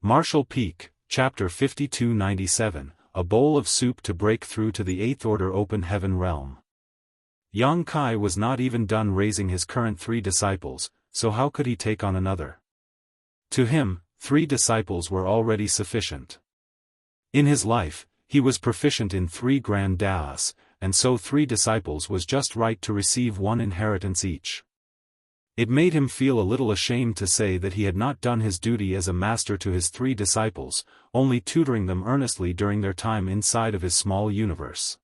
Martial Peak, Chapter 5297, A Bowl of Soup to Break Through to the Eighth Order Open Heaven Realm. Yang Kai was not even done raising his current 3 disciples, so how could he take on another? To him, 3 disciples were already sufficient. In his life, he was proficient in 3 grand Daoists, and so 3 disciples was just right to receive 1 inheritance each. It made him feel a little ashamed to say that he had not done his duty as a master to his 3 disciples, only tutoring them earnestly during their time inside of his small universe.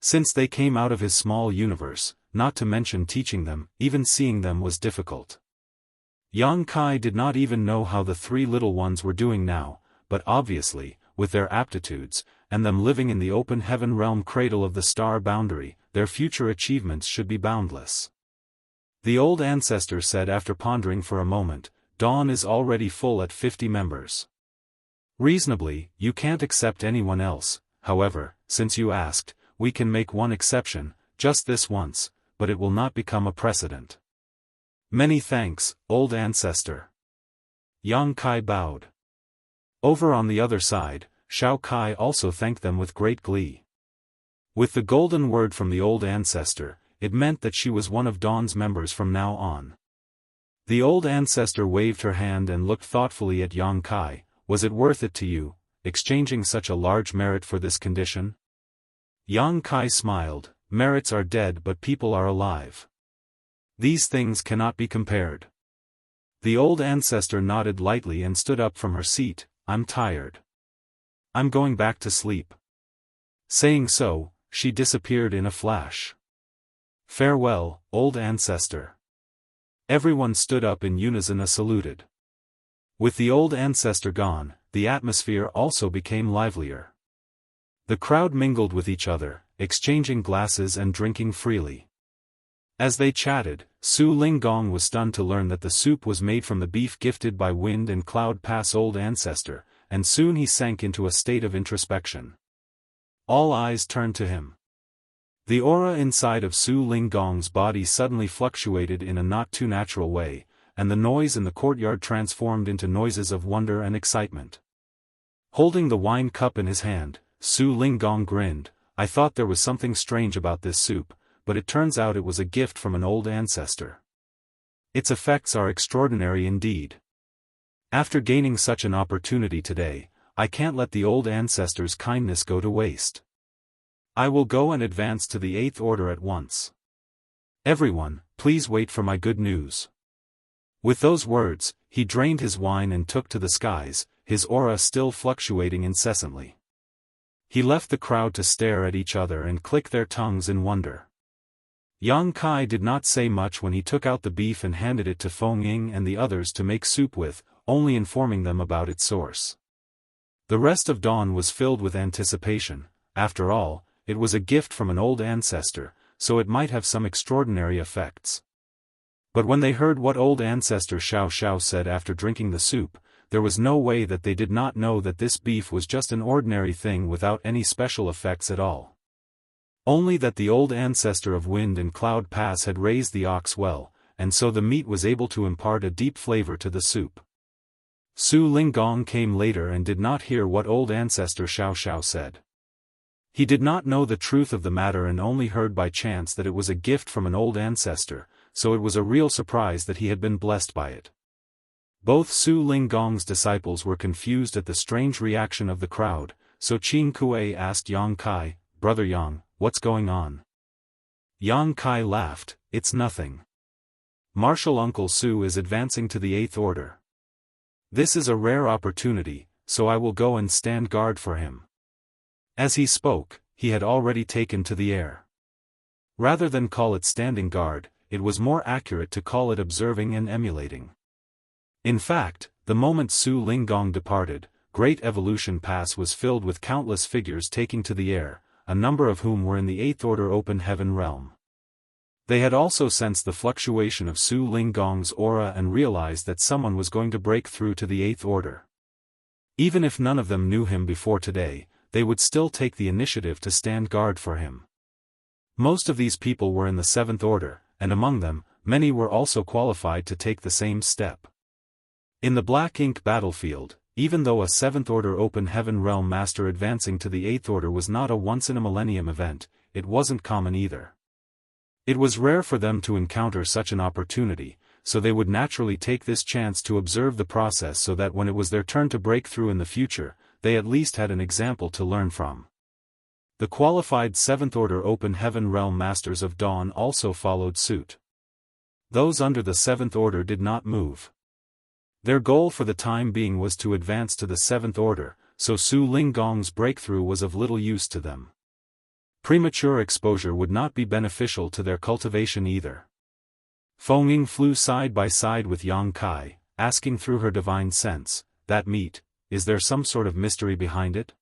Since they came out of his small universe, not to mention teaching them, even seeing them was difficult. Yang Kai did not even know how the 3 little ones were doing now, but obviously, with their aptitudes, and them living in the open heaven realm cradle of the star boundary, their future achievements should be boundless. The old ancestor said after pondering for a moment, Dawn is already full at 50 members. Reasonably, you can't accept anyone else, however, since you asked, we can make one exception, just this once, but it will not become a precedent. Many thanks, old ancestor. Yang Kai bowed. Over on the other side, Shao Kai also thanked them with great glee. With the golden word from the old ancestor, it meant that she was one of Dawn's members from now on. The old ancestor waved her hand and looked thoughtfully at Yang Kai. Was it worth it to you, exchanging such a large merit for this condition? Yang Kai smiled. Merits are dead but people are alive. These things cannot be compared. The old ancestor nodded lightly and stood up from her seat. I'm tired. I'm going back to sleep. Saying so, she disappeared in a flash. Farewell, old ancestor. Everyone stood up in unison and saluted. With the old ancestor gone, the atmosphere also became livelier. The crowd mingled with each other, exchanging glasses and drinking freely. As they chatted, Su Linggong was stunned to learn that the soup was made from the beef gifted by Wind and Cloud Pass old ancestor, and soon he sank into a state of introspection. All eyes turned to him. The aura inside of Su Linggong's body suddenly fluctuated in a not too natural way, and the noise in the courtyard transformed into noises of wonder and excitement. Holding the wine cup in his hand, Su Linggong grinned. I thought there was something strange about this soup, but it turns out it was a gift from an old ancestor. Its effects are extraordinary indeed. After gaining such an opportunity today, I can't let the old ancestor's kindness go to waste. I will go and advance to the 8th Order at once. Everyone, please wait for my good news. With those words, he drained his wine and took to the skies, his aura still fluctuating incessantly. He left the crowd to stare at each other and click their tongues in wonder. Yang Kai did not say much when he took out the beef and handed it to Feng Ying and the others to make soup with, only informing them about its source. The rest of Dawn was filled with anticipation. After all, it was a gift from an old ancestor, so it might have some extraordinary effects. But when they heard what old ancestor Xiao Xiao said after drinking the soup, there was no way that they did not know that this beef was just an ordinary thing without any special effects at all. Only that the old ancestor of Wind and Cloud Pass had raised the ox well, and so the meat was able to impart a deep flavor to the soup. Su Linggong came later and did not hear what old ancestor Xiao Xiao said. He did not know the truth of the matter and only heard by chance that it was a gift from an old ancestor, so it was a real surprise that he had been blessed by it. Both Su Linggong's disciples were confused at the strange reaction of the crowd, so Qing Kuei asked Yang Kai, Brother Yang, what's going on? Yang Kai laughed, it's nothing. Martial Uncle Su is advancing to the 8th Order. This is a rare opportunity, so I will go and stand guard for him. As he spoke, he had already taken to the air. Rather than call it standing guard, it was more accurate to call it observing and emulating. In fact, the moment Su Linggong departed, Great Evolution Pass was filled with countless figures taking to the air, a number of whom were in the 8th Order Open Heaven realm. They had also sensed the fluctuation of Su Linggong's aura and realized that someone was going to break through to the 8th Order. Even if none of them knew him before today, they would still take the initiative to stand guard for him. Most of these people were in the 7th Order, and among them, many were also qualified to take the same step. In the black ink battlefield, even though a 7th Order Open Heaven Realm Master advancing to the 8th Order was not a once-in-a-millennium event, it wasn't common either. It was rare for them to encounter such an opportunity, so they would naturally take this chance to observe the process so that when it was their turn to break through in the future, they at least had an example to learn from. The qualified 7th Order Open Heaven Realm Masters of Dawn also followed suit. Those under the 7th Order did not move. Their goal for the time being was to advance to the 7th Order, so Su Linggong's breakthrough was of little use to them. Premature exposure would not be beneficial to their cultivation either. Feng Ying flew side by side with Yang Kai, asking through her divine sense, "That meat, is there some sort of mystery behind it?"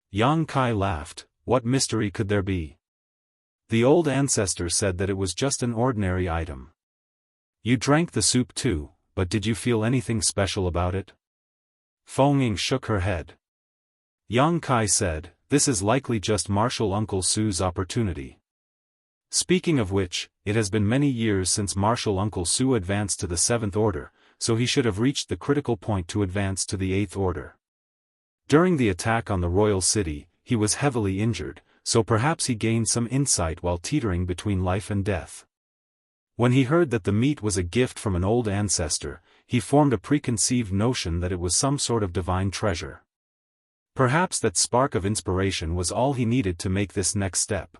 Yang Kai laughed. What mystery could there be? The old ancestor said that it was just an ordinary item. You drank the soup too, but did you feel anything special about it? Feng Ying shook her head. Yang Kai said, "This is likely just Martial Uncle Su's opportunity." Speaking of which, it has been many years since Martial Uncle Su advanced to the 7th Order, so he should have reached the critical point to advance to the 8th Order. During the attack on the royal city, he was heavily injured, so perhaps he gained some insight while teetering between life and death. When he heard that the meat was a gift from an old ancestor, he formed a preconceived notion that it was some sort of divine treasure. Perhaps that spark of inspiration was all he needed to make this next step.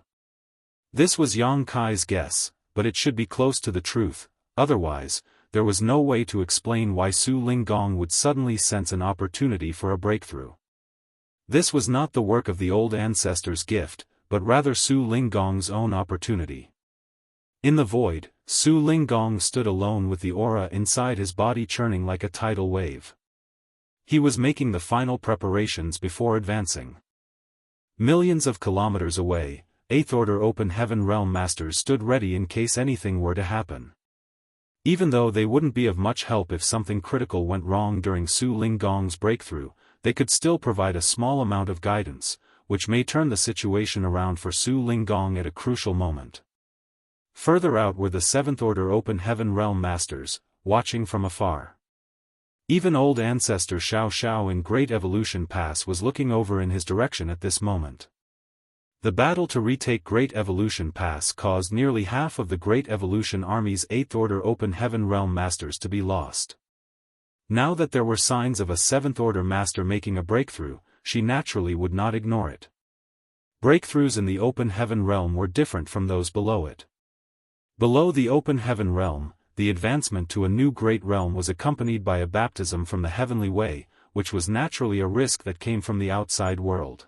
This was Yang Kai's guess, but it should be close to the truth, otherwise, there was no way to explain why Su Linggong would suddenly sense an opportunity for a breakthrough. This was not the work of the old ancestor's gift, but rather Su Linggong's own opportunity. In the void, Su Linggong stood alone with the aura inside his body churning like a tidal wave. He was making the final preparations before advancing. Millions of kilometers away, 8th Order Open Heaven Realm Masters stood ready in case anything were to happen. Even though they wouldn't be of much help if something critical went wrong during Su Linggong's breakthrough, they could still provide a small amount of guidance, which may turn the situation around for Su Linggong at a crucial moment. Further out were the 7th Order Open Heaven Realm Masters, watching from afar. Even old ancestor Xiao Xiao in Great Evolution Pass was looking over in his direction at this moment. The battle to retake Great Evolution Pass caused nearly half of the Great Evolution Army's 8th Order Open Heaven Realm Masters to be lost. Now that there were signs of a 7th Order Master making a breakthrough, she naturally would not ignore it. Breakthroughs in the Open Heaven Realm were different from those below it. Below the Open Heaven Realm, the advancement to a new great realm was accompanied by a baptism from the heavenly way, which was naturally a risk that came from the outside world.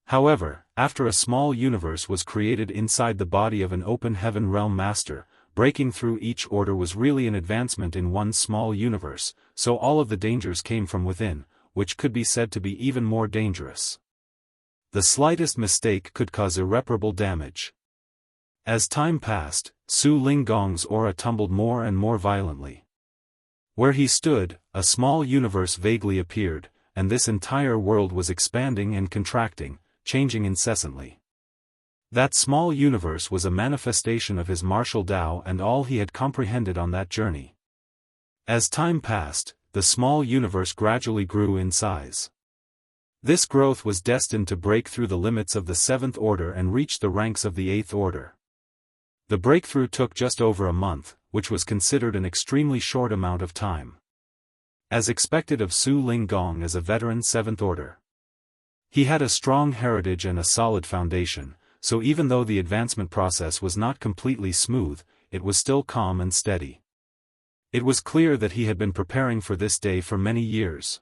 However, after a small universe was created inside the body of an Open Heaven Realm Master, breaking through each order was really an advancement in one small universe, so all of the dangers came from within, which could be said to be even more dangerous. The slightest mistake could cause irreparable damage. As time passed, Su Linggong's aura tumbled more and more violently. Where he stood, a small universe vaguely appeared, and this entire world was expanding and contracting, changing incessantly. That small universe was a manifestation of his martial Tao and all he had comprehended on that journey. As time passed, the small universe gradually grew in size. This growth was destined to break through the limits of the 7th Order and reach the ranks of the 8th Order. The breakthrough took just over a month, which was considered an extremely short amount of time. As expected of Su Linggong as a veteran 7th Order. He had a strong heritage and a solid foundation, so even though the advancement process was not completely smooth, it was still calm and steady. It was clear that he had been preparing for this day for many years.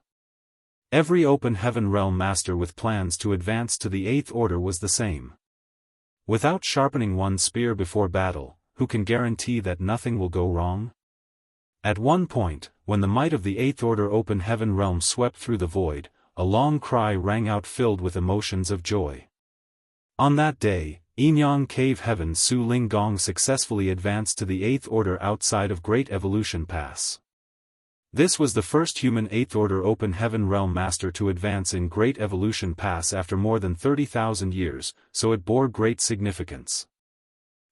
Every Open Heaven Realm Master with plans to advance to the 8th Order was the same. Without sharpening one's spear before battle, who can guarantee that nothing will go wrong? At one point, when the might of the 8th Order Open Heaven Realm swept through the void, a long cry rang out filled with emotions of joy. On that day, Enyang Cave Heaven Su Linggong successfully advanced to the 8th Order outside of Great Evolution Pass. This was the first human 8th Order Open Heaven Realm Master to advance in Great Evolution Pass after more than 30,000 years, so it bore great significance.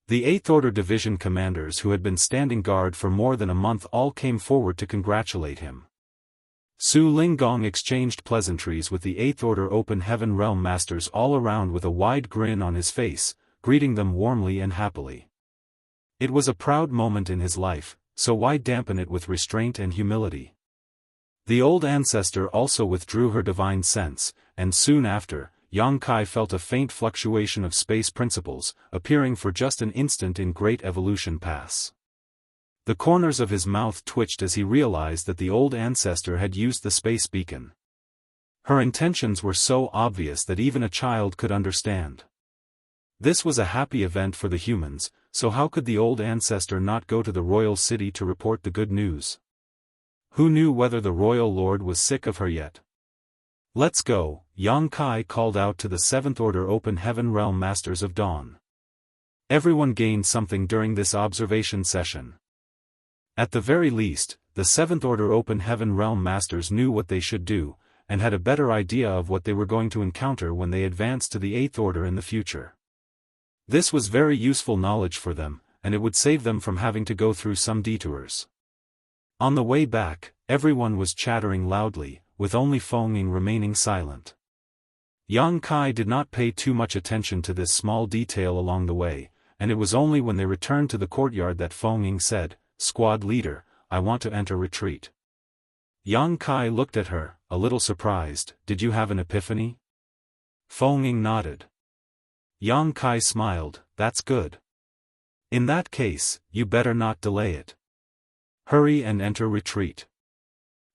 The 8th Order Division commanders who had been standing guard for more than a month all came forward to congratulate him. Su Linggong exchanged pleasantries with the 8th Order Open Heaven Realm Masters all around with a wide grin on his face, greeting them warmly and happily. It was a proud moment in his life, so why dampen it with restraint and humility? The old ancestor also withdrew her divine sense, and soon after, Yang Kai felt a faint fluctuation of space principles, appearing for just an instant in Great Evolution Pass. The corners of his mouth twitched as he realized that the old ancestor had used the space beacon. Her intentions were so obvious that even a child could understand. This was a happy event for the humans, so how could the old ancestor not go to the royal city to report the good news? Who knew whether the royal lord was sick of her yet? "Let's go," Yang Kai called out to the 7th Order Open Heaven Realm Masters of Dawn. Everyone gained something during this observation session. At the very least, the 7th Order Open Heaven Realm Masters knew what they should do, and had a better idea of what they were going to encounter when they advanced to the 8th Order in the future. This was very useful knowledge for them, and it would save them from having to go through some detours. On the way back, everyone was chattering loudly, with only Feng Ying remaining silent. Yang Kai did not pay too much attention to this small detail along the way, and it was only when they returned to the courtyard that Feng Ying said, "Squad leader, I want to enter retreat." Yang Kai looked at her, a little surprised. "Did you have an epiphany?" Feng Ying nodded. Yang Kai smiled. "That's good. In that case, you better not delay it. Hurry and enter retreat."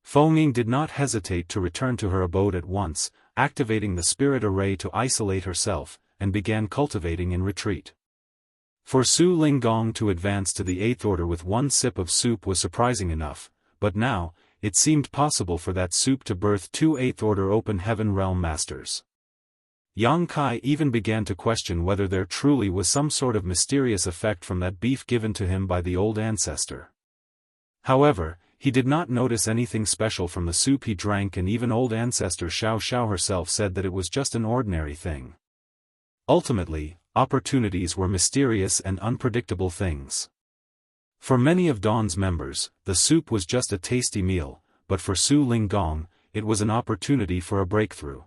Feng Ying did not hesitate to return to her abode at once, activating the spirit array to isolate herself, and began cultivating in retreat. For Su Linggong to advance to the 8th Order with one sip of soup was surprising enough, but now, it seemed possible for that soup to birth 2 8th Order Open Heaven Realm Masters. Yang Kai even began to question whether there truly was some sort of mysterious effect from that beef given to him by the old ancestor. However, he did not notice anything special from the soup he drank, and even old ancestor Xiao Xiao herself said that it was just an ordinary thing. Ultimately, opportunities were mysterious and unpredictable things. For many of Dawn's members, the soup was just a tasty meal, but for Su Linggong, it was an opportunity for a breakthrough.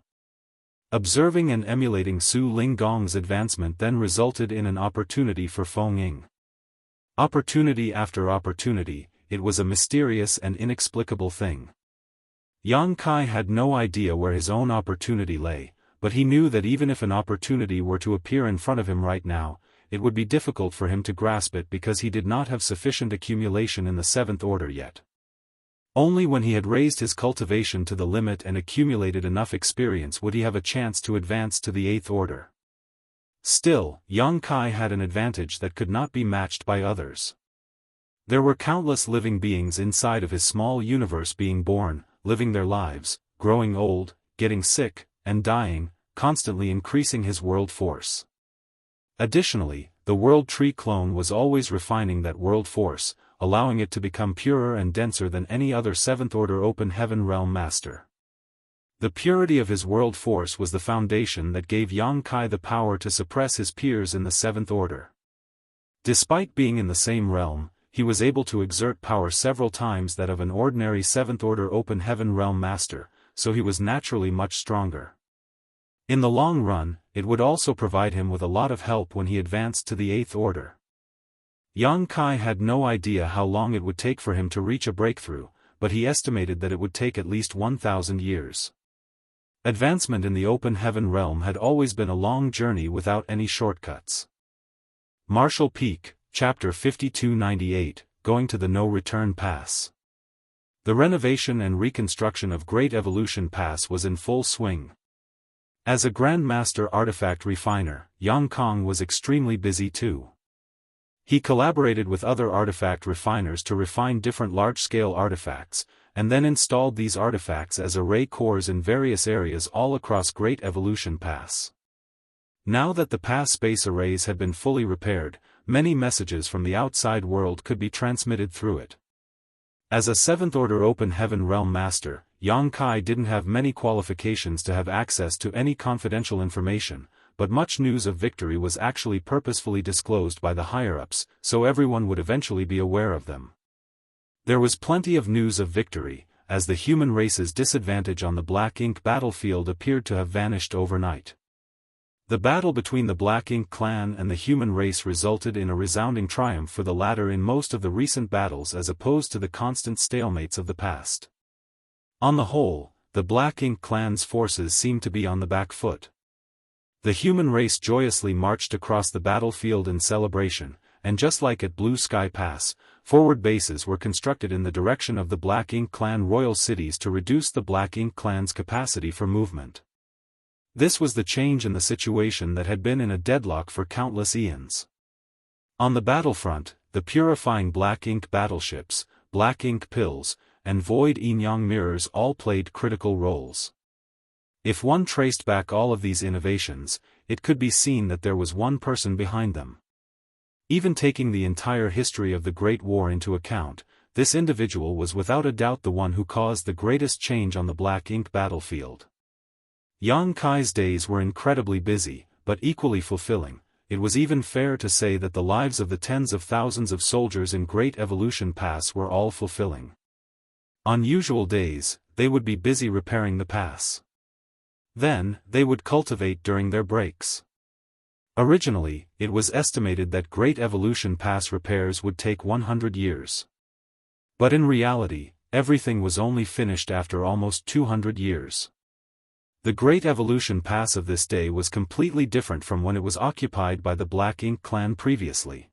Observing and emulating Su Linggong's advancement then resulted in an opportunity for Feng Ying. Opportunity after opportunity, it was a mysterious and inexplicable thing. Yang Kai had no idea where his own opportunity lay, but he knew that even if an opportunity were to appear in front of him right now, it would be difficult for him to grasp it because he did not have sufficient accumulation in the 7th Order yet. Only when he had raised his cultivation to the limit and accumulated enough experience would he have a chance to advance to the 8th Order. Still, Yang Kai had an advantage that could not be matched by others. There were countless living beings inside of his small universe being born, living their lives, growing old, getting sick, and dying, constantly increasing his world force. Additionally, the World Tree clone was always refining that world force, allowing it to become purer and denser than any other 7th Order Open Heaven Realm Master. The purity of his world force was the foundation that gave Yang Kai the power to suppress his peers in the 7th Order. Despite being in the same realm, he was able to exert power several times that of an ordinary 7th Order Open Heaven Realm Master, so he was naturally much stronger. In the long run, it would also provide him with a lot of help when he advanced to the 8th Order. Yang Kai had no idea how long it would take for him to reach a breakthrough, but he estimated that it would take at least 1,000 years. Advancement in the Open Heaven Realm had always been a long journey without any shortcuts. Marshall Peak, Chapter 5298, Going to the No Return Pass. The renovation and reconstruction of Great Evolution Pass was in full swing. As a Grandmaster Artifact Refiner, Yang Kong was extremely busy too. He collaborated with other artifact refiners to refine different large-scale artifacts, and then installed these artifacts as array cores in various areas all across Great Evolution Pass. Now that the pass space arrays had been fully repaired, many messages from the outside world could be transmitted through it. As a 7th Order Open Heaven Realm Master, Yang Kai didn't have many qualifications to have access to any confidential information, but much news of victory was actually purposefully disclosed by the higher-ups, so everyone would eventually be aware of them. There was plenty of news of victory, as the human race's disadvantage on the Black Ink battlefield appeared to have vanished overnight. The battle between the Black Ink clan and the human race resulted in a resounding triumph for the latter in most of the recent battles as opposed to the constant stalemates of the past. On the whole, the Black Ink clan's forces seemed to be on the back foot. The human race joyously marched across the battlefield in celebration, and just like at Blue Sky Pass, forward bases were constructed in the direction of the Black Ink clan royal cities to reduce the Black Ink clan's capacity for movement. This was the change in the situation that had been in a deadlock for countless eons. On the battlefront, the purifying Black Ink battleships, Black Ink pills, and void yin-yang mirrors all played critical roles. If one traced back all of these innovations, it could be seen that there was one person behind them. Even taking the entire history of the Great War into account, this individual was without a doubt the one who caused the greatest change on the Black Ink battlefield. Yang Kai's days were incredibly busy, but equally fulfilling. It was even fair to say that the lives of the tens of thousands of soldiers in Great Evolution Pass were all fulfilling. On usual days, they would be busy repairing the pass. Then, they would cultivate during their breaks. Originally, it was estimated that Great Evolution Pass repairs would take 100 years. But in reality, everything was only finished after almost 200 years. The Great Evolution Pass of this day was completely different from when it was occupied by the Black Ink clan previously.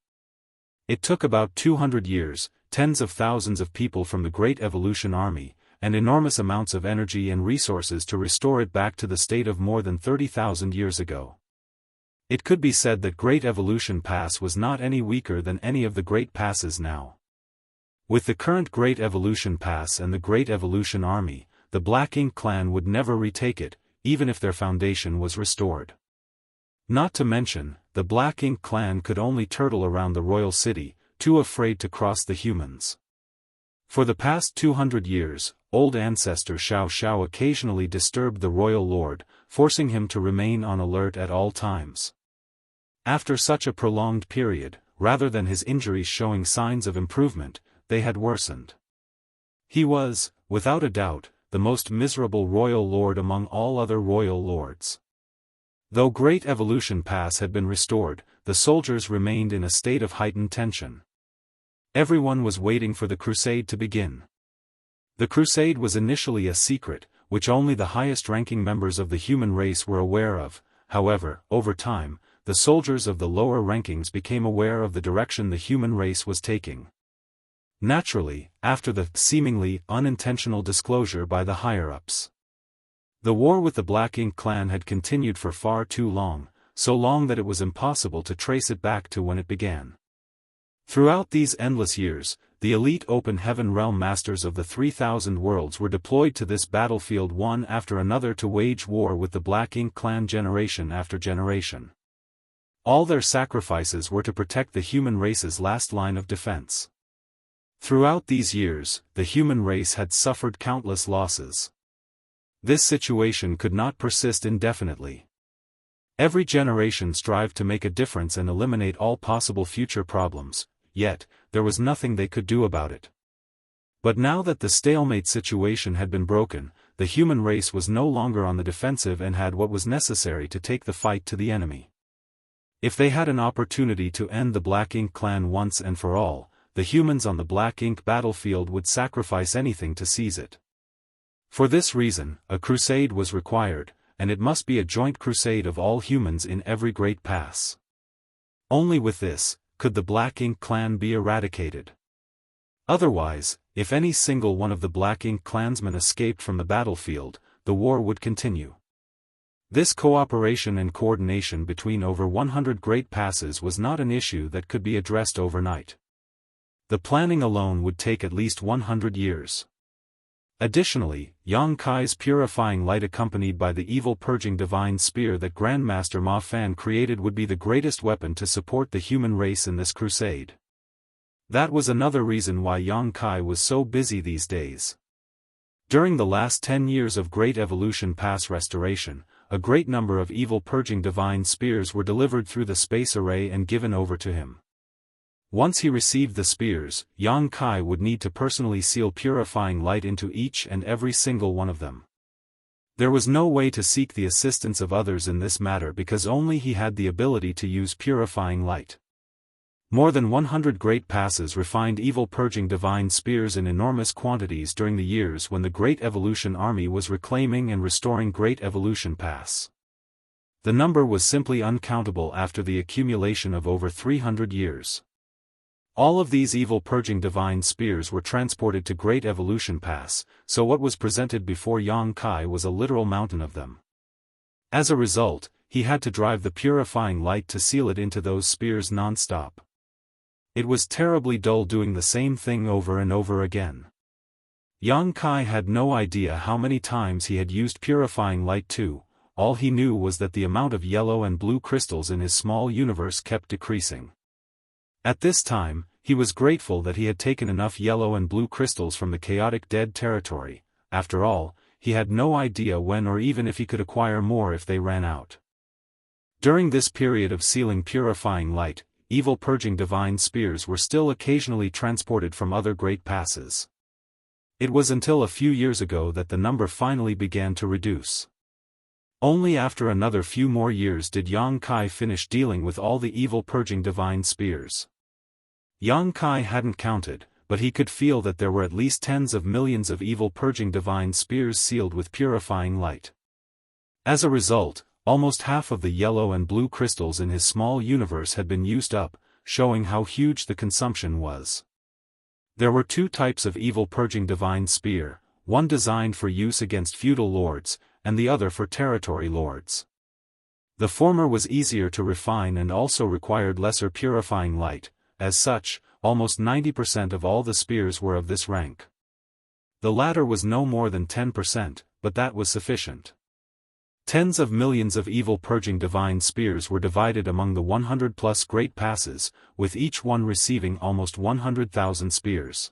It took about 200 years, tens of thousands of people from the Great Evolution Army, and enormous amounts of energy and resources to restore it back to the state of more than 30,000 years ago. It could be said that Great Evolution Pass was not any weaker than any of the Great Passes now. With the current Great Evolution Pass and the Great Evolution Army, the Black Ink clan would never retake it, even if their foundation was restored. Not to mention, the Black Ink clan could only turtle around the royal city, too afraid to cross the humans. For the past 200 years, old ancestor Xiao Xiao occasionally disturbed the royal lord, forcing him to remain on alert at all times. After such a prolonged period, rather than his injuries showing signs of improvement, they had worsened. He was, without a doubt, the most miserable royal lord among all other royal lords. Though Great Evolution Pass had been restored, the soldiers remained in a state of heightened tension. Everyone was waiting for the crusade to begin. The crusade was initially a secret, which only the highest-ranking members of the human race were aware of. However, over time, the soldiers of the lower rankings became aware of the direction the human race was taking. Naturally, after the seemingly unintentional disclosure by the higher-ups. The war with the Black Ink clan had continued for far too long, so long that it was impossible to trace it back to when it began. Throughout these endless years, the elite open heaven realm masters of the 3,000 worlds were deployed to this battlefield one after another to wage war with the Black Ink clan generation after generation. All their sacrifices were to protect the human race's last line of defense. Throughout these years, the human race had suffered countless losses. This situation could not persist indefinitely. Every generation strived to make a difference and eliminate all possible future problems, yet, there was nothing they could do about it. But now that the stalemate situation had been broken, the human race was no longer on the defensive and had what was necessary to take the fight to the enemy. If they had an opportunity to end the Black Ink clan once and for all, the humans on the Black Ink battlefield would sacrifice anything to seize it. For this reason, a crusade was required, and it must be a joint crusade of all humans in every great pass. Only with this, could the Black Ink clan be eradicated. Otherwise, if any single one of the Black Ink clansmen escaped from the battlefield, the war would continue. This cooperation and coordination between over 100 great passes was not an issue that could be addressed overnight. The planning alone would take at least 100 years. Additionally, Yang Kai's purifying light accompanied by the evil purging divine spear that Grandmaster Ma Fan created would be the greatest weapon to support the human race in this crusade. That was another reason why Yang Kai was so busy these days. During the last 10 years of Great Evolution Pass restoration, a great number of evil purging divine spears were delivered through the space array and given over to him. Once he received the spears, Yang Kai would need to personally seal purifying light into each and every single one of them. There was no way to seek the assistance of others in this matter because only he had the ability to use purifying light. More than 100 great passes refined evil-purging divine spears in enormous quantities during the years when the Great Evolution Army was reclaiming and restoring Great Evolution Pass. The number was simply uncountable after the accumulation of over 300 years. All of these evil-purging divine spears were transported to Great Evolution Pass, so what was presented before Yang Kai was a literal mountain of them. As a result, he had to drive the purifying light to seal it into those spears non-stop. It was terribly dull doing the same thing over and over again. Yang Kai had no idea how many times he had used purifying light too. All he knew was that the amount of yellow and blue crystals in his small universe kept decreasing. At this time, he was grateful that he had taken enough yellow and blue crystals from the chaotic dead territory. After all, he had no idea when or even if he could acquire more if they ran out. During this period of sealing purifying light, evil-purging divine spears were still occasionally transported from other great passes. It was until a few years ago that the number finally began to reduce. Only after another few more years did Yang Kai finish dealing with all the evil-purging divine spears. Yang Kai hadn't counted, but he could feel that there were at least tens of millions of evil-purging divine spears sealed with purifying light. As a result, almost half of the yellow and blue crystals in his small universe had been used up, showing how huge the consumption was. There were two types of evil-purging divine spear, one designed for use against feudal lords, and the other for territory lords. The former was easier to refine and also required lesser purifying light. As such, almost 90% of all the spears were of this rank. The latter was no more than 10%, but that was sufficient. Tens of millions of evil-purging divine spears were divided among the 100-plus great passes, with each one receiving almost 100,000 spears.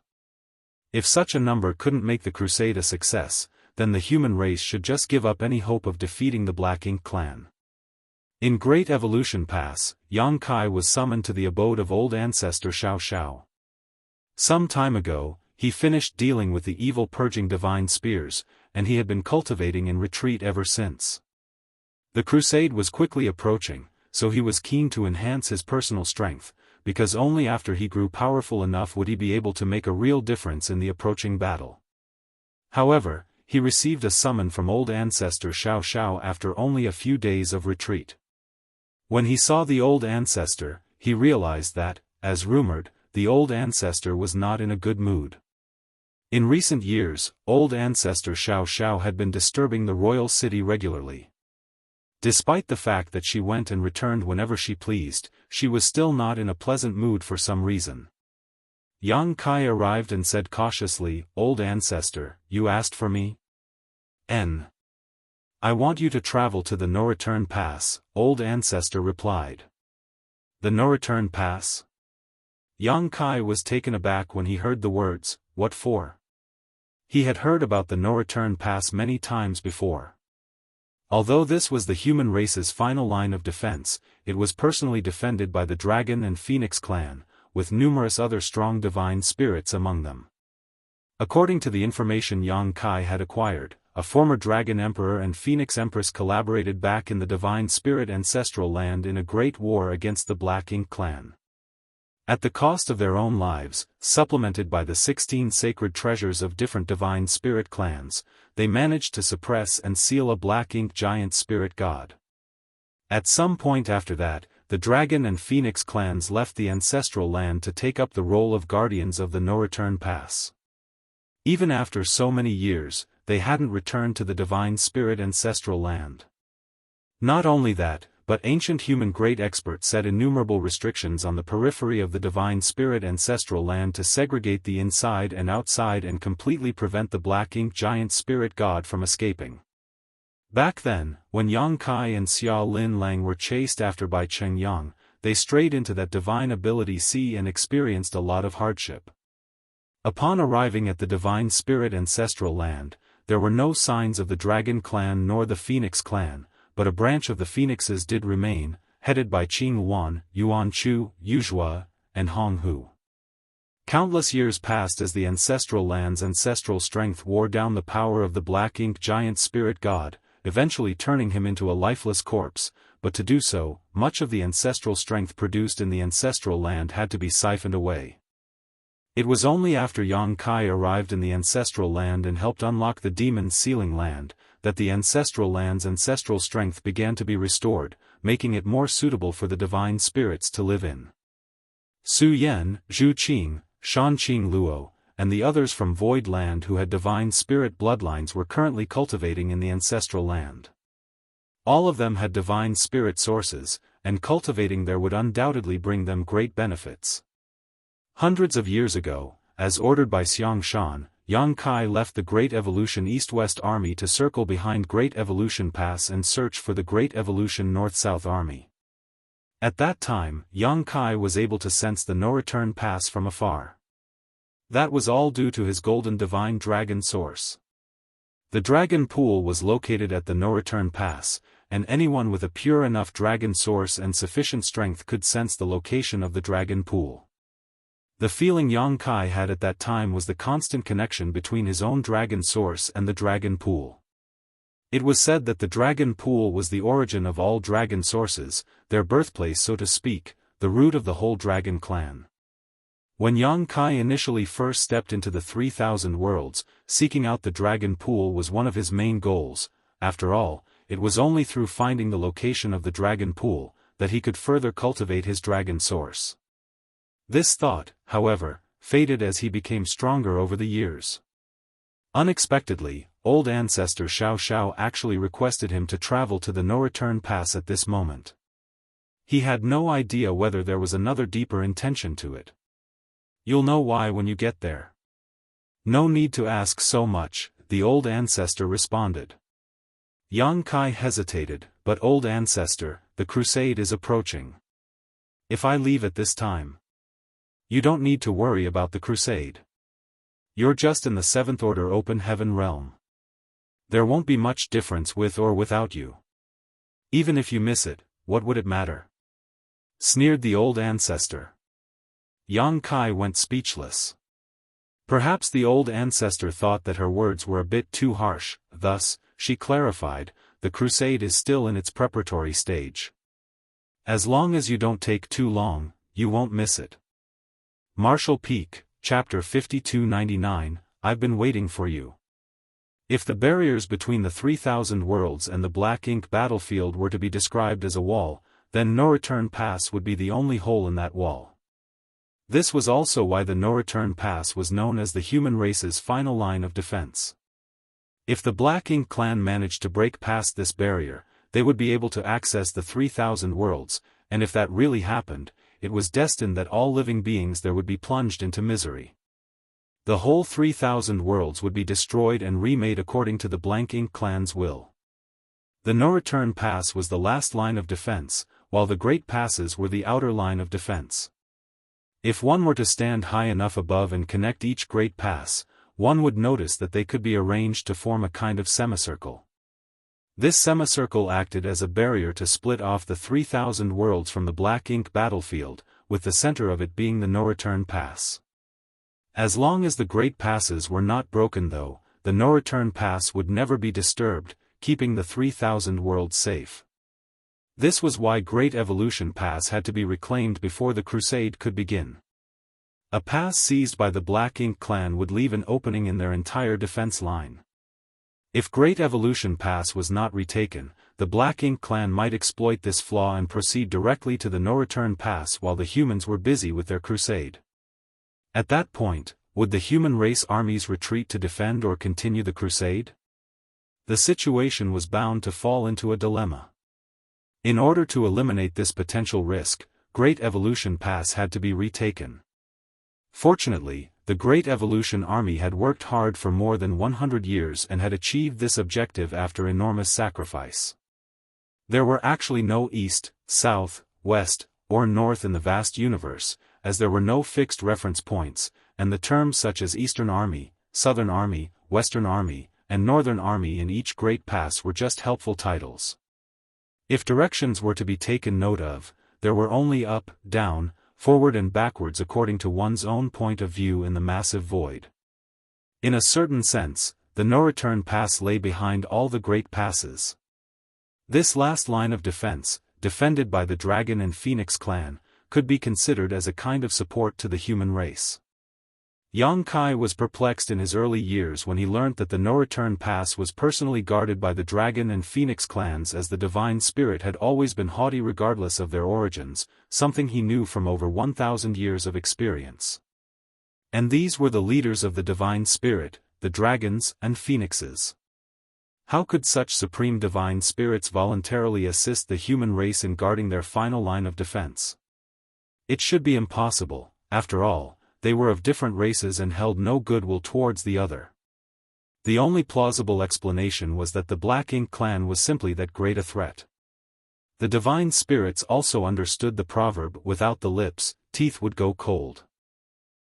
If such a number couldn't make the crusade a success, then the human race should just give up any hope of defeating the Black Ink clan. In Great Evolution Pass, Yang Kai was summoned to the abode of old ancestor Xiaoxiao. Some time ago, he finished dealing with the evil-purging divine spears, and he had been cultivating in retreat ever since. The crusade was quickly approaching, so he was keen to enhance his personal strength, because only after he grew powerful enough would he be able to make a real difference in the approaching battle. However, he received a summon from old ancestor Xiaoxiao after only a few days of retreat. When he saw the old ancestor, he realized that, as rumored, the old ancestor was not in a good mood. In recent years, old ancestor Xiaoxiao had been disturbing the royal city regularly. Despite the fact that she went and returned whenever she pleased, she was still not in a pleasant mood for some reason. Yang Kai arrived and said cautiously, "Old ancestor, you asked for me? I want you to travel to the no-return pass," old ancestor replied. The no-return pass? Yang Kai was taken aback when he heard the words, "What for?" He had heard about the no-return pass many times before. Although this was the human race's final line of defense, it was personally defended by the Dragon and Phoenix clan, with numerous other strong divine spirits among them. According to the information Yang Kai had acquired, a former Dragon Emperor and Phoenix Empress collaborated back in the Divine Spirit ancestral land in a great war against the Black Ink clan. At the cost of their own lives, supplemented by the 16 sacred treasures of different Divine Spirit clans, they managed to suppress and seal a Black Ink giant spirit god. At some point after that, the Dragon and Phoenix clans left the ancestral land to take up the role of guardians of the no-return pass. Even after so many years, they hadn't returned to the Divine Spirit ancestral land. Not only that, but ancient human great experts set innumerable restrictions on the periphery of the Divine Spirit ancestral land to segregate the inside and outside and completely prevent the Black Ink giant spirit god from escaping. Back then, when Yang Kai and Xia Lin Lang were chased after by Cheng Yang, they strayed into that divine ability sea and experienced a lot of hardship. Upon arriving at the Divine Spirit ancestral land, there were no signs of the Dragon clan nor the Phoenix clan, but a branch of the Phoenixes did remain, headed by Qing Wan, Yuan Chu, Yuzhua, and Hong Hu. Countless years passed as the ancestral land's ancestral strength wore down the power of the black ink giant spirit god, eventually turning him into a lifeless corpse, but to do so, much of the ancestral strength produced in the ancestral land had to be siphoned away. It was only after Yang Kai arrived in the ancestral land and helped unlock the demon sealing land, that the ancestral land's ancestral strength began to be restored, making it more suitable for the divine spirits to live in. Su Yan, Zhu Qing, Shan Qing Luo, and the others from Void Land who had divine spirit bloodlines were currently cultivating in the ancestral land. All of them had divine spirit sources, and cultivating there would undoubtedly bring them great benefits. Hundreds of years ago, as ordered by Xiang Shan, Yang Kai left the Great Evolution East-West Army to circle behind Great Evolution Pass and search for the Great Evolution North-South Army. At that time, Yang Kai was able to sense the no-return pass from afar. That was all due to his golden divine dragon source. The dragon pool was located at the no-return pass, and anyone with a pure enough dragon source and sufficient strength could sense the location of the dragon pool. The feeling Yang Kai had at that time was the constant connection between his own dragon source and the dragon pool. It was said that the dragon pool was the origin of all dragon sources, their birthplace so to speak, the root of the whole dragon clan. When Yang Kai initially first stepped into the 3,000 worlds, seeking out the dragon pool was one of his main goals. After all, it was only through finding the location of the dragon pool that he could further cultivate his dragon source. This thought, however, faded as he became stronger over the years. Unexpectedly, old ancestor Xiao Xiao actually requested him to travel to the no-return pass at this moment. He had no idea whether there was another deeper intention to it. You'll know why when you get there. No need to ask so much, the old ancestor responded. Yang Kai hesitated, but old ancestor, the crusade is approaching. If I leave at this time, you don't need to worry about the crusade. You're just in the 7th order open heaven realm. There won't be much difference with or without you. Even if you miss it, what would it matter? Sneered the old ancestor. Yang Kai went speechless. Perhaps the old ancestor thought that her words were a bit too harsh, thus, she clarified, the crusade is still in its preparatory stage. As long as you don't take too long, you won't miss it. Martial Peak, Chapter 5299, I've been waiting for you. If the barriers between the 3,000 worlds and the black ink battlefield were to be described as a wall, then no-return pass would be the only hole in that wall. This was also why the no-return pass was known as the human race's final line of defense. If the Black Ink clan managed to break past this barrier, they would be able to access the 3,000 worlds, and if that really happened, it was destined that all living beings there would be plunged into misery. The whole 3,000 worlds would be destroyed and remade according to the Blank Ink clan's will. The no-return pass was the last line of defense, while the Great Passes were the outer line of defense. If one were to stand high enough above and connect each Great Pass, one would notice that they could be arranged to form a kind of semicircle. This semicircle acted as a barrier to split off the 3,000 worlds from the Black Ink battlefield, with the center of it being the no-return pass. As long as the Great Passes were not broken though, the no-return pass would never be disturbed, keeping the 3,000 worlds safe. This was why Great Evolution Pass had to be reclaimed before the crusade could begin. A pass seized by the Black Ink clan would leave an opening in their entire defense line. If Great Evolution Pass was not retaken, the Black Ink clan might exploit this flaw and proceed directly to the no-return pass while the humans were busy with their crusade. At that point, would the human race armies retreat to defend or continue the crusade? The situation was bound to fall into a dilemma. In order to eliminate this potential risk, Great Evolution Pass had to be retaken. Fortunately, the Great Evolution Army had worked hard for more than 100 years and had achieved this objective after enormous sacrifice. There were actually no east, south, west, or north in the vast universe, as there were no fixed reference points, and the terms such as Eastern Army, Southern Army, Western Army, and Northern Army in each Great Pass were just helpful titles. If directions were to be taken note of, there were only up, down, forward and backwards according to one's own point of view in the massive void. In a certain sense, the no-return pass lay behind all the great passes. This last line of defense, defended by the Dragon and Phoenix clan, could be considered as a kind of support to the human race. Yang Kai was perplexed in his early years when he learnt that the no-return pass was personally guarded by the Dragon and Phoenix clans, as the Divine Spirit had always been haughty regardless of their origins, something he knew from over 1,000 years of experience. And these were the leaders of the Divine Spirit, the Dragons and Phoenixes. How could such supreme Divine Spirits voluntarily assist the human race in guarding their final line of defense? It should be impossible. After all, they were of different races and held no goodwill towards the other. The only plausible explanation was that the Black Ink clan was simply that great a threat. The Divine Spirits also understood the proverb, without the lips, teeth would go cold.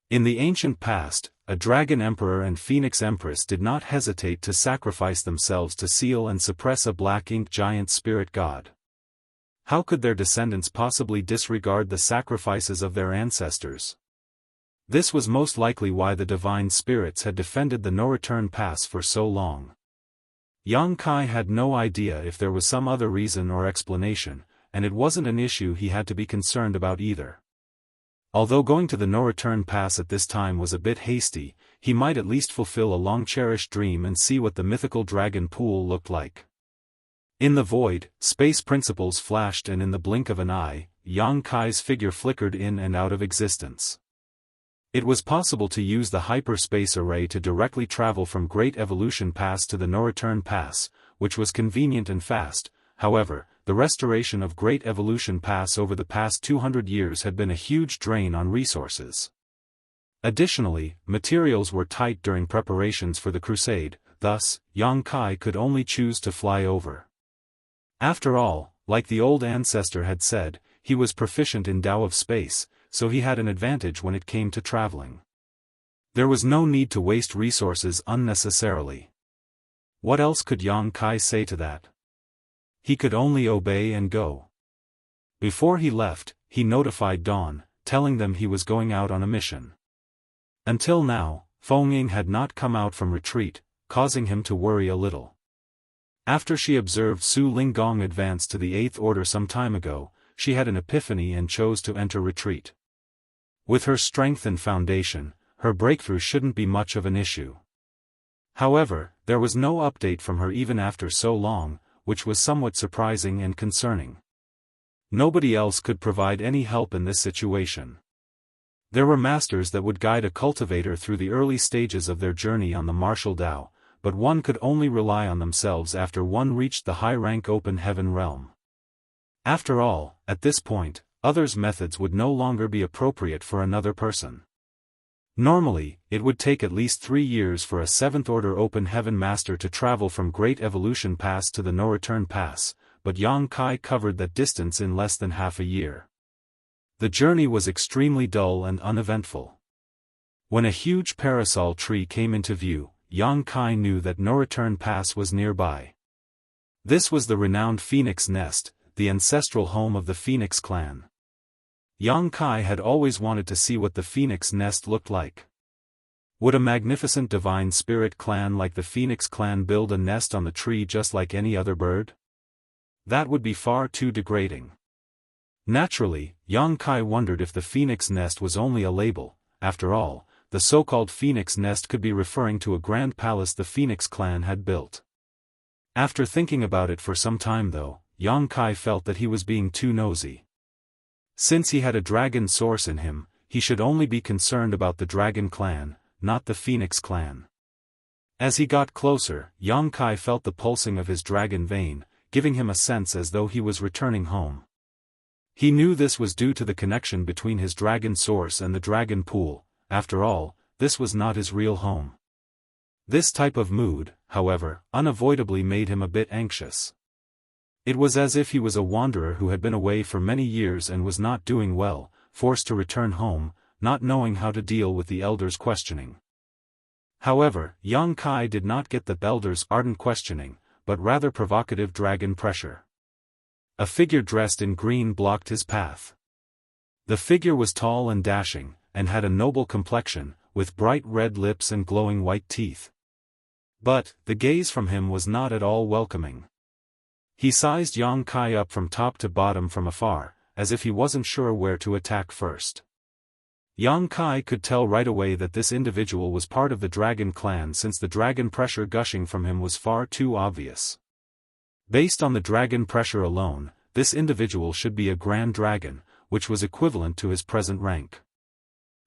In the ancient past, a Dragon Emperor and Phoenix Empress did not hesitate to sacrifice themselves to seal and suppress a Black Ink giant spirit god. How could their descendants possibly disregard the sacrifices of their ancestors? This was most likely why the Divine Spirits had defended the no-return pass for so long. Yang Kai had no idea if there was some other reason or explanation, and it wasn't an issue he had to be concerned about either. Although going to the no-return pass at this time was a bit hasty, he might at least fulfill a long-cherished dream and see what the mythical dragon pool looked like. In the void, space principles flashed, and in the blink of an eye, Yang Kai's figure flickered in and out of existence. It was possible to use the hyperspace array to directly travel from Great Evolution Pass to the no-return pass, which was convenient and fast. However, the restoration of Great Evolution Pass over the past 200 years had been a huge drain on resources. Additionally, materials were tight during preparations for the crusade, thus, Yang Kai could only choose to fly over. After all, like the old ancestor had said, he was proficient in Tao of space, so he had an advantage when it came to traveling. There was no need to waste resources unnecessarily. What else could Yang Kai say to that? He could only obey and go. Before he left, he notified Dawn, telling them he was going out on a mission. Until now, Feng had not come out from retreat, causing him to worry a little. After she observed Su Linggong advance to the Eighth Order some time ago, she had an epiphany and chose to enter retreat. With her strength and foundation, her breakthrough shouldn't be much of an issue. However, there was no update from her even after so long, which was somewhat surprising and concerning. Nobody else could provide any help in this situation. There were masters that would guide a cultivator through the early stages of their journey on the martial Tao, but one could only rely on themselves after one reached the high-rank open heaven realm. After all, at this point, others' methods would no longer be appropriate for another person. Normally, it would take at least 3 years for a 7th Order Open Heaven Master to travel from Great Evolution Pass to the No-Return Pass, but Yang Kai covered that distance in less than half a year. The journey was extremely dull and uneventful. When a huge parasol tree came into view, Yang Kai knew that No-Return Pass was nearby. This was the renowned Phoenix Nest, the ancestral home of the Phoenix clan. Yang Kai had always wanted to see what the Phoenix Nest looked like. Would a magnificent divine spirit clan like the Phoenix clan build a nest on the tree just like any other bird? That would be far too degrading. Naturally, Yang Kai wondered if the Phoenix Nest was only a label. After all, the so-called Phoenix Nest could be referring to a grand palace the Phoenix clan had built. After thinking about it for some time though, Yang Kai felt that he was being too nosy. Since he had a dragon source in him, he should only be concerned about the Dragon clan, not the Phoenix clan. As he got closer, Yang Kai felt the pulsing of his dragon vein, giving him a sense as though he was returning home. He knew this was due to the connection between his dragon source and the dragon pool. After all, this was not his real home. This type of mood, however, unavoidably made him a bit anxious. It was as if he was a wanderer who had been away for many years and was not doing well, forced to return home, not knowing how to deal with the elders' questioning. However, Yang Kai did not get the elders' ardent questioning, but rather provocative dragon pressure. A figure dressed in green blocked his path. The figure was tall and dashing, and had a noble complexion, with bright red lips and glowing white teeth. But, the gaze from him was not at all welcoming. He sized Yang Kai up from top to bottom from afar, as if he wasn't sure where to attack first. Yang Kai could tell right away that this individual was part of the dragon clan, since the dragon pressure gushing from him was far too obvious. Based on the dragon pressure alone, this individual should be a grand dragon, which was equivalent to his present rank.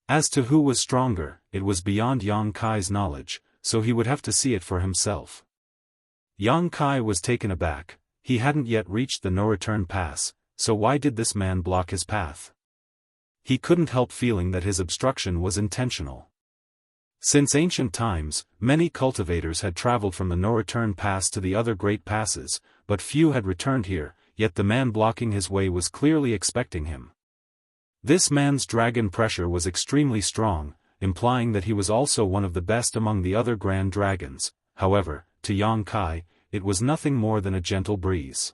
As to who was stronger, it was beyond Yang Kai's knowledge, so he would have to see it for himself. Yang Kai was taken aback. He hadn't yet reached the no-return pass, so why did this man block his path? He couldn't help feeling that his obstruction was intentional. Since ancient times, many cultivators had traveled from the no-return pass to the other great passes, but few had returned here, yet the man blocking his way was clearly expecting him. This man's dragon pressure was extremely strong, implying that he was also one of the best among the other grand dragons. However, to Yang Kai, it was nothing more than a gentle breeze.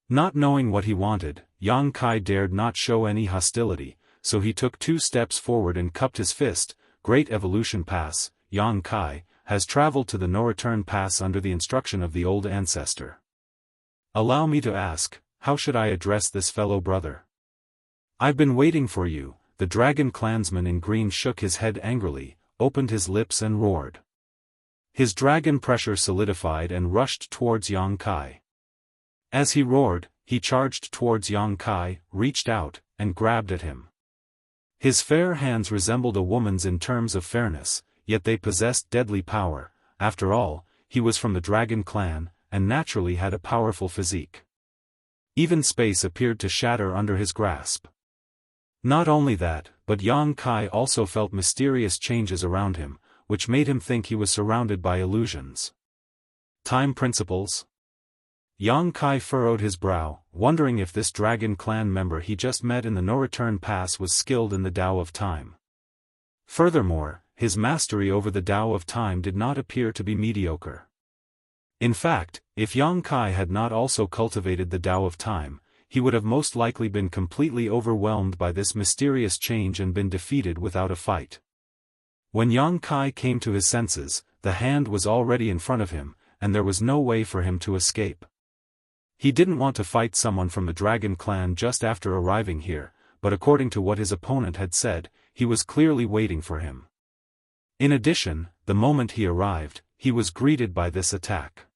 Not knowing what he wanted, Yang Kai dared not show any hostility, so he took 2 steps forward and cupped his fist. Great Evolution Pass, Yang Kai, has traveled to the no-return pass under the instruction of the old ancestor. Allow me to ask, how should I address this fellow brother? I've been waiting for you. The dragon clansman in green shook his head angrily, opened his lips and roared. His dragon pressure solidified and rushed towards Yang Kai. As he roared, he charged towards Yang Kai, reached out, and grabbed at him. His fair hands resembled a woman's in terms of fairness, yet they possessed deadly power. After all, he was from the dragon clan, and naturally had a powerful physique. Even space appeared to shatter under his grasp. Not only that, but Yang Kai also felt mysterious changes around him, which made him think he was surrounded by illusions. Time principles? Yang Kai furrowed his brow, wondering if this dragon clan member he just met in the no-return pass was skilled in the Tao of Time. Furthermore, his mastery over the Tao of Time did not appear to be mediocre. In fact, if Yang Kai had not also cultivated the Tao of Time, he would have most likely been completely overwhelmed by this mysterious change and been defeated without a fight. When Yang Kai came to his senses, the hand was already in front of him, and there was no way for him to escape. He didn't want to fight someone from the dragon clan just after arriving here, but according to what his opponent had said, he was clearly waiting for him. In addition, the moment he arrived, he was greeted by this attack.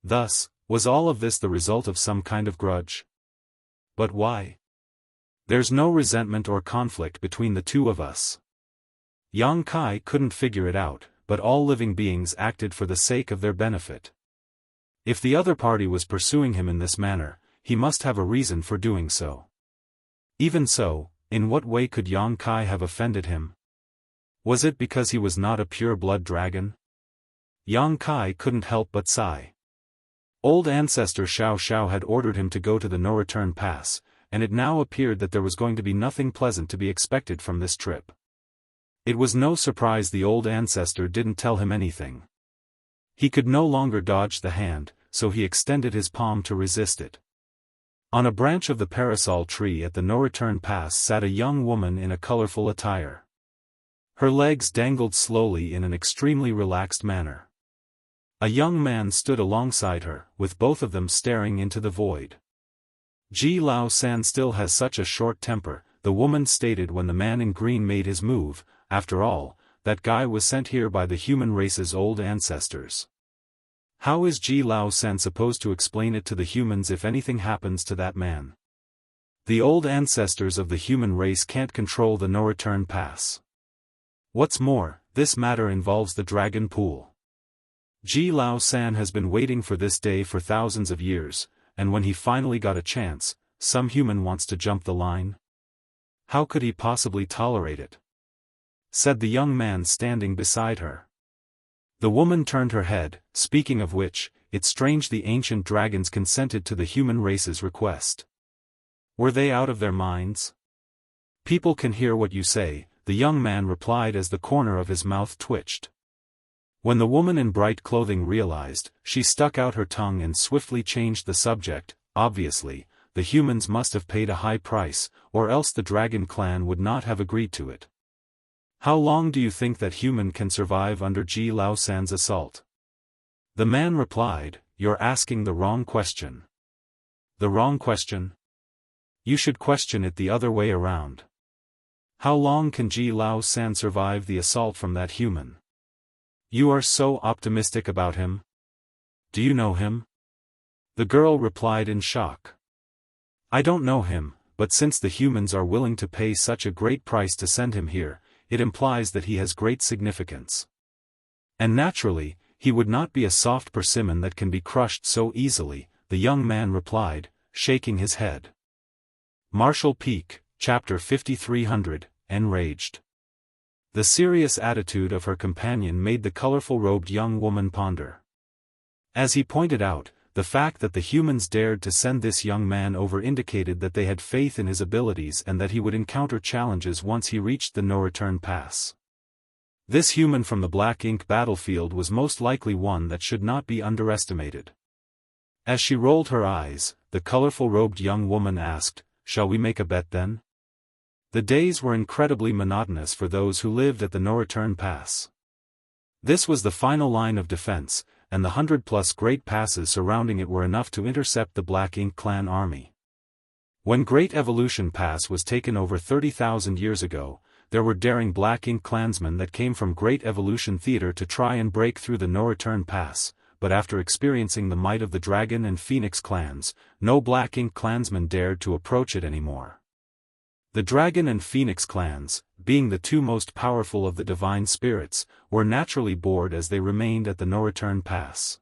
Thus, was all of this the result of some kind of grudge? But why? There's no resentment or conflict between the two of us. Yang Kai couldn't figure it out, but all living beings acted for the sake of their benefit. If the other party was pursuing him in this manner, he must have a reason for doing so. Even so, in what way could Yang Kai have offended him? Was it because he was not a pure-blood dragon? Yang Kai couldn't help but sigh. Old ancestor Xiao Xiao had ordered him to go to the no-return pass, and it now appeared that there was going to be nothing pleasant to be expected from this trip. It was no surprise the old ancestor didn't tell him anything. He could no longer dodge the hand, so he extended his palm to resist it. On a branch of the parasol tree at the no-return pass sat a young woman in a colorful attire. Her legs dangled slowly in an extremely relaxed manner. A young man stood alongside her, with both of them staring into the void. Ji Lao San still has such a short temper, the woman stated when the man in green made his move. After all, that guy was sent here by the human race's old ancestors. How is Ji Lao San supposed to explain it to the humans if anything happens to that man? The old ancestors of the human race can't control the no-return pass. What's more, this matter involves the dragon pool. Ji Lao San has been waiting for this day for thousands of years, and when he finally got a chance, some human wants to jump the line? How could he possibly tolerate it? Said the young man standing beside her. The woman turned her head, speaking of which, it's strange the ancient dragons consented to the human race's request. Were they out of their minds? People can hear what you say, the young man replied as the corner of his mouth twitched. When the woman in bright clothing realized, she stuck out her tongue and swiftly changed the subject. Obviously, the humans must have paid a high price, or else the dragon clan would not have agreed to it. How long do you think that human can survive under Ji Lao San's assault? The man replied, "You're asking the wrong question." The wrong question? You should question it the other way around. How long can Ji Lao San survive the assault from that human? You are so optimistic about him. Do you know him? The girl replied in shock. I don't know him, but since the humans are willing to pay such a great price to send him here, it implies that he has great significance. And naturally, he would not be a soft persimmon that can be crushed so easily, the young man replied, shaking his head. Marshall Peak, Chapter 5300, Enraged. The serious attitude of her companion made the colorful-robed young woman ponder. As he pointed out, the fact that the humans dared to send this young man over indicated that they had faith in his abilities and that he would encounter challenges once he reached the no-return pass. This human from the Black Ink battlefield was most likely one that should not be underestimated. As she rolled her eyes, the colorful-robed young woman asked, "Shall we make a bet then?" The days were incredibly monotonous for those who lived at the no-return pass. This was the final line of defense, and the 100-plus great passes surrounding it were enough to intercept the Black Ink clan army. When Great Evolution Pass was taken over 30,000 years ago, there were daring Black Ink clansmen that came from Great Evolution Theater to try and break through the no-return pass, but after experiencing the might of the Dragon and Phoenix clans, no Black Ink clansman dared to approach it anymore. The Dragon and Phoenix clans, being the two most powerful of the divine spirits, were naturally bored as they remained at the no-return pass.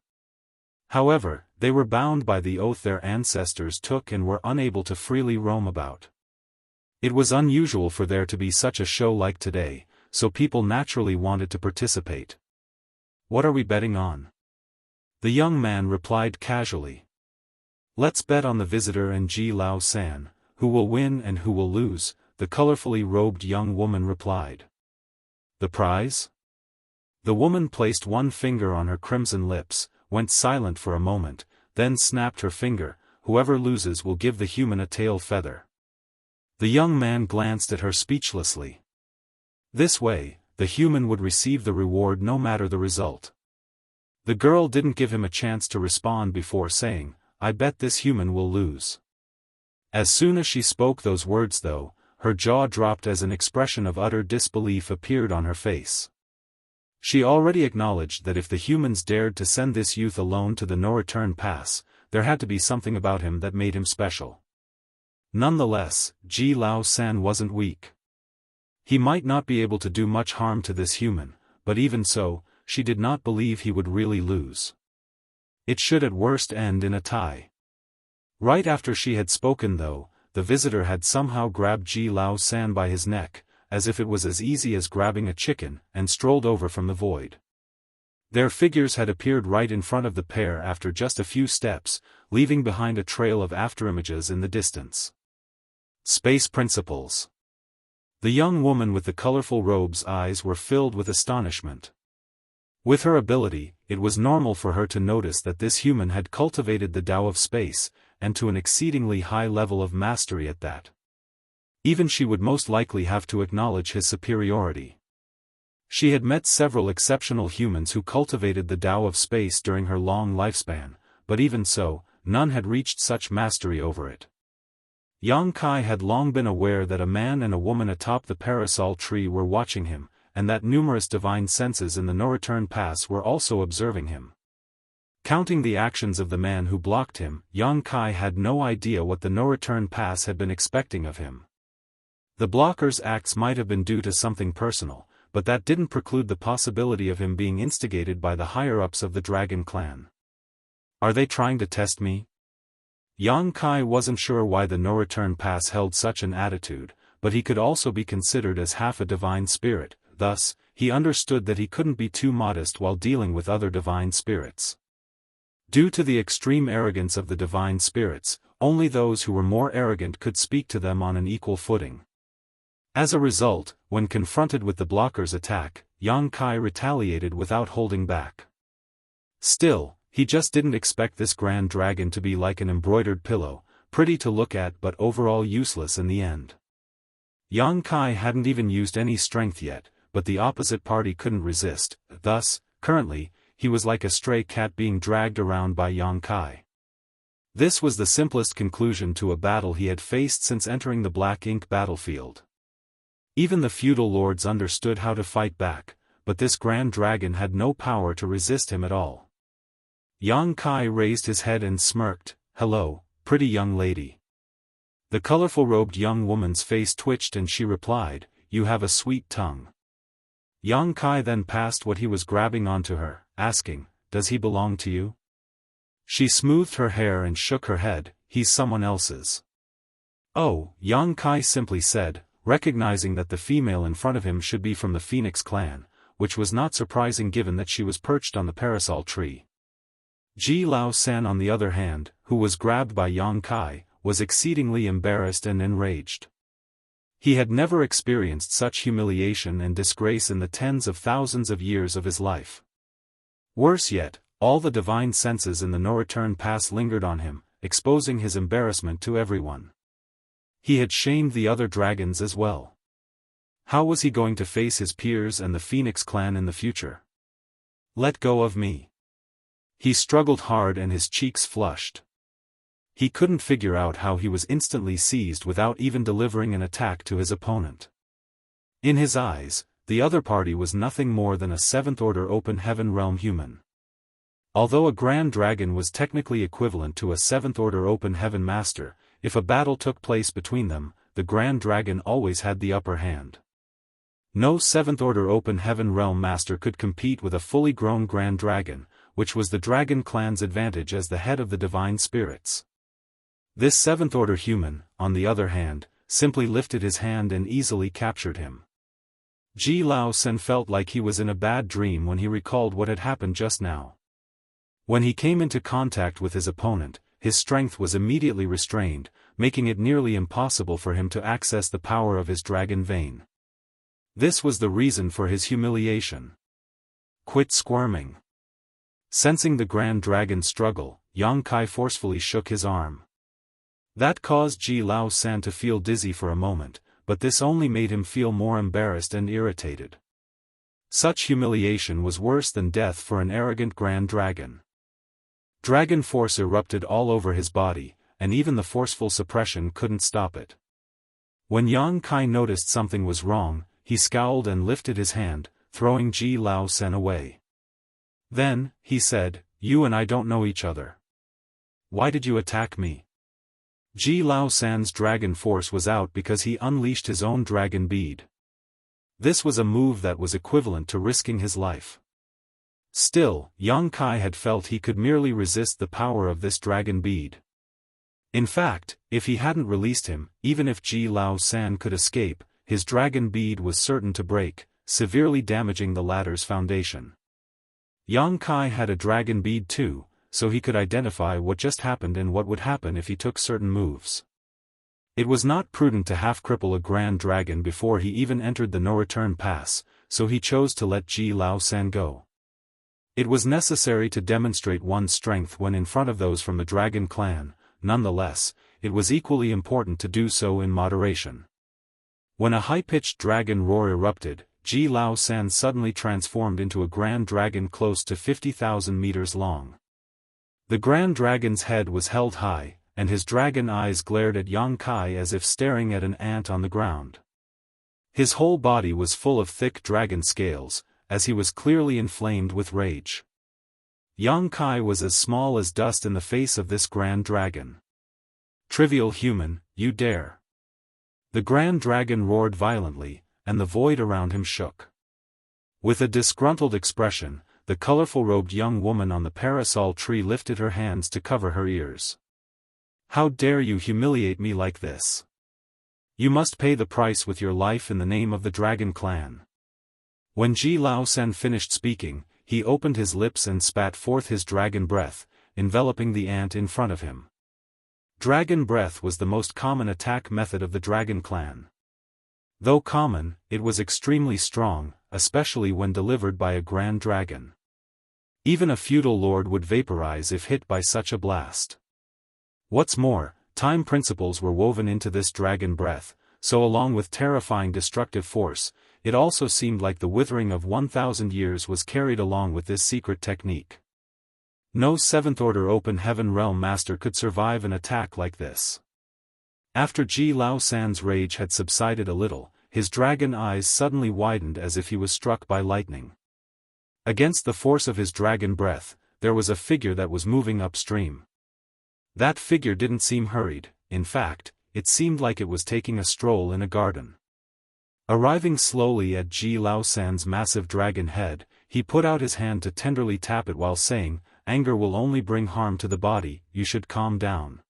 However, they were bound by the oath their ancestors took and were unable to freely roam about. It was unusual for there to be such a show like today, so people naturally wanted to participate. What are we betting on? The young man replied casually. Let's bet on the visitor and Ji Lao San. Who will win and who will lose, the colorfully robed young woman replied. The prize? The woman placed one finger on her crimson lips, went silent for a moment, then snapped her finger. Whoever loses will give the human a tail feather. The young man glanced at her speechlessly. This way, the human would receive the reward no matter the result. The girl didn't give him a chance to respond before saying, I bet this human will lose. As soon as she spoke those words though, her jaw dropped as an expression of utter disbelief appeared on her face. She already acknowledged that if the humans dared to send this youth alone to the no-return pass, there had to be something about him that made him special. Nonetheless, Ji Lao San wasn't weak. He might not be able to do much harm to this human, but even so, she did not believe he would really lose. It should at worst end in a tie. Right after she had spoken though, the visitor had somehow grabbed Ji Lao San by his neck, as if it was as easy as grabbing a chicken, and strolled over from the void. Their figures had appeared right in front of the pair after just a few steps, leaving behind a trail of afterimages in the distance. Space Principles. The young woman with the colorful robe's eyes were filled with astonishment. With her ability, it was normal for her to notice that this human had cultivated the Tao of space, and to an exceedingly high level of mastery at that. Even she would most likely have to acknowledge his superiority. She had met several exceptional humans who cultivated the Tao of space during her long lifespan, but even so, none had reached such mastery over it. Yang Kai had long been aware that a man and a woman atop the parasol tree were watching him, and that numerous divine senses in the no-return pass were also observing him. Counting the actions of the man who blocked him, Yang Kai had no idea what the no-return pass had been expecting of him. The blocker's acts might have been due to something personal, but that didn't preclude the possibility of him being instigated by the higher-ups of the Dragon clan. Are they trying to test me? Yang Kai wasn't sure why the no-return pass held such an attitude, but he could also be considered as half a divine spirit, thus, he understood that he couldn't be too modest while dealing with other divine spirits. Due to the extreme arrogance of the divine spirits, only those who were more arrogant could speak to them on an equal footing. As a result, when confronted with the blocker's attack, Yang Kai retaliated without holding back. Still, he just didn't expect this grand dragon to be like an embroidered pillow, pretty to look at but overall useless in the end. Yang Kai hadn't even used any strength yet, but the opposite party couldn't resist, thus, currently, he was like a stray cat being dragged around by Yang Kai. This was the simplest conclusion to a battle he had faced since entering the Black Ink battlefield. Even the feudal lords understood how to fight back, but this grand dragon had no power to resist him at all. Yang Kai raised his head and smirked, "Hello, pretty young lady." The colorful-robed young woman's face twitched and she replied, "You have a sweet tongue." Yang Kai then passed what he was grabbing onto her, asking, "Does he belong to you?" She smoothed her hair and shook her head, "He's someone else's." "Oh," Yang Kai simply said, recognizing that the female in front of him should be from the Phoenix clan, which was not surprising given that she was perched on the parasol tree. Ji Lao San on the other hand, who was grabbed by Yang Kai, was exceedingly embarrassed and enraged. He had never experienced such humiliation and disgrace in the tens of thousands of years of his life. Worse yet, all the divine senses in the no-return pass lingered on him, exposing his embarrassment to everyone. He had shamed the other dragons as well. How was he going to face his peers and the Phoenix clan in the future? "Let go of me." He struggled hard and his cheeks flushed. He couldn't figure out how he was instantly seized without even delivering an attack to his opponent. In his eyes, the other party was nothing more than a seventh-order open heaven realm human. Although a grand dragon was technically equivalent to a seventh-order open heaven master, if a battle took place between them, the grand dragon always had the upper hand. No seventh-order open heaven realm master could compete with a fully grown grand dragon, which was the dragon clan's advantage as the head of the divine spirits. This seventh-order human, on the other hand, simply lifted his hand and easily captured him. Ji Lao San felt like he was in a bad dream when he recalled what had happened just now. When he came into contact with his opponent, his strength was immediately restrained, making it nearly impossible for him to access the power of his dragon vein. This was the reason for his humiliation. "Quit squirming." Sensing the grand dragon's struggle, Yang Kai forcefully shook his arm. That caused Ji Lao San to feel dizzy for a moment, but this only made him feel more embarrassed and irritated. Such humiliation was worse than death for an arrogant grand dragon. Dragon force erupted all over his body, and even the forceful suppression couldn't stop it. When Yang Kai noticed something was wrong, he scowled and lifted his hand, throwing Ji Lao San away. Then, he said, "You and I don't know each other. Why did you attack me?" Ji Lao San's dragon force was out because he unleashed his own dragon bead. This was a move that was equivalent to risking his life. Still, Yang Kai had felt he could merely resist the power of this dragon bead. In fact, if he hadn't released him, even if Ji Lao San could escape, his dragon bead was certain to break, severely damaging the ladder's foundation. Yang Kai had a dragon bead too, so he could identify what just happened and what would happen if he took certain moves. It was not prudent to half-cripple a grand dragon before he even entered the no-return pass, so he chose to let Ji Lao San go. It was necessary to demonstrate one's strength when in front of those from the dragon clan, nonetheless, it was equally important to do so in moderation. When a high-pitched dragon roar erupted, Ji Lao San suddenly transformed into a grand dragon close to 50,000 meters long. The grand dragon's head was held high, and his dragon eyes glared at Yang Kai as if staring at an ant on the ground. His whole body was full of thick dragon scales, as he was clearly inflamed with rage. Yang Kai was as small as dust in the face of this grand dragon. "Trivial human, you dare!" The grand dragon roared violently, and the void around him shook. With a disgruntled expression, the colorful-robed young woman on the parasol tree lifted her hands to cover her ears. "How dare you humiliate me like this? You must pay the price with your life in the name of the dragon clan." When Ji Lao San finished speaking, he opened his lips and spat forth his dragon breath, enveloping the ant in front of him. Dragon breath was the most common attack method of the dragon clan. Though common, it was extremely strong, especially when delivered by a grand dragon. Even a feudal lord would vaporize if hit by such a blast. What's more, time principles were woven into this dragon breath, so along with terrifying destructive force, it also seemed like the withering of 1,000 years was carried along with this secret technique. No seventh-order open heaven realm master could survive an attack like this. After Ji Lao San's rage had subsided a little, his dragon eyes suddenly widened as if he was struck by lightning. Against the force of his dragon breath, there was a figure that was moving upstream. That figure didn't seem hurried, in fact, it seemed like it was taking a stroll in a garden. Arriving slowly at Ji Lao San's massive dragon head, he put out his hand to tenderly tap it while saying, "Anger will only bring harm to the body, you should calm down."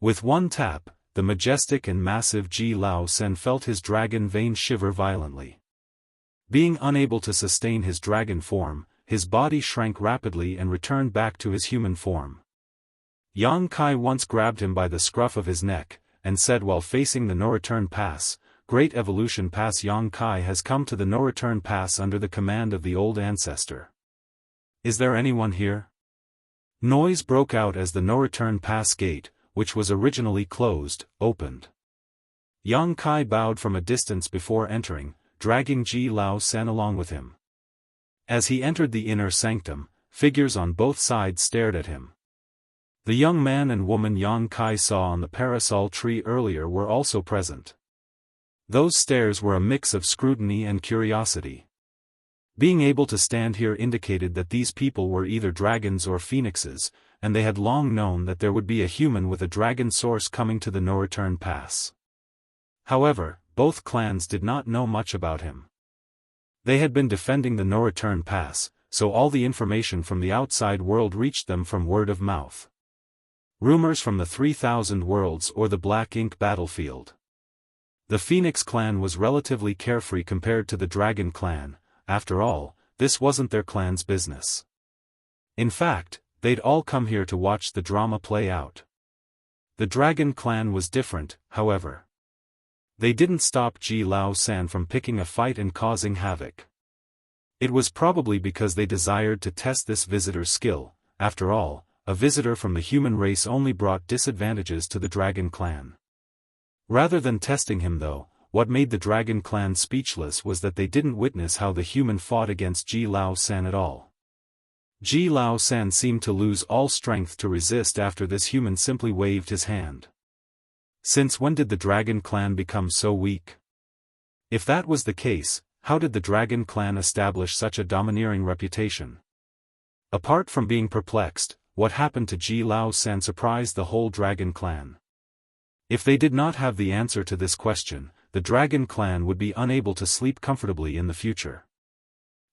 With one tap, the majestic and massive Ji Lao San felt his dragon veins shiver violently. Being unable to sustain his dragon form, his body shrank rapidly and returned back to his human form. Yang Kai once grabbed him by the scruff of his neck, and said while facing the no-return pass, "Great evolution pass. Yang Kai has come to the no-return pass under the command of the old ancestor. Is there anyone here?" Noise broke out as the no-return pass gate, which was originally closed, opened. Yang Kai bowed from a distance before entering, dragging Ji Lao San along with him. As he entered the inner sanctum, figures on both sides stared at him. The young man and woman Yang Kai saw on the parasol tree earlier were also present. Those stares were a mix of scrutiny and curiosity. Being able to stand here indicated that these people were either dragons or phoenixes, and they had long known that there would be a human with a dragon source coming to the no-return pass. However, both clans did not know much about him. They had been defending the no-return pass, so all the information from the outside world reached them from word of mouth. Rumors from the 3,000 worlds or the Black Ink battlefield. The Phoenix clan was relatively carefree compared to the Dragon clan. After all, this wasn't their clan's business. In fact, they'd all come here to watch the drama play out. The Dragon clan was different, however. They didn't stop Ji Lao San from picking a fight and causing havoc. It was probably because they desired to test this visitor's skill. After all, a visitor from the human race only brought disadvantages to the Dragon clan. Rather than testing him though, what made the Dragon clan speechless was that they didn't witness how the human fought against Ji Lao San at all. Ji Lao San seemed to lose all strength to resist after this human simply waved his hand. Since when did the Dragon clan become so weak? If that was the case, how did the Dragon clan establish such a domineering reputation? Apart from being perplexed, what happened to Ji Lao San surprised the whole Dragon clan. If they did not have the answer to this question, the Dragon clan would be unable to sleep comfortably in the future.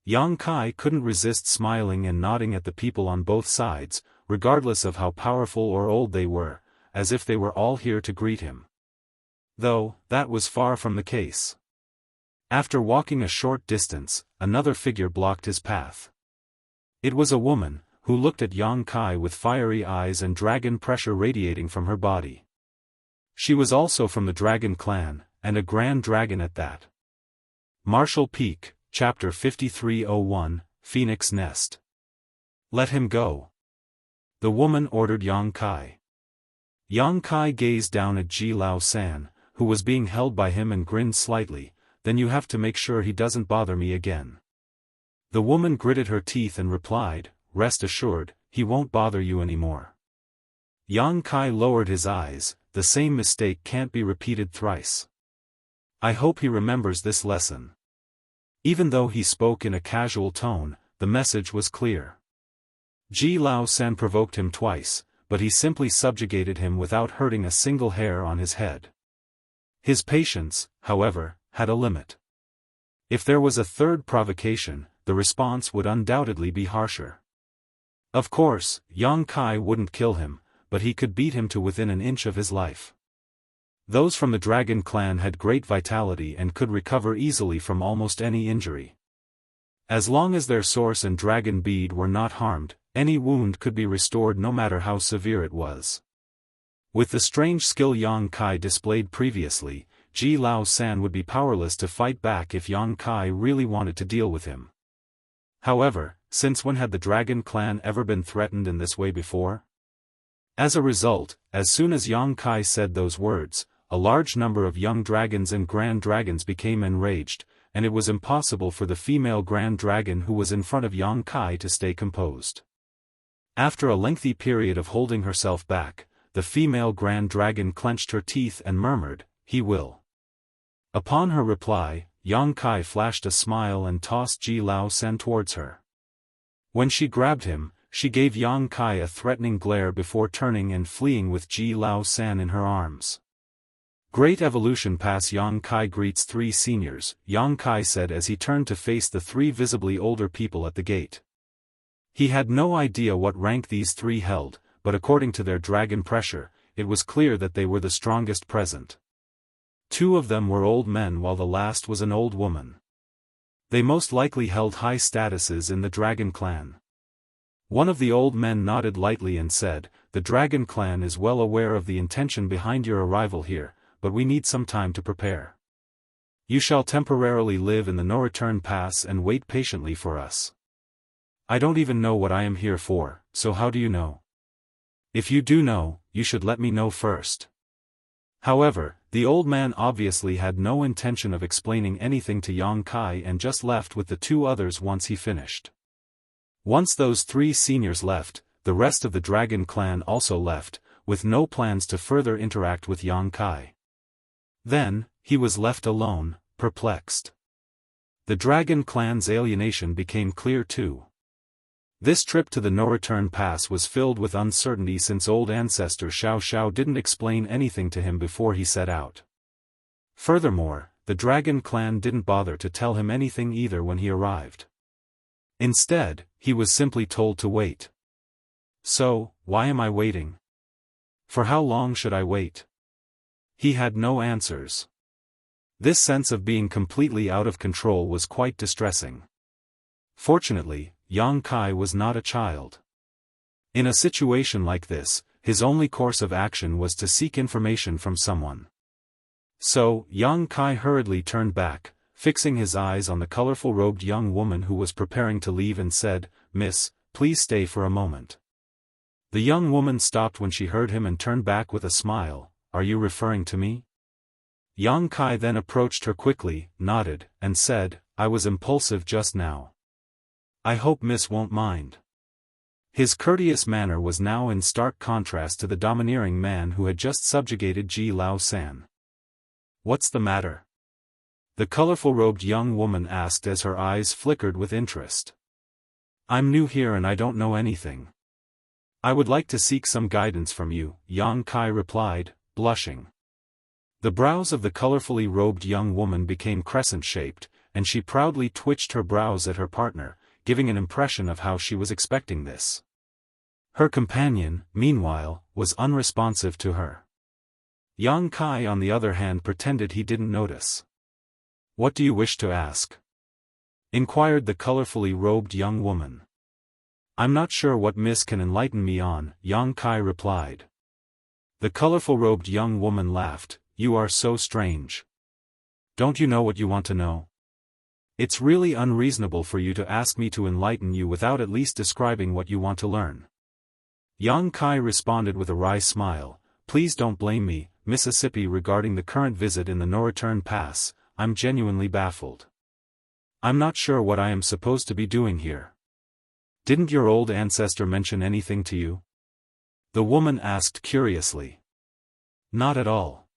Yang Kai couldn't resist smiling and nodding at the people on both sides, regardless of how powerful or old they were, as if they were all here to greet him. Though, that was far from the case. After walking a short distance, another figure blocked his path. It was a woman, who looked at Yang Kai with fiery eyes and dragon pressure radiating from her body. She was also from the Dragon clan, and a grand dragon at that. Martial Peak, Chapter 5301, Phoenix Nest. "Let him go." The woman ordered Yang Kai. Yang Kai gazed down at Ji Lao San, who was being held by him and grinned slightly. "Then you have to make sure he doesn't bother me again." The woman gritted her teeth and replied, "Rest assured, he won't bother you anymore." Yang Kai lowered his eyes. "The same mistake can't be repeated thrice. I hope he remembers this lesson." Even though he spoke in a casual tone, the message was clear. Ji Lao San provoked him twice, but he simply subjugated him without hurting a single hair on his head. His patience, however, had a limit. If there was a third provocation, the response would undoubtedly be harsher. Of course, Yang Kai wouldn't kill him, but he could beat him to within an inch of his life. Those from the Dragon clan had great vitality and could recover easily from almost any injury. As long as their source and dragon bead were not harmed, any wound could be restored no matter how severe it was. With the strange skill Yang Kai displayed previously, Ji Lao San would be powerless to fight back if Yang Kai really wanted to deal with him. However, since when had the Dragon clan ever been threatened in this way before? As a result, as soon as Yang Kai said those words, a large number of young dragons and grand dragons became enraged, and it was impossible for the female grand dragon who was in front of Yang Kai to stay composed. After a lengthy period of holding herself back, the female grand dragon clenched her teeth and murmured, "He will." Upon her reply, Yang Kai flashed a smile and tossed Ji Lao San towards her. When she grabbed him, she gave Yang Kai a threatening glare before turning and fleeing with Ji Lao San in her arms. "Great evolution pass Yang Kai greets 3 seniors," Yang Kai said as he turned to face the 3 visibly older people at the gate. He had no idea what rank these 3 held, but according to their dragon pressure, it was clear that they were the strongest present. 2 of them were old men while the last was an old woman. They most likely held high statuses in the dragon clan. One of the old men nodded lightly and said, "The dragon clan is well aware of the intention behind your arrival here, but we need some time to prepare. You shall temporarily live in the no-return pass and wait patiently for us." "I don't even know what I am here for, so how do you know?" "If you do know, you should let me know first." However, the old man obviously had no intention of explaining anything to Yang Kai and just left with the 2 others once he finished. Once those 3 seniors left, the rest of the dragon clan also left, with no plans to further interact with Yang Kai. Then, he was left alone, perplexed. The dragon clan's alienation became clear too. This trip to the no-return pass was filled with uncertainty since old ancestor Xiao Xiao didn't explain anything to him before he set out. Furthermore, the dragon clan didn't bother to tell him anything either when he arrived. Instead, he was simply told to wait. So, why am I waiting? For how long should I wait? He had no answers. This sense of being completely out of control was quite distressing. Fortunately, Yang Kai was not a child. In a situation like this, his only course of action was to seek information from someone. So, Yang Kai hurriedly turned back, fixing his eyes on the colorful robed young woman who was preparing to leave and said, "Miss, please stay for a moment." The young woman stopped when she heard him and turned back with a smile. "Are you referring to me?" Yang Kai then approached her quickly, nodded, and said, "I was impulsive just now. I hope Miss won't mind." His courteous manner was now in stark contrast to the domineering man who had just subjugated Ji Lao San. "What's the matter?" the colorful robed young woman asked as her eyes flickered with interest. "I'm new here and I don't know anything. I would like to seek some guidance from you," Yang Kai replied, blushing. The brows of the colorfully robed young woman became crescent-shaped, and she proudly twitched her brows at her partner, giving an impression of how she was expecting this. Her companion, meanwhile, was unresponsive to her. Yang Kai on the other hand pretended he didn't notice. "What do you wish to ask?" inquired the colorfully robed young woman. "I'm not sure what Miss can enlighten me on," Yang Kai replied. The colorful robed young woman laughed. "You are so strange. Don't you know what you want to know? It's really unreasonable for you to ask me to enlighten you without at least describing what you want to learn." Yang Kai responded with a wry smile, "Please don't blame me, Mississippi, regarding the current visit in the no-return pass. I'm genuinely baffled. I'm not sure what I am supposed to be doing here." "Didn't your old ancestor mention anything to you?" the woman asked curiously. "Not at all."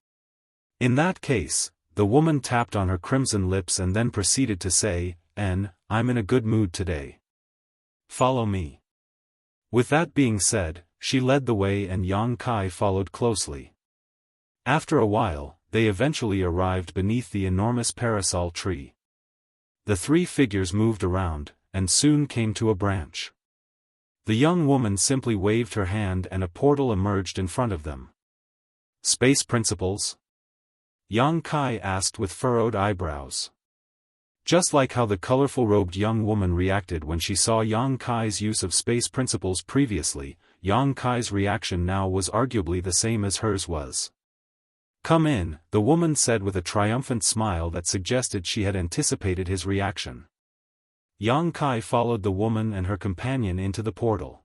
In that case, the woman tapped on her crimson lips and then proceeded to say, I'm in a good mood today. Follow me." With that being said, she led the way and Yang Kai followed closely. After a while, they eventually arrived beneath the enormous parasol tree. The 3 figures moved around, and soon came to a branch. The young woman simply waved her hand and a portal emerged in front of them. "Space principles?" Yang Kai asked with furrowed eyebrows. Just like how the colorful robed young woman reacted when she saw Yang Kai's use of space principles previously, Yang Kai's reaction now was arguably the same as hers was. "Come in," the woman said with a triumphant smile that suggested she had anticipated his reaction. Yang Kai followed the woman and her companion into the portal.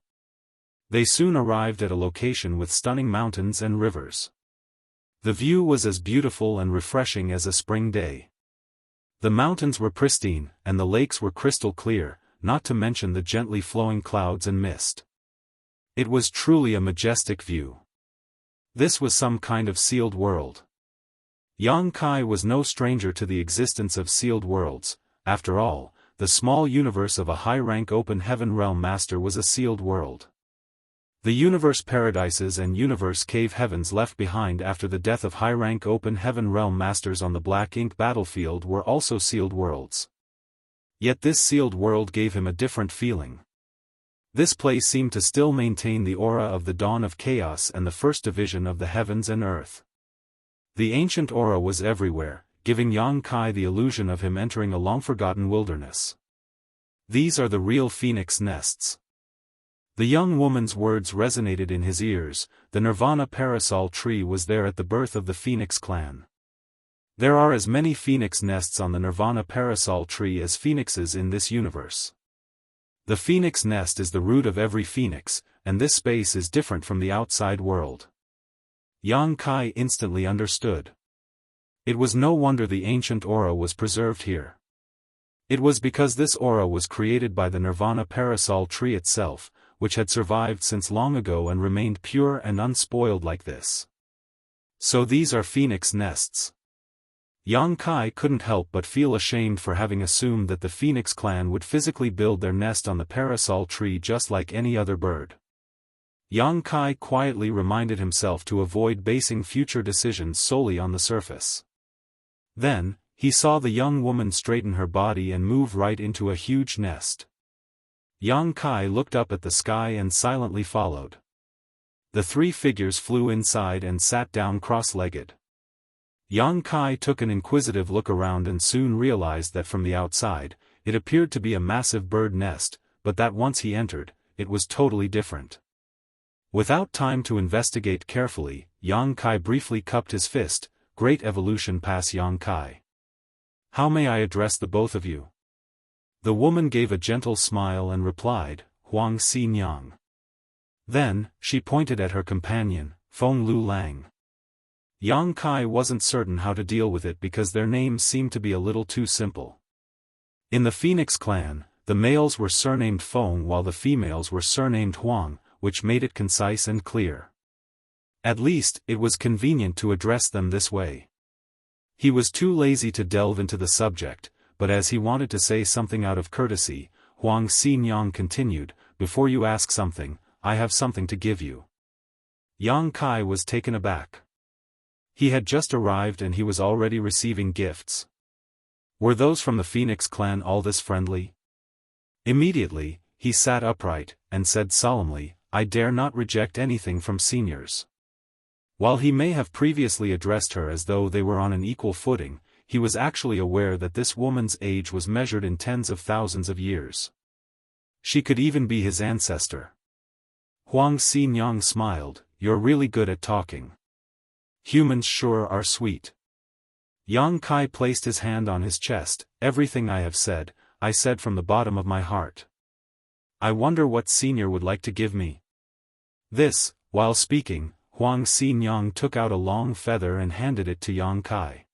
They soon arrived at a location with stunning mountains and rivers. The view was as beautiful and refreshing as a spring day. The mountains were pristine, and the lakes were crystal clear, not to mention the gently flowing clouds and mist. It was truly a majestic view. This was some kind of sealed world. Yang Kai was no stranger to the existence of sealed worlds. After all, the small universe of a high-rank open heaven realm master was a sealed world. The universe paradises and universe cave heavens left behind after the death of high-rank open heaven realm masters on the Black Ink battlefield were also sealed worlds. Yet this sealed world gave him a different feeling. This place seemed to still maintain the aura of the dawn of chaos and the first division of the heavens and earth. The ancient aura was everywhere, giving Yang Kai the illusion of him entering a long-forgotten wilderness. These are the real phoenix nests. The young woman's words resonated in his ears. The Nirvana parasol tree was there at the birth of the Phoenix clan. There are as many phoenix nests on the Nirvana parasol tree as phoenixes in this universe. The phoenix nest is the root of every phoenix, and this space is different from the outside world. Yang Kai instantly understood. It was no wonder the ancient aura was preserved here. It was because this aura was created by the Nirvana parasol tree itself, which had survived since long ago and remained pure and unspoiled like this. So these are phoenix nests. Yang Kai couldn't help but feel ashamed for having assumed that the Phoenix clan would physically build their nest on the parasol tree just like any other bird. Yang Kai quietly reminded himself to avoid basing future decisions solely on the surface. Then, he saw the young woman straighten her body and move right into a huge nest. Yang Kai looked up at the sky and silently followed. The three figures flew inside and sat down cross-legged. Yang Kai took an inquisitive look around and soon realized that from the outside, it appeared to be a massive bird nest, but that once he entered, it was totally different. Without time to investigate carefully, Yang Kai briefly cupped his fist. Great evolution pass Yang Kai. How may I address the both of you? The woman gave a gentle smile and replied, Huang Xianxia. Then, she pointed at her companion, Feng Lu Lang. Yang Kai wasn't certain how to deal with it because their names seemed to be a little too simple. In the Phoenix clan, the males were surnamed Feng while the females were surnamed Huang, which made it concise and clear. At least, it was convenient to address them this way. He was too lazy to delve into the subject, but as he wanted to say something out of courtesy, Huang Xianxia continued, Before you ask something, I have something to give you. Yang Kai was taken aback. He had just arrived and he was already receiving gifts. Were those from the Phoenix clan all this friendly? Immediately, he sat upright, and said solemnly, I dare not reject anything from seniors. While he may have previously addressed her as though they were on an equal footing, he was actually aware that this woman's age was measured in tens of thousands of years. She could even be his ancestor. Huang Xianxia smiled, You're really good at talking. Humans sure are sweet. Yang Kai placed his hand on his chest, Everything I have said, I said from the bottom of my heart. I wonder what senior would like to give me. This, while speaking, Huang Xianxia took out a long feather and handed it to Yang Kai.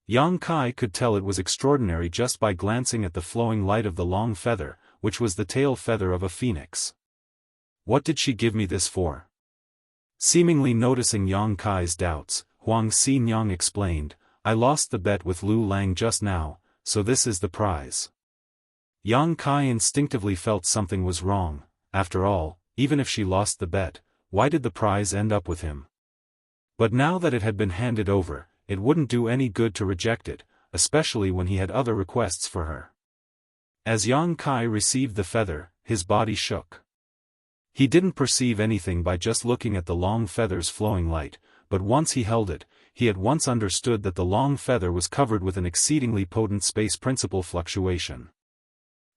Yang Kai could tell it was extraordinary just by glancing at the flowing light of the long feather, which was the tail feather of a phoenix. What did she give me this for? Seemingly noticing Yang Kai's doubts, Huang Xianxia explained, I lost the bet with Lu Lang just now, so this is the prize. Yang Kai instinctively felt something was wrong. After all, even if she lost the bet, why did the prize end up with him? But now that it had been handed over, it wouldn't do any good to reject it, especially when he had other requests for her. As Yang Kai received the feather, his body shook. He didn't perceive anything by just looking at the long feather's flowing light, but once he held it, he at once understood that the long feather was covered with an exceedingly potent space principle fluctuation.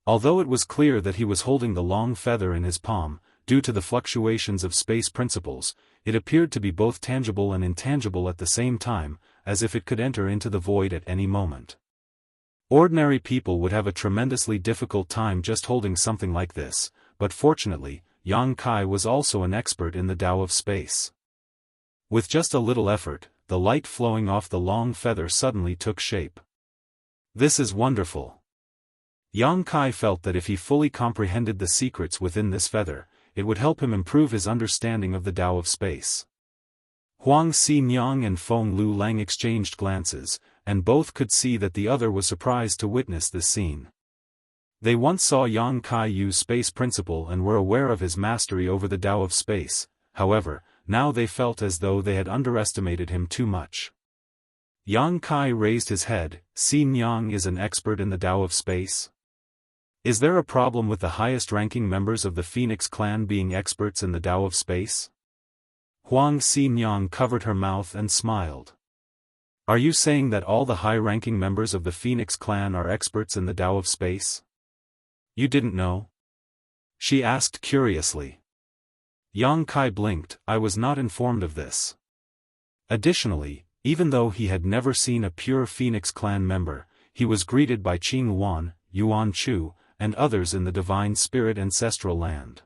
Although it was clear that he was holding the long feather in his palm, due to the fluctuations of space principles, it appeared to be both tangible and intangible at the same time, as if it could enter into the void at any moment. Ordinary people would have a tremendously difficult time just holding something like this, but fortunately, Yang Kai was also an expert in the Tao of space. With just a little effort, the light flowing off the long feather suddenly took shape. This is wonderful. Yang Kai felt that if he fully comprehended the secrets within this feather, it would help him improve his understanding of the Tao of space. Huang Xinyang and Feng Lu Lang exchanged glances, and both could see that the other was surprised to witness this scene. They once saw Yang Kai use space principle and were aware of his mastery over the Tao of space, however, now they felt as though they had underestimated him too much. Yang Kai raised his head. Xinyang is an expert in the Tao of space? Is there a problem with the highest-ranking members of the Phoenix clan being experts in the Tao of space? Huang Xinyang covered her mouth and smiled. Are you saying that all the high-ranking members of the Phoenix clan are experts in the Tao of space? You didn't know? She asked curiously. Yang Kai blinked. I was not informed of this. Additionally, even though he had never seen a pure Phoenix clan member, he was greeted by Qing Wan, Yuan Chu, and others in the divine spirit ancestral land.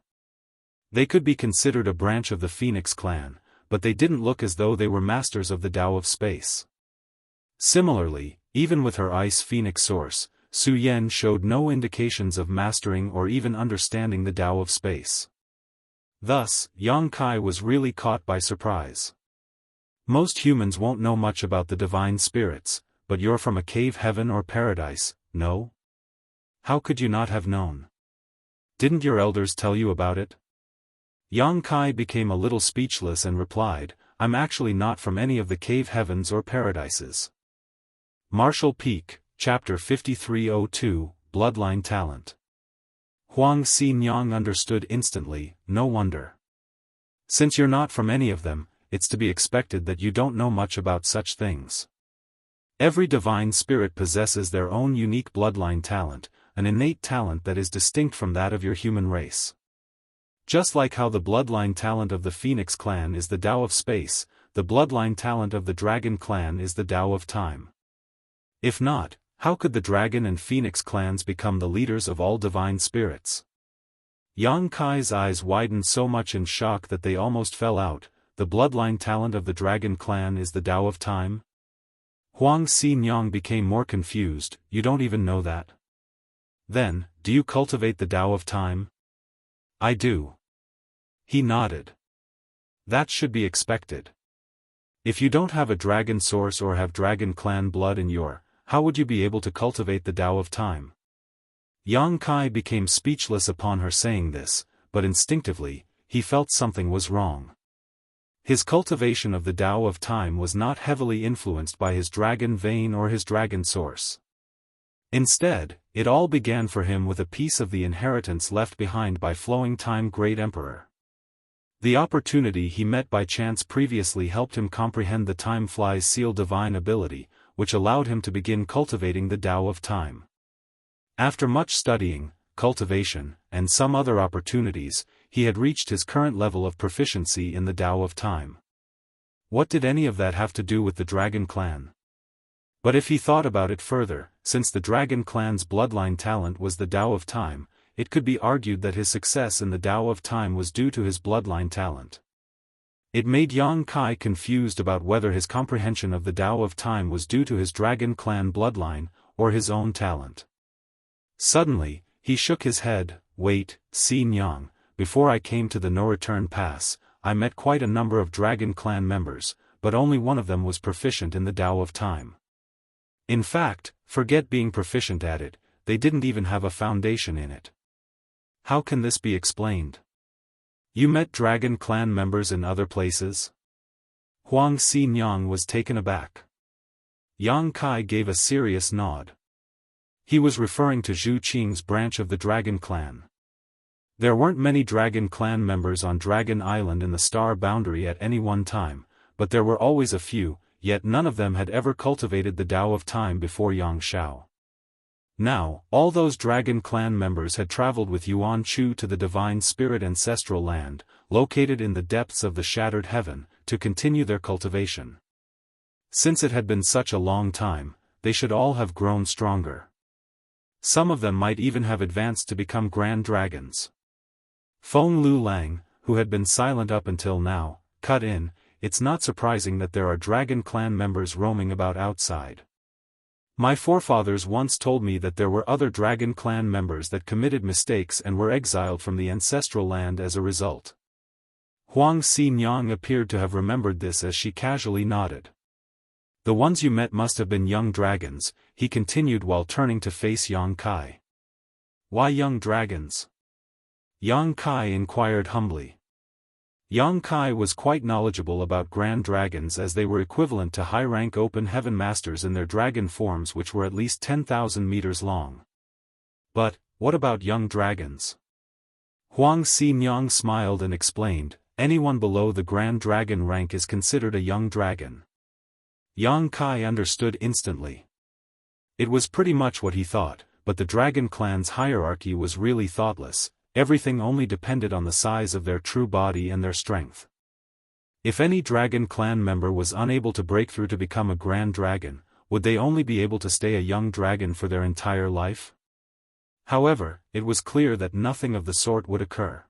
They could be considered a branch of the Phoenix clan, but they didn't look as though they were masters of the Tao of space. Similarly, even with her ice phoenix source, Su Yan showed no indications of mastering or even understanding the Tao of space. Thus, Yang Kai was really caught by surprise. Most humans won't know much about the divine spirits, but you're from a cave heaven or paradise, no? How could you not have known? Didn't your elders tell you about it? Yang Kai became a little speechless and replied, I'm actually not from any of the cave heavens or paradises. Martial Peak, Chapter 5302, Bloodline Talent. Huang Xinyang understood instantly, no wonder. Since you're not from any of them, it's to be expected that you don't know much about such things. Every divine spirit possesses their own unique bloodline talent, an innate talent that is distinct from that of your human race. Just like how the bloodline talent of the Phoenix clan is the Tao of space, the bloodline talent of the Dragon clan is the Tao of time. If not, how could the Dragon and Phoenix clans become the leaders of all divine spirits? Yang Kai's eyes widened so much in shock that they almost fell out. The bloodline talent of the Dragon clan is the Tao of time? Huang Xinyang became more confused. You don't even know that? Then, do you cultivate the Tao of time? I do. He nodded. That should be expected. If you don't have a dragon source or have Dragon clan blood in your, how would you be able to cultivate the Tao of time? Yang Kai became speechless upon her saying this, but instinctively, he felt something was wrong. His cultivation of the Tao of time was not heavily influenced by his dragon vein or his dragon source. Instead, it all began for him with a piece of the inheritance left behind by Flowing Time Great Emperor. The opportunity he met by chance previously helped him comprehend the Time Fly's seal divine ability, which allowed him to begin cultivating the Tao of time. After much studying, cultivation, and some other opportunities, he had reached his current level of proficiency in the Tao of time. What did any of that have to do with the Dragon clan? But if he thought about it further, since the Dragon clan's bloodline talent was the Tao of time, it could be argued that his success in the Tao of time was due to his bloodline talent. It made Yang Kai confused about whether his comprehension of the Tao of time was due to his Dragon clan bloodline, or his own talent. Suddenly, he shook his head. Wait, Xinyang, before I came to the no-return pass, I met quite a number of Dragon clan members, but only one of them was proficient in the Tao of time. In fact, forget being proficient at it, they didn't even have a foundation in it. How can this be explained? You met Dragon clan members in other places? Huang Xinyang was taken aback. Yang Kai gave a serious nod. He was referring to Zhu Qing's branch of the Dragon clan. There weren't many Dragon clan members on Dragon Island in the Star Boundary at any one time, but there were always a few, yet none of them had ever cultivated the Tao of time before Yang Shao. Now, all those Dragon clan members had traveled with Yuan Chu to the divine spirit ancestral land, located in the depths of the shattered heaven, to continue their cultivation. Since it had been such a long time, they should all have grown stronger. Some of them might even have advanced to become grand dragons. Feng Lu Lang, who had been silent up until now, cut in. It's not surprising that there are Dragon Clan members roaming about outside. My forefathers once told me that there were other Dragon Clan members that committed mistakes and were exiled from the ancestral land as a result. Huang Xianxia appeared to have remembered this as she casually nodded. The ones you met must have been young dragons, he continued while turning to face Yang Kai. Why young dragons? Yang Kai inquired humbly. Yang Kai was quite knowledgeable about grand dragons as they were equivalent to high-rank open heaven masters in their dragon forms which were at least 10,000 meters long. But, what about young dragons? Huang Xianxia smiled and explained, anyone below the grand dragon rank is considered a young dragon. Yang Kai understood instantly. It was pretty much what he thought, but the dragon clan's hierarchy was really thoughtless. Everything only depended on the size of their true body and their strength. If any Dragon Clan member was unable to break through to become a Grand Dragon, would they only be able to stay a young dragon for their entire life? However, it was clear that nothing of the sort would occur.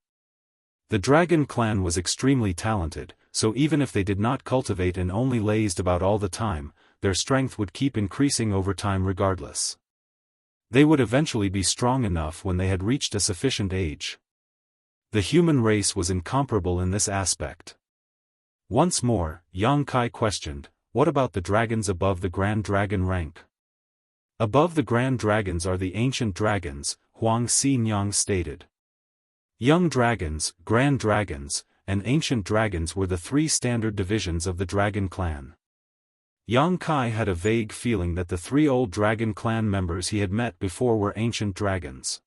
The Dragon Clan was extremely talented, so even if they did not cultivate and only lazed about all the time, their strength would keep increasing over time regardless. They would eventually be strong enough when they had reached a sufficient age. The human race was incomparable in this aspect. Once more, Yang Kai questioned, what about the dragons above the Grand Dragon rank? Above the Grand Dragons are the ancient dragons, Huang Xianxia stated. Young dragons, Grand Dragons, and ancient dragons were the three standard divisions of the Dragon Clan. Yang Kai had a vague feeling that the three old Dragon Clan members he had met before were ancient dragons.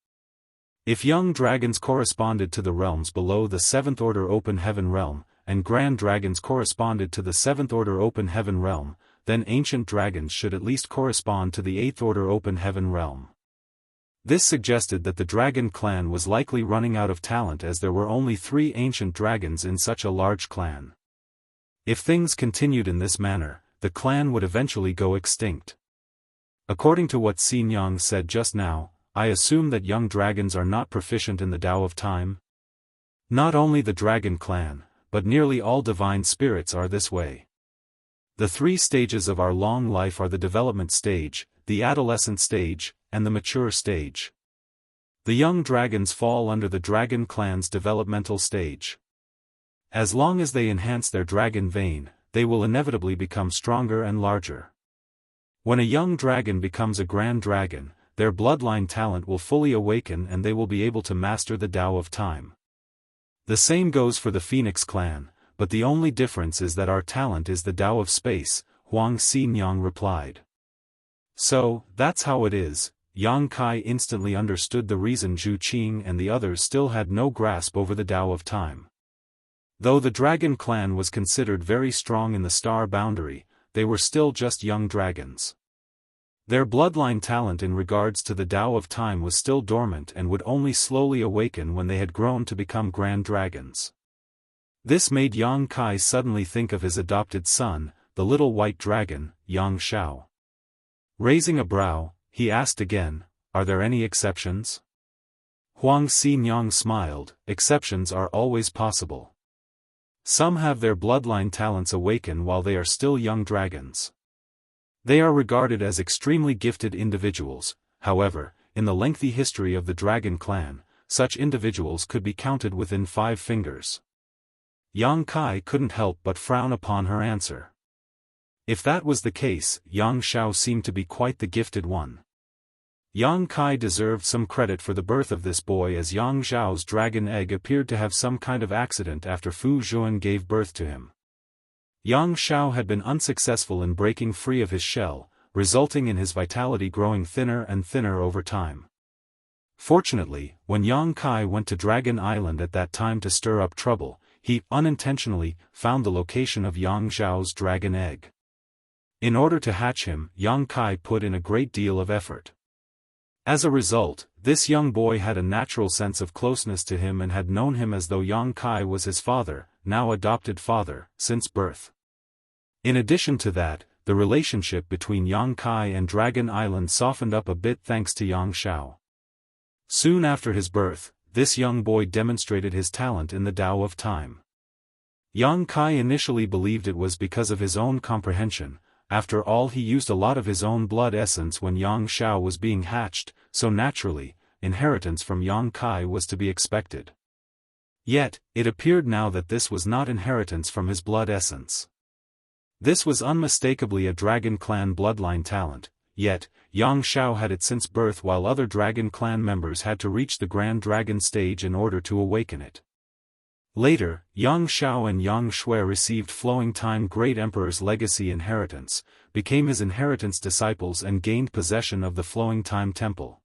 If young dragons corresponded to the realms below the 7th Order Open Heaven realm, and Grand Dragons corresponded to the 7th Order Open Heaven realm, then ancient dragons should at least correspond to the 8th Order Open Heaven realm. This suggested that the Dragon Clan was likely running out of talent as there were only 3 ancient dragons in such a large clan. If things continued in this manner, the clan would eventually go extinct. According to what Xianxia said just now, I assume that young dragons are not proficient in the Tao of Time? Not only the Dragon Clan, but nearly all divine spirits are this way. The 3 stages of our long life are the development stage, the adolescent stage, and the mature stage. The young dragons fall under the Dragon Clan's developmental stage. As long as they enhance their dragon vein, they will inevitably become stronger and larger. When a young dragon becomes a grand dragon, their bloodline talent will fully awaken and they will be able to master the Tao of Time. The same goes for the Phoenix clan, but the only difference is that our talent is the Tao of Space, Huang Xianxia replied. So, that's how it is. Yang Kai instantly understood the reason Zhu Qing and the others still had no grasp over the Tao of Time. Though the Dragon Clan was considered very strong in the star boundary, they were still just young dragons. Their bloodline talent in regards to the Tao of Time was still dormant and would only slowly awaken when they had grown to become grand dragons. This made Yang Kai suddenly think of his adopted son, the little white dragon, Yang Xiao. Raising a brow, he asked again, are there any exceptions? Huang Xianxia smiled, exceptions are always possible. Some have their bloodline talents awaken while they are still young dragons. They are regarded as extremely gifted individuals, however, in the lengthy history of the Dragon Clan, such individuals could be counted within 5 fingers. Yang Kai couldn't help but frown upon her answer. If that was the case, Yang Xiao seemed to be quite the gifted one. Yang Kai deserved some credit for the birth of this boy as Yang Xiao's dragon egg appeared to have some kind of accident after Fu Zhuan gave birth to him. Yang Xiao had been unsuccessful in breaking free of his shell, resulting in his vitality growing thinner and thinner over time. Fortunately, when Yang Kai went to Dragon Island at that time to stir up trouble, he, unintentionally, found the location of Yang Xiao's dragon egg. In order to hatch him, Yang Kai put in a great deal of effort. As a result, this young boy had a natural sense of closeness to him and had known him as though Yang Kai was his father, now adopted father, since birth. In addition to that, the relationship between Yang Kai and Dragon Island softened up a bit thanks to Yang Xiao. Soon after his birth, this young boy demonstrated his talent in the Tao of Time. Yang Kai initially believed it was because of his own comprehension. After all, he used a lot of his own blood essence when Yang Xiao was being hatched, so naturally, inheritance from Yang Kai was to be expected. Yet, it appeared now that this was not inheritance from his blood essence. This was unmistakably a Dragon Clan bloodline talent, yet, Yang Xiao had it since birth while other Dragon Clan members had to reach the Grand Dragon stage in order to awaken it. Later, Yang Xiao and Yang Shui received Flowing Time Great Emperor's legacy inheritance, became his inheritance disciples and gained possession of the Flowing Time Temple.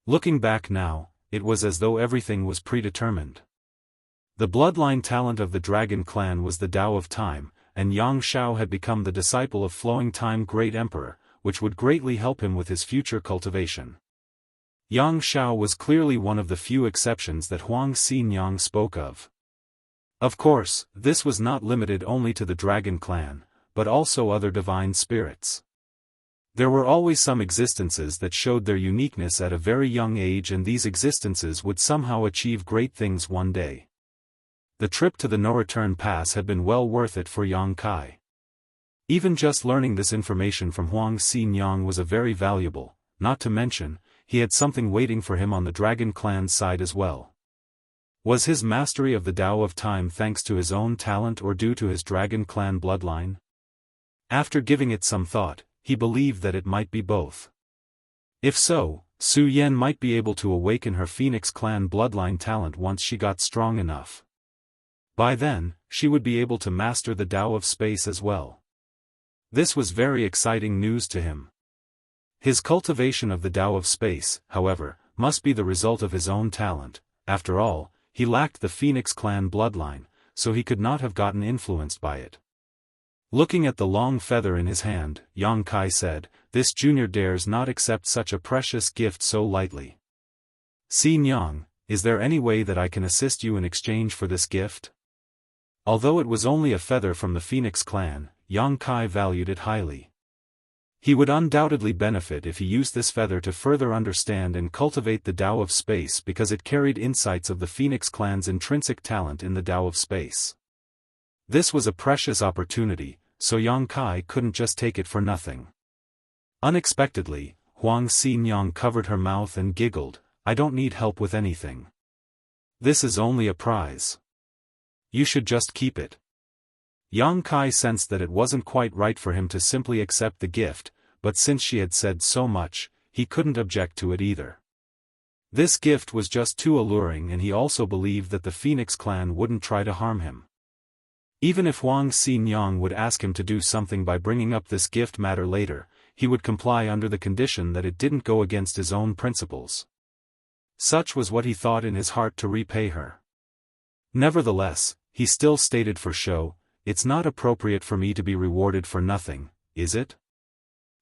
Looking back now, it was as though everything was predetermined. The bloodline talent of the Dragon Clan was the Tao of Time, and Yang Xiao had become the disciple of Flowing Time Great Emperor, which would greatly help him with his future cultivation. Yang Xiao was clearly one of the few exceptions that Huang Xinyang spoke of. Of course, this was not limited only to the Dragon Clan, but also other divine spirits. There were always some existences that showed their uniqueness at a very young age, and these existences would somehow achieve great things one day. The trip to the no-return pass had been well worth it for Yang Kai. Even just learning this information from Huang Xinyang was a very valuable, not to mention, he had something waiting for him on the Dragon Clan's side as well. Was his mastery of the Tao of Time thanks to his own talent or due to his Dragon Clan bloodline? After giving it some thought, he believed that it might be both. If so, Su Yan might be able to awaken her Phoenix Clan bloodline talent once she got strong enough. By then, she would be able to master the Tao of Space as well. This was very exciting news to him. His cultivation of the Tao of Space, however, must be the result of his own talent. After all, he lacked the Phoenix Clan bloodline, so he could not have gotten influenced by it. Looking at the long feather in his hand, Yang Kai said, "This junior dares not accept such a precious gift so lightly. Xinyang, is there any way that I can assist you in exchange for this gift?" Although it was only a feather from the Phoenix Clan, Yang Kai valued it highly. He would undoubtedly benefit if he used this feather to further understand and cultivate the Tao of Space because it carried insights of the Phoenix Clan's intrinsic talent in the Tao of Space. This was a precious opportunity, so Yang Kai couldn't just take it for nothing. Unexpectedly, Huang Xinyang covered her mouth and giggled, "I don't need help with anything. This is only a prize. You should just keep it." Yang Kai sensed that it wasn't quite right for him to simply accept the gift, but since she had said so much, he couldn't object to it either. This gift was just too alluring, and he also believed that the Phoenix Clan wouldn't try to harm him. Even if Huang Xinyang would ask him to do something by bringing up this gift matter later, he would comply under the condition that it didn't go against his own principles. Such was what he thought in his heart to repay her. Nevertheless, he still stated for show, "It's not appropriate for me to be rewarded for nothing, is it?"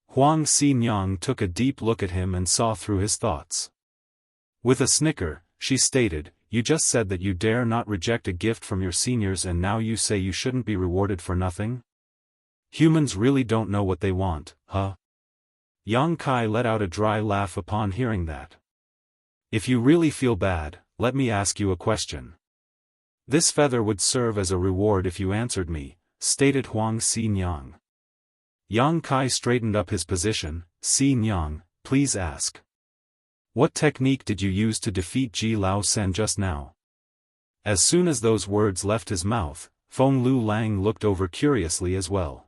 Huang Xinyang took a deep look at him and saw through his thoughts. With a snicker, she stated, "You just said that you dare not reject a gift from your seniors, and now you say you shouldn't be rewarded for nothing? Humans really don't know what they want, huh?" Yang Kai let out a dry laugh upon hearing that. "If you really feel bad, let me ask you a question. This feather would serve as a reward if you answered me," stated Huang Xinyang. Yang Kai straightened up his position. "Xinyang, please ask. What technique did you use to defeat Ji Lao Sen just now?" As soon as those words left his mouth, Feng Lu Lang looked over curiously as well.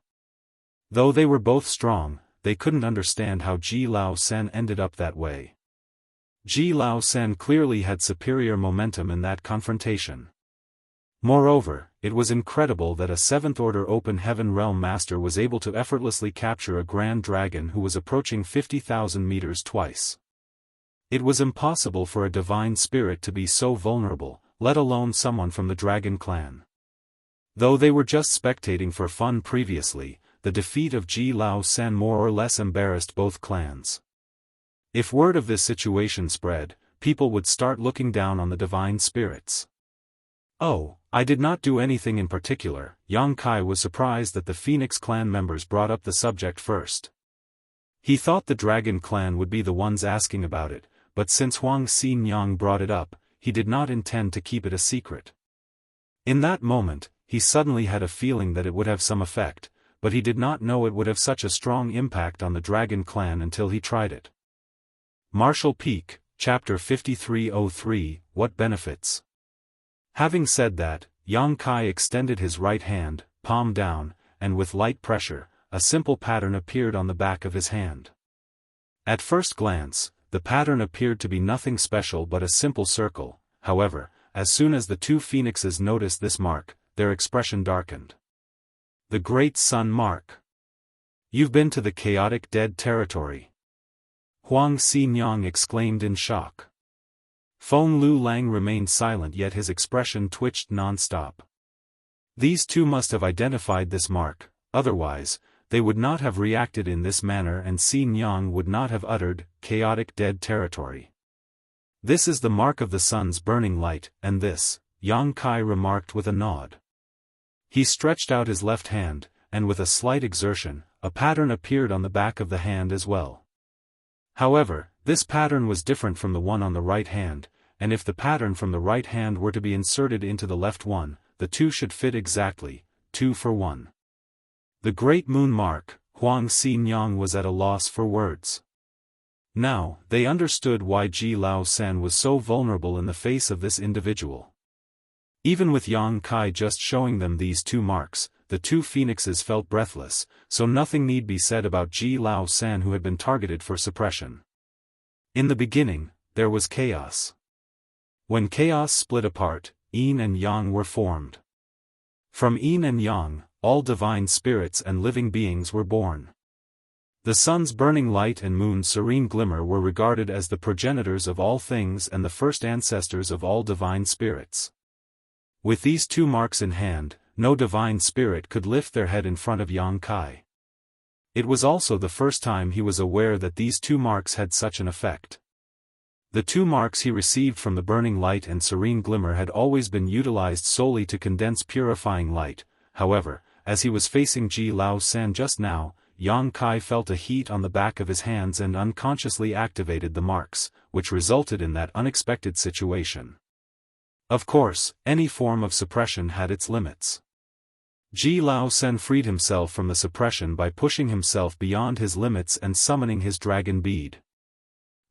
Though they were both strong, they couldn't understand how Ji Lao Sen ended up that way. Ji Lao Sen clearly had superior momentum in that confrontation. Moreover, it was incredible that a 7th Order Open Heaven Realm Master was able to effortlessly capture a Grand Dragon who was approaching 50,000 meters twice. It was impossible for a divine spirit to be so vulnerable, let alone someone from the Dragon Clan. Though they were just spectating for fun previously, the defeat of Ji Lao Sen more or less embarrassed both clans. If word of this situation spread, people would start looking down on the divine spirits. "Oh, I did not do anything in particular." Yang Kai was surprised that the Phoenix Clan members brought up the subject first. He thought the Dragon Clan would be the ones asking about it, but since Huang Xinyang brought it up, he did not intend to keep it a secret. In that moment, he suddenly had a feeling that it would have some effect, but he did not know it would have such a strong impact on the Dragon Clan until he tried it. Martial Peak, Chapter 5303, What Benefits? Having said that, Yang Kai extended his right hand, palm down, and with light pressure, a simple pattern appeared on the back of his hand. At first glance, the pattern appeared to be nothing special but a simple circle. However, as soon as the two phoenixes noticed this mark, their expression darkened. The Great Sun Mark. You've been to the chaotic dead territory. Huang Xianxia exclaimed in shock. Feng Lu Lang remained silent, yet his expression twitched non-stop. These two must have identified this mark, otherwise, they would not have reacted in this manner, and Xianxia would not have uttered, chaotic dead territory. This is the mark of the sun's burning light, and this, Yang Kai remarked with a nod. He stretched out his left hand, and with a slight exertion, a pattern appeared on the back of the hand as well. However, this pattern was different from the one on the right hand, and if the pattern from the right hand were to be inserted into the left one, the two should fit exactly, 2 for 1. The Great Moon Mark. Huang Xianxia was at a loss for words. Now, they understood why Ji Lao San was so vulnerable in the face of this individual. Even with Yang Kai just showing them these two marks, the two phoenixes felt breathless, so nothing need be said about Ji Lao San, who had been targeted for suppression. In the beginning, there was chaos. When chaos split apart, Yin and Yang were formed. From Yin and Yang, all divine spirits and living beings were born. The sun's burning light and moon's serene glimmer were regarded as the progenitors of all things and the first ancestors of all divine spirits. With these two marks in hand, no divine spirit could lift their head in front of Yang Kai. It was also the first time he was aware that these two marks had such an effect. The two marks he received from the burning light and serene glimmer had always been utilized solely to condense purifying light. However, as he was facing Ji Lao San just now, Yang Kai felt a heat on the back of his hands and unconsciously activated the marks, which resulted in that unexpected situation. Of course, any form of suppression had its limits. Ji Lao San freed himself from the suppression by pushing himself beyond his limits and summoning his dragon bead.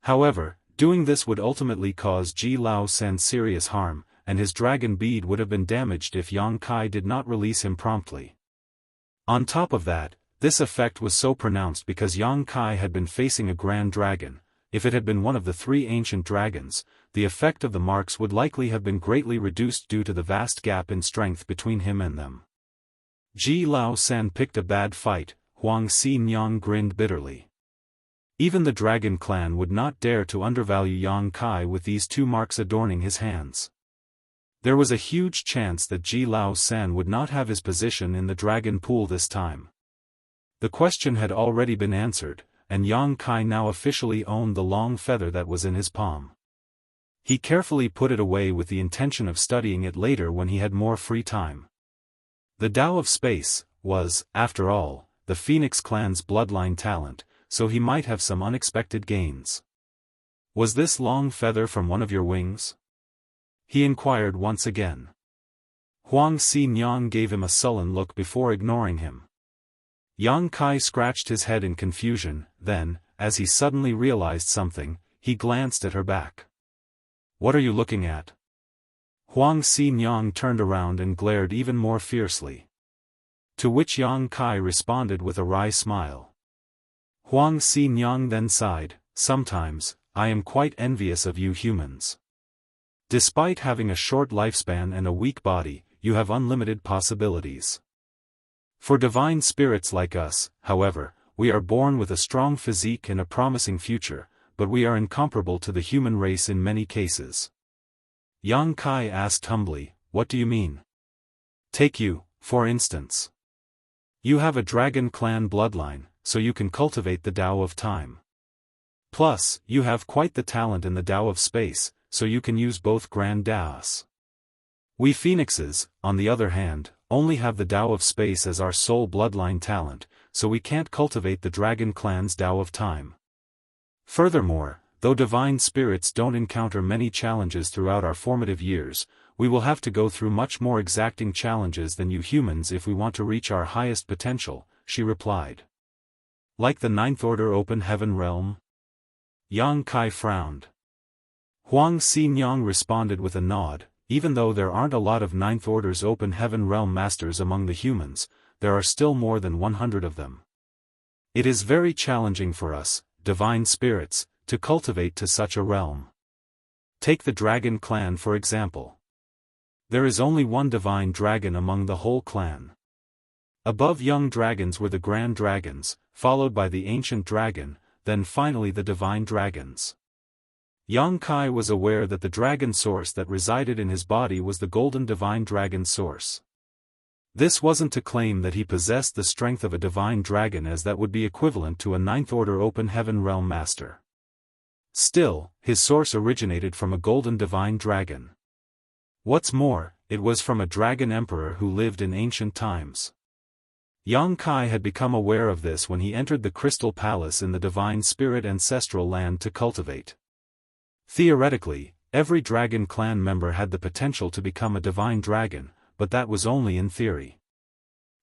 However, doing this would ultimately cause Ji Lao San serious harm, and his dragon bead would have been damaged if Yang Kai did not release him promptly. On top of that, this effect was so pronounced because Yang Kai had been facing a grand dragon. If it had been one of the three ancient dragons, the effect of the marks would likely have been greatly reduced due to the vast gap in strength between him and them. Ji Lao San picked a bad fight, Huang Xianxia grinned bitterly. Even the Dragon Clan would not dare to undervalue Yang Kai with these two marks adorning his hands. There was a huge chance that Ji Lao San would not have his position in the dragon pool this time. The question had already been answered, and Yang Kai now officially owned the long feather that was in his palm. He carefully put it away with the intention of studying it later when he had more free time. The Tao of Space was, after all, the Phoenix clan's bloodline talent, so he might have some unexpected gains. Was this long feather from one of your wings? He inquired once again. Huang Xianxia gave him a sullen look before ignoring him. Yang Kai scratched his head in confusion, then, as he suddenly realized something, he glanced at her back. What are you looking at? Huang Xianxia turned around and glared even more fiercely. To which Yang Kai responded with a wry smile. Huang Xianxia then sighed, sometimes, I am quite envious of you humans. Despite having a short lifespan and a weak body, you have unlimited possibilities. For divine spirits like us, however, we are born with a strong physique and a promising future, but we are incomparable to the human race in many cases. Yang Kai asked humbly, what do you mean? Take you, for instance. You have a Dragon Clan bloodline, so you can cultivate the Tao of Time. Plus, you have quite the talent in the Tao of Space, so you can use both Grand Taos. We Phoenixes, on the other hand, only have the Tao of Space as our sole bloodline talent, so we can't cultivate the Dragon Clan's Tao of Time. Furthermore, though divine spirits don't encounter many challenges throughout our formative years, we will have to go through much more exacting challenges than you humans if we want to reach our highest potential, she replied. Like the Ninth Order Open Heaven Realm? Yang Kai frowned. Huang Xianxia responded with a nod. Even though there aren't a lot of Ninth Order's Open Heaven Realm masters among the humans, there are still more than 100 of them. It is very challenging for us, divine spirits, to cultivate to such a realm. Take the Dragon Clan for example. There is only one divine dragon among the whole clan. Above young dragons were the Grand Dragons, followed by the Ancient Dragon, then finally the Divine Dragons. Yang Kai was aware that the dragon source that resided in his body was the Golden Divine Dragon source. This wasn't to claim that he possessed the strength of a divine dragon, as that would be equivalent to a Ninth Order Open Heaven Realm master. Still, his source originated from a Golden Divine Dragon. What's more, it was from a dragon emperor who lived in ancient times. Yang Kai had become aware of this when he entered the Crystal Palace in the Divine Spirit Ancestral Land to cultivate. Theoretically, every Dragon Clan member had the potential to become a divine dragon, but that was only in theory.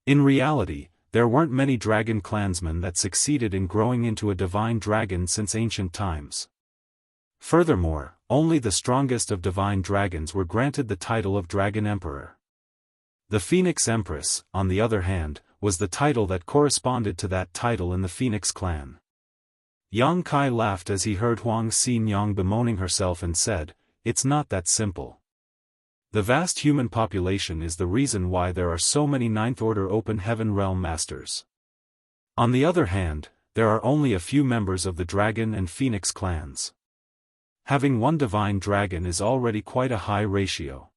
In reality, there weren't many Dragon Clansmen that succeeded in growing into a divine dragon since ancient times. Furthermore, only the strongest of divine dragons were granted the title of Dragon Emperor. The Phoenix Empress, on the other hand, was the title that corresponded to that title in the Phoenix clan. Yang Kai laughed as he heard Huang Xianxia bemoaning herself and said, "It's not that simple. The vast human population is the reason why there are so many Ninth Order Open Heaven Realm masters. On the other hand, there are only a few members of the Dragon and Phoenix clans. Having one divine dragon is already quite a high ratio.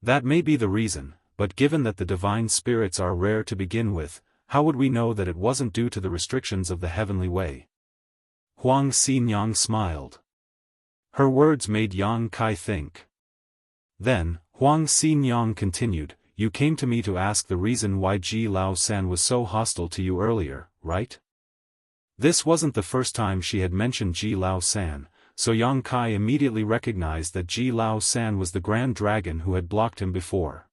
That may be the reason, but given that the divine spirits are rare to begin with, how would we know that it wasn't due to the restrictions of the heavenly way?" Huang Xianxia smiled. Her words made Yang Kai think. Then, Huang Xianxia continued, "You came to me to ask the reason why Ji Lao-san was so hostile to you earlier, right?" This wasn't the first time she had mentioned Ji Lao-san, so Yang Kai immediately recognized that Ji Lao-san was the Grand Dragon who had blocked him before.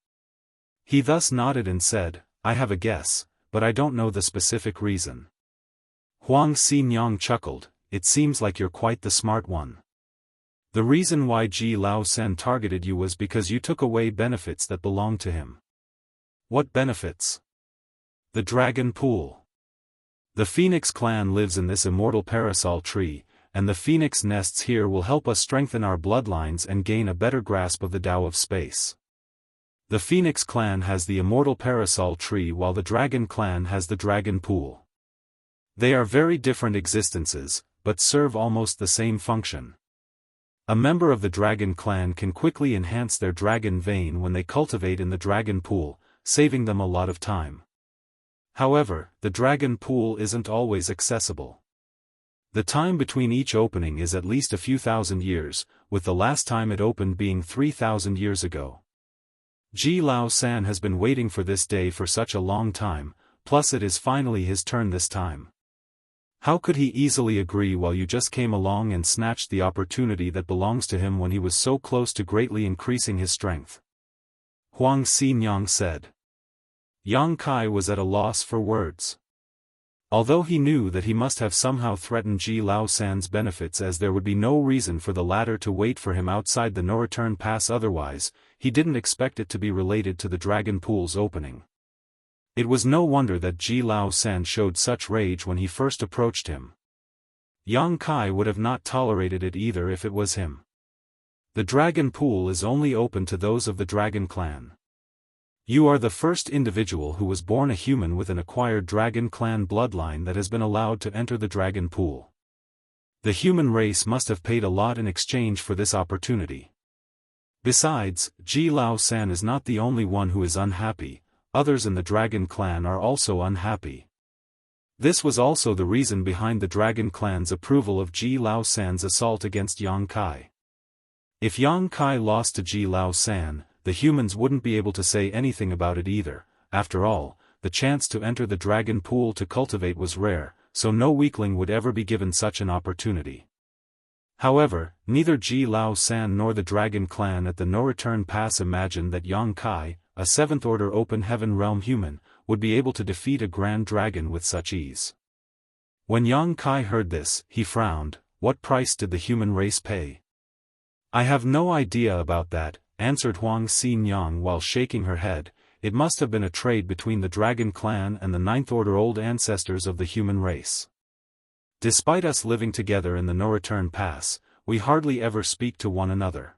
He thus nodded and said, "I have a guess, but I don't know the specific reason." Huang Xianxia chuckled, "It seems like you're quite the smart one. The reason why Ji Lao-san targeted you was because you took away benefits that belonged to him." "What benefits?" "The Dragon Pool. The Phoenix clan lives in this immortal parasol tree, and the Phoenix nests here will help us strengthen our bloodlines and gain a better grasp of the Tao of space. The Phoenix clan has the immortal parasol tree while the Dragon clan has the Dragon Pool. They are very different existences, but serve almost the same function. A member of the Dragon clan can quickly enhance their dragon vein when they cultivate in the Dragon Pool, saving them a lot of time. However, the Dragon Pool isn't always accessible. The time between each opening is at least a few thousand years, with the last time it opened being 3,000 years ago. Ji Lao-san has been waiting for this day for such a long time, plus it is finally his turn this time. How could he easily agree while you just came along and snatched the opportunity that belongs to him when he was so close to greatly increasing his strength?" Huang Xianxia said. Yang Kai was at a loss for words. Although he knew that he must have somehow threatened Ji Lao-san's benefits, as there would be no reason for the latter to wait for him outside the no-return pass otherwise, he didn't expect it to be related to the Dragon Pool's opening. It was no wonder that Ji Lao-san showed such rage when he first approached him. Yang Kai would have not tolerated it either if it was him. The Dragon Pool is only open to those of the Dragon Clan. You are the first individual who was born a human with an acquired Dragon Clan bloodline that has been allowed to enter the Dragon Pool. The human race must have paid a lot in exchange for this opportunity. Besides, Ji Lao-san is not the only one who is unhappy. Others in the Dragon Clan are also unhappy. This was also the reason behind the Dragon Clan's approval of Ji Lao-san's assault against Yang Kai. If Yang Kai lost to Ji Lao-san, the humans wouldn't be able to say anything about it either. After all, the chance to enter the Dragon Pool to cultivate was rare, so no weakling would ever be given such an opportunity. However, neither Ji Lao San nor the Dragon Clan at the No Return Pass imagined that Yang Kai, a 7th Order Open Heaven Realm human, would be able to defeat a Grand Dragon with such ease. When Yang Kai heard this, he frowned. What price did the human race pay? I have no idea about that, answered Huang Xinyang while shaking her head. It must have been a trade between the Dragon Clan and the 9th Order old ancestors of the human race. Despite us living together in the No Return Pass, we hardly ever speak to one another.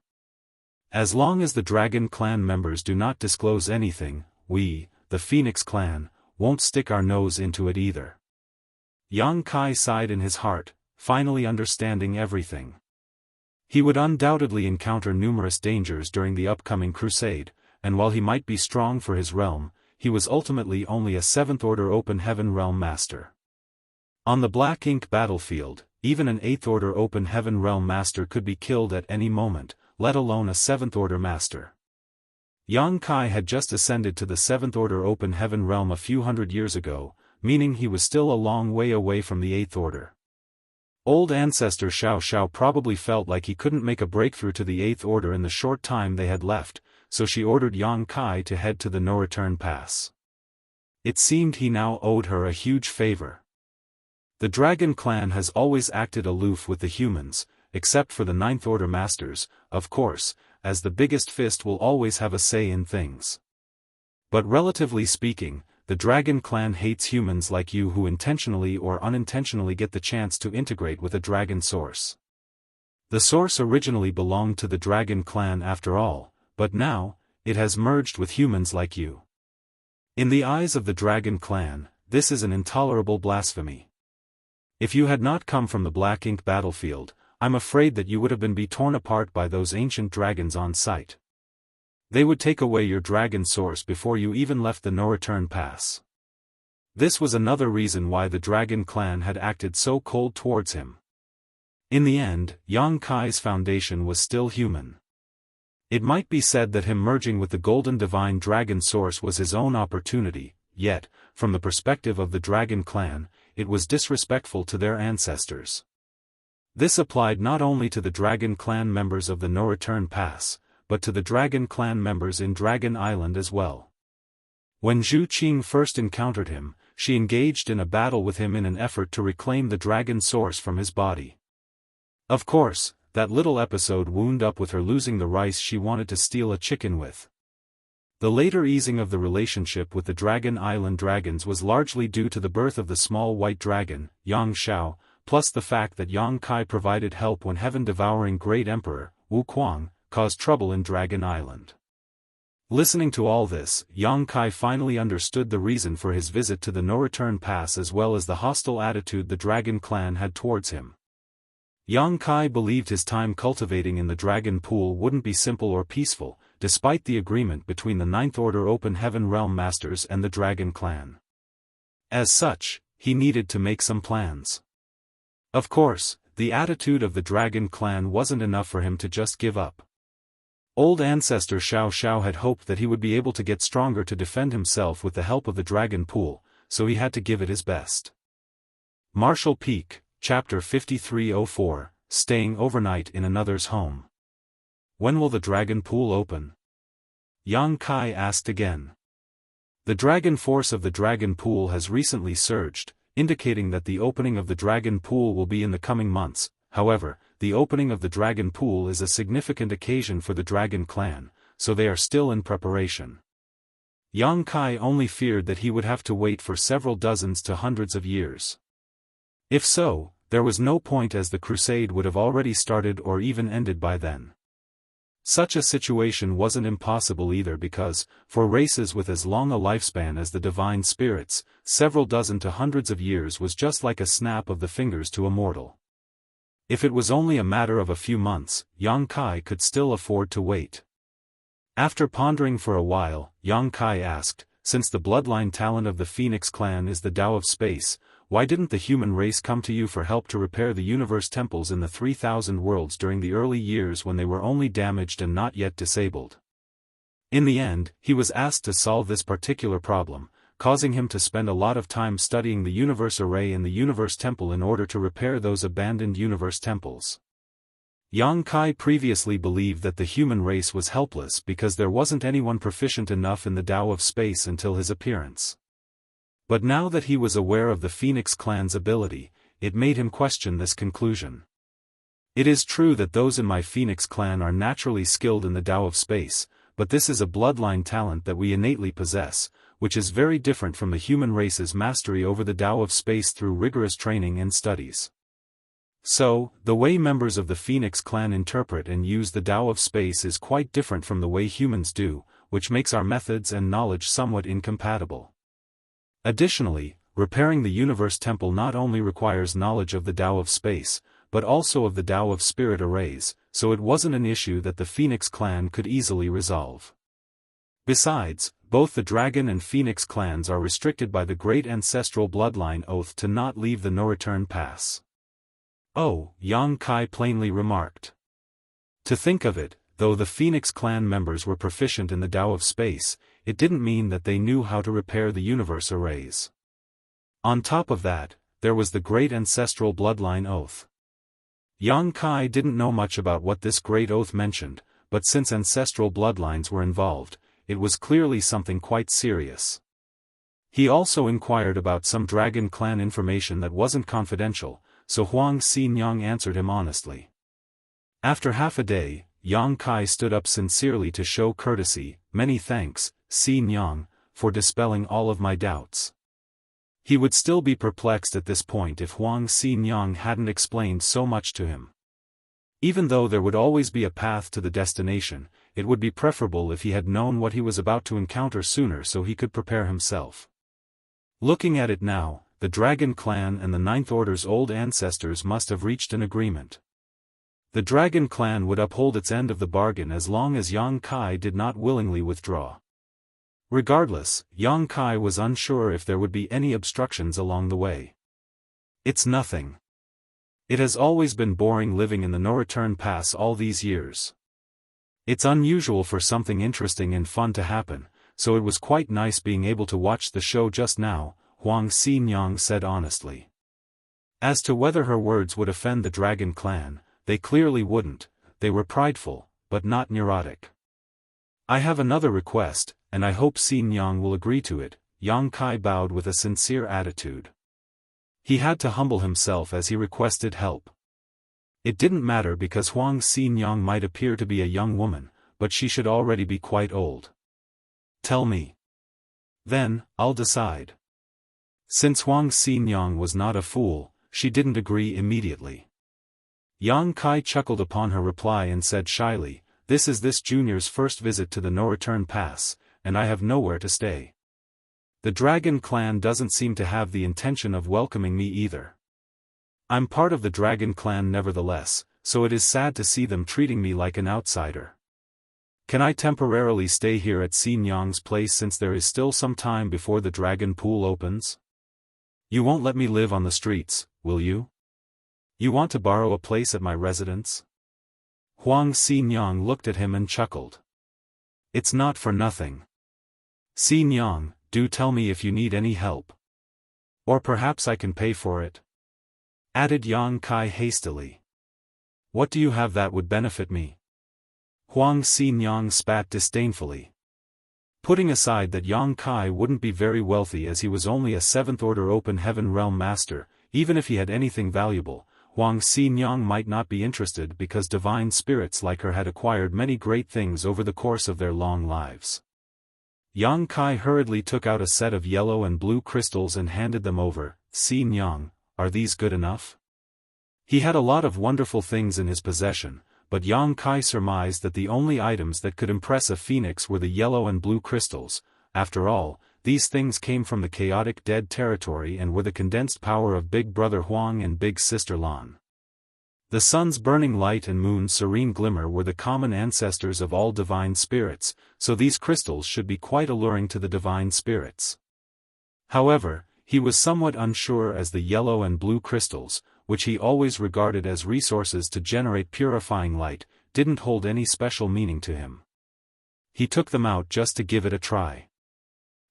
As long as the Dragon Clan members do not disclose anything, we, the Phoenix Clan, won't stick our nose into it either. Yang Kai sighed in his heart, finally understanding everything. He would undoubtedly encounter numerous dangers during the upcoming crusade, and while he might be strong for his realm, he was ultimately only a 7th Order Open Heaven Realm Master. On the Black Ink battlefield, even an 8th Order Open Heaven Realm Master could be killed at any moment, let alone a 7th Order Master. Yang Kai had just ascended to the 7th Order Open Heaven Realm a few hundred years ago, meaning he was still a long way away from the 8th Order. Old ancestor Xiao Xiao probably felt like he couldn't make a breakthrough to the 8th Order in the short time they had left, so she ordered Yang Kai to head to the No Return Pass. It seemed he now owed her a huge favor. The Dragon Clan has always acted aloof with the humans, except for the 9th Order Masters, of course, as the biggest fist will always have a say in things. But relatively speaking, the Dragon Clan hates humans like you who intentionally or unintentionally get the chance to integrate with a dragon source. The source originally belonged to the Dragon Clan after all, but now, it has merged with humans like you. In the eyes of the Dragon Clan, this is an intolerable blasphemy. If you had not come from the Black Ink battlefield, I'm afraid that you would have been torn apart by those ancient dragons on sight. They would take away your dragon source before you even left the No Return Pass. This was another reason why the Dragon Clan had acted so cold towards him. In the end, Yang Kai's foundation was still human. It might be said that him merging with the Golden Divine Dragon Source was his own opportunity, yet, from the perspective of the Dragon Clan, it was disrespectful to their ancestors. This applied not only to the Dragon Clan members of the No Return Pass, but to the Dragon Clan members in Dragon Island as well. When Zhu Qing first encountered him, she engaged in a battle with him in an effort to reclaim the dragon source from his body. Of course, that little episode wound up with her losing the rice she wanted to steal a chicken with. The later easing of the relationship with the Dragon Island dragons was largely due to the birth of the small white dragon, Yang Xiao, plus the fact that Yang Kai provided help when heaven-devouring Great Emperor, Wu Kuang, caused trouble in Dragon Island. Listening to all this, Yang Kai finally understood the reason for his visit to the No Return Pass as well as the hostile attitude the Dragon Clan had towards him. Yang Kai believed his time cultivating in the Dragon Pool wouldn't be simple or peaceful, despite the agreement between the 9th Order Open Heaven Realm Masters and the Dragon Clan. As such, he needed to make some plans. Of course, the attitude of the Dragon Clan wasn't enough for him to just give up. Old ancestor Xiao Xiao had hoped that he would be able to get stronger to defend himself with the help of the Dragon Pool, so he had to give it his best. Marshall Peak, Chapter 5304, Staying Overnight in Another's Home. When will the Dragon Pool open? Yang Kai asked again. The dragon force of the Dragon Pool has recently surged, indicating that the opening of the Dragon Pool will be in the coming months. However, the opening of the Dragon Pool is a significant occasion for the Dragon Clan, so they are still in preparation. Yang Kai only feared that he would have to wait for several dozens to hundreds of years. If so, there was no point as the crusade would have already started or even ended by then. Such a situation wasn't impossible either because, for races with as long a lifespan as the divine spirits, several dozen to hundreds of years was just like a snap of the fingers to a mortal. If it was only a matter of a few months, Yang Kai could still afford to wait. After pondering for a while, Yang Kai asked, since the bloodline talent of the Phoenix clan is the Tao of space, why didn't the human race come to you for help to repair the universe temples in the 3,000 worlds during the early years when they were only damaged and not yet disabled? In the end, he was asked to solve this particular problem, causing him to spend a lot of time studying the universe array and the universe temple in order to repair those abandoned universe temples. Yang Kai previously believed that the human race was helpless because there wasn't anyone proficient enough in the Tao of space until his appearance. But now that he was aware of the Phoenix clan's ability, it made him question this conclusion. It is true that those in my Phoenix clan are naturally skilled in the Tao of space, but this is a bloodline talent that we innately possess, which is very different from the human race's mastery over the Tao of space through rigorous training and studies. So, the way members of the Phoenix clan interpret and use the Tao of space is quite different from the way humans do, which makes our methods and knowledge somewhat incompatible. Additionally, repairing the universe temple not only requires knowledge of the Tao of space, but also of the Tao of spirit arrays, so it wasn't an issue that the Phoenix clan could easily resolve. Besides, both the Dragon and Phoenix clans are restricted by the great ancestral bloodline oath to not leave the no-return pass. Oh, Yang Kai plainly remarked. To think of it, though the Phoenix clan members were proficient in the Tao of space, it didn't mean that they knew how to repair the universe arrays. On top of that, there was the great ancestral bloodline oath. Yang Kai didn't know much about what this great oath mentioned, but since ancestral bloodlines were involved, it was clearly something quite serious. He also inquired about some Dragon clan information that wasn't confidential, so Wang Lin answered him honestly. After half a day, Yang Kai stood up sincerely to show courtesy. Many thanks, Lin, for dispelling all of my doubts. He would still be perplexed at this point if Wang Lin hadn't explained so much to him. Even though there would always be a path to the destination, it would be preferable if he had known what he was about to encounter sooner so he could prepare himself. Looking at it now, the Dragon clan and the Ninth Order's old ancestors must have reached an agreement. The Dragon clan would uphold its end of the bargain as long as Yang Kai did not willingly withdraw. Regardless, Yang Kai was unsure if there would be any obstructions along the way. It's nothing. It has always been boring living in the no-return pass all these years. It's unusual for something interesting and fun to happen, so it was quite nice being able to watch the show just now, Wang Lin said honestly. As to whether her words would offend the Dragon clan, they clearly wouldn't. They were prideful, but not neurotic. I have another request, and I hope Lin will agree to it. Yang Kai bowed with a sincere attitude. He had to humble himself as he requested help. It didn't matter because Wang Lin might appear to be a young woman, but she should already be quite old. Tell me. Then, I'll decide. Since Wang Lin was not a fool, she didn't agree immediately. Yang Kai chuckled upon her reply and said shyly, "This is this junior's first visit to the no-return pass, and I have nowhere to stay. The Dragon clan doesn't seem to have the intention of welcoming me either. I'm part of the Dragon clan nevertheless, so it is sad to see them treating me like an outsider. Can I temporarily stay here at Lin place since there is still some time before the Dragon pool opens? You won't let me live on the streets, will you? You want to borrow a place at my residence?" Wang Lin looked at him and chuckled. "It's not for nothing. Lin, do tell me if you need any help. Or perhaps I can pay for it," added Yang Kai hastily. "What do you have that would benefit me?" Wang Lin spat disdainfully. Putting aside that Yang Kai wouldn't be very wealthy as he was only a 7th Order Open Heaven Realm Master, even if he had anything valuable, Wang Lin might not be interested because divine spirits like her had acquired many great things over the course of their long lives. Yang Kai hurriedly took out a set of yellow and blue crystals and handed them over. "Lin, are these good enough?" He had a lot of wonderful things in his possession, but Yang Kai surmised that the only items that could impress a phoenix were the yellow and blue crystals. After all, these things came from the chaotic dead territory and were the condensed power of Big Brother Huang and Big Sister Lan. The sun's burning light and moon's serene glimmer were the common ancestors of all divine spirits, so these crystals should be quite alluring to the divine spirits. However, he was somewhat unsure as the yellow and blue crystals, which he always regarded as resources to generate purifying light, didn't hold any special meaning to him. He took them out just to give it a try.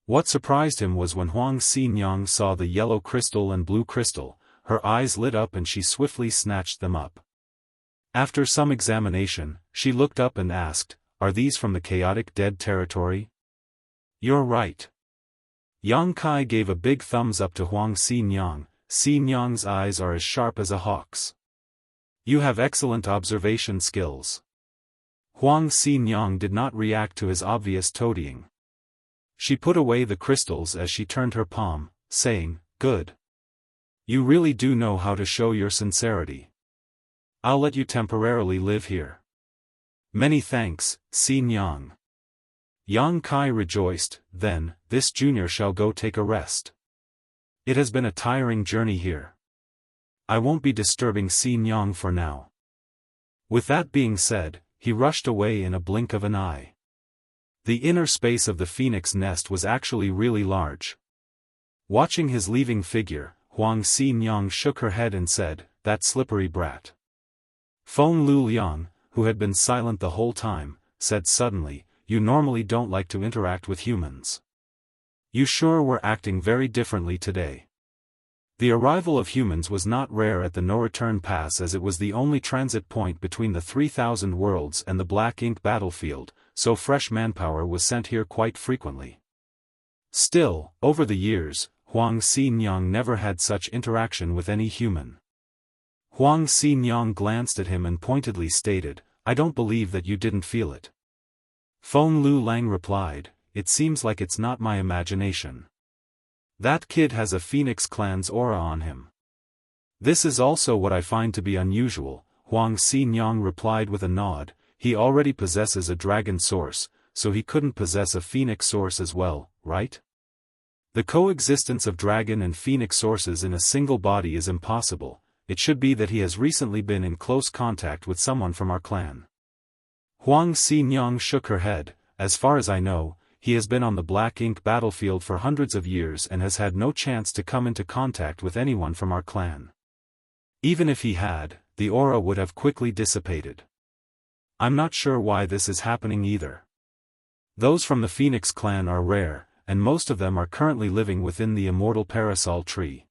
What surprised him was when Wang Lin saw the yellow crystal and blue crystal, her eyes lit up and she swiftly snatched them up. After some examination, she looked up and asked, "Are these from the chaotic dead territory?" "You're right." Yang Kai gave a big thumbs up to Huang Xinyang. Xinyang's eyes are as sharp as a hawk's. "You have excellent observation skills." Huang Xinyang did not react to his obvious toadying. She put away the crystals as she turned her palm, saying, "Good. You really do know how to show your sincerity. I'll let you temporarily live here." "Many thanks, Xinyang." Yang Kai rejoiced. "Then, this junior shall go take a rest. It has been a tiring journey here. I won't be disturbing Xinyang for now." With that being said, he rushed away in a blink of an eye. The inner space of the phoenix nest was actually really large. Watching his leaving figure, Huang Xinyang shook her head and said, "That slippery brat." Feng Luliang, who had been silent the whole time, said suddenly, "You normally don't like to interact with humans. You sure were acting very differently today." The arrival of humans was not rare at the no-return pass, as it was the only transit point between the 3,000 worlds and the Black Ink battlefield, so fresh manpower was sent here quite frequently. Still, over the years, Huang Xinyang never had such interaction with any human. Huang Xinyang glanced at him and pointedly stated, "I don't believe that you didn't feel it." Feng Lu Lang replied, "It seems like it's not my imagination. That kid has a Phoenix Clan's aura on him." "This is also what I find to be unusual," Huang Xinyang replied with a nod. "He already possesses a dragon source, so he couldn't possess a Phoenix source as well, right? The coexistence of dragon and Phoenix sources in a single body is impossible. It should be that he has recently been in close contact with someone from our clan." Huang Xinyang shook her head. "As far as I know, he has been on the Black Ink battlefield for hundreds of years and has had no chance to come into contact with anyone from our clan. Even if he had, the aura would have quickly dissipated. I'm not sure why this is happening either. Those from the Phoenix clan are rare, and most of them are currently living within the immortal parasol tree.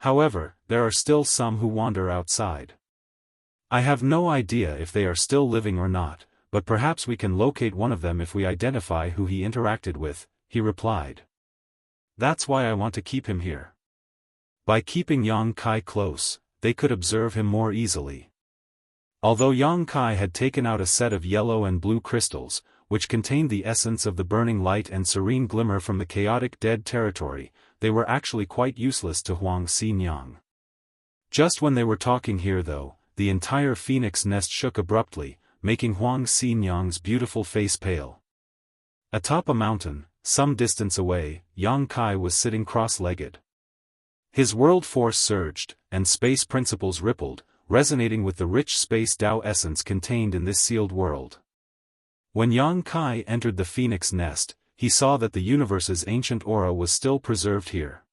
However, there are still some who wander outside. I have no idea if they are still living or not, but perhaps we can locate one of them if we identify who he interacted with," he replied. "That's why I want to keep him here. By keeping Yang Kai close, they could observe him more easily." Although Yang Kai had taken out a set of yellow and blue crystals, which contained the essence of the burning light and serene glimmer from the chaotic dead territory, they were actually quite useless to Huang Xinyang. Just when they were talking here though, the entire phoenix nest shook abruptly, making Huang Xinyang's beautiful face pale. Atop a mountain, some distance away, Yang Kai was sitting cross-legged. His world force surged, and space principles rippled, resonating with the rich space Tao essence contained in this sealed world. When Yang Kai entered the phoenix nest, he saw that the universe's ancient aura was still preserved here.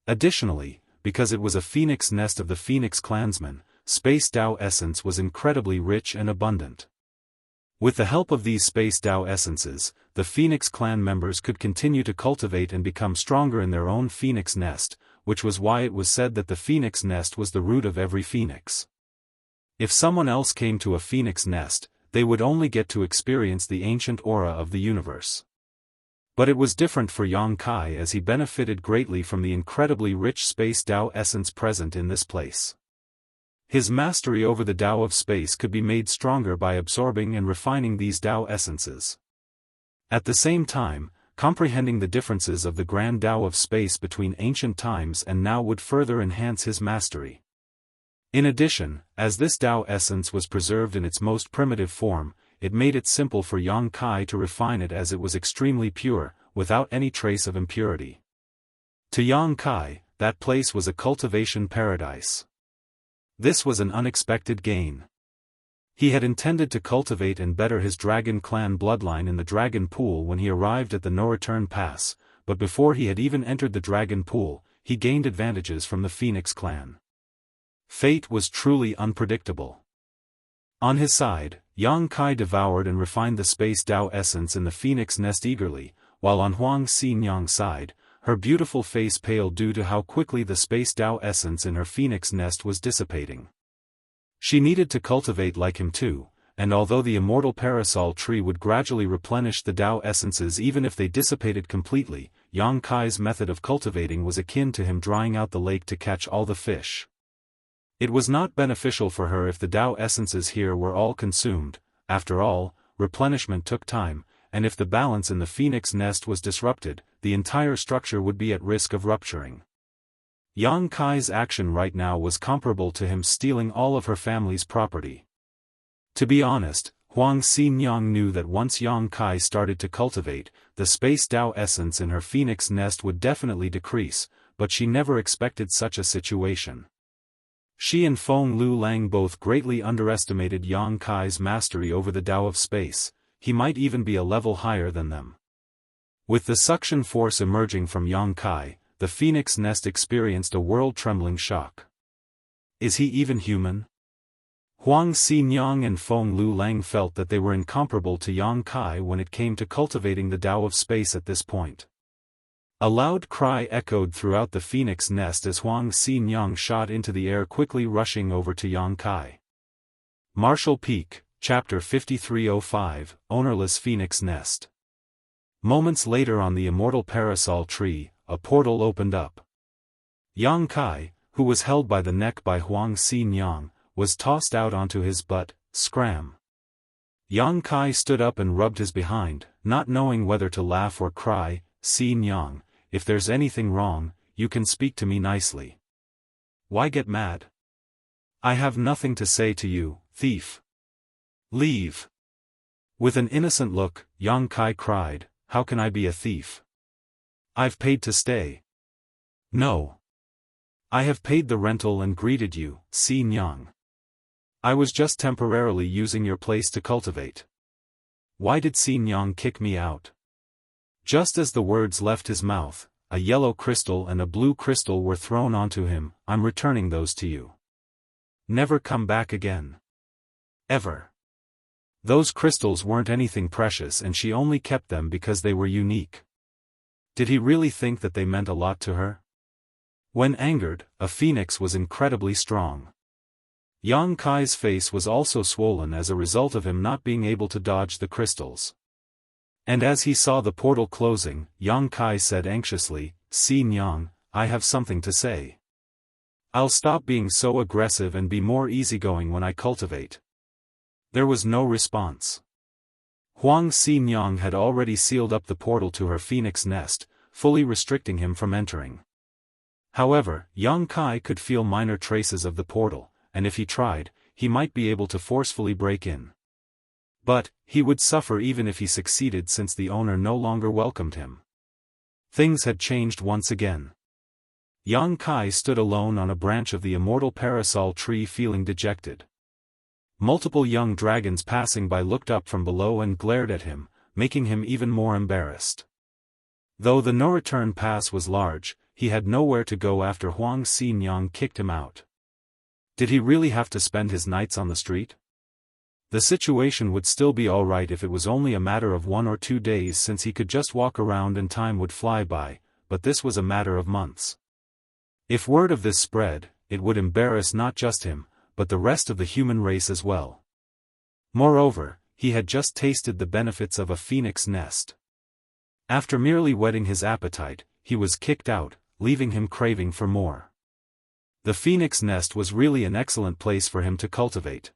Additionally, because it was a phoenix nest of the Phoenix clansmen, space Tao essence was incredibly rich and abundant. With the help of these space Tao essences, the Phoenix clan members could continue to cultivate and become stronger in their own phoenix nest, which was why it was said that the phoenix nest was the root of every phoenix. If someone else came to a phoenix nest, they would only get to experience the ancient aura of the universe. But it was different for Yang Kai, as he benefited greatly from the incredibly rich space Tao essence present in this place. His mastery over the Tao of space could be made stronger by absorbing and refining these Tao essences. At the same time, comprehending the differences of the grand Tao of space between ancient times and now would further enhance his mastery. In addition, as this Tao essence was preserved in its most primitive form, it made it simple for Yang Kai to refine it, as it was extremely pure, without any trace of impurity. To Yang Kai, that place was a cultivation paradise. This was an unexpected gain. He had intended to cultivate and better his dragon clan bloodline in the dragon pool when he arrived at the no-return pass, but before he had even entered the dragon pool, he gained advantages from the Phoenix clan. Fate was truly unpredictable. On his side, Yang Kai devoured and refined the space Tao essence in the phoenix nest eagerly, while on Huang Xinyang's side, her beautiful face paled due to how quickly the space Tao essence in her phoenix nest was dissipating. She needed to cultivate like him too, and although the immortal parasol tree would gradually replenish the Tao essences even if they dissipated completely, Yang Kai's method of cultivating was akin to him drying out the lake to catch all the fish. It was not beneficial for her if the Tao essences here were all consumed. After all, replenishment took time, and if the balance in the phoenix nest was disrupted, the entire structure would be at risk of rupturing. Yang Kai's action right now was comparable to him stealing all of her family's property. To be honest, Wang Lin knew that once Yang Kai started to cultivate, the space Tao essence in her phoenix nest would definitely decrease, but she never expected such a situation. She and Feng Lu Lang both greatly underestimated Yang Kai's mastery over the Tao of space. He might even be a level higher than them. With the suction force emerging from Yang Kai, the phoenix nest experienced a world-trembling shock. Is he even human? Wang Lin and Feng Lu Lang felt that they were incomparable to Yang Kai when it came to cultivating the Tao of space at this point. A loud cry echoed throughout the phoenix nest as Wang Lin shot into the air, quickly rushing over to Yang Kai. Martial Peak, Chapter 5305, Ownerless Phoenix Nest. Moments later on the immortal parasol tree, a portal opened up. Yang Kai, who was held by the neck by Wang Lin, was tossed out onto his butt. Scram. Yang Kai stood up and rubbed his behind, not knowing whether to laugh or cry. Yang, if there's anything wrong, you can speak to me nicely. Why get mad? I have nothing to say to you, thief. Leave. With an innocent look, Yang Kai cried, how can I be a thief? I've paid to stay. No. I have paid the rental and greeted you, Yang. I was just temporarily using your place to cultivate. Why did Yang kick me out? Just as the words left his mouth, a yellow crystal and a blue crystal were thrown onto him. I'm returning those to you. Never come back again. Ever. Those crystals weren't anything precious and she only kept them because they were unique. Did he really think that they meant a lot to her? When angered, a phoenix was incredibly strong. Yang Kai's face was also swollen as a result of him not being able to dodge the crystals. And as he saw the portal closing, Yang Kai said anxiously, Yang, I have something to say. I'll stop being so aggressive and be more easygoing when I cultivate. There was no response. Wang Lin had already sealed up the portal to her phoenix nest, fully restricting him from entering. However, Yang Kai could feel minor traces of the portal, and if he tried, he might be able to forcefully break in. But, he would suffer even if he succeeded since the owner no longer welcomed him. Things had changed once again. Yang Kai stood alone on a branch of the immortal parasol tree feeling dejected. Multiple young dragons passing by looked up from below and glared at him, making him even more embarrassed. Though the no-return pass was large, he had nowhere to go after Wang Lin kicked him out. Did he really have to spend his nights on the street? The situation would still be alright if it was only a matter of 1 or 2 days, since he could just walk around and time would fly by, but this was a matter of months. If word of this spread, it would embarrass not just him, but the rest of the human race as well. Moreover, he had just tasted the benefits of a phoenix nest. After merely whetting his appetite, he was kicked out, leaving him craving for more. The phoenix nest was really an excellent place for him to cultivate.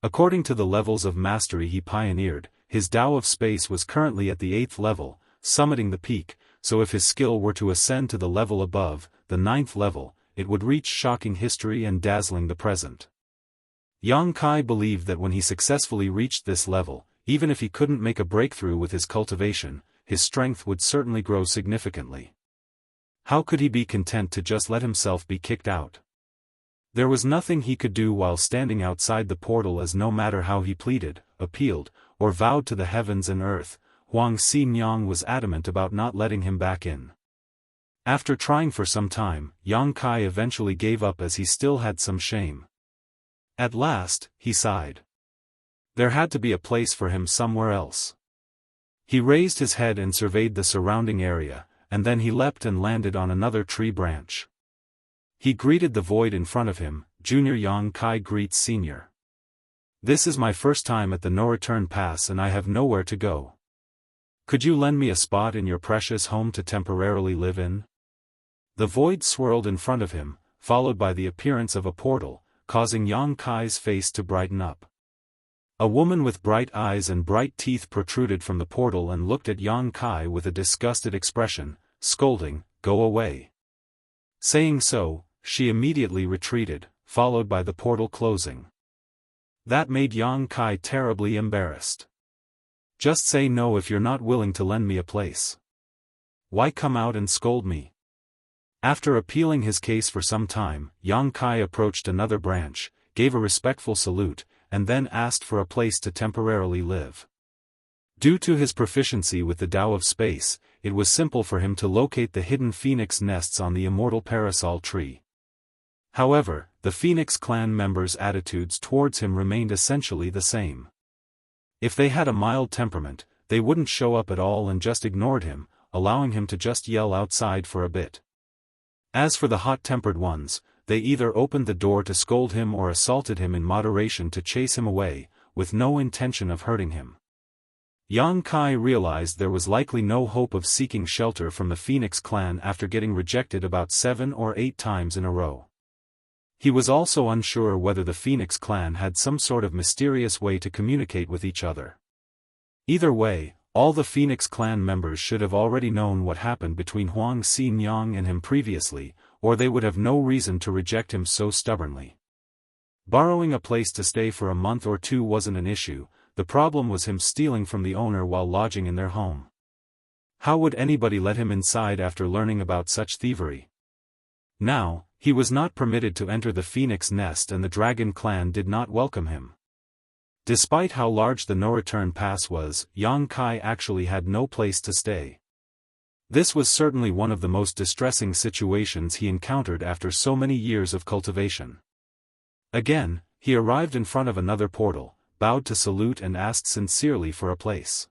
According to the levels of mastery he pioneered, his Tao of space was currently at the 8th level, summiting the peak, so if his skill were to ascend to the level above, the 9th level, it would reach shocking history and dazzling the present. Yang Kai believed that when he successfully reached this level, even if he couldn't make a breakthrough with his cultivation, his strength would certainly grow significantly. How could he be content to just let himself be kicked out? There was nothing he could do while standing outside the portal, as no matter how he pleaded, appealed, or vowed to the heavens and earth, Wang Lin was adamant about not letting him back in. After trying for some time, Yang Kai eventually gave up as he still had some shame. At last, he sighed. There had to be a place for him somewhere else. He raised his head and surveyed the surrounding area, and then he leapt and landed on another tree branch. He greeted the void in front of him, Junior Yang Kai greets Senior. This is my first time at the no-return pass and I have nowhere to go. Could you lend me a spot in your precious home to temporarily live in? The void swirled in front of him, followed by the appearance of a portal, causing Yang Kai's face to brighten up. A woman with bright eyes and bright teeth protruded from the portal and looked at Yang Kai with a disgusted expression, scolding, "Go away." Saying so, she immediately retreated, followed by the portal closing. That made Yang Kai terribly embarrassed. Just say no if you're not willing to lend me a place. Why come out and scold me? After appealing his case for some time, Yang Kai approached another branch, gave a respectful salute, and then asked for a place to temporarily live. Due to his proficiency with the Tao of space, it was simple for him to locate the hidden phoenix nests on the immortal parasol tree. However, the Phoenix clan members' attitudes towards him remained essentially the same. If they had a mild temperament, they wouldn't show up at all and just ignored him, allowing him to just yell outside for a bit. As for the hot-tempered ones, they either opened the door to scold him or assaulted him in moderation to chase him away, with no intention of hurting him. Yang Kai realized there was likely no hope of seeking shelter from the Phoenix clan after getting rejected about 7 or 8 times in a row. He was also unsure whether the Phoenix clan had some sort of mysterious way to communicate with each other. Either way, all the Phoenix clan members should have already known what happened between Huang Xianxia and him previously, or they would have no reason to reject him so stubbornly. Borrowing a place to stay for a month or 2 wasn't an issue, the problem was him stealing from the owner while lodging in their home. How would anybody let him inside after learning about such thievery? Now, he was not permitted to enter the Phoenix nest and the Dragon clan did not welcome him. Despite how large the no-return pass was, Yang Kai actually had no place to stay. This was certainly one of the most distressing situations he encountered after so many years of cultivation. Again, he arrived in front of another portal, bowed to salute and asked sincerely for a place.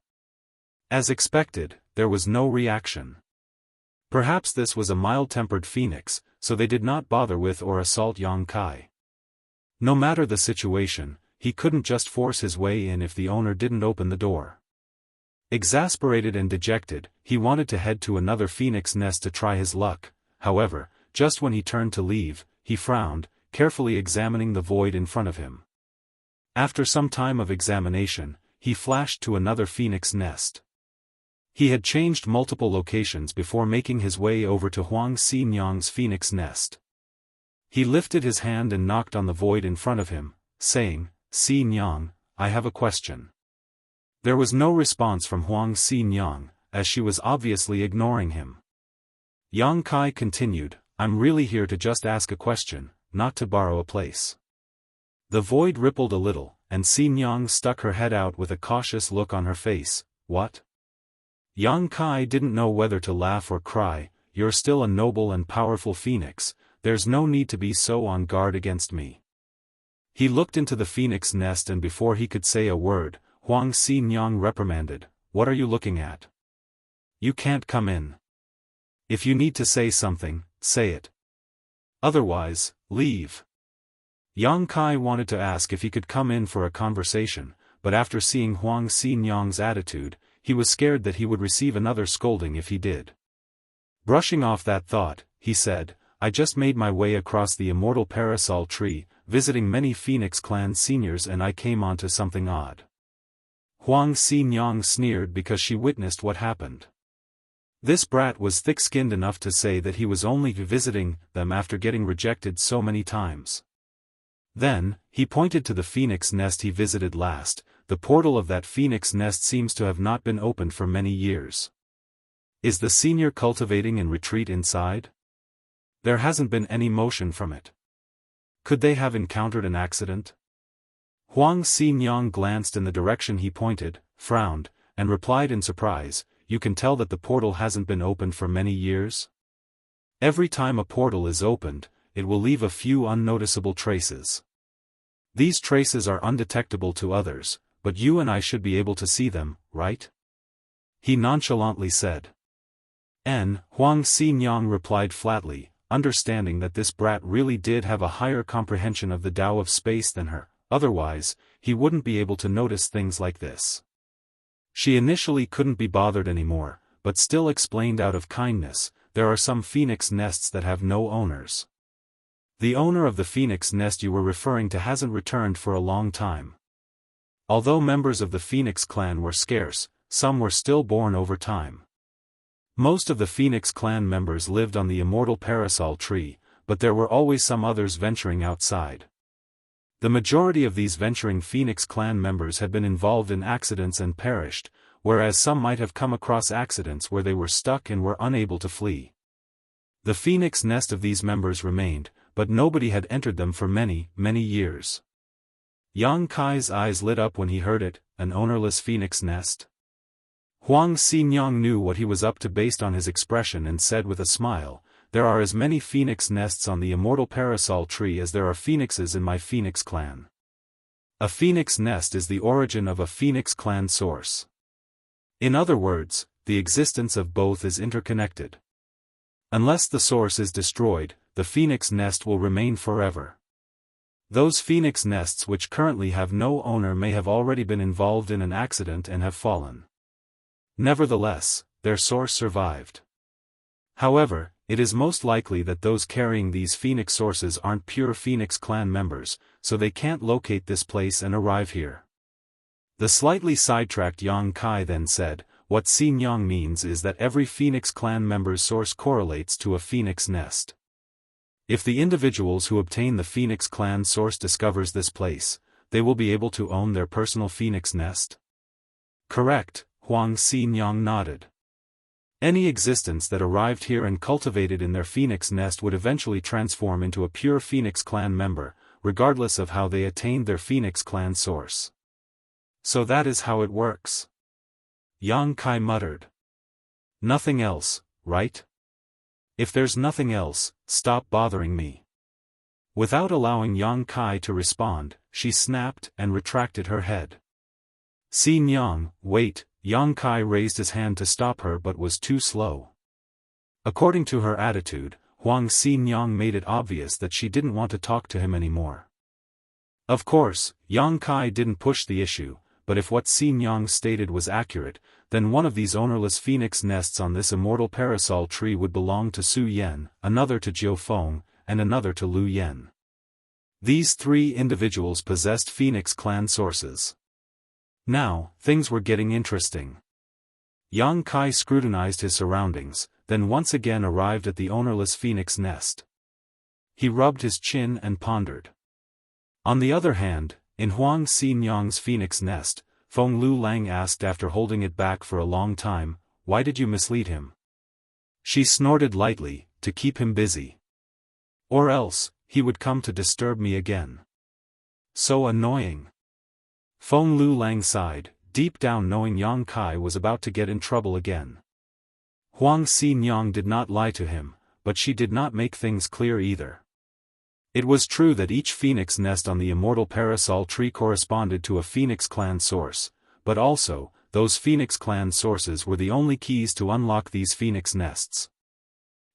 As expected, there was no reaction. Perhaps this was a mild-tempered phoenix, so they did not bother with or assault Yang Kai. No matter the situation, he couldn't just force his way in if the owner didn't open the door. Exasperated and dejected, he wanted to head to another phoenix nest to try his luck. However, just when he turned to leave, he frowned, carefully examining the void in front of him. After some time of examination, he flashed to another phoenix nest. He had changed multiple locations before making his way over to Huang Xianxia's phoenix nest. He lifted his hand and knocked on the void in front of him, saying, "Xianxiang, I have a question." There was no response from Huang Xianxia, as she was obviously ignoring him. Yang Kai continued, "I'm really here to just ask a question, not to borrow a place." The void rippled a little, and Xianxiang stuck her head out with a cautious look on her face. "What?" Yang Kai didn't know whether to laugh or cry. "You're still a noble and powerful phoenix, there's no need to be so on guard against me." He looked into the phoenix nest and before he could say a word, Huang Xianxia reprimanded, "What are you looking at? You can't come in. If you need to say something, say it. Otherwise, leave." Yang Kai wanted to ask if he could come in for a conversation, but after seeing Huang Xianxia's attitude, he was scared that he would receive another scolding if he did. Brushing off that thought, he said, "I just made my way across the immortal parasol tree, visiting many Phoenix clan seniors and I came onto something odd." Huang Xianxia sneered because she witnessed what happened. This brat was thick-skinned enough to say that he was only visiting them after getting rejected so many times. Then, he pointed to the phoenix nest he visited last. The portal of that phoenix nest seems to have not been opened for many years. Is the senior cultivating in retreat inside? There hasn't been any motion from it. Could they have encountered an accident? Huang Xianxia glanced in the direction he pointed, frowned, and replied in surprise, "You can tell that the portal hasn't been opened for many years? Every time a portal is opened, it will leave a few unnoticeable traces. These traces are undetectable to others, but you and I should be able to see them, right?" He nonchalantly said. Huang Xianxia replied flatly, understanding that this brat really did have a higher comprehension of the Tao of space than her, otherwise, he wouldn't be able to notice things like this. She initially couldn't be bothered anymore, but still explained out of kindness, there are some phoenix nests that have no owners. The owner of the phoenix nest you were referring to hasn't returned for a long time. Although members of the Phoenix clan were scarce, some were still born over time. Most of the Phoenix clan members lived on the immortal parasol tree, but there were always some others venturing outside. The majority of these venturing Phoenix clan members had been involved in accidents and perished, whereas some might have come across accidents where they were stuck and were unable to flee. The Phoenix nest of these members remained, but nobody had entered them for many, many years. Yang Kai's eyes lit up when he heard it, an ownerless phoenix nest. Huang Xianxia knew what he was up to based on his expression and said with a smile, "There are as many phoenix nests on the immortal parasol tree as there are phoenixes in my phoenix clan. A phoenix nest is the origin of a phoenix clan source. In other words, the existence of both is interconnected. Unless the source is destroyed, the phoenix nest will remain forever. Those phoenix nests which currently have no owner may have already been involved in an accident and have fallen. Nevertheless, their source survived. However, it is most likely that those carrying these phoenix sources aren't pure Phoenix clan members, so they can't locate this place and arrive here." The slightly sidetracked Yang Kai then said, "What Xianxia means is that every Phoenix clan member's source correlates to a phoenix nest. If the individuals who obtain the Phoenix clan source discovers this place, they will be able to own their personal phoenix nest?" "Correct," Huang Xianxia nodded. Any existence that arrived here and cultivated in their phoenix nest would eventually transform into a pure Phoenix clan member, regardless of how they attained their Phoenix clan source. "So that is how it works," Yang Kai muttered. "Nothing else, right? If there's nothing else, stop bothering me." Without allowing Yang Kai to respond, she snapped and retracted her head. "Xianxia, wait," Yang Kai raised his hand to stop her but was too slow. According to her attitude, Huang Xianxia made it obvious that she didn't want to talk to him anymore. Of course, Yang Kai didn't push the issue, but if what Xianxia stated was accurate, then one of these ownerless phoenix nests on this immortal parasol tree would belong to Su Yan, another to Jiu Feng, and another to Lu Yan. These three individuals possessed Phoenix clan sources. Now, things were getting interesting. Yang Kai scrutinized his surroundings, then once again arrived at the ownerless phoenix nest. He rubbed his chin and pondered. On the other hand, in Huang Xianxia's phoenix nest, Feng Lu Lang asked after holding it back for a long time, "Why did you mislead him?" She snorted lightly, "To keep him busy. Or else, he would come to disturb me again. So annoying." Feng Lu Lang sighed, deep down knowing Yang Kai was about to get in trouble again. Huang Xianxia did not lie to him, but she did not make things clear either. It was true that each phoenix nest on the immortal parasol tree corresponded to a Phoenix clan source, but also, those Phoenix clan sources were the only keys to unlock these phoenix nests.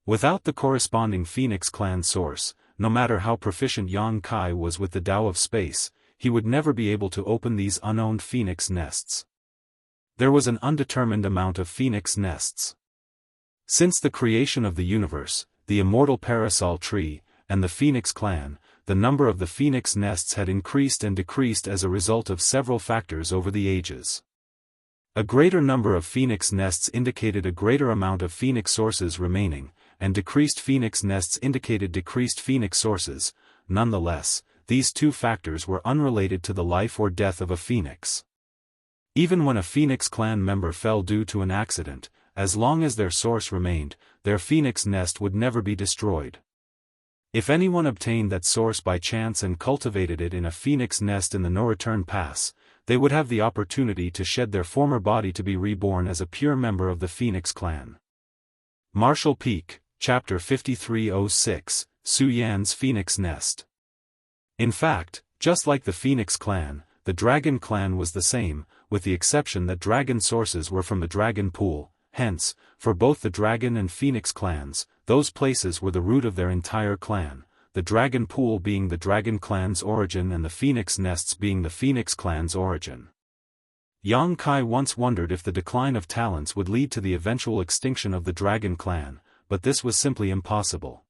Without the corresponding Phoenix clan source, no matter how proficient Yang Kai was with the Tao of space, he would never be able to open these unowned phoenix nests. There was an undetermined amount of phoenix nests. Since the creation of the universe, the immortal parasol tree, and the Phoenix clan, the number of the phoenix nests had increased and decreased as a result of several factors over the ages. A greater number of phoenix nests indicated a greater amount of phoenix sources remaining, and decreased phoenix nests indicated decreased phoenix sources. Nonetheless, these two factors were unrelated to the life or death of a phoenix. Even when a Phoenix clan member fell due to an accident, as long as their source remained, their phoenix nest would never be destroyed. If anyone obtained that source by chance and cultivated it in a phoenix nest in the no-return pass, they would have the opportunity to shed their former body to be reborn as a pure member of the Phoenix clan. Marshall Peak, Chapter 5306, Su Yan's Phoenix Nest. In fact, just like the Phoenix clan, the Dragon clan was the same, with the exception that dragon sources were from the Dragon Pool. Hence, for both the Dragon and Phoenix clans, those places were the root of their entire clan, the dragon pool being the dragon clan's origin and the phoenix nests being the phoenix clan's origin. Yang Kai once wondered if the decline of talents would lead to the eventual extinction of the dragon clan, but this was simply impossible.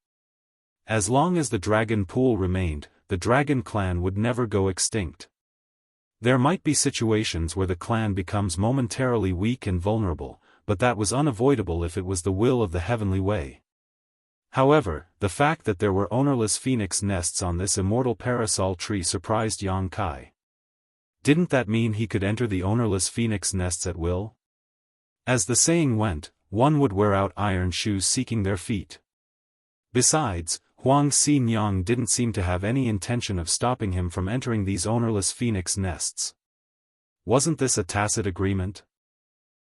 As long as the dragon pool remained, the dragon clan would never go extinct. There might be situations where the clan becomes momentarily weak and vulnerable, but that was unavoidable if it was the will of the heavenly way. However, the fact that there were ownerless phoenix nests on this immortal parasol tree surprised Yang Kai. Didn't that mean he could enter the ownerless phoenix nests at will? As the saying went, one would wear out iron shoes seeking their feet. Besides, Huang Xianxia didn't seem to have any intention of stopping him from entering these ownerless phoenix nests. Wasn't this a tacit agreement?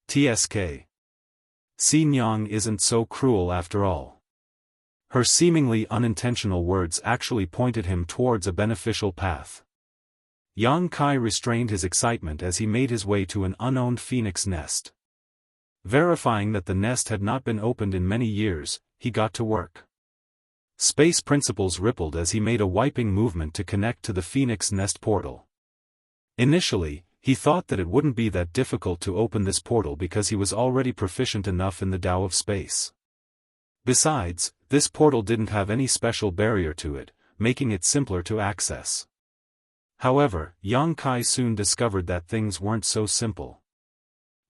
TSK. Xianxia isn't so cruel after all. Her seemingly unintentional words actually pointed him towards a beneficial path. Yang Kai restrained his excitement as he made his way to an unowned phoenix nest. Verifying that the nest had not been opened in many years, he got to work. Space principles rippled as he made a wiping movement to connect to the phoenix nest portal. Initially, he thought that it wouldn't be that difficult to open this portal because he was already proficient enough in the Tao of space. Besides, this portal didn't have any special barrier to it, making it simpler to access. However, Yang Kai soon discovered that things weren't so simple.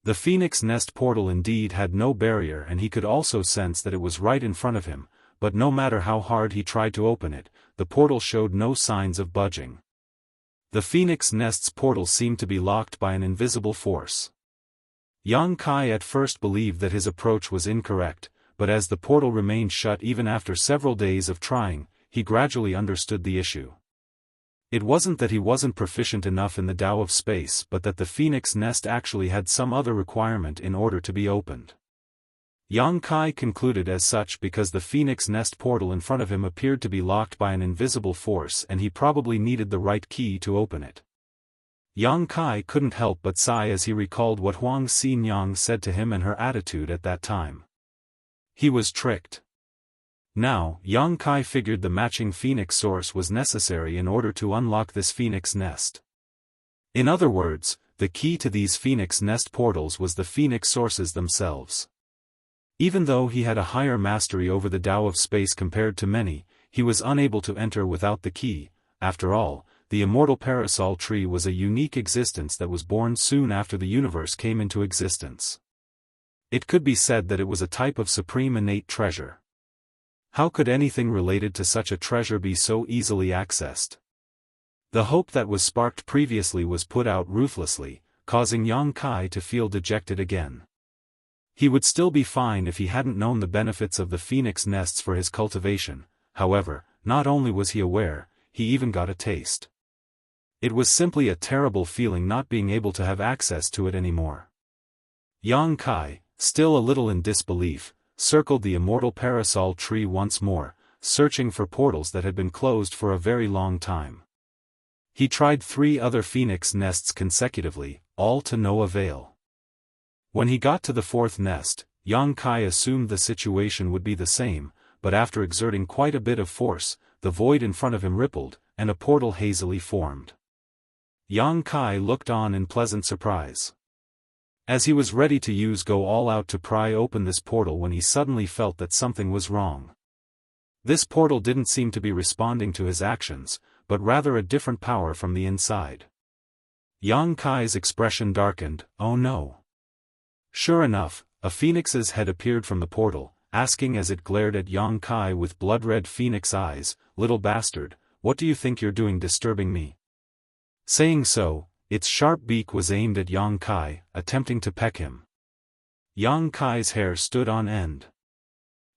The phoenix nest portal indeed had no barrier, and he could also sense that it was right in front of him, but no matter how hard he tried to open it, the portal showed no signs of budging. The phoenix nest's portal seemed to be locked by an invisible force. Yang Kai at first believed that his approach was incorrect, but as the portal remained shut even after several days of trying, he gradually understood the issue. It wasn't that he wasn't proficient enough in the Tao of space, but that the phoenix nest actually had some other requirement in order to be opened. Yang Kai concluded as such because the phoenix nest portal in front of him appeared to be locked by an invisible force and he probably needed the right key to open it. Yang Kai couldn't help but sigh as he recalled what Huang Xianxia said to him and her attitude at that time. He was tricked. Now, Yang Kai figured the matching phoenix source was necessary in order to unlock this phoenix nest. In other words, the key to these phoenix nest portals was the phoenix sources themselves. Even though he had a higher mastery over the Tao of space compared to many, he was unable to enter without the key. After all, the immortal parasol tree was a unique existence that was born soon after the universe came into existence. It could be said that it was a type of supreme innate treasure. How could anything related to such a treasure be so easily accessed? The hope that was sparked previously was put out ruthlessly, causing Yang Kai to feel dejected again. He would still be fine if he hadn't known the benefits of the phoenix nests for his cultivation. However, not only was he aware, he even got a taste. It was simply a terrible feeling not being able to have access to it anymore. Yang Kai, still a little in disbelief, circled the immortal parasol tree once more, searching for portals that had been closed for a very long time. He tried 3 other phoenix nests consecutively, all to no avail. When he got to the 4th nest, Yang Kai assumed the situation would be the same, but after exerting quite a bit of force, the void in front of him rippled, and a portal hazily formed. Yang Kai looked on in pleasant surprise. As he was ready to go all out to pry open this portal when he suddenly felt that something was wrong. This portal didn't seem to be responding to his actions, but rather a different power from the inside. Yang Kai's expression darkened. Oh no. Sure enough, a phoenix's head appeared from the portal, asking as it glared at Yang Kai with blood-red phoenix eyes, "Little bastard, what do you think you're doing disturbing me?" Saying so, its sharp beak was aimed at Yang Kai, attempting to peck him. Yang Kai's hair stood on end.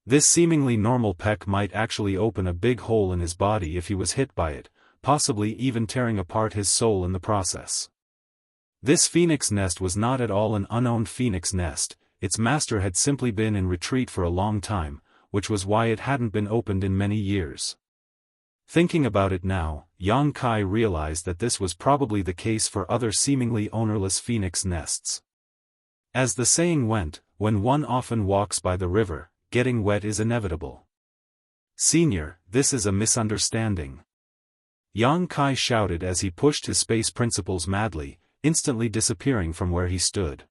This seemingly normal peck might actually open a big hole in his body if he was hit by it, possibly even tearing apart his soul in the process. This phoenix nest was not at all an unowned phoenix nest, its master had simply been in retreat for a long time, which was why it hadn't been opened in many years. Thinking about it now, Yang Kai realized that this was probably the case for other seemingly ownerless phoenix nests. As the saying went, when one often walks by the river, getting wet is inevitable. Senior, this is a misunderstanding. Yang Kai shouted as he pushed his space principles madly, instantly disappearing from where he stood.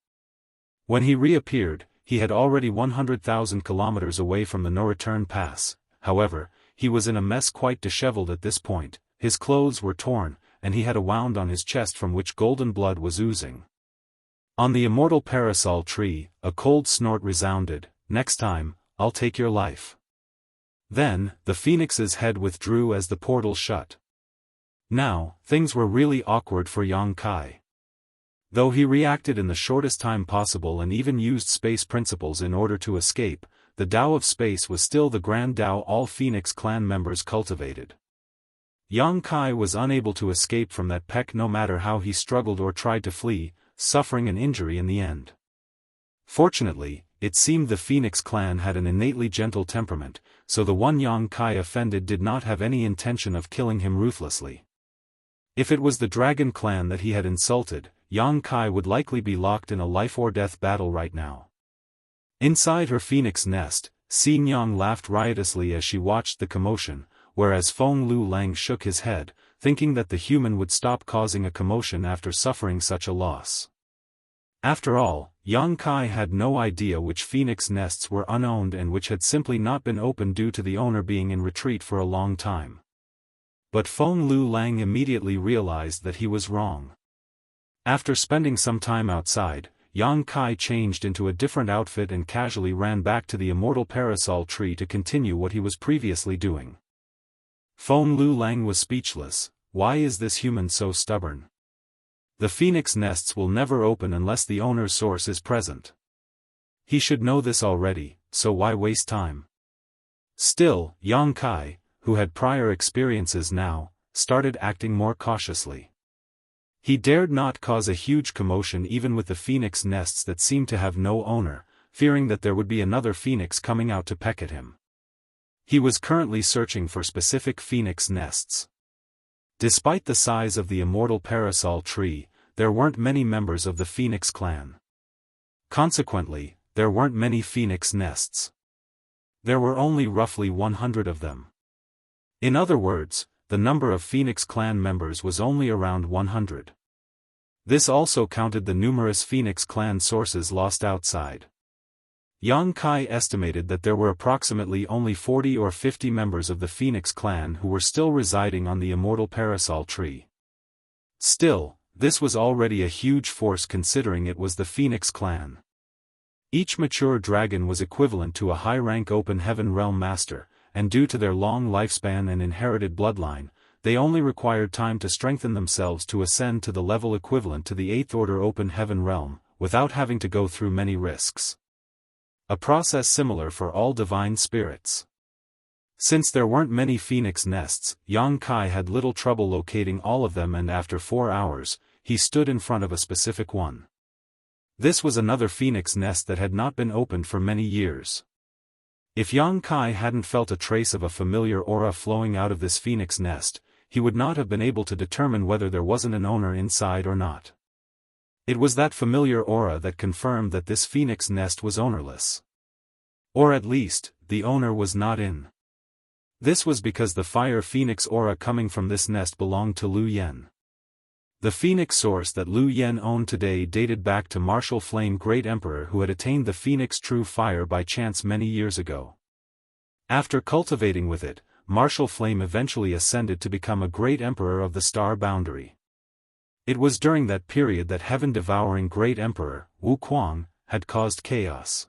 When he reappeared, he had already 100,000 kilometers away from the no-return pass. However, he was in a mess, quite disheveled at this point. His clothes were torn, and he had a wound on his chest from which golden blood was oozing. On the immortal parasol tree, a cold snort resounded. "Next time, I'll take your life." Then, the phoenix's head withdrew as the portal shut. Now, things were really awkward for Yang Kai. Though he reacted in the shortest time possible and even used space principles in order to escape, the Tao of space was still the grand Tao all Phoenix clan members cultivated. Yang Kai was unable to escape from that peck no matter how he struggled or tried to flee, suffering an injury in the end. Fortunately, it seemed the Phoenix clan had an innately gentle temperament, so the one Yang Kai offended did not have any intention of killing him ruthlessly. If it was the Dragon clan that he had insulted, Yang Kai would likely be locked in a life-or-death battle right now. Inside her phoenix nest, Xing Yang laughed riotously as she watched the commotion, whereas Feng Lu Lang shook his head, thinking that the human would stop causing a commotion after suffering such a loss. After all, Yang Kai had no idea which phoenix nests were unowned and which had simply not been opened due to the owner being in retreat for a long time. But Feng Lu Lang immediately realized that he was wrong. After spending some time outside, Yang Kai changed into a different outfit and casually ran back to the immortal parasol tree to continue what he was previously doing. Feng Lu Lang was speechless. Why is this human so stubborn? The phoenix nests will never open unless the owner's source is present. He should know this already, so why waste time? Still, Yang Kai, who had prior experiences now, started acting more cautiously. He dared not cause a huge commotion even with the phoenix nests that seemed to have no owner, fearing that there would be another phoenix coming out to peck at him. He was currently searching for specific phoenix nests. Despite the size of the immortal parasol tree, there weren't many members of the Phoenix clan. Consequently, there weren't many phoenix nests. There were only roughly 100 of them. In other words, the number of Phoenix clan members was only around 100. This also counted the numerous Phoenix clan sources lost outside. Yang Kai estimated that there were approximately only 40 or 50 members of the Phoenix clan who were still residing on the immortal parasol tree. Still, this was already a huge force considering it was the Phoenix clan. Each mature dragon was equivalent to a high-rank open heaven realm master, and due to their long lifespan and inherited bloodline, they only required time to strengthen themselves to ascend to the level equivalent to the 8th order open heaven realm, without having to go through many risks. A process similar for all divine spirits. Since there weren't many phoenix nests, Yang Kai had little trouble locating all of them, and after 4 hours, he stood in front of a specific one. This was another phoenix nest that had not been opened for many years. If Yang Kai hadn't felt a trace of a familiar aura flowing out of this phoenix nest, he would not have been able to determine whether there wasn't an owner inside or not. It was that familiar aura that confirmed that this phoenix nest was ownerless. Or at least, the owner was not in. This was because the fire phoenix aura coming from this nest belonged to Lu Yen. The phoenix source that Lu Yen owned today dated back to Martial Flame Great Emperor, who had attained the phoenix true fire by chance many years ago. After cultivating with it, Martial Flame eventually ascended to become a great emperor of the star boundary. It was during that period that heaven-devouring Great Emperor, Wu Kuang, had caused chaos.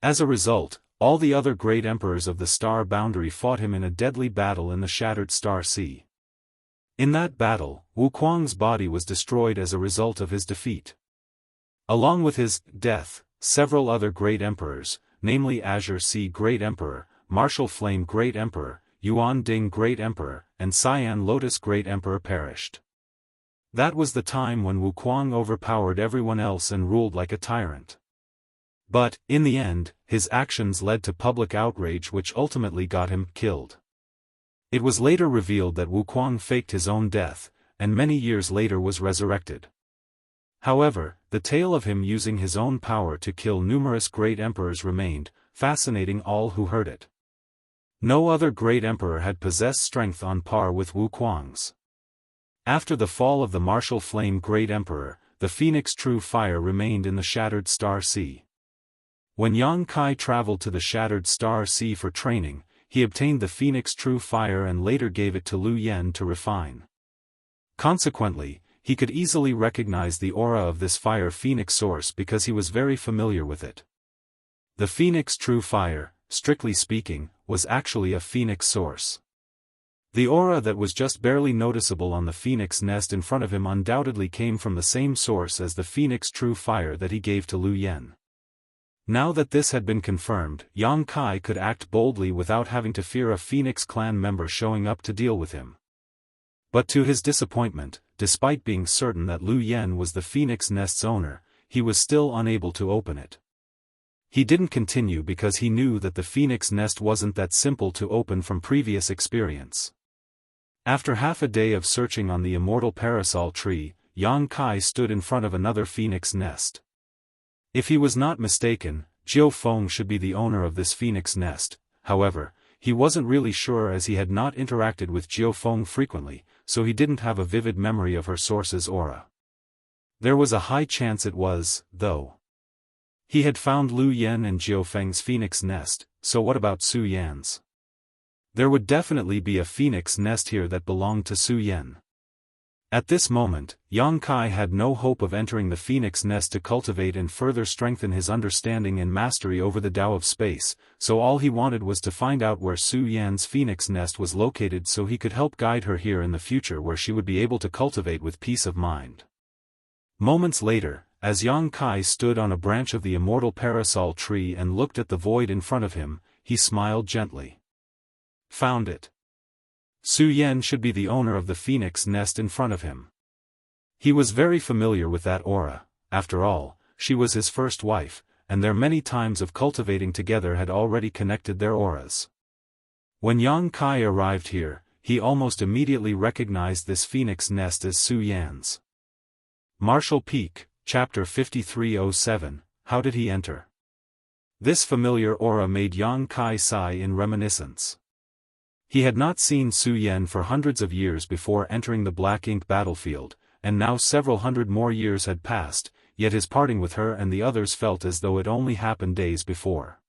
As a result, all the other great emperors of the star boundary fought him in a deadly battle in the Shattered Star Sea. In that battle, Wu Kuang's body was destroyed as a result of his defeat. Along with his death, several other great emperors, namely Azure Sea Great Emperor, Martial Flame Great Emperor, Yuan Ding Great Emperor, and Cyan Lotus Great Emperor perished. That was the time when Wu Kuang overpowered everyone else and ruled like a tyrant. But, in the end, his actions led to public outrage which ultimately got him killed. It was later revealed that Wu Kuang faked his own death, and many years later was resurrected. However, the tale of him using his own power to kill numerous great emperors remained, fascinating all who heard it. No other great emperor had possessed strength on par with Wu Kuang's. After the fall of the martial flame great emperor, the phoenix true fire remained in the Shattered Star Sea. When Yang Kai traveled to the Shattered Star Sea for training, he obtained the phoenix true fire and later gave it to Liu Yan to refine. Consequently, he could easily recognize the aura of this fire phoenix source because he was very familiar with it. The phoenix true fire, strictly speaking, was actually a phoenix source. The aura that was just barely noticeable on the phoenix nest in front of him undoubtedly came from the same source as the phoenix true fire that he gave to Liu Yan. Now that this had been confirmed, Yang Kai could act boldly without having to fear a Phoenix clan member showing up to deal with him. But to his disappointment, despite being certain that Liu Yan was the Phoenix nest's owner, he was still unable to open it. He didn't continue because he knew that the Phoenix nest wasn't that simple to open from previous experience. After half a day of searching on the Immortal Parasol tree, Yang Kai stood in front of another Phoenix nest. If he was not mistaken, Jiu Feng should be the owner of this Phoenix nest. However, he wasn't really sure as he had not interacted with Jiu Feng frequently, so he didn't have a vivid memory of her source's aura. There was a high chance it was, though. He had found Liu Yan and Jiu Feng's Phoenix nest, so what about Su Yan's? There would definitely be a Phoenix nest here that belonged to Su Yan. At this moment, Yang Kai had no hope of entering the Phoenix nest to cultivate and further strengthen his understanding and mastery over the Tao of space, so all he wanted was to find out where Su Yan's Phoenix nest was located so he could help guide her here in the future where she would be able to cultivate with peace of mind. Moments later, as Yang Kai stood on a branch of the Immortal Parasol tree and looked at the void in front of him, he smiled gently. Found it. Su Yan should be the owner of the Phoenix nest in front of him. He was very familiar with that aura. After all, she was his first wife, and their many times of cultivating together had already connected their auras. When Yang Kai arrived here, he almost immediately recognized this Phoenix nest as Su Yan's. Martial Peak, Chapter 5307, How did he enter? This familiar aura made Yang Kai sigh in reminiscence. He had not seen Su Yan for hundreds of years before entering the Black Ink battlefield, and now several hundred more years had passed, yet his parting with her and the others felt as though it only happened days before.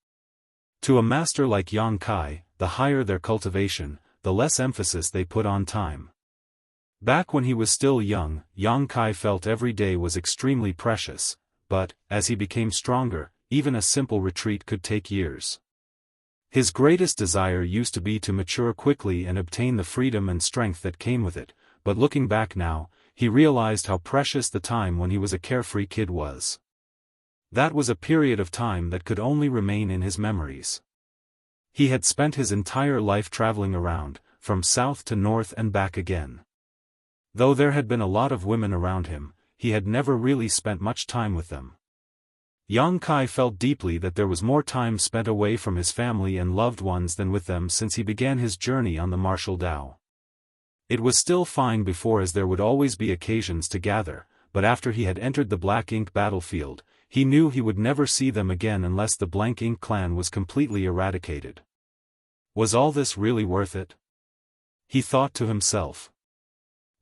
To a master like Yang Kai, the higher their cultivation, the less emphasis they put on time. Back when he was still young, Yang Kai felt every day was extremely precious, but, as he became stronger, even a simple retreat could take years. His greatest desire used to be to mature quickly and obtain the freedom and strength that came with it, but looking back now, he realized how precious the time when he was a carefree kid was. That was a period of time that could only remain in his memories. He had spent his entire life traveling around, from south to north and back again. Though there had been a lot of women around him, he had never really spent much time with them. Yang Kai felt deeply that there was more time spent away from his family and loved ones than with them since he began his journey on the martial Tao. It was still fine before as there would always be occasions to gather, but after he had entered the Black Ink battlefield, he knew he would never see them again unless the Black Ink clan was completely eradicated. Was all this really worth it? He thought to himself.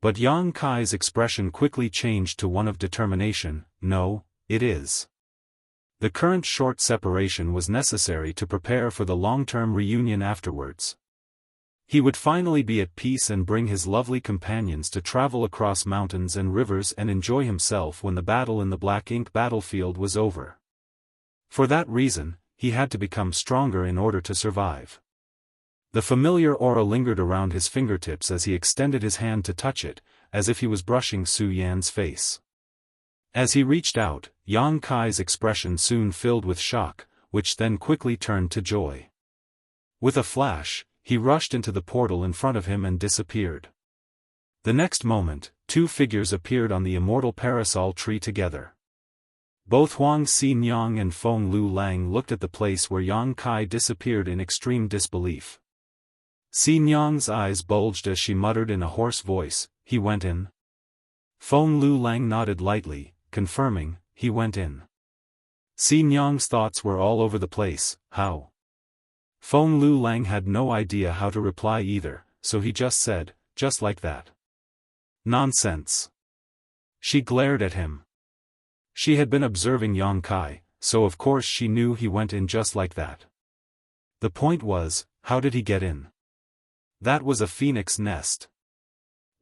But Yang Kai's expression quickly changed to one of determination. No, it is. The current short separation was necessary to prepare for the long-term reunion afterwards. He would finally be at peace and bring his lovely companions to travel across mountains and rivers and enjoy himself when the battle in the Black Ink battlefield was over. For that reason, he had to become stronger in order to survive. The familiar aura lingered around his fingertips as he extended his hand to touch it, as if he was brushing Su Yan's face. As he reached out, Yang Kai's expression soon filled with shock, which then quickly turned to joy. With a flash, he rushed into the portal in front of him and disappeared. The next moment, two figures appeared on the Immortal Parasol tree together. Both Huang Xinyang and Feng Lu Lang looked at the place where Yang Kai disappeared in extreme disbelief. Xinyang's eyes bulged as she muttered in a hoarse voice, "He went in?" Feng Lu Lang nodded lightly, confirming, "He went in." Xianxia's thoughts were all over the place. How? Feng Lulang had no idea how to reply either, so he just said, just like that. Nonsense. She glared at him. She had been observing Yang Kai, so of course she knew he went in just like that. The point was, how did he get in? That was a phoenix nest.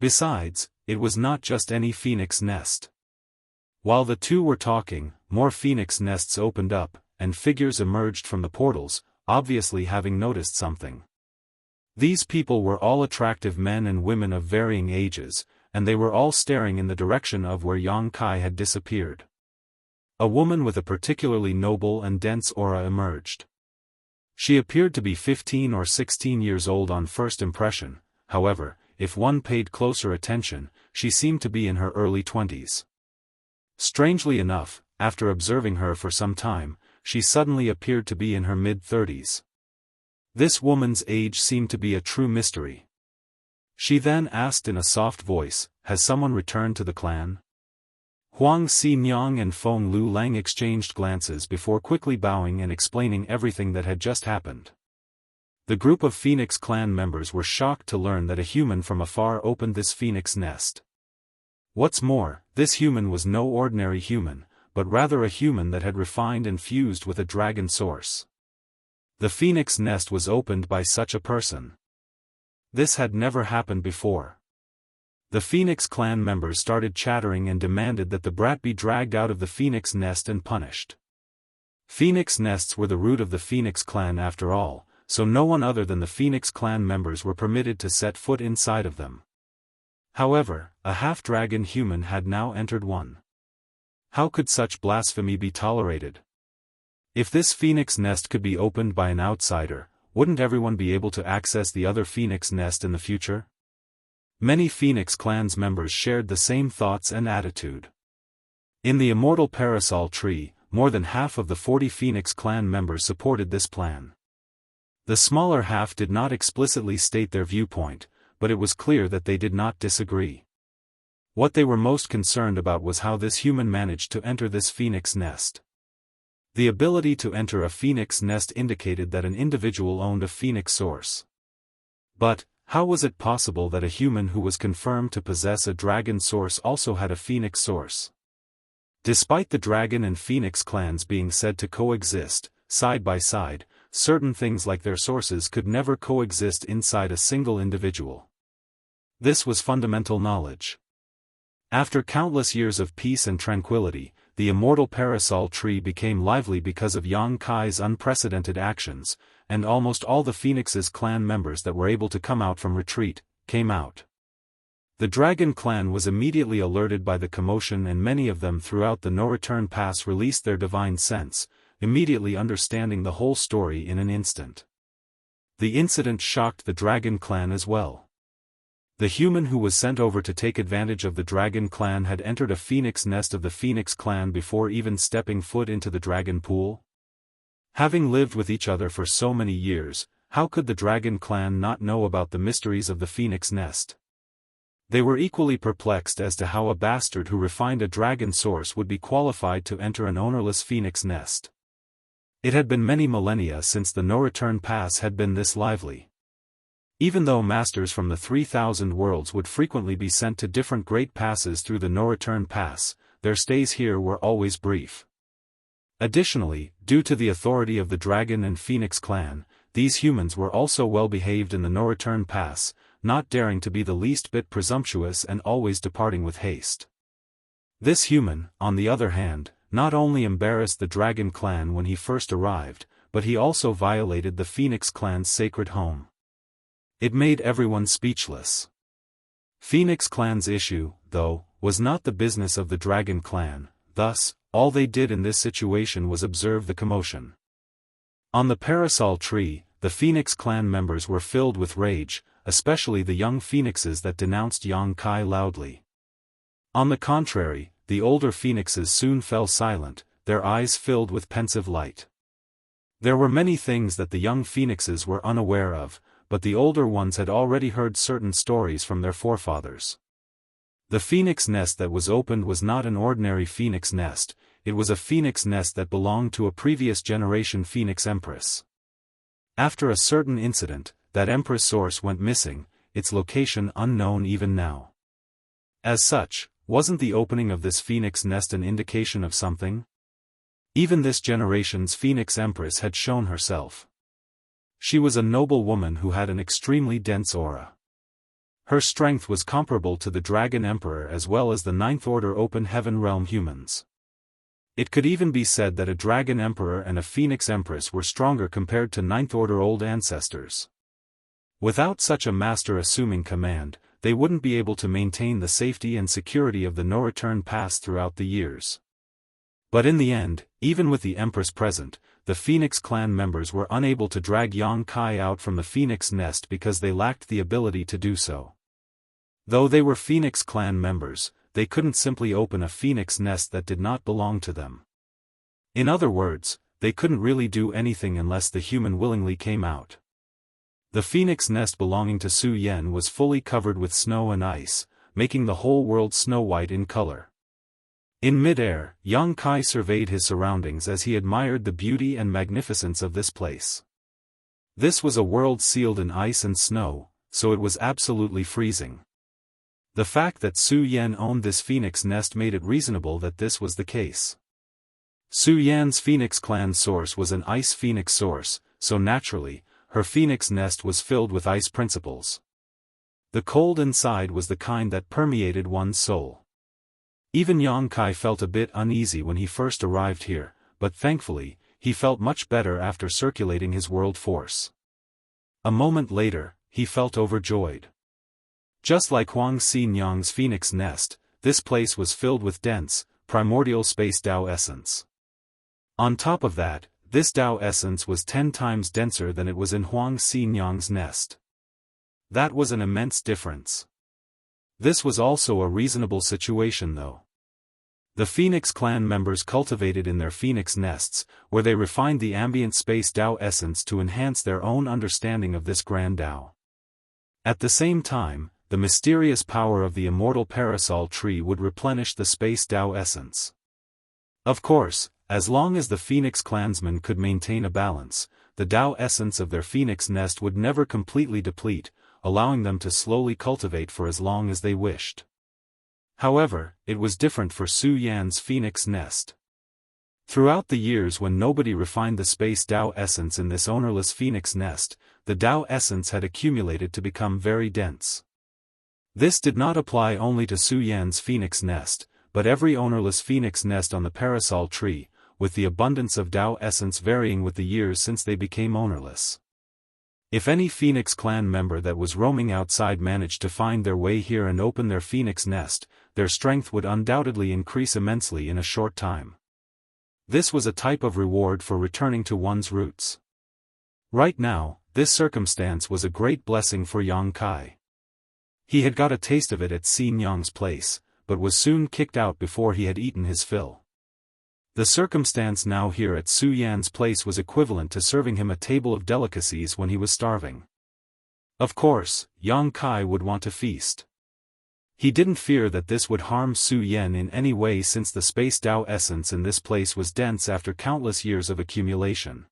Besides, it was not just any phoenix nest. While the two were talking, more phoenix nests opened up, and figures emerged from the portals, obviously having noticed something. These people were all attractive men and women of varying ages, and they were all staring in the direction of where Yang Kai had disappeared. A woman with a particularly noble and dense aura emerged. She appeared to be 15 or 16 years old on first impression, however, if one paid closer attention, she seemed to be in her early 20s. Strangely enough, after observing her for some time, she suddenly appeared to be in her mid-30s. This woman's age seemed to be a true mystery. She then asked in a soft voice, "Has someone returned to the clan?" Huang Xinyang and Feng Lulang exchanged glances before quickly bowing and explaining everything that had just happened. The group of Phoenix clan members were shocked to learn that a human from afar opened this phoenix nest. What's more, this human was no ordinary human, but rather a human that had refined and fused with a dragon source. The phoenix nest was opened by such a person. This had never happened before. The Phoenix clan members started chattering and demanded that the brat be dragged out of the Phoenix nest and punished. Phoenix nests were the root of the Phoenix clan after all, so no one other than the Phoenix clan members were permitted to set foot inside of them. However, a half-dragon human had now entered one. How could such blasphemy be tolerated? If this Phoenix nest could be opened by an outsider, wouldn't everyone be able to access the other Phoenix nest in the future? Many Phoenix clan's members shared the same thoughts and attitude. In the Immortal Parasol Tree, more than half of the 40 Phoenix clan members supported this plan. The smaller half did not explicitly state their viewpoint, but it was clear that they did not disagree. What they were most concerned about was how this human managed to enter this Phoenix nest. The ability to enter a Phoenix nest indicated that an individual owned a Phoenix source. But, how was it possible that a human who was confirmed to possess a dragon source also had a Phoenix source? Despite the dragon and Phoenix clans being said to coexist, side by side, certain things like their sources could never coexist inside a single individual. This was fundamental knowledge. After countless years of peace and tranquility, the Immortal Parasol Tree became lively because of Yang Kai's unprecedented actions, and almost all the Phoenix's clan members that were able to come out from retreat, came out. The Dragon clan was immediately alerted by the commotion, and many of them throughout the No-Return Pass released their divine sense, immediately understanding the whole story in an instant. The incident shocked the Dragon clan as well. The human who was sent over to take advantage of the Dragon clan had entered a Phoenix nest of the Phoenix clan before even stepping foot into the Dragon pool. Having lived with each other for so many years, how could the Dragon clan not know about the mysteries of the Phoenix nest? They were equally perplexed as to how a bastard who refined a dragon source would be qualified to enter an ownerless Phoenix nest. It had been many millennia since the No-Return Pass had been this lively. Even though masters from the 3,000 worlds would frequently be sent to different great passes through the No-Return Pass, their stays here were always brief. Additionally, due to the authority of the Dragon and Phoenix clan, these humans were also well behaved in the No-Return Pass, not daring to be the least bit presumptuous and always departing with haste. This human, on the other hand, not only embarrassed the Dragon clan when he first arrived, but he also violated the Phoenix clan's sacred home. It made everyone speechless. Phoenix clan's issue, though, was not the business of the Dragon clan, thus, all they did in this situation was observe the commotion. On the Parasol Tree, the Phoenix clan members were filled with rage, especially the young phoenixes that denounced Yang Kai loudly. On the contrary, the older phoenixes soon fell silent, their eyes filled with pensive light. There were many things that the young phoenixes were unaware of, but the older ones had already heard certain stories from their forefathers. The phoenix nest that was opened was not an ordinary phoenix nest, it was a phoenix nest that belonged to a previous generation phoenix empress. After a certain incident, that empress source went missing, its location unknown even now. As such, wasn't the opening of this phoenix nest an indication of something? Even this generation's phoenix empress had shown herself. She was a noble woman who had an extremely dense aura. Her strength was comparable to the Dragon Emperor as well as the Ninth Order Open Heaven Realm humans. It could even be said that a Dragon Emperor and a Phoenix Empress were stronger compared to Ninth Order old ancestors. Without such a master assuming command, they wouldn't be able to maintain the safety and security of the no-return pass throughout the years. But in the end, even with the Empress present, the Phoenix clan members were unable to drag Yang Kai out from the Phoenix nest because they lacked the ability to do so. Though they were Phoenix clan members, they couldn't simply open a Phoenix nest that did not belong to them. In other words, they couldn't really do anything unless the human willingly came out. The Phoenix nest belonging to Su Yan was fully covered with snow and ice, making the whole world snow-white in color. In mid-air, Yang Kai surveyed his surroundings as he admired the beauty and magnificence of this place. This was a world sealed in ice and snow, so it was absolutely freezing. The fact that Su Yan owned this phoenix nest made it reasonable that this was the case. Su Yan's phoenix clan source was an ice phoenix source, so naturally, her phoenix nest was filled with ice principles. The cold inside was the kind that permeated one's soul. Even Yang Kai felt a bit uneasy when he first arrived here, but thankfully, he felt much better after circulating his world force. A moment later, he felt overjoyed. Just like Huang Xinyang's phoenix nest, this place was filled with dense, primordial space Dao essence. On top of that, this Dao essence was 10 times denser than it was in Huang Xinyang's nest. That was an immense difference. This was also a reasonable situation though. The Phoenix clan members cultivated in their Phoenix nests, where they refined the ambient space Dao essence to enhance their own understanding of this grand Dao. At the same time, the mysterious power of the immortal parasol tree would replenish the space Dao essence. Of course, as long as the Phoenix clansmen could maintain a balance, the Dao essence of their Phoenix nest would never completely deplete, allowing them to slowly cultivate for as long as they wished. However, it was different for Su Yan's Phoenix nest. Throughout the years when nobody refined the space Dao essence in this ownerless Phoenix nest, the Dao essence had accumulated to become very dense. This did not apply only to Su Yan's Phoenix nest, but every ownerless Phoenix nest on the parasol tree, with the abundance of Dao essence varying with the years since they became ownerless. If any Phoenix clan member that was roaming outside managed to find their way here and open their Phoenix nest, their strength would undoubtedly increase immensely in a short time. This was a type of reward for returning to one's roots. Right now, this circumstance was a great blessing for Yang Kai. He had got a taste of it at Xinyang's place, but was soon kicked out before he had eaten his fill. The circumstance now here at Su Yan's place was equivalent to serving him a table of delicacies when he was starving. Of course, Yang Kai would want to feast. He didn't fear that this would harm Su Yan in any way since the space Dao essence in this place was dense after countless years of accumulation.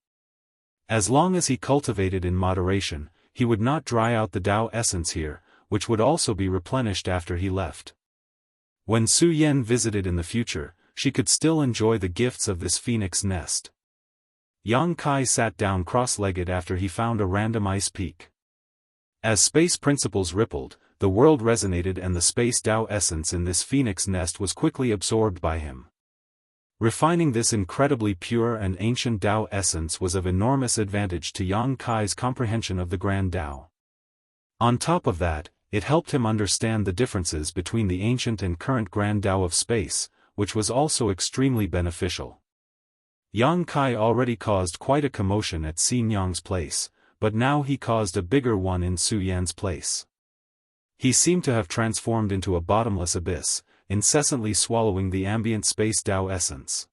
As long as he cultivated in moderation, he would not dry out the Dao essence here, which would also be replenished after he left. When Su Yan visited in the future, she could still enjoy the gifts of this Phoenix nest. Yang Kai sat down cross-legged after he found a random ice peak. As space principles rippled, the world resonated and the space Dao essence in this Phoenix nest was quickly absorbed by him. Refining this incredibly pure and ancient Dao essence was of enormous advantage to Yang Kai's comprehension of the Grand Dao. On top of that, it helped him understand the differences between the ancient and current Grand Dao of space, which was also extremely beneficial. Yang Kai already caused quite a commotion at Xinyang's place, but now he caused a bigger one in Su Yan's place. He seemed to have transformed into a bottomless abyss, incessantly swallowing the ambient space Dao essence.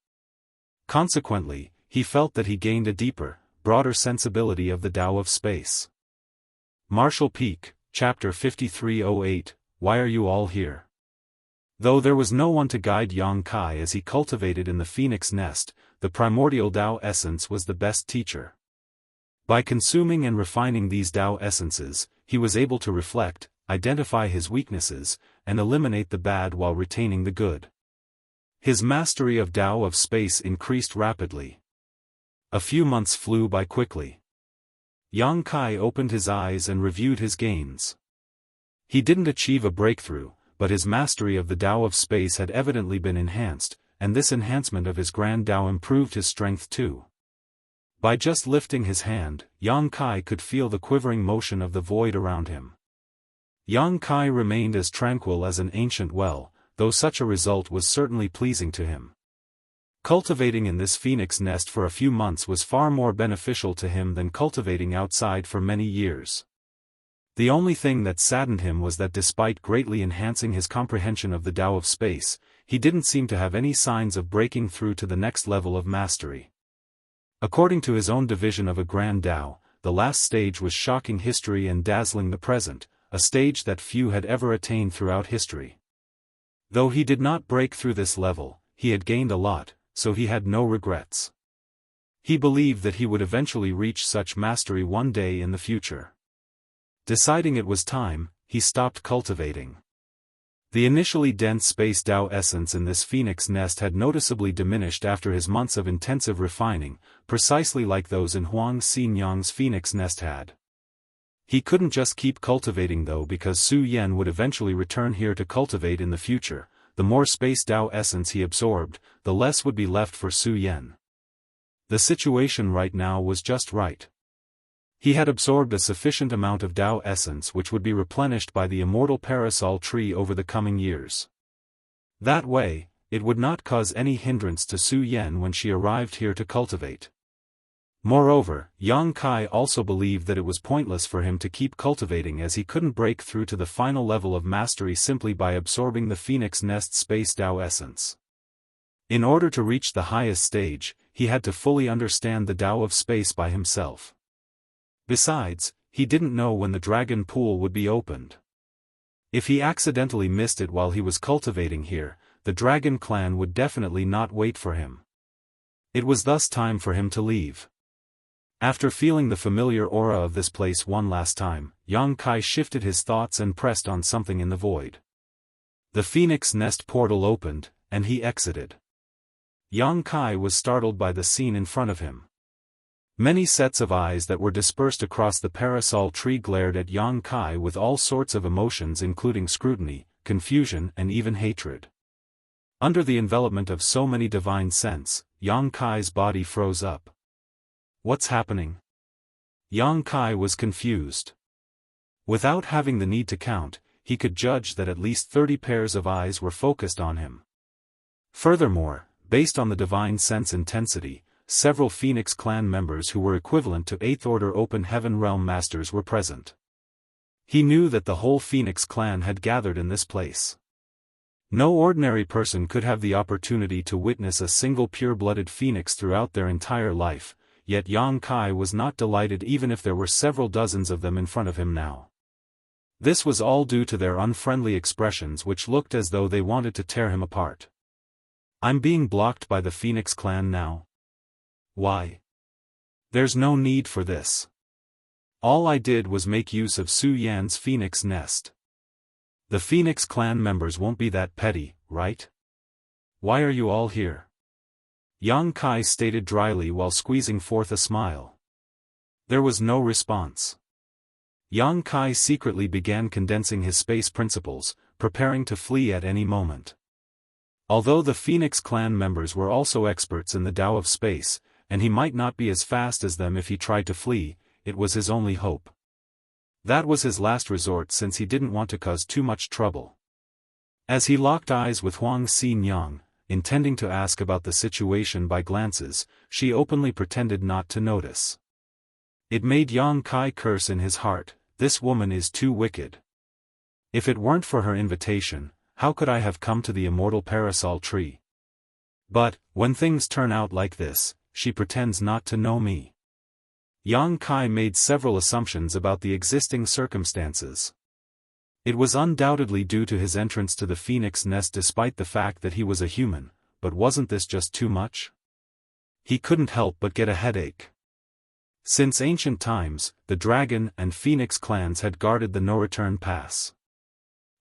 Consequently, he felt that he gained a deeper, broader sensibility of the Dao of space. Marshall Peak, Chapter 5308, Why Are You All Here? Though there was no one to guide Yang Kai as he cultivated in the phoenix nest, the primordial Dao essence was the best teacher. By consuming and refining these Dao essences, he was able to reflect, identify his weaknesses, and eliminate the bad while retaining the good. His mastery of Dao of space increased rapidly. A few months flew by quickly. Yang Kai opened his eyes and reviewed his gains. He didn't achieve a breakthrough, but his mastery of the Dao of space had evidently been enhanced, and this enhancement of his grand Dao improved his strength too. By just lifting his hand, Yang Kai could feel the quivering motion of the void around him. Yang Kai remained as tranquil as an ancient well, though such a result was certainly pleasing to him. Cultivating in this phoenix nest for a few months was far more beneficial to him than cultivating outside for many years. The only thing that saddened him was that despite greatly enhancing his comprehension of the Dao of space, he didn't seem to have any signs of breaking through to the next level of mastery. According to his own division of a grand Dao, the last stage was shocking history and dazzling the present, a stage that few had ever attained throughout history. Though he did not break through this level, he had gained a lot, so he had no regrets. He believed that he would eventually reach such mastery one day in the future. Deciding it was time, he stopped cultivating. The initially dense space Dao essence in this phoenix nest had noticeably diminished after his months of intensive refining, precisely like those in Wang Lin phoenix nest had. He couldn't just keep cultivating though, because Su Yan would eventually return here to cultivate in the future. The more space Dao essence he absorbed, the less would be left for Su Yan. The situation right now was just right. He had absorbed a sufficient amount of Dao essence which would be replenished by the immortal parasol tree over the coming years. That way, it would not cause any hindrance to Su Yan when she arrived here to cultivate. Moreover, Yang Kai also believed that it was pointless for him to keep cultivating as he couldn't break through to the final level of mastery simply by absorbing the phoenix nest space Dao essence. In order to reach the highest stage, he had to fully understand the Dao of space by himself. Besides, he didn't know when the dragon pool would be opened. If he accidentally missed it while he was cultivating here, the dragon clan would definitely not wait for him. It was thus time for him to leave. After feeling the familiar aura of this place one last time, Yang Kai shifted his thoughts and pressed on something in the void. The phoenix nest portal opened, and he exited. Yang Kai was startled by the scene in front of him. Many sets of eyes that were dispersed across the parasol tree glared at Yang Kai with all sorts of emotions including scrutiny, confusion and even hatred. Under the envelopment of so many divine scents, Yang Kai's body froze up. What's happening? Yang Kai was confused. Without having the need to count, he could judge that at least 30 pairs of eyes were focused on him. Furthermore, based on the divine sense intensity, several Phoenix clan members who were equivalent to 8th Order Open Heaven Realm Masters were present. He knew that the whole Phoenix clan had gathered in this place. No ordinary person could have the opportunity to witness a single pure-blooded Phoenix throughout their entire life, yet Yang Kai was not delighted even if there were several dozens of them in front of him now. This was all due to their unfriendly expressions which looked as though they wanted to tear him apart. I'm being blocked by the Phoenix clan now? Why? There's no need for this. All I did was make use of Su Yan's phoenix nest. The Phoenix clan members won't be that petty, right? Why are you all here? Yang Kai stated dryly while squeezing forth a smile. There was no response. Yang Kai secretly began condensing his space principles, preparing to flee at any moment. Although the Phoenix clan members were also experts in the Dao of space, and he might not be as fast as them if he tried to flee, it was his only hope. That was his last resort since he didn't want to cause too much trouble. As he locked eyes with Wang Lin, intending to ask about the situation by glances, she openly pretended not to notice. It made Yang Kai curse in his heart, this woman is too wicked. If it weren't for her invitation, how could I have come to the immortal parasol tree? But, when things turn out like this, she pretends not to know me. Yang Kai made several assumptions about the existing circumstances. It was undoubtedly due to his entrance to the phoenix nest despite the fact that he was a human, but wasn't this just too much? He couldn't help but get a headache. Since ancient times, the dragon and phoenix clans had guarded the no-return pass.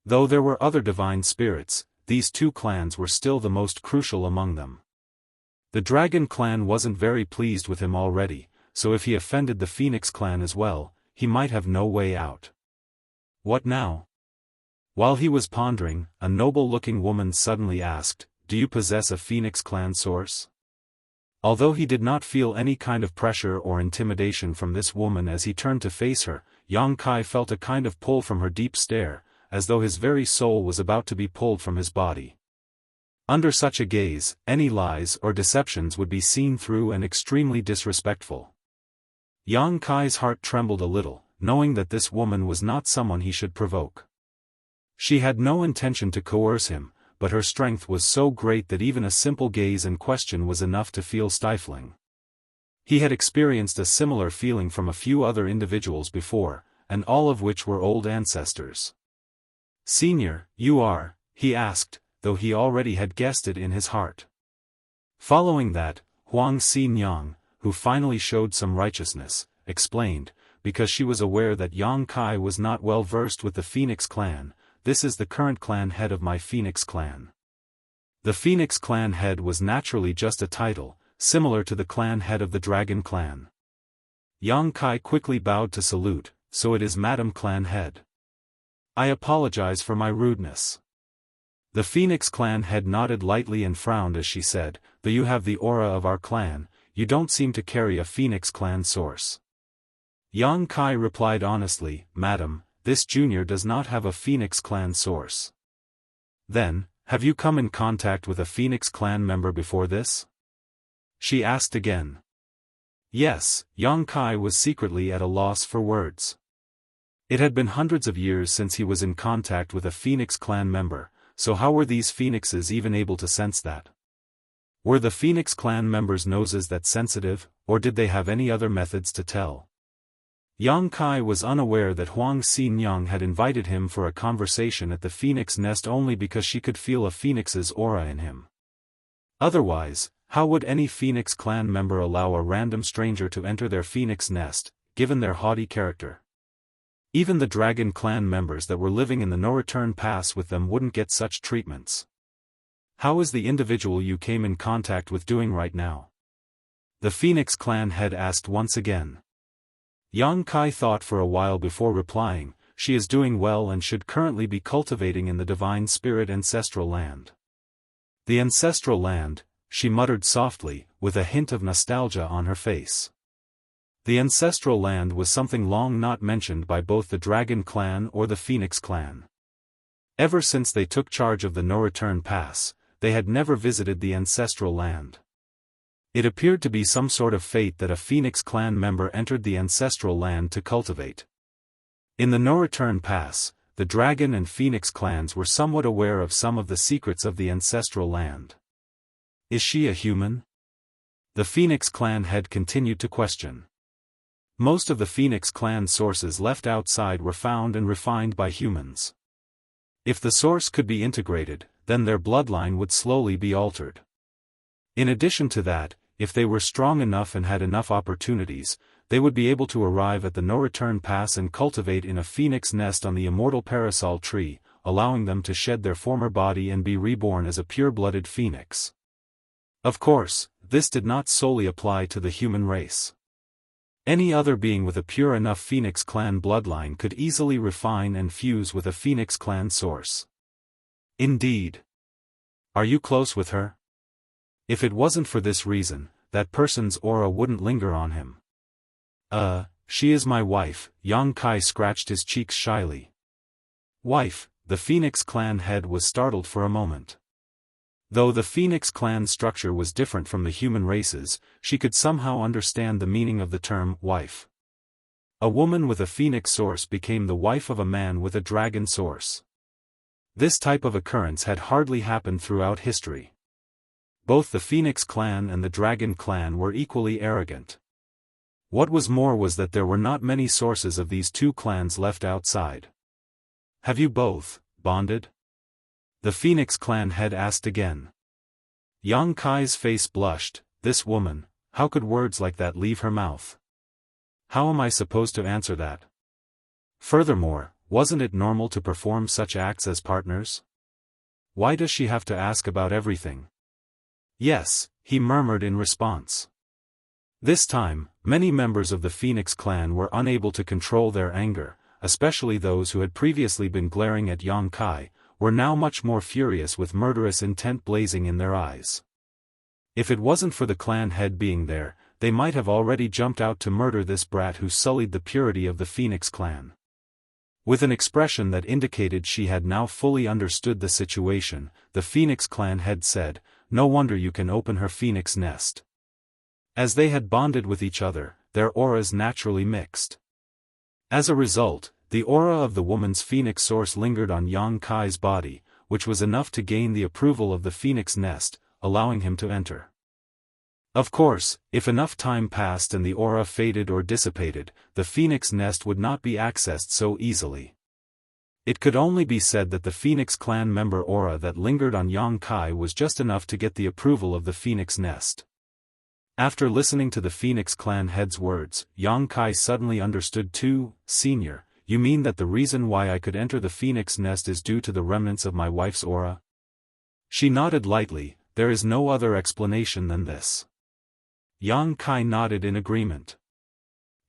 Though there were other divine spirits, these two clans were still the most crucial among them. The dragon clan wasn't very pleased with him already, so if he offended the phoenix clan as well, he might have no way out. What now? While he was pondering, a noble-looking woman suddenly asked, "Do you possess a phoenix clan source?" Although he did not feel any kind of pressure or intimidation from this woman as he turned to face her, Yang Kai felt a kind of pull from her deep stare, as though his very soul was about to be pulled from his body. Under such a gaze, any lies or deceptions would be seen through and extremely disrespectful. Yang Kai's heart trembled a little, knowing that this woman was not someone he should provoke. She had no intention to coerce him, but her strength was so great that even a simple gaze and question was enough to feel stifling. He had experienced a similar feeling from a few other individuals before, and all of which were old ancestors. "Senior, you are?" he asked, though he already had guessed it in his heart. Following that, Wang Lin, who finally showed some righteousness, explained, because she was aware that Yang Kai was not well versed with the Phoenix clan, "This is the current clan head of my Phoenix clan." The Phoenix clan head was naturally just a title, similar to the clan head of the Dragon clan. Yang Kai quickly bowed to salute, "So it is Madam Clan Head. I apologize for my rudeness." The Phoenix clan head nodded lightly and frowned as she said, "Though you have the aura of our clan, you don't seem to carry a Phoenix clan source." Yang Kai replied honestly, "Madam, this junior does not have a Phoenix clan source." "Then, have you come in contact with a Phoenix clan member before this?" she asked again. Yes, Yang Kai was secretly at a loss for words. It had been hundreds of years since he was in contact with a Phoenix clan member, so how were these phoenixes even able to sense that? Were the Phoenix clan members' noses that sensitive, or did they have any other methods to tell? Yang Kai was unaware that Wang Lin had invited him for a conversation at the Phoenix nest only because she could feel a phoenix's aura in him. Otherwise, how would any Phoenix clan member allow a random stranger to enter their Phoenix nest, given their haughty character? Even the Dragon clan members that were living in the no-return pass with them wouldn't get such treatments. How is the individual you came in contact with doing right now? The Phoenix clan head asked once again. Yang Kai thought for a while before replying, "She is doing well and should currently be cultivating in the divine spirit ancestral land." "The ancestral land," she muttered softly, with a hint of nostalgia on her face. The ancestral land was something long not mentioned by both the Dragon clan or the Phoenix clan. Ever since they took charge of the no-return pass, they had never visited the ancestral land. It appeared to be some sort of fate that a Phoenix clan member entered the ancestral land to cultivate. In the no-return pass, the Dragon and Phoenix clans were somewhat aware of some of the secrets of the ancestral land. "Is she a human?" The Phoenix clan head continued to question. Most of the Phoenix clan sources left outside were found and refined by humans. If the source could be integrated, then their bloodline would slowly be altered. In addition to that, if they were strong enough and had enough opportunities, they would be able to arrive at the no-return pass and cultivate in a phoenix nest on the immortal parasol tree, allowing them to shed their former body and be reborn as a pure-blooded phoenix. Of course, this did not solely apply to the human race. Any other being with a pure enough Phoenix clan bloodline could easily refine and fuse with a Phoenix clan source. Indeed. Are you close with her? If it wasn't for this reason, that person's aura wouldn't linger on him. She is my wife. Yang Kai scratched his cheeks shyly. Wife, the Phoenix clan head was startled for a moment. Though the Phoenix clan structure was different from the human races, she could somehow understand the meaning of the term wife. A woman with a Phoenix source became the wife of a man with a dragon source. This type of occurrence had hardly happened throughout history. Both the Phoenix clan and the Dragon clan were equally arrogant. What was more was that there were not many sources of these two clans left outside. Have you both bonded? The Phoenix clan head asked again. Yang Kai's face blushed. This woman, how could words like that leave her mouth? How am I supposed to answer that? Furthermore, wasn't it normal to perform such acts as partners? Why does she have to ask about everything? Yes, he murmured in response. This time, many members of the Phoenix clan were unable to control their anger, especially those who had previously been glaring at Yang Kai, were now much more furious with murderous intent blazing in their eyes. If it wasn't for the clan head being there, they might have already jumped out to murder this brat who sullied the purity of the Phoenix clan. With an expression that indicated she had now fully understood the situation, the Phoenix clan head said, "No wonder you can open her phoenix nest." As they had bonded with each other, their auras naturally mixed. As a result, the aura of the woman's phoenix source lingered on Yang Kai's body, which was enough to gain the approval of the phoenix nest, allowing him to enter. Of course, if enough time passed and the aura faded or dissipated, the phoenix nest would not be accessed so easily. It could only be said that the Phoenix clan member aura that lingered on Yang Kai was just enough to get the approval of the phoenix nest. After listening to the Phoenix clan head's words, Yang Kai suddenly understood too. "Senior, you mean that the reason why I could enter the phoenix nest is due to the remnants of my wife's aura?" She nodded lightly. "There is no other explanation than this." Yang Kai nodded in agreement.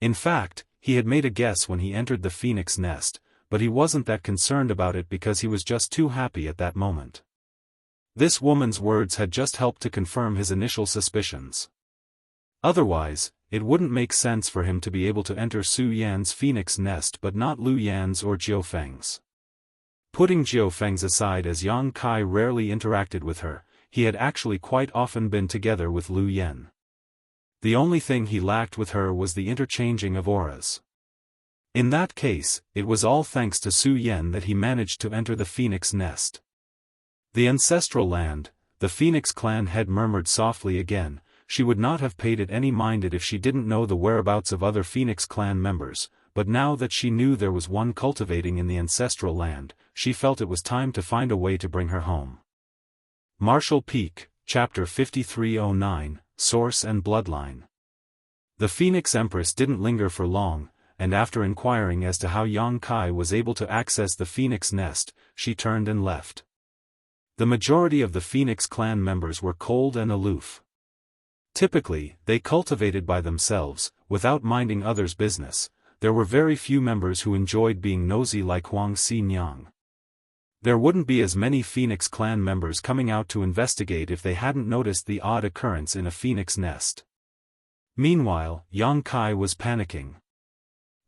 In fact, he had made a guess when he entered the phoenix nest, but he wasn't that concerned about it because he was just too happy at that moment. This woman's words had just helped to confirm his initial suspicions. Otherwise, it wouldn't make sense for him to be able to enter Su Yan's phoenix nest but not Lu Yan's or Jiufeng's. Putting Jiufeng's aside, as Yang Kai rarely interacted with her, he had actually quite often been together with Lu Yan. The only thing he lacked with her was the interchanging of auras. In that case, it was all thanks to Su Yan that he managed to enter the phoenix nest. The ancestral land, the Phoenix clan head murmured softly again. She would not have paid it any minded if she didn't know the whereabouts of other Phoenix clan members, but now that she knew there was one cultivating in the ancestral land, she felt it was time to find a way to bring her home. Marshall Peak, Chapter 5309, Source and Bloodline. The Phoenix Empress didn't linger for long, and after inquiring as to how Yang Kai was able to access the Phoenix nest, she turned and left. The majority of the Phoenix clan members were cold and aloof. Typically, they cultivated by themselves, without minding others' business. There were very few members who enjoyed being nosy like Huang Xinyang. There wouldn't be as many Phoenix clan members coming out to investigate if they hadn't noticed the odd occurrence in a phoenix nest. Meanwhile, Yang Kai was panicking.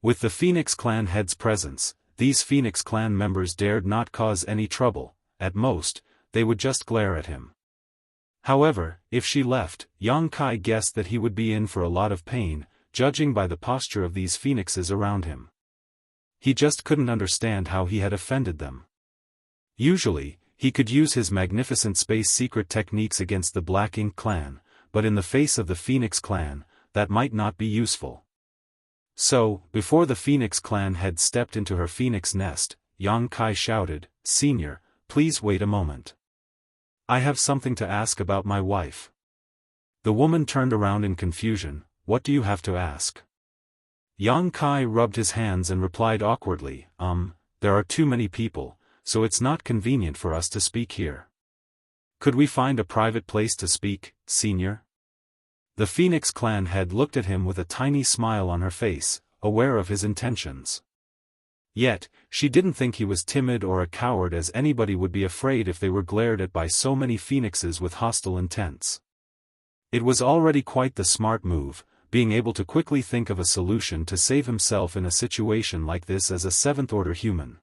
With the Phoenix clan head's presence, these Phoenix clan members dared not cause any trouble. At most, they would just glare at him. However, if she left, Yang Kai guessed that he would be in for a lot of pain, judging by the posture of these phoenixes around him. He just couldn't understand how he had offended them. Usually, he could use his magnificent space secret techniques against the Black Ink clan, but in the face of the Phoenix clan, that might not be useful. So, before the Phoenix clan had stepped into her phoenix nest, Yang Kai shouted, "Senior, please wait a moment. I have something to ask about my wife." The woman turned around in confusion. "What do you have to ask?" Yang Kai rubbed his hands and replied awkwardly, There are too many people, so it's not convenient for us to speak here. Could we find a private place to speak, senior?" The Phoenix clan head looked at him with a tiny smile on her face, aware of his intentions. Yet, she didn't think he was timid or a coward, as anybody would be afraid if they were glared at by so many phoenixes with hostile intents. It was already quite the smart move, being able to quickly think of a solution to save himself in a situation like this as a seventh-order human.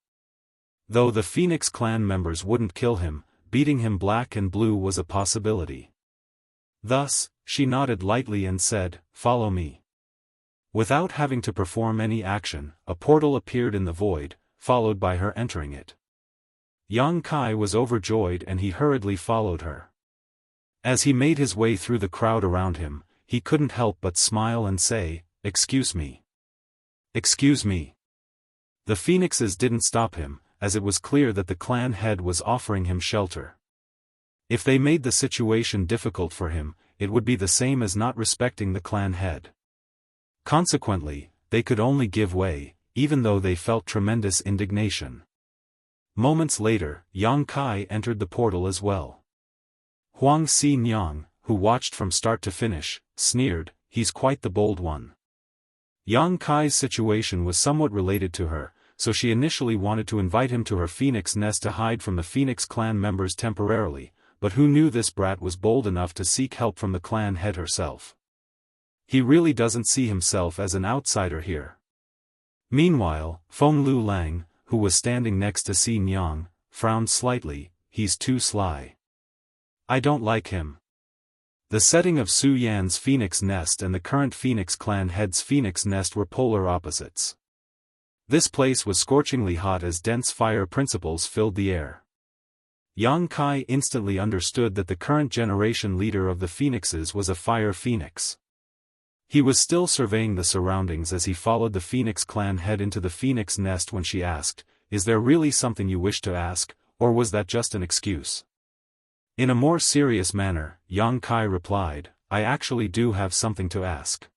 Though the Phoenix clan members wouldn't kill him, beating him black and blue was a possibility. Thus, she nodded lightly and said, "Follow me." Without having to perform any action, a portal appeared in the void, followed by her entering it. Yang Kai was overjoyed and he hurriedly followed her. As he made his way through the crowd around him, he couldn't help but smile and say, "Excuse me. Excuse me." The phoenixes didn't stop him, as it was clear that the clan head was offering him shelter. If they made the situation difficult for him, it would be the same as not respecting the clan head. Consequently, they could only give way, even though they felt tremendous indignation. Moments later, Yang Kai entered the portal as well. Huang Xianxia, who watched from start to finish, sneered, "He's quite the bold one." Yang Kai's situation was somewhat related to her, so she initially wanted to invite him to her phoenix nest to hide from the Phoenix clan members temporarily, but who knew this brat was bold enough to seek help from the clan head herself. He really doesn't see himself as an outsider here. Meanwhile, Feng Lu Lang, who was standing next to Xianxia, frowned slightly. "He's too sly. I don't like him." The setting of Su Yan's phoenix nest and the current Phoenix clan head's phoenix nest were polar opposites. This place was scorchingly hot as dense fire principles filled the air. Yang Kai instantly understood that the current generation leader of the phoenixes was a fire phoenix. He was still surveying the surroundings as he followed the Phoenix clan head into the phoenix nest when she asked, "Is there really something you wish to ask, or was that just an excuse?" In a more serious manner, Yang Kai replied, "I actually do have something to ask."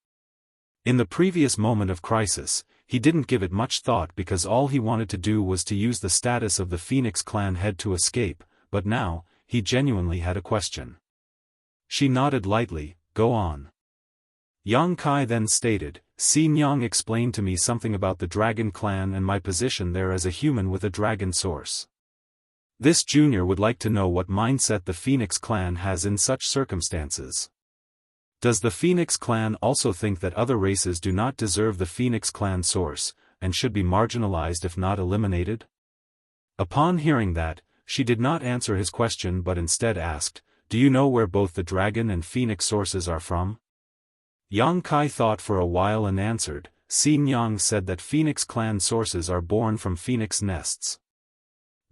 In the previous moment of crisis, he didn't give it much thought because all he wanted to do was to use the status of the Phoenix clan head to escape, but now, he genuinely had a question. She nodded lightly, "Go on." Yang Kai then stated, "Xianxia explained to me something about the Dragon Clan and my position there as a human with a dragon source. This junior would like to know what mindset the Phoenix Clan has in such circumstances. Does the Phoenix Clan also think that other races do not deserve the Phoenix Clan source, and should be marginalized if not eliminated?" Upon hearing that, she did not answer his question but instead asked, "Do you know where both the dragon and Phoenix sources are from?" Yang Kai thought for a while and answered, "Xianxia said that Phoenix Clan sources are born from Phoenix nests.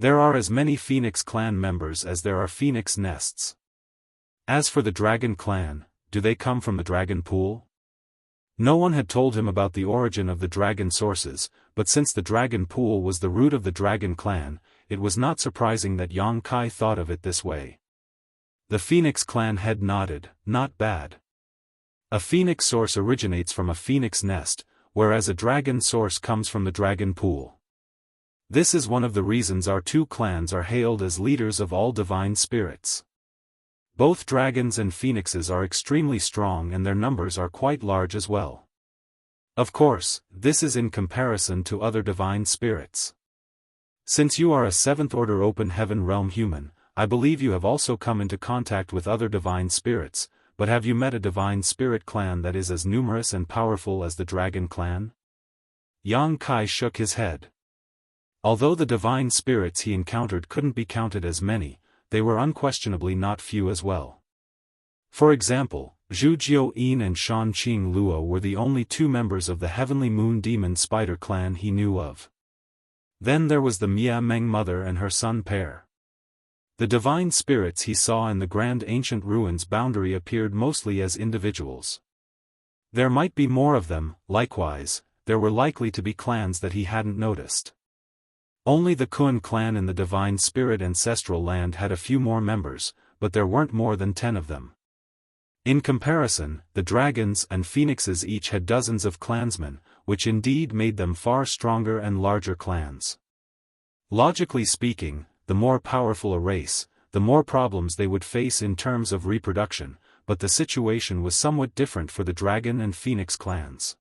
There are as many Phoenix Clan members as there are Phoenix nests. As for the Dragon Clan, do they come from the Dragon Pool?" No one had told him about the origin of the dragon sources, but since the Dragon Pool was the root of the Dragon Clan, it was not surprising that Yang Kai thought of it this way. The Phoenix Clan head nodded, "Not bad. A Phoenix source originates from a Phoenix nest, whereas a dragon source comes from the Dragon Pool. This is one of the reasons our two clans are hailed as leaders of all divine spirits. Both dragons and phoenixes are extremely strong and their numbers are quite large as well. Of course, this is in comparison to other divine spirits. Since you are a 7th order open heaven realm human, I believe you have also come into contact with other divine spirits, but have you met a divine spirit clan that is as numerous and powerful as the Dragon Clan?" Yang Kai shook his head. Although the divine spirits he encountered couldn't be counted as many, they were unquestionably not few as well. For example, Zhu Jiuyin and Shan Qing Luo were the only two members of the Heavenly Moon Demon Spider clan he knew of. Then there was the Mia Meng mother and her son pair. The divine spirits he saw in the Grand Ancient Ruins boundary appeared mostly as individuals. There might be more of them, likewise, there were likely to be clans that he hadn't noticed. Only the Kun clan in the Divine Spirit Ancestral Land had a few more members, but there weren't more than 10 of them. In comparison, the dragons and phoenixes each had dozens of clansmen, which indeed made them far stronger and larger clans. Logically speaking, the more powerful a race, the more problems they would face in terms of reproduction, but the situation was somewhat different for the dragon and phoenix clans.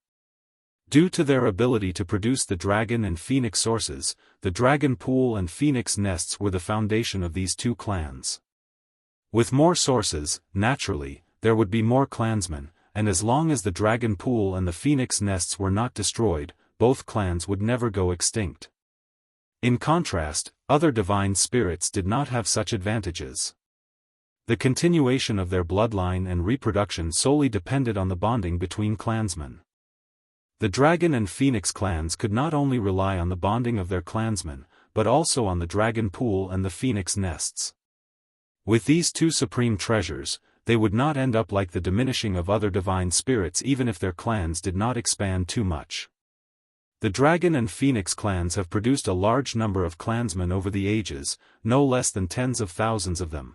Due to their ability to produce the dragon and phoenix sources, the Dragon Pool and Phoenix nests were the foundation of these two clans. With more sources, naturally, there would be more clansmen, and as long as the Dragon Pool and the Phoenix nests were not destroyed, both clans would never go extinct. In contrast, other divine spirits did not have such advantages. The continuation of their bloodline and reproduction solely depended on the bonding between clansmen. The Dragon and Phoenix clans could not only rely on the bonding of their clansmen, but also on the Dragon Pool and the Phoenix nests. With these two supreme treasures, they would not end up like the diminishing of other divine spirits even if their clans did not expand too much. The Dragon and Phoenix clans have produced a large number of clansmen over the ages, no less than tens of thousands of them.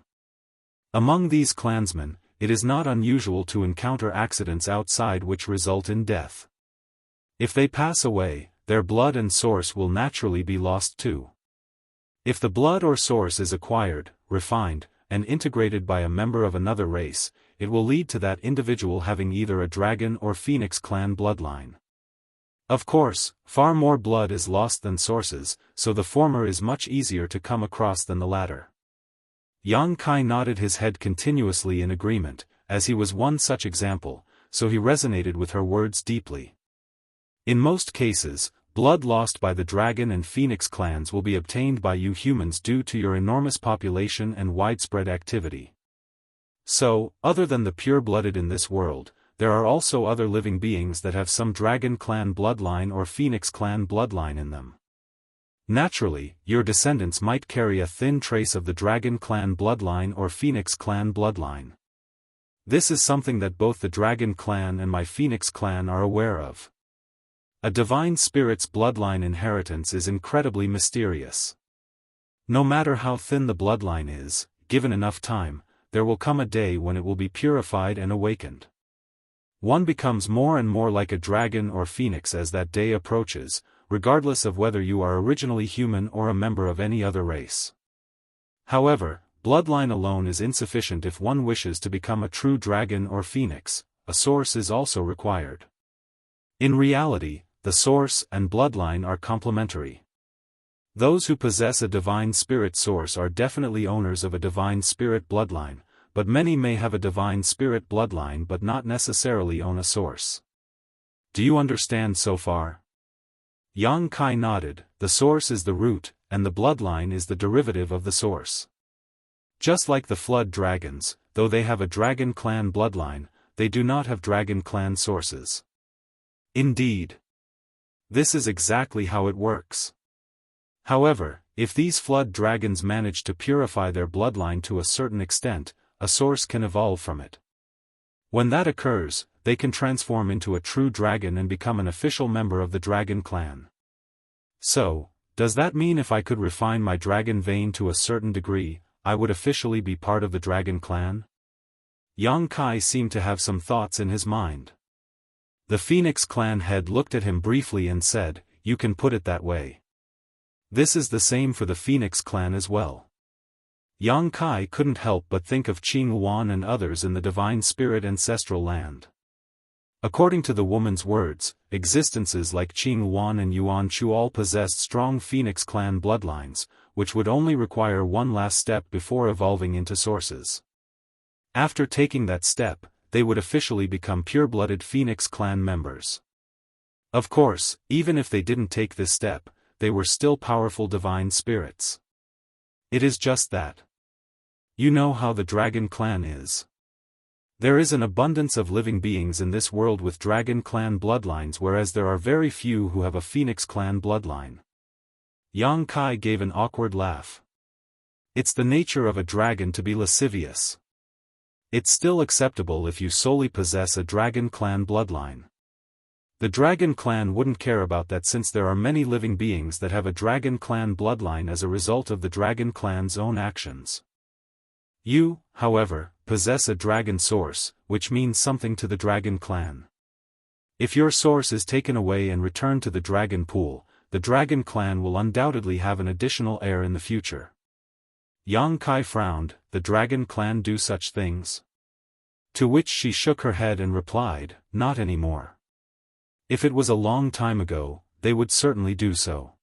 Among these clansmen, it is not unusual to encounter accidents outside which result in death. If they pass away, their blood and source will naturally be lost too. If the blood or source is acquired, refined, and integrated by a member of another race, it will lead to that individual having either a dragon or phoenix clan bloodline. Of course, far more blood is lost than sources, so the former is much easier to come across than the latter. Yang Kai nodded his head continuously in agreement, as he was one such example, so he resonated with her words deeply. In most cases, blood lost by the dragon and phoenix clans will be obtained by you humans due to your enormous population and widespread activity. So, other than the pure-blooded in this world, there are also other living beings that have some dragon clan bloodline or phoenix clan bloodline in them. Naturally, your descendants might carry a thin trace of the dragon clan bloodline or phoenix clan bloodline. This is something that both the dragon clan and my phoenix clan are aware of. A divine spirit's bloodline inheritance is incredibly mysterious. No matter how thin the bloodline is, given enough time, there will come a day when it will be purified and awakened. One becomes more and more like a dragon or phoenix as that day approaches, regardless of whether you are originally human or a member of any other race. However, bloodline alone is insufficient if one wishes to become a true dragon or phoenix. A source is also required. In reality, the source and bloodline are complementary. Those who possess a divine spirit source are definitely owners of a divine spirit bloodline, but many may have a divine spirit bloodline but not necessarily own a source. Do you understand so far? Yang Kai nodded. The source is the root, and the bloodline is the derivative of the source. Just like the flood dragons, though they have a dragon clan bloodline, they do not have dragon clan sources. Indeed. This is exactly how it works. However, if these flood dragons manage to purify their bloodline to a certain extent, a source can evolve from it. When that occurs, they can transform into a true dragon and become an official member of the dragon clan. So, does that mean if I could refine my dragon vein to a certain degree, I would officially be part of the dragon clan? Yang Kai seemed to have some thoughts in his mind. The Phoenix clan head looked at him briefly and said, "You can put it that way. This is the same for the Phoenix clan as well." Yang Kai couldn't help but think of Qing Yuan and others in the divine spirit ancestral land. According to the woman's words, existences like Qing Yuan and Yuan Chu all possessed strong Phoenix clan bloodlines, which would only require one last step before evolving into sources. After taking that step, they would officially become pure-blooded Phoenix clan members. Of course, even if they didn't take this step, they were still powerful divine spirits. It is just that. You know how the dragon clan is. There is an abundance of living beings in this world with dragon clan bloodlines, whereas there are very few who have a Phoenix clan bloodline. Yang Kai gave an awkward laugh. It's the nature of a dragon to be lascivious. It's still acceptable if you solely possess a dragon clan bloodline. The dragon clan wouldn't care about that since there are many living beings that have a dragon clan bloodline as a result of the dragon clan's own actions. You, however, possess a dragon source, which means something to the dragon clan. If your source is taken away and returned to the dragon pool, the dragon clan will undoubtedly have an additional heir in the future. Yang Kai frowned. The dragon clan do such things? To which she shook her head and replied, not anymore. If it was a long time ago, they would certainly do so.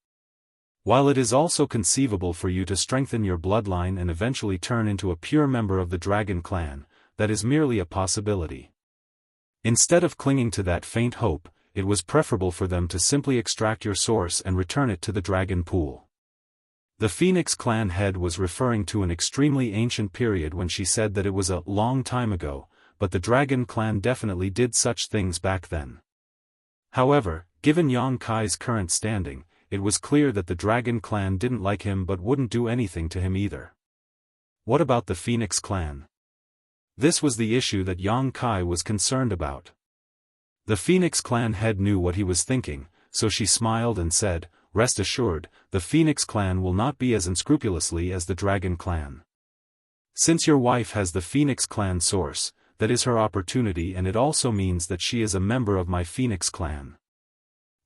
While it is also conceivable for you to strengthen your bloodline and eventually turn into a pure member of the dragon clan, that is merely a possibility. Instead of clinging to that faint hope, it was preferable for them to simply extract your source and return it to the dragon pool. The Phoenix clan head was referring to an extremely ancient period when she said that it was a long time ago, but the dragon clan definitely did such things back then. However, given Yang Kai's current standing, it was clear that the dragon clan didn't like him but wouldn't do anything to him either. What about the Phoenix clan? This was the issue that Yang Kai was concerned about. The Phoenix clan head knew what he was thinking, so she smiled and said, "Rest assured, the Phoenix clan will not be as unscrupulously as the Dragon clan. Since your wife has the Phoenix clan source, that is her opportunity, and it also means that she is a member of my Phoenix clan.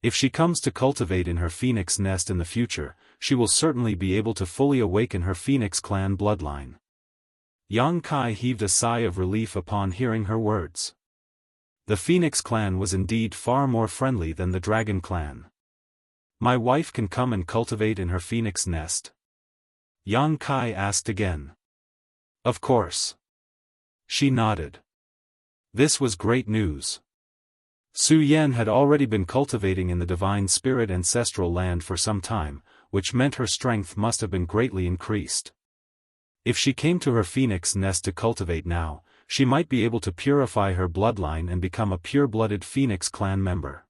If she comes to cultivate in her Phoenix nest in the future, she will certainly be able to fully awaken her Phoenix clan bloodline." Yang Kai heaved a sigh of relief upon hearing her words. The Phoenix clan was indeed far more friendly than the Dragon clan. "My wife can come and cultivate in her Phoenix nest?" Yang Kai asked again. "Of course." She nodded. This was great news. Su Yan had already been cultivating in the Divine Spirit ancestral land for some time, which meant her strength must have been greatly increased. If she came to her Phoenix nest to cultivate now, she might be able to purify her bloodline and become a pure-blooded Phoenix clan member.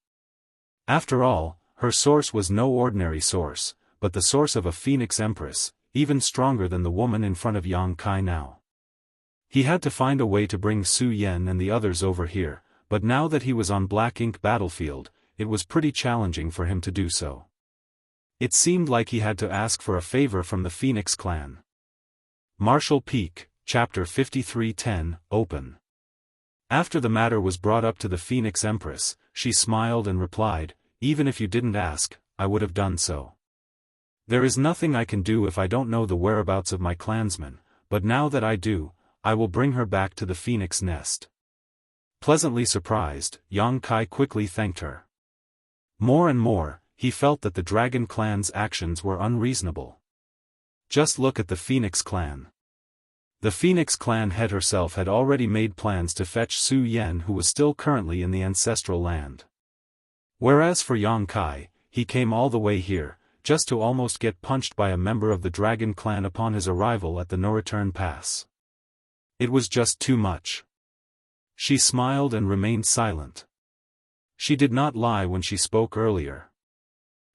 After all, her source was no ordinary source, but the source of a Phoenix Empress, even stronger than the woman in front of Yang Kai now. He had to find a way to bring Su Yan and the others over here, but now that he was on Black Ink battlefield, it was pretty challenging for him to do so. It seemed like he had to ask for a favor from the Phoenix clan. Martial Peak, Chapter 5310, Open. After the matter was brought up to the Phoenix Empress, she smiled and replied, "Even if you didn't ask, I would have done so. There is nothing I can do if I don't know the whereabouts of my clansmen, but now that I do, I will bring her back to the Phoenix nest." Pleasantly surprised, Yang Kai quickly thanked her. More and more, he felt that the Dragon clan's actions were unreasonable. Just look at the Phoenix clan. The Phoenix clan head herself had already made plans to fetch Su Yan, who was still currently in the ancestral land. Whereas for Yang Kai, he came all the way here, just to almost get punched by a member of the Dragon clan upon his arrival at the no-return pass. It was just too much. She smiled and remained silent. She did not lie when she spoke earlier.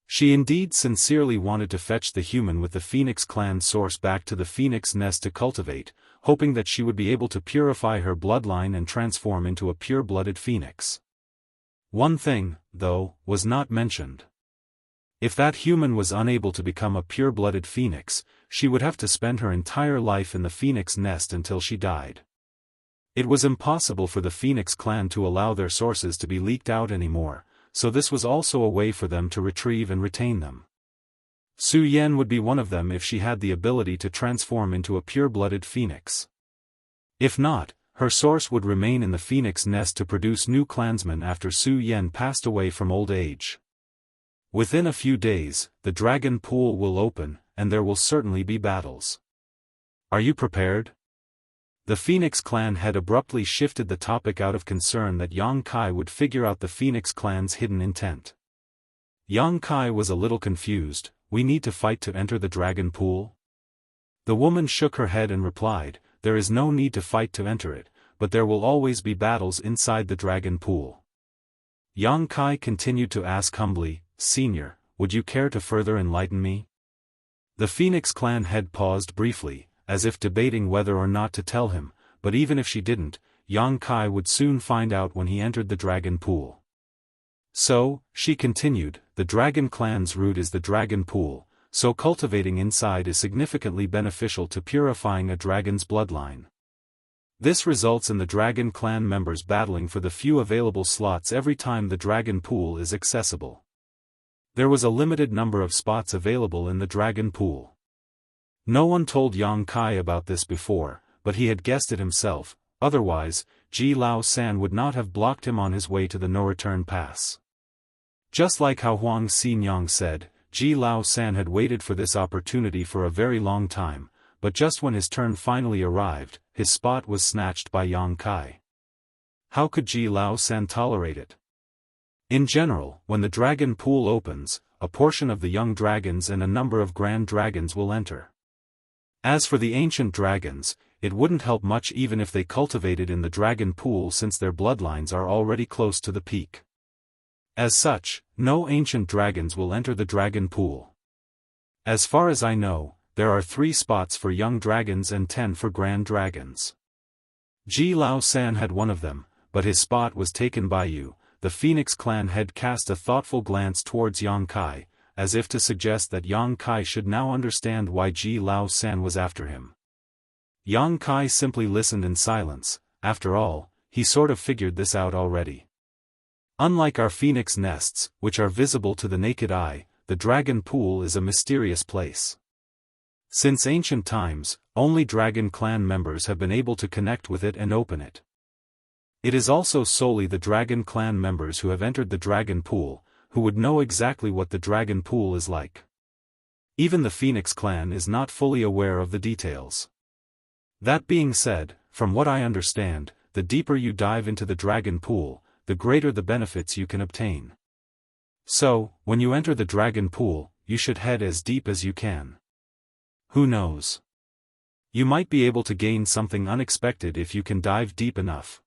She indeed sincerely wanted to fetch the human with the Phoenix clan source back to the Phoenix nest to cultivate, hoping that she would be able to purify her bloodline and transform into a pure-blooded phoenix. One thing, though, was not mentioned. If that human was unable to become a pure-blooded phoenix, she would have to spend her entire life in the Phoenix nest until she died. It was impossible for the Phoenix clan to allow their sources to be leaked out anymore, so this was also a way for them to retrieve and retain them. Su Yan would be one of them if she had the ability to transform into a pure-blooded phoenix. If not, her source would remain in the Phoenix nest to produce new clansmen after Su Yan passed away from old age. Within a few days, the dragon pool will open, and there will certainly be battles. Are you prepared? The Phoenix clan had abruptly shifted the topic out of concern that Yang Kai would figure out the Phoenix clan's hidden intent. Yang Kai was a little confused. "We need to fight to enter the dragon pool?" The woman shook her head and replied, "There is no need to fight to enter it, but there will always be battles inside the dragon pool." Yang Kai continued to ask humbly, "Senior, would you care to further enlighten me?" The Phoenix clan head paused briefly, as if debating whether or not to tell him, but even if she didn't, Yang Kai would soon find out when he entered the dragon pool. "So," she continued, "the dragon clan's root is the dragon pool, so cultivating inside is significantly beneficial to purifying a dragon's bloodline. This results in the dragon clan members battling for the few available slots every time the dragon pool is accessible. There was a limited number of spots available in the dragon pool. No one told Yang Kai about this before, but he had guessed it himself, otherwise, Ji Lao San would not have blocked him on his way to the no-return pass. Just like how Huang Xinyang said, Ji Lao San had waited for this opportunity for a very long time, but just when his turn finally arrived, his spot was snatched by Yang Kai. How could Ji Lao San tolerate it? In general, when the dragon pool opens, a portion of the young dragons and a number of grand dragons will enter. As for the ancient dragons, it wouldn't help much even if they cultivated in the dragon pool since their bloodlines are already close to the peak. As such, no ancient dragons will enter the dragon pool. As far as I know, there are 3 spots for young dragons and 10 for grand dragons. Ji Lao San had one of them, but his spot was taken by you, the Phoenix clan head cast a thoughtful glance towards Yang Kai, as if to suggest that Yang Kai should now understand why Ji Lao San was after him. Yang Kai simply listened in silence. After all, he sort of figured this out already. Unlike our phoenix nests, which are visible to the naked eye, the dragon pool is a mysterious place. Since ancient times, only dragon clan members have been able to connect with it and open it. It is also solely the dragon clan members who have entered the dragon pool, who would know exactly what the dragon pool is like. Even the Phoenix clan is not fully aware of the details. That being said, from what I understand, the deeper you dive into the dragon pool, the greater the benefits you can obtain. So, when you enter the dragon pool, you should head as deep as you can. Who knows? You might be able to gain something unexpected if you can dive deep enough.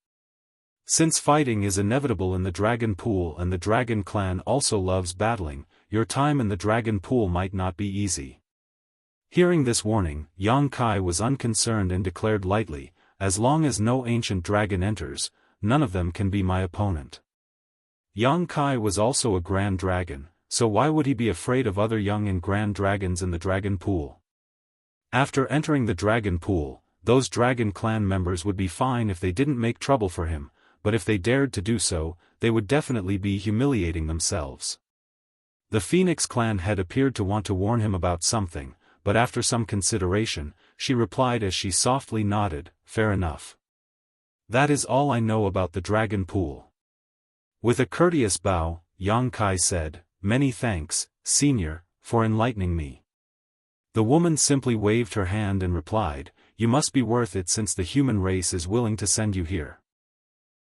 Since fighting is inevitable in the dragon pool and the dragon clan also loves battling, your time in the dragon pool might not be easy. Hearing this warning, Yang Kai was unconcerned and declared lightly, as long as no ancient dragon enters, none of them can be my opponent. Yang Kai was also a grand dragon, so why would he be afraid of other young and grand dragons in the dragon pool? After entering the dragon pool, those dragon clan members would be fine if they didn't make trouble for him, but if they dared to do so, they would definitely be humiliating themselves. The Phoenix clan head appeared to want to warn him about something, but after some consideration, she replied as she softly nodded, "Fair enough. That is all I know about the dragon pool." With a courteous bow, Yang Kai said, "Many thanks, senior, for enlightening me." The woman simply waved her hand and replied, "You must be worth it since the human race is willing to send you here.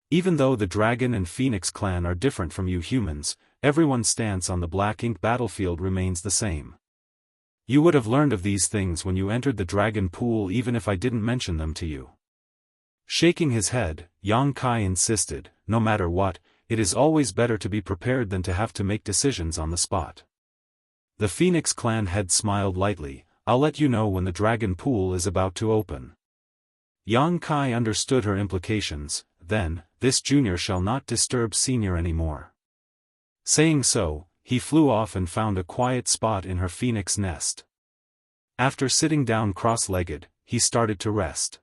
Even though the dragon and Phoenix clan are different from you humans, everyone's stance on the black ink battlefield remains the same. You would have learned of these things when you entered the dragon pool even if I didn't mention them to you." Shaking his head, Yang Kai insisted, "No matter what, it is always better to be prepared than to have to make decisions on the spot." The Phoenix clan head smiled lightly, "I'll let you know when the dragon pool is about to open." Yang Kai understood her implications. Then, "This junior shall not disturb senior anymore." Saying so, he flew off and found a quiet spot in her phoenix nest. After sitting down cross-legged, he started to rest.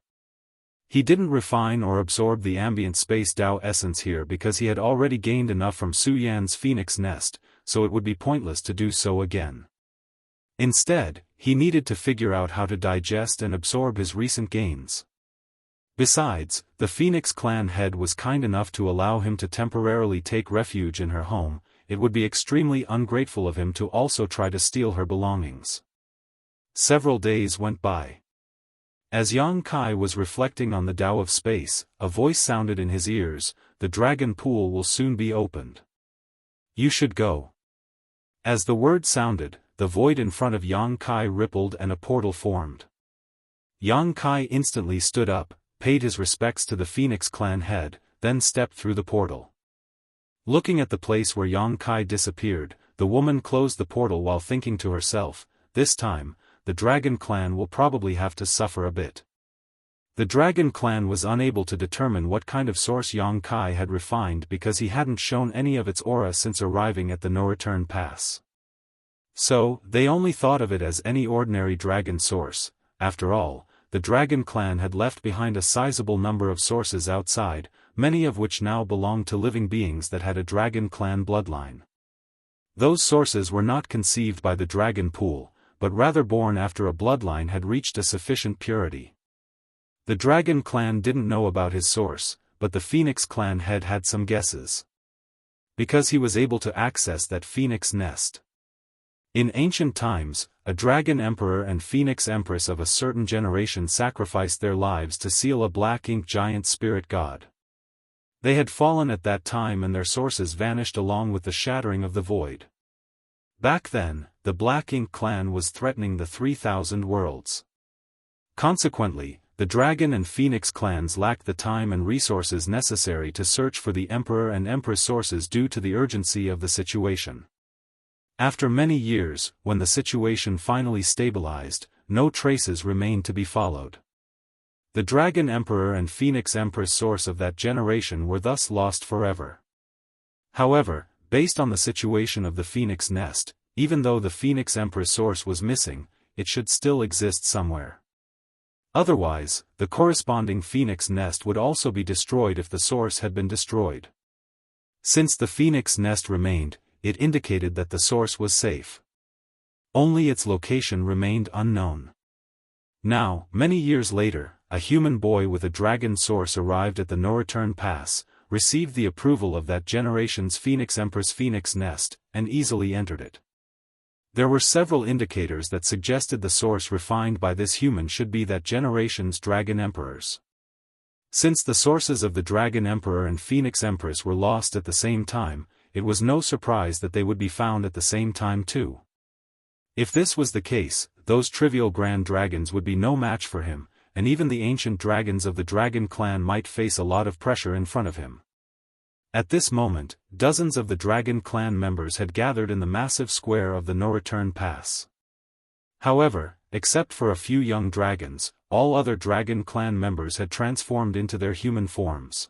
He didn't refine or absorb the ambient space Dao essence here because he had already gained enough from Su Yan's phoenix nest, so it would be pointless to do so again. Instead, he needed to figure out how to digest and absorb his recent gains. Besides, the Phoenix clan head was kind enough to allow him to temporarily take refuge in her home. It would be extremely ungrateful of him to also try to steal her belongings. Several days went by. As Yang Kai was reflecting on the Tao of space, a voice sounded in his ears, "The dragon pool will soon be opened. You should go." As the word sounded, the void in front of Yang Kai rippled and a portal formed. Yang Kai instantly stood up, paid his respects to the Phoenix clan head, then stepped through the portal. Looking at the place where Yang Kai disappeared, the woman closed the portal while thinking to herself, "This time, the dragon clan will probably have to suffer a bit." The dragon clan was unable to determine what kind of source Yang Kai had refined because he hadn't shown any of its aura since arriving at the no-return pass. So, they only thought of it as any ordinary dragon source. After all, the dragon clan had left behind a sizable number of sources outside, many of which now belonged to living beings that had a dragon clan bloodline. Those sources were not conceived by the dragon pool, but rather born after a bloodline had reached a sufficient purity. The dragon clan didn't know about his source, but the Phoenix clan head had some guesses. Because he was able to access that Phoenix nest. In ancient times, a dragon emperor and Phoenix empress of a certain generation sacrificed their lives to seal a black ink giant spirit god. They had fallen at that time and their sources vanished along with the shattering of the void. Back then, the Black Ink clan was threatening the 3,000 worlds. Consequently, the Dragon and Phoenix clans lacked the time and resources necessary to search for the Emperor and Empress sources due to the urgency of the situation. After many years, when the situation finally stabilized, no traces remained to be followed. The Dragon Emperor and Phoenix Empress source of that generation were thus lost forever. However, based on the situation of the phoenix nest, even though the Phoenix Empress source was missing, it should still exist somewhere. Otherwise, the corresponding phoenix nest would also be destroyed if the source had been destroyed. Since the phoenix nest remained, it indicated that the source was safe. Only its location remained unknown. Now, many years later, a human boy with a dragon source arrived at the no-return pass, received the approval of that generation's Phoenix Empress phoenix nest, and easily entered it. There were several indicators that suggested the source refined by this human should be that generation's Dragon Emperors. Since the sources of the Dragon Emperor and Phoenix Empress were lost at the same time, it was no surprise that they would be found at the same time too. If this was the case, those trivial grand dragons would be no match for him, and even the ancient dragons of the Dragon clan might face a lot of pressure in front of him. At this moment, dozens of the Dragon clan members had gathered in the massive square of the no-return pass. However, except for a few young dragons, all other Dragon clan members had transformed into their human forms.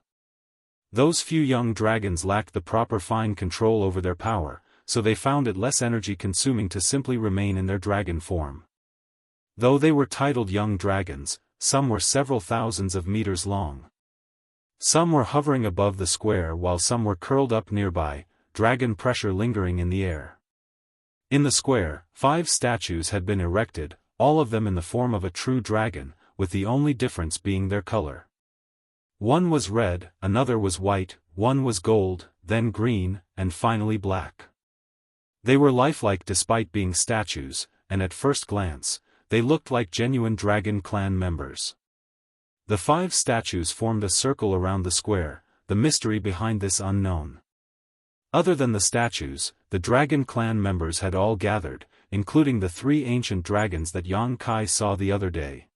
Those few young dragons lacked the proper fine control over their power, so they found it less energy-consuming to simply remain in their dragon form. Though they were titled young dragons, some were several thousands of meters long. Some were hovering above the square while some were curled up nearby, dragon pressure lingering in the air. In the square, 5 statues had been erected, all of them in the form of a true dragon, with the only difference being their color. One was red, another was white, one was gold, then green, and finally black. They were lifelike despite being statues, and at first glance, they looked like genuine Dragon clan members. The 5 statues formed a circle around the square, the mystery behind this unknown. Other than the statues, the Dragon clan members had all gathered, including the 3 ancient dragons that Yang Kai saw the other day.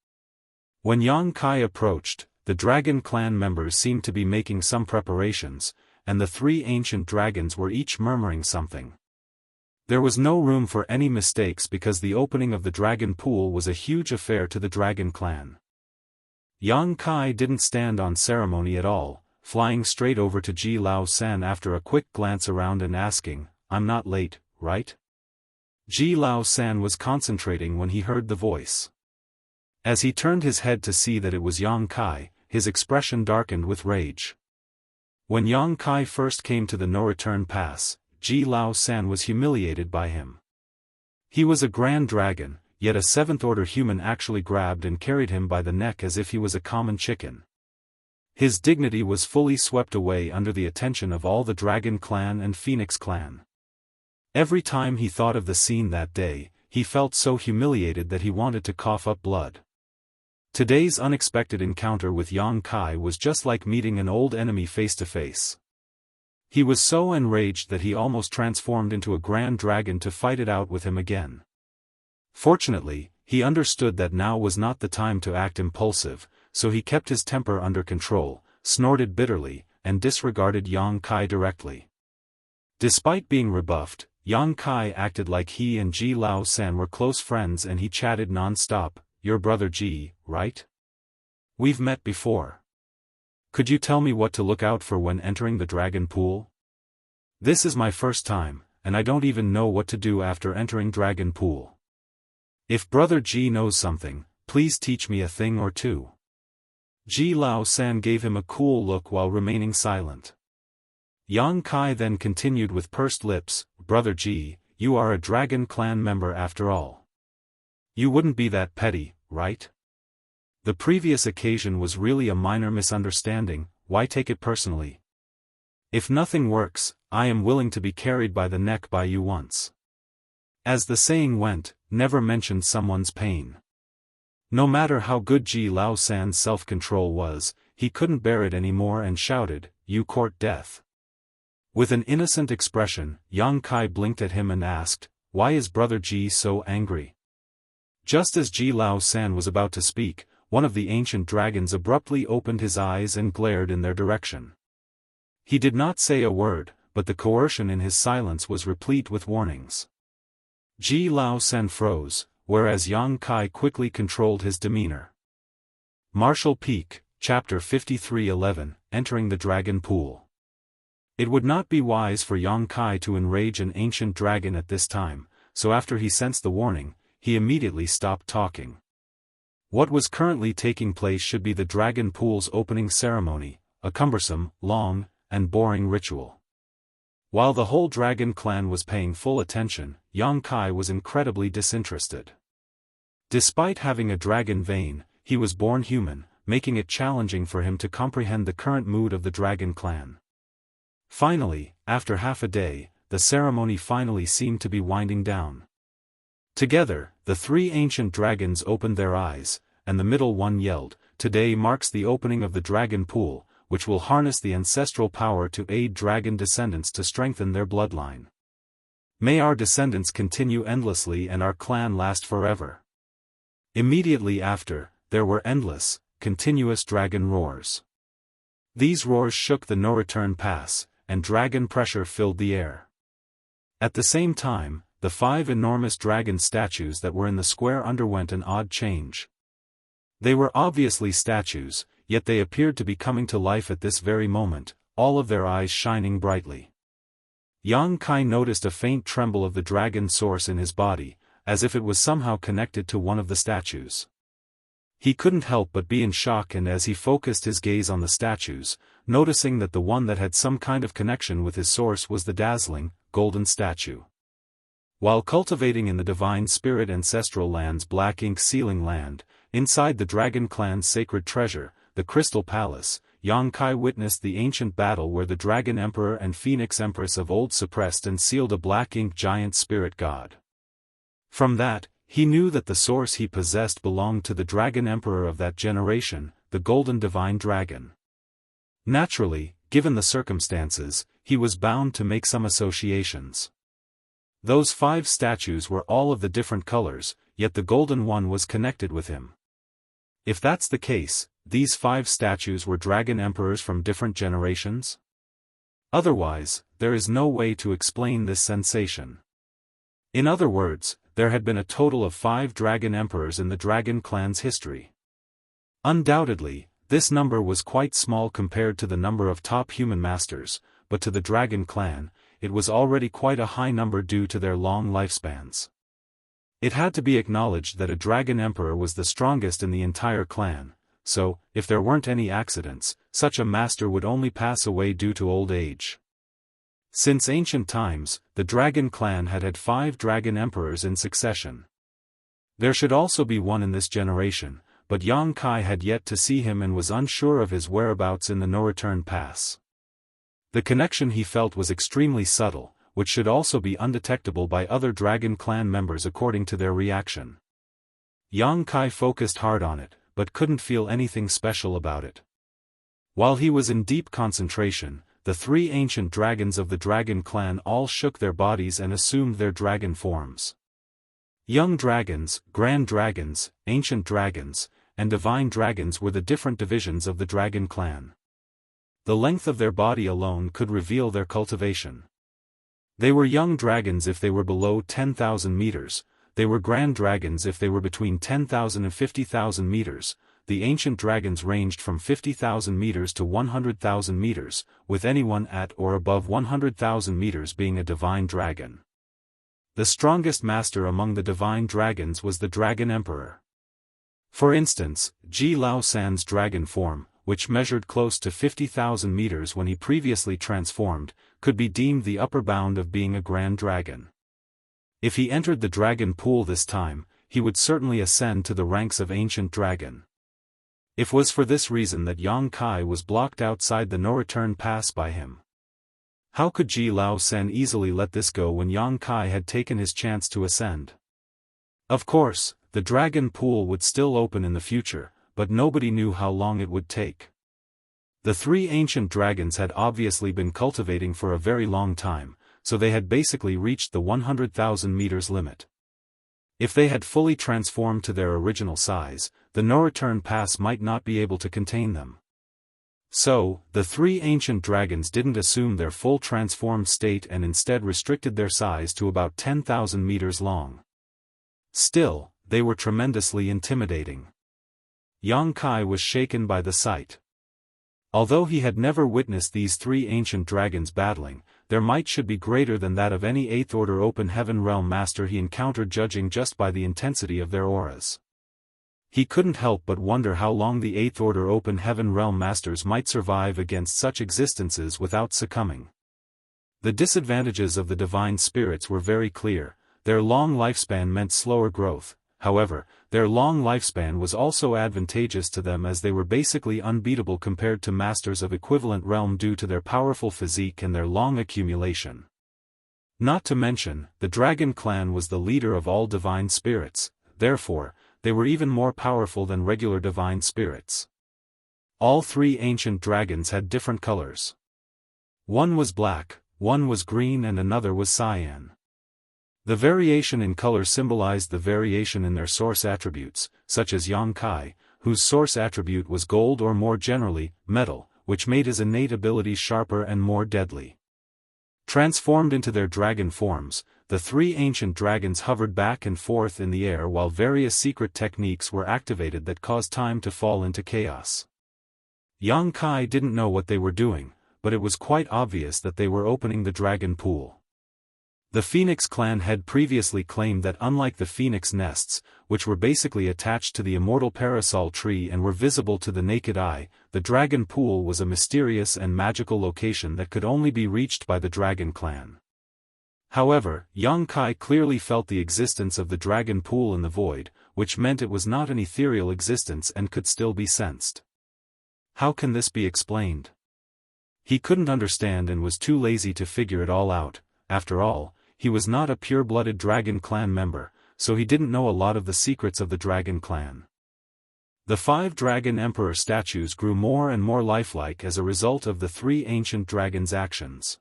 When Yang Kai approached, the Dragon clan members seemed to be making some preparations, and the 3 ancient dragons were each murmuring something. There was no room for any mistakes because the opening of the dragon pool was a huge affair to the Dragon clan. Yang Kai didn't stand on ceremony at all, flying straight over to Ji Lao San after a quick glance around and asking, "I'm not late, right?" Ji Lao San was concentrating when he heard the voice. As he turned his head to see that it was Yang Kai, his expression darkened with rage. When Yang Kai first came to the no-return pass, Ji Lao San was humiliated by him. He was a grand dragon, yet a 7th-order human actually grabbed and carried him by the neck as if he was a common chicken. His dignity was fully swept away under the attention of all the Dragon clan and Phoenix clan. Every time he thought of the scene that day, he felt so humiliated that he wanted to cough up blood. Today's unexpected encounter with Yang Kai was just like meeting an old enemy face to face. He was so enraged that he almost transformed into a grand dragon to fight it out with him again. Fortunately, he understood that now was not the time to act impulsive, so he kept his temper under control, snorted bitterly, and disregarded Yang Kai directly. Despite being rebuffed, Yang Kai acted like he and Ji Lao San were close friends and he chatted non-stop, "Your brother Ji, right? We've met before. Could you tell me what to look out for when entering the dragon pool? This is my first time, and I don't even know what to do after entering dragon pool. If brother Ji knows something, please teach me a thing or two." Ji Lao San gave him a cool look while remaining silent. Yang Kai then continued with pursed lips, "Brother Ji, you are a Dragon clan member after all. You wouldn't be that petty, right? The previous occasion was really a minor misunderstanding, why take it personally? If nothing works, I am willing to be carried by the neck by you once." As the saying went, never mention someone's pain. No matter how good Ji Lao San's self-control was, he couldn't bear it anymore and shouted, "You court death." With an innocent expression, Yang Kai blinked at him and asked, "Why is brother Ji so angry?" Just as Ji Lao San was about to speak, one of the ancient dragons abruptly opened his eyes and glared in their direction. He did not say a word, but the coercion in his silence was replete with warnings. Ji Lao San froze, whereas Yang Kai quickly controlled his demeanor. Martial Peak, Chapter 53:11, Entering the Dragon Pool. It would not be wise for Yang Kai to enrage an ancient dragon at this time, so after he sensed the warning, he immediately stopped talking. What was currently taking place should be the dragon pool's opening ceremony, a cumbersome, long, and boring ritual. While the whole dragon clan was paying full attention, Yang Kai was incredibly disinterested. Despite having a dragon vein, he was born human, making it challenging for him to comprehend the current mood of the dragon clan. Finally, after half a day, the ceremony finally seemed to be winding down. Together, the three ancient dragons opened their eyes, and the middle one yelled, "Today marks the opening of the dragon pool, which will harness the ancestral power to aid dragon descendants to strengthen their bloodline. May our descendants continue endlessly and our clan last forever." Immediately after, there were endless, continuous dragon roars. These roars shook the no-return pass, and dragon pressure filled the air. At the same time, the 5 enormous dragon statues that were in the square underwent an odd change. They were obviously statues, yet they appeared to be coming to life at this very moment, all of their eyes shining brightly. Yang Kai noticed a faint tremble of the dragon source in his body, as if it was somehow connected to one of the statues. He couldn't help but be in shock, and as he focused his gaze on the statues, noticing that the one that had some kind of connection with his source was the dazzling, golden statue. While cultivating in the divine spirit ancestral land's black ink sealing land, inside the dragon clan's sacred treasure, the Crystal Palace, Yang Kai witnessed the ancient battle where the Dragon Emperor and Phoenix Empress of old suppressed and sealed a black ink giant spirit god. From that, he knew that the source he possessed belonged to the Dragon Emperor of that generation, the Golden Divine Dragon. Naturally, given the circumstances, he was bound to make some associations. Those 5 statues were all of the different colors, yet the golden one was connected with him. If that's the case, these 5 statues were dragon emperors from different generations? Otherwise, there is no way to explain this sensation. In other words, there had been a total of 5 dragon emperors in the dragon clan's history. Undoubtedly, this number was quite small compared to the number of top human masters, but to the dragon clan, it was already quite a high number due to their long lifespans. It had to be acknowledged that a dragon emperor was the strongest in the entire clan, so, if there weren't any accidents, such a master would only pass away due to old age. Since ancient times, the dragon clan had had 5 dragon emperors in succession. There should also be one in this generation, but Yang Kai had yet to see him and was unsure of his whereabouts in the no-return pass. The connection he felt was extremely subtle, which should also be undetectable by other dragon clan members according to their reaction. Yang Kai focused hard on it, but couldn't feel anything special about it. While he was in deep concentration, the 3 ancient dragons of the dragon clan all shook their bodies and assumed their dragon forms. Young dragons, grand dragons, ancient dragons, and divine dragons were the different divisions of the dragon clan. The length of their body alone could reveal their cultivation. They were young dragons if they were below 10,000 meters, they were grand dragons if they were between 10,000 and 50,000 meters, the ancient dragons ranged from 50,000 meters to 100,000 meters, with anyone at or above 100,000 meters being a divine dragon. The strongest master among the divine dragons was the Dragon Emperor. For instance, Ji Lao San's dragon form, which measured close to 50,000 meters when he previously transformed, could be deemed the upper bound of being a grand dragon. If he entered the dragon pool this time, he would certainly ascend to the ranks of ancient dragon. It was for this reason that Yang Kai was blocked outside the no-return pass by him. How could Ji Lao San easily let this go when Yang Kai had taken his chance to ascend? Of course, the dragon pool would still open in the future, but nobody knew how long it would take. The 3 ancient dragons had obviously been cultivating for a very long time, so they had basically reached the 100,000 meters limit. If they had fully transformed to their original size, the no-return pass might not be able to contain them. So, the 3 ancient dragons didn't assume their full transformed state and instead restricted their size to about 10,000 meters long. Still, they were tremendously intimidating. Yang Kai was shaken by the sight. Although he had never witnessed these three ancient dragons battling, their might should be greater than that of any Eighth Order Open Heaven Realm master he encountered, judging just by the intensity of their auras. He couldn't help but wonder how long the Eighth Order Open Heaven Realm masters might survive against such existences without succumbing. The disadvantages of the divine spirits were very clear. Their long lifespan meant slower growth. However, their long lifespan was also advantageous to them, as they were basically unbeatable compared to masters of equivalent realm due to their powerful physique and their long accumulation. Not to mention, the Dragon Clan was the leader of all divine spirits, therefore, they were even more powerful than regular divine spirits. All three ancient dragons had different colors. One was black, one was green, and another was cyan. The variation in color symbolized the variation in their source attributes, such as Yang Kai, whose source attribute was gold, or more generally, metal, which made his innate abilities sharper and more deadly. Transformed into their dragon forms, the three ancient dragons hovered back and forth in the air while various secret techniques were activated that caused time to fall into chaos. Yang Kai didn't know what they were doing, but it was quite obvious that they were opening the dragon pool. The Phoenix clan had previously claimed that unlike the phoenix nests, which were basically attached to the immortal parasol tree and were visible to the naked eye, the dragon pool was a mysterious and magical location that could only be reached by the Dragon Clan. However, Yang Kai clearly felt the existence of the dragon pool in the void, which meant it was not an ethereal existence and could still be sensed. How can this be explained? He couldn't understand and was too lazy to figure it all out. After all, he was not a pure-blooded Dragon Clan member, so he didn't know a lot of the secrets of the Dragon Clan. The 5 Dragon Emperor statues grew more and more lifelike as a result of the 3 ancient dragons' actions.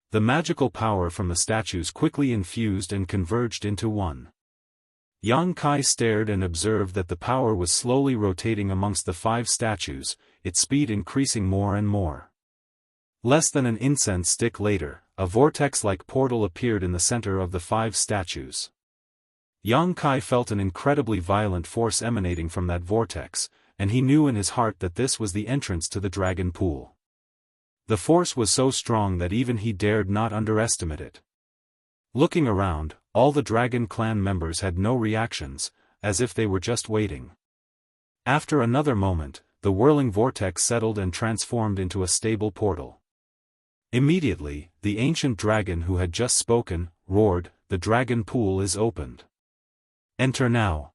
The magical power from the statues quickly infused and converged into one. Yang Kai stared and observed that the power was slowly rotating amongst the 5 statues, its speed increasing more and more. Less than an incense stick later, a vortex-like portal appeared in the center of the 5 statues. Yang Kai felt an incredibly violent force emanating from that vortex, and he knew in his heart that this was the entrance to the dragon pool. The force was so strong that even he dared not underestimate it. Looking around, all the Dragon Clan members had no reactions, as if they were just waiting. After another moment, the whirling vortex settled and transformed into a stable portal. Immediately, the ancient dragon who had just spoken, roared, "The dragon pool is opened. Enter now."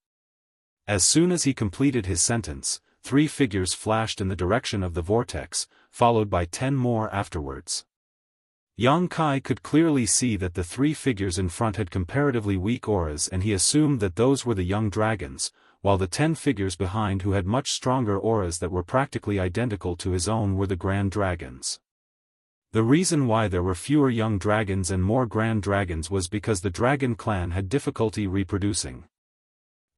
As soon as he completed his sentence, 3 figures flashed in the direction of the vortex, followed by 10 more afterwards. Yang Kai could clearly see that the 3 figures in front had comparatively weak auras, and he assumed that those were the young dragons, while the 10 figures behind who had much stronger auras that were practically identical to his own were the grand dragons. The reason why there were fewer young dragons and more grand dragons was because the Dragon Clan had difficulty reproducing.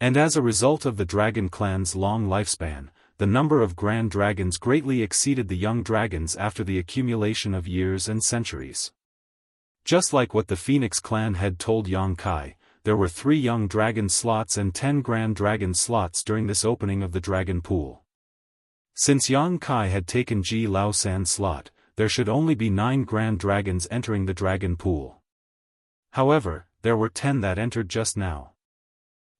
And as a result of the Dragon Clan's long lifespan, the number of grand dragons greatly exceeded the young dragons after the accumulation of years and centuries. Just like what the Phoenix clan had told Yang Kai, there were 3 young dragon slots and 10 grand dragon slots during this opening of the dragon pool. Since Yang Kai had taken Ji Lao San's slot, there should only be 9 grand dragons entering the dragon pool. However, there were 10 that entered just now.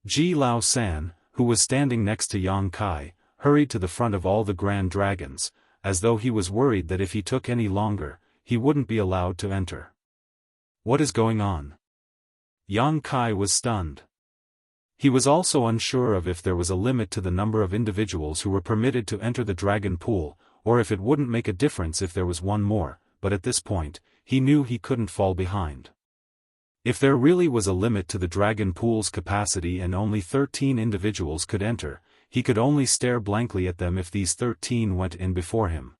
Ji Lao San, who was standing next to Yang Kai, hurried to the front of all the grand dragons, as though he was worried that if he took any longer, he wouldn't be allowed to enter. What is going on? Yang Kai was stunned. He was also unsure of if there was a limit to the number of individuals who were permitted to enter the dragon pool, or if it wouldn't make a difference if there was one more, but at this point, he knew he couldn't fall behind. If there really was a limit to the dragon pool's capacity and only 13 individuals could enter, he could only stare blankly at them if these 13 went in before him.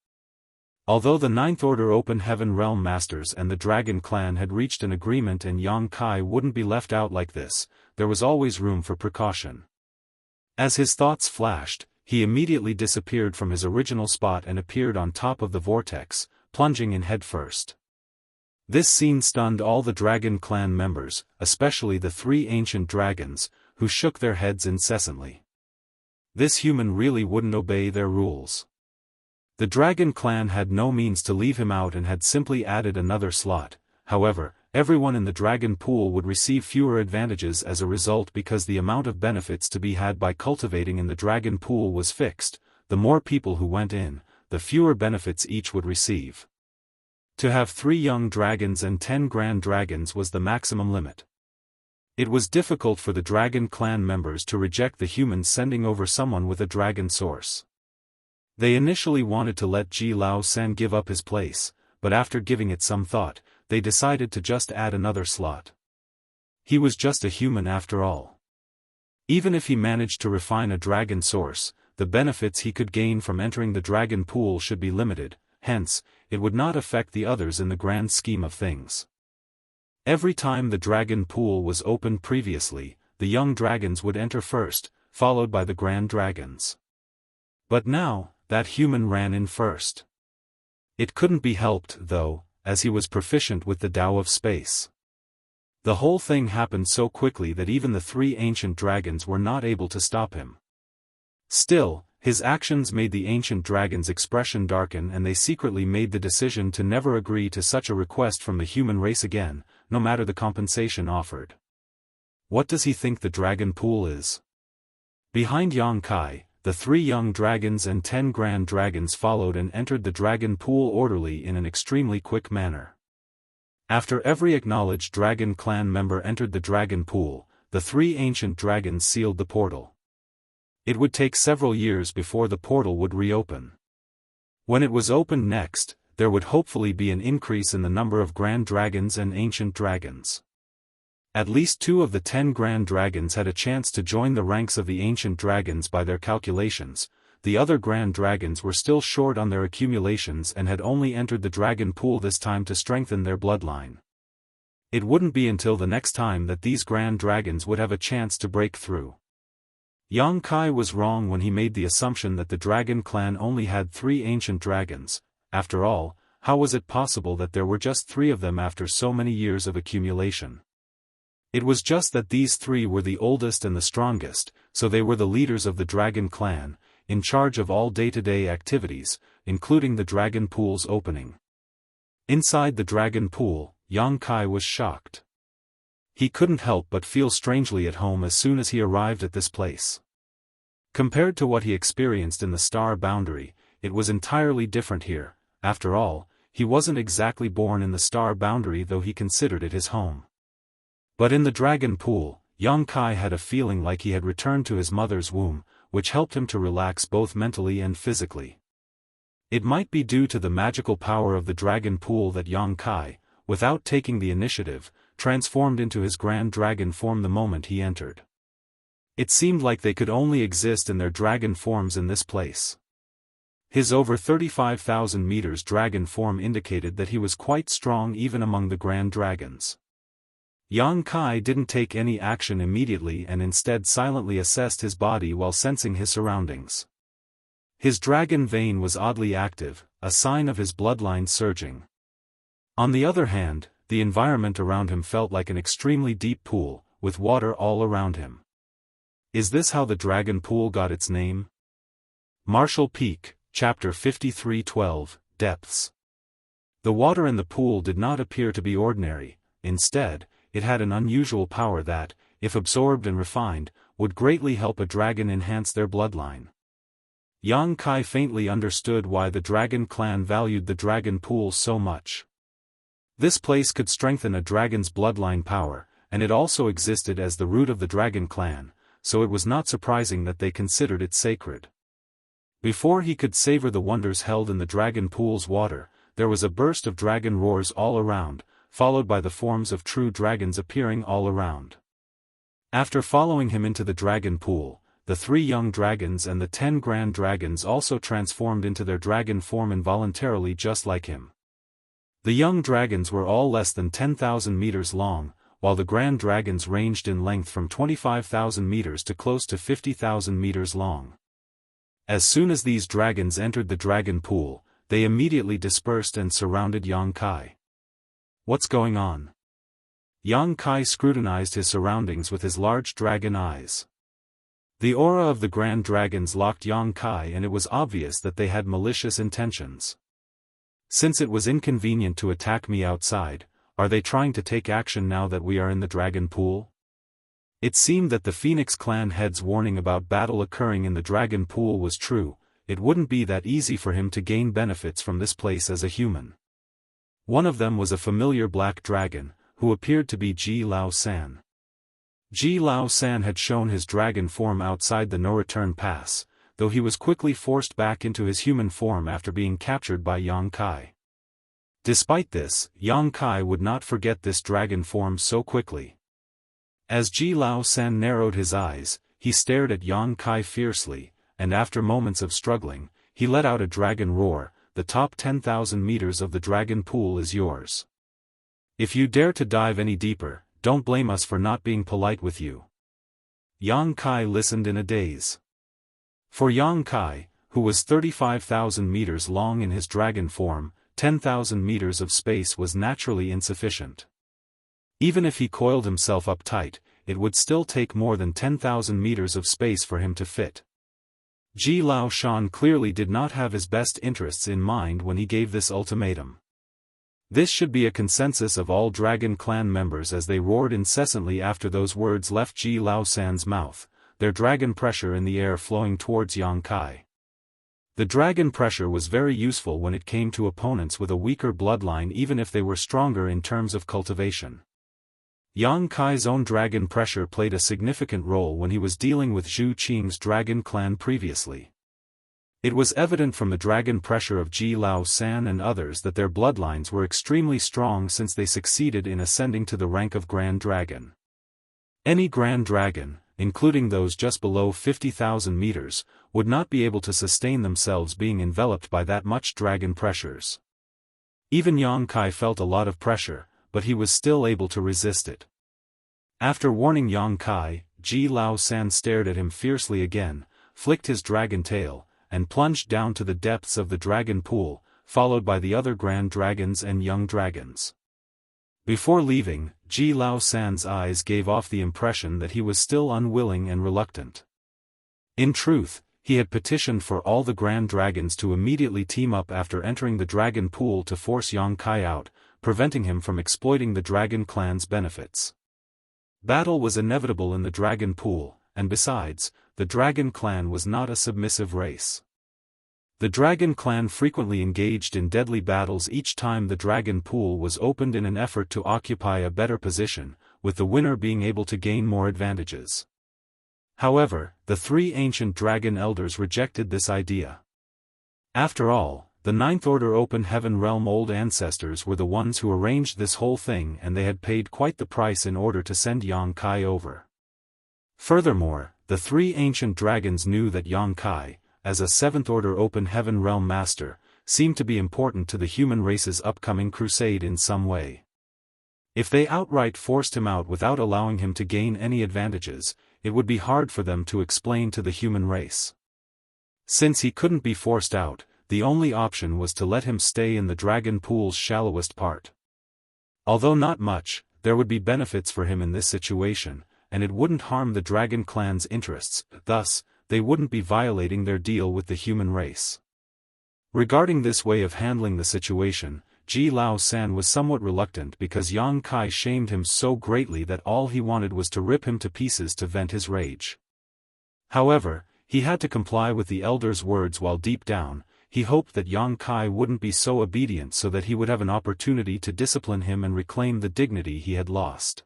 Although the Ninth Order Open Heaven Realm Masters and the Dragon Clan had reached an agreement and Yang Kai wouldn't be left out like this, there was always room for precaution. As his thoughts flashed, he immediately disappeared from his original spot and appeared on top of the vortex, plunging in head first. This scene stunned all the Dragon Clan members, especially the 3 ancient dragons, who shook their heads incessantly. This human really wouldn't obey their rules. The dragon clan had no means to leave him out and had simply added another slot. However, everyone in the dragon pool would receive fewer advantages as a result because the amount of benefits to be had by cultivating in the dragon pool was fixed. The more people who went in, the fewer benefits each would receive. To have 3 young dragons and 10 grand dragons was the maximum limit. It was difficult for the dragon clan members to reject the humans sending over someone with a dragon source. They initially wanted to let Ji Lao San give up his place, but after giving it some thought, they decided to just add another slot. He was just a human after all. Even if he managed to refine a dragon source, the benefits he could gain from entering the dragon pool should be limited, hence, it would not affect the others in the grand scheme of things. Every time the dragon pool was opened previously, the young dragons would enter first, followed by the grand dragons. But now, that human ran in first. It couldn't be helped, though, as he was proficient with the Tao of space. The whole thing happened so quickly that even the 3 ancient dragons were not able to stop him. Still, his actions made the ancient dragons' expression darken, and they secretly made the decision to never agree to such a request from the human race again, no matter the compensation offered. What does he think the dragon pool is? Behind Yang Kai, the 3 young dragons and 10 grand dragons followed and entered the dragon pool orderly in an extremely quick manner. After every acknowledged dragon clan member entered the dragon pool, the 3 ancient dragons sealed the portal. It would take several years before the portal would reopen. When it was opened next, there would hopefully be an increase in the number of grand dragons and ancient dragons. At least 2 of the 10 grand dragons had a chance to join the ranks of the ancient dragons by their calculations. The other grand dragons were still short on their accumulations and had only entered the dragon pool this time to strengthen their bloodline. It wouldn't be until the next time that these grand dragons would have a chance to break through. Yang Kai was wrong when he made the assumption that the dragon clan only had 3 ancient dragons. After all, how was it possible that there were just 3 of them after so many years of accumulation? It was just that these 3 were the oldest and the strongest, so they were the leaders of the dragon clan, in charge of all day-to-day activities, including the dragon pool's opening. Inside the dragon pool, Yang Kai was shocked. He couldn't help but feel strangely at home as soon as he arrived at this place. Compared to what he experienced in the star boundary, it was entirely different here. After all, he wasn't exactly born in the star boundary, though he considered it his home. But in the dragon pool, Yang Kai had a feeling like he had returned to his mother's womb, which helped him to relax both mentally and physically. It might be due to the magical power of the dragon pool that Yang Kai, without taking the initiative, transformed into his grand dragon form the moment he entered. It seemed like they could only exist in their dragon forms in this place. His over 35,000 meters dragon form indicated that he was quite strong even among the grand dragons. Yang Kai didn't take any action immediately and instead silently assessed his body while sensing his surroundings. His dragon vein was oddly active, a sign of his bloodline surging. On the other hand, the environment around him felt like an extremely deep pool, with water all around him. Is this how the dragon pool got its name? Martial Peak, Chapter 53:12, Depths. The water in the pool did not appear to be ordinary. Instead, it had an unusual power that, if absorbed and refined, would greatly help a dragon enhance their bloodline. Yang Kai faintly understood why the dragon clan valued the dragon pool so much. This place could strengthen a dragon's bloodline power, and it also existed as the root of the dragon clan, so it was not surprising that they considered it sacred. Before he could savor the wonders held in the dragon pool's water, there was a burst of dragon roars all around, followed by the forms of true dragons appearing all around. After following him into the dragon pool, the 3 young dragons and the 10 grand dragons also transformed into their dragon form involuntarily, just like him. The young dragons were all less than 10,000 meters long, while the grand dragons ranged in length from 25,000 meters to close to 50,000 meters long. As soon as these dragons entered the dragon pool, they immediately dispersed and surrounded Yang Kai. What's going on? Yang Kai scrutinized his surroundings with his large dragon eyes. The aura of the Grand Dragons locked Yang Kai, and it was obvious that they had malicious intentions. Since it was inconvenient to attack me outside, are they trying to take action now that we are in the dragon pool? It seemed that the Phoenix clan head's warning about battle occurring in the dragon pool was true. It wouldn't be that easy for him to gain benefits from this place as a human. One of them was a familiar black dragon, who appeared to be Ji Lao San. Ji Lao San had shown his dragon form outside the no-return pass, though he was quickly forced back into his human form after being captured by Yang Kai. Despite this, Yang Kai would not forget this dragon form so quickly. As Ji Lao San narrowed his eyes, he stared at Yang Kai fiercely, and after moments of struggling, he let out a dragon roar. The top 10,000 meters of the dragon pool is yours. If you dare to dive any deeper, don't blame us for not being polite with you. Yang Kai listened in a daze. For Yang Kai, who was 35,000 meters long in his dragon form, 10,000 meters of space was naturally insufficient. Even if he coiled himself up tight, it would still take more than 10,000 meters of space for him to fit. Ji Lao Shan clearly did not have his best interests in mind when he gave this ultimatum. This should be a consensus of all Dragon Clan members as they roared incessantly after those words left Ji Lao San's mouth, their dragon pressure in the air flowing towards Yang Kai. The dragon pressure was very useful when it came to opponents with a weaker bloodline, even if they were stronger in terms of cultivation. Yang Kai's own dragon pressure played a significant role when he was dealing with Zhu Qing's Dragon Clan previously. It was evident from the dragon pressure of Ji Lao San and others that their bloodlines were extremely strong since they succeeded in ascending to the rank of Grand Dragon. Any Grand Dragon, including those just below 50,000 meters, would not be able to sustain themselves being enveloped by that much dragon pressures. Even Yang Kai felt a lot of pressure, but he was still able to resist it. After warning Yang Kai, Ji Lao San stared at him fiercely again, flicked his dragon tail, and plunged down to the depths of the dragon pool, followed by the other Grand Dragons and young dragons. Before leaving, Ji Lao San's eyes gave off the impression that he was still unwilling and reluctant. In truth, he had petitioned for all the Grand Dragons to immediately team up after entering the dragon pool to force Yang Kai out, preventing him from exploiting the Dragon Clan's benefits. Battle was inevitable in the dragon pool, and besides, the Dragon Clan was not a submissive race. The Dragon Clan frequently engaged in deadly battles each time the dragon pool was opened in an effort to occupy a better position, with the winner being able to gain more advantages. However, the three ancient dragon elders rejected this idea. After all, the Ninth Order Open Heaven Realm old ancestors were the ones who arranged this whole thing, and they had paid quite the price in order to send Yang Kai over. Furthermore, the three ancient dragons knew that Yang Kai, as a Seventh Order Open Heaven Realm master, seemed to be important to the human race's upcoming crusade in some way. If they outright forced him out without allowing him to gain any advantages, it would be hard for them to explain to the human race. Since he couldn't be forced out, the only option was to let him stay in the dragon pool's shallowest part. Although not much, there would be benefits for him in this situation, and it wouldn't harm the Dragon Clan's interests, thus, they wouldn't be violating their deal with the human race. Regarding this way of handling the situation, Ji Lao San was somewhat reluctant because Yang Kai shamed him so greatly that all he wanted was to rip him to pieces to vent his rage. However, he had to comply with the elder's words while deep down, he hoped that Yang Kai wouldn't be so obedient so that he would have an opportunity to discipline him and reclaim the dignity he had lost.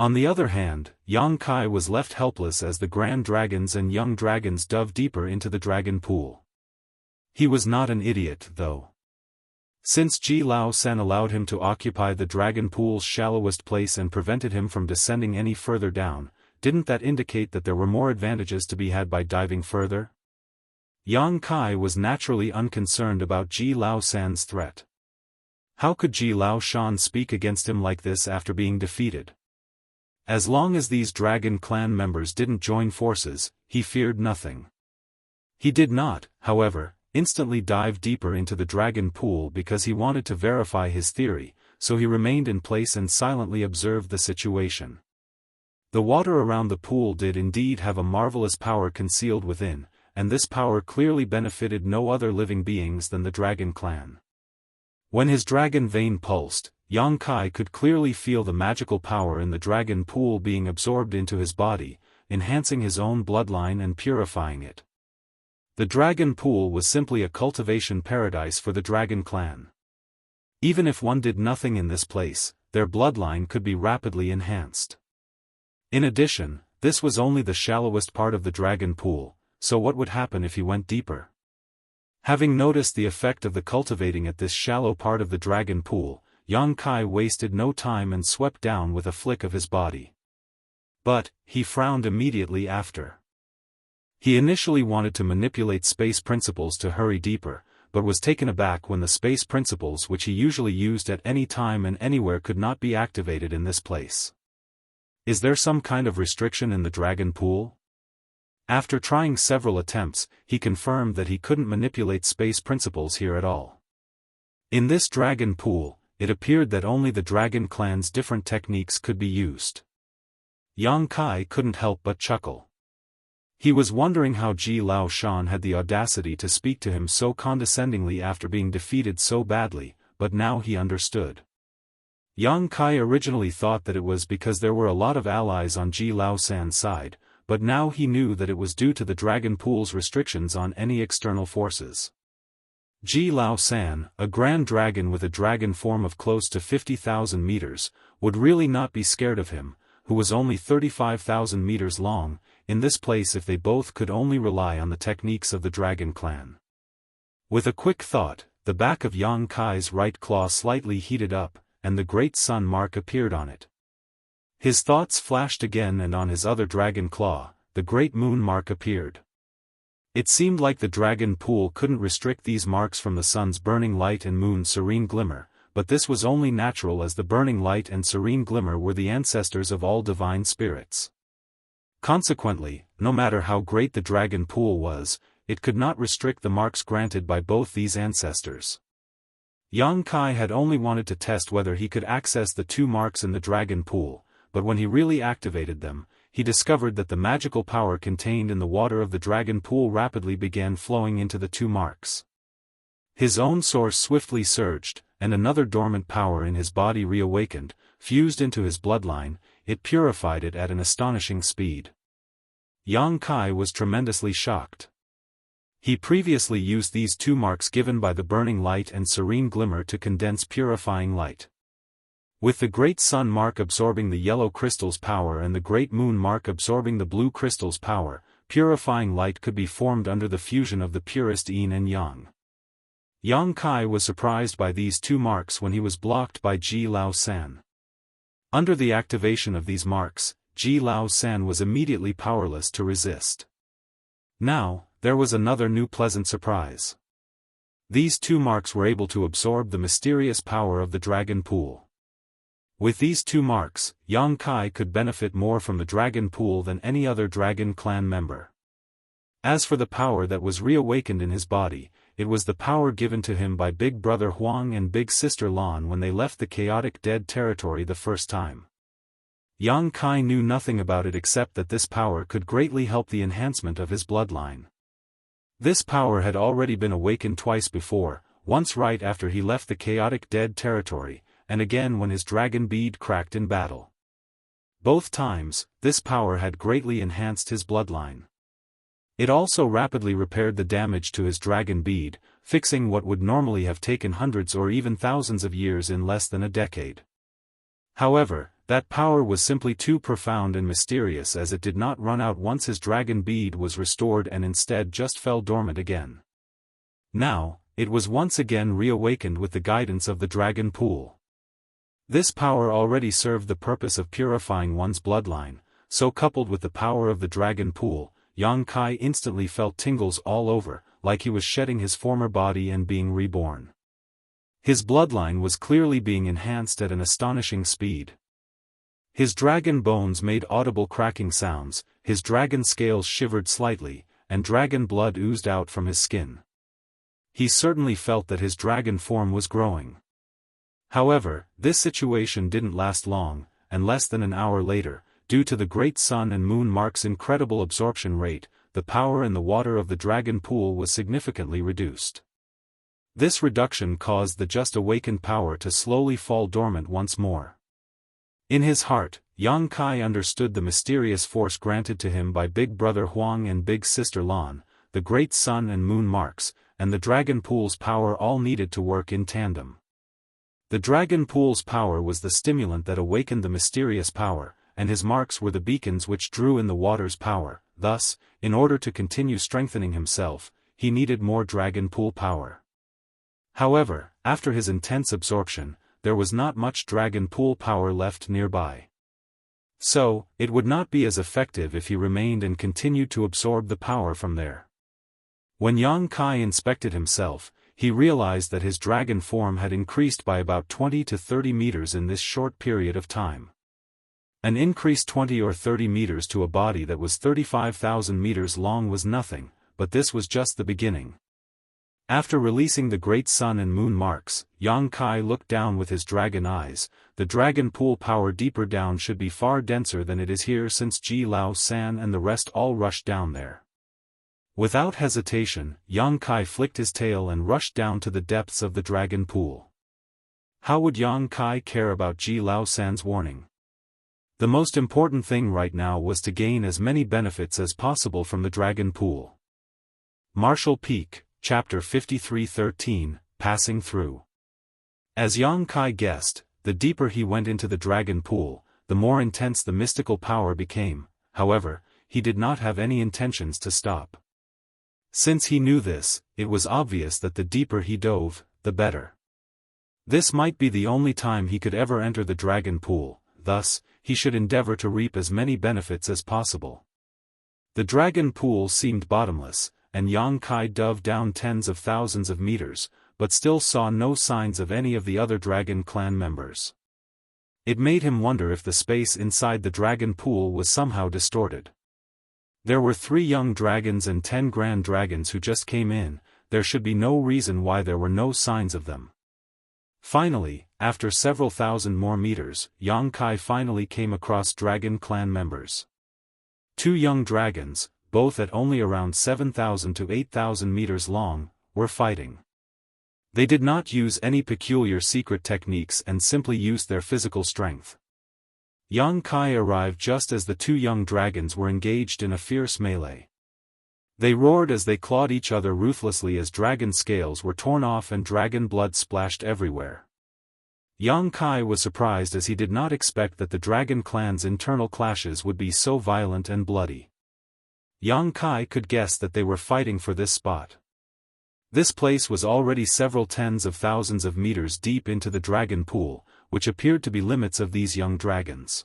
On the other hand, Yang Kai was left helpless as the Grand Dragons and young dragons dove deeper into the dragon pool. He was not an idiot, though. Since Ji Lao San allowed him to occupy the dragon pool's shallowest place and prevented him from descending any further down, didn't that indicate that there were more advantages to be had by diving further? Yang Kai was naturally unconcerned about Ji Lao San's threat. How could Ji Lao Shan speak against him like this after being defeated? As long as these Dragon Clan members didn't join forces, he feared nothing. He did not, however, instantly dive deeper into the dragon pool because he wanted to verify his theory, so he remained in place and silently observed the situation. The water around the pool did indeed have a marvelous power concealed within, and this power clearly benefited no other living beings than the dragon clan. When his dragon vein pulsed, Yang Kai could clearly feel the magical power in the dragon pool being absorbed into his body, enhancing his own bloodline and purifying it. The dragon pool was simply a cultivation paradise for the dragon clan. Even if one did nothing in this place, their bloodline could be rapidly enhanced. In addition, this was only the shallowest part of the dragon pool, so what would happen if he went deeper? Having noticed the effect of the cultivating at this shallow part of the dragon pool, Yang Kai wasted no time and swept down with a flick of his body. But, he frowned immediately after. He initially wanted to manipulate space principles to hurry deeper, but was taken aback when the space principles which he usually used at any time and anywhere could not be activated in this place. Is there some kind of restriction in the dragon pool? After trying several attempts, he confirmed that he couldn't manipulate space principles here at all. In this dragon pool, it appeared that only the dragon clan's different techniques could be used. Yang Kai couldn't help but chuckle. He was wondering how Ji Lao Shan had the audacity to speak to him so condescendingly after being defeated so badly, but now he understood. Yang Kai originally thought that it was because there were a lot of allies on Ji Lao San's side, but now he knew that it was due to the dragon pool's restrictions on any external forces. Ji Lao San, a grand dragon with a dragon form of close to 50,000 meters, would really not be scared of him, who was only 35,000 meters long, in this place if they both could only rely on the techniques of the dragon clan. With a quick thought, the back of Yang Kai's right claw slightly heated up, and the great sun mark appeared on it. His thoughts flashed again, and on his other dragon claw, the great moon mark appeared. It seemed like the dragon pool couldn't restrict these marks from the sun's burning light and moon's serene glimmer, but this was only natural as the burning light and serene glimmer were the ancestors of all divine spirits. Consequently, no matter how great the dragon pool was, it could not restrict the marks granted by both these ancestors. Yang Kai had only wanted to test whether he could access the two marks in the dragon pool, but when he really activated them, he discovered that the magical power contained in the water of the dragon pool rapidly began flowing into the two marks. His own source swiftly surged, and another dormant power in his body reawakened, fused into his bloodline. It purified it at an astonishing speed. Yang Kai was tremendously shocked. He previously used these two marks given by the burning light and serene glimmer to condense purifying light. With the great sun mark absorbing the yellow crystal's power and the great moon mark absorbing the blue crystal's power, purifying light could be formed under the fusion of the purest yin and yang. Yang Kai was surprised by these two marks when he was blocked by Ji Lao San. Under the activation of these marks, Ji Lao San was immediately powerless to resist. Now, there was another new pleasant surprise. These two marks were able to absorb the mysterious power of the dragon pool. With these two marks, Yang Kai could benefit more from the dragon pool than any other dragon clan member. As for the power that was reawakened in his body, it was the power given to him by Big Brother Huang and Big Sister Lan when they left the chaotic dead territory the first time. Yang Kai knew nothing about it except that this power could greatly help the enhancement of his bloodline. This power had already been awakened twice before, once right after he left the chaotic dead territory, and again when his dragon bead cracked in battle. Both times, this power had greatly enhanced his bloodline. It also rapidly repaired the damage to his dragon bead, fixing what would normally have taken hundreds or even thousands of years in less than a decade. However, that power was simply too profound and mysterious, as it did not run out once his dragon bead was restored and instead just fell dormant again. Now, it was once again reawakened with the guidance of the dragon pool. This power already served the purpose of purifying one's bloodline, so coupled with the power of the dragon pool, Yang Kai instantly felt tingles all over, like he was shedding his former body and being reborn. His bloodline was clearly being enhanced at an astonishing speed. His dragon bones made audible cracking sounds, his dragon scales shivered slightly, and dragon blood oozed out from his skin. He certainly felt that his dragon form was growing. However, this situation didn't last long, and less than an hour later, due to the great sun and moon mark's incredible absorption rate, the power in the water of the dragon pool was significantly reduced. This reduction caused the just awakened power to slowly fall dormant once more. In his heart, Yang Kai understood the mysterious force granted to him by Big Brother Huang and Big Sister Lan, the great sun and moon marks, and the dragon pool's power all needed to work in tandem. The dragon pool's power was the stimulant that awakened the mysterious power, and his marks were the beacons which drew in the water's power. Thus, in order to continue strengthening himself, he needed more dragon pool power. However, after his intense absorption, there was not much dragon pool power left nearby. So, it would not be as effective if he remained and continued to absorb the power from there. When Yang Kai inspected himself, he realized that his dragon form had increased by about 20 to 30 meters in this short period of time. An increase 20 or 30 meters to a body that was 35,000 meters long was nothing, but this was just the beginning. After releasing the great sun and moon marks, Yang Kai looked down with his dragon eyes. The dragon pool power deeper down should be far denser than it is here, since Ji Lao San and the rest all rushed down there. Without hesitation, Yang Kai flicked his tail and rushed down to the depths of the dragon pool. How would Yang Kai care about Ji Lao San's warning? The most important thing right now was to gain as many benefits as possible from the dragon pool. Martial Peak, Chapter 53:13, Passing Through. As Yang Kai guessed, the deeper he went into the dragon pool, the more intense the mystical power became. However, he did not have any intentions to stop. Since he knew this, it was obvious that the deeper he dove, the better. This might be the only time he could ever enter the dragon pool, thus, he should endeavor to reap as many benefits as possible. The dragon pool seemed bottomless, and Yang Kai dove down tens of thousands of meters, but still saw no signs of any of the other dragon clan members. It made him wonder if the space inside the dragon pool was somehow distorted. There were 3 young dragons and 10 grand dragons who just came in. There should be no reason why there were no signs of them. Finally, after several thousand more meters, Yang Kai finally came across dragon clan members. 2 young dragons, both at only around 7,000 to 8,000 meters long, were fighting. They did not use any peculiar secret techniques and simply used their physical strength. Yang Kai arrived just as the 2 young dragons were engaged in a fierce melee. They roared as they clawed each other ruthlessly as dragon scales were torn off and dragon blood splashed everywhere. Yang Kai was surprised as he did not expect that the dragon clan's internal clashes would be so violent and bloody. Yang Kai could guess that they were fighting for this spot. This place was already several tens of thousands of meters deep into the dragon pool, which appeared to be limits of these young dragons.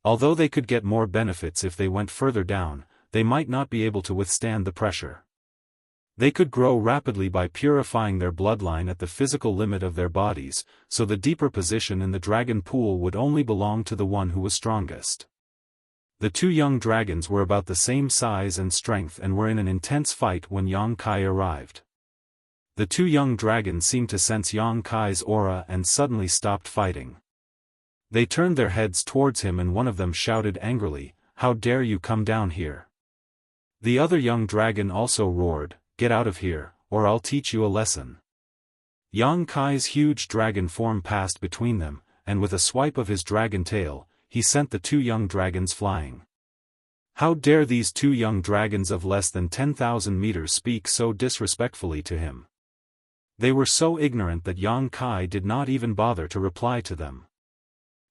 Although they could get more benefits if they went further down, they might not be able to withstand the pressure. They could grow rapidly by purifying their bloodline at the physical limit of their bodies, so the deeper position in the dragon pool would only belong to the one who was strongest. The 2 young dragons were about the same size and strength and were in an intense fight when Yang Kai arrived. The 2 young dragons seemed to sense Yang Kai's aura and suddenly stopped fighting. They turned their heads towards him and one of them shouted angrily, "How dare you come down here?" The other young dragon also roared, "Get out of here, or I'll teach you a lesson." Yang Kai's huge dragon form passed between them, and with a swipe of his dragon tail, he sent the 2 young dragons flying. How dare these 2 young dragons of less than 10,000 meters speak so disrespectfully to him? They were so ignorant that Yang Kai did not even bother to reply to them.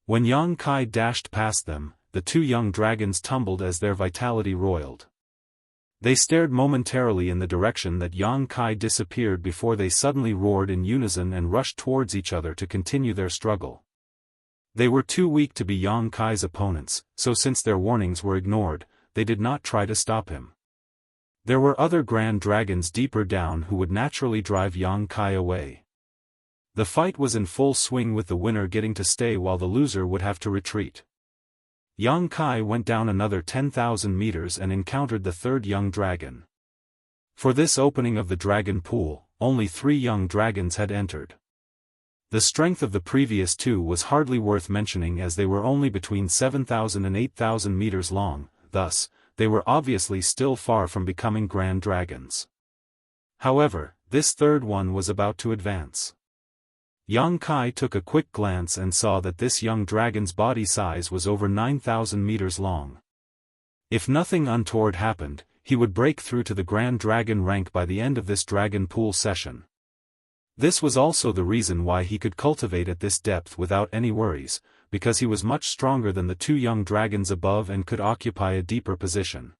When Yang Kai dashed past them, the 2 young dragons tumbled as their vitality roiled. They stared momentarily in the direction that Yang Kai disappeared before they suddenly roared in unison and rushed towards each other to continue their struggle. They were too weak to be Yang Kai's opponents, so since their warnings were ignored, they did not try to stop him. There were other grand dragons deeper down who would naturally drive Yang Kai away. The fight was in full swing with the winner getting to stay while the loser would have to retreat. Yang Kai went down another 10,000 meters and encountered the 3rd young dragon. For this opening of the dragon pool, only 3 young dragons had entered. The strength of the previous two was hardly worth mentioning as they were only between 7,000 and 8,000 meters long, thus, they were obviously still far from becoming grand dragons. However, this third one was about to advance. Yang Kai took a quick glance and saw that this young dragon's body size was over 9,000 meters long. If nothing untoward happened, he would break through to the Grand Dragon rank by the end of this Dragon Pool session. This was also the reason why he could cultivate at this depth without any worries, because he was much stronger than the two young dragons above and could occupy a deeper position.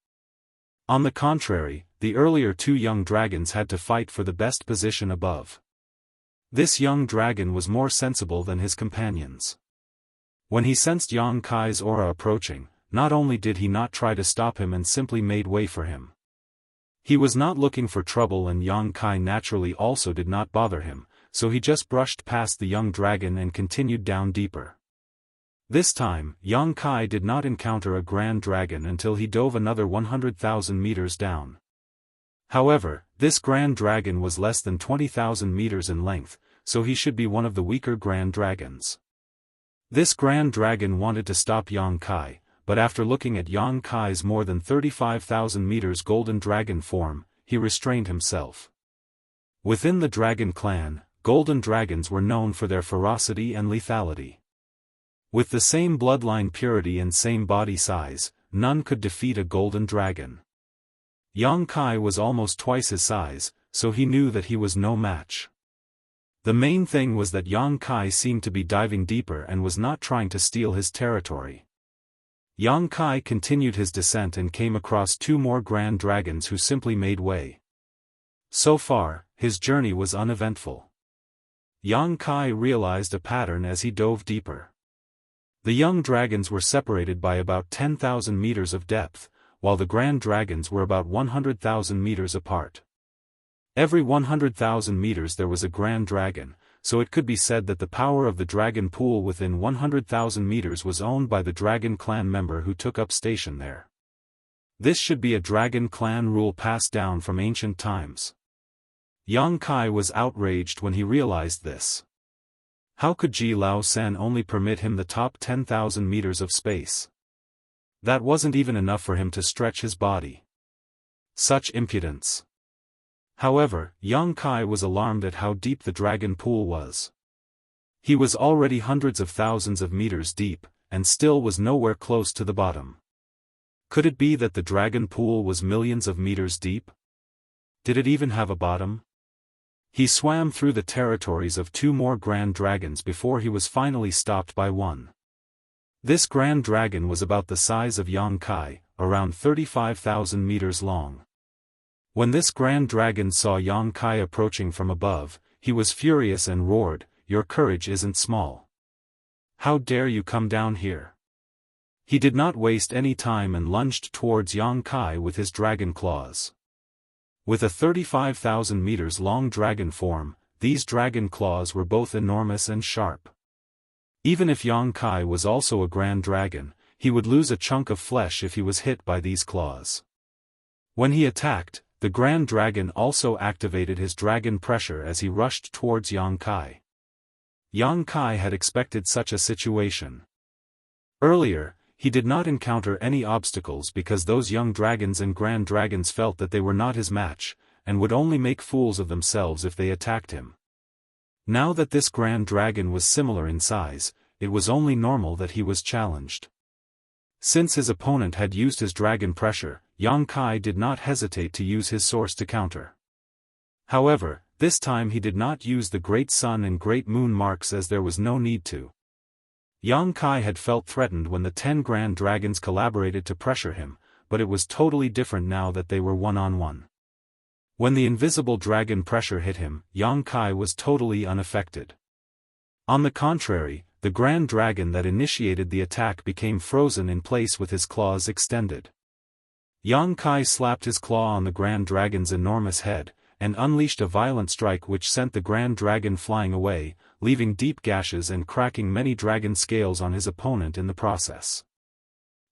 On the contrary, the earlier two young dragons had to fight for the best position above. This young dragon was more sensible than his companions. When he sensed Yang Kai's aura approaching, not only did he not try to stop him and simply made way for him. He was not looking for trouble, and Yang Kai naturally also did not bother him, so he just brushed past the young dragon and continued down deeper. This time, Yang Kai did not encounter a grand dragon until he dove another 100,000 meters down. However, this grand dragon was less than 20,000 meters in length, so he should be one of the weaker grand dragons. This grand dragon wanted to stop Yang Kai, but after looking at Yang Kai's more than 35,000 meters golden dragon form, he restrained himself. Within the dragon clan, golden dragons were known for their ferocity and lethality. With the same bloodline purity and same body size, none could defeat a golden dragon. Yang Kai was almost twice his size, so he knew that he was no match. The main thing was that Yang Kai seemed to be diving deeper and was not trying to steal his territory. Yang Kai continued his descent and came across two more grand dragons who simply made way. So far, his journey was uneventful. Yang Kai realized a pattern as he dove deeper. The young dragons were separated by about 10,000 meters of depth, while the grand dragons were about 100,000 meters apart. Every 100,000 meters there was a grand dragon, so it could be said that the power of the dragon pool within 100,000 meters was owned by the dragon clan member who took up station there. This should be a dragon clan rule passed down from ancient times. Yang Kai was outraged when he realized this. How could Ji Lao Sen only permit him the top 10,000 meters of space? That wasn't even enough for him to stretch his body. Such impudence. However, Yang Kai was alarmed at how deep the dragon pool was. He was already hundreds of thousands of meters deep, and still was nowhere close to the bottom. Could it be that the dragon pool was millions of meters deep? Did it even have a bottom? He swam through the territories of two more grand dragons before he was finally stopped by one. This grand dragon was about the size of Yang Kai, around 35,000 meters long. When this grand dragon saw Yang Kai approaching from above, he was furious and roared, "Your courage isn't small. How dare you come down here?" He did not waste any time and lunged towards Yang Kai with his dragon claws. With a 35,000 meters long dragon form, these dragon claws were both enormous and sharp. Even if Yang Kai was also a grand dragon, he would lose a chunk of flesh if he was hit by these claws. When he attacked, the grand dragon also activated his dragon pressure as he rushed towards Yang Kai. Yang Kai had expected such a situation. Earlier, he did not encounter any obstacles because those young dragons and grand dragons felt that they were not his match, and would only make fools of themselves if they attacked him. Now that this grand dragon was similar in size, it was only normal that he was challenged. Since his opponent had used his dragon pressure, Yang Kai did not hesitate to use his source to counter. However, this time he did not use the Great Sun and Great Moon marks as there was no need to. Yang Kai had felt threatened when the 10 grand dragons collaborated to pressure him, but it was totally different now that they were one-on-one. When the invisible dragon pressure hit him, Yang Kai was totally unaffected. On the contrary, the grand dragon that initiated the attack became frozen in place with his claws extended. Yang Kai slapped his claw on the grand dragon's enormous head, and unleashed a violent strike which sent the grand dragon flying away, leaving deep gashes and cracking many dragon scales on his opponent in the process.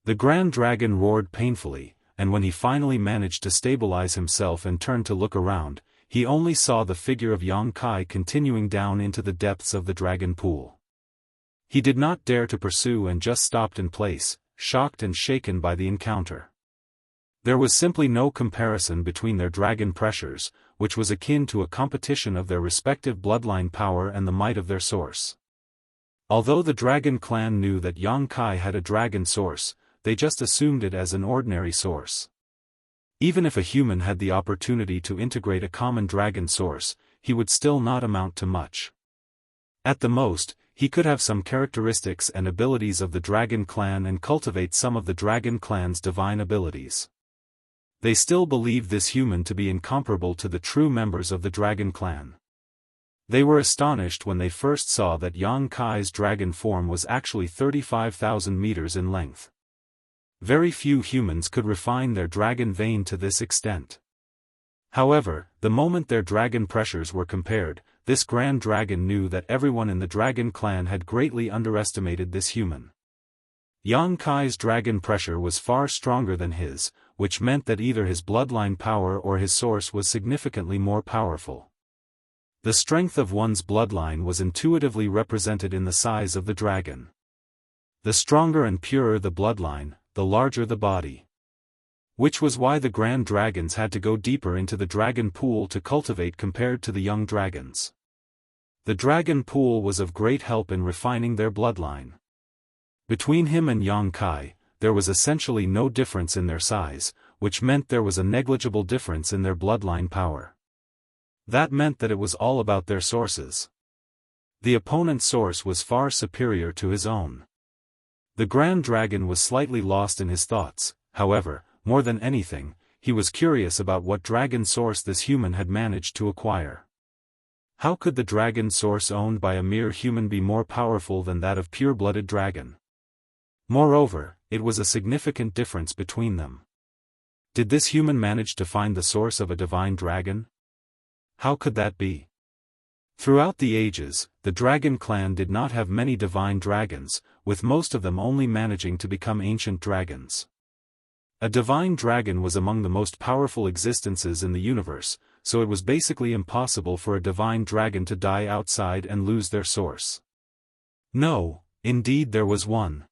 The grand dragon roared painfully, and when he finally managed to stabilize himself and turned to look around, he only saw the figure of Yang Kai continuing down into the depths of the dragon pool. He did not dare to pursue and just stopped in place, shocked and shaken by the encounter. There was simply no comparison between their dragon pressures, which was akin to a competition of their respective bloodline power and the might of their source. Although the dragon clan knew that Yang Kai had a dragon source, they just assumed it as an ordinary source. Even if a human had the opportunity to integrate a common dragon source, he would still not amount to much. At the most, he could have some characteristics and abilities of the dragon clan and cultivate some of the dragon clan's divine abilities. They still believed this human to be incomparable to the true members of the dragon clan. They were astonished when they first saw that Yang Kai's dragon form was actually 35,000 meters in length. Very few humans could refine their dragon vein to this extent. However, the moment their dragon pressures were compared, this grand dragon knew that everyone in the dragon clan had greatly underestimated this human. Yang Kai's dragon pressure was far stronger than his, which meant that either his bloodline power or his source was significantly more powerful. The strength of one's bloodline was intuitively represented in the size of the dragon. The stronger and purer the bloodline, the larger the body. Which was why the grand dragons had to go deeper into the dragon pool to cultivate compared to the young dragons. The dragon pool was of great help in refining their bloodline. Between him and Yang Kai, there was essentially no difference in their size, which meant there was a negligible difference in their bloodline power. That meant that it was all about their sources. The opponent's source was far superior to his own. The Grand Dragon was slightly lost in his thoughts, however, more than anything, he was curious about what dragon source this human had managed to acquire. How could the dragon source owned by a mere human be more powerful than that of pure-blooded dragon? Moreover, it was a significant difference between them. Did this human manage to find the source of a divine dragon? How could that be? Throughout the ages, the dragon clan did not have many divine dragons, with most of them only managing to become ancient dragons. A divine dragon was among the most powerful existences in the universe, so it was basically impossible for a divine dragon to die outside and lose their source. No, indeed there was one.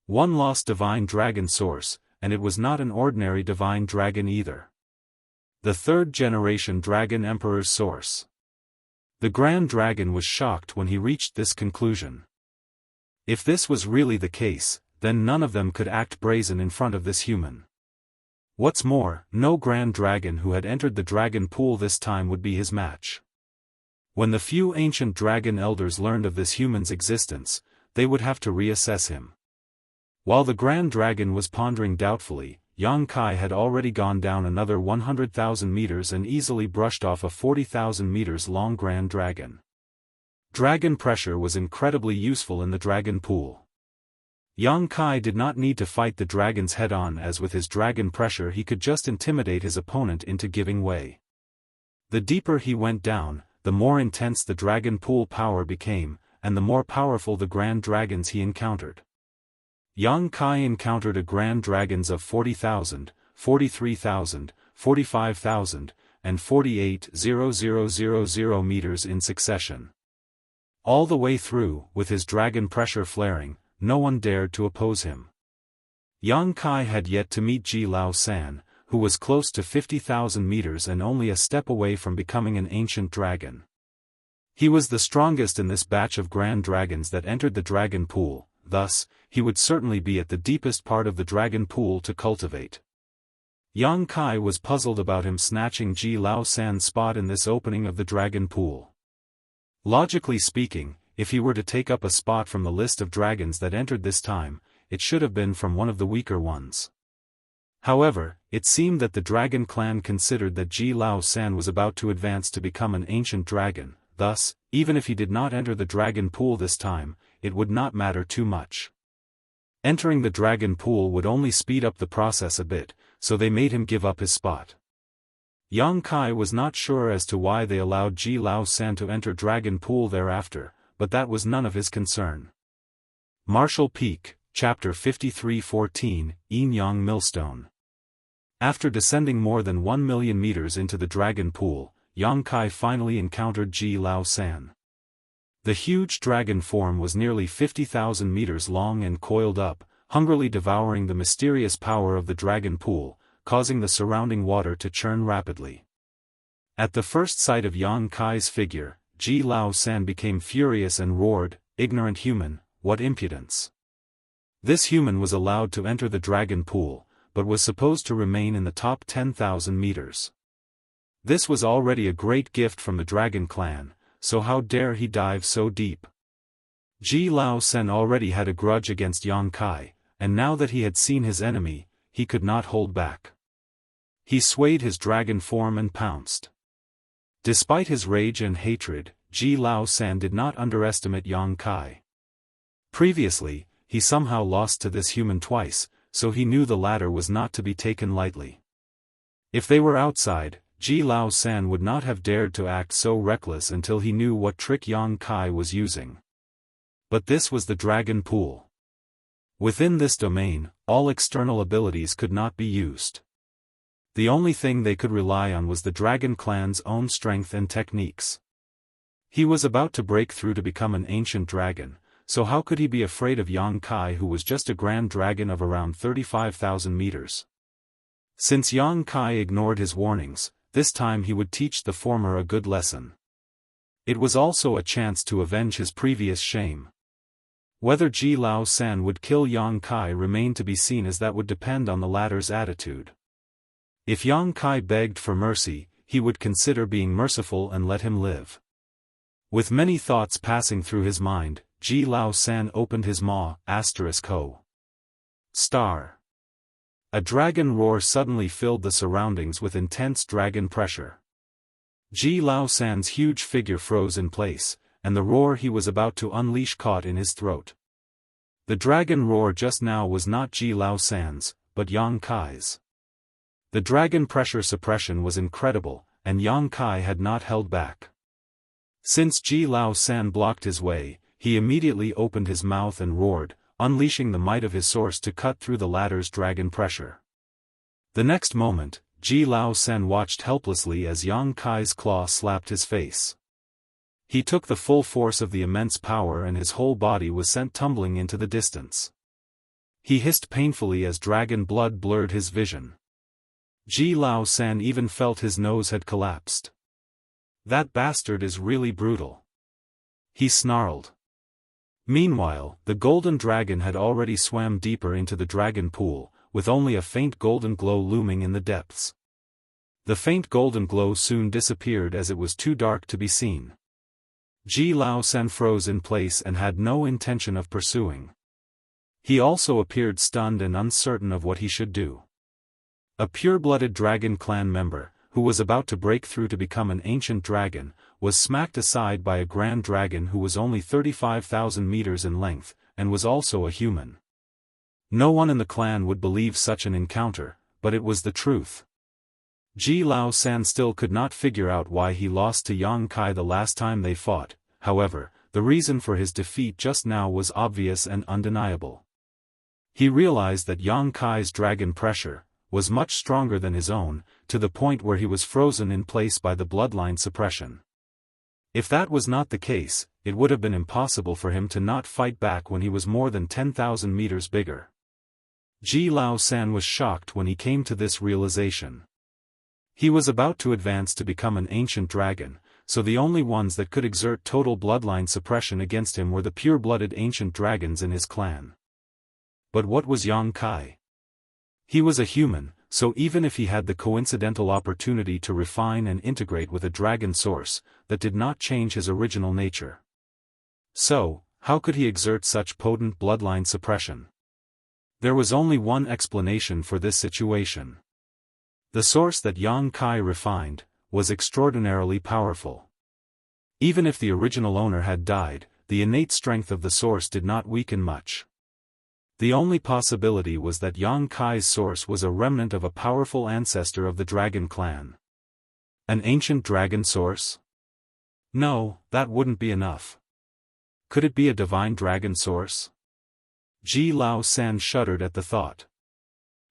One lost divine dragon source, and it was not an ordinary divine dragon either. The third-generation dragon emperor's source. The Grand Dragon was shocked when he reached this conclusion. If this was really the case, then none of them could act brazen in front of this human. What's more, no Grand Dragon who had entered the dragon pool this time would be his match. When the few ancient dragon elders learned of this human's existence, they would have to reassess him. While the Grand Dragon was pondering doubtfully, Yang Kai had already gone down another 100,000 meters and easily brushed off a 40,000 meters long Grand Dragon. Dragon pressure was incredibly useful in the dragon pool. Yang Kai did not need to fight the dragons head-on, as with his dragon pressure he could just intimidate his opponent into giving way. The deeper he went down, the more intense the dragon pool power became, and the more powerful the grand dragons he encountered. Yang Kai encountered a grand dragons of 40,000, 43,000, 45,000, and 48,000 meters in succession. All the way through, with his dragon pressure flaring, no one dared to oppose him. Yang Kai had yet to meet Ji Lao San, who was close to 50,000 meters and only a step away from becoming an ancient dragon. He was the strongest in this batch of grand dragons that entered the dragon pool, thus, he would certainly be at the deepest part of the dragon pool to cultivate. Yang Kai was puzzled about him snatching Ji Lao San's spot in this opening of the dragon pool. Logically speaking, if he were to take up a spot from the list of dragons that entered this time, it should have been from one of the weaker ones. However, it seemed that the dragon clan considered that Ji Lao San was about to advance to become an ancient dragon, thus, even if he did not enter the dragon pool this time, it would not matter too much. Entering the dragon pool would only speed up the process a bit, so they made him give up his spot. Yang Kai was not sure as to why they allowed Ji Lao San to enter dragon pool thereafter, but that was none of his concern. Martial Peak, Chapter 53:14, Yin Yang Millstone. After descending more than 1 million meters into the dragon pool, Yang Kai finally encountered Ji Lao San. The huge dragon form was nearly 50,000 meters long and coiled up, hungrily devouring the mysterious power of the dragon pool, causing the surrounding water to churn rapidly. At the first sight of Yang Kai's figure, Ji Lao San became furious and roared, "Ignorant human, what impudence!" This human was allowed to enter the dragon pool, but was supposed to remain in the top 10,000 meters. This was already a great gift from the dragon clan, so how dare he dive so deep? Ji Lao San already had a grudge against Yang Kai, and now that he had seen his enemy, he could not hold back. He swayed his dragon form and pounced. Despite his rage and hatred, Ji Lao San did not underestimate Yang Kai. Previously, he somehow lost to this human twice, so he knew the latter was not to be taken lightly. If they were outside, Ji Lao San would not have dared to act so reckless until he knew what trick Yang Kai was using. But this was the dragon pool. Within this domain, all external abilities could not be used. The only thing they could rely on was the dragon clan's own strength and techniques. He was about to break through to become an ancient dragon, so how could he be afraid of Yang Kai, who was just a grand dragon of around 35,000 meters? Since Yang Kai ignored his warnings, this time he would teach the former a good lesson. It was also a chance to avenge his previous shame. Whether Ji Lao San would kill Yang Kai remained to be seen, as that would depend on the latter's attitude. If Yang Kai begged for mercy, he would consider being merciful and let him live. With many thoughts passing through his mind, Ji Lao San opened his maw, *ho. Star. A dragon roar suddenly filled the surroundings with intense dragon pressure. Ji Lao San's huge figure froze in place, and the roar he was about to unleash caught in his throat. The dragon roar just now was not Ji Lao San's, but Yang Kai's. The dragon pressure suppression was incredible, and Yang Kai had not held back. Since Ji Lao San blocked his way, he immediately opened his mouth and roared, unleashing the might of his source to cut through the latter's dragon pressure. The next moment, Ji Lao San watched helplessly as Yang Kai's claw slapped his face. He took the full force of the immense power and his whole body was sent tumbling into the distance. He hissed painfully as dragon blood blurred his vision. Ji Lao San even felt his nose had collapsed. "That bastard is really brutal," he snarled. Meanwhile, the golden dragon had already swam deeper into the dragon pool, with only a faint golden glow looming in the depths. The faint golden glow soon disappeared as it was too dark to be seen. Ji Lao San froze in place and had no intention of pursuing. He also appeared stunned and uncertain of what he should do. A pure-blooded dragon clan member, who was about to break through to become an ancient dragon, was smacked aside by a grand dragon who was only 35,000 meters in length, and was also a human. No one in the clan would believe such an encounter, but it was the truth. Ji Lao San still could not figure out why he lost to Yang Kai the last time they fought. However, the reason for his defeat just now was obvious and undeniable. He realized that Yang Kai's dragon pressure was much stronger than his own, to the point where he was frozen in place by the bloodline suppression. If that was not the case, it would have been impossible for him to not fight back when he was more than 10,000 meters bigger. Ji Lao San was shocked when he came to this realization. He was about to advance to become an ancient dragon, so the only ones that could exert total bloodline suppression against him were the pure-blooded ancient dragons in his clan. But what was Yang Kai? He was a human, so even if he had the coincidental opportunity to refine and integrate with a dragon source, that did not change his original nature. So, how could he exert such potent bloodline suppression? There was only one explanation for this situation. The source that Yang Kai refined was extraordinarily powerful. Even if the original owner had died, the innate strength of the source did not weaken much. The only possibility was that Yang Kai's source was a remnant of a powerful ancestor of the dragon clan. An ancient dragon source? No, that wouldn't be enough. Could it be a divine dragon source? Ji Lao San shuddered at the thought.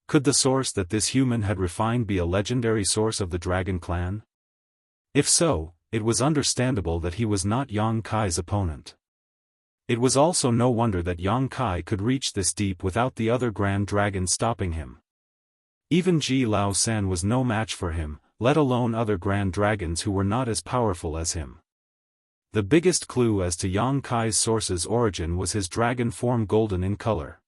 Could the source that this human had refined be a legendary source of the dragon clan? If so, it was understandable that he was not Yang Kai's opponent. It was also no wonder that Yang Kai could reach this deep without the other Grand Dragon stopping him. Even Ji Lao San was no match for him, let alone other Grand Dragons who were not as powerful as him. The biggest clue as to Yang Kai's source's origin was his dragon form, golden in color.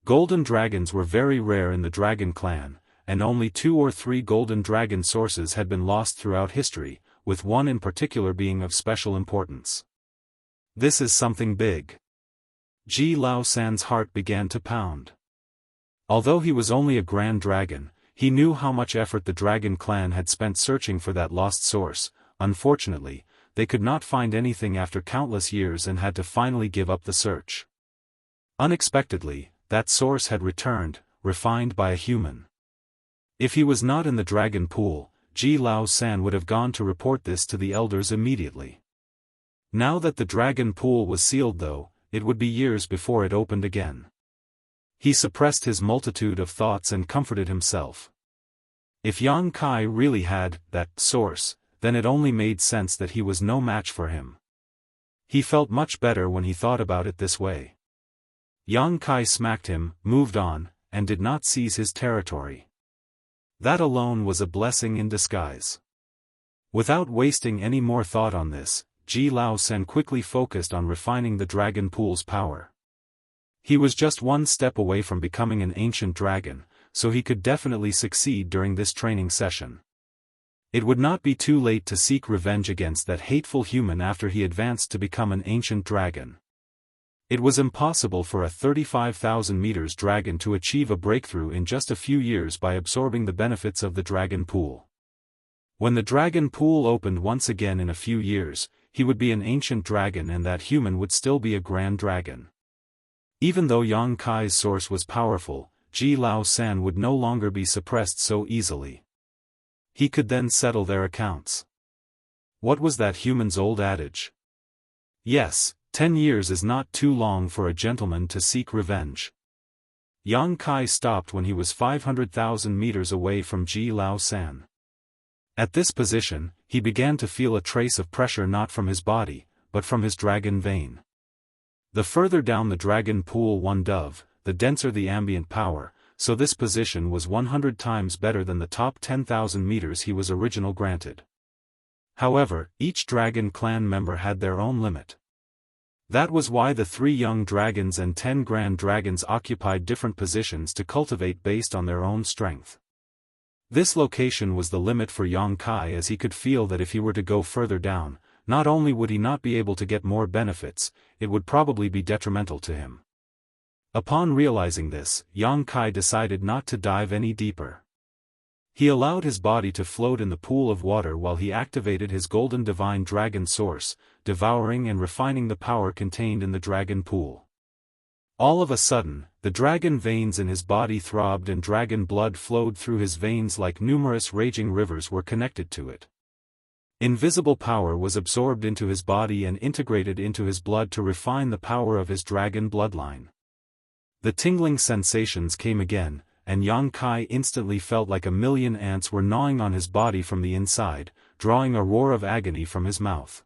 Golden dragons were very rare in the Dragon Clan, and only 2 or 3 golden dragon sources had been lost throughout history, with one in particular being of special importance. This is something big. Ji Lao San's heart began to pound. Although he was only a Grand Dragon, he knew how much effort the Dragon Clan had spent searching for that lost source. Unfortunately, they could not find anything after countless years and had to finally give up the search. Unexpectedly, that source had returned, refined by a human. If he was not in the dragon pool, Ji Lao San would have gone to report this to the elders immediately. Now that the dragon pool was sealed though, it would be years before it opened again. He suppressed his multitude of thoughts and comforted himself. If Yang Kai really had that source, then it only made sense that he was no match for him. He felt much better when he thought about it this way. Yang Kai smacked him, moved on, and did not seize his territory. That alone was a blessing in disguise. Without wasting any more thought on this, Ji Lao San quickly focused on refining the dragon pool's power. He was just one step away from becoming an ancient dragon, so he could definitely succeed during this training session. It would not be too late to seek revenge against that hateful human after he advanced to become an ancient dragon. It was impossible for a 35,000 meters dragon to achieve a breakthrough in just a few years by absorbing the benefits of the dragon pool. When the dragon pool opened once again in a few years, he would be an ancient dragon and that human would still be a grand dragon. Even though Yang Kai's source was powerful, Ji Lao San would no longer be suppressed so easily. He could then settle their accounts. What was that human's old adage? Yes, 10 years is not too long for a gentleman to seek revenge. Yang Kai stopped when he was 500,000 meters away from Ji Lao San. At this position, he began to feel a trace of pressure not from his body, but from his dragon vein. The further down the dragon pool one dove, the denser the ambient power, so this position was 100 times better than the top 10,000 meters he was originally granted. However, each dragon clan member had their own limit. That was why the 3 young dragons and 10 grand dragons occupied different positions to cultivate based on their own strength. This location was the limit for Yang Kai, as he could feel that if he were to go further down, not only would he not be able to get more benefits, it would probably be detrimental to him. Upon realizing this, Yang Kai decided not to dive any deeper. He allowed his body to float in the pool of water while he activated his golden divine dragon source, devouring and refining the power contained in the dragon pool. All of a sudden, the dragon veins in his body throbbed and dragon blood flowed through his veins like numerous raging rivers were connected to it. Invisible power was absorbed into his body and integrated into his blood to refine the power of his dragon bloodline. The tingling sensations came again, and Yang Kai instantly felt like a million ants were gnawing on his body from the inside, drawing a roar of agony from his mouth.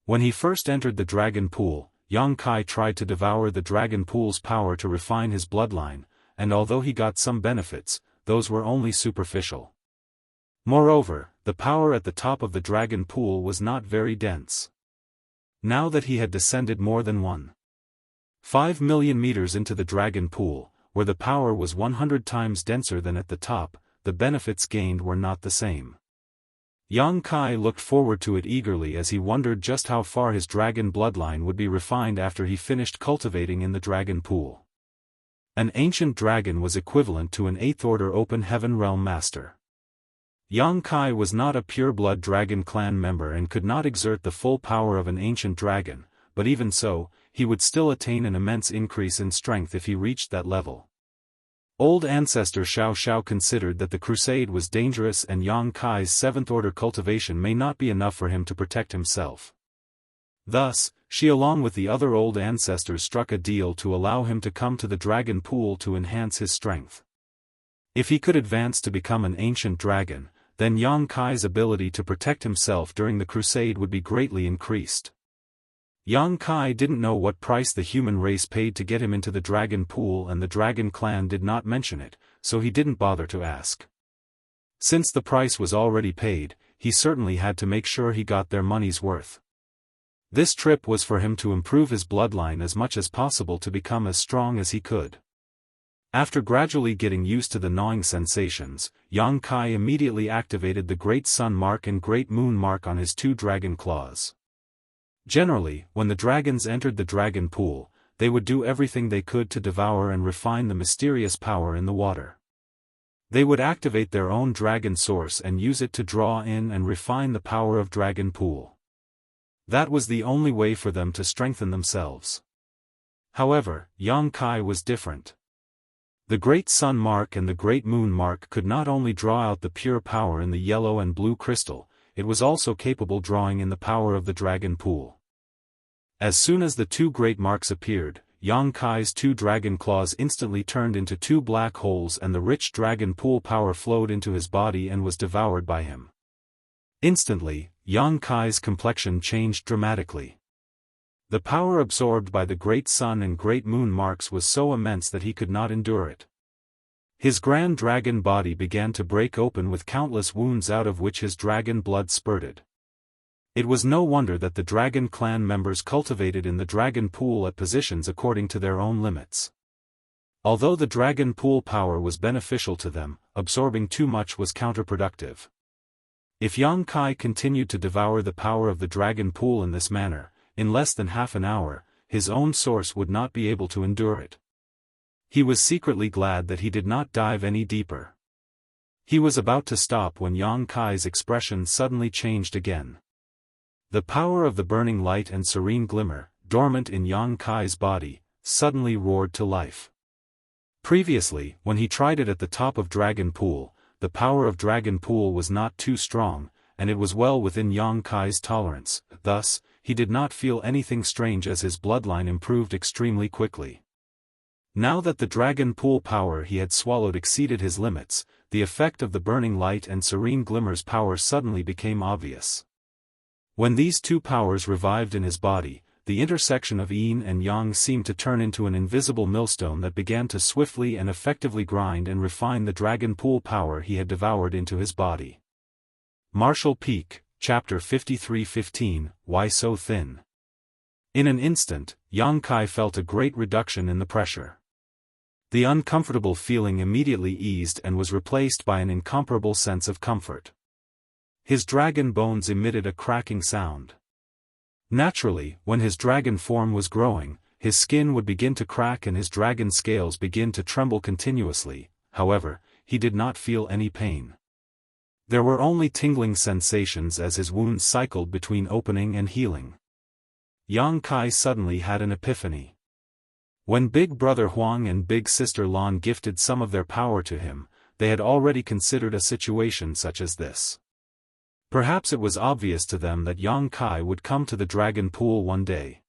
When he first entered the dragon pool, Yang Kai tried to devour the dragon pool's power to refine his bloodline, and although he got some benefits, those were only superficial. Moreover, the power at the top of the dragon pool was not very dense. Now that he had descended more than 1.5 million meters into the dragon pool, where the power was 100 times denser than at the top, the benefits gained were not the same. Yang Kai looked forward to it eagerly as he wondered just how far his dragon bloodline would be refined after he finished cultivating in the dragon pool. An ancient dragon was equivalent to an 8th order open heaven realm master. Yang Kai was not a pure-blood dragon clan member and could not exert the full power of an ancient dragon, but even so, he would still attain an immense increase in strength if he reached that level. Old ancestor Xiao Xiao considered that the crusade was dangerous and Yang Kai's 7th order cultivation may not be enough for him to protect himself. Thus, she along with the other old ancestors struck a deal to allow him to come to the dragon pool to enhance his strength. If he could advance to become an ancient dragon, then Yang Kai's ability to protect himself during the crusade would be greatly increased. Yang Kai didn't know what price the human race paid to get him into the dragon pool, and the dragon clan did not mention it, so he didn't bother to ask. Since the price was already paid, he certainly had to make sure he got their money's worth. This trip was for him to improve his bloodline as much as possible to become as strong as he could. After gradually getting used to the gnawing sensations, Yang Kai immediately activated the Great Sun Mark and Great Moon Mark on his 2 dragon claws. Generally, when the dragons entered the dragon pool, they would do everything they could to devour and refine the mysterious power in the water. They would activate their own dragon source and use it to draw in and refine the power of dragon pool. That was the only way for them to strengthen themselves. However, Yang Kai was different. The Great Sun Mark and the Great Moon Mark could not only draw out the pure power in the yellow and blue crystal, it was also capable drawing in the power of the dragon pool. As soon as the 2 great marks appeared, Yang Kai's 2 dragon claws instantly turned into 2 black holes, and the rich dragon pool power flowed into his body and was devoured by him. Instantly, Yang Kai's complexion changed dramatically. The power absorbed by the Great Sun and Great Moon marks was so immense that he could not endure it. His grand dragon body began to break open with countless wounds out of which his dragon blood spurted. It was no wonder that the dragon clan members cultivated in the dragon pool at positions according to their own limits. Although the dragon pool power was beneficial to them, absorbing too much was counterproductive. If Yang Kai continued to devour the power of the dragon pool in this manner, in less than half an hour, his own source would not be able to endure it. He was secretly glad that he did not dive any deeper. He was about to stop when Yang Kai's expression suddenly changed again. The power of the burning light and serene glimmer, dormant in Yang Kai's body, suddenly roared to life. Previously, when he tried it at the top of Dragon Pool, the power of Dragon Pool was not too strong, and it was well within Yang Kai's tolerance. Thus, he did not feel anything strange as his bloodline improved extremely quickly. Now that the dragon pool power he had swallowed exceeded his limits, the effect of the burning light and serene glimmer's power suddenly became obvious. When these 2 powers revived in his body, the intersection of yin and yang seemed to turn into an invisible millstone that began to swiftly and effectively grind and refine the dragon pool power he had devoured into his body. Martial Peak, Chapter 53:15, Why So Thin? In an instant, Yang Kai felt a great reduction in the pressure. The uncomfortable feeling immediately eased and was replaced by an incomparable sense of comfort. His dragon bones emitted a cracking sound. Naturally, when his dragon form was growing, his skin would begin to crack and his dragon scales begin to tremble continuously. However, he did not feel any pain. There were only tingling sensations as his wounds cycled between opening and healing. Yang Kai suddenly had an epiphany. When Big Brother Huang and Big Sister Lan gifted some of their power to him, they had already considered a situation such as this. Perhaps it was obvious to them that Yang Kai would come to the dragon pool one day.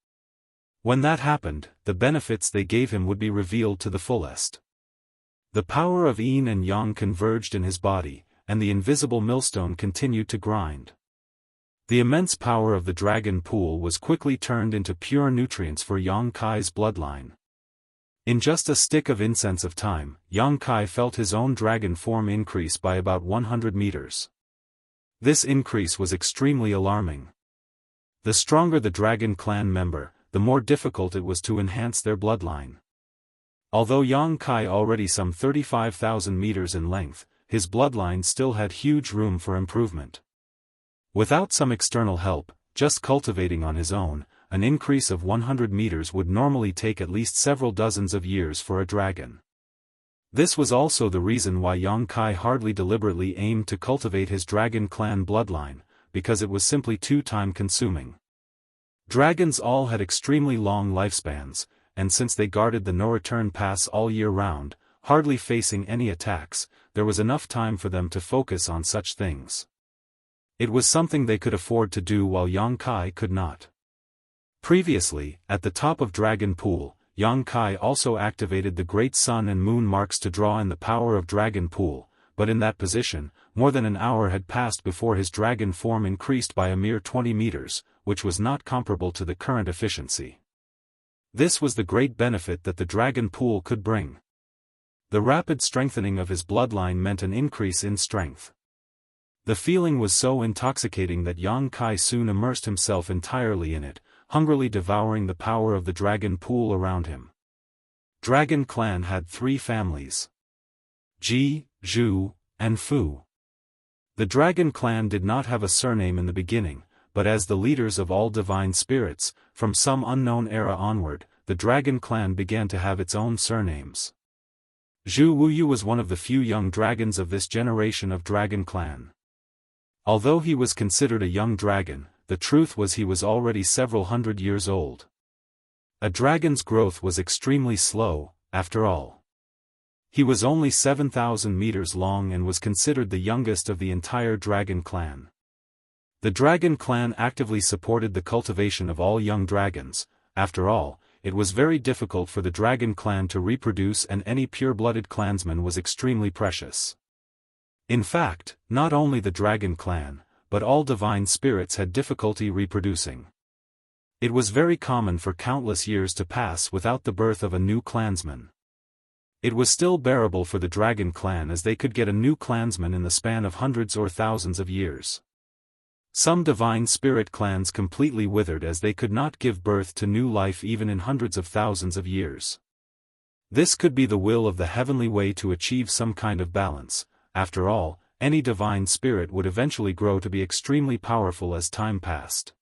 When that happened, the benefits they gave him would be revealed to the fullest. The power of yin and yang converged in his body, and the invisible millstone continued to grind. The immense power of the dragon pool was quickly turned into pure nutrients for Yang Kai's bloodline. In just a stick of incense of time, Yang Kai felt his own dragon form increase by about 100 meters. This increase was extremely alarming. The stronger the dragon clan member, the more difficult it was to enhance their bloodline. Although Yang Kai already some 35,000 meters in length, his bloodline still had huge room for improvement. Without some external help, just cultivating on his own, an increase of 100 meters would normally take at least several dozens of years for a dragon. This was also the reason why Yang Kai hardly deliberately aimed to cultivate his dragon clan bloodline, because it was simply too time-consuming. Dragons all had extremely long lifespans, and since they guarded the no-return pass all year round, hardly facing any attacks, there was enough time for them to focus on such things. It was something they could afford to do while Yang Kai could not. Previously, at the top of Dragon Pool, Yang Kai also activated the Great Sun and Moon marks to draw in the power of Dragon Pool, but in that position, more than an hour had passed before his dragon form increased by a mere 20 meters, which was not comparable to the current efficiency. This was the great benefit that the dragon pool could bring. The rapid strengthening of his bloodline meant an increase in strength. The feeling was so intoxicating that Yang Kai soon immersed himself entirely in it, hungrily devouring the power of the dragon pool around him. Dragon clan had 3 families: Ji, Zhu, and Fu. The dragon clan did not have a surname in the beginning, but as the leaders of all divine spirits, from some unknown era onward, the dragon clan began to have its own surnames. Zhu Wuyu was one of the few young dragons of this generation of dragon clan. Although he was considered a young dragon, the truth was he was already several hundred years old. A dragon's growth was extremely slow, after all. He was only 7,000 meters long and was considered the youngest of the entire dragon clan. The dragon clan actively supported the cultivation of all young dragons. After all, it was very difficult for the dragon clan to reproduce, and any pure-blooded clansman was extremely precious. In fact, not only the dragon clan, but all divine spirits had difficulty reproducing. It was very common for countless years to pass without the birth of a new clansman. It was still bearable for the dragon clan as they could get a new clansman in the span of hundreds or thousands of years. Some divine spirit clans completely withered as they could not give birth to new life even in hundreds of thousands of years. This could be the will of the heavenly way to achieve some kind of balance. After all, any divine spirit would eventually grow to be extremely powerful as time passed.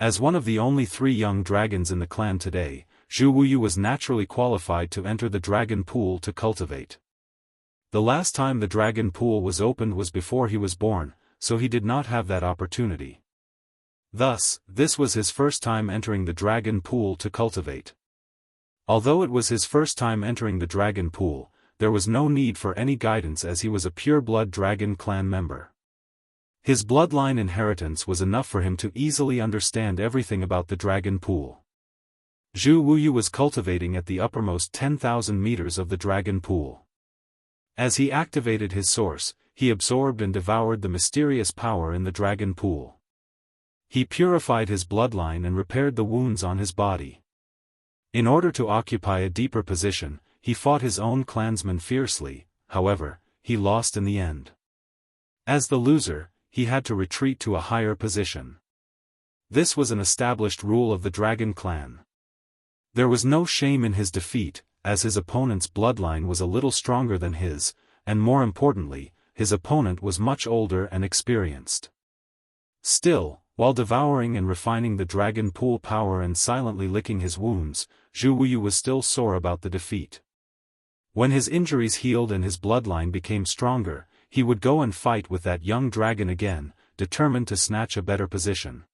As one of the only 3 young dragons in the clan today, Zhu Wuyu was naturally qualified to enter the dragon pool to cultivate. The last time the dragon pool was opened was before he was born, so he did not have that opportunity. Thus, this was his first time entering the dragon pool to cultivate. Although it was his first time entering the dragon pool, there was no need for any guidance as he was a pure-blood dragon clan member. His bloodline inheritance was enough for him to easily understand everything about the dragon pool. Zhu Wuyu was cultivating at the uppermost 10,000 meters of the dragon pool. As he activated his source, he absorbed and devoured the mysterious power in the dragon pool. He purified his bloodline and repaired the wounds on his body. In order to occupy a deeper position, he fought his own clansmen fiercely. However, he lost in the end. As the loser, he had to retreat to a higher position. This was an established rule of the dragon clan. There was no shame in his defeat, as his opponent's bloodline was a little stronger than his, and more importantly, his opponent was much older and experienced. Still, while devouring and refining the dragon pool power and silently licking his wounds, Zhu Wuyu was still sore about the defeat. When his injuries healed and his bloodline became stronger, he would go and fight with that young dragon again, determined to snatch a better position.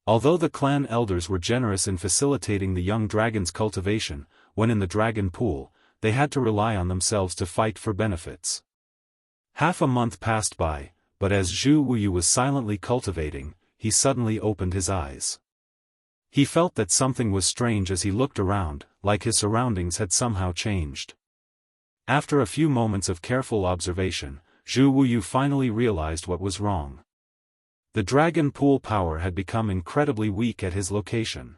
Although the clan elders were generous in facilitating the young dragon's cultivation, when in the dragon pool, they had to rely on themselves to fight for benefits. Half a month passed by, but as Zhu Wuyu was silently cultivating, he suddenly opened his eyes. He felt that something was strange as he looked around, like his surroundings had somehow changed. After a few moments of careful observation, Zhu Wuyu finally realized what was wrong. The dragon pool power had become incredibly weak at his location.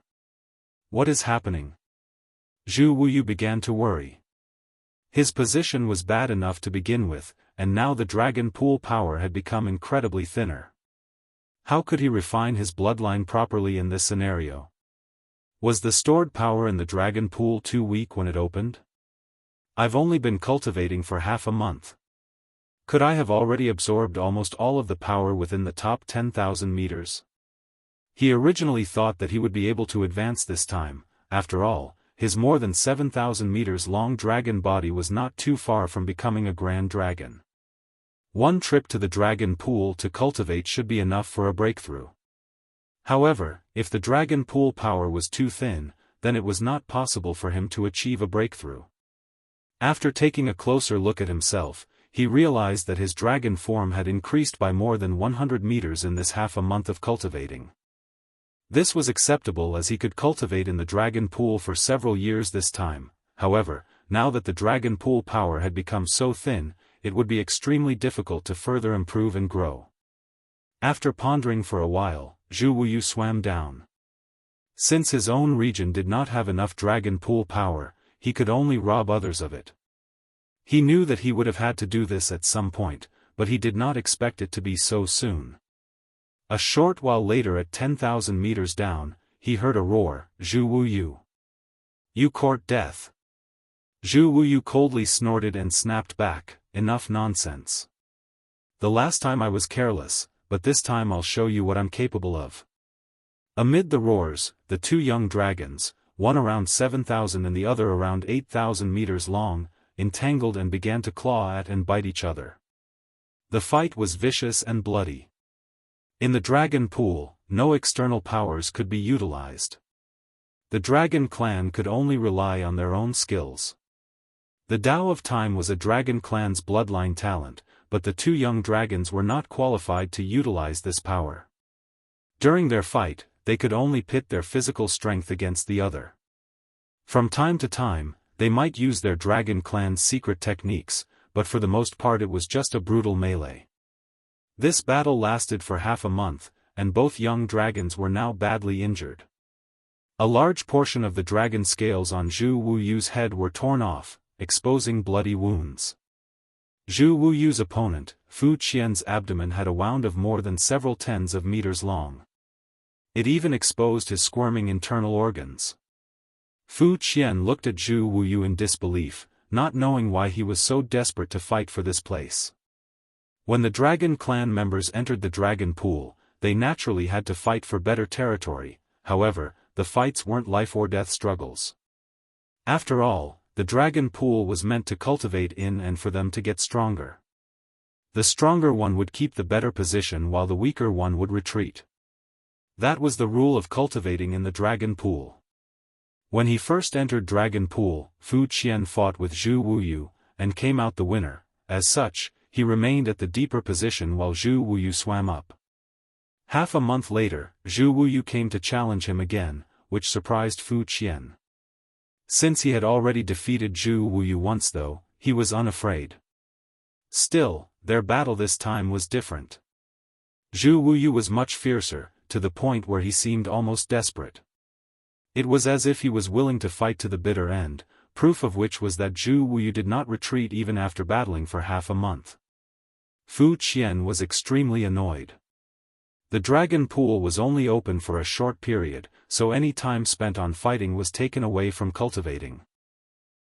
What is happening? Zhu Wuyu began to worry. His position was bad enough to begin with, and now the dragon pool power had become incredibly thinner. How could he refine his bloodline properly in this scenario? Was the stored power in the dragon pool too weak when it opened? I've only been cultivating for half a month. Could I have already absorbed almost all of the power within the top 10,000 meters? He originally thought that he would be able to advance this time. After all, his more than 7,000 meters long dragon body was not too far from becoming a grand dragon. One trip to the dragon pool to cultivate should be enough for a breakthrough. However, if the dragon pool power was too thin, then it was not possible for him to achieve a breakthrough. After taking a closer look at himself, he realized that his dragon form had increased by more than 100 meters in this half a month of cultivating. This was acceptable as he could cultivate in the dragon pool for several years this time. However, now that the dragon pool power had become so thin, it would be extremely difficult to further improve and grow. After pondering for a while, Zhu Wuyu swam down. Since his own region did not have enough dragon pool power, he could only rob others of it. He knew that he would have had to do this at some point, but he did not expect it to be so soon. A short while later, at 10,000 meters down, he heard a roar, "Zhu Wuyu! You court death!" Zhu Wuyu coldly snorted and snapped back, "Enough nonsense. The last time I was careless, but this time I'll show you what I'm capable of." Amid the roars, the two young dragons, one around 7,000 and the other around 8,000 meters long, entangled and began to claw at and bite each other. The fight was vicious and bloody. In the dragon pool, no external powers could be utilized. The dragon clan could only rely on their own skills. The Tao of Time was a dragon clan's bloodline talent, but the two young dragons were not qualified to utilize this power. During their fight, they could only pit their physical strength against the other. From time to time, they might use their dragon clan's secret techniques, but for the most part it was just a brutal melee. This battle lasted for half a month, and both young dragons were now badly injured. A large portion of the dragon scales on Zhu Wuyu's head were torn off, exposing bloody wounds. Zhu Wuyu's opponent, Fu Qian's abdomen had a wound of more than several tens of meters long. It even exposed his squirming internal organs. Fu Qian looked at Zhu Wuyu in disbelief, not knowing why he was so desperate to fight for this place. When the dragon clan members entered the dragon pool, they naturally had to fight for better territory. However, the fights weren't life or death struggles. After all, the dragon pool was meant to cultivate in and for them to get stronger. The stronger one would keep the better position while the weaker one would retreat. That was the rule of cultivating in the dragon pool. When he first entered dragon pool, Fu Qian fought with Zhu Wuyu, and came out the winner. As such, he remained at the deeper position while Zhu Wuyu swam up. Half a month later, Zhu Wuyu came to challenge him again, which surprised Fu Qian. Since he had already defeated Zhu Wuyu once though, he was unafraid. Still, their battle this time was different. Zhu Wuyu was much fiercer, to the point where he seemed almost desperate. It was as if he was willing to fight to the bitter end, proof of which was that Zhu Wuyu did not retreat even after battling for half a month. Fu Qian was extremely annoyed. The dragon pool was only open for a short period, so any time spent on fighting was taken away from cultivating.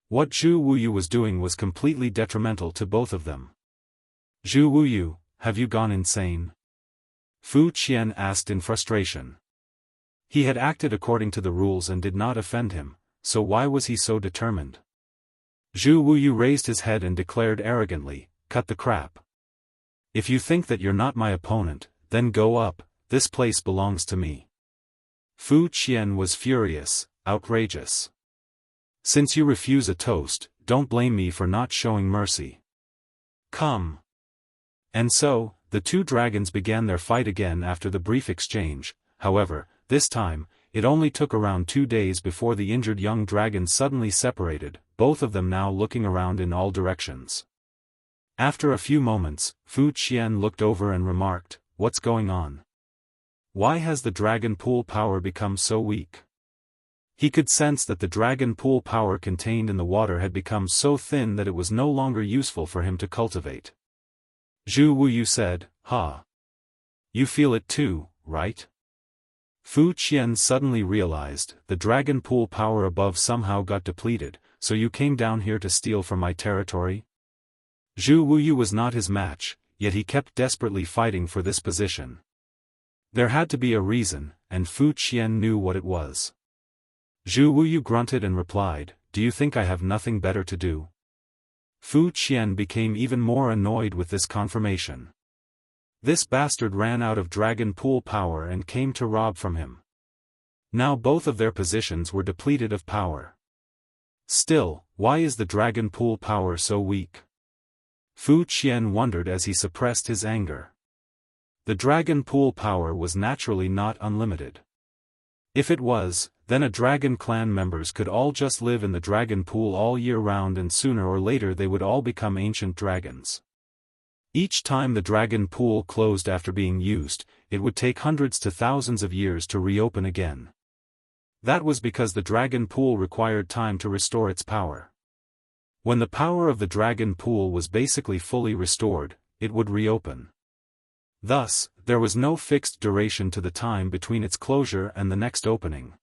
What Zhu Wuyu was doing was completely detrimental to both of them. "Zhu Wuyu, have you gone insane?" Fu Qian asked in frustration. He had acted according to the rules and did not offend him, so why was he so determined? Zhu Wuyu raised his head and declared arrogantly, "Cut the crap. If you think that you're not my opponent, then go up, this place belongs to me." Fu Qian was furious, outrageous. "Since you refuse a toast, don't blame me for not showing mercy. Come." And so, the two dragons began their fight again after the brief exchange. However, this time, it only took around 2 days before the injured young dragons suddenly separated, both of them now looking around in all directions. After a few moments, Fu Qian looked over and remarked, "What's going on? Why has the dragon pool power become so weak?" He could sense that the dragon pool power contained in the water had become so thin that it was no longer useful for him to cultivate. Zhu Wuyu said, "Ha! You feel it too, right?" Fu Qian suddenly realized, the dragon pool power above somehow got depleted, "So you came down here to steal from my territory?" Zhu Wuyu was not his match, yet he kept desperately fighting for this position. There had to be a reason, and Fu Qian knew what it was. Zhu Wuyu grunted and replied, "Do you think I have nothing better to do?" Fu Qian became even more annoyed with this confirmation. This bastard ran out of dragon pool power and came to rob from him. Now both of their positions were depleted of power. Still, why is the dragon pool power so weak? Fu Qian wondered as he suppressed his anger. The dragon pool power was naturally not unlimited. If it was, then a dragon clan members could all just live in the dragon pool all year round, and sooner or later they would all become ancient dragons. Each time the dragon pool closed after being used, it would take hundreds to thousands of years to reopen again. That was because the dragon pool required time to restore its power. When the power of the dragon pool was basically fully restored, it would reopen. Thus, there was no fixed duration to the time between its closure and the next opening.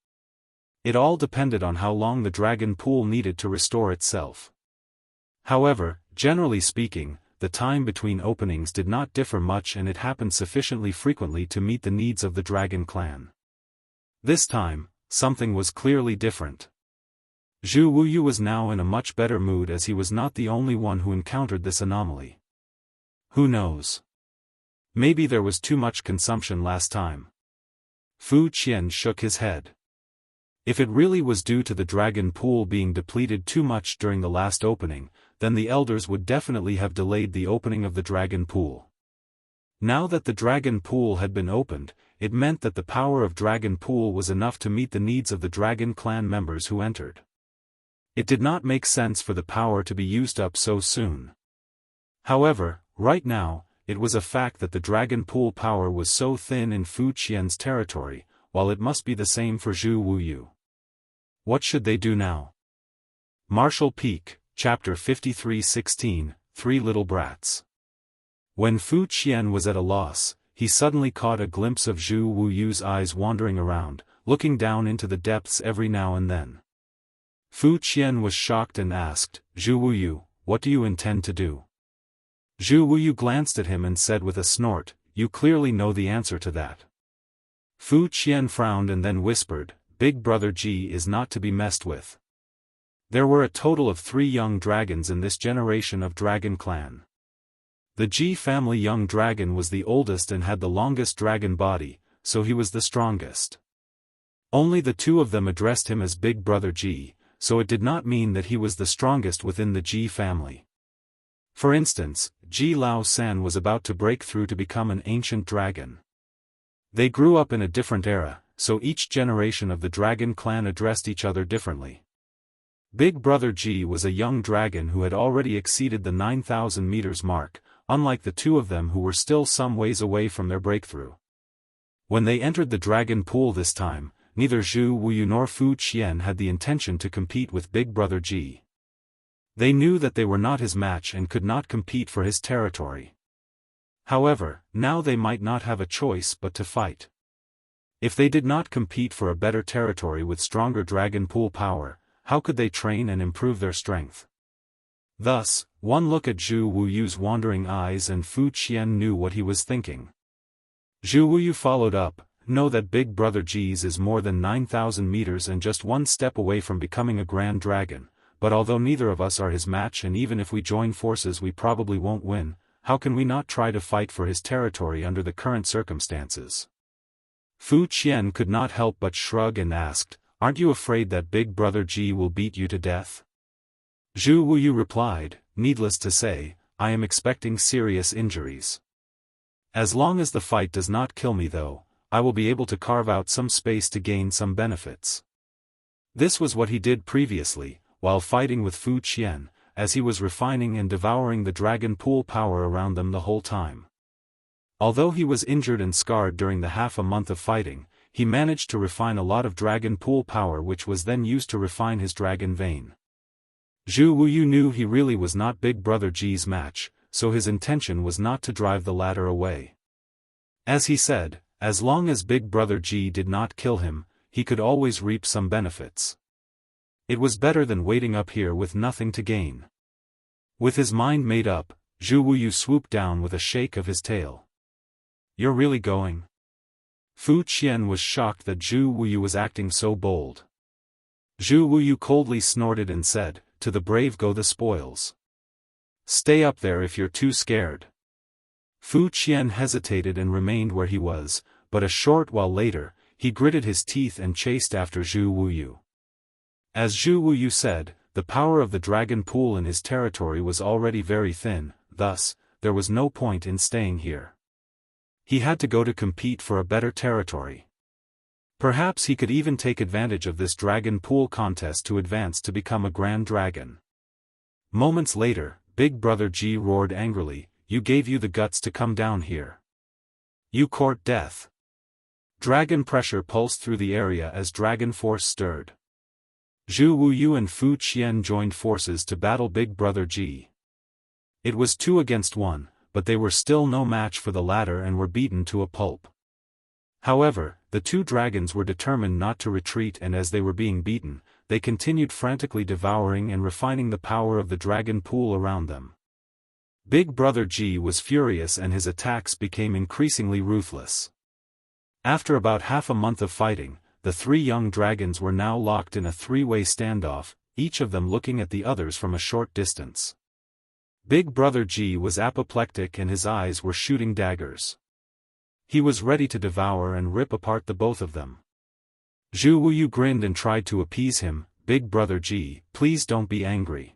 It all depended on how long the dragon pool needed to restore itself. However, generally speaking, the time between openings did not differ much, and it happened sufficiently frequently to meet the needs of the dragon clan. This time, something was clearly different. Zhu Wuyu was now in a much better mood, as he was not the only one who encountered this anomaly. Who knows? Maybe there was too much consumption last time. Fu Qian shook his head. If it really was due to the dragon pool being depleted too much during the last opening, then the elders would definitely have delayed the opening of the dragon pool. Now that the dragon pool had been opened, it meant that the power of dragon pool was enough to meet the needs of the dragon clan members who entered. It did not make sense for the power to be used up so soon. However, right now, it was a fact that the dragon pool power was so thin in Fu Qian's territory, while it must be the same for Zhu Wuyu. What should they do now? Martial Peak, Chapter 53:16, Three Little Brats. When Fu Qian was at a loss, he suddenly caught a glimpse of Zhu Wuyu's eyes wandering around, looking down into the depths every now and then. Fu Qian was shocked and asked, "Zhu Wuyu, what do you intend to do?" Zhu Wuyu glanced at him and said with a snort, "You clearly know the answer to that." Fu Qian frowned and then whispered, "Big Brother Ji is not to be messed with." There were a total of 3 young dragons in this generation of Dragon Clan. The Ji family young dragon was the oldest and had the longest dragon body, so he was the strongest. Only the 2 of them addressed him as Big Brother Ji, so it did not mean that he was the strongest within the Ji family. For instance, Ji Lao San was about to break through to become an ancient dragon. They grew up in a different era, so each generation of the dragon clan addressed each other differently. Big Brother Ji was a young dragon who had already exceeded the 9,000 meters mark, unlike the 2 of them who were still some ways away from their breakthrough. When they entered the dragon pool this time, neither Zhu Wuyu nor Fu Qian had the intention to compete with Big Brother Ji. They knew that they were not his match and could not compete for his territory. However, now they might not have a choice but to fight. If they did not compete for a better territory with stronger dragon pool power, how could they train and improve their strength? Thus, one look at Zhu Wuyu's wandering eyes and Fu Qian knew what he was thinking. Zhu Wuyu followed up, "Know that Big Brother Ji's is more than 9,000 meters and just 1 step away from becoming a grand dragon, but although neither of us are his match and even if we join forces we probably won't win, how can we not try to fight for his territory under the current circumstances?" Fu Qian could not help but shrug and asked, "Aren't you afraid that Big Brother Ji will beat you to death?" Zhu Wuyu replied, "Needless to say, I am expecting serious injuries. As long as the fight does not kill me though, I will be able to carve out some space to gain some benefits." This was what he did previously, while fighting with Fu Qian, as he was refining and devouring the dragon pool power around them the whole time. Although he was injured and scarred during the half a month of fighting, he managed to refine a lot of dragon pool power which was then used to refine his dragon vein. Zhu Wuyu knew he really was not Big Brother Ji's match, so his intention was not to drive the latter away. As he said, as long as Big Brother Ji did not kill him, he could always reap some benefits. It was better than waiting up here with nothing to gain. With his mind made up, Zhu Wuyu swooped down with a shake of his tail. "You're really going?" Fu Qian was shocked that Zhu Wuyu was acting so bold. Zhu Wuyu coldly snorted and said, "To the brave go the spoils. Stay up there if you're too scared." Fu Qian hesitated and remained where he was, but a short while later, he gritted his teeth and chased after Zhu Wuyu. As Zhu Wuyu said, the power of the dragon pool in his territory was already very thin, thus, there was no point in staying here. He had to go to compete for a better territory. Perhaps he could even take advantage of this dragon pool contest to advance to become a grand dragon. Moments later, Big Brother G roared angrily, "You gave you the guts to come down here. You court death." Dragon pressure pulsed through the area as dragon force stirred. Zhu Wuyu and Fu Qian joined forces to battle Big Brother G. It was 2 against 1, but they were still no match for the latter and were beaten to a pulp. However, the 2 dragons were determined not to retreat, and as they were being beaten, they continued frantically devouring and refining the power of the dragon pool around them. Big Brother G was furious and his attacks became increasingly ruthless. After about half a month of fighting, the 3 young dragons were now locked in a 3-way standoff, each of them looking at the others from a short distance. Big Brother G was apoplectic and his eyes were shooting daggers. He was ready to devour and rip apart the both of them. Zhu Wuyu grinned and tried to appease him, "Big Brother G, please don't be angry.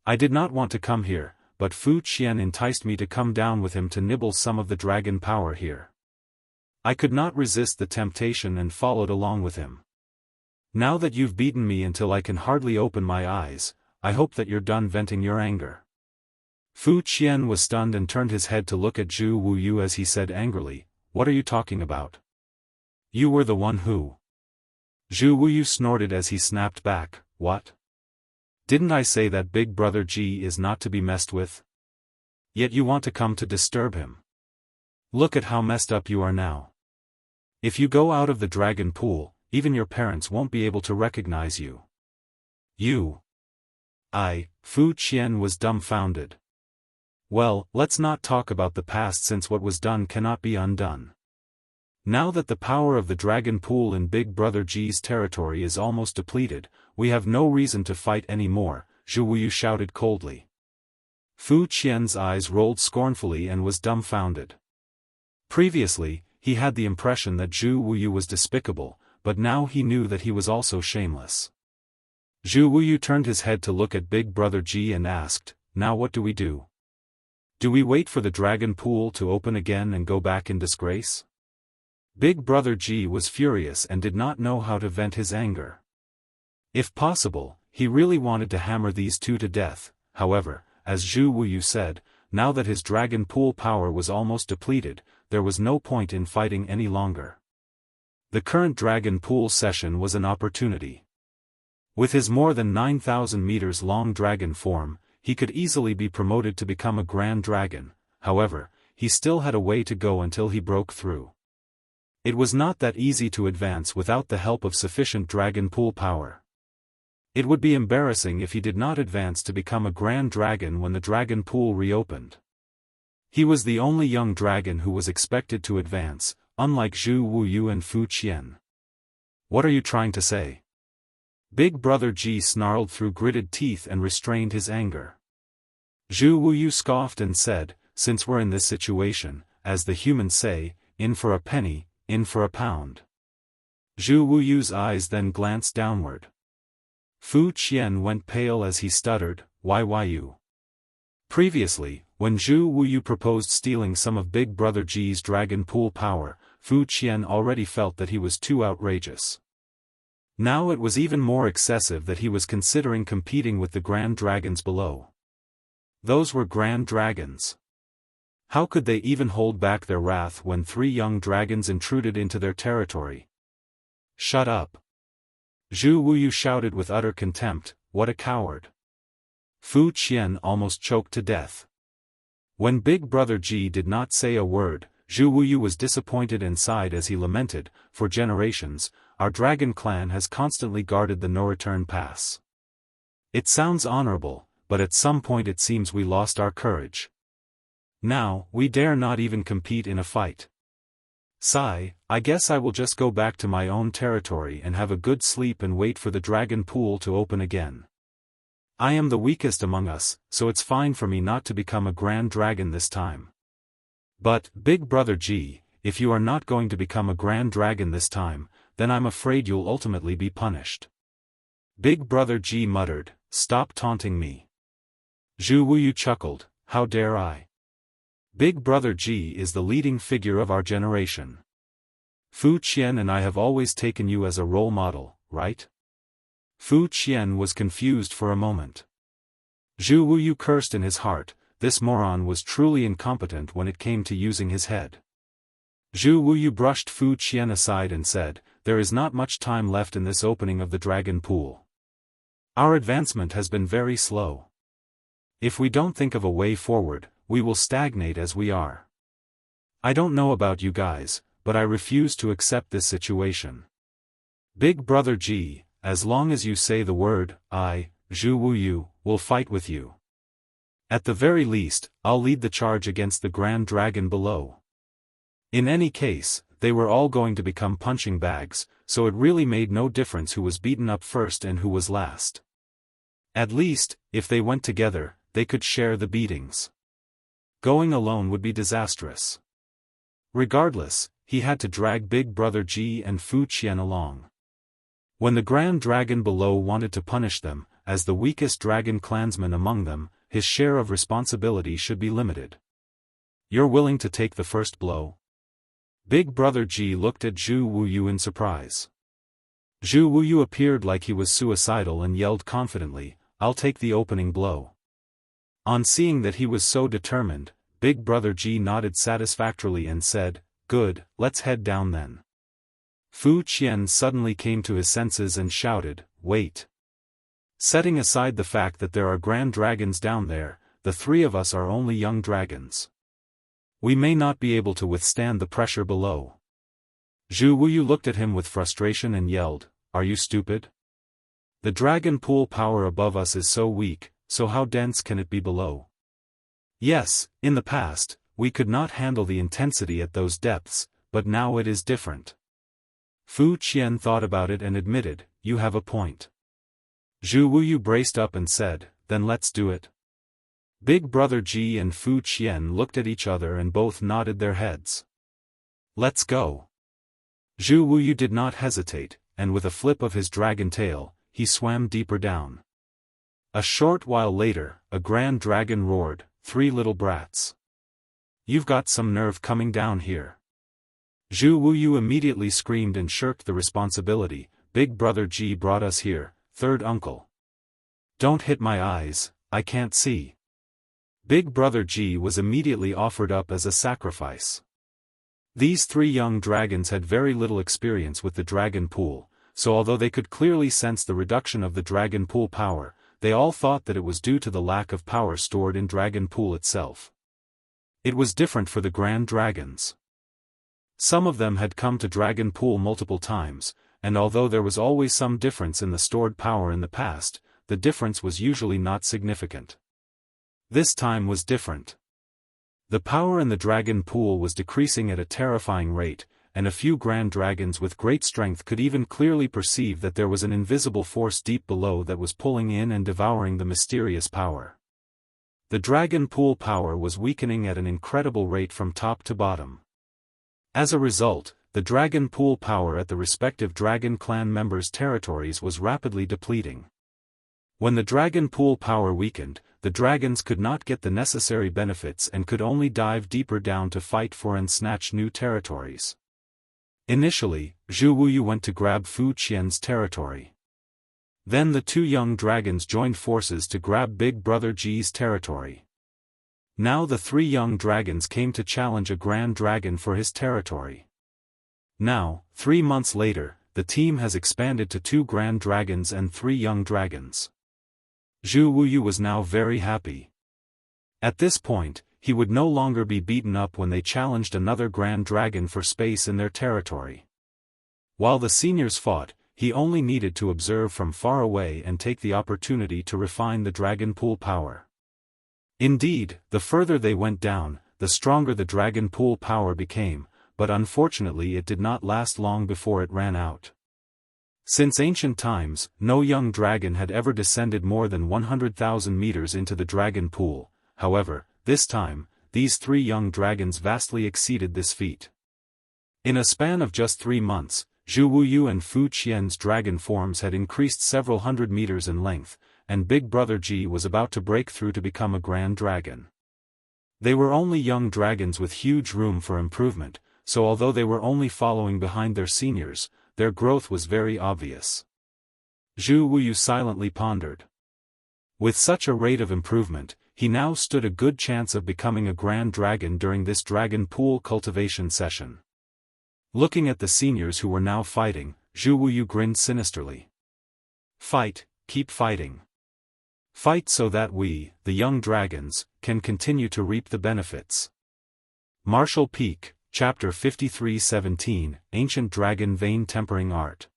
I did not want to come here, but Fu Qian enticed me to come down with him to nibble some of the dragon power here. I could not resist the temptation and followed along with him. Now that you've beaten me until I can hardly open my eyes, I hope that you're done venting your anger." Fu Qian was stunned and turned his head to look at Zhu Wuyu as he said angrily, "What are you talking about? You were the one who—" Zhu Wuyu snorted as he snapped back, "What? Didn't I say that Big Brother G is not to be messed with? Yet you want to come to disturb him. Look at how messed up you are now. If you go out of the dragon pool, even your parents won't be able to recognize you. You—" Fu Qian was dumbfounded. "Well, let's not talk about the past, since what was done cannot be undone. Now that the power of the dragon pool in Big Brother G's territory is almost depleted, we have no reason to fight anymore," Zhu Wuyu shouted coldly. Fu Qian's eyes rolled scornfully and was dumbfounded. Previously, he had the impression that Zhu Wuyu was despicable, but now he knew that he was also shameless. Zhu Wuyu turned his head to look at Big Brother G and asked, "Now what do we do? Do we wait for the dragon pool to open again and go back in disgrace?" Big Brother G was furious and did not know how to vent his anger. If possible, he really wanted to hammer these 2 to death. However, as Zhu Wuyu said, now that his dragon pool power was almost depleted, there was no point in fighting any longer. The current dragon pool session was an opportunity. With his more than 9,000 meters long dragon form, he could easily be promoted to become a grand dragon. However, he still had a way to go until he broke through. It was not that easy to advance without the help of sufficient dragon pool power. It would be embarrassing if he did not advance to become a grand dragon when the dragon pool reopened. He was the only young dragon who was expected to advance, unlike Zhu Wuyu and Fu Qian. "What are you trying to say?" Big Brother G snarled through gritted teeth and restrained his anger. Zhu Wuyu scoffed and said, "Since we're in this situation, as the humans say, in for a penny, in for a pound." Zhu Wuyu's eyes then glanced downward. Fu Qian went pale as he stuttered, Why you?" Previously, when Zhu Wuyu proposed stealing some of Big Brother G's dragon pool power, Fu Qian already felt that he was too outrageous. Now it was even more excessive that he was considering competing with the grand dragons below. Those were grand dragons. How could they even hold back their wrath when 3 young dragons intruded into their territory? "Shut up!" Zhu Wuyu shouted with utter contempt, "What a coward!" Fu Qian almost choked to death. When Big Brother G did not say a word, Zhu Wuyu was disappointed and sighed as he lamented, "For generations, our dragon clan has constantly guarded the no-return pass. It sounds honorable, but at some point it seems we lost our courage. Now, we dare not even compete in a fight. Sigh, I guess I will just go back to my own territory and have a good sleep and wait for the dragon pool to open again. I am the weakest among us, so it's fine for me not to become a grand dragon this time. But, Big Brother G, if you are not going to become a grand dragon this time, then I'm afraid you'll ultimately be punished." Big Brother G muttered, "Stop taunting me." Zhu Wuyu chuckled, "How dare I? Big Brother G is the leading figure of our generation." Fu Qian and I have always taken you as a role model, right? Fu Qian was confused for a moment. Zhu Wuyu cursed in his heart, this moron was truly incompetent when it came to using his head. Zhu Wuyu brushed Fu Qian aside and said, there is not much time left in this opening of the dragon pool. Our advancement has been very slow. If we don't think of a way forward, we will stagnate as we are. I don't know about you guys, but I refuse to accept this situation. Big Brother Ji, as long as you say the word, I, Zhu Wuyu, will fight with you. At the very least, I'll lead the charge against the Grand Dragon below. In any case, they were all going to become punching bags, so it really made no difference who was beaten up first and who was last. At least, if they went together, they could share the beatings. Going alone would be disastrous. Regardless, he had to drag Big Brother Ji and Fu Qian along. When the Grand Dragon below wanted to punish them, as the weakest dragon clansman among them, his share of responsibility should be limited. You're willing to take the first blow? Big Brother Ji looked at Zhu Wuyu in surprise. Zhu Wuyu appeared like he was suicidal and yelled confidently, I'll take the opening blow. On seeing that he was so determined, Big Brother Ji nodded satisfactorily and said, good, let's head down then. Fu Qian suddenly came to his senses and shouted, wait. Setting aside the fact that there are grand dragons down there, the three of us are only young dragons. We may not be able to withstand the pressure below. Zhu Wuyu looked at him with frustration and yelled, are you stupid? The dragon pool power above us is so weak, so how dense can it be below? Yes, in the past, we could not handle the intensity at those depths, but now it is different. Fu Qian thought about it and admitted, you have a point. Zhu Wuyu braced up and said, then let's do it. Big Brother Ji and Fu Qian looked at each other and both nodded their heads. Let's go. Zhu Wuyu did not hesitate, and with a flip of his dragon tail, he swam deeper down. A short while later, a grand dragon roared, three little brats. You've got some nerve coming down here. Zhu Wuyu immediately screamed and shirked the responsibility, Big Brother Ji brought us here, third uncle. Don't hit my eyes, I can't see. Big Brother Ji was immediately offered up as a sacrifice. These three young dragons had very little experience with the dragon pool, so although they could clearly sense the reduction of the dragon pool power, they all thought that it was due to the lack of power stored in dragon pool itself. It was different for the grand dragons. Some of them had come to dragon pool multiple times, and although there was always some difference in the stored power in the past, the difference was usually not significant. This time was different. The power in the dragon pool was decreasing at a terrifying rate, and a few grand dragons with great strength could even clearly perceive that there was an invisible force deep below that was pulling in and devouring the mysterious power. The dragon pool power was weakening at an incredible rate from top to bottom. As a result, the dragon pool power at the respective dragon clan members' territories was rapidly depleting. When the dragon pool power weakened, the dragons could not get the necessary benefits and could only dive deeper down to fight for and snatch new territories. Initially, Zhu Wuyu went to grab Fu Qian's territory. Then the two young dragons joined forces to grab Big Brother Ji's territory. Now the three young dragons came to challenge a grand dragon for his territory. Now, 3 months later, the team has expanded to 2 grand dragons and 3 young dragons. Zhu Wuyu was now very happy. At this point, he would no longer be beaten up when they challenged another grand dragon for space in their territory. While the seniors fought, he only needed to observe from far away and take the opportunity to refine the dragon pool power. Indeed, the further they went down, the stronger the dragon pool power became, but unfortunately it did not last long before it ran out. Since ancient times, no young dragon had ever descended more than 100,000 meters into the dragon pool. However, this time, these 3 young dragons vastly exceeded this feat. In a span of just 3 months, Zhu Wuyu and Fu Qian's dragon forms had increased several hundred meters in length, and Big Brother Ji was about to break through to become a grand dragon. They were only young dragons with huge room for improvement, so although they were only following behind their seniors, their growth was very obvious. Zhu Wuyu silently pondered. With such a rate of improvement, he now stood a good chance of becoming a grand dragon during this dragon pool cultivation session. Looking at the seniors who were now fighting, Zhu Wuyu grinned sinisterly. Fight, keep fighting. Fight so that we, the young dragons, can continue to reap the benefits. Martial Peak, Chapter 53:17, Ancient Dragon Vein Tempering Art.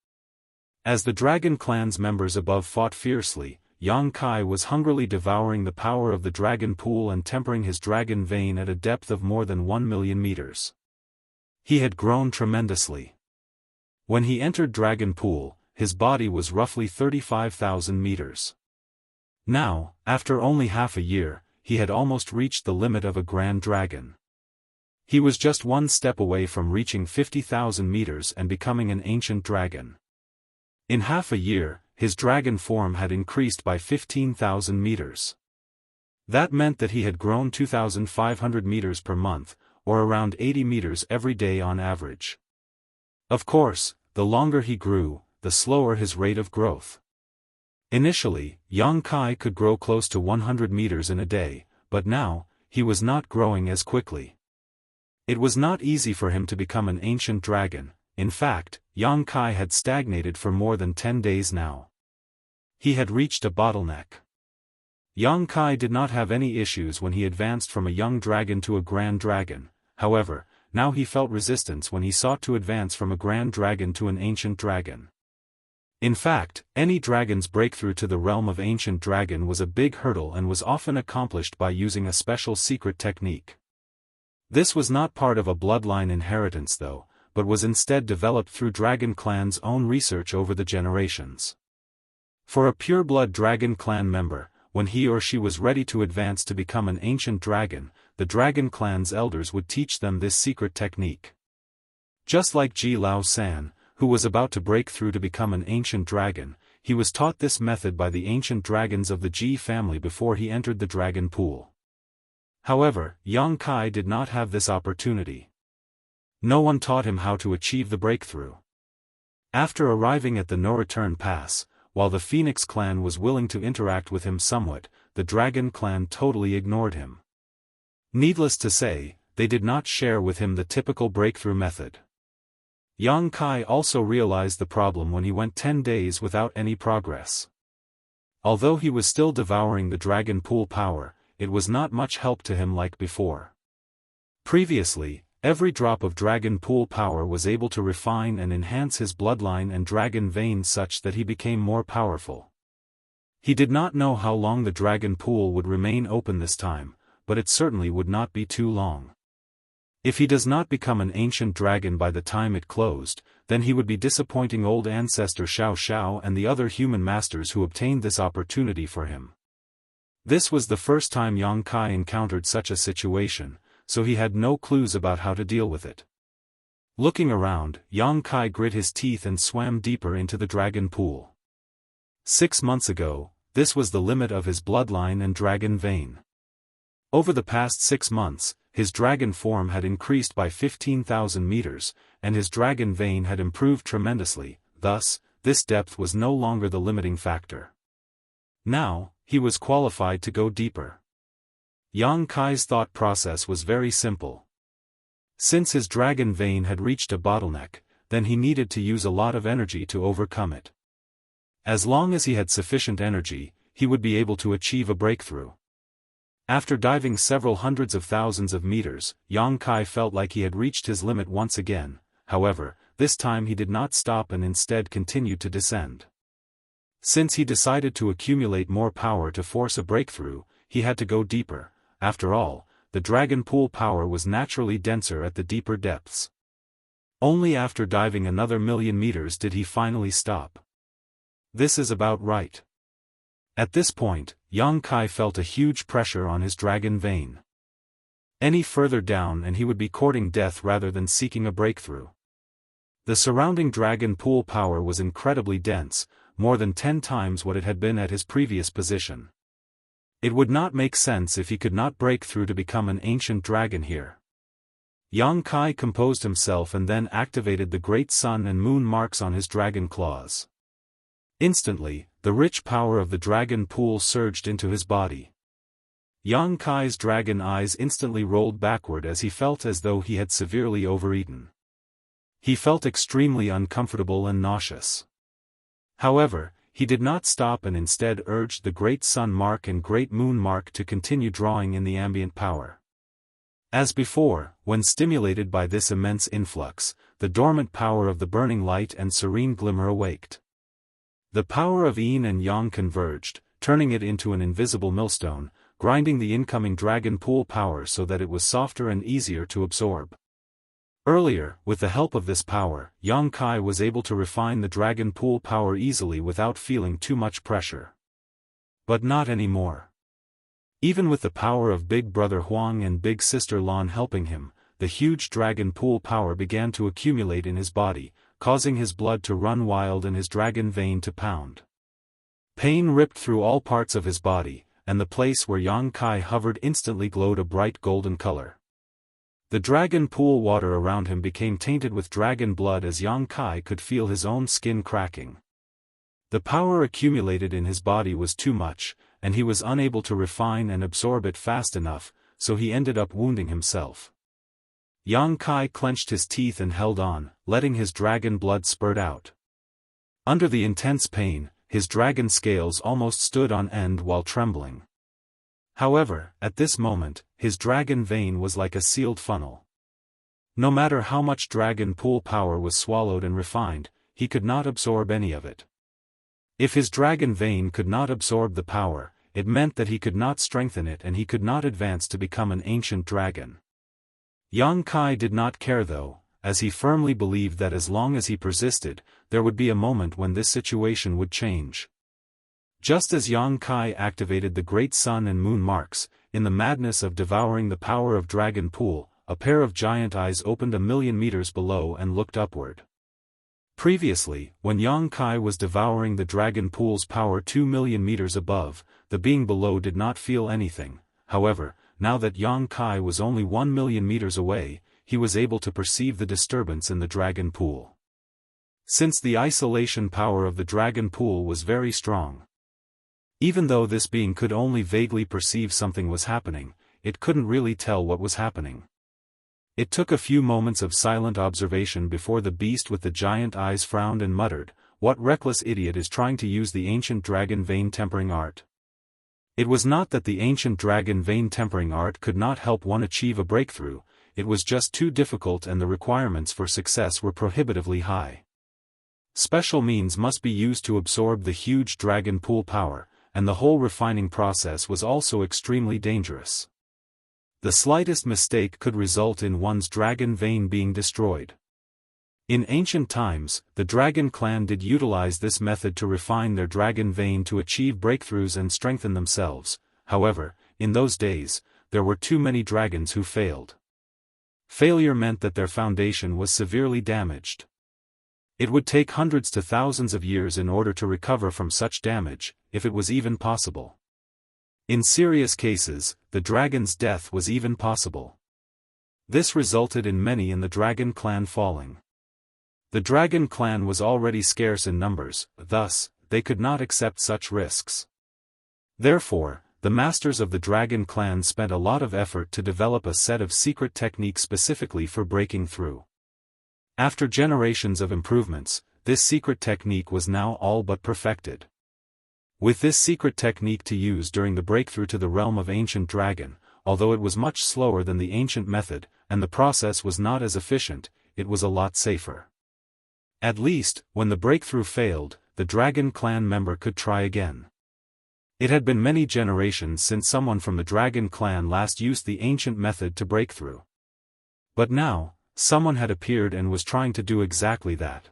As the Dragon Clan's members above fought fiercely, Yang Kai was hungrily devouring the power of the dragon pool and tempering his dragon vein at a depth of more than 1 million meters. He had grown tremendously. When he entered Dragon Pool, his body was roughly 35,000 meters. Now, after only half a year, he had almost reached the limit of a grand dragon. He was just one step away from reaching 50,000 meters and becoming an ancient dragon. In half a year, his dragon form had increased by 15,000 meters. That meant that he had grown 2,500 meters per month, or around 80 meters every day on average. Of course, the longer he grew, the slower his rate of growth. Initially, Yang Kai could grow close to 100 meters in a day, but now, he was not growing as quickly. It was not easy for him to become an ancient dragon. In fact, Yang Kai had stagnated for more than 10 days now. He had reached a bottleneck. Yang Kai did not have any issues when he advanced from a young dragon to a grand dragon, however, now he felt resistance when he sought to advance from a grand dragon to an ancient dragon. In fact, any dragon's breakthrough to the realm of ancient dragon was a big hurdle and was often accomplished by using a special secret technique. This was not part of a bloodline inheritance though, but was instead developed through Dragon Clan's own research over the generations. For a pureblood Dragon Clan member, when he or she was ready to advance to become an ancient dragon, the Dragon Clan's elders would teach them this secret technique. Just like Ji Lao San, who was about to break through to become an ancient dragon, he was taught this method by the ancient dragons of the Ji family before he entered the dragon pool. However, Yang Kai did not have this opportunity. No one taught him how to achieve the breakthrough. After arriving at the no-return pass, while the Phoenix clan was willing to interact with him somewhat, the Dragon Clan totally ignored him. Needless to say, they did not share with him the typical breakthrough method. Yang Kai also realized the problem when he went 10 days without any progress. Although he was still devouring the dragon pool power, it was not much help to him like before. Previously, every drop of dragon pool power was able to refine and enhance his bloodline and dragon vein such that he became more powerful. He did not know how long the dragon pool would remain open this time, but it certainly would not be too long. If he does not become an ancient dragon by the time it closed, then he would be disappointing old ancestor Xiao Xiao and the other human masters who obtained this opportunity for him. This was the first time Yang Kai encountered such a situation, so he had no clues about how to deal with it. Looking around, Yang Kai grit his teeth and swam deeper into the dragon pool. 6 months ago, this was the limit of his bloodline and dragon vein. Over the past 6 months, his dragon form had increased by 15,000 meters, and his dragon vein had improved tremendously, thus, this depth was no longer the limiting factor. Now, he was qualified to go deeper. Yang Kai's thought process was very simple. Since his dragon vein had reached a bottleneck, then he needed to use a lot of energy to overcome it. As long as he had sufficient energy, he would be able to achieve a breakthrough. After diving several hundreds of thousands of meters, Yang Kai felt like he had reached his limit once again, however, this time he did not stop and instead continued to descend. Since he decided to accumulate more power to force a breakthrough, he had to go deeper. After all, the dragon pool power was naturally denser at the deeper depths. Only after diving another 1,000,000 meters did he finally stop. This is about right. At this point, Yang Kai felt a huge pressure on his dragon vein. Any further down and he would be courting death rather than seeking a breakthrough. The surrounding dragon pool power was incredibly dense, more than 10 times what it had been at his previous position. It would not make sense if he could not break through to become an ancient dragon here. Yang Kai composed himself and then activated the great sun and moon marks on his dragon claws. Instantly, the rich power of the dragon pool surged into his body. Yang Kai's dragon eyes instantly rolled backward as he felt as though he had severely overeaten. He felt extremely uncomfortable and nauseous. However, he did not stop and instead urged the great sun mark and great moon mark to continue drawing in the ambient power. As before, when stimulated by this immense influx, the dormant power of the burning light and serene glimmer awaked. The power of yin and yang converged, turning it into an invisible millstone, grinding the incoming dragon pool power so that it was softer and easier to absorb. Earlier, with the help of this power, Yang Kai was able to refine the dragon pool power easily without feeling too much pressure. But not anymore. Even with the power of Big Brother Huang and Big Sister Lan helping him, the huge dragon pool power began to accumulate in his body, causing his blood to run wild and his dragon vein to pound. Pain ripped through all parts of his body, and the place where Yang Kai hovered instantly glowed a bright golden color. The dragon pool water around him became tainted with dragon blood as Yang Kai could feel his own skin cracking. The power accumulated in his body was too much, and he was unable to refine and absorb it fast enough, so he ended up wounding himself. Yang Kai clenched his teeth and held on, letting his dragon blood spurt out. Under the intense pain, his dragon scales almost stood on end while trembling. However, at this moment, his dragon vein was like a sealed funnel. No matter how much dragon pool power was swallowed and refined, he could not absorb any of it. If his dragon vein could not absorb the power, it meant that he could not strengthen it and he could not advance to become an ancient dragon. Yang Kai did not care though, as he firmly believed that as long as he persisted, there would be a moment when this situation would change. Just as Yang Kai activated the great sun and moon marks, in the madness of devouring the power of Dragon Pool, a pair of giant eyes opened 1,000,000 meters below and looked upward. Previously, when Yang Kai was devouring the Dragon Pool's power 2,000,000 meters above, the being below did not feel anything. However, now that Yang Kai was only 1,000,000 meters away, he was able to perceive the disturbance in the Dragon Pool. Since the isolation power of the Dragon Pool was very strong. Even though this being could only vaguely perceive something was happening, it couldn't really tell what was happening. It took a few moments of silent observation before the beast with the giant eyes frowned and muttered, "What reckless idiot is trying to use the ancient dragon vein tempering art?" It was not that the ancient dragon vein tempering art could not help one achieve a breakthrough, it was just too difficult and the requirements for success were prohibitively high. Special means must be used to absorb the huge dragon pool power, and the whole refining process was also extremely dangerous. The slightest mistake could result in one's dragon vein being destroyed. In ancient times, the dragon clan did utilize this method to refine their dragon vein to achieve breakthroughs and strengthen themselves. However, in those days, there were too many dragons who failed. Failure meant that their foundation was severely damaged. It would take hundreds to thousands of years in order to recover from such damage, if it was even possible. In serious cases, the dragon's death was even possible. This resulted in many in the dragon clan falling. The dragon clan was already scarce in numbers, thus, they could not accept such risks. Therefore, the masters of the dragon clan spent a lot of effort to develop a set of secret techniques specifically for breaking through. After generations of improvements, this secret technique was now all but perfected. With this secret technique to use during the breakthrough to the realm of Ancient Dragon, although it was much slower than the ancient method, and the process was not as efficient, it was a lot safer. At least, when the breakthrough failed, the Dragon Clan member could try again. It had been many generations since someone from the Dragon Clan last used the ancient method to break through. But now, someone had appeared and was trying to do exactly that.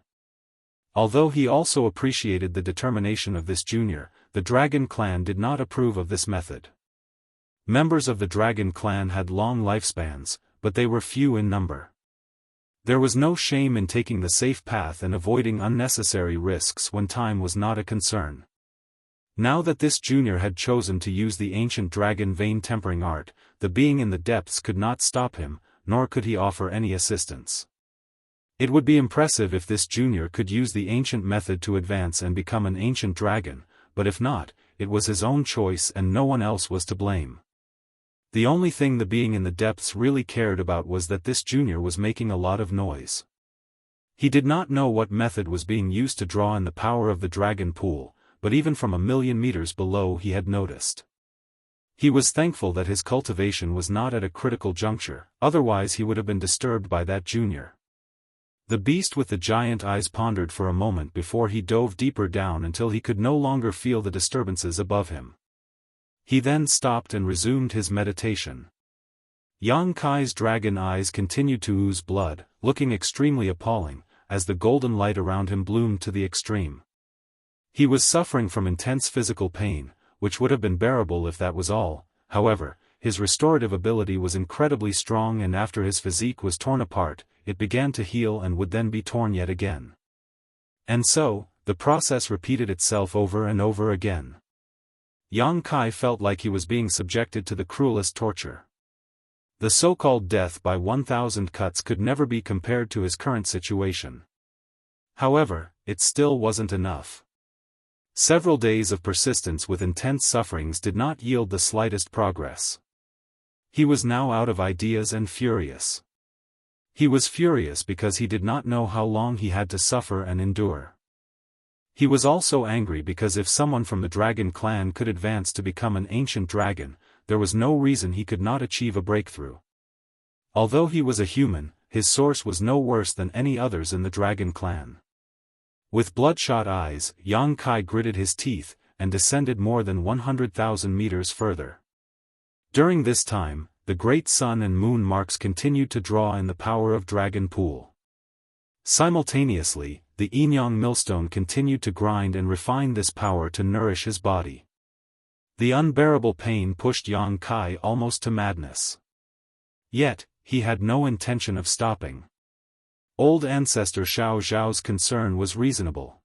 Although he also appreciated the determination of this junior, the Dragon Clan did not approve of this method. Members of the Dragon Clan had long lifespans, but they were few in number. There was no shame in taking the safe path and avoiding unnecessary risks when time was not a concern. Now that this junior had chosen to use the ancient dragon vein tempering art, the being in the depths could not stop him, nor could he offer any assistance. It would be impressive if this junior could use the ancient method to advance and become an ancient dragon, but if not, it was his own choice and no one else was to blame. The only thing the being in the depths really cared about was that this junior was making a lot of noise. He did not know what method was being used to draw in the power of the dragon pool, but even from 1,000,000 meters below he had noticed. He was thankful that his cultivation was not at a critical juncture, otherwise he would have been disturbed by that junior. The beast with the giant eyes pondered for a moment before he dove deeper down until he could no longer feel the disturbances above him. He then stopped and resumed his meditation. Yang Kai's dragon eyes continued to ooze blood, looking extremely appalling, as the golden light around him bloomed to the extreme. He was suffering from intense physical pain, which would have been bearable if that was all. However, his restorative ability was incredibly strong, and after his physique was torn apart, it began to heal and would then be torn yet again. And so, the process repeated itself over and over again. Yang Kai felt like he was being subjected to the cruelest torture. The so-called death by 1,000 cuts could never be compared to his current situation. However, it still wasn't enough. Several days of persistence with intense sufferings did not yield the slightest progress. He was now out of ideas and furious. He was furious because he did not know how long he had to suffer and endure. He was also angry because if someone from the dragon clan could advance to become an ancient dragon, there was no reason he could not achieve a breakthrough. Although he was a human, his source was no worse than any others in the dragon clan. With bloodshot eyes, Yang Kai gritted his teeth, and descended more than 100,000 meters further. During this time, the great sun and moon marks continued to draw in the power of Dragon Pool. Simultaneously, the Enyang millstone continued to grind and refine this power to nourish his body. The unbearable pain pushed Yang Kai almost to madness. Yet, he had no intention of stopping. Old ancestor Xiao Zhao's concern was reasonable.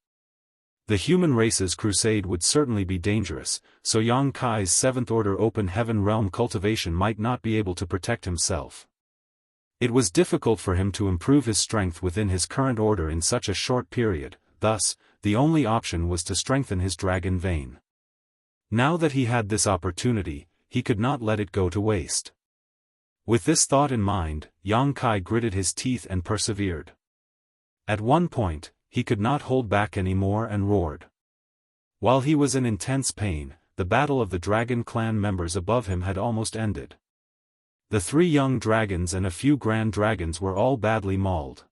The human race's crusade would certainly be dangerous, so Yang Kai's 7th Order Open Heaven Realm cultivation might not be able to protect himself. It was difficult for him to improve his strength within his current order in such a short period, thus, the only option was to strengthen his dragon vein. Now that he had this opportunity, he could not let it go to waste. With this thought in mind, Yang Kai gritted his teeth and persevered. At one point, he could not hold back anymore and roared. While he was in intense pain, the battle of the dragon clan members above him had almost ended. The 3 young dragons and a few grand dragons were all badly mauled.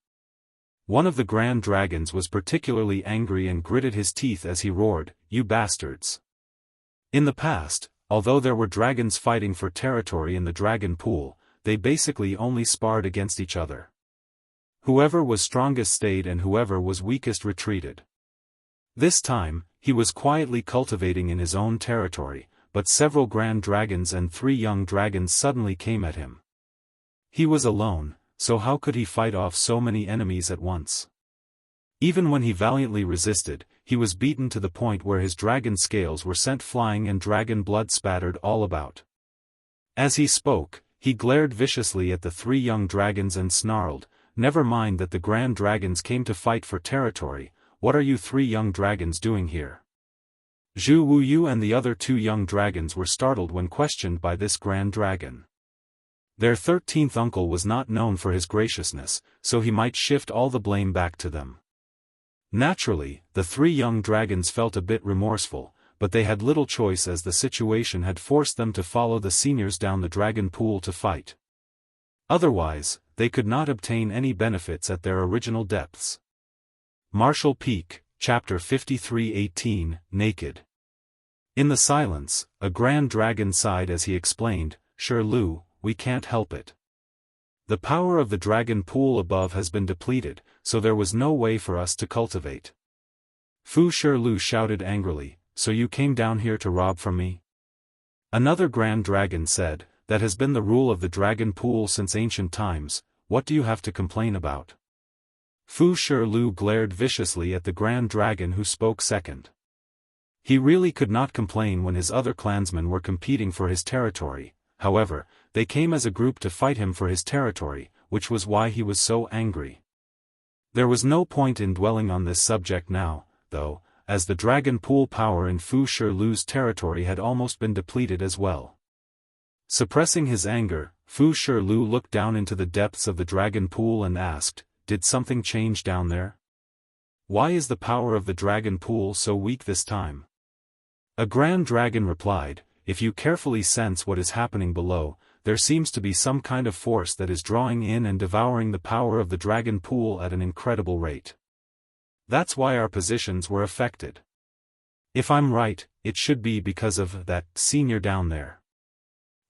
One of the grand dragons was particularly angry and gritted his teeth as he roared, "You bastards!" In the past, although there were dragons fighting for territory in the dragon pool, they basically only sparred against each other. Whoever was strongest stayed and whoever was weakest retreated. This time, he was quietly cultivating in his own territory, but several grand dragons and 3 young dragons suddenly came at him. He was alone, so how could he fight off so many enemies at once? Even when he valiantly resisted, he was beaten to the point where his dragon scales were sent flying and dragon blood spattered all about. As he spoke, he glared viciously at the 3 young dragons and snarled, "Never mind that the grand dragons came to fight for territory, what are you 3 young dragons doing here?" Zhu Wuyu and the other 2 young dragons were startled when questioned by this grand dragon. Their 13th uncle was not known for his graciousness, so he might shift all the blame back to them. Naturally, the 3 young dragons felt a bit remorseful, but they had little choice as the situation had forced them to follow the seniors down the dragon pool to fight. Otherwise, they could not obtain any benefits at their original depths. Martial Peak, Chapter 53-18, Naked. In the silence, a grand dragon sighed as he explained, "Shi Lu, we can't help it. The power of the dragon pool above has been depleted, so there was no way for us to cultivate." Fu Shirlu shouted angrily, "So you came down here to rob from me?" Another grand dragon said, "That has been the rule of the dragon pool since ancient times, what do you have to complain about?" Fu Shirlu glared viciously at the grand dragon who spoke second. He really could not complain when his other clansmen were competing for his territory. however, they came as a group to fight him for his territory, which was why he was so angry. There was no point in dwelling on this subject now, though, as the dragon pool power in Fu Shilu's territory had almost been depleted as well. Suppressing his anger, Fu Shilu looked down into the depths of the dragon pool and asked, "Did something change down there? Why is the power of the dragon pool so weak this time?" A grand dragon replied, "If you carefully sense what is happening below, there seems to be some kind of force that is drawing in and devouring the power of the dragon pool at an incredible rate. That's why our positions were affected. If I'm right, it should be because of that senior down there."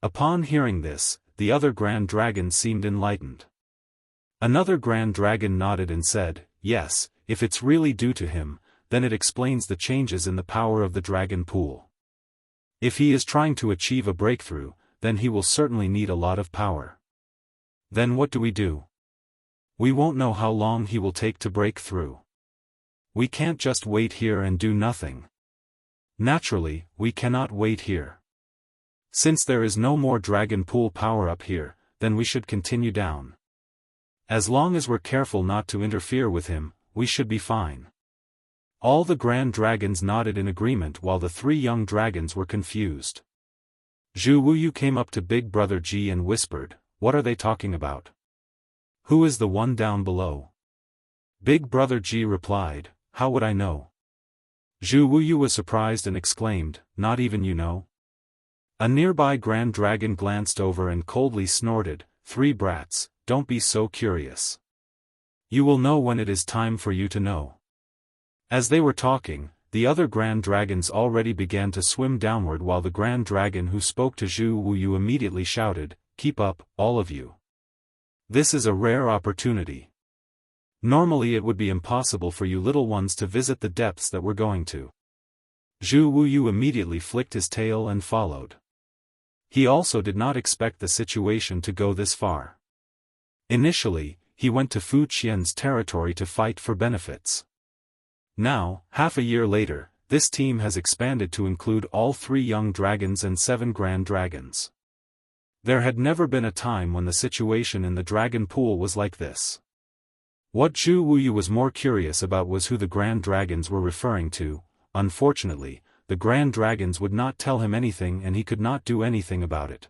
Upon hearing this, the other grand dragon seemed enlightened. Another grand dragon nodded and said, "Yes, if it's really due to him, then it explains the changes in the power of the dragon pool. If he is trying to achieve a breakthrough, then he will certainly need a lot of power. Then what do we do? We won't know how long he will take to break through. We can't just wait here and do nothing. Naturally, we cannot wait here. Since there is no more dragon pool power up here, then we should continue down. As long as we're careful not to interfere with him, we should be fine." All the grand dragons nodded in agreement while the three young dragons were confused. Zhu Wuyu came up to Big Brother Ji and whispered, "What are they talking about? Who is the one down below?" Big Brother Ji replied, "How would I know?" Zhu Wuyu was surprised and exclaimed, "Not even you know?" A nearby grand dragon glanced over and coldly snorted, "Three brats, don't be so curious. You will know when it is time for you to know." As they were talking, the other grand dragons already began to swim downward while the grand dragon who spoke to Zhu Wuyu immediately shouted, "Keep up, all of you. This is a rare opportunity. Normally it would be impossible for you little ones to visit the depths that we're going to." Zhu Wuyu immediately flicked his tail and followed. He also did not expect the situation to go this far. Initially, he went to Fu Qian's territory to fight for benefits. Now, half a year later, this team has expanded to include all 3 young dragons and 7 grand dragons. There had never been a time when the situation in the dragon pool was like this. What Zhu Wuyu was more curious about was who the grand dragons were referring to. Unfortunately, the grand dragons would not tell him anything and he could not do anything about it.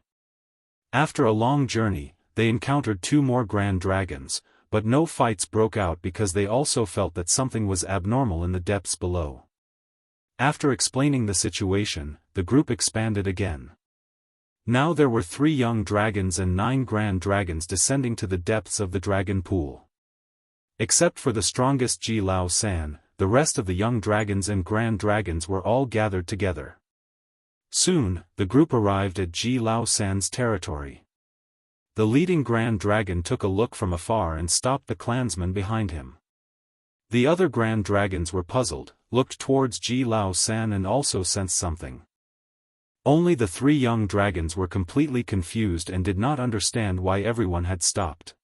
After a long journey, they encountered 2 more grand dragons, but no fights broke out because they also felt that something was abnormal in the depths below. After explaining the situation, the group expanded again. Now there were 3 young dragons and 9 grand dragons descending to the depths of the dragon pool. Except for the strongest Ji Lao San, the rest of the young dragons and grand dragons were all gathered together. Soon, the group arrived at Ji Lao San's territory. The leading grand dragon took a look from afar and stopped the clansmen behind him. The other grand dragons were puzzled, looked towards Ji Lao San and also sensed something. Only the 3 young dragons were completely confused and did not understand why everyone had stopped.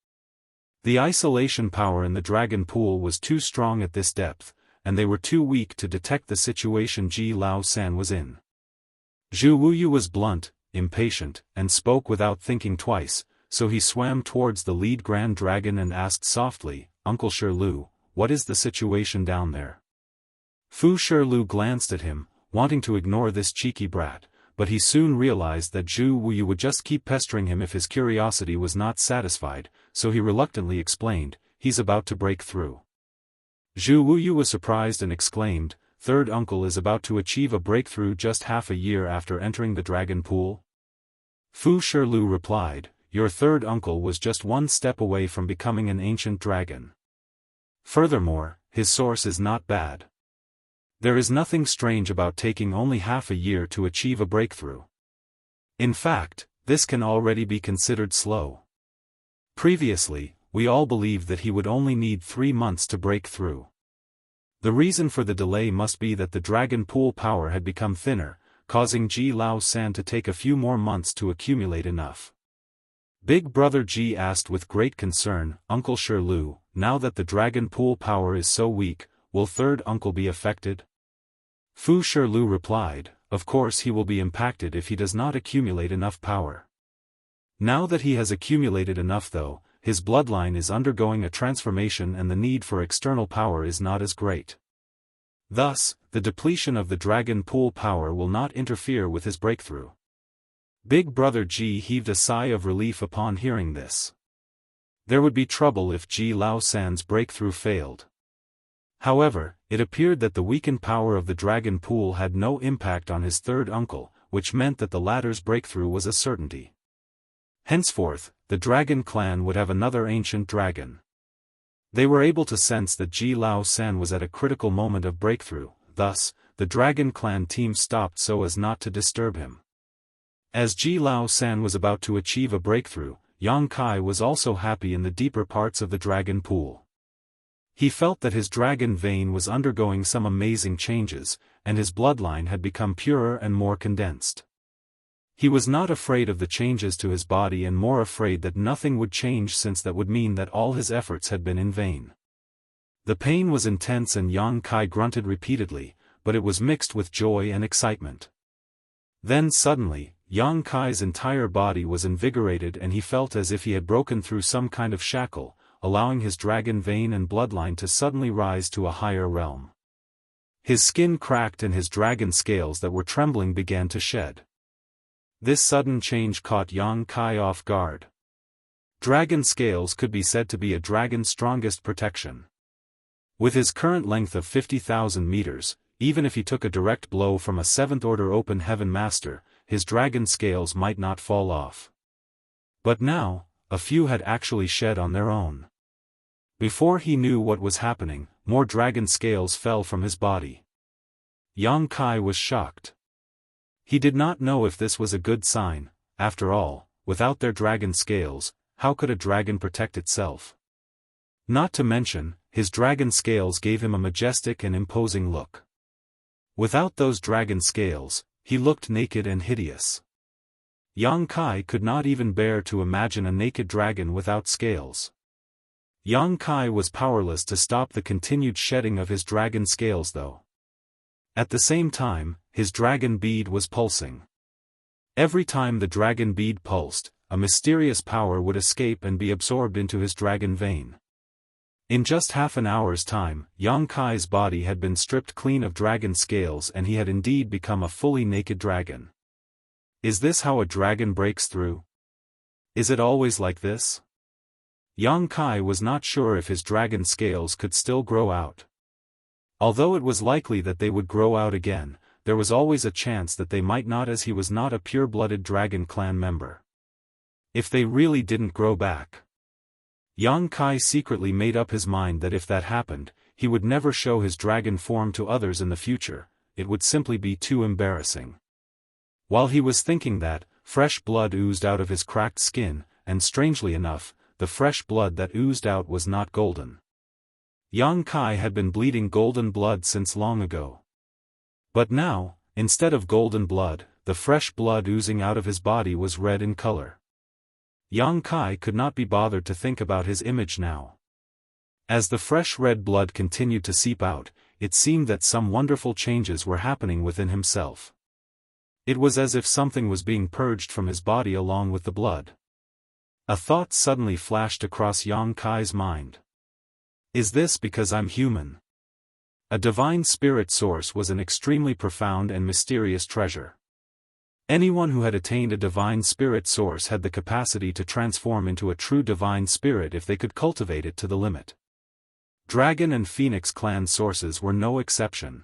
The isolation power in the dragon pool was too strong at this depth, and they were too weak to detect the situation Ji Lao San was in. Zhu Wuyu was blunt, impatient, and spoke without thinking twice, so he swam towards the lead grand dragon and asked softly, "Uncle Shilu, what is the situation down there?" Fu Shilu glanced at him, wanting to ignore this cheeky brat, but he soon realized that Zhu Wuyu would just keep pestering him if his curiosity was not satisfied, so he reluctantly explained, "He's about to break through." Zhu Wuyu was surprised and exclaimed, "Third uncle is about to achieve a breakthrough just half a year after entering the dragon pool?" Fu Shilu replied, "Your third uncle was just 1 step away from becoming an ancient dragon. Furthermore, his source is not bad. There is nothing strange about taking only half a year to achieve a breakthrough. In fact, this can already be considered slow. Previously, we all believed that he would only need 3 months to break through. The reason for the delay must be that the dragon pool power had become thinner, causing Ji Lao San to take a few more months to accumulate enough." Big Brother Ji asked with great concern, "Uncle Shilu, now that the dragon pool power is so weak, will third uncle be affected?" Fu Shilu replied, "Of course he will be impacted if he does not accumulate enough power. Now that he has accumulated enough though, his bloodline is undergoing a transformation and the need for external power is not as great. Thus, the depletion of the dragon pool power will not interfere with his breakthrough. Big Brother Ji heaved a sigh of relief upon hearing this. There would be trouble if Ji Lao San's breakthrough failed. However, it appeared that the weakened power of the dragon pool had no impact on his third uncle, which meant that the latter's breakthrough was a certainty. Henceforth, the dragon clan would have another ancient dragon. They were able to sense that Ji Lao San was at a critical moment of breakthrough, thus, the dragon clan team stopped so as not to disturb him. As Ji Lao San was about to achieve a breakthrough, Yang Kai was also happy in the deeper parts of the dragon pool. He felt that his dragon vein was undergoing some amazing changes, and his bloodline had become purer and more condensed. He was not afraid of the changes to his body and more afraid that nothing would change, since that would mean that all his efforts had been in vain. The pain was intense and Yang Kai grunted repeatedly, but it was mixed with joy and excitement. Then suddenly, Yang Kai's entire body was invigorated and he felt as if he had broken through some kind of shackle, allowing his dragon vein and bloodline to suddenly rise to a higher realm. His skin cracked and his dragon scales that were trembling began to shed. This sudden change caught Yang Kai off guard. Dragon scales could be said to be a dragon's strongest protection. With his current length of 50,000 meters, even if he took a direct blow from a 7th Order Open Heaven Master, his dragon scales might not fall off. But now, a few had actually shed on their own. Before he knew what was happening, more dragon scales fell from his body. Yang Kai was shocked. He did not know if this was a good sign. After all, without their dragon scales, how could a dragon protect itself? Not to mention, his dragon scales gave him a majestic and imposing look. Without those dragon scales, he looked naked and hideous. Yang Kai could not even bear to imagine a naked dragon without scales. Yang Kai was powerless to stop the continued shedding of his dragon scales though. At the same time, his dragon bead was pulsing. Every time the dragon bead pulsed, a mysterious power would escape and be absorbed into his dragon vein. In just half an hour's time, Yang Kai's body had been stripped clean of dragon scales and he had indeed become a fully naked dragon. Is this how a dragon breaks through? Is it always like this? Yang Kai was not sure if his dragon scales could still grow out. Although it was likely that they would grow out again, there was always a chance that they might not, as he was not a pure-blooded dragon clan member. If they really didn't grow back. Yang Kai secretly made up his mind that if that happened, he would never show his dragon form to others in the future, it would simply be too embarrassing. While he was thinking that, fresh blood oozed out of his cracked skin, and strangely enough, the fresh blood that oozed out was not golden. Yang Kai had been bleeding golden blood since long ago. But now, instead of golden blood, the fresh blood oozing out of his body was red in color. Yang Kai could not be bothered to think about his image now. As the fresh red blood continued to seep out, it seemed that some wonderful changes were happening within himself. It was as if something was being purged from his body along with the blood. A thought suddenly flashed across Yang Kai's mind. Is this because I'm human? A divine spirit source was an extremely profound and mysterious treasure. Anyone who had attained a divine spirit source had the capacity to transform into a true divine spirit if they could cultivate it to the limit. Dragon and Phoenix clan sources were no exception.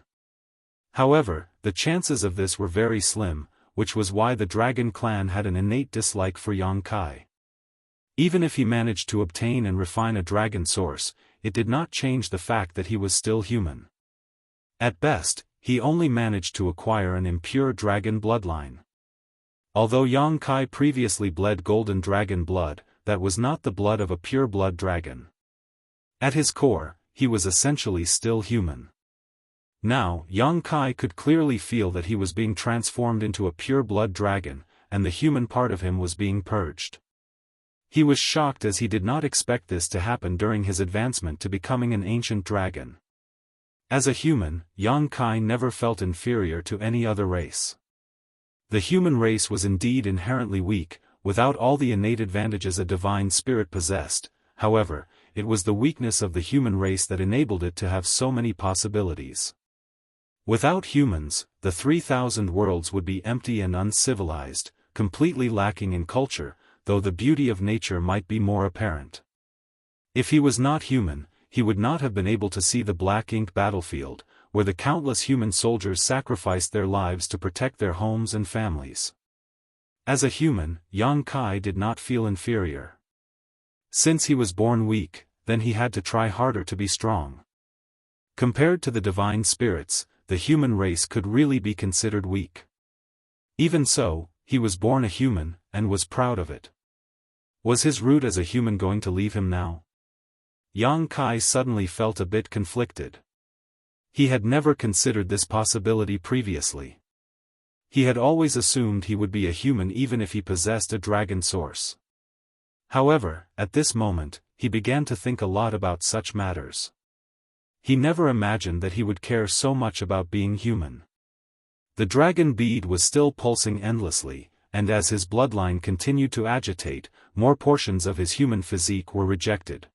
However, the chances of this were very slim, which was why the Dragon clan had an innate dislike for Yang Kai. Even if he managed to obtain and refine a dragon source, it did not change the fact that he was still human. At best, he only managed to acquire an impure dragon bloodline. Although Yang Kai previously bled golden dragon blood, that was not the blood of a pure-blood dragon. At his core, he was essentially still human. Now, Yang Kai could clearly feel that he was being transformed into a pure-blood dragon, and the human part of him was being purged. He was shocked as he did not expect this to happen during his advancement to becoming an ancient dragon. As a human, Yang Kai never felt inferior to any other race. The human race was indeed inherently weak, without all the innate advantages a divine spirit possessed. However, it was the weakness of the human race that enabled it to have so many possibilities. Without humans, the 3,000 worlds would be empty and uncivilized, completely lacking in culture, though the beauty of nature might be more apparent. If he was not human, he would not have been able to see the black ink battlefield, where the countless human soldiers sacrificed their lives to protect their homes and families. As a human, Yang Kai did not feel inferior. Since he was born weak, then he had to try harder to be strong. Compared to the divine spirits, the human race could really be considered weak. Even so, he was born a human, and was proud of it. Was his root as a human going to leave him now? Yang Kai suddenly felt a bit conflicted. He had never considered this possibility previously. He had always assumed he would be a human even if he possessed a dragon source. However, at this moment, he began to think a lot about such matters. He never imagined that he would care so much about being human. The dragon bead was still pulsing endlessly, and as his bloodline continued to agitate, more portions of his human physique were rejected.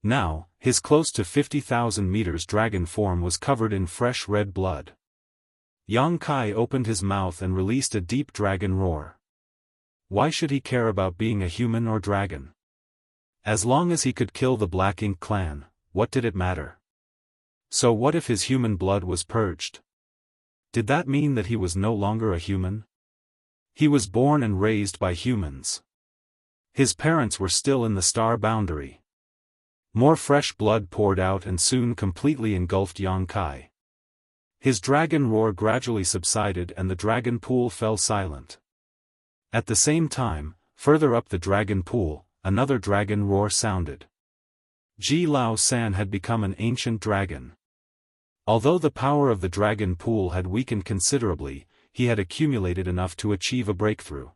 Now, his close to 50,000 meters dragon form was covered in fresh red blood. Yang Kai opened his mouth and released a deep dragon roar. Why should he care about being a human or dragon? As long as he could kill the Black Ink clan, what did it matter? So what if his human blood was purged? Did that mean that he was no longer a human? He was born and raised by humans. His parents were still in the star boundary. More fresh blood poured out and soon completely engulfed Yang Kai. His dragon roar gradually subsided and the dragon pool fell silent. At the same time, further up the dragon pool, another dragon roar sounded. Ji Lao San had become an ancient dragon. Although the power of the dragon pool had weakened considerably, he had accumulated enough to achieve a breakthrough.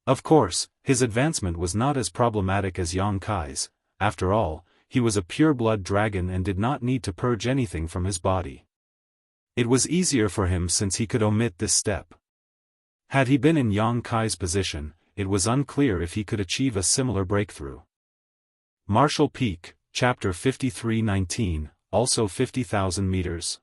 Of course, his advancement was not as problematic as Yang Kai's. After all, he was a pure-blood dragon and did not need to purge anything from his body. It was easier for him since he could omit this step. Had he been in Yang Kai's position, it was unclear if he could achieve a similar breakthrough. Martial Peak, Chapter 53:19, also 50,000 meters.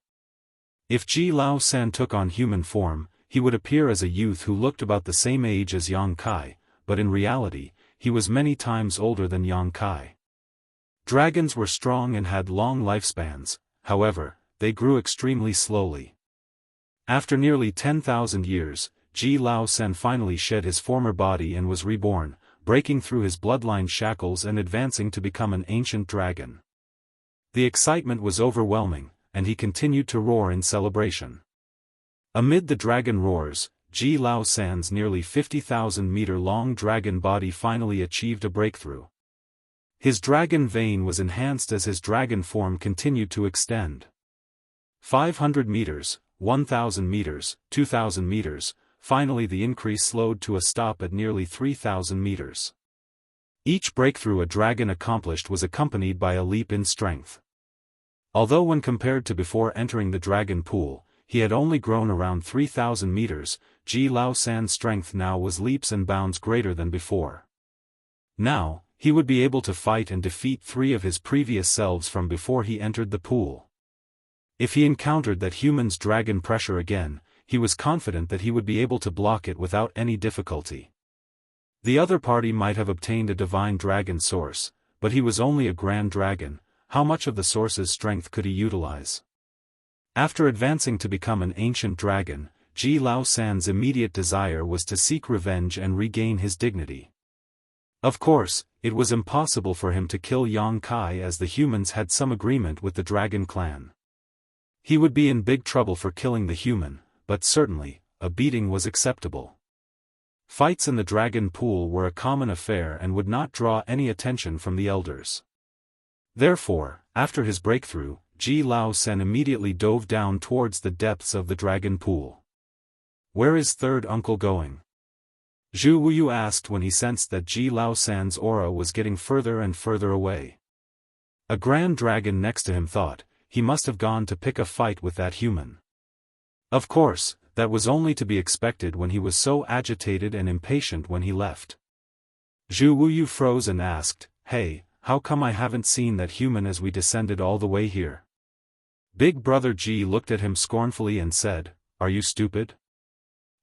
If Ji Lao San took on human form, he would appear as a youth who looked about the same age as Yang Kai, but in reality, he was many times older than Yang Kai. Dragons were strong and had long lifespans, however, they grew extremely slowly. After nearly 10,000 years, Ji Lao San finally shed his former body and was reborn, breaking through his bloodline shackles and advancing to become an ancient dragon. The excitement was overwhelming, and he continued to roar in celebration. Amid the dragon roars, Ji Lao San's nearly 50,000-meter-long dragon body finally achieved a breakthrough. His dragon vein was enhanced as his dragon form continued to extend. 500 meters, 1,000 meters, 2,000 meters, finally the increase slowed to a stop at nearly 3,000 meters. Each breakthrough a dragon accomplished was accompanied by a leap in strength. Although when compared to before entering the dragon pool, he had only grown around 3,000 meters, Ji Lao San's strength now was leaps and bounds greater than before. Now, he would be able to fight and defeat 3 of his previous selves from before he entered the pool. If he encountered that human's dragon pressure again, he was confident that he would be able to block it without any difficulty. The other party might have obtained a divine dragon source, but he was only a grand dragon. How much of the source's strength could he utilize? After advancing to become an ancient dragon, Ji Lao San's immediate desire was to seek revenge and regain his dignity. Of course, it was impossible for him to kill Yang Kai as the humans had some agreement with the dragon clan. He would be in big trouble for killing the human, but certainly, a beating was acceptable. Fights in the dragon pool were a common affair and would not draw any attention from the elders. Therefore, after his breakthrough, Ji Lao San immediately dove down towards the depths of the dragon pool. "Where is third uncle going?" Zhu Wuyu asked when he sensed that Ji Lao San's aura was getting further and further away. A grand dragon next to him thought, he must have gone to pick a fight with that human. Of course, that was only to be expected when he was so agitated and impatient when he left. Zhu Wuyu froze and asked, "Hey, how come I haven't seen that human as we descended all the way here?" Big brother Ji looked at him scornfully and said, "Are you stupid?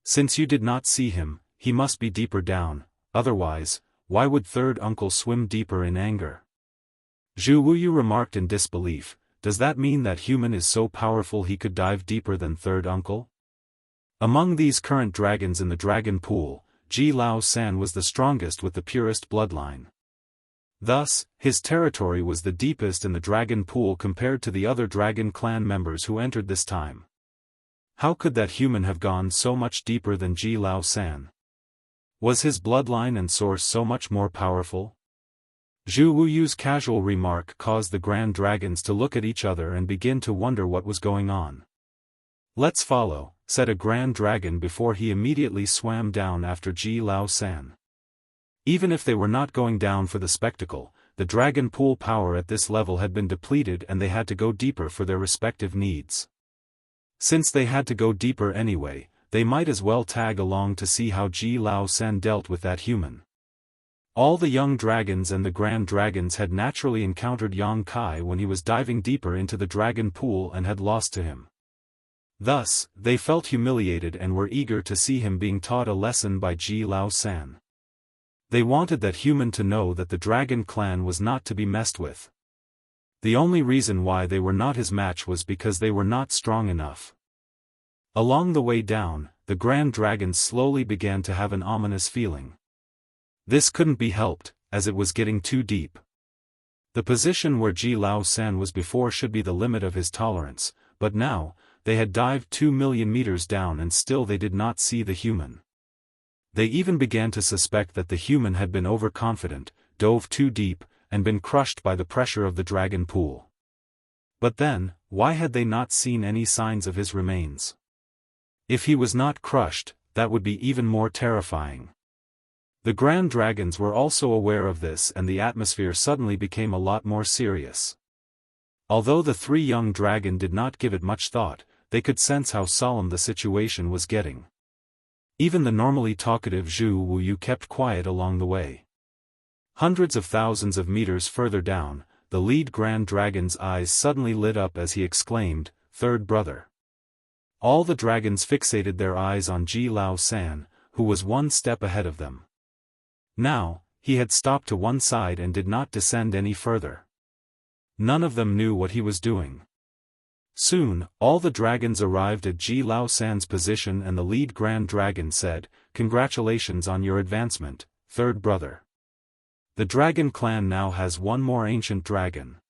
Since you did not see him, he must be deeper down, otherwise, why would third uncle swim deeper in anger?" Zhu Wuyu remarked in disbelief, "Does that mean that human is so powerful he could dive deeper than third uncle?" Among these current dragons in the dragon pool, Ji Lao San was the strongest with the purest bloodline. Thus, his territory was the deepest in the dragon pool compared to the other dragon clan members who entered this time. How could that human have gone so much deeper than Ji Lao San? Was his bloodline and source so much more powerful? Zhu Wuyu's casual remark caused the grand dragons to look at each other and begin to wonder what was going on. "Let's follow," said a grand dragon before he immediately swam down after Ji Lao San. Even if they were not going down for the spectacle, the dragon pool power at this level had been depleted and they had to go deeper for their respective needs. Since they had to go deeper anyway, they might as well tag along to see how Ji Lao San dealt with that human. All the young dragons and the grand dragons had naturally encountered Yang Kai when he was diving deeper into the dragon pool and had lost to him. Thus, they felt humiliated and were eager to see him being taught a lesson by Ji Lao San. They wanted that human to know that the dragon clan was not to be messed with. The only reason why they were not his match was because they were not strong enough. Along the way down, the grand dragons slowly began to have an ominous feeling. This couldn't be helped, as it was getting too deep. The position where Ji Lao San was before should be the limit of his tolerance, but now, they had dived 2 million meters down and still they did not see the human. They even began to suspect that the human had been overconfident, dove too deep, and been crushed by the pressure of the dragon pool. But then, why had they not seen any signs of his remains? If he was not crushed, that would be even more terrifying. The grand dragons were also aware of this and the atmosphere suddenly became a lot more serious. Although the three young dragon did not give it much thought, they could sense how solemn the situation was getting. Even the normally talkative Zhu Wuyu kept quiet along the way. Hundreds of thousands of meters further down, the lead grand dragon's eyes suddenly lit up as he exclaimed, "Third brother." All the dragons fixated their eyes on Ji Lao San, who was one step ahead of them. Now, he had stopped to one side and did not descend any further. None of them knew what he was doing. Soon, all the dragons arrived at Ji Lao San's position and the lead grand dragon said, "Congratulations on your advancement, third brother. The dragon clan now has one more ancient dragon."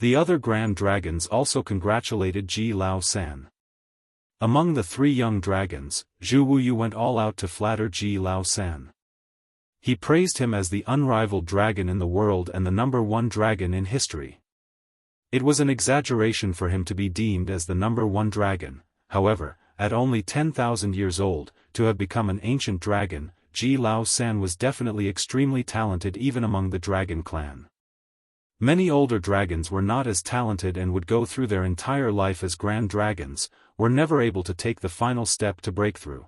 The other grand dragons also congratulated Ji Lao San. Among the three young dragons, Zhu Wuyu went all out to flatter Ji Lao San. He praised him as the unrivaled dragon in the world and the #1 dragon in history. It was an exaggeration for him to be deemed as the #1 dragon, however, at only 10,000 years old, to have become an ancient dragon, Ji Lao San was definitely extremely talented even among the dragon clan. Many older dragons were not as talented and would go through their entire life as grand dragons, were never able to take the final step to breakthrough.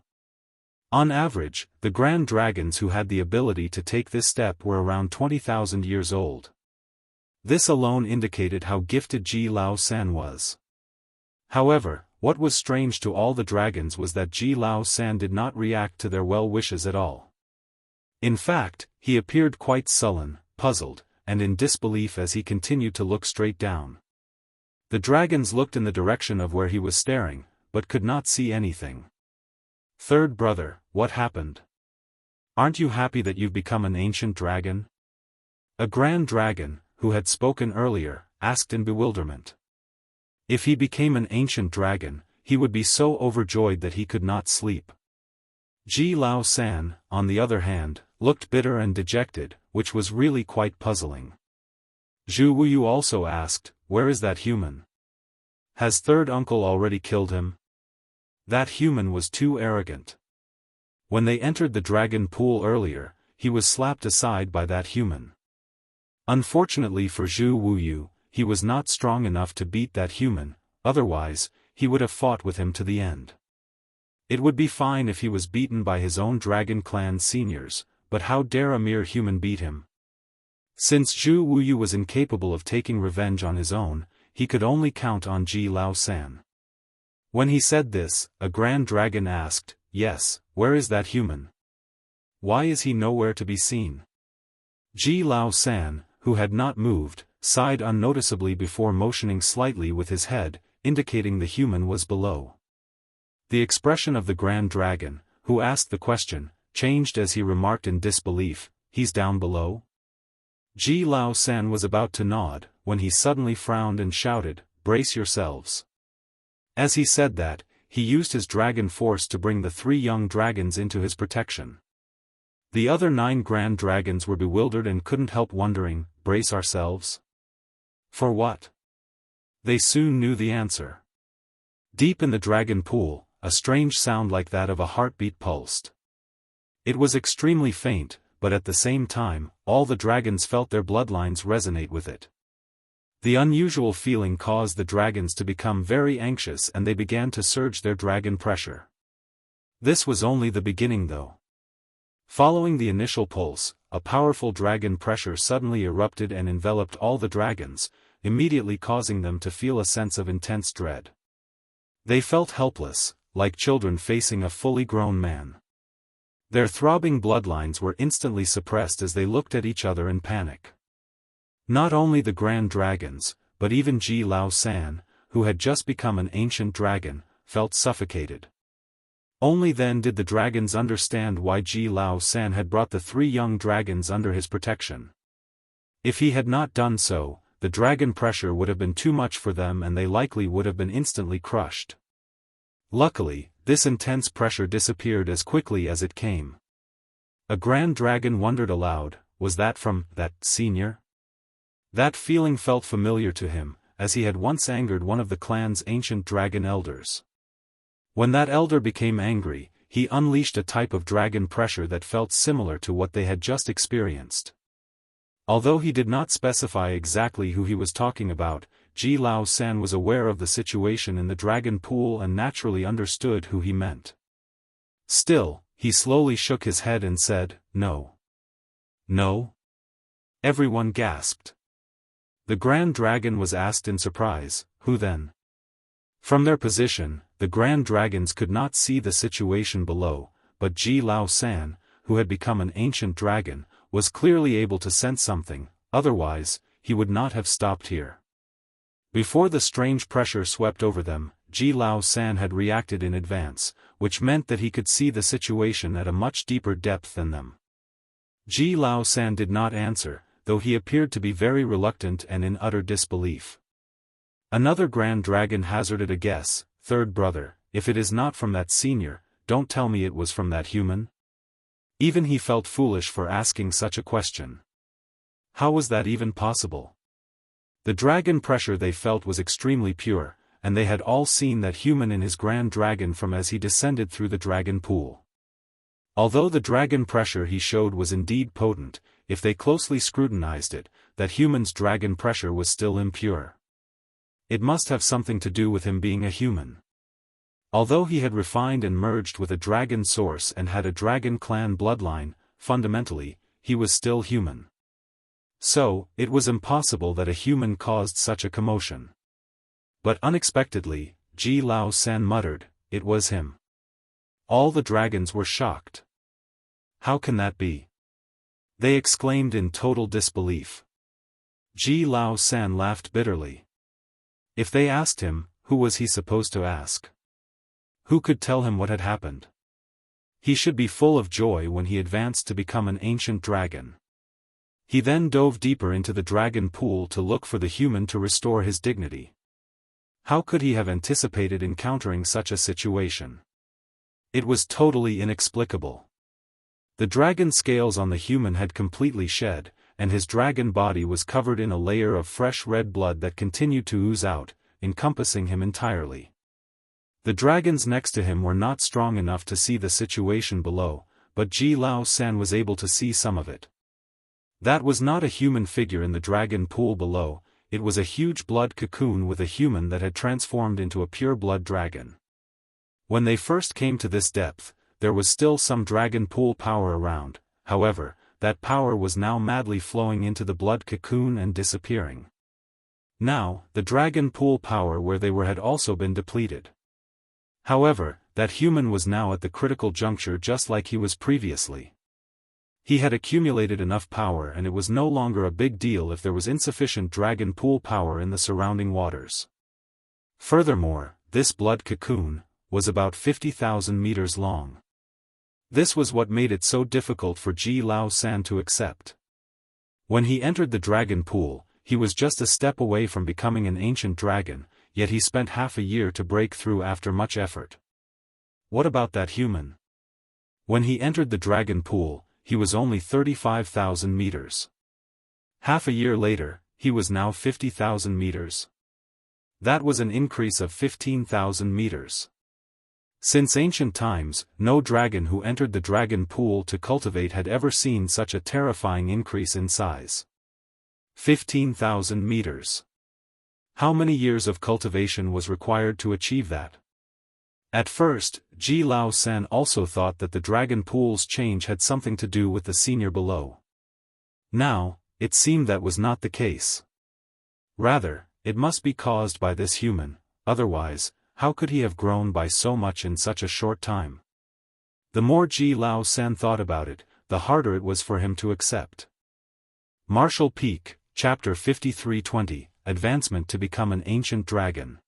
On average, the grand dragons who had the ability to take this step were around 20,000 years old. This alone indicated how gifted Ji Lao San was. However, what was strange to all the dragons was that Ji Lao San did not react to their well wishes at all. In fact, he appeared quite sullen, puzzled, and in disbelief as he continued to look straight down. The dragons looked in the direction of where he was staring, but could not see anything. "Third brother, what happened? Aren't you happy that you've become an ancient dragon?" A grand dragon, who had spoken earlier, asked in bewilderment. If he became an ancient dragon, he would be so overjoyed that he could not sleep. Ji Lao San, on the other hand, looked bitter and dejected, which was really quite puzzling. Zhu Wuyu also asked, "Where is that human? Has third uncle already killed him?" That human was too arrogant. When they entered the dragon pool earlier, he was slapped aside by that human. Unfortunately for Zhu Wuyu, he was not strong enough to beat that human, otherwise, he would have fought with him to the end. It would be fine if he was beaten by his own Dragon Clan seniors, but how dare a mere human beat him? Since Zhu Wuyu was incapable of taking revenge on his own, he could only count on Ji Lao San. When he said this, a Grand Dragon asked, "Yes, where is that human? Why is he nowhere to be seen?" Ji Lao San, who had not moved, sighed unnoticeably before motioning slightly with his head, indicating the human was below. The expression of the Grand Dragon, who asked the question, changed as he remarked in disbelief, "He's down below?" Ji Lao San was about to nod, when he suddenly frowned and shouted, "Brace yourselves." As he said that, he used his dragon force to bring the 3 young dragons into his protection. The other 9 grand dragons were bewildered and couldn't help wondering, brace ourselves? For what? They soon knew the answer. Deep in the dragon pool, a strange sound like that of a heartbeat pulsed. It was extremely faint, but at the same time, all the dragons felt their bloodlines resonate with it. The unusual feeling caused the dragons to become very anxious and they began to surge their dragon pressure. This was only the beginning though. Following the initial pulse, a powerful dragon pressure suddenly erupted and enveloped all the dragons, immediately causing them to feel a sense of intense dread. They felt helpless, like children facing a fully grown man. Their throbbing bloodlines were instantly suppressed as they looked at each other in panic. Not only the grand dragons, but even Ji Lao San, who had just become an ancient dragon, felt suffocated. Only then did the dragons understand why Ji Lao San had brought the 3 young dragons under his protection. If he had not done so, the dragon pressure would have been too much for them and they likely would have been instantly crushed. Luckily, this intense pressure disappeared as quickly as it came. A grand dragon wondered aloud, was that from that senior? That feeling felt familiar to him, as he had once angered one of the clan's ancient dragon elders. When that elder became angry, he unleashed a type of dragon pressure that felt similar to what they had just experienced. Although he did not specify exactly who he was talking about, Ji Lao San was aware of the situation in the dragon pool and naturally understood who he meant. Still, he slowly shook his head and said, "No. No?" Everyone gasped. The Grand Dragon was asked in surprise, "Who then?" From their position, the Grand Dragons could not see the situation below, but Ji Lao San, who had become an ancient dragon, was clearly able to sense something, otherwise, he would not have stopped here. Before the strange pressure swept over them, Ji Lao San had reacted in advance, which meant that he could see the situation at a much deeper depth than them. Ji Lao San did not answer, though he appeared to be very reluctant and in utter disbelief. Another Grand Dragon hazarded a guess, "Third brother, if it is not from that senior, don't tell me it was from that human?" Even he felt foolish for asking such a question. How was that even possible? The dragon pressure they felt was extremely pure, and they had all seen that human in his Grand Dragon from as he descended through the dragon pool. Although the dragon pressure he showed was indeed potent, if they closely scrutinized it, that human's dragon pressure was still impure. It must have something to do with him being a human. Although he had refined and merged with a dragon source and had a dragon clan bloodline, fundamentally, he was still human. So, it was impossible that a human caused such a commotion. But unexpectedly, Ji Lao San muttered, "It was him." All the dragons were shocked. "How can that be?" they exclaimed in total disbelief. Ji Lao San laughed bitterly. If they asked him, who was he supposed to ask? Who could tell him what had happened? He should be full of joy when he advanced to become an ancient dragon. He then dove deeper into the dragon pool to look for the human to restore his dignity. How could he have anticipated encountering such a situation? It was totally inexplicable. The dragon scales on the human had completely shed, and his dragon body was covered in a layer of fresh red blood that continued to ooze out, encompassing him entirely. The dragons next to him were not strong enough to see the situation below, but Ji Lao San was able to see some of it. That was not a human figure in the dragon pool below, it was a huge blood cocoon with a human that had transformed into a pure blood dragon. When they first came to this depth, there was still some dragon pool power around, however, that power was now madly flowing into the blood cocoon and disappearing. Now, the dragon pool power where they were had also been depleted. However, that human was now at the critical juncture just like he was previously. He had accumulated enough power and it was no longer a big deal if there was insufficient dragon pool power in the surrounding waters. Furthermore, this blood cocoon was about 50,000 meters long. This was what made it so difficult for Ji Lao San to accept. When he entered the dragon pool, he was just a step away from becoming an ancient dragon, yet he spent half a year to break through after much effort. What about that human? When he entered the dragon pool, he was only 35,000 meters. Half a year later, he was now 50,000 meters. That was an increase of 15,000 meters. Since ancient times, no dragon who entered the dragon pool to cultivate had ever seen such a terrifying increase in size. 15,000 meters. How many years of cultivation was required to achieve that? At first, Ji Lao San also thought that the dragon pool's change had something to do with the senior below. Now, it seemed that was not the case. Rather, it must be caused by this human, otherwise, how could he have grown by so much in such a short time? The more Ji Lao San thought about it, the harder it was for him to accept. Martial Peak, Chapter 5320, Advancement to Become an Ancient Dragon.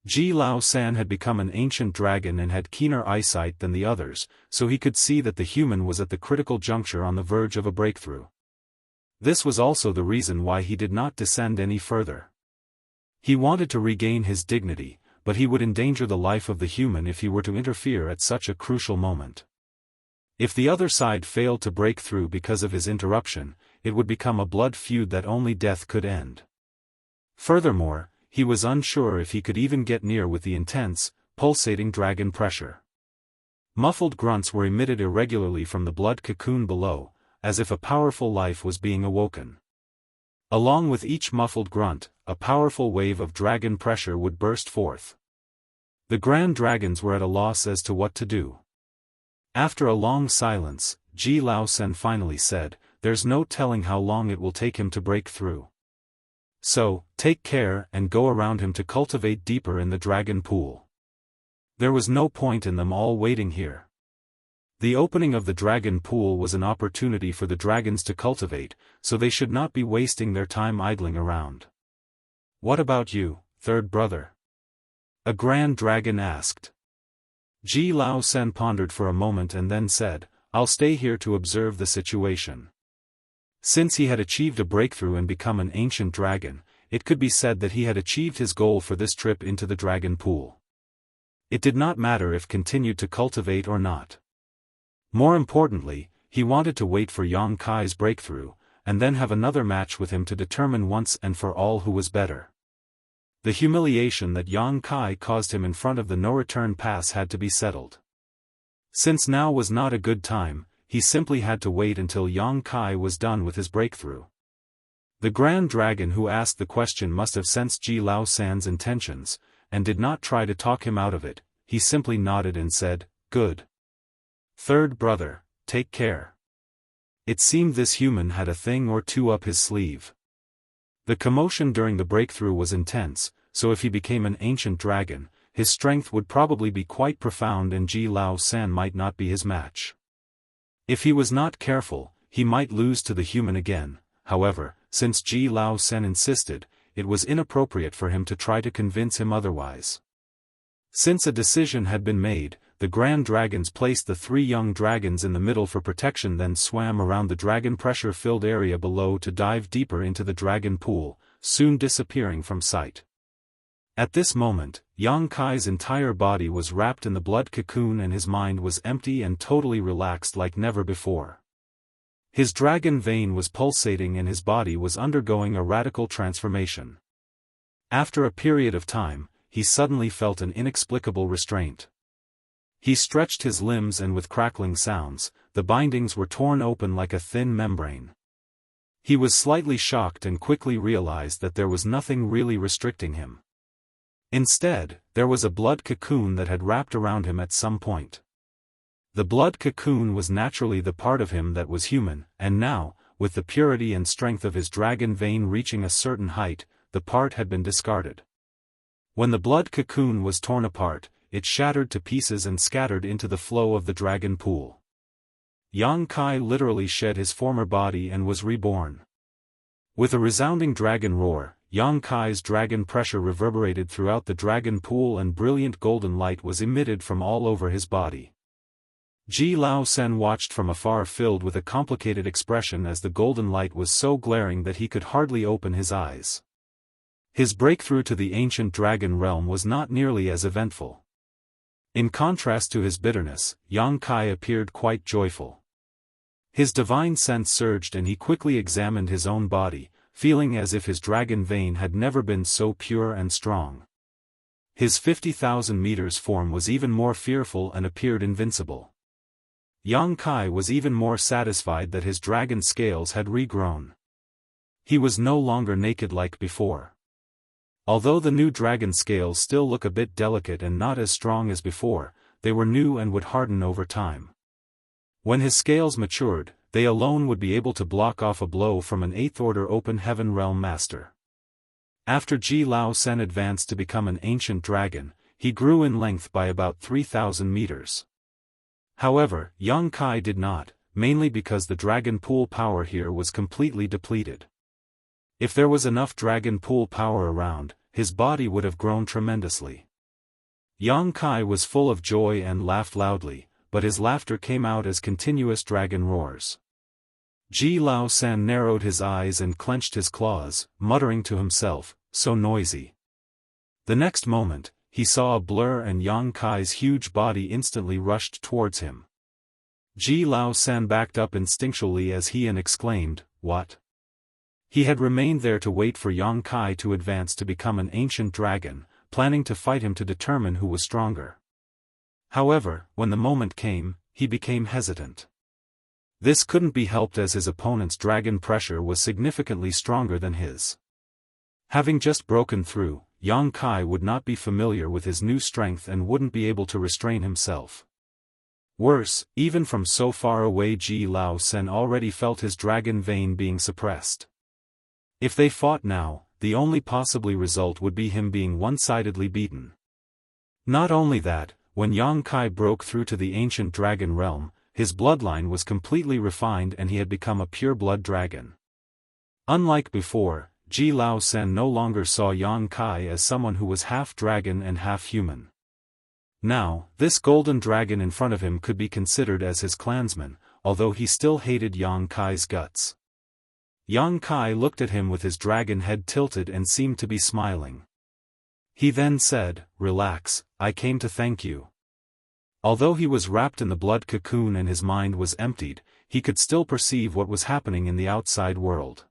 Ji Lao San had become an ancient dragon and had keener eyesight than the others, so he could see that the human was at the critical juncture on the verge of a breakthrough. This was also the reason why he did not descend any further. He wanted to regain his dignity, but he would endanger the life of the human if he were to interfere at such a crucial moment. If the other side failed to break through because of his interruption, it would become a blood feud that only death could end. Furthermore, he was unsure if he could even get near with the intense, pulsating dragon pressure. Muffled grunts were emitted irregularly from the blood cocoon below, as if a powerful life was being awoken. Along with each muffled grunt, a powerful wave of dragon pressure would burst forth. The grand dragons were at a loss as to what to do. After a long silence, Ji Lao San finally said, "There's no telling how long it will take him to break through. So, take care and go around him to cultivate deeper in the dragon pool." There was no point in them all waiting here. The opening of the dragon pool was an opportunity for the dragons to cultivate, so they should not be wasting their time idling around. "What about you, third brother?" a grand dragon asked. Ji Lao San pondered for a moment and then said, "I'll stay here to observe the situation." Since he had achieved a breakthrough and become an ancient dragon, it could be said that he had achieved his goal for this trip into the dragon pool. It did not matter if continued to cultivate or not. More importantly, he wanted to wait for Yang Kai's breakthrough, and then have another match with him to determine once and for all who was better. The humiliation that Yang Kai caused him in front of the no-return pass had to be settled. Since now was not a good time, he simply had to wait until Yang Kai was done with his breakthrough. The Grand Dragon who asked the question must have sensed Ji Lao San's intentions, and did not try to talk him out of it. He simply nodded and said, "Good. Third brother, take care." It seemed this human had a thing or two up his sleeve. The commotion during the breakthrough was intense, so if he became an ancient dragon, his strength would probably be quite profound and Ji Lao San might not be his match. If he was not careful, he might lose to the human again. However, since Ji Lao San insisted, it was inappropriate for him to try to convince him otherwise. Since a decision had been made, the Grand Dragons placed the three young dragons in the middle for protection, then swam around the dragon pressure-filled area below to dive deeper into the dragon pool, soon disappearing from sight. At this moment, Yang Kai's entire body was wrapped in the blood cocoon and his mind was empty and totally relaxed like never before. His dragon vein was pulsating and his body was undergoing a radical transformation. After a period of time, he suddenly felt an inexplicable restraint. He stretched his limbs and with crackling sounds, the bindings were torn open like a thin membrane. He was slightly shocked and quickly realized that there was nothing really restricting him. Instead, there was a blood cocoon that had wrapped around him at some point. The blood cocoon was naturally the part of him that was human, and now, with the purity and strength of his dragon vein reaching a certain height, the part had been discarded. When the blood cocoon was torn apart, it shattered to pieces and scattered into the flow of the dragon pool. Yang Kai literally shed his former body and was reborn. With a resounding dragon roar, Yang Kai's dragon pressure reverberated throughout the dragon pool and brilliant golden light was emitted from all over his body. Ji Lao Sen watched from afar filled with a complicated expression as the golden light was so glaring that he could hardly open his eyes. His breakthrough to the ancient dragon realm was not nearly as eventful. In contrast to his bitterness, Yang Kai appeared quite joyful. His divine sense surged and he quickly examined his own body, feeling as if his dragon vein had never been so pure and strong. His 50,000 meters form was even more fearful and appeared invincible. Yang Kai was even more satisfied that his dragon scales had regrown. He was no longer naked like before. Although the new dragon scales still look a bit delicate and not as strong as before, they were new and would harden over time. When his scales matured, they alone would be able to block off a blow from an 8th order open heaven realm master. After Ji Lao Sen advanced to become an ancient dragon, he grew in length by about 3,000 meters. However, Yang Kai did not, mainly because the dragon pool power here was completely depleted. If there was enough dragon pool power around, his body would have grown tremendously. Yang Kai was full of joy and laughed loudly, but his laughter came out as continuous dragon roars. Ji Lao Sen narrowed his eyes and clenched his claws, muttering to himself, "So noisy." The next moment, he saw a blur and Yang Kai's huge body instantly rushed towards him. Ji Lao Sen backed up instinctually as he exclaimed, "What?" He had remained there to wait for Yang Kai to advance to become an ancient dragon, planning to fight him to determine who was stronger. However, when the moment came, he became hesitant. This couldn't be helped as his opponent's dragon pressure was significantly stronger than his. Having just broken through, Yang Kai would not be familiar with his new strength and wouldn't be able to restrain himself. Worse, even from so far away Ji Lao Sen already felt his dragon vein being suppressed. If they fought now, the only possible result would be him being one-sidedly beaten. Not only that, when Yang Kai broke through to the ancient dragon realm, his bloodline was completely refined and he had become a pure-blood dragon. Unlike before, Ji Lao Sen no longer saw Yang Kai as someone who was half dragon and half human. Now, this golden dragon in front of him could be considered as his clansman, although he still hated Yang Kai's guts. Yang Kai looked at him with his dragon head tilted and seemed to be smiling. He then said, "Relax, I came to thank you." Although he was wrapped in the blood cocoon and his mind was emptied, he could still perceive what was happening in the outside world.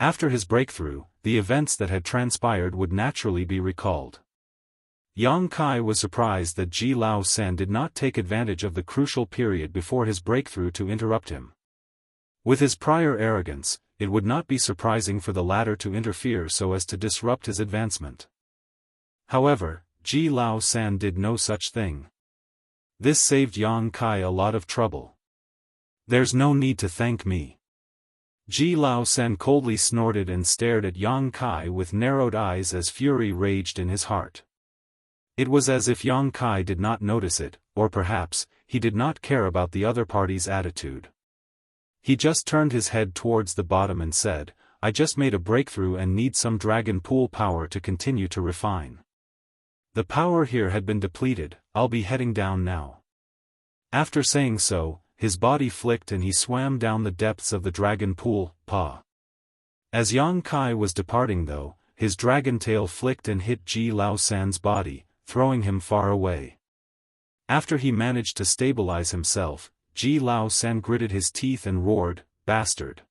After his breakthrough, the events that had transpired would naturally be recalled. Yang Kai was surprised that Ji Lao Sen did not take advantage of the crucial period before his breakthrough to interrupt him. With his prior arrogance, it would not be surprising for the latter to interfere so as to disrupt his advancement. However, Ji Lao Sen did no such thing. This saved Yang Kai a lot of trouble. "There's no need to thank me." Ji Lao Sen coldly snorted and stared at Yang Kai with narrowed eyes as fury raged in his heart. It was as if Yang Kai did not notice it, or perhaps, he did not care about the other party's attitude. He just turned his head towards the bottom and said, "I just made a breakthrough and need some dragon pool power to continue to refine. The power here had been depleted, I'll be heading down now." After saying so, his body flicked and he swam down the depths of the dragon pool, As Yang Kai was departing though, his dragon tail flicked and hit Ji Lao San's body, throwing him far away. After he managed to stabilize himself, Ji Lao San gritted his teeth and roared, "Bastard."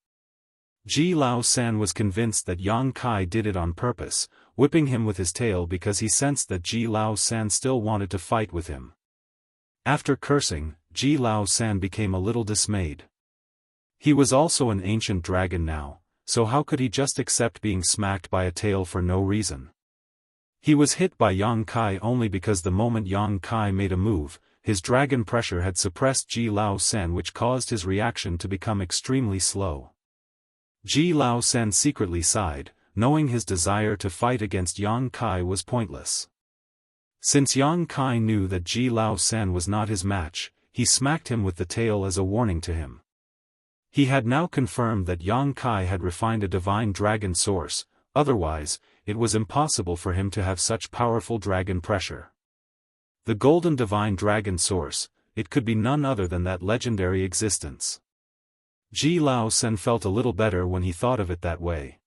Ji Lao San was convinced that Yang Kai did it on purpose, whipping him with his tail because he sensed that Ji Lao San still wanted to fight with him. After cursing, Ji Lao San became a little dismayed. He was also an ancient dragon now, so how could he just accept being smacked by a tail for no reason? He was hit by Yang Kai only because the moment Yang Kai made a move, his dragon pressure had suppressed Ji Lao Sen, which caused his reaction to become extremely slow. Ji Lao Sen secretly sighed, knowing his desire to fight against Yang Kai was pointless. Since Yang Kai knew that Ji Lao Sen was not his match, he smacked him with the tail as a warning to him. He had now confirmed that Yang Kai had refined a divine dragon source, otherwise, it was impossible for him to have such powerful dragon pressure. The golden divine dragon source, it could be none other than that legendary existence. Ji Lao Sen felt a little better when he thought of it that way.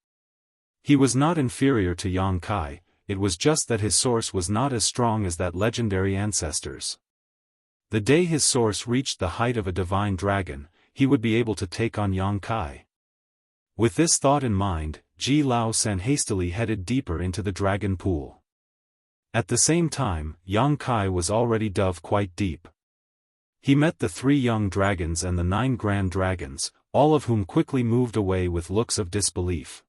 He was not inferior to Yang Kai, it was just that his source was not as strong as that legendary ancestor's. The day his source reached the height of a divine dragon, he would be able to take on Yang Kai. With this thought in mind, Ji Lao Sen hastily headed deeper into the dragon pool. At the same time, Yang Kai was already dove quite deep. He met the 3 young dragons and the 9 grand dragons, all of whom quickly moved away with looks of disbelief.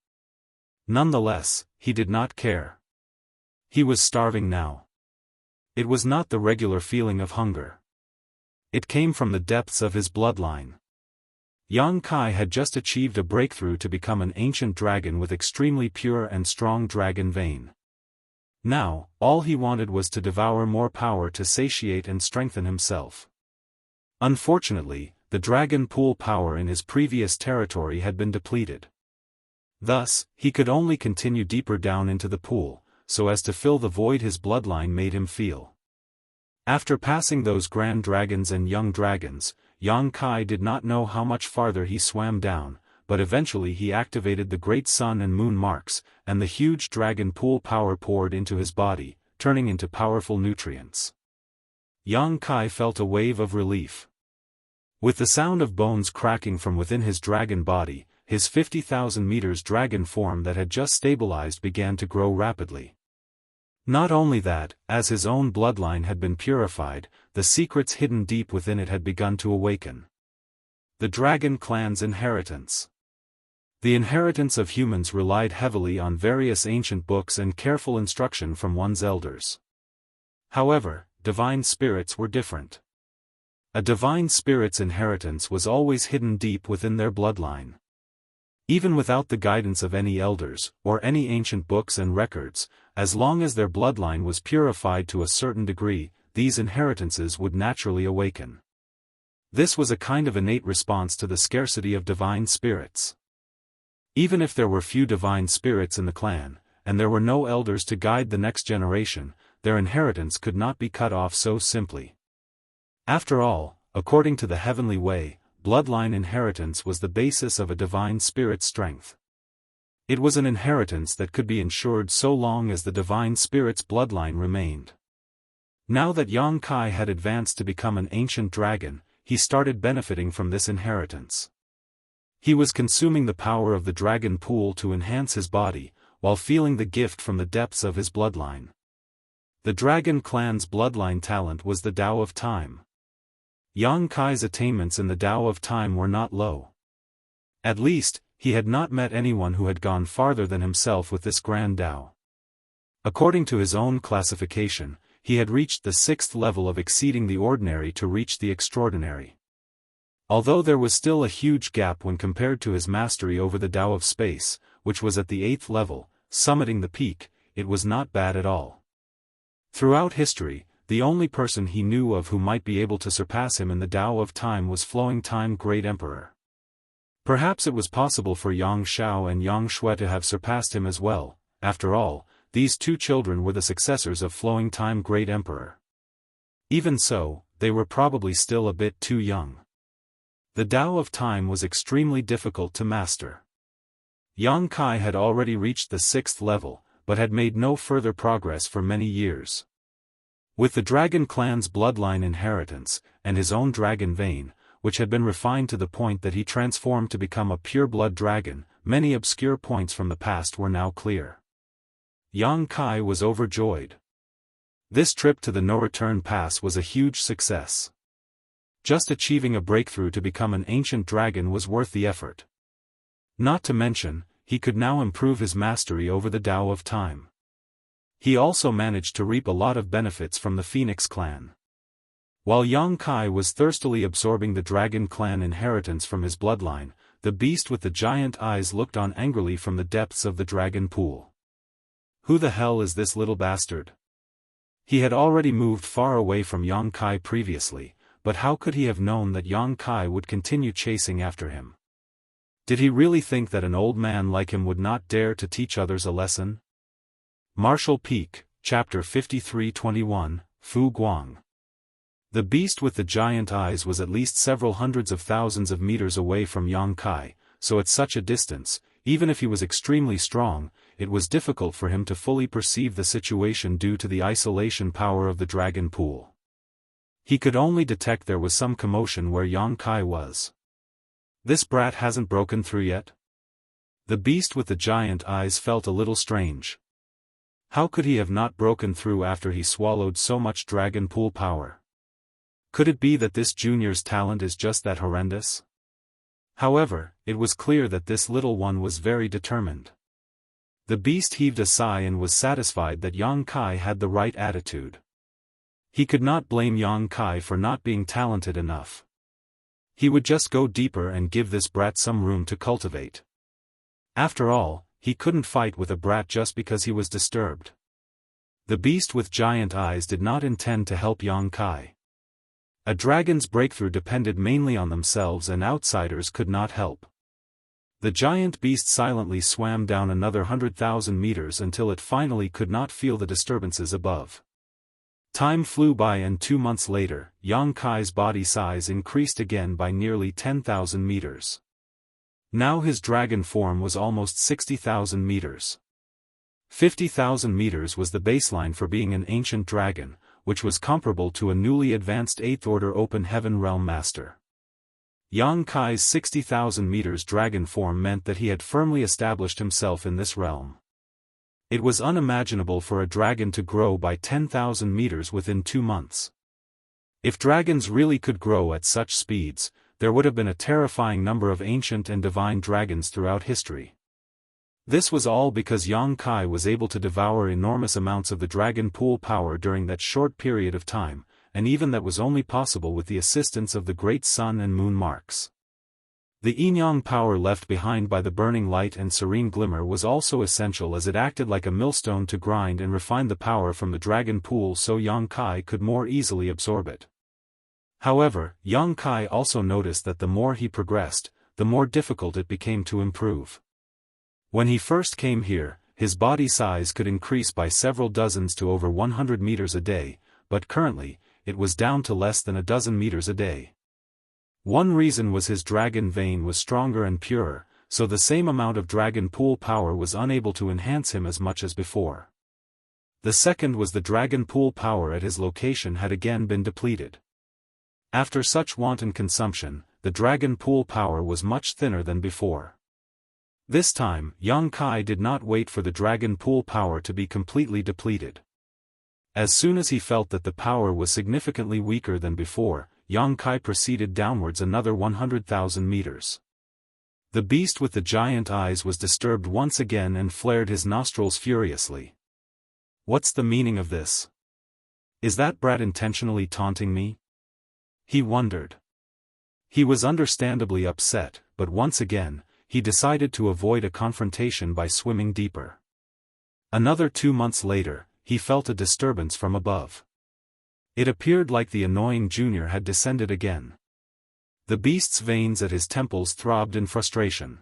Nonetheless, he did not care. He was starving now. It was not the regular feeling of hunger. It came from the depths of his bloodline. Yang Kai had just achieved a breakthrough to become an ancient dragon with extremely pure and strong dragon vein. Now, all he wanted was to devour more power to satiate and strengthen himself. Unfortunately, the dragon pool power in his previous territory had been depleted. Thus, he could only continue deeper down into the pool, so as to fill the void his bloodline made him feel. After passing those grand dragons and young dragons, Yang Kai did not know how much farther he swam down, but eventually he activated the great sun and moon marks, and the huge dragon pool power poured into his body, turning into powerful nutrients. Yang Kai felt a wave of relief. With the sound of bones cracking from within his dragon body, his 50,000 meters dragon form that had just stabilized began to grow rapidly. Not only that, as his own bloodline had been purified, the secrets hidden deep within it had begun to awaken. The dragon clan's inheritance. The inheritance of humans relied heavily on various ancient books and careful instruction from one's elders. However, divine spirits were different. A divine spirit's inheritance was always hidden deep within their bloodline. Even without the guidance of any elders, or any ancient books and records, as long as their bloodline was purified to a certain degree, these inheritances would naturally awaken. This was a kind of innate response to the scarcity of divine spirits. Even if there were few divine spirits in the clan, and there were no elders to guide the next generation, their inheritance could not be cut off so simply. After all, according to the heavenly way, bloodline inheritance was the basis of a divine spirit's strength. It was an inheritance that could be ensured so long as the divine spirit's bloodline remained. Now that Yang Kai had advanced to become an ancient dragon, he started benefiting from this inheritance. He was consuming the power of the dragon pool to enhance his body, while feeling the gift from the depths of his bloodline. The dragon clan's bloodline talent was the Tao of Time. Yang Kai's attainments in the Tao of Time were not low. At least, he had not met anyone who had gone farther than himself with this grand Tao. According to his own classification, he had reached the 6th level of exceeding the ordinary to reach the extraordinary. Although there was still a huge gap when compared to his mastery over the Tao of Space, which was at the 8th level, summiting the peak, it was not bad at all. Throughout history, the only person he knew of who might be able to surpass him in the Tao of Time was Flowing Time Great Emperor. Perhaps it was possible for Yang Xiao and Yang Shui to have surpassed him as well. After all, these 2 children were the successors of Flowing Time Great Emperor. Even so, they were probably still a bit too young. The Tao of Time was extremely difficult to master. Yang Kai had already reached the 6th level, but had made no further progress for many years. With the dragon clan's bloodline inheritance, and his own dragon vein, which had been refined to the point that he transformed to become a pure-blood dragon, many obscure points from the past were now clear. Yang Kai was overjoyed. This trip to the no-return pass was a huge success. Just achieving a breakthrough to become an ancient dragon was worth the effort. Not to mention, he could now improve his mastery over the Tao of Time. He also managed to reap a lot of benefits from the Phoenix clan. While Yang Kai was thirstily absorbing the Dragon clan inheritance from his bloodline, the beast with the giant eyes looked on angrily from the depths of the dragon pool. Who the hell is this little bastard? He had already moved far away from Yang Kai previously, but how could he have known that Yang Kai would continue chasing after him? Did he really think that an old man like him would not dare to teach others a lesson? Martial Peak, Chapter 53-21, Fu Guang. The beast with the giant eyes was at least several hundreds of thousands of meters away from Yang Kai, so at such a distance, even if he was extremely strong, it was difficult for him to fully perceive the situation due to the isolation power of the dragon pool. He could only detect there was some commotion where Yang Kai was. This brat hasn't broken through yet? The beast with the giant eyes felt a little strange. How could he have not broken through after he swallowed so much dragon pool power? Could it be that this junior's talent is just that horrendous? However, it was clear that this little one was very determined. The beast heaved a sigh and was satisfied that Yang Kai had the right attitude. He could not blame Yang Kai for not being talented enough. He would just go deeper and give this brat some room to cultivate. After all, he couldn't fight with a brat just because he was disturbed. The beast with giant eyes did not intend to help Yang Kai. A dragon's breakthrough depended mainly on themselves and outsiders could not help. The giant beast silently swam down another 100,000 meters until it finally could not feel the disturbances above. Time flew by and 2 months later, Yang Kai's body size increased again by nearly 10,000 meters. Now his dragon form was almost 60,000 meters. 50,000 meters was the baseline for being an ancient dragon, which was comparable to a newly advanced 8th Order Open Heaven Realm Master. Yang Kai's 60,000 meters dragon form meant that he had firmly established himself in this realm. It was unimaginable for a dragon to grow by 10,000 meters within 2 months. If dragons really could grow at such speeds, there would have been a terrifying number of ancient and divine dragons throughout history. This was all because Yang Kai was able to devour enormous amounts of the dragon pool power during that short period of time, and even that was only possible with the assistance of the great sun and moon marks. The yin-yang power left behind by the burning light and serene glimmer was also essential as it acted like a millstone to grind and refine the power from the dragon pool so Yang Kai could more easily absorb it. However, Yang Kai also noticed that the more he progressed, the more difficult it became to improve. When he first came here, his body size could increase by several dozens to over 100 meters a day, but currently, it was down to less than a dozen meters a day. One reason was his dragon vein was stronger and purer, so the same amount of dragon pool power was unable to enhance him as much as before. The second was the dragon pool power at his location had again been depleted. After such wanton consumption, the dragon pool power was much thinner than before. This time, Yang Kai did not wait for the dragon pool power to be completely depleted. As soon as he felt that the power was significantly weaker than before, Yang Kai proceeded downwards another 100,000 meters. The beast with the giant eyes was disturbed once again and flared his nostrils furiously. What's the meaning of this? Is that brat intentionally taunting me? He wondered. He was understandably upset, but once again, he decided to avoid a confrontation by swimming deeper. Another 2 months later, he felt a disturbance from above. It appeared like the annoying junior had descended again. The beast's veins at his temples throbbed in frustration.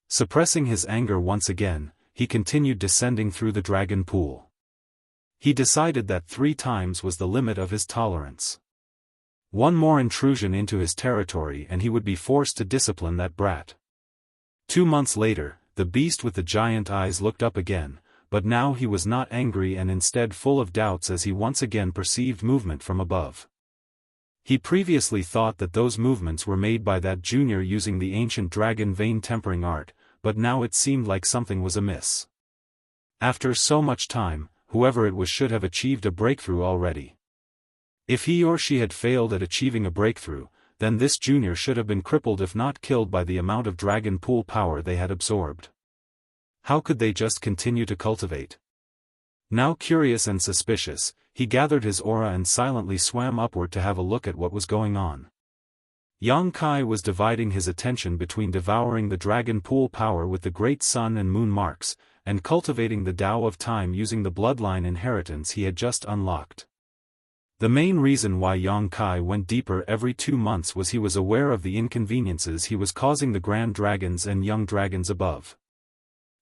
Suppressing his anger once again, he continued descending through the dragon pool. He decided that 3 times was the limit of his tolerance. One more intrusion into his territory and he would be forced to discipline that brat. 2 months later, the beast with the giant eyes looked up again, but now he was not angry and instead full of doubts as he once again perceived movement from above. He previously thought that those movements were made by that junior using the ancient dragon vein tempering art, but now it seemed like something was amiss. After so much time, whoever it was should have achieved a breakthrough already. If he or she had failed at achieving a breakthrough, then this junior should have been crippled if not killed by the amount of dragon pool power they had absorbed. How could they just continue to cultivate? Now curious and suspicious, he gathered his aura and silently swam upward to have a look at what was going on. Yang Kai was dividing his attention between devouring the dragon pool power with the great sun and moon marks, and cultivating the Tao of time using the bloodline inheritance he had just unlocked. The main reason why Yang Kai went deeper every 2 months was he was aware of the inconveniences he was causing the grand dragons and young dragons above.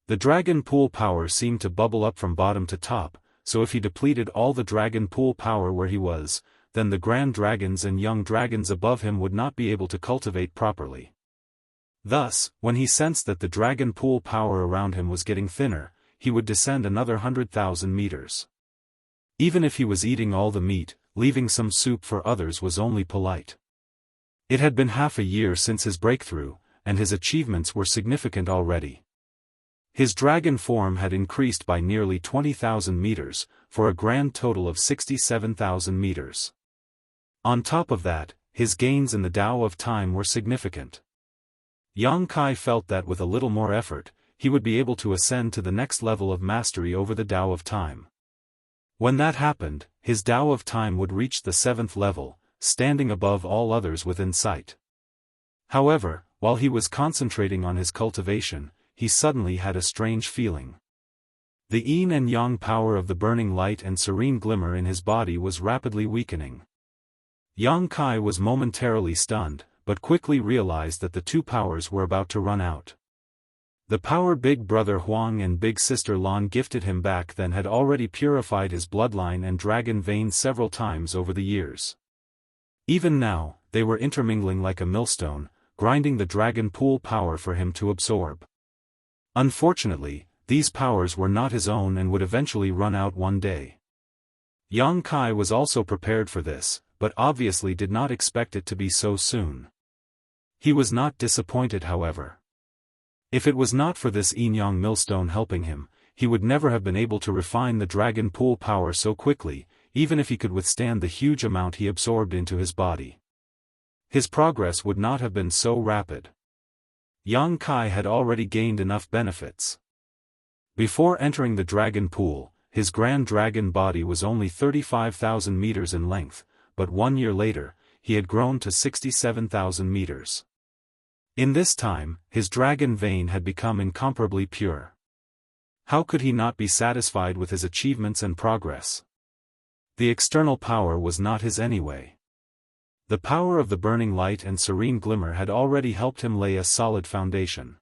The dragon pool power seemed to bubble up from bottom to top, so if he depleted all the dragon pool power where he was, then the grand dragons and young dragons above him would not be able to cultivate properly. Thus, when he sensed that the dragon pool power around him was getting thinner, he would descend another 100,000 meters. Even if he was eating all the meat, leaving some soup for others was only polite. It had been half a year since his breakthrough, and his achievements were significant already. His dragon form had increased by nearly 20,000 meters, for a grand total of 67,000 meters. On top of that, his gains in the Tao of time were significant. Yang Kai felt that with a little more effort, he would be able to ascend to the next level of mastery over the Tao of time. When that happened, his Tao of time would reach the 7th level, standing above all others within sight. However, while he was concentrating on his cultivation, he suddenly had a strange feeling. The yin and yang power of the burning light and serene glimmer in his body was rapidly weakening. Yang Kai was momentarily stunned, but quickly realized that the two powers were about to run out. The power Big Brother Huang and Big Sister Lan gifted him back then had already purified his bloodline and dragon veins several times over the years. Even now, they were intermingling like a millstone, grinding the dragon pool power for him to absorb. Unfortunately, these powers were not his own and would eventually run out one day. Yang Kai was also prepared for this, but obviously did not expect it to be so soon. He was not disappointed, however. If it was not for this yin-yang millstone helping him, he would never have been able to refine the dragon pool power so quickly, even if he could withstand the huge amount he absorbed into his body. His progress would not have been so rapid. Yang Kai had already gained enough benefits. Before entering the dragon pool, his grand dragon body was only 35,000 meters in length, but 1 year later, he had grown to 67,000 meters. In this time, his dragon vein had become incomparably pure. How could he not be satisfied with his achievements and progress? The external power was not his anyway. The power of the burning light and serene glimmer had already helped him lay a solid foundation.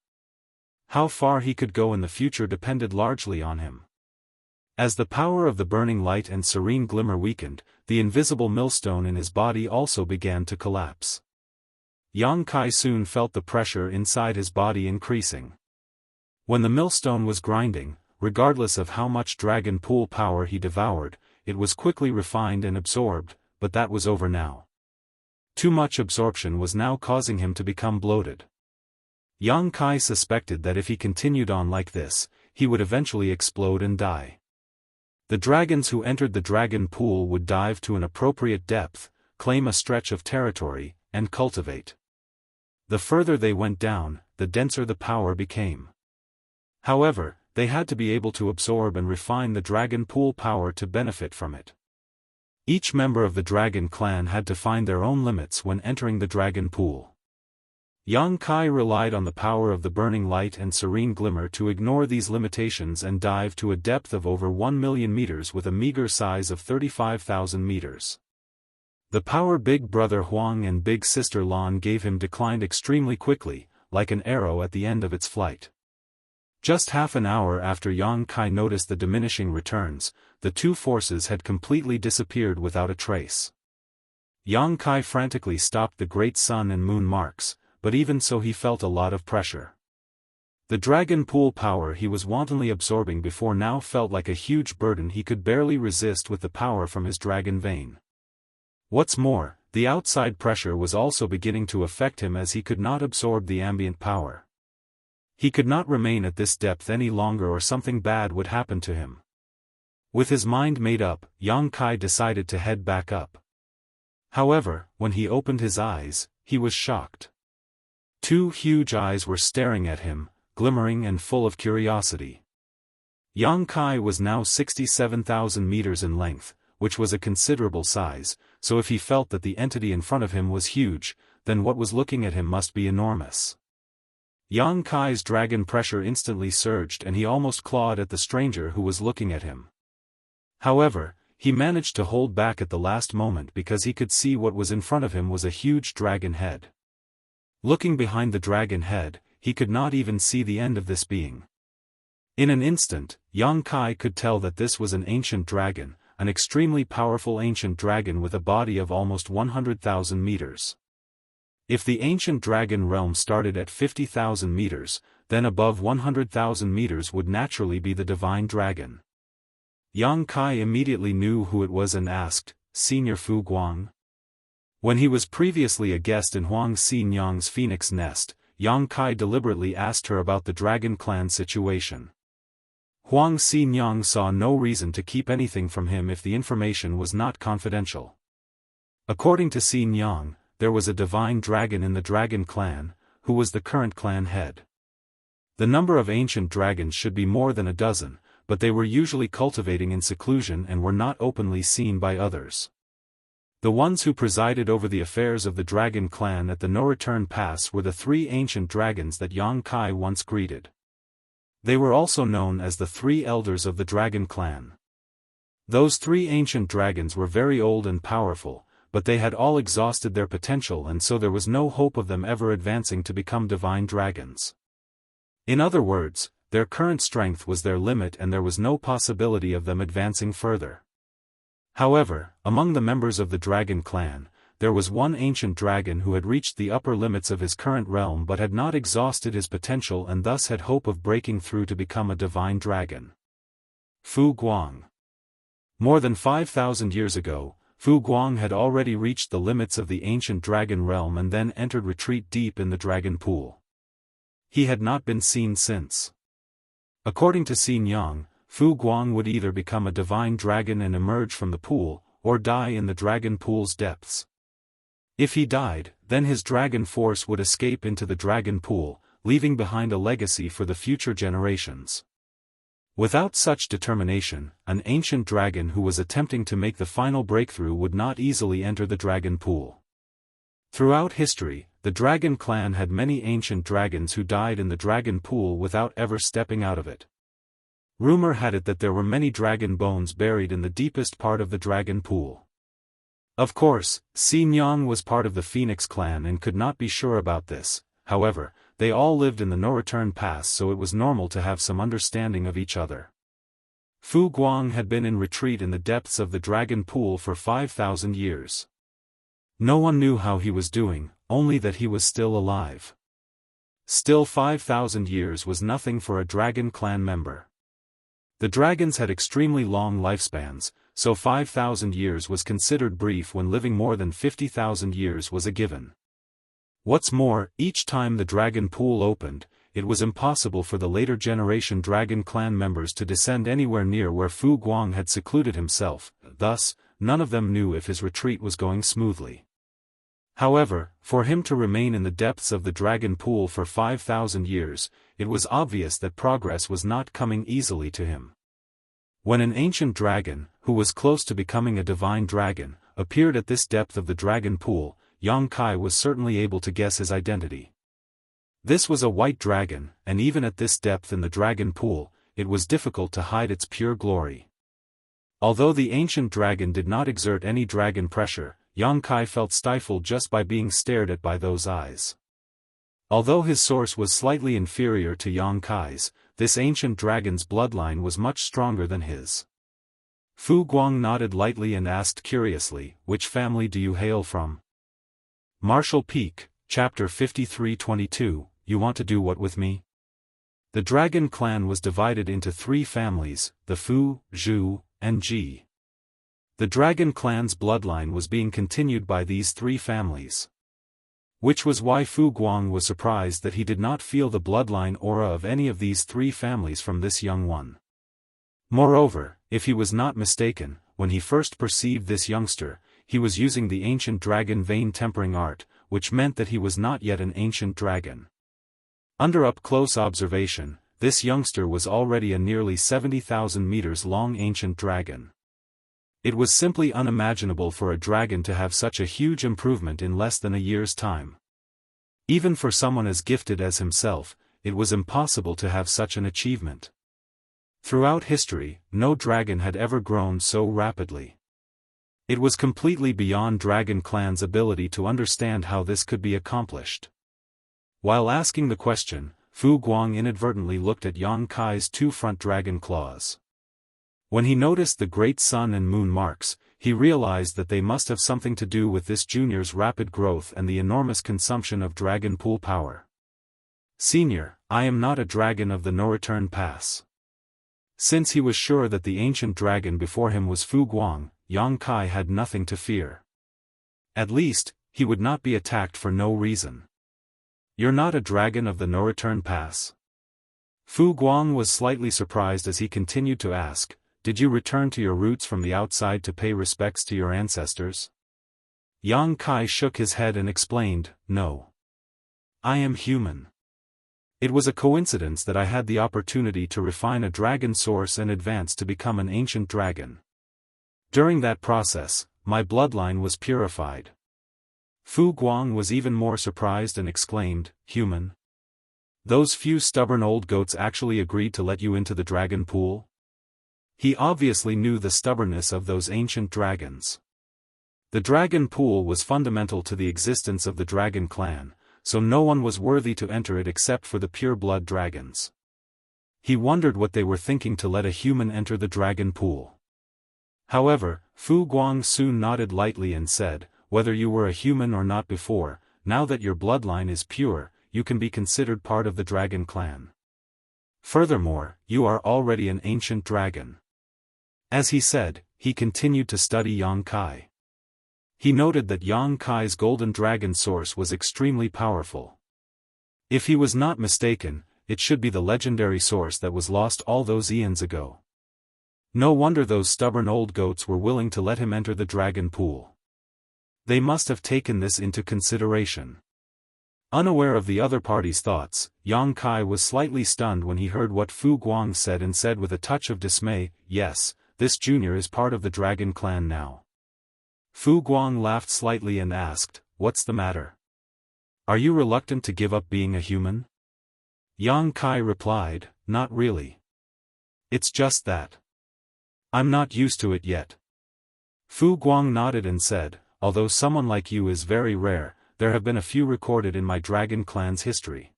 How far he could go in the future depended largely on him. As the power of the burning light and serene glimmer weakened, the invisible millstone in his body also began to collapse. Yang Kai soon felt the pressure inside his body increasing. When the millstone was grinding, regardless of how much dragon pool power he devoured, it was quickly refined and absorbed, but that was over now. Too much absorption was now causing him to become bloated. Yang Kai suspected that if he continued on like this, he would eventually explode and die. The dragons who entered the dragon pool would dive to an appropriate depth, claim a stretch of territory, and cultivate. The further they went down, the denser the power became. However, they had to be able to absorb and refine the dragon pool power to benefit from it. Each member of the dragon clan had to find their own limits when entering the dragon pool. Yang Kai relied on the power of the burning light and serene glimmer to ignore these limitations and dive to a depth of over 1 million meters with a meager size of 35,000 meters. The power Big Brother Huang and Big Sister Lan gave him declined extremely quickly, like an arrow at the end of its flight. Just half an hour after Yang Kai noticed the diminishing returns, the two forces had completely disappeared without a trace. Yang Kai frantically stopped the great sun and moon marks, but even so he felt a lot of pressure. The dragon pool power he was wantonly absorbing before now felt like a huge burden he could barely resist with the power from his dragon vein. What's more, the outside pressure was also beginning to affect him as he could not absorb the ambient power. He could not remain at this depth any longer or something bad would happen to him. With his mind made up, Yang Kai decided to head back up. However, when he opened his eyes, he was shocked. Two huge eyes were staring at him, glimmering and full of curiosity. Yang Kai was now 67,000 meters in length, which was a considerable size, so if he felt that the entity in front of him was huge, then what was looking at him must be enormous. Yang Kai's dragon pressure instantly surged and he almost clawed at the stranger who was looking at him. However, he managed to hold back at the last moment because he could see what was in front of him was a huge dragon head. Looking behind the dragon head, he could not even see the end of this being. In an instant, Yang Kai could tell that this was an ancient dragon, an extremely powerful ancient dragon with a body of almost 100,000 meters. If the ancient dragon realm started at 50,000 meters, then above 100,000 meters would naturally be the divine dragon. Yang Kai immediately knew who it was and asked, "Senior Fu Guang?" When he was previously a guest in Huang Xinyang's phoenix nest, Yang Kai deliberately asked her about the dragon clan situation. Huang Xinyang saw no reason to keep anything from him if the information was not confidential. According to Xinyang, there was a divine dragon in the dragon clan, who was the current clan head. The number of ancient dragons should be more than a dozen, but they were usually cultivating in seclusion and were not openly seen by others. The ones who presided over the affairs of the dragon clan at the no-return pass were the three ancient dragons that Yang Kai once greeted. They were also known as the three elders of the dragon clan. Those three ancient dragons were very old and powerful, but they had all exhausted their potential and so there was no hope of them ever advancing to become divine dragons. In other words, their current strength was their limit and there was no possibility of them advancing further. However, among the members of the dragon clan, there was one ancient dragon who had reached the upper limits of his current realm but had not exhausted his potential and thus had hope of breaking through to become a divine dragon. Fu Guang. More than 5,000 years ago, Fu Guang had already reached the limits of the ancient dragon realm and then entered retreat deep in the dragon pool. He had not been seen since. According to Xinyang, Fu Guang would either become a divine dragon and emerge from the pool, or die in the dragon pool's depths. If he died, then his dragon force would escape into the dragon pool, leaving behind a legacy for the future generations. Without such determination, an ancient dragon who was attempting to make the final breakthrough would not easily enter the dragon pool. Throughout history, the dragon clan had many ancient dragons who died in the dragon pool without ever stepping out of it. Rumor had it that there were many dragon bones buried in the deepest part of the dragon pool. Of course, Xinyang was part of the Phoenix clan and could not be sure about this, however, they all lived in the no-return pass so it was normal to have some understanding of each other. Fu Guang had been in retreat in the depths of the dragon pool for 5,000 years. No one knew how he was doing, only that he was still alive. Still 5,000 years was nothing for a dragon clan member. The dragons had extremely long lifespans, so 5,000 years was considered brief when living more than 50,000 years was a given. What's more, each time the dragon pool opened, it was impossible for the later generation dragon clan members to descend anywhere near where Fu Guang had secluded himself, thus, none of them knew if his retreat was going smoothly. However, for him to remain in the depths of the dragon pool for 5,000 years, it was obvious that progress was not coming easily to him. When an ancient dragon, who was close to becoming a divine dragon, appeared at this depth of the dragon pool, Yang Kai was certainly able to guess his identity. This was a white dragon, and even at this depth in the dragon pool, it was difficult to hide its pure glory. Although the ancient dragon did not exert any dragon pressure, Yang Kai felt stifled just by being stared at by those eyes. Although his source was slightly inferior to Yang Kai's, this ancient dragon's bloodline was much stronger than his. Fu Guang nodded lightly and asked curiously, "Which family do you hail from?" Martial Peak, Chapter 53-22, You want to do what with me? The dragon clan was divided into three families, the Fu, Zhu, and Ji. The dragon clan's bloodline was being continued by these three families. Which was why Fu Guang was surprised that he did not feel the bloodline aura of any of these three families from this young one. Moreover, if he was not mistaken, when he first perceived this youngster, he was using the ancient dragon vein tempering art, which meant that he was not yet an ancient dragon. Under up-close observation, this youngster was already a nearly 70,000 meters long ancient dragon. It was simply unimaginable for a dragon to have such a huge improvement in less than a year's time. Even for someone as gifted as himself, it was impossible to have such an achievement. Throughout history, no dragon had ever grown so rapidly. It was completely beyond Dragon Clan's ability to understand how this could be accomplished. While asking the question, Fu Guang inadvertently looked at Yang Kai's two front dragon claws. When he noticed the great sun and moon marks, he realized that they must have something to do with this junior's rapid growth and the enormous consumption of dragon pool power. Senior, I am not a dragon of the no-return pass. Since he was sure that the ancient dragon before him was Fu Guang, Yang Kai had nothing to fear. At least, he would not be attacked for no reason. You're not a dragon of the no-return pass? Fu Guang was slightly surprised as he continued to ask, did you return to your roots from the outside to pay respects to your ancestors? Yang Kai shook his head and explained, no. I am human. It was a coincidence that I had the opportunity to refine a dragon source and advance to become an ancient dragon. During that process, my bloodline was purified. Fu Guang was even more surprised and exclaimed, human? Those few stubborn old goats actually agreed to let you into the dragon pool? He obviously knew the stubbornness of those ancient dragons. The dragon pool was fundamental to the existence of the dragon clan, so no one was worthy to enter it except for the pure-blood dragons. He wondered what they were thinking to let a human enter the dragon pool. However, Fu Guang soon nodded lightly and said, whether you were a human or not before, now that your bloodline is pure, you can be considered part of the dragon clan. Furthermore, you are already an ancient dragon. As he said, he continued to study Yang Kai. He noted that Yang Kai's golden dragon source was extremely powerful. If he was not mistaken, it should be the legendary source that was lost all those eons ago. No wonder those stubborn old goats were willing to let him enter the dragon pool. They must have taken this into consideration. Unaware of the other party's thoughts, Yang Kai was slightly stunned when he heard what Fu Guang said and said with a touch of dismay, yes, this junior is part of the dragon clan now. Fu Guang laughed slightly and asked, what's the matter? Are you reluctant to give up being a human? Yang Kai replied, not really. It's just that I'm not used to it yet. Fu Guang nodded and said, although someone like you is very rare, there have been a few recorded in my dragon clan's history.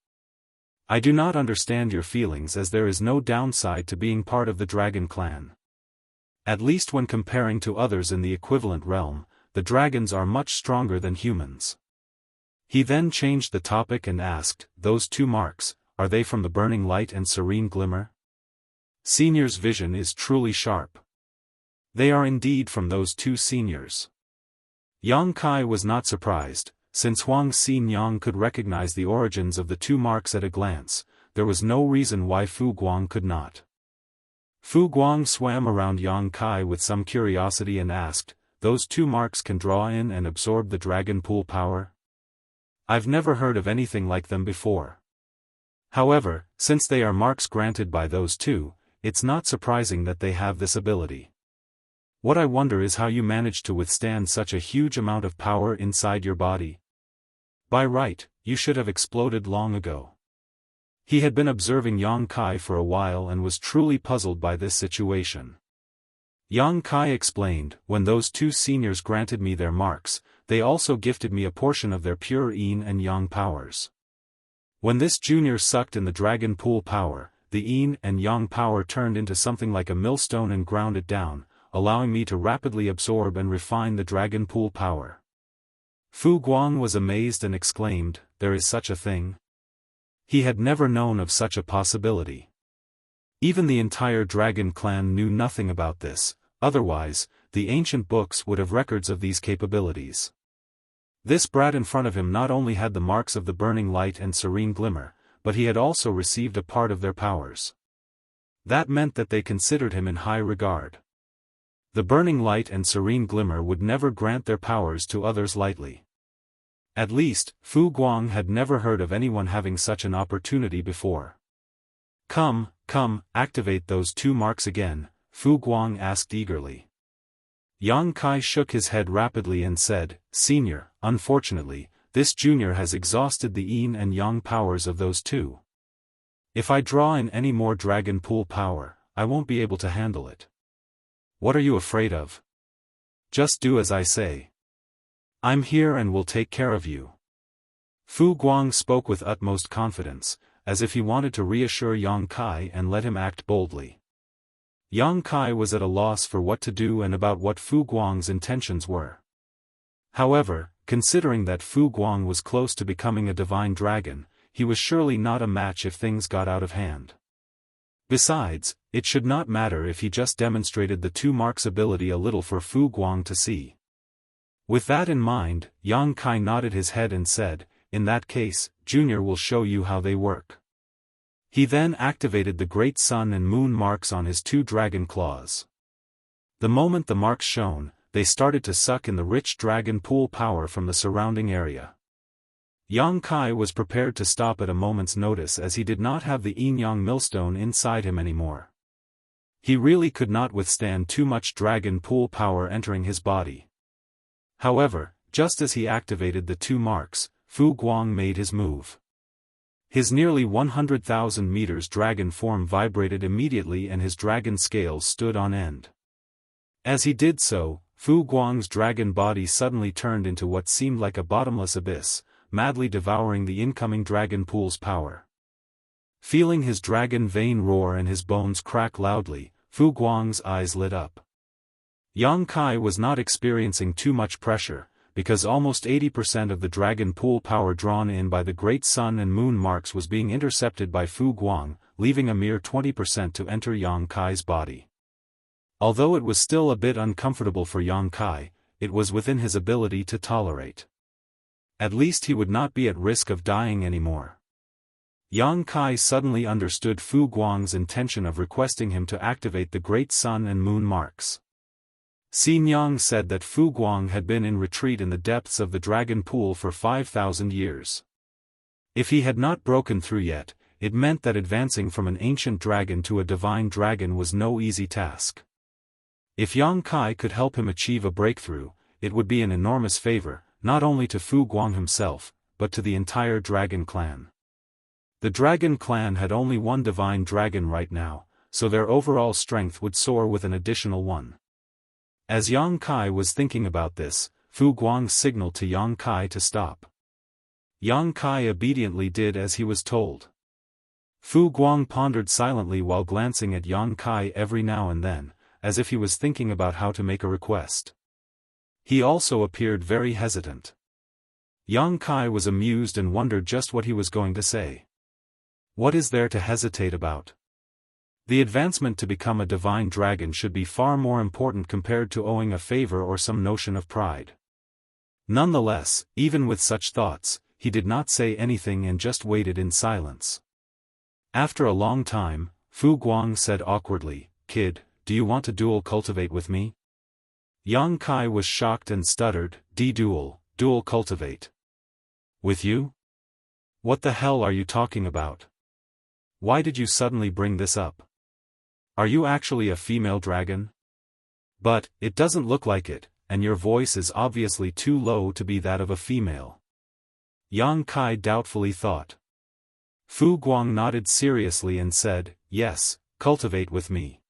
I do not understand your feelings as there is no downside to being part of the dragon clan. At least when comparing to others in the equivalent realm, the dragons are much stronger than humans. He then changed the topic and asked, those two marks, are they from the burning light and serene glimmer? Senior's vision is truly sharp. They are indeed from those two seniors. Yang Kai was not surprised, since Huang Xinyang could recognize the origins of the two marks at a glance, there was no reason why Fu Guang could not. Fu Guang swam around Yang Kai with some curiosity and asked, those two marks can draw in and absorb the dragon pool power? I've never heard of anything like them before. However, since they are marks granted by those two, it's not surprising that they have this ability. What I wonder is how you managed to withstand such a huge amount of power inside your body. By right, you should have exploded long ago. He had been observing Yang Kai for a while and was truly puzzled by this situation. Yang Kai explained, when those two seniors granted me their marks, they also gifted me a portion of their pure yin and yang powers. When this junior sucked in the dragon pool power, the yin and yang power turned into something like a millstone and ground it down, allowing me to rapidly absorb and refine the dragon pool power. Fu Guang was amazed and exclaimed, there is such a thing? He had never known of such a possibility. Even the entire dragon clan knew nothing about this, otherwise, the ancient books would have records of these capabilities. This brat in front of him not only had the marks of the burning light and serene glimmer, but he had also received a part of their powers. That meant that they considered him in high regard. The burning light and serene glimmer would never grant their powers to others lightly. At least, Fu Guang had never heard of anyone having such an opportunity before. Come, activate those 2 marks again, Fu Guang asked eagerly. Yang Kai shook his head rapidly and said, Senior, unfortunately, this junior has exhausted the yin and yang powers of those 2. If I draw in any more dragon pool power, I won't be able to handle it. What are you afraid of? Just do as I say. I'm here and will take care of you. Fu Guang spoke with utmost confidence, as if he wanted to reassure Yang Kai and let him act boldly. Yang Kai was at a loss for what to do and about what Fu Guang's intentions were. However, considering that Fu Guang was close to becoming a divine dragon, he was surely not a match if things got out of hand. Besides, it should not matter if he just demonstrated the 2 marks ability a little for Fu Guang to see. With that in mind, Yang Kai nodded his head and said, In that case, Junior will show you how they work. He then activated the great sun and moon marks on his 2 dragon claws. The moment the marks shone, they started to suck in the rich dragon pool power from the surrounding area. Yang Kai was prepared to stop at a moment's notice as he did not have the yin-yang millstone inside him anymore. He really could not withstand too much dragon pool power entering his body. However, just as he activated the 2 marks, Fu Guang made his move. His nearly 100,000 meters dragon form vibrated immediately and his dragon scales stood on end. As he did so, Fu Guang's dragon body suddenly turned into what seemed like a bottomless abyss, madly devouring the incoming dragon pool's power. Feeling his dragon vein roar and his bones crack loudly, Fu Guang's eyes lit up. Yang Kai was not experiencing too much pressure, because almost 80% of the dragon pool power drawn in by the great sun and moon marks was being intercepted by Fu Guang, leaving a mere 20% to enter Yang Kai's body. Although it was still a bit uncomfortable for Yang Kai, it was within his ability to tolerate. At least he would not be at risk of dying anymore. Yang Kai suddenly understood Fu Guang's intention of requesting him to activate the great sun and moon marks. Xin Yang said that Fu Guang had been in retreat in the depths of the dragon pool for 5,000 years. If he had not broken through yet, it meant that advancing from an ancient dragon to a divine dragon was no easy task. If Yang Kai could help him achieve a breakthrough, it would be an enormous favor, not only to Fu Guang himself, but to the entire dragon clan. The dragon clan had only 1 divine dragon right now, so their overall strength would soar with an additional 1. As Yang Kai was thinking about this, Fu Guang signaled to Yang Kai to stop. Yang Kai obediently did as he was told. Fu Guang pondered silently while glancing at Yang Kai every now and then, as if he was thinking about how to make a request. He also appeared very hesitant. Yang Kai was amused and wondered just what he was going to say. What is there to hesitate about? The advancement to become a divine dragon should be far more important compared to owing a favor or some notion of pride. Nonetheless, even with such thoughts, he did not say anything and just waited in silence. After a long time, Fu Guang said awkwardly, Kid, do you want to dual cultivate with me? Yang Kai was shocked and stuttered, dual cultivate. With you? What the hell are you talking about? Why did you suddenly bring this up? Are you actually a female dragon? But, it doesn't look like it, and your voice is obviously too low to be that of a female. Yang Kai doubtfully thought. Fu Guang nodded seriously and said, Yes, cultivate with me.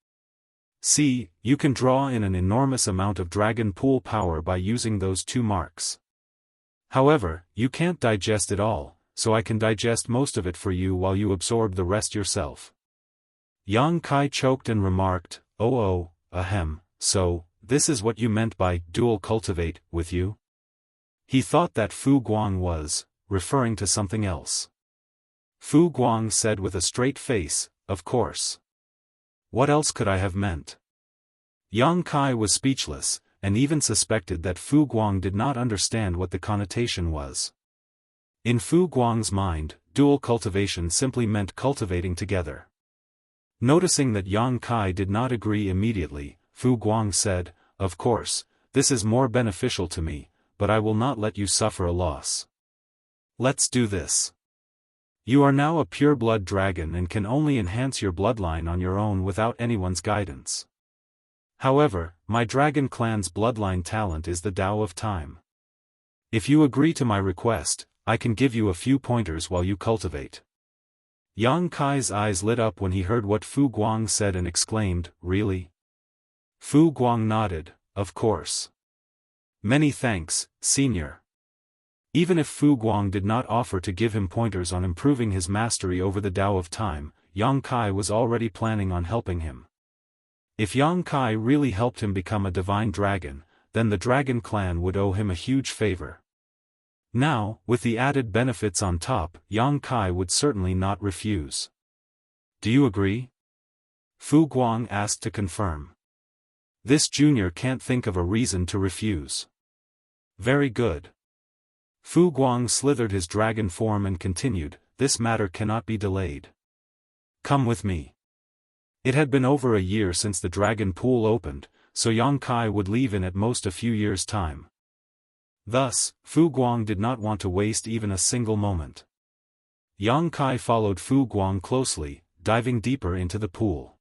See, you can draw in an enormous amount of dragon pool power by using those 2 marks. However, you can't digest it all, so I can digest most of it for you while you absorb the rest yourself. Yang Kai choked and remarked, ahem, so, this is what you meant by dual cultivate with you? He thought that Fu Guang was referring to something else. Fu Guang said with a straight face, Of course. What else could I have meant? Yang Kai was speechless, and even suspected that Fu Guang did not understand what the connotation was. In Fu Guang's mind, dual cultivation simply meant cultivating together. Noticing that Yang Kai did not agree immediately, Fu Guang said, Of course, this is more beneficial to me, but I will not let you suffer a loss. Let's do this. You are now a pure-blood dragon and can only enhance your bloodline on your own without anyone's guidance. However, my dragon clan's bloodline talent is the Dao of Time. If you agree to my request, I can give you a few pointers while you cultivate. Yang Kai's eyes lit up when he heard what Fu Guang said and exclaimed, "Really?" Fu Guang nodded, "Of course. Many thanks, senior." Even if Fu Guang did not offer to give him pointers on improving his mastery over the Dao of Time, Yang Kai was already planning on helping him. If Yang Kai really helped him become a divine dragon, then the Dragon Clan would owe him a huge favor. Now, with the added benefits on top, Yang Kai would certainly not refuse. "Do you agree?" Fu Guang asked to confirm. This junior can't think of a reason to refuse. "Very good." Fu Guang slithered his dragon form and continued, "This matter cannot be delayed. Come with me." It had been over a year since the dragon pool opened, so Yang Kai would leave in at most a few years' time. Thus, Fu Guang did not want to waste even a single moment. Yang Kai followed Fu Guang closely, diving deeper into the pool.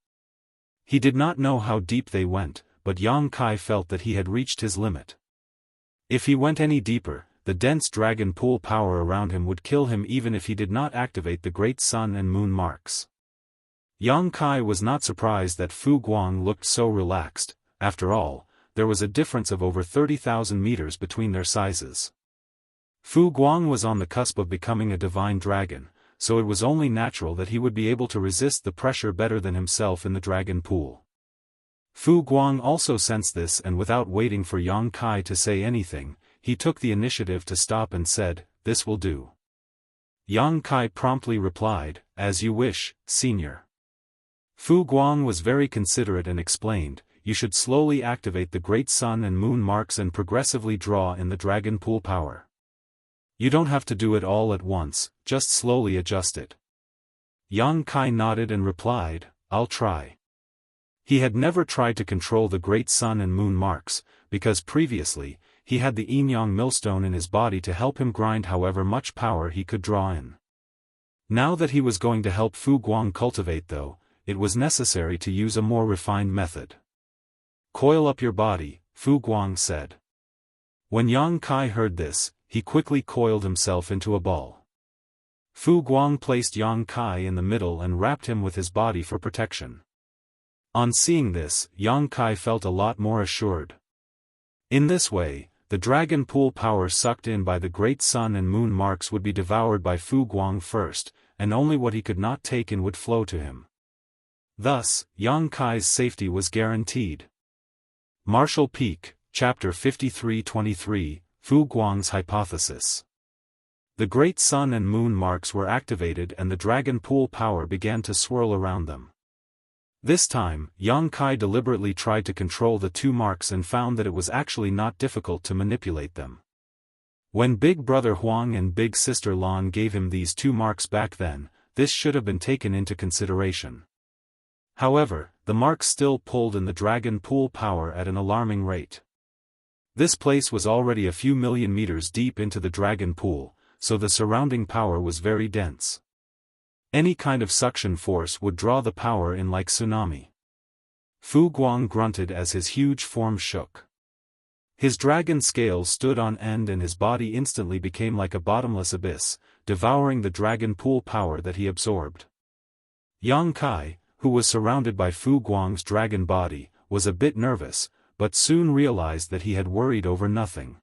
He did not know how deep they went, but Yang Kai felt that he had reached his limit. If he went any deeper, the dense dragon pool power around him would kill him even if he did not activate the great sun and moon marks. Yang Kai was not surprised that Fu Guang looked so relaxed. After all, there was a difference of over 30,000 meters between their sizes. Fu Guang was on the cusp of becoming a divine dragon, so it was only natural that he would be able to resist the pressure better than himself in the dragon pool. Fu Guang also sensed this, and without waiting for Yang Kai to say anything, he took the initiative to stop and said, "This will do." Yang Kai promptly replied, "As you wish, senior." Fu Guang was very considerate and explained, "You should slowly activate the great sun and moon marks and progressively draw in the dragon pool power. You don't have to do it all at once, just slowly adjust it." Yang Kai nodded and replied, "I'll try." He had never tried to control the great sun and moon marks, because previously, he had the yin-yang millstone in his body to help him grind however much power he could draw in. Now that he was going to help Fu Guang cultivate though, it was necessary to use a more refined method. "Coil up your body," Fu Guang said. When Yang Kai heard this, he quickly coiled himself into a ball. Fu Guang placed Yang Kai in the middle and wrapped him with his body for protection. On seeing this, Yang Kai felt a lot more assured. In this way, the dragon pool power sucked in by the great sun and moon marks would be devoured by Fu Guang first, and only what he could not take in would flow to him. Thus, Yang Kai's safety was guaranteed. Martial Peak, Chapter 53-23, Fu Guang's Hypothesis. The great sun and moon marks were activated and the dragon pool power began to swirl around them. This time, Yang Kai deliberately tried to control the two marks and found that it was actually not difficult to manipulate them. When Big Brother Huang and Big Sister Lan gave him these two marks back then, this should have been taken into consideration. However, the marks still pulled in the dragon pool power at an alarming rate. This place was already a few million meters deep into the dragon pool, so the surrounding power was very dense. Any kind of suction force would draw the power in like tsunami. Fu Guang grunted as his huge form shook. His dragon scales stood on end and his body instantly became like a bottomless abyss, devouring the dragon pool power that he absorbed. Yang Kai, who was surrounded by Fu Guang's dragon body, was a bit nervous, but soon realized that he had worried over nothing.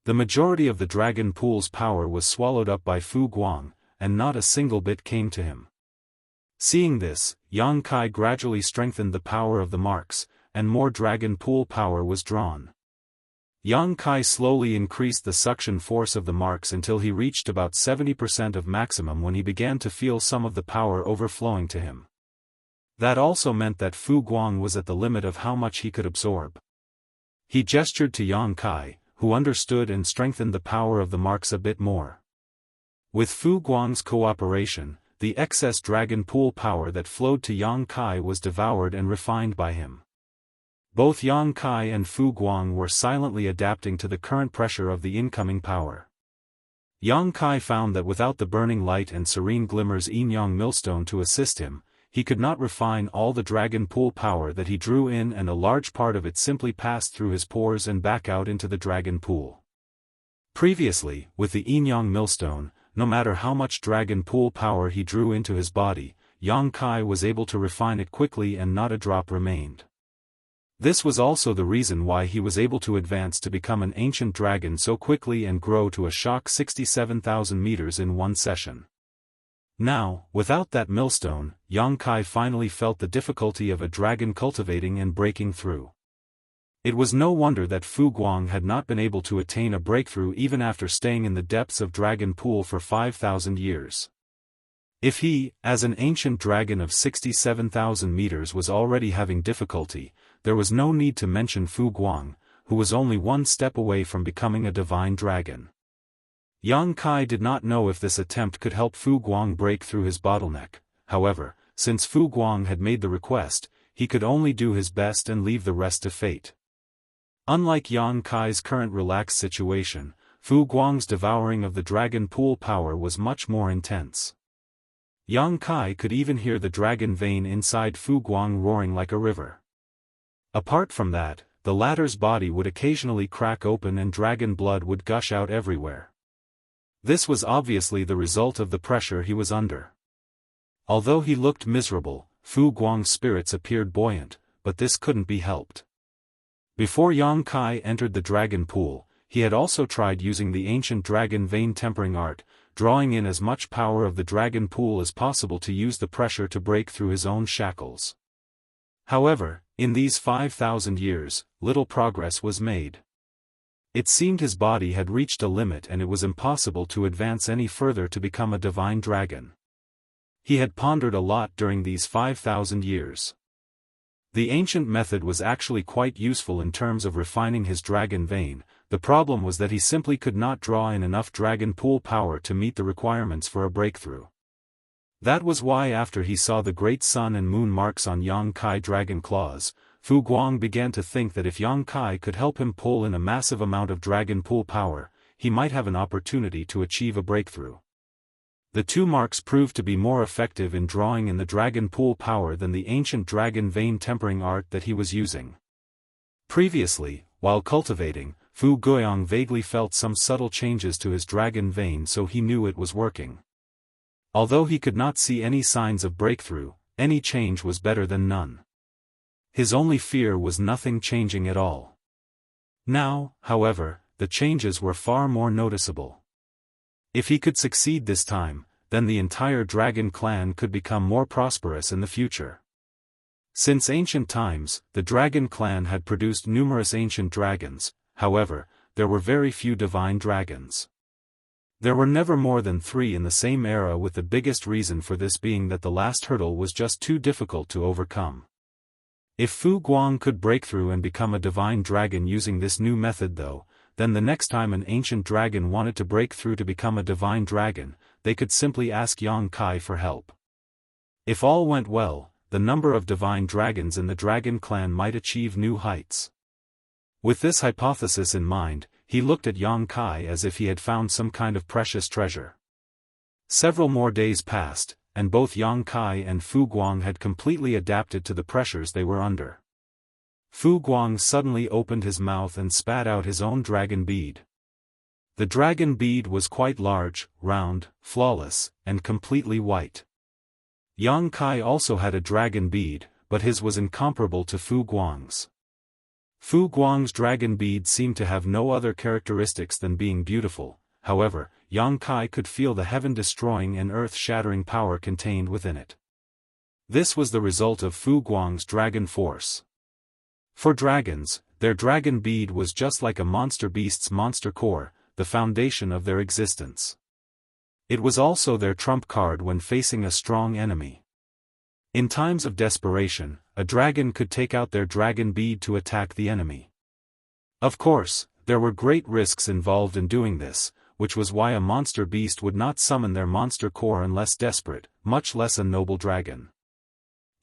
The majority of the dragon pool's power was swallowed up by Fu Guang, and not a single bit came to him. Seeing this, Yang Kai gradually strengthened the power of the marks, and more dragon pool power was drawn. Yang Kai slowly increased the suction force of the marks until he reached about 70% of maximum when he began to feel some of the power overflowing to him. That also meant that Fu Guang was at the limit of how much he could absorb. He gestured to Yang Kai, who understood and strengthened the power of the marks a bit more. With Fu Guang's cooperation, the excess dragon pool power that flowed to Yang Kai was devoured and refined by him. Both Yang Kai and Fu Guang were silently adapting to the current pressure of the incoming power. Yang Kai found that without the burning light and serene glimmers yin-yang millstone to assist him, he could not refine all the dragon pool power that he drew in, and a large part of it simply passed through his pores and back out into the dragon pool. Previously, with the yin-yang millstone, no matter how much dragon pool power he drew into his body, Yang Kai was able to refine it quickly and not a drop remained. This was also the reason why he was able to advance to become an ancient dragon so quickly and grow to a shock 67,000 meters in one session. Now, without that millstone, Yang Kai finally felt the difficulty of a dragon cultivating and breaking through. It was no wonder that Fu Guang had not been able to attain a breakthrough even after staying in the depths of Dragon Pool for 5,000 years. If he, as an ancient dragon of 67,000 meters, was already having difficulty, there was no need to mention Fu Guang, who was only one step away from becoming a divine dragon. Yang Kai did not know if this attempt could help Fu Guang break through his bottleneck. However, since Fu Guang had made the request, he could only do his best and leave the rest to fate. Unlike Yang Kai's current relaxed situation, Fu Guang's devouring of the dragon pool power was much more intense. Yang Kai could even hear the dragon vein inside Fu Guang roaring like a river. Apart from that, the latter's body would occasionally crack open and dragon blood would gush out everywhere. This was obviously the result of the pressure he was under. Although he looked miserable, Fu Guang's spirits appeared buoyant, but this couldn't be helped. Before Yang Kai entered the dragon pool, he had also tried using the ancient dragon vein tempering art, drawing in as much power of the dragon pool as possible to use the pressure to break through his own shackles. However, in these 5,000 years, little progress was made. It seemed his body had reached a limit and it was impossible to advance any further to become a divine dragon. He had pondered a lot during these 5,000 years. The ancient method was actually quite useful in terms of refining his dragon vein. The problem was that he simply could not draw in enough dragon pool power to meet the requirements for a breakthrough. That was why after he saw the great sun and moon marks on Yang Kai dragon claws, Fu Guang began to think that if Yang Kai could help him pull in a massive amount of dragon pool power, he might have an opportunity to achieve a breakthrough. The two marks proved to be more effective in drawing in the dragon pool power than the ancient dragon vein tempering art that he was using. Previously, while cultivating, Fu Guang vaguely felt some subtle changes to his dragon vein, so he knew it was working. Although he could not see any signs of breakthrough, any change was better than none. His only fear was nothing changing at all. Now, however, the changes were far more noticeable. If he could succeed this time, then the entire dragon clan could become more prosperous in the future. Since ancient times, the dragon clan had produced numerous ancient dragons. However, there were very few divine dragons. There were never more than 3 in the same era, with the biggest reason for this being that the last hurdle was just too difficult to overcome. If Fu Guang could break through and become a divine dragon using this new method though, then the next time an ancient dragon wanted to break through to become a divine dragon, they could simply ask Yang Kai for help. If all went well, the number of divine dragons in the dragon clan might achieve new heights. With this hypothesis in mind, he looked at Yang Kai as if he had found some kind of precious treasure. Several more days passed, and both Yang Kai and Fu Guang had completely adapted to the pressures they were under. Fu Guang suddenly opened his mouth and spat out his own dragon bead. The dragon bead was quite large, round, flawless, and completely white. Yang Kai also had a dragon bead, but his was incomparable to Fu Guang's. Fu Guang's dragon bead seemed to have no other characteristics than being beautiful. However, Yang Kai could feel the heaven-destroying and earth-shattering power contained within it. This was the result of Fu Guang's dragon force. For dragons, their dragon bead was just like a monster beast's monster core, the foundation of their existence. It was also their trump card when facing a strong enemy. In times of desperation, a dragon could take out their dragon bead to attack the enemy. Of course, there were great risks involved in doing this, which was why a monster beast would not summon their monster core unless desperate, much less a noble dragon.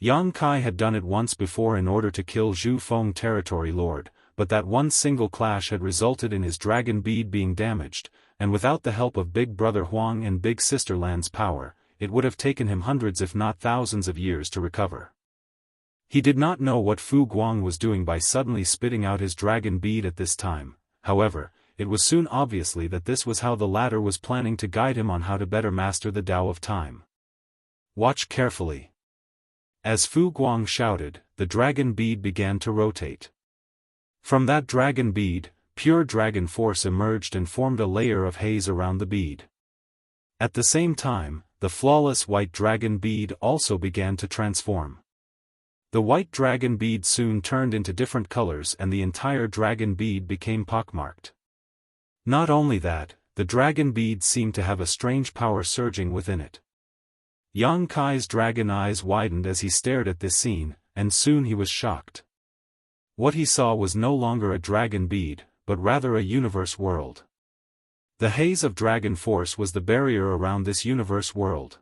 Yang Kai had done it once before in order to kill Zhu Feng territory lord, but that one single clash had resulted in his dragon bead being damaged, and without the help of Big Brother Huang and Big Sister Lan's power, it would have taken him hundreds if not thousands of years to recover. He did not know what Fu Guang was doing by suddenly spitting out his dragon bead at this time. However, it was soon obviously that this was how the latter was planning to guide him on how to better master the Tao of Time. Watch carefully. As Fu Guang shouted, the dragon bead began to rotate. From that dragon bead, pure dragon force emerged and formed a layer of haze around the bead. At the same time, the flawless white dragon bead also began to transform. The white dragon bead soon turned into different colors and the entire dragon bead became pockmarked. Not only that, the dragon bead seemed to have a strange power surging within it. Yang Kai's dragon eyes widened as he stared at this scene, and soon he was shocked. What he saw was no longer a dragon bead, but rather a universe world. The haze of dragon force was the barrier around this universe world.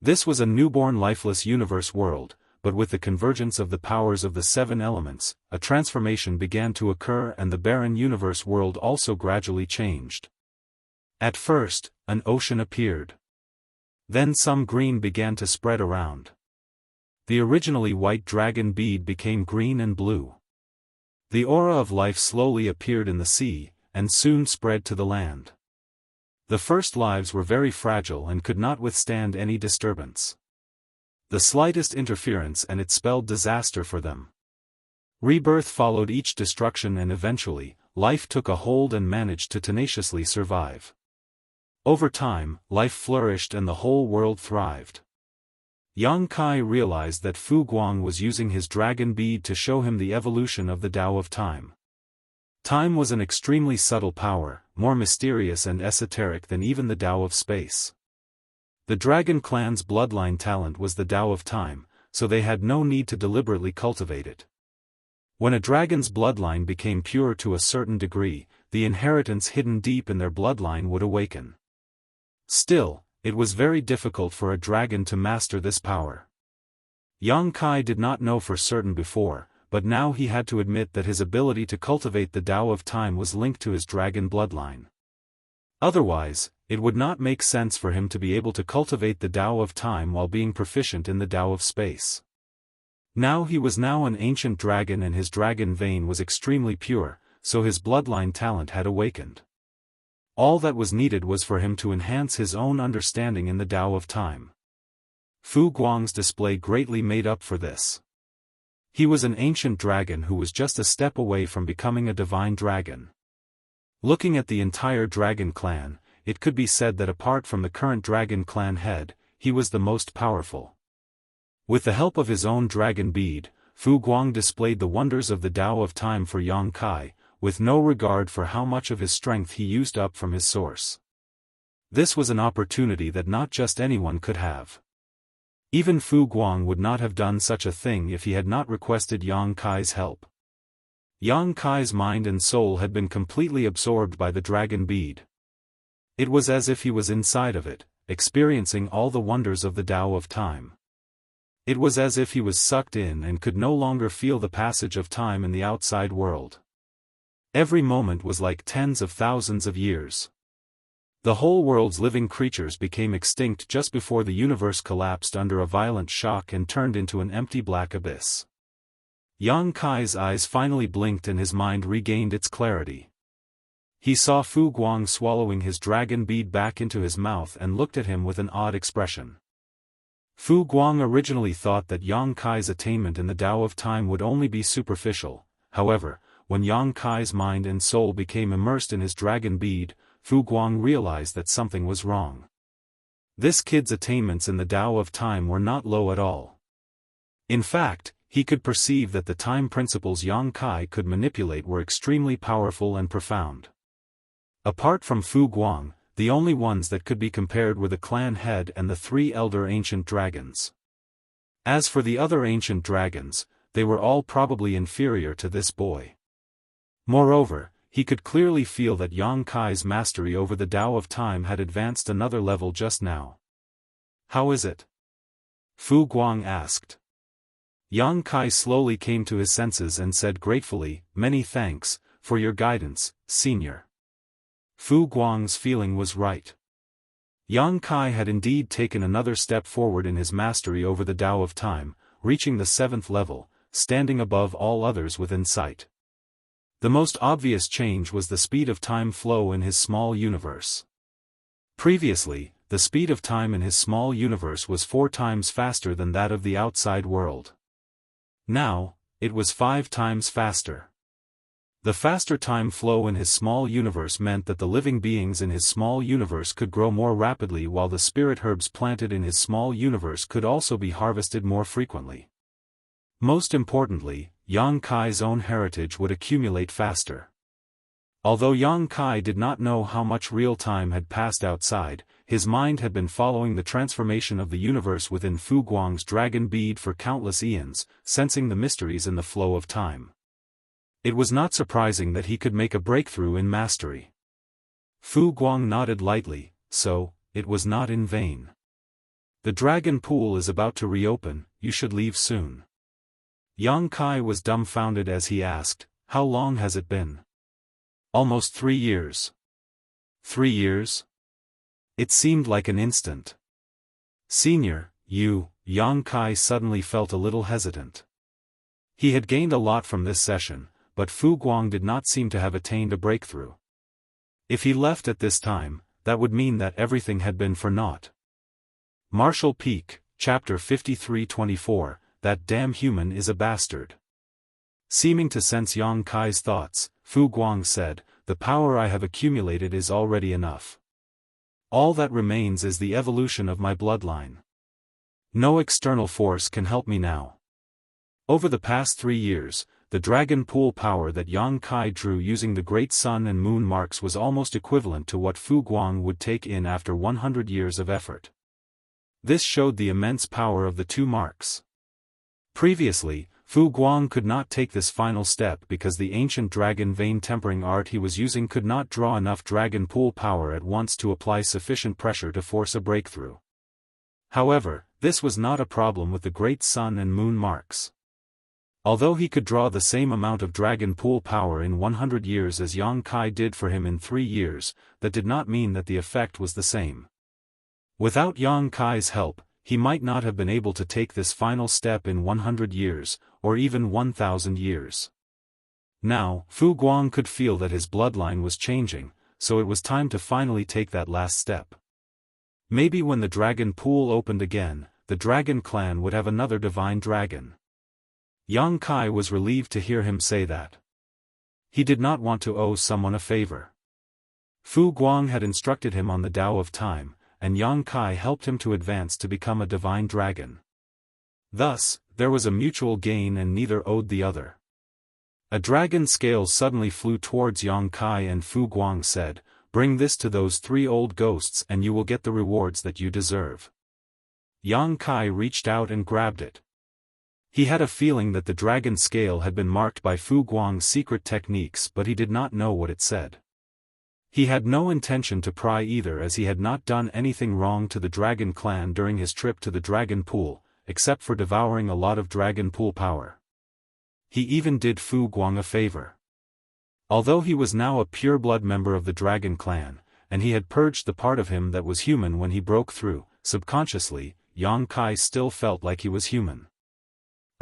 This was a newborn lifeless universe world, but with the convergence of the powers of the 7 elements, a transformation began to occur and the barren universe world also gradually changed. At first, an ocean appeared. Then some green began to spread around. The originally white dragon bead became green and blue. The aura of life slowly appeared in the sea, and soon spread to the land. The first lives were very fragile and could not withstand any disturbance. The slightest interference and it spelled disaster for them. Rebirth followed each destruction and eventually, life took a hold and managed to tenaciously survive. Over time, life flourished and the whole world thrived. Yang Kai realized that Fu Guang was using his dragon bead to show him the evolution of the Tao of Time. Time was an extremely subtle power, more mysterious and esoteric than even the Tao of space. The Dragon Clan's bloodline talent was the Tao of Time, so they had no need to deliberately cultivate it. When a dragon's bloodline became pure to a certain degree, the inheritance hidden deep in their bloodline would awaken. Still, it was very difficult for a dragon to master this power. Yang Kai did not know for certain before, but now he had to admit that his ability to cultivate the Tao of Time was linked to his dragon bloodline. Otherwise, it would not make sense for him to be able to cultivate the Tao of Time while being proficient in the Tao of space. Now he was an ancient dragon and his dragon vein was extremely pure, so his bloodline talent had awakened. All that was needed was for him to enhance his own understanding in the Tao of Time. Fu Guang's display greatly made up for this. He was an ancient dragon who was just a step away from becoming a divine dragon. Looking at the entire dragon clan, it could be said that apart from the current dragon clan head, he was the most powerful. With the help of his own dragon bead, Fu Guang displayed the wonders of the Tao of Time for Yang Kai, with no regard for how much of his strength he used up from his source. This was an opportunity that not just anyone could have. Even Fu Guang would not have done such a thing if he had not requested Yang Kai's help. Yang Kai's mind and soul had been completely absorbed by the dragon bead. It was as if he was inside of it, experiencing all the wonders of the Tao of Time. It was as if he was sucked in and could no longer feel the passage of time in the outside world. Every moment was like tens of thousands of years. The whole world's living creatures became extinct just before the universe collapsed under a violent shock and turned into an empty black abyss. Yang Kai's eyes finally blinked and his mind regained its clarity. He saw Fu Guang swallowing his dragon bead back into his mouth and looked at him with an odd expression. Fu Guang originally thought that Yang Kai's attainment in the Tao of Time would only be superficial. However, when Yang Kai's mind and soul became immersed in his dragon bead, Fu Guang realized that something was wrong. This kid's attainments in the Tao of Time were not low at all. In fact, he could perceive that the time principles Yang Kai could manipulate were extremely powerful and profound. Apart from Fu Guang, the only ones that could be compared were the clan head and the 3 elder ancient dragons. As for the other ancient dragons, they were all probably inferior to this boy. Moreover, he could clearly feel that Yang Kai's mastery over the Tao of Time had advanced another level just now. How is it? Fu Guang asked. Yang Kai slowly came to his senses and said gratefully, "Many thanks, for your guidance, senior." Fu Guang's feeling was right. Yang Kai had indeed taken another step forward in his mastery over the Tao of Time, reaching the 7th level, standing above all others within sight. The most obvious change was the speed of time flow in his small universe. Previously, the speed of time in his small universe was 4 times faster than that of the outside world. Now, it was 5 times faster. The faster time flow in his small universe meant that the living beings in his small universe could grow more rapidly, while the spirit herbs planted in his small universe could also be harvested more frequently. Most importantly, Yang Kai's own heritage would accumulate faster. Although Yang Kai did not know how much real time had passed outside, his mind had been following the transformation of the universe within Fu Guang's dragon bead for countless eons, sensing the mysteries in the flow of time. It was not surprising that he could make a breakthrough in mastery. Fu Guang nodded lightly, so, it was not in vain. The dragon pool is about to reopen, you should leave soon. Yang Kai was dumbfounded as he asked, how long has it been? Almost 3 years. 3 years? It seemed like an instant. Senior, Yang Kai suddenly felt a little hesitant. He had gained a lot from this session, but Fu Guang did not seem to have attained a breakthrough. If he left at this time, that would mean that everything had been for naught. Martial Peak, Chapter 53-24, That damn human is a bastard. Seeming to sense Yang Kai's thoughts, Fu Guang said, the power I have accumulated is already enough. All that remains is the evolution of my bloodline. No external force can help me now. Over the past 3 years, the dragon pool power that Yang Kai drew using the great sun and moon marks was almost equivalent to what Fu Guang would take in after 100 years of effort. This showed the immense power of the 2 marks. Previously, Fu Guang could not take this final step because the ancient dragon vein tempering art he was using could not draw enough dragon pool power at once to apply sufficient pressure to force a breakthrough. However, this was not a problem with the great sun and moon marks. Although he could draw the same amount of dragon pool power in 100 years as Yang Kai did for him in 3 years, that did not mean that the effect was the same. Without Yang Kai's help, he might not have been able to take this final step in 100 years, or even 1,000 years. Now, Fu Guang could feel that his bloodline was changing, so it was time to finally take that last step. Maybe when the dragon pool opened again, the dragon clan would have another divine dragon. Yang Kai was relieved to hear him say that. He did not want to owe someone a favor. Fu Guang had instructed him on the Tao of Time, and Yang Kai helped him to advance to become a divine dragon. Thus, there was a mutual gain and neither owed the other. A dragon scale suddenly flew towards Yang Kai and Fu Guang said, bring this to those 3 old ghosts and you will get the rewards that you deserve. Yang Kai reached out and grabbed it. He had a feeling that the dragon scale had been marked by Fu Guang's secret techniques, but he did not know what it said. He had no intention to pry either, as he had not done anything wrong to the dragon clan during his trip to the dragon pool, except for devouring a lot of dragon pool power. He even did Fu Guang a favor. Although he was now a pure-blood member of the dragon clan, and he had purged the part of him that was human when he broke through, subconsciously, Yang Kai still felt like he was human.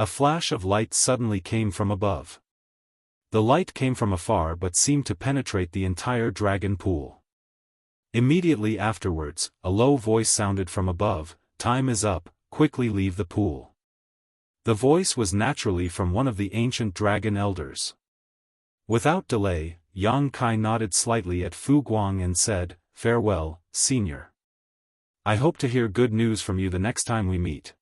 A flash of light suddenly came from above. The light came from afar but seemed to penetrate the entire dragon pool. Immediately afterwards, a low voice sounded from above, time is up, quickly leave the pool. The voice was naturally from one of the ancient dragon elders. Without delay, Yang Kai nodded slightly at Fu Guang and said, farewell, senior. I hope to hear good news from you the next time we meet.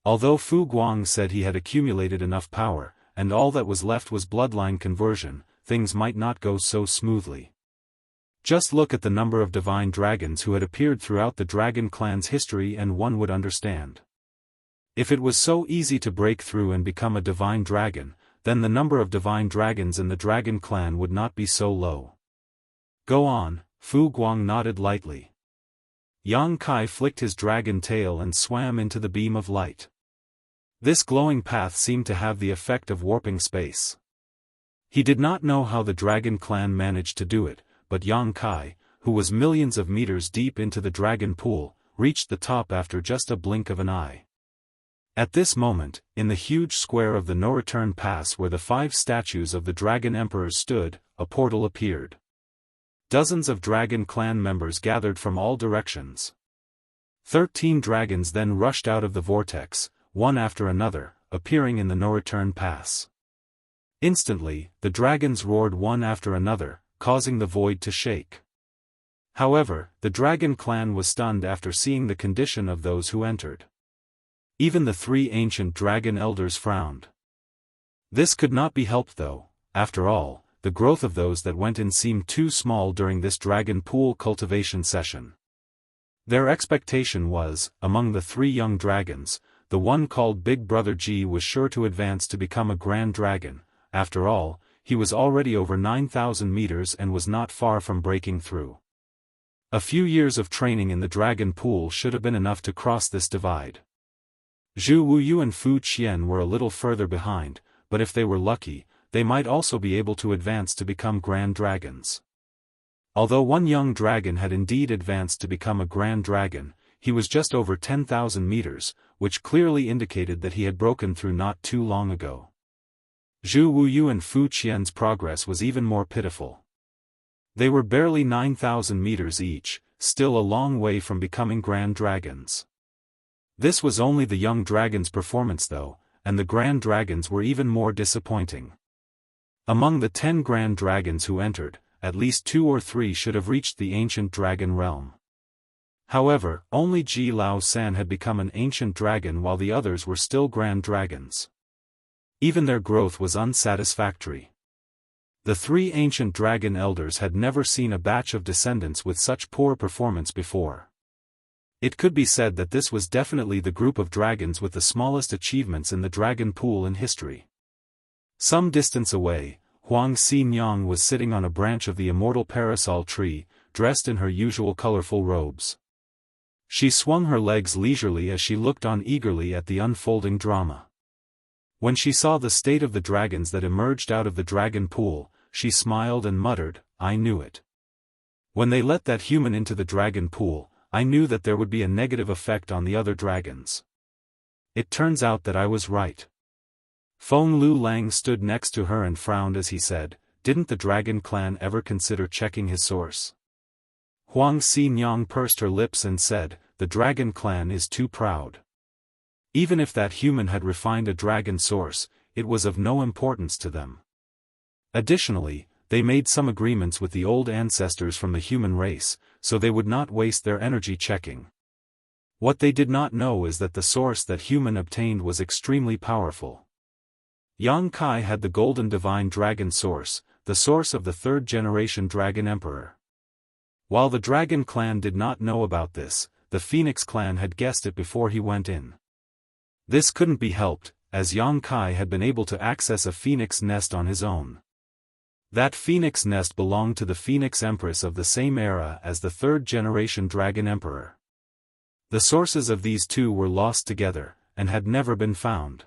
Although Fu Guang said he had accumulated enough power, and all that was left was bloodline conversion, things might not go so smoothly. Just look at the number of divine dragons who had appeared throughout the dragon clan's history and one would understand. If it was so easy to break through and become a divine dragon, then the number of divine dragons in the dragon clan would not be so low. Go on, Fu Guang nodded lightly. Yang Kai flicked his dragon tail and swam into the beam of light. This glowing path seemed to have the effect of warping space. He did not know how the dragon clan managed to do it, but Yang Kai, who was millions of meters deep into the dragon pool, reached the top after just a blink of an eye. At this moment, in the huge square of the no-return pass where the 5 statues of the Dragon Emperors stood, a portal appeared. Dozens of Dragon Clan members gathered from all directions. 13 dragons then rushed out of the vortex, one after another, appearing in the no-return pass. Instantly, the dragons roared one after another, causing the void to shake. However, the Dragon Clan was stunned after seeing the condition of those who entered. Even the 3 ancient dragon elders frowned. This could not be helped though. After all, the growth of those that went in seemed too small during this dragon pool cultivation session. Their expectation was, among the 3 young dragons, the one called Big Brother G was sure to advance to become a grand dragon. After all, he was already over 9,000 meters and was not far from breaking through. A few years of training in the dragon pool should have been enough to cross this divide. Zhu Wuyu and Fu Qian were a little further behind, but if they were lucky, they might also be able to advance to become grand dragons. Although one young dragon had indeed advanced to become a grand dragon, he was just over 10,000 meters, which clearly indicated that he had broken through not too long ago. Zhu Wuyu and Fu Qian's progress was even more pitiful. They were barely 9,000 meters each, still a long way from becoming grand dragons. This was only the young dragon's performance though, and the grand dragons were even more disappointing. Among the 10 grand dragons who entered, at least 2 or 3 should have reached the ancient dragon realm. However, only Ji Lao San had become an ancient dragon while the others were still grand dragons. Even their growth was unsatisfactory. The 3 ancient dragon elders had never seen a batch of descendants with such poor performance before. It could be said that this was definitely the group of dragons with the smallest achievements in the dragon pool in history. Some distance away, Huang Xianxia was sitting on a branch of the immortal parasol tree, dressed in her usual colorful robes. She swung her legs leisurely as she looked on eagerly at the unfolding drama. When she saw the state of the dragons that emerged out of the dragon pool, she smiled and muttered, "I knew it. When they let that human into the dragon pool, I knew that there would be a negative effect on the other dragons. It turns out that I was right." Feng Lu Lang stood next to her and frowned as he said, "Didn't the Dragon Clan ever consider checking his source?" Huang Xianxia pursed her lips and said, "The Dragon Clan is too proud. Even if that human had refined a dragon source, it was of no importance to them. Additionally, they made some agreements with the old ancestors from the human race, so they would not waste their energy checking. What they did not know is that the source that human obtained was extremely powerful. Yang Kai had the golden divine dragon source, the source of the 3rd generation dragon emperor. While the dragon clan did not know about this, the Phoenix clan had guessed it before he went in. This couldn't be helped, as Yang Kai had been able to access a phoenix nest on his own. That phoenix nest belonged to the Phoenix Empress of the same era as the 3rd generation Dragon Emperor. The sources of these two were lost together, and had never been found.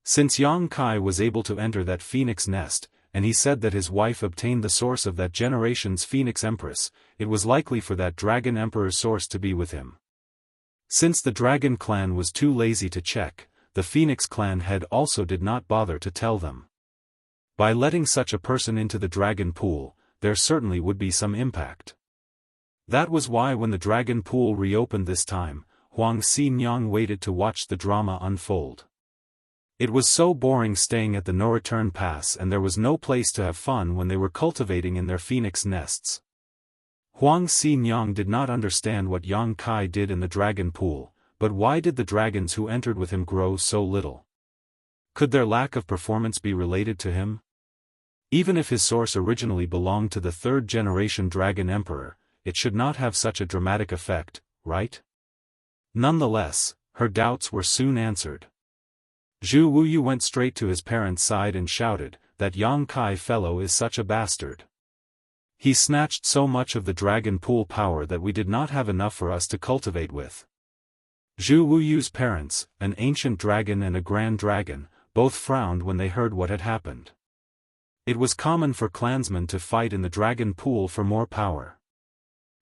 Since Yang Kai was able to enter that phoenix nest, and he said that his wife obtained the source of that generation's Phoenix Empress, it was likely for that Dragon Emperor's source to be with him. Since the Dragon Clan was too lazy to check, the Phoenix Clan head also did not bother to tell them. By letting such a person into the dragon pool, there certainly would be some impact. That was why when the dragon pool reopened this time, Huang Xianxia waited to watch the drama unfold. It was so boring staying at the no-return pass, and there was no place to have fun when they were cultivating in their phoenix nests. Huang Xianxia did not understand what Yang Kai did in the dragon pool, but why did the dragons who entered with him grow so little? Could their lack of performance be related to him? Even if his source originally belonged to the 3rd generation Dragon Emperor, it should not have such a dramatic effect, right? Nonetheless, her doubts were soon answered. Zhu Wuyu went straight to his parents' side and shouted, "That Yang Kai fellow is such a bastard. He snatched so much of the dragon pool power that we did not have enough for us to cultivate with." Zhu Wuyu's parents, an ancient dragon and a grand dragon, both frowned when they heard what had happened. It was common for clansmen to fight in the dragon pool for more power.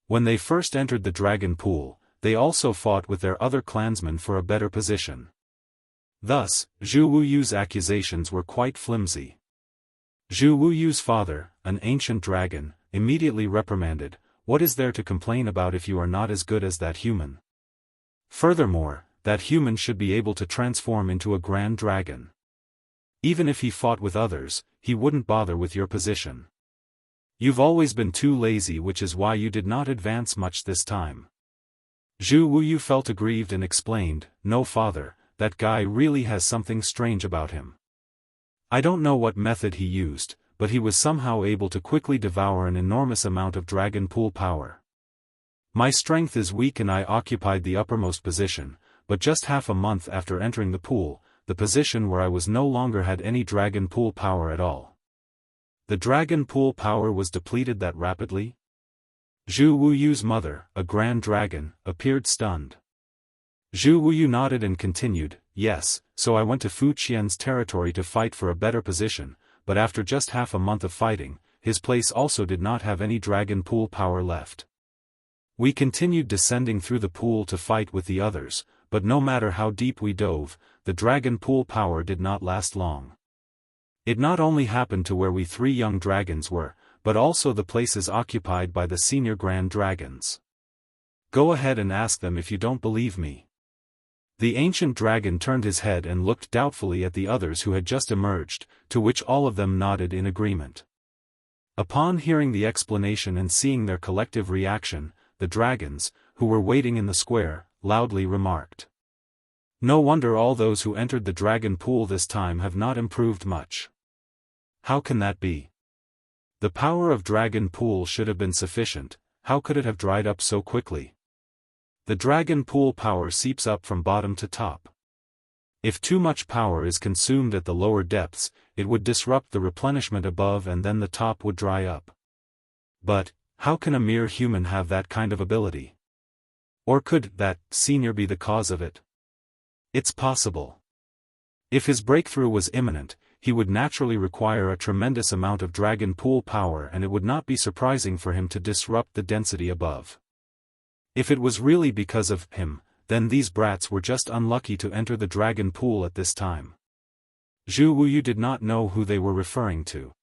When they first entered the dragon pool, they also fought with their other clansmen for a better position. Thus, Zhu Wuyu's accusations were quite flimsy. Zhu Wuyu's father, an ancient dragon, immediately reprimanded, "What is there to complain about if you are not as good as that human? Furthermore, that human should be able to transform into a grand dragon. Even if he fought with others, he wouldn't bother with your position. You've always been too lazy, which is why you did not advance much this time." Zhu Wuyu felt aggrieved and explained, "No, father, that guy really has something strange about him. I don't know what method he used, but he was somehow able to quickly devour an enormous amount of dragon pool power. My strength is weak and I occupied the uppermost position, but just half a month after entering the pool, the position where I was no longer had any dragon pool power at all." The dragon pool power was depleted that rapidly? Zhu Wuyu's mother, a grand dragon, appeared stunned. Zhu Wuyu nodded and continued, "Yes, so I went to Fu Qian's territory to fight for a better position, but after just half a month of fighting, his place also did not have any dragon pool power left. We continued descending through the pool to fight with the others, but no matter how deep we dove, the dragon pool power did not last long. It not only happened to where we three young dragons were, but also the places occupied by the senior grand dragons. Go ahead and ask them if you don't believe me." The ancient dragon turned his head and looked doubtfully at the others who had just emerged, to which all of them nodded in agreement. Upon hearing the explanation and seeing their collective reaction, the dragons, who were waiting in the square, loudly remarked, "No wonder all those who entered the dragon pool this time have not improved much. How can that be? The power of dragon pool should have been sufficient, how could it have dried up so quickly? The dragon pool power seeps up from bottom to top. If too much power is consumed at the lower depths, it would disrupt the replenishment above and then the top would dry up. But, how can a mere human have that kind of ability? Or could that senior be the cause of it? It's possible. If his breakthrough was imminent, he would naturally require a tremendous amount of dragon pool power and it would not be surprising for him to disrupt the density above. If it was really because of him, then these brats were just unlucky to enter the dragon pool at this time." Zhu Wuyu did not know who they were referring to.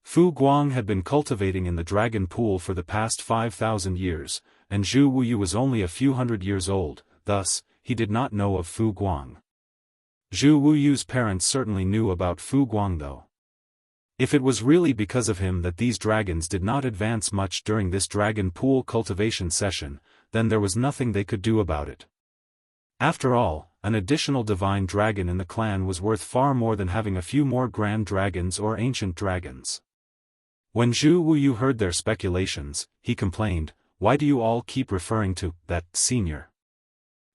Fu Guang had been cultivating in the dragon pool for the past 5,000 years, and Zhu Wuyu was only a few hundred years old, thus, he did not know of Fu Guang. Zhu Wuyu's parents certainly knew about Fu Guang though. If it was really because of him that these dragons did not advance much during this dragon pool cultivation session, then there was nothing they could do about it. After all, an additional divine dragon in the clan was worth far more than having a few more grand dragons or ancient dragons. When Zhu Wuyu heard their speculations, he complained, "Why do you all keep referring to that senior?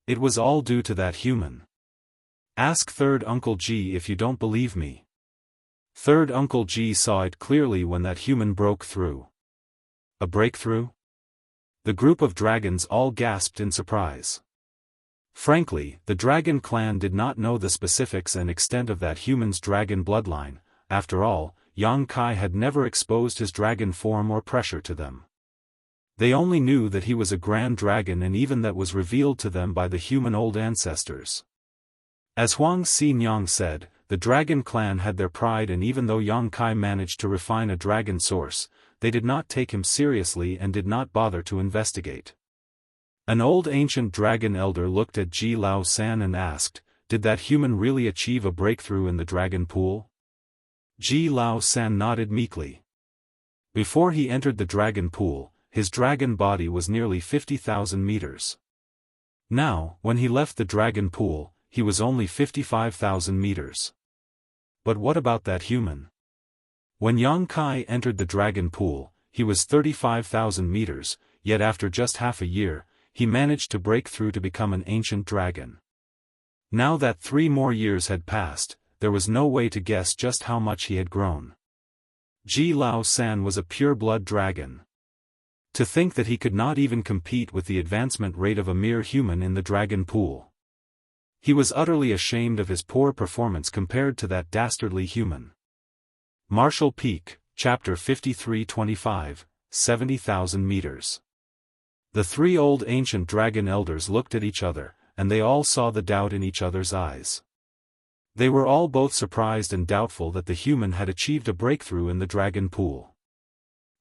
It was all due to that human. Ask Third Uncle G if you don't believe me." Third Uncle G saw it clearly when that human broke through. A breakthrough? The group of dragons all gasped in surprise. Frankly, the dragon clan did not know the specifics and extent of that human's dragon bloodline. After all, Yang Kai had never exposed his dragon form or pressure to them. They only knew that he was a grand dragon and even that was revealed to them by the human old ancestors. As Huang Xinyang said, the dragon clan had their pride and even though Yang Kai managed to refine a dragon source, they did not take him seriously and did not bother to investigate. An old ancient dragon elder looked at Ji Lao San and asked, "Did that human really achieve a breakthrough in the dragon pool?" Ji Lao San nodded meekly. Before he entered the dragon pool, his dragon body was nearly 50,000 meters. Now, when he left the dragon pool, he was only 55,000 meters. But what about that human? When Yang Kai entered the dragon pool, he was 35,000 meters, yet after just half a year, he managed to break through to become an ancient dragon. Now that 3 more years had passed, there was no way to guess just how much he had grown. Ji Lao San was a pure-blood dragon. To think that he could not even compete with the advancement rate of a mere human in the dragon pool. He was utterly ashamed of his poor performance compared to that dastardly human. Marshall Peak, Chapter 5325, 70,000 meters. The three old ancient dragon elders looked at each other, and they all saw the doubt in each other's eyes. They were all both surprised and doubtful that the human had achieved a breakthrough in the dragon pool.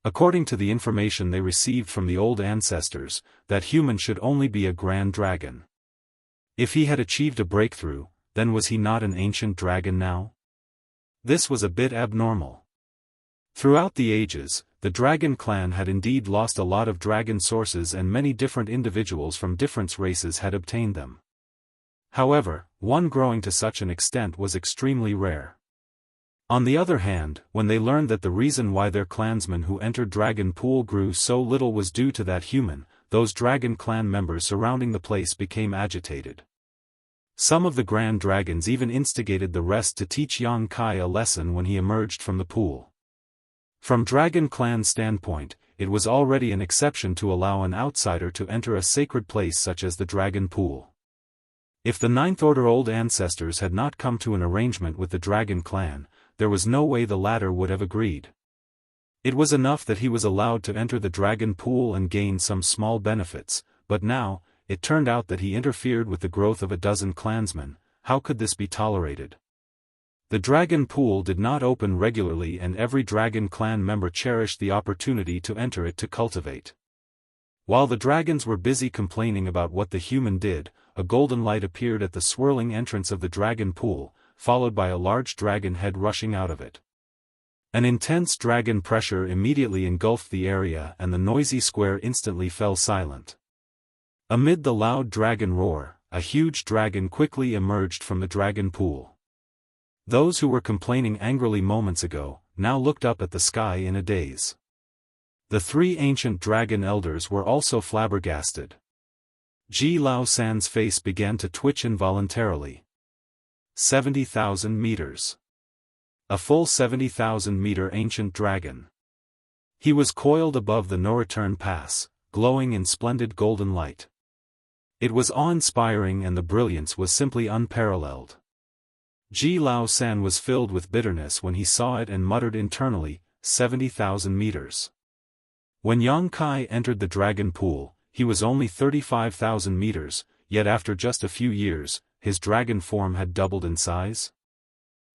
According to the information they received from the old ancestors, that human should only be a grand dragon. If he had achieved a breakthrough, then was he not an ancient dragon now? This was a bit abnormal. Throughout the ages, the dragon clan had indeed lost a lot of dragon sources and many different individuals from different races had obtained them. However, one growing to such an extent was extremely rare. On the other hand, when they learned that the reason why their clansmen who entered Dragon Pool grew so little was due to that human, those dragon clan members surrounding the place became agitated. Some of the grand dragons even instigated the rest to teach Yang Kai a lesson when he emerged from the pool. From Dragon Clan's standpoint, it was already an exception to allow an outsider to enter a sacred place such as the Dragon Pool. If the Ninth Order old ancestors had not come to an arrangement with the Dragon Clan, there was no way the latter would have agreed. It was enough that he was allowed to enter the Dragon Pool and gain some small benefits, but now, it turned out that he interfered with the growth of a dozen clansmen. How could this be tolerated? The Dragon Pool did not open regularly and every Dragon Clan member cherished the opportunity to enter it to cultivate. While the dragons were busy complaining about what the human did, a golden light appeared at the swirling entrance of the Dragon Pool, followed by a large dragon head rushing out of it. An intense dragon pressure immediately engulfed the area and the noisy square instantly fell silent. Amid the loud dragon roar, a huge dragon quickly emerged from the Dragon Pool. Those who were complaining angrily moments ago, now looked up at the sky in a daze. The three ancient dragon elders were also flabbergasted. Ji Lao San's face began to twitch involuntarily. 70,000 meters. A full 70,000-meter ancient dragon. He was coiled above the no-return pass, glowing in splendid golden light. It was awe-inspiring and the brilliance was simply unparalleled. Ji Lao San was filled with bitterness when he saw it and muttered internally, 70,000 meters. When Yang Kai entered the Dragon Pool, he was only 35,000 meters, yet after just a few years, his dragon form had doubled in size.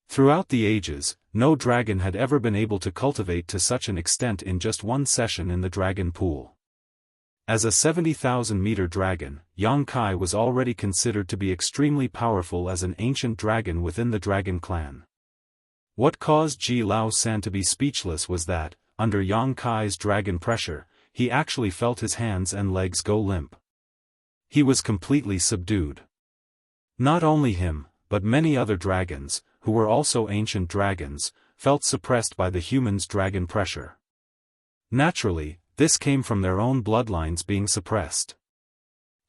Throughout the ages, no dragon had ever been able to cultivate to such an extent in just one session in the Dragon Pool. As a 70,000-meter dragon, Yang Kai was already considered to be extremely powerful as an ancient dragon within the Dragon Clan. What caused Ji Lao San to be speechless was that, under Yang Kai's dragon pressure, he actually felt his hands and legs go limp. He was completely subdued. Not only him, but many other dragons, who were also ancient dragons, felt suppressed by the human's dragon pressure. Naturally, this came from their own bloodlines being suppressed.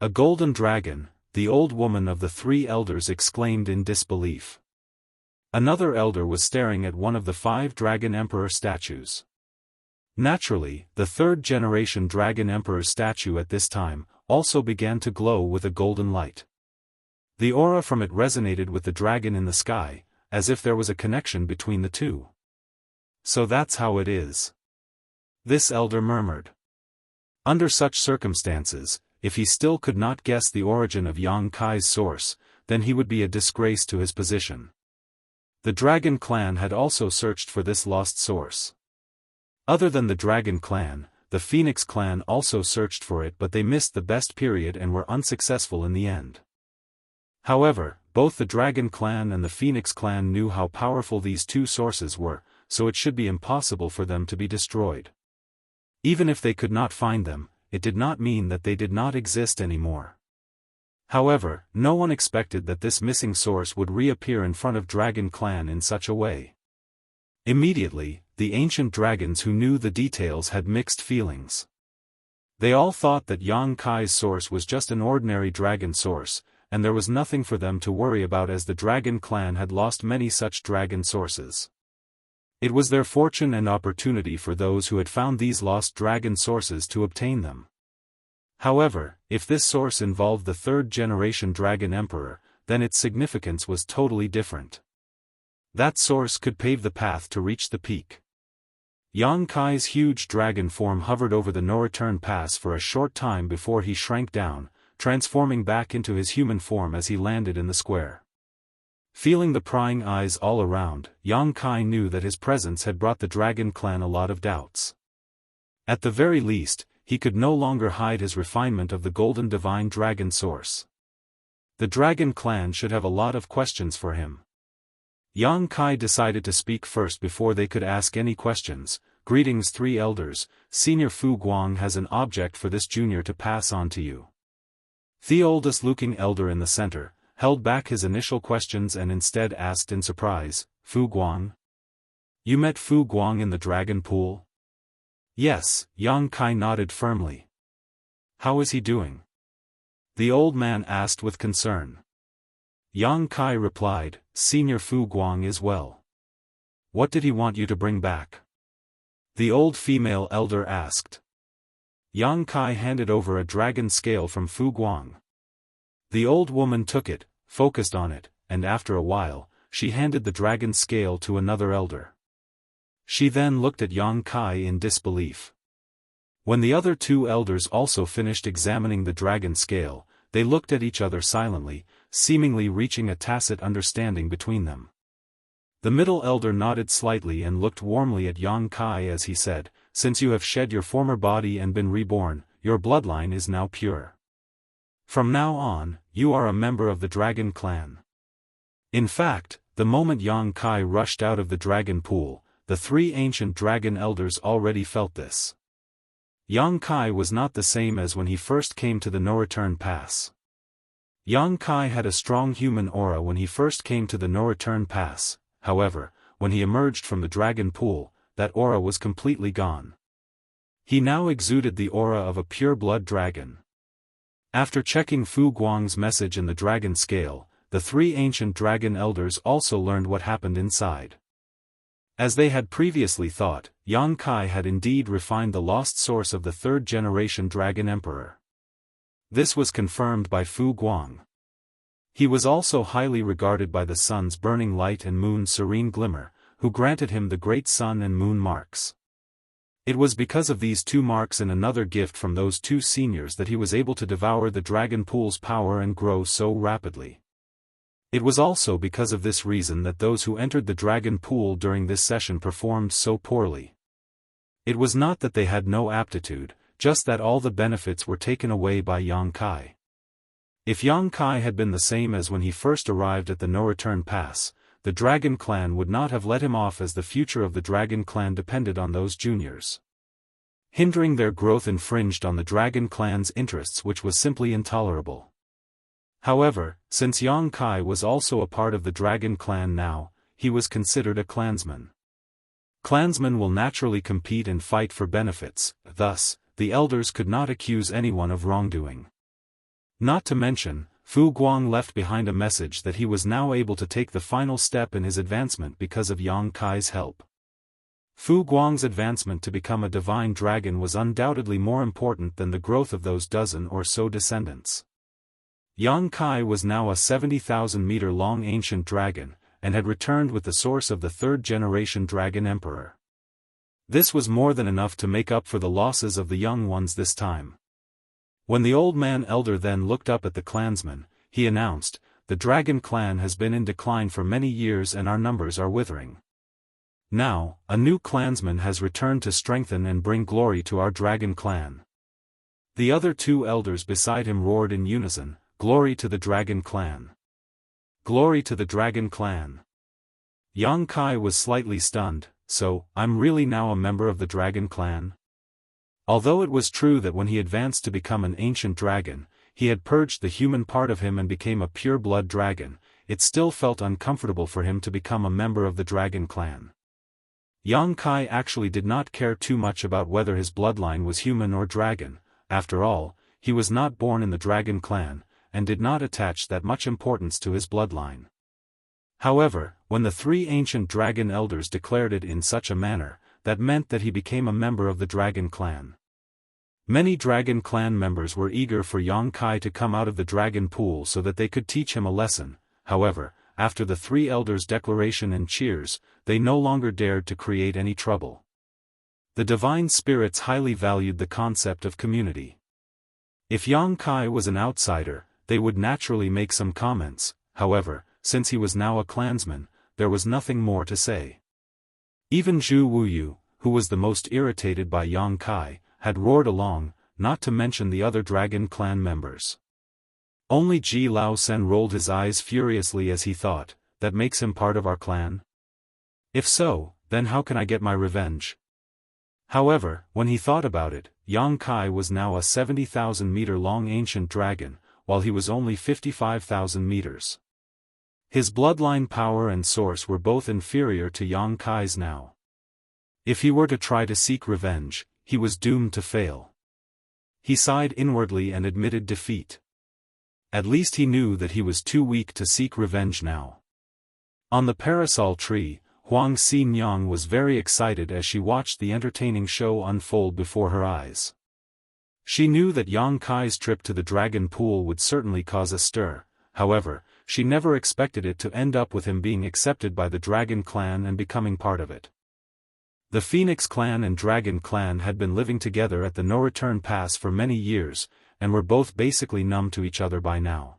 A golden dragon, the old woman of the three elders exclaimed in disbelief. Another elder was staring at one of the 5 Dragon Emperor statues. Naturally, the third-generation Dragon Emperor statue at this time, also began to glow with a golden light. The aura from it resonated with the dragon in the sky, as if there was a connection between the two. So that's how it is. This elder murmured. Under such circumstances, if he still could not guess the origin of Yang Kai's source, then he would be a disgrace to his position. The Dragon Clan had also searched for this lost source. Other than the Dragon Clan, the Phoenix Clan also searched for it, but they missed the best period and were unsuccessful in the end. However, both the Dragon Clan and the Phoenix Clan knew how powerful these two sources were, so it should be impossible for them to be destroyed. Even if they could not find them, it did not mean that they did not exist anymore. However, no one expected that this missing source would reappear in front of Dragon Clan in such a way. Immediately, the ancient dragons who knew the details had mixed feelings. They all thought that Yang Kai's source was just an ordinary dragon source, and there was nothing for them to worry about as the Dragon Clan had lost many such dragon sources. It was their fortune and opportunity for those who had found these lost dragon sources to obtain them. However, if this source involved the third-generation Dragon Emperor, then its significance was totally different. That source could pave the path to reach the peak. Yang Kai's huge dragon form hovered over the no-return pass for a short time before he shrank down, transforming back into his human form as he landed in the square. Feeling the prying eyes all around, Yang Kai knew that his presence had brought the dragon clan a lot of doubts. At the very least, he could no longer hide his refinement of the golden divine dragon source. The dragon clan should have a lot of questions for him. Yang Kai decided to speak first before they could ask any questions. Greetings, three elders. Senior Fu Guang has an object for this junior to pass on to you. The oldest-looking elder in the center held back his initial questions and instead asked in surprise, Fu Guang? You met Fu Guang in the dragon pool? Yes, Yang Kai nodded firmly. How is he doing? The old man asked with concern. Yang Kai replied, Senior Fu Guang is well. What did he want you to bring back? The old female elder asked. Yang Kai handed over a dragon scale from Fu Guang. The old woman took it, focused on it, and after a while, she handed the dragon scale to another elder. She then looked at Yang Kai in disbelief. When the other two elders also finished examining the dragon scale, they looked at each other silently, seemingly reaching a tacit understanding between them. The middle elder nodded slightly and looked warmly at Yang Kai as he said, Since you have shed your former body and been reborn, your bloodline is now pure. From now on, you are a member of the dragon clan. In fact, the moment Yang Kai rushed out of the dragon pool, the three ancient dragon elders already felt this. Yang Kai was not the same as when he first came to the no-return pass. Yang Kai had a strong human aura when he first came to the no-return pass, however, when he emerged from the dragon pool, that aura was completely gone. He now exuded the aura of a pure-blood dragon. After checking Fu Guang's message in the dragon scale, the three ancient dragon elders also learned what happened inside. As they had previously thought, Yang Kai had indeed refined the lost source of the third-generation dragon emperor. This was confirmed by Fu Guang. He was also highly regarded by the sun's burning light and moon's serene glimmer, who granted him the great sun and moon marks. It was because of these two marks and another gift from those two seniors that he was able to devour the dragon pool's power and grow so rapidly. It was also because of this reason that those who entered the dragon pool during this session performed so poorly. It was not that they had no aptitude, just that all the benefits were taken away by Yang Kai. If Yang Kai had been the same as when he first arrived at the no-return pass, the Dragon Clan would not have let him off, as the future of the Dragon Clan depended on those juniors. Hindering their growth infringed on the Dragon Clan's interests, which was simply intolerable. However, since Yang Kai was also a part of the Dragon Clan now, he was considered a clansman. Clansmen will naturally compete and fight for benefits, thus, the elders could not accuse anyone of wrongdoing. Not to mention, Fu Guang left behind a message that he was now able to take the final step in his advancement because of Yang Kai's help. Fu Guang's advancement to become a divine dragon was undoubtedly more important than the growth of those dozen or so descendants. Yang Kai was now a 70,000-meter-long ancient dragon, and had returned with the source of the third-generation dragon emperor. This was more than enough to make up for the losses of the young ones this time. When the old man elder then looked up at the clansmen, he announced, "The Dragon Clan has been in decline for many years and our numbers are withering. Now, a new clansman has returned to strengthen and bring glory to our Dragon Clan." The other two elders beside him roared in unison, "Glory to the Dragon Clan! Glory to the Dragon Clan!" Yang Kai was slightly stunned. "So, I'm really now a member of the Dragon Clan?" Although it was true that when he advanced to become an ancient dragon, he had purged the human part of him and became a pure-blood dragon, it still felt uncomfortable for him to become a member of the Dragon Clan. Yang Kai actually did not care too much about whether his bloodline was human or dragon. After all, he was not born in the Dragon Clan, and did not attach that much importance to his bloodline. However, when the three ancient dragon elders declared it in such a manner, that meant that he became a member of the Dragon Clan. Many Dragon Clan members were eager for Yang Kai to come out of the dragon pool so that they could teach him a lesson. However, after the three elders' declaration and cheers, they no longer dared to create any trouble. The divine spirits highly valued the concept of community. If Yang Kai was an outsider, they would naturally make some comments. However, since he was now a clansman, there was nothing more to say. Even Zhu Wuyu, who was the most irritated by Yang Kai, had roared along, not to mention the other dragon clan members. Only Ji Lao Sen rolled his eyes furiously as he thought, that makes him part of our clan? If so, then how can I get my revenge? However, when he thought about it, Yang Kai was now a 70,000-meter-long ancient dragon, while he was only 55,000 meters. His bloodline power and source were both inferior to Yang Kai's now. If he were to try to seek revenge, he was doomed to fail. He sighed inwardly and admitted defeat. At least he knew that he was too weak to seek revenge now. On the parasol tree, Huang Xinyang was very excited as she watched the entertaining show unfold before her eyes. She knew that Yang Kai's trip to the dragon pool would certainly cause a stir. However, she never expected it to end up with him being accepted by the Dragon Clan and becoming part of it. The Phoenix Clan and Dragon Clan had been living together at the No-Return Pass for many years, and were both basically numb to each other by now.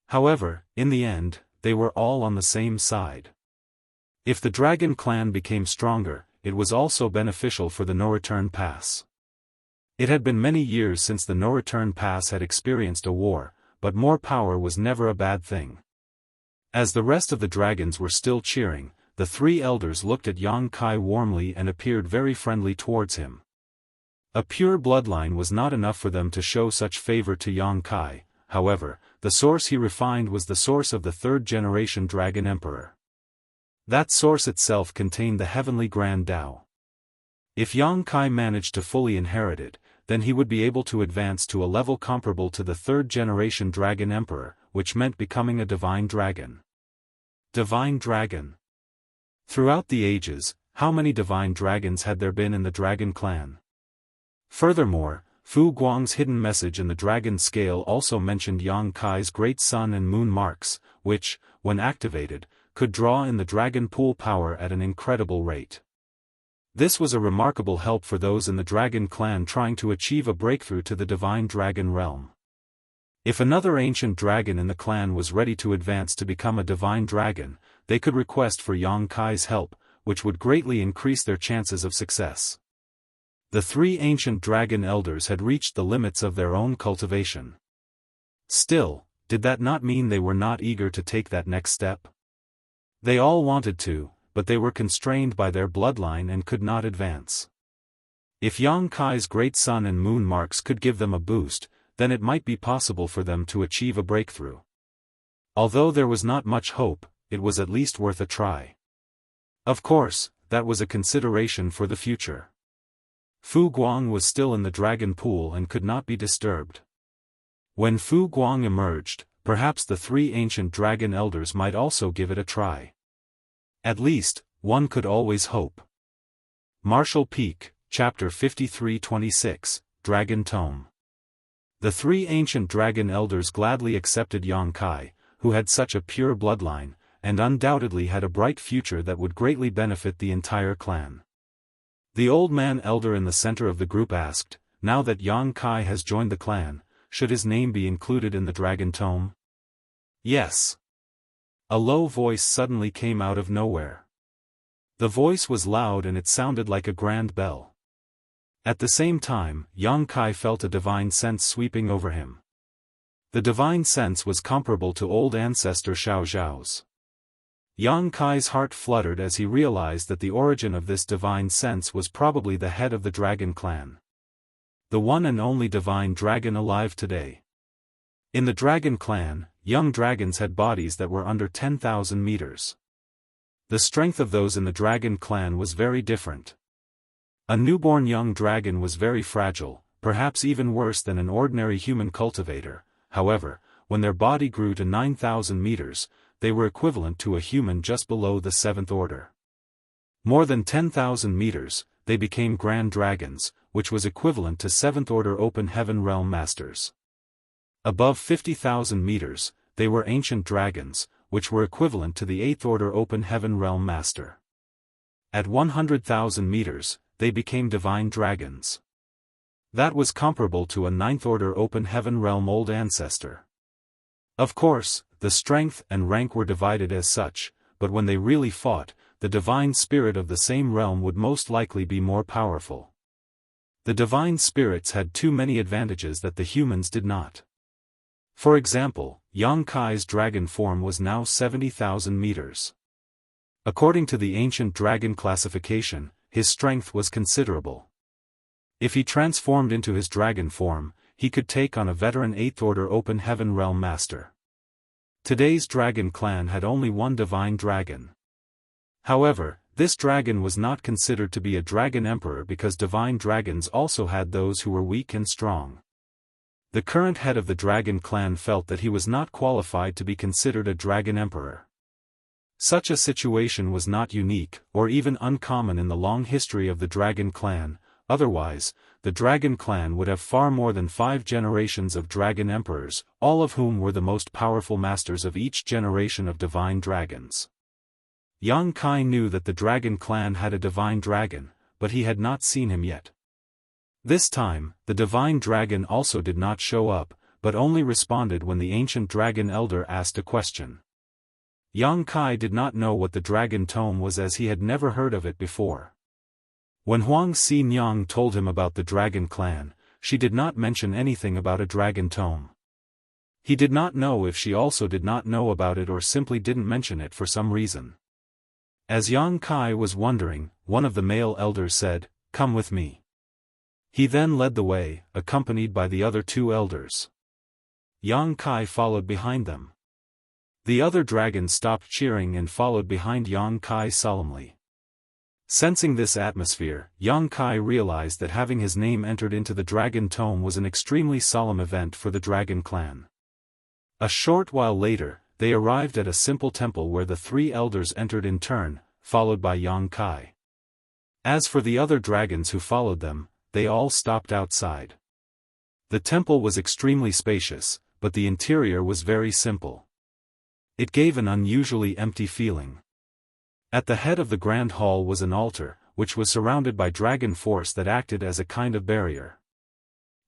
However, in the end, they were all on the same side. If the Dragon Clan became stronger, it was also beneficial for the No-Return Pass. It had been many years since the No-Return Pass had experienced a war, but more power was never a bad thing. As the rest of the dragons were still cheering, the three elders looked at Yang Kai warmly and appeared very friendly towards him. A pure bloodline was not enough for them to show such favor to Yang Kai. However, the source he refined was the source of the third-generation Dragon Emperor. That source itself contained the heavenly Grand Tao. If Yang Kai managed to fully inherit it, then he would be able to advance to a level comparable to the third-generation Dragon Emperor, which meant becoming a divine dragon. Divine dragon. Throughout the ages, how many divine dragons had there been in the Dragon Clan? Furthermore, Fu Guang's hidden message in the Dragon Scale also mentioned Yang Kai's great sun and moon marks, which, when activated, could draw in the dragon pool power at an incredible rate. This was a remarkable help for those in the Dragon Clan trying to achieve a breakthrough to the divine dragon realm. If another ancient dragon in the clan was ready to advance to become a divine dragon, they could request for Yang Kai's help, which would greatly increase their chances of success. The three ancient dragon elders had reached the limits of their own cultivation. Still, did that not mean they were not eager to take that next step? They all wanted to, but they were constrained by their bloodline and could not advance. If Yang Kai's great sun and moon marks could give them a boost, then it might be possible for them to achieve a breakthrough. Although there was not much hope, it was at least worth a try. Of course, that was a consideration for the future. Fu Guang was still in the dragon pool and could not be disturbed. When Fu Guang emerged, perhaps the three ancient dragon elders might also give it a try. At least, one could always hope. Martial Peak, Chapter 53-26, Dragon Tome. The three ancient dragon elders gladly accepted Yang Kai, who had such a pure bloodline, and undoubtedly had a bright future that would greatly benefit the entire clan. The old man elder in the center of the group asked, "Now that Yang Kai has joined the clan, should his name be included in the Dragon Tome?" "Yes." A low voice suddenly came out of nowhere. The voice was loud and it sounded like a grand bell. At the same time, Yang Kai felt a divine sense sweeping over him. The divine sense was comparable to old ancestor Xiao Zhao's. Yang Kai's heart fluttered as he realized that the origin of this divine sense was probably the head of the Dragon Clan. The one and only divine dragon alive today. In the Dragon Clan, young dragons had bodies that were under 10,000 meters. The strength of those in the Dragon Clan was very different. A newborn young dragon was very fragile, perhaps even worse than an ordinary human cultivator. However, when their body grew to 9,000 meters, they were equivalent to a human just below the 7th order. More than 10,000 meters, they became grand dragons, which was equivalent to 7th order open heaven realm masters. Above 50,000 meters, they were ancient dragons, which were equivalent to the 8th Order Open Heaven Realm Master. At 100,000 meters, they became divine dragons. That was comparable to a 9th Order Open Heaven Realm Old Ancestor. Of course, the strength and rank were divided as such, but when they really fought, the divine spirit of the same realm would most likely be more powerful. The divine spirits had too many advantages that the humans did not. For example, Yang Kai's dragon form was now 70,000 meters. According to the ancient dragon classification, his strength was considerable. If he transformed into his dragon form, he could take on a veteran 8th Order Open Heaven Realm Master. Today's dragon clan had only one divine dragon. However, this dragon was not considered to be a dragon emperor because divine dragons also had those who were weak and strong. The current head of the dragon clan felt that he was not qualified to be considered a dragon emperor. Such a situation was not unique, or even uncommon in the long history of the dragon clan. Otherwise, the dragon clan would have far more than 5 generations of dragon emperors, all of whom were the most powerful masters of each generation of divine dragons. Yang Kai knew that the dragon clan had a divine dragon, but he had not seen him yet. This time, the divine dragon also did not show up, but only responded when the ancient dragon elder asked a question. Yang Kai did not know what the dragon tome was as he had never heard of it before. When Huang Xinyang told him about the dragon clan, she did not mention anything about a dragon tome. He did not know if she also did not know about it or simply didn't mention it for some reason. As Yang Kai was wondering, one of the male elders said, "Come with me." He then led the way, accompanied by the other 2 elders. Yang Kai followed behind them. The other dragons stopped cheering and followed behind Yang Kai solemnly. Sensing this atmosphere, Yang Kai realized that having his name entered into the dragon tome was an extremely solemn event for the dragon clan. A short while later, they arrived at a simple temple where the 3 elders entered in turn, followed by Yang Kai. As for the other dragons who followed them, they all stopped outside. The temple was extremely spacious, but the interior was very simple. It gave an unusually empty feeling. At the head of the grand hall was an altar, which was surrounded by dragon force that acted as a kind of barrier.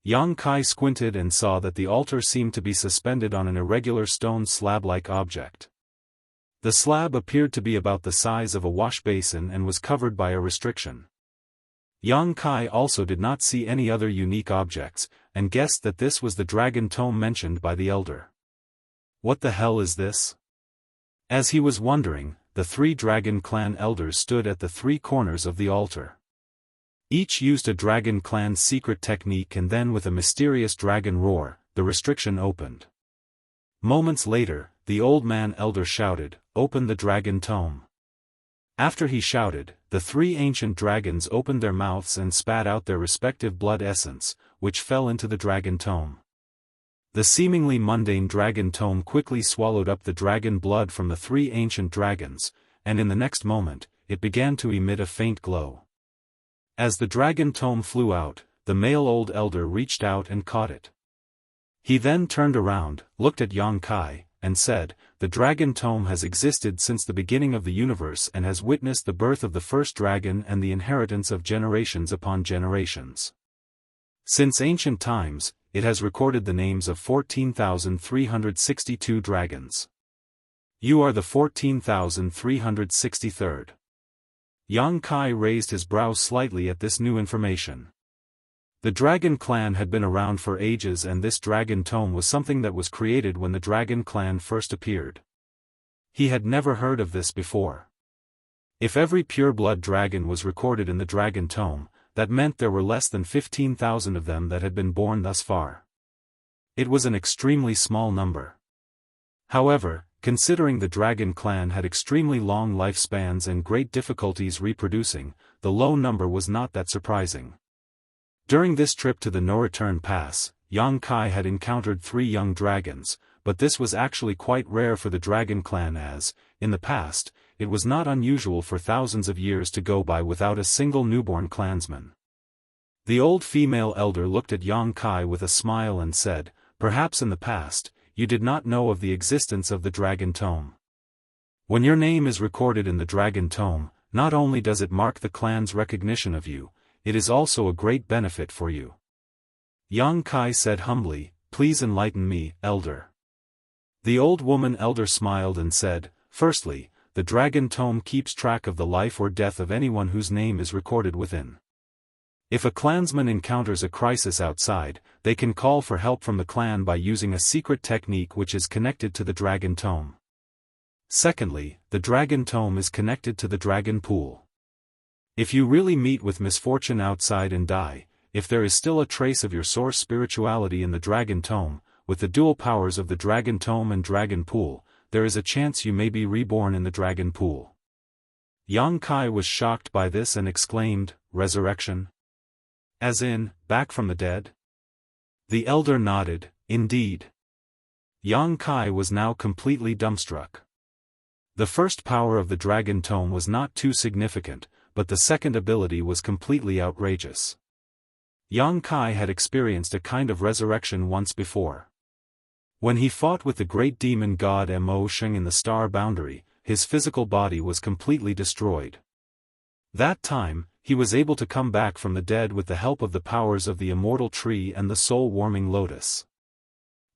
Yang Kai squinted and saw that the altar seemed to be suspended on an irregular stone slab-like object. The slab appeared to be about the size of a wash basin and was covered by a restriction. Yang Kai also did not see any other unique objects, and guessed that this was the dragon tome mentioned by the elder. What the hell is this? As he was wondering, the 3 dragon clan elders stood at the 3 corners of the altar. Each used a dragon clan's secret technique, and then with a mysterious dragon roar, the restriction opened. Moments later, the old man elder shouted, "Open the dragon tome." After he shouted, the 3 ancient dragons opened their mouths and spat out their respective blood essence, which fell into the dragon tome. The seemingly mundane dragon tome quickly swallowed up the dragon blood from the 3 ancient dragons, and in the next moment, it began to emit a faint glow. As the dragon tome flew out, the male old elder reached out and caught it. He then turned around, looked at Yang Kai, and said, "The dragon tome has existed since the beginning of the universe and has witnessed the birth of the first dragon and the inheritance of generations upon generations. Since ancient times, it has recorded the names of 14,362 dragons. You are the 14,363rd. Yang Kai raised his brows slightly at this new information. The dragon clan had been around for ages, and this dragon tome was something that was created when the dragon clan first appeared. He had never heard of this before. If every pure-blood dragon was recorded in the dragon tome, that meant there were less than 15,000 of them that had been born thus far. It was an extremely small number. However, considering the dragon clan had extremely long lifespans and great difficulties reproducing, the low number was not that surprising. During this trip to the no-return pass, Yang Kai had encountered 3 young dragons, but this was actually quite rare for the dragon clan as, in the past, it was not unusual for thousands of years to go by without a single newborn clansman. The old female elder looked at Yang Kai with a smile and said, "Perhaps in the past, you did not know of the existence of the dragon tome. When your name is recorded in the Dragon Tome, not only does it mark the clan's recognition of you, it is also a great benefit for you. Yang Kai said humbly, "Please enlighten me, Elder." The old woman elder smiled and said, "Firstly, the Dragon Tome keeps track of the life or death of anyone whose name is recorded within. If a clansman encounters a crisis outside, they can call for help from the clan by using a secret technique which is connected to the Dragon Tome. Secondly, the Dragon Tome is connected to the Dragon Pool. If you really meet with misfortune outside and die, if there is still a trace of your source spirituality in the Dragon Tome, with the dual powers of the Dragon Tome and Dragon Pool, there is a chance you may be reborn in the Dragon Pool." Yang Kai was shocked by this and exclaimed, "Resurrection? As in, back from the dead?" The elder nodded, "Indeed." Yang Kai was now completely dumbstruck. The first power of the Dragon Tome was not too significant, but the second ability was completely outrageous. Yang Kai had experienced a kind of resurrection once before. When he fought with the great demon god Mo Sheng in the Star Boundary, his physical body was completely destroyed. That time, he was able to come back from the dead with the help of the powers of the Immortal Tree and the Soul-Warming Lotus.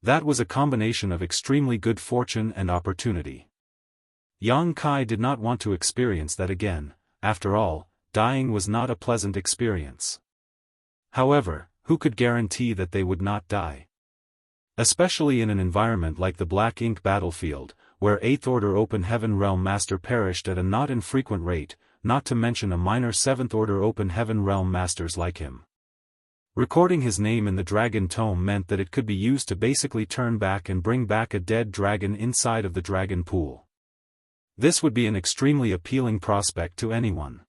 That was a combination of extremely good fortune and opportunity. Yang Kai did not want to experience that again. After all, dying was not a pleasant experience. However, who could guarantee that they would not die? Especially in an environment like the Black Ink battlefield, where 8th Order Open Heaven Realm Master perished at a not infrequent rate, not to mention a minor 7th Order Open Heaven Realm Masters like him. Recording his name in the Dragon Tome meant that it could be used to basically turn back and bring back a dead dragon inside of the Dragon Pool. This would be an extremely appealing prospect to anyone.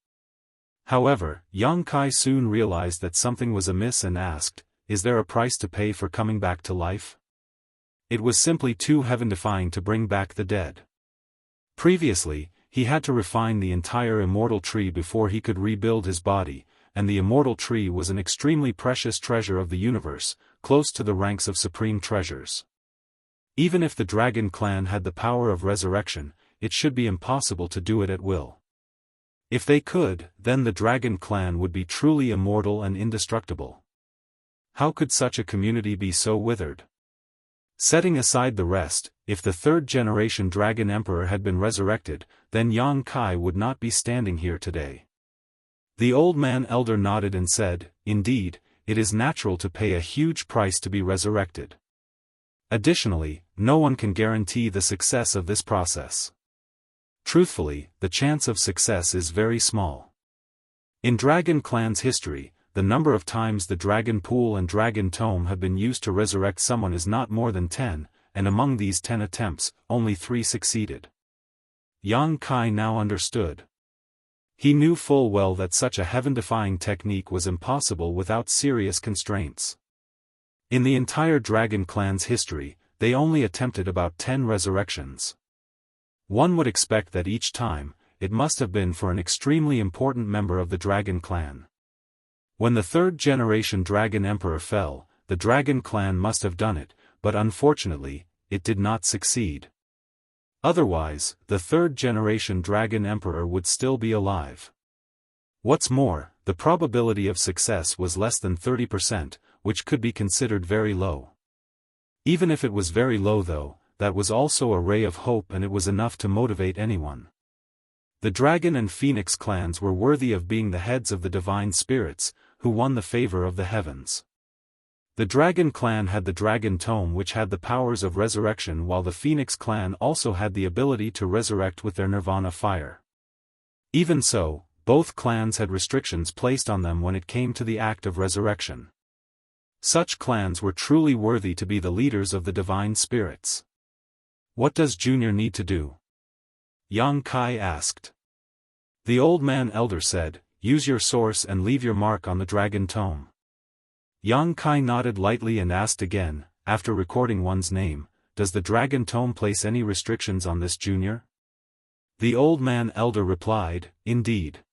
However, Yang Kai soon realized that something was amiss and asked, "Is there a price to pay for coming back to life?" It was simply too heaven-defying to bring back the dead. Previously, he had to refine the entire Immortal Tree before he could rebuild his body, and the Immortal Tree was an extremely precious treasure of the universe, close to the ranks of supreme treasures. Even if the Dragon Clan had the power of resurrection, it should be impossible to do it at will. If they could, then the Dragon Clan would be truly immortal and indestructible. How could such a community be so withered? Setting aside the rest, if the third-generation Dragon Emperor had been resurrected, then Yang Kai would not be standing here today. The old man elder nodded and said, "Indeed, it is natural to pay a huge price to be resurrected. Additionally, no one can guarantee the success of this process. Truthfully, the chance of success is very small. In Dragon Clan's history, the number of times the Dragon Pool and Dragon Tome have been used to resurrect someone is not more than 10, and among these 10 attempts, only 3 succeeded." Yang Kai now understood. He knew full well that such a heaven-defying technique was impossible without serious constraints. In the entire Dragon Clan's history, they only attempted about 10 resurrections. One would expect that each time, it must have been for an extremely important member of the Dragon Clan. When the third-generation Dragon Emperor fell, the Dragon Clan must have done it, but unfortunately, it did not succeed. Otherwise, the third-generation Dragon Emperor would still be alive. What's more, the probability of success was less than 30%, which could be considered very low. Even if it was very low though, that was also a ray of hope, and it was enough to motivate anyone. The Dragon and Phoenix clans were worthy of being the heads of the divine spirits, who won the favor of the heavens. The Dragon Clan had the Dragon Tome, which had the powers of resurrection, while the Phoenix Clan also had the ability to resurrect with their Nirvana fire. Even so, both clans had restrictions placed on them when it came to the act of resurrection. Such clans were truly worthy to be the leaders of the divine spirits. "What does Junior need to do?" Yang Kai asked. The old man elder said, "Use your source and leave your mark on the Dragon Tome." Yang Kai nodded lightly and asked again, "After recording one's name, does the Dragon Tome place any restrictions on this, Junior?" The old man elder replied, "Indeed.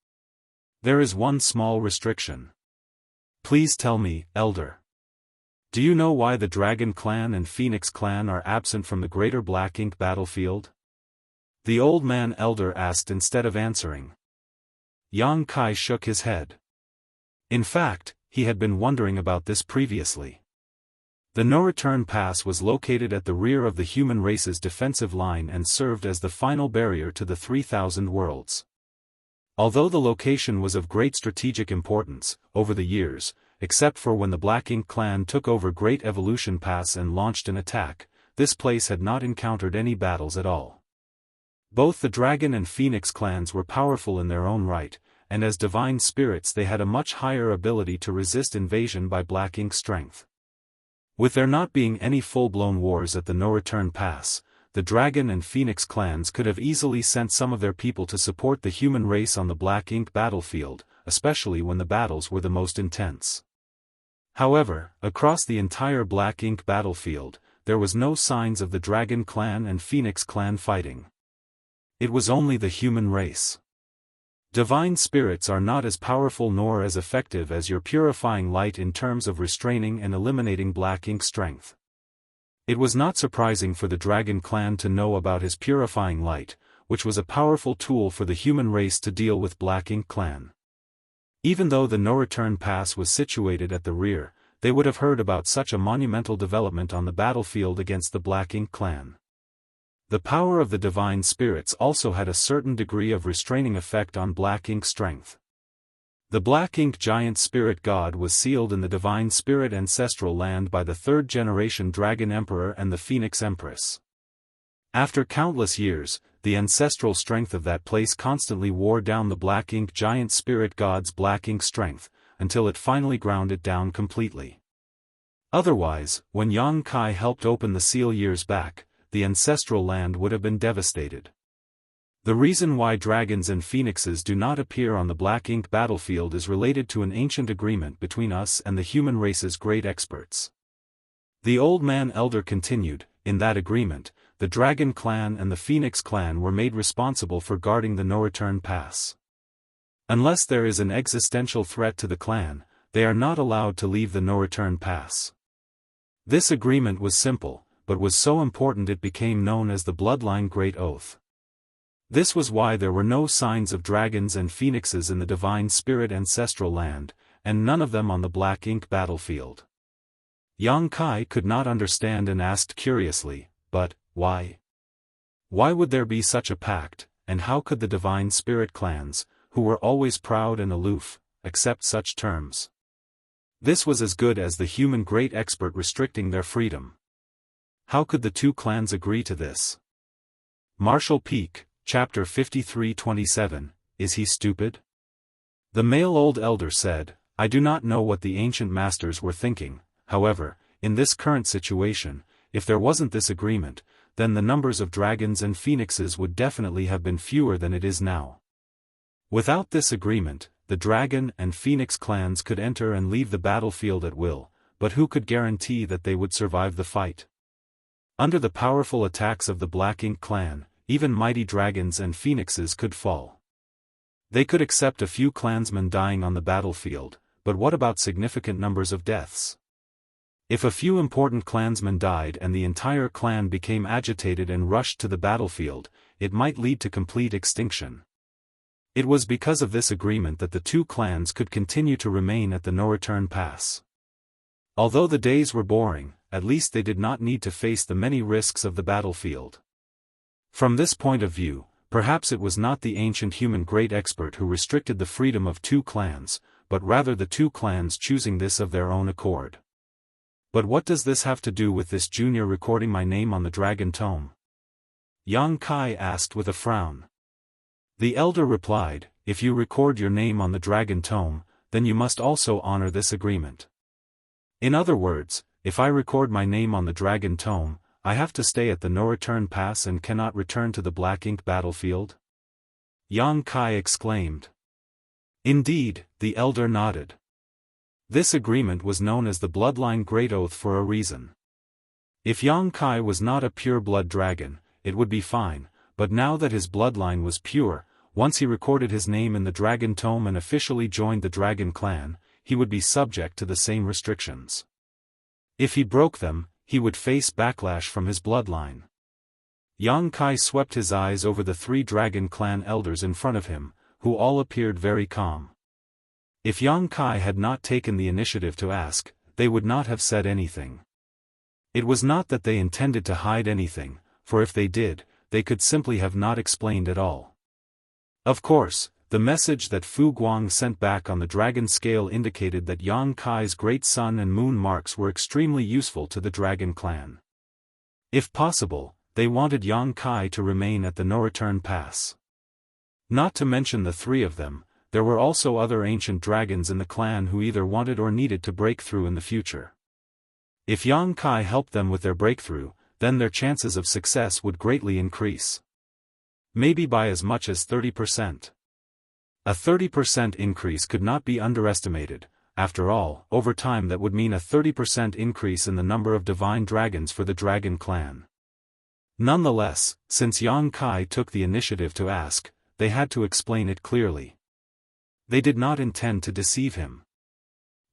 There is one small restriction." "Please tell me, Elder. Do you know why the Dragon Clan and Phoenix Clan are absent from the Greater Black Ink battlefield?" The old man elder asked instead of answering. Yang Kai shook his head. In fact, he had been wondering about this previously. The no-return pass was located at the rear of the human race's defensive line and served as the final barrier to the 3,000 worlds. Although the location was of great strategic importance, over the years, except for when the Black Ink clan took over Great Evolution Pass and launched an attack, this place had not encountered any battles at all. Both the Dragon and Phoenix clans were powerful in their own right, and as divine spirits they had a much higher ability to resist invasion by Black Ink strength. With there not being any full-blown wars at the No-Return Pass, the Dragon and Phoenix clans could have easily sent some of their people to support the human race on the Black Ink battlefield, especially when the battles were the most intense. However, across the entire Black Ink battlefield, there was no signs of the Dragon clan and Phoenix clan fighting. It was only the human race. Divine spirits are not as powerful nor as effective as your purifying light in terms of restraining and eliminating Black Ink strength. It was not surprising for the Dragon clan to know about his purifying light, which was a powerful tool for the human race to deal with Black Ink clan. Even though the No-Return Pass was situated at the rear, they would have heard about such a monumental development on the battlefield against the Black Ink clan. The power of the divine spirits also had a certain degree of restraining effect on Black Ink strength. The Black Ink giant spirit god was sealed in the divine spirit ancestral land by the third-generation Dragon Emperor and the Phoenix Empress. After countless years, the ancestral strength of that place constantly wore down the Black Ink giant spirit god's Black Ink strength, until it finally ground it down completely. Otherwise, when Yang Kai helped open the seal years back, the ancestral land would have been devastated. The reason why dragons and phoenixes do not appear on the Black Ink battlefield is related to an ancient agreement between us and the human race's great experts. The old man elder continued, in that agreement, the Dragon clan and the Phoenix clan were made responsible for guarding the No-Return Pass. Unless there is an existential threat to the clan, they are not allowed to leave the No-Return Pass. This agreement was simple, but was so important it became known as the Bloodline Great Oath. This was why there were no signs of dragons and phoenixes in the divine spirit ancestral land, and none of them on the Black Ink battlefield. Yang Kai could not understand and asked curiously, but, why? Why would there be such a pact, and how could the divine spirit clans, who were always proud and aloof, accept such terms? This was as good as the human great expert restricting their freedom. How could the two clans agree to this? Marshall Peak, Chapter 53-27, Is He Stupid? The male old elder said, I do not know what the ancient masters were thinking, however, in this current situation, if there wasn't this agreement, then the numbers of dragons and phoenixes would definitely have been fewer than it is now. Without this agreement, the dragon and phoenix clans could enter and leave the battlefield at will, but who could guarantee that they would survive the fight? Under the powerful attacks of the Black Ink clan, even mighty dragons and phoenixes could fall. They could accept a few clansmen dying on the battlefield, but what about significant numbers of deaths? If a few important clansmen died and the entire clan became agitated and rushed to the battlefield, it might lead to complete extinction. It was because of this agreement that the two clans could continue to remain at the No-Return Pass. Although the days were boring, at least they did not need to face the many risks of the battlefield. From this point of view, perhaps it was not the ancient human great expert who restricted the freedom of two clans, but rather the two clans choosing this of their own accord. But what does this have to do with this junior recording my name on the Dragon Tome? Yang Kai asked with a frown. The elder replied, if you record your name on the Dragon Tome, then you must also honor this agreement. In other words, if I record my name on the Dragon Tome, I have to stay at the No-Return Pass and cannot return to the Black Ink battlefield? Yang Kai exclaimed. Indeed, the elder nodded. This agreement was known as the Bloodline Great Oath for a reason. If Yang Kai was not a pure-blood dragon, it would be fine, but now that his bloodline was pure, once he recorded his name in the Dragon Tome and officially joined the Dragon clan, he would be subject to the same restrictions. If he broke them, he would face backlash from his bloodline. Yang Kai swept his eyes over the 3 dragon clan elders in front of him, who all appeared very calm. If Yang Kai had not taken the initiative to ask, they would not have said anything. It was not that they intended to hide anything, for if they did, they could simply have not explained at all. Of course, the message that Fu Guang sent back on the dragon scale indicated that Yang Kai's great sun and moon marks were extremely useful to the dragon clan. If possible, they wanted Yang Kai to remain at the no-return pass. Not to mention the 3 of them, there were also other ancient dragons in the clan who either wanted or needed to break through in the future. If Yang Kai helped them with their breakthrough, then their chances of success would greatly increase. Maybe by as much as 30%. A 30% increase could not be underestimated. After all, over time that would mean a 30% increase in the number of divine dragons for the dragon clan. Nonetheless, since Yang Kai took the initiative to ask, they had to explain it clearly. They did not intend to deceive him.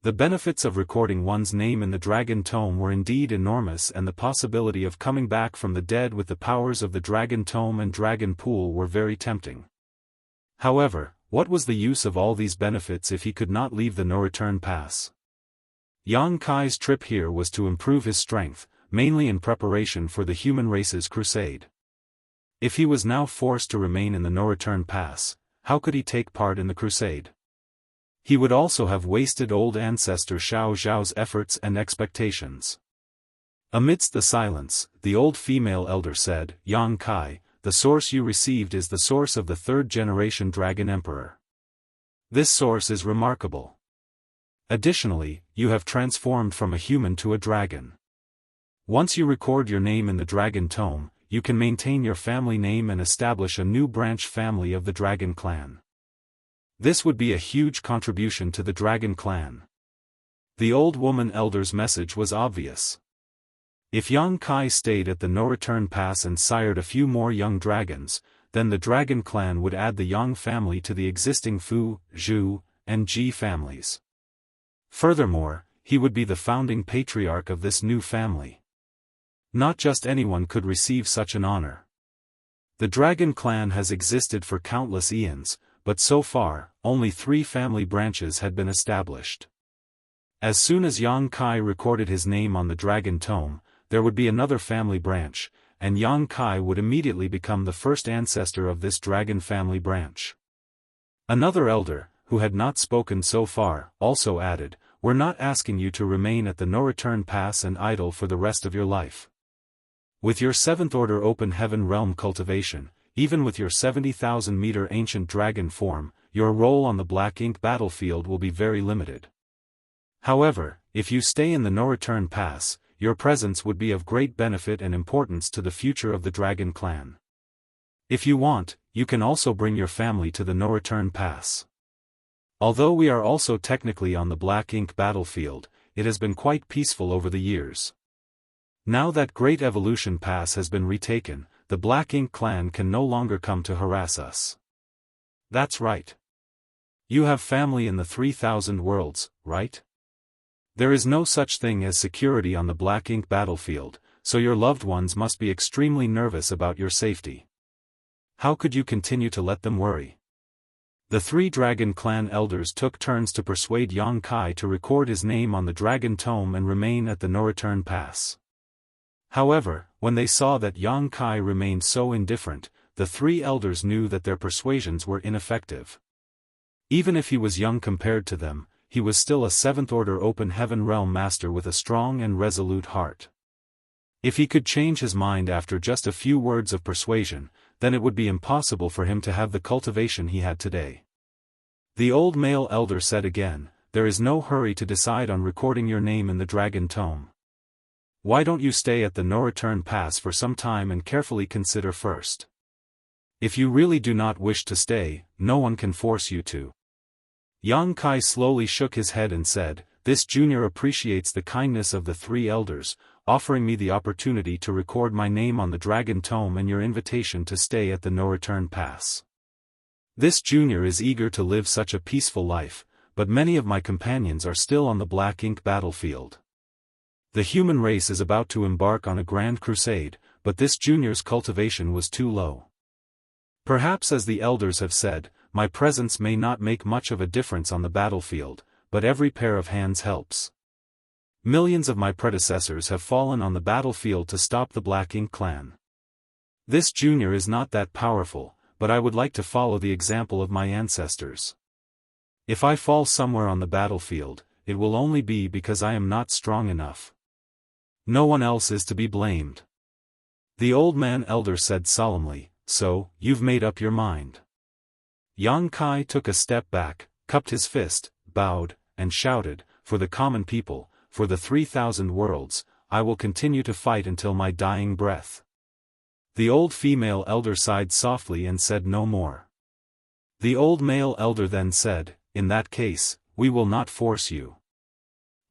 The benefits of recording one's name in the Dragon Tome were indeed enormous, and the possibility of coming back from the dead with the powers of the Dragon Tome and Dragon Pool were very tempting. However, what was the use of all these benefits if he could not leave the no-return pass? Yang Kai's trip here was to improve his strength, mainly in preparation for the human race's crusade. If he was now forced to remain in the no-return pass, how could he take part in the crusade? He would also have wasted old ancestor Xiao Zhao's efforts and expectations. Amidst the silence, the old female elder said, "Yang Kai, the source you received is the source of the 3rd-generation Dragon Emperor. This source is remarkable. Additionally, you have transformed from a human to a dragon. Once you record your name in the Dragon Tome, you can maintain your family name and establish a new branch family of the Dragon Clan. This would be a huge contribution to the Dragon Clan." The old woman elder's message was obvious. If Yang Kai stayed at the no-return pass and sired a few more young dragons, then the Dragon Clan would add the Yang family to the existing Fu, Zhu, and Ji families. Furthermore, he would be the founding patriarch of this new family. Not just anyone could receive such an honor. The Dragon Clan has existed for countless eons, but so far, only 3 family branches had been established. As soon as Yang Kai recorded his name on the Dragon Tome, there would be another family branch, and Yang Kai would immediately become the first ancestor of this dragon family branch. Another elder, who had not spoken so far, also added, "We're not asking you to remain at the no-return pass and idle for the rest of your life. With your 7th order open heaven realm cultivation, even with your 70,000-meter ancient dragon form, your role on the black ink battlefield will be very limited. However, if you stay in the no-return pass, your presence would be of great benefit and importance to the future of the Dragon Clan. If you want, you can also bring your family to the no-return pass. Although we are also technically on the black ink battlefield, it has been quite peaceful over the years. Now that Great Evolution Pass has been retaken, the Black Ink clan can no longer come to harass us." "That's right. You have family in the 3,000 worlds, right? There is no such thing as security on the Black Ink battlefield, so your loved ones must be extremely nervous about your safety. How could you continue to let them worry?" The 3 Dragon Clan elders took turns to persuade Yang Kai to record his name on the Dragon Tome and remain at the no-return pass. However, when they saw that Yang Kai remained so indifferent, the 3 elders knew that their persuasions were ineffective. Even if he was young compared to them, he was still a 7th-order open heaven realm master with a strong and resolute heart. If he could change his mind after just a few words of persuasion, then it would be impossible for him to have the cultivation he had today. The old male elder said again, "There is no hurry to decide on recording your name in the Dragon Tome. Why don't you stay at the no-return pass for some time and carefully consider first? If you really do not wish to stay, no one can force you to." Yang Kai slowly shook his head and said, "This junior appreciates the kindness of the 3 elders, offering me the opportunity to record my name on the Dragon Tome and your invitation to stay at the no-return pass. This junior is eager to live such a peaceful life, but many of my companions are still on the Black Ink battlefield. The human race is about to embark on a grand crusade, but this junior's cultivation was too low. Perhaps, as the elders have said, my presence may not make much of a difference on the battlefield, but every pair of hands helps. Millions of my predecessors have fallen on the battlefield to stop the Black Ink clan. This junior is not that powerful, but I would like to follow the example of my ancestors. If I fall somewhere on the battlefield, it will only be because I am not strong enough. No one else is to be blamed. The old man elder said solemnly, "So, you've made up your mind." Yang Kai took a step back, cupped his fist, bowed, and shouted, "For the common people, for the 3,000 worlds, I will continue to fight until my dying breath." The old female elder sighed softly and said no more. The old male elder then said, "In that case, we will not force you.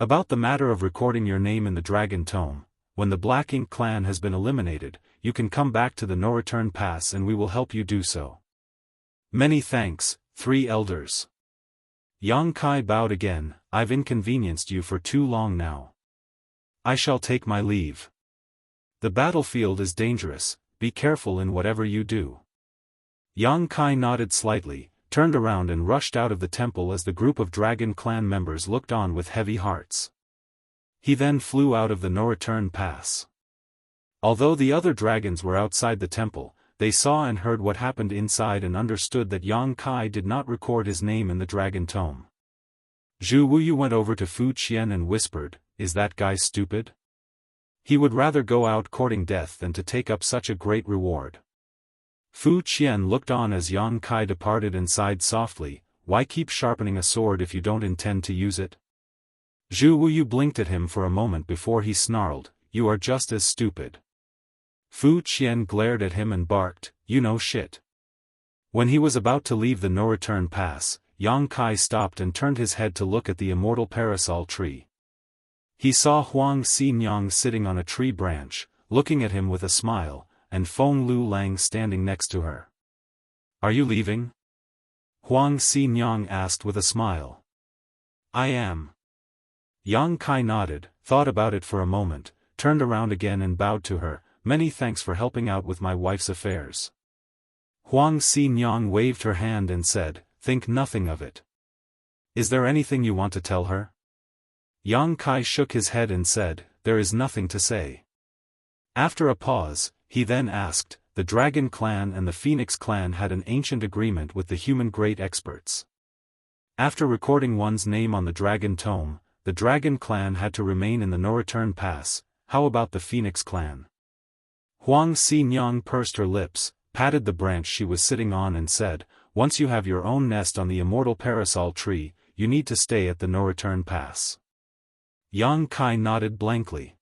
About the matter of recording your name in the Dragon Tome, when the Black Ink clan has been eliminated, you can come back to the No Return Pass and we will help you do so." "Many thanks, three elders." Yang Kai bowed again. "I've inconvenienced you for too long now. I shall take my leave. The battlefield is dangerous, be careful in whatever you do." Yang Kai nodded slightly, turned around and rushed out of the temple as the group of Dragon Clan members looked on with heavy hearts. He then flew out of the No Return Pass. Although the other dragons were outside the temple, they saw and heard what happened inside and understood that Yang Kai did not record his name in the Dragon Tome. Zhu Wuyu went over to Fu Qian and whispered, "Is that guy stupid? He would rather go out courting death than to take up such a great reward." Fu Qian looked on as Yang Kai departed and sighed softly, "Why keep sharpening a sword if you don't intend to use it?" Zhu Wuyu blinked at him for a moment before he snarled, "You are just as stupid." Fu Qian glared at him and barked, "You know shit." When he was about to leave the No Return Pass, Yang Kai stopped and turned his head to look at the immortal parasol tree. He saw Huang Xianxia sitting on a tree branch, looking at him with a smile, and Feng Lu Lang standing next to her. "Are you leaving?" Huang Xianxia asked with a smile. "I am." Yang Kai nodded, thought about it for a moment, turned around again and bowed to her, "Many thanks for helping out with my wife's affairs." Huang Xianxia waved her hand and said, "Think nothing of it. Is there anything you want to tell her?" Yang Kai shook his head and said, "There is nothing to say." After a pause, he then asked, "The Dragon Clan and the Phoenix Clan had an ancient agreement with the human great experts. After recording one's name on the Dragon Tome, the Dragon Clan had to remain in the No Return Pass. How about the Phoenix Clan?" Huang Xianxia pursed her lips, patted the branch she was sitting on and said, "Once you have your own nest on the immortal parasol tree, you need to stay at the No Return Pass." Yang Kai nodded blankly.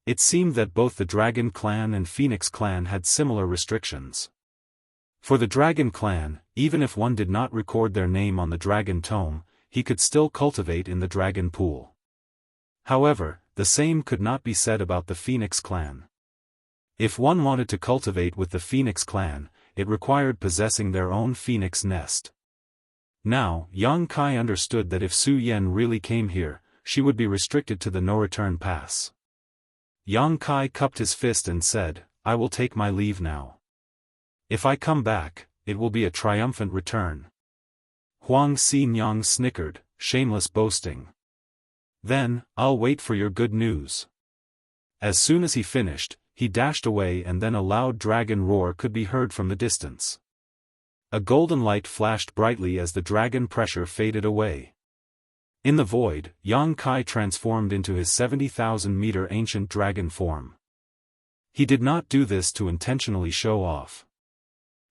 It seemed that both the Dragon Clan and Phoenix Clan had similar restrictions. For the Dragon Clan, even if one did not record their name on the Dragon Tome, he could still cultivate in the Dragon Pool. However, the same could not be said about the Phoenix Clan. If one wanted to cultivate with the Phoenix Clan, it required possessing their own phoenix nest. Now, Yang Kai understood that if Su Yen really came here, she would be restricted to the No Return Pass. Yang Kai cupped his fist and said, "I will take my leave now. If I come back, it will be a triumphant return." Huang Xianxia snickered, "Shameless boasting. Then, I'll wait for your good news." As soon as he finished, he dashed away and then a loud dragon roar could be heard from the distance. A golden light flashed brightly as the dragon pressure faded away. In the void, Yang Kai transformed into his 70,000-meter ancient dragon form. He did not do this to intentionally show off.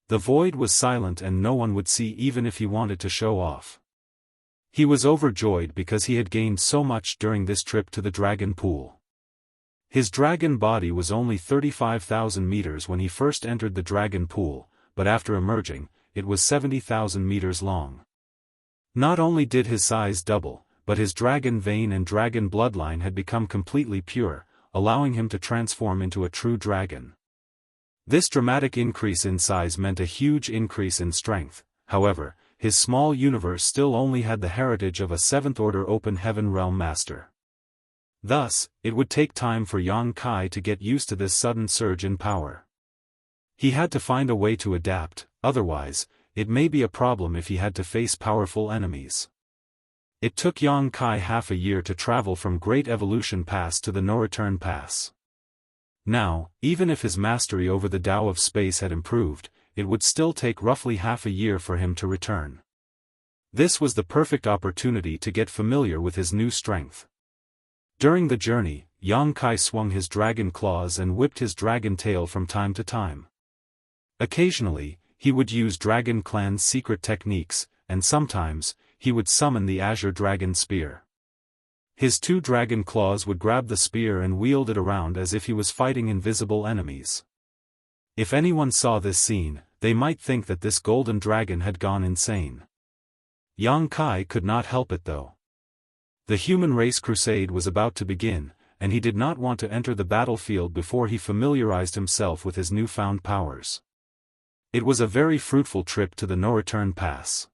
The void was silent and no one would see even if he wanted to show off. He was overjoyed because he had gained so much during this trip to the Dragon Pool. His dragon body was only 35,000 meters when he first entered the Dragon Pool, but after emerging, it was 70,000 meters long. Not only did his size double, but his dragon vein and dragon bloodline had become completely pure, allowing him to transform into a true dragon. This dramatic increase in size meant a huge increase in strength. However, his small universe still only had the heritage of a 7th-order open heaven realm master. Thus, it would take time for Yang Kai to get used to this sudden surge in power. He had to find a way to adapt, otherwise, it may be a problem if he had to face powerful enemies. It took Yang Kai half a year to travel from Great Evolution Pass to the No Return Pass. Now, even if his mastery over the Tao of Space had improved, it would still take roughly half a year for him to return. This was the perfect opportunity to get familiar with his new strength. During the journey, Yang Kai swung his dragon claws and whipped his dragon tail from time to time. Occasionally, he would use Dragon Clan's secret techniques, and sometimes, he would summon the Azure Dragon Spear. His 2 dragon claws would grab the spear and wield it around as if he was fighting invisible enemies. If anyone saw this scene, they might think that this golden dragon had gone insane. Yang Kai could not help it though. The human race crusade was about to begin, and he did not want to enter the battlefield before he familiarized himself with his newfound powers. It was a very fruitful trip to the No Return Pass.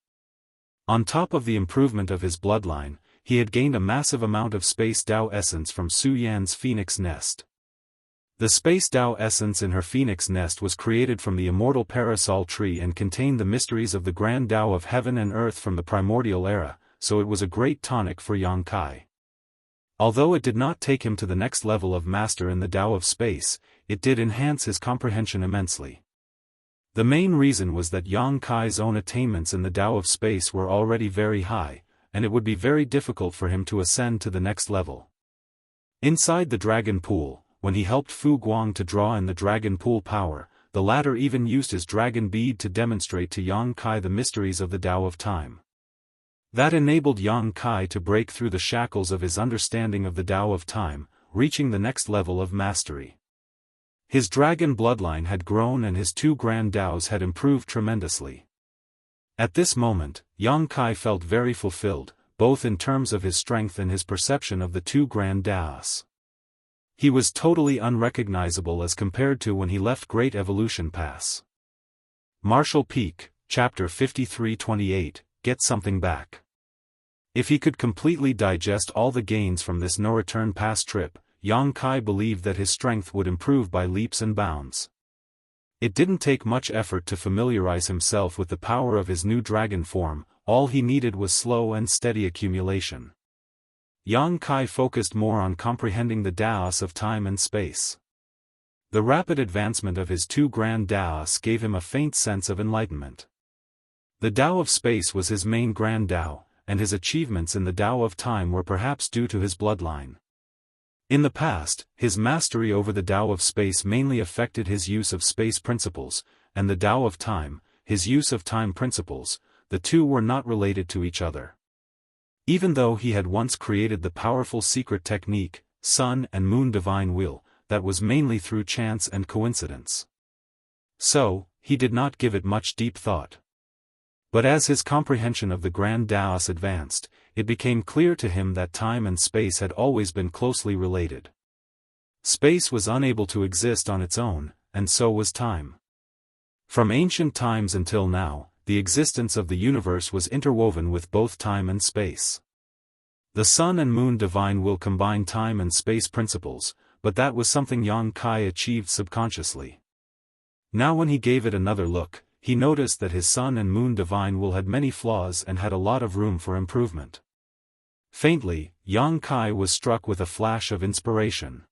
On top of the improvement of his bloodline, he had gained a massive amount of Space Dao essence from Su Yan's Phoenix Nest. The Space Dao essence in her Phoenix Nest was created from the Immortal Parasol Tree and contained the mysteries of the Grand Tao of Heaven and Earth from the Primordial Era, so it was a great tonic for Yang Kai. Although it did not take him to the next level of master in the Tao of Space, it did enhance his comprehension immensely. The main reason was that Yang Kai's own attainments in the Tao of Space were already very high, and it would be very difficult for him to ascend to the next level. Inside the Dragon Pool, when he helped Fu Guang to draw in the Dragon Pool power, the latter even used his dragon bead to demonstrate to Yang Kai the mysteries of the Tao of Time. That enabled Yang Kai to break through the shackles of his understanding of the Tao of Time, reaching the next level of mastery. His dragon bloodline had grown and his 2 grand Taos had improved tremendously. At this moment, Yang Kai felt very fulfilled, both in terms of his strength and his perception of the 2 grand Taos. He was totally unrecognizable as compared to when he left Great Evolution Pass. Martial Peak, Chapter 53-28, Get Something Back. If he could completely digest all the gains from this no-return pass trip, Yang Kai believed that his strength would improve by leaps and bounds. It didn't take much effort to familiarize himself with the power of his new dragon form, all he needed was slow and steady accumulation. Yang Kai focused more on comprehending the Daoist of time and space. The rapid advancement of his 2 grand Daoists gave him a faint sense of enlightenment. The Tao of Space was his main grand Tao, and his achievements in the Tao of Time were perhaps due to his bloodline. In the past, his mastery over the Tao of Space mainly affected his use of space principles, and the Tao of Time, his use of time principles. The two were not related to each other. Even though he had once created the powerful secret technique, Sun and Moon Divine Will, that was mainly through chance and coincidence. So, he did not give it much deep thought. But as his comprehension of the Grand Daoist advanced, it became clear to him that time and space had always been closely related. Space was unable to exist on its own, and so was time. From ancient times until now, the existence of the universe was interwoven with both time and space. The Sun and Moon Divine Will combine time and space principles, but that was something Yang Kai achieved subconsciously. Now when he gave it another look, he noticed that his Sun and Moon Divine Will had many flaws and had a lot of room for improvement. Faintly, Yang Kai was struck with a flash of inspiration.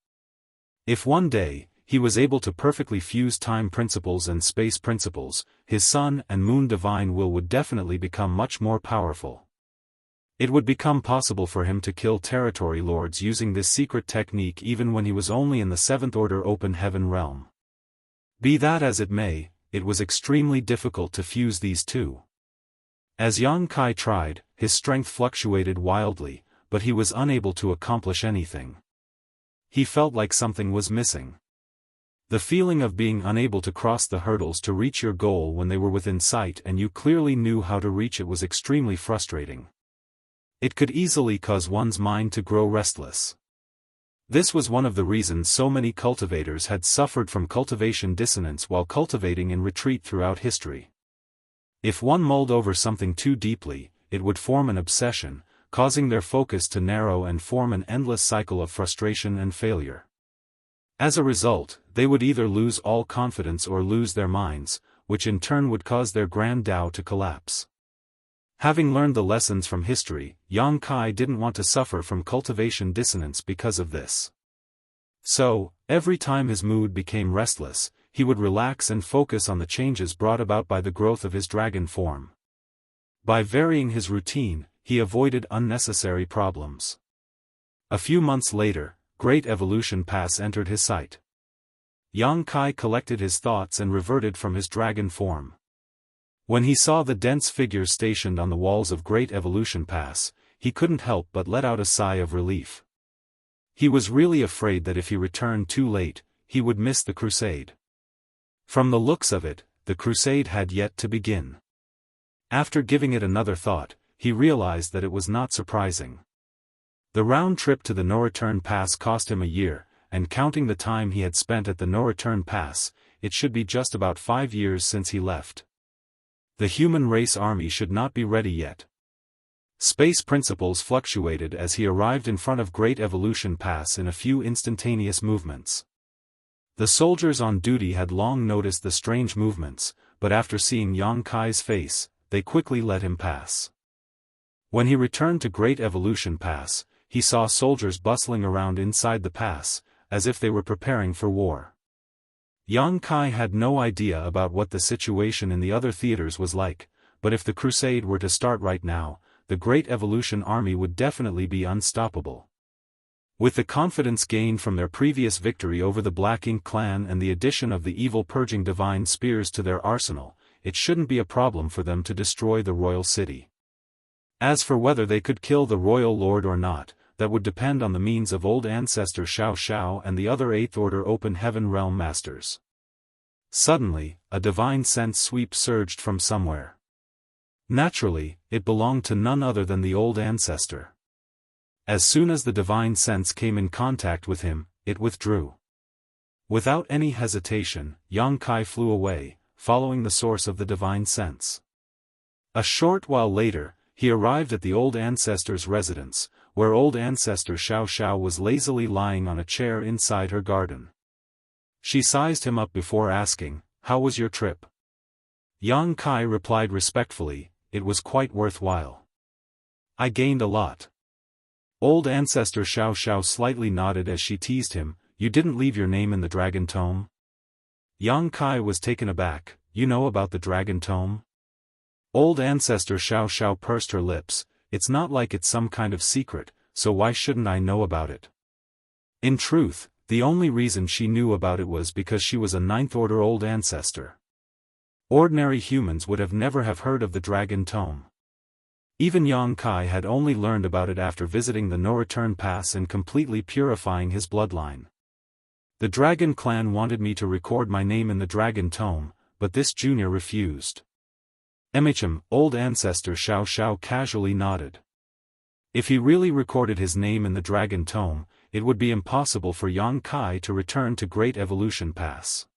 If one day, he was able to perfectly fuse time principles and space principles, his Sun and Moon Divine Will would definitely become much more powerful. It would become possible for him to kill territory lords using this secret technique even when he was only in the 7th Order Open Heaven realm. Be that as it may, it was extremely difficult to fuse these two. As Yang Kai tried, his strength fluctuated wildly, but he was unable to accomplish anything. He felt like something was missing. The feeling of being unable to cross the hurdles to reach your goal when they were within sight and you clearly knew how to reach it was extremely frustrating. It could easily cause one's mind to grow restless. This was one of the reasons so many cultivators had suffered from cultivation dissonance while cultivating in retreat throughout history. If one mulled over something too deeply, it would form an obsession, causing their focus to narrow and form an endless cycle of frustration and failure. As a result, they would either lose all confidence or lose their minds, which in turn would cause their grand Tao to collapse. Having learned the lessons from history, Yang Kai didn't want to suffer from cultivation dissonance because of this. So, every time his mood became restless, he would relax and focus on the changes brought about by the growth of his dragon form. By varying his routine, he avoided unnecessary problems. A few months later, Great Evolution Pass entered his sight. Yang Kai collected his thoughts and reverted from his dragon form. When he saw the dense figures stationed on the walls of Great Evolution Pass, he couldn't help but let out a sigh of relief. He was really afraid that if he returned too late, he would miss the crusade. From the looks of it, the crusade had yet to begin. After giving it another thought, he realized that it was not surprising. The round trip to the no-return pass cost him a year, and counting the time he had spent at the no-return pass, it should be just about 5 years since he left. The human race army should not be ready yet. Space principles fluctuated as he arrived in front of Great Evolution Pass in a few instantaneous movements. The soldiers on duty had long noticed the strange movements, but after seeing Yang Kai's face, they quickly let him pass. When he returned to Great Evolution Pass, he saw soldiers bustling around inside the pass, as if they were preparing for war. Yang Kai had no idea about what the situation in the other theaters was like, but if the crusade were to start right now, the Great Evolution Army would definitely be unstoppable. With the confidence gained from their previous victory over the Black Ink clan and the addition of the evil purging divine spears to their arsenal, it shouldn't be a problem for them to destroy the royal city. As for whether they could kill the royal lord or not, that would depend on the means of old ancestor Xiao and the other Eighth Order Open Heaven Realm Masters. Suddenly, a divine sense sweep surged from somewhere. Naturally, it belonged to none other than the old ancestor. As soon as the divine sense came in contact with him, it withdrew. Without any hesitation, Yang Kai flew away, following the source of the divine sense. A short while later, he arrived at the old ancestor's residence, where old ancestor Xiao was lazily lying on a chair inside her garden. She sized him up before asking, "How was your trip?" Yang Kai replied respectfully, "It was quite worthwhile. I gained a lot." Old ancestor Xiao slightly nodded as she teased him, "You didn't leave your name in the dragon tome?" Yang Kai was taken aback, "You know about the dragon tome?" Old ancestor Xiao pursed her lips, "It's not like it's some kind of secret, so why shouldn't I know about it?" In truth, the only reason she knew about it was because she was a Ninth Order old ancestor. Ordinary humans would never have heard of the dragon tome. Even Yang Kai had only learned about it after visiting the no-return pass and completely purifying his bloodline. The dragon clan wanted me to record my name in the dragon tome, but this junior refused. Old ancestor Xiao casually nodded. If he really recorded his name in the dragon tome, it would be impossible for Yang Kai to return to Great Evolution Pass.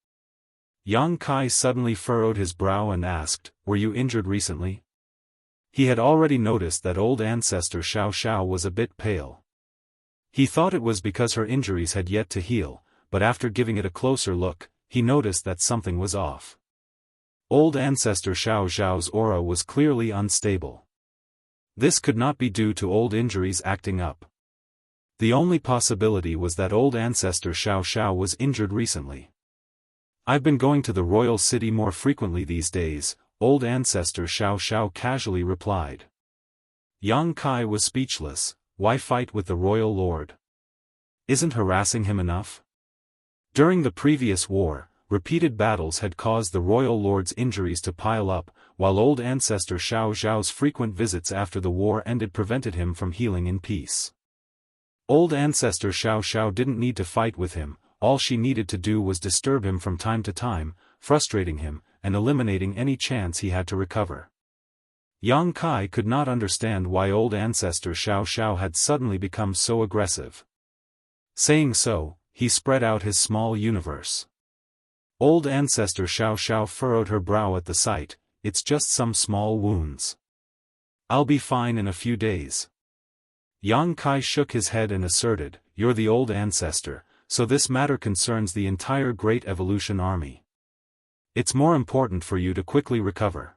Yang Kai suddenly furrowed his brow and asked, "Were you injured recently?" He had already noticed that old ancestor Xiao was a bit pale. He thought it was because her injuries had yet to heal, but after giving it a closer look, he noticed that something was off. Old ancestor Xiao's aura was clearly unstable. This could not be due to old injuries acting up. The only possibility was that old ancestor Xiao was injured recently. "I've been going to the royal city more frequently these days," old ancestor Xiao casually replied. Yang Kai was speechless. Why fight with the royal lord? Isn't harassing him enough? During the previous war, repeated battles had caused the royal lord's injuries to pile up, while old ancestor Xiao's frequent visits after the war ended prevented him from healing in peace. Old ancestor Xiao didn't need to fight with him, all she needed to do was disturb him from time to time, frustrating him, and eliminating any chance he had to recover. Yang Kai could not understand why old ancestor Xiao had suddenly become so aggressive. Saying so, he spread out his small universe. Old ancestor Xiao furrowed her brow at the sight. "It's just some small wounds. I'll be fine in a few days." Yang Kai shook his head and asserted, "You're the old ancestor, so this matter concerns the entire Great Evolution Army. It's more important for you to quickly recover."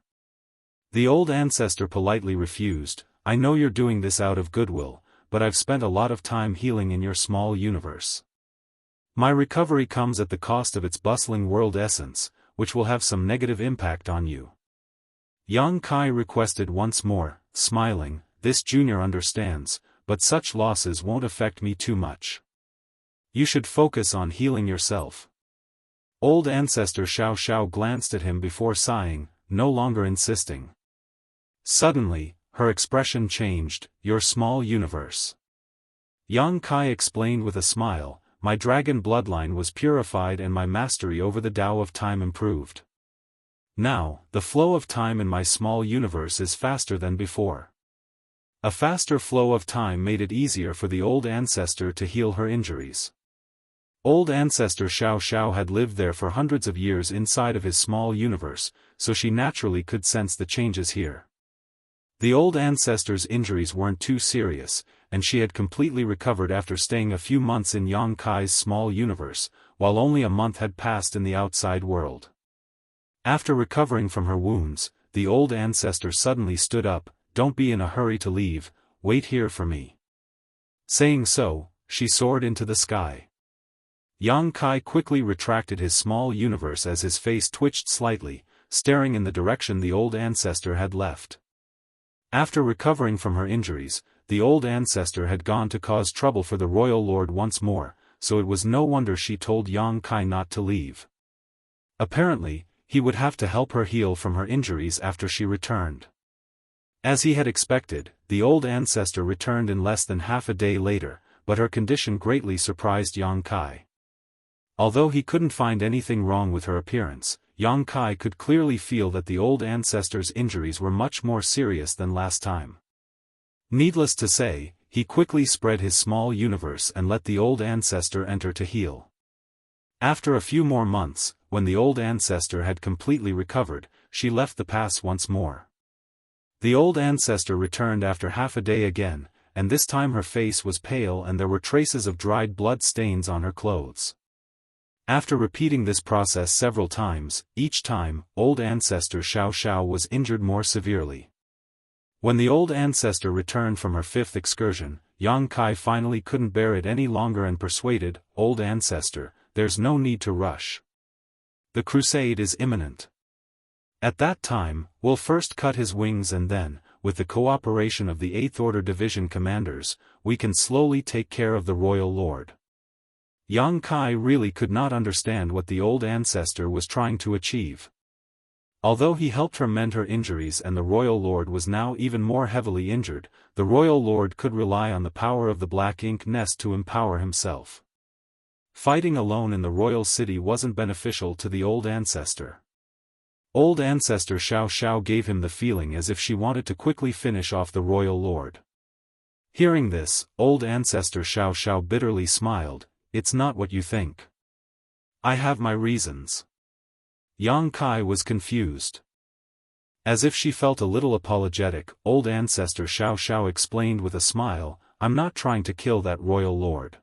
The old ancestor politely refused, "I know you're doing this out of goodwill, but I've spent a lot of time healing in your small universe. My recovery comes at the cost of its bustling world essence, which will have some negative impact on you." Yang Kai requested once more, smiling, "This junior understands, but such losses won't affect me too much. You should focus on healing yourself." Old ancestor Xiao glanced at him before sighing, no longer insisting. Suddenly, her expression changed, "Your small universe." Yang Kai explained with a smile, "My dragon bloodline was purified and my mastery over the Tao of time improved. Now, the flow of time in my small universe is faster than before." A faster flow of time made it easier for the old ancestor to heal her injuries. Old ancestor Xiao had lived there for hundreds of years inside of his small universe, so she naturally could sense the changes here. The old ancestor's injuries weren't too serious, and she had completely recovered after staying a few months in Yang Kai's small universe, while only a month had passed in the outside world. After recovering from her wounds, the old ancestor suddenly stood up, "Don't be in a hurry to leave, wait here for me." Saying so, she soared into the sky. Yang Kai quickly retracted his small universe as his face twitched slightly, staring in the direction the old ancestor had left. After recovering from her injuries, the old ancestor had gone to cause trouble for the royal lord once more, so it was no wonder she told Yang Kai not to leave. Apparently, he would have to help her heal from her injuries after she returned. As he had expected, the old ancestor returned in less than half a day later, but her condition greatly surprised Yang Kai. Although he couldn't find anything wrong with her appearance, Yang Kai could clearly feel that the old ancestor's injuries were much more serious than last time. Needless to say, he quickly spread his small universe and let the old ancestor enter to heal. After a few more months, when the old ancestor had completely recovered, she left the pass once more. The old ancestor returned after half a day again, and this time her face was pale and there were traces of dried blood stains on her clothes. After repeating this process several times, each time, old ancestor Xiao was injured more severely. When the old ancestor returned from her fifth excursion, Yang Kai finally couldn't bear it any longer and persuaded, "Old ancestor, there's no need to rush. The crusade is imminent. At that time, we'll first cut his wings and then, with the cooperation of the 8th Order Division commanders, we can slowly take care of the Royal Lord." Yang Kai really could not understand what the old ancestor was trying to achieve. Although he helped her mend her injuries and the Royal Lord was now even more heavily injured, the Royal Lord could rely on the power of the Black Ink Nest to empower himself. Fighting alone in the royal city wasn't beneficial to the old ancestor. Old ancestor Xiao gave him the feeling as if she wanted to quickly finish off the Royal Lord. Hearing this, old ancestor Xiao bitterly smiled, "It's not what you think. I have my reasons." Yang Kai was confused. As if she felt a little apologetic, old ancestor Xiao explained with a smile, "I'm not trying to kill that royal lord.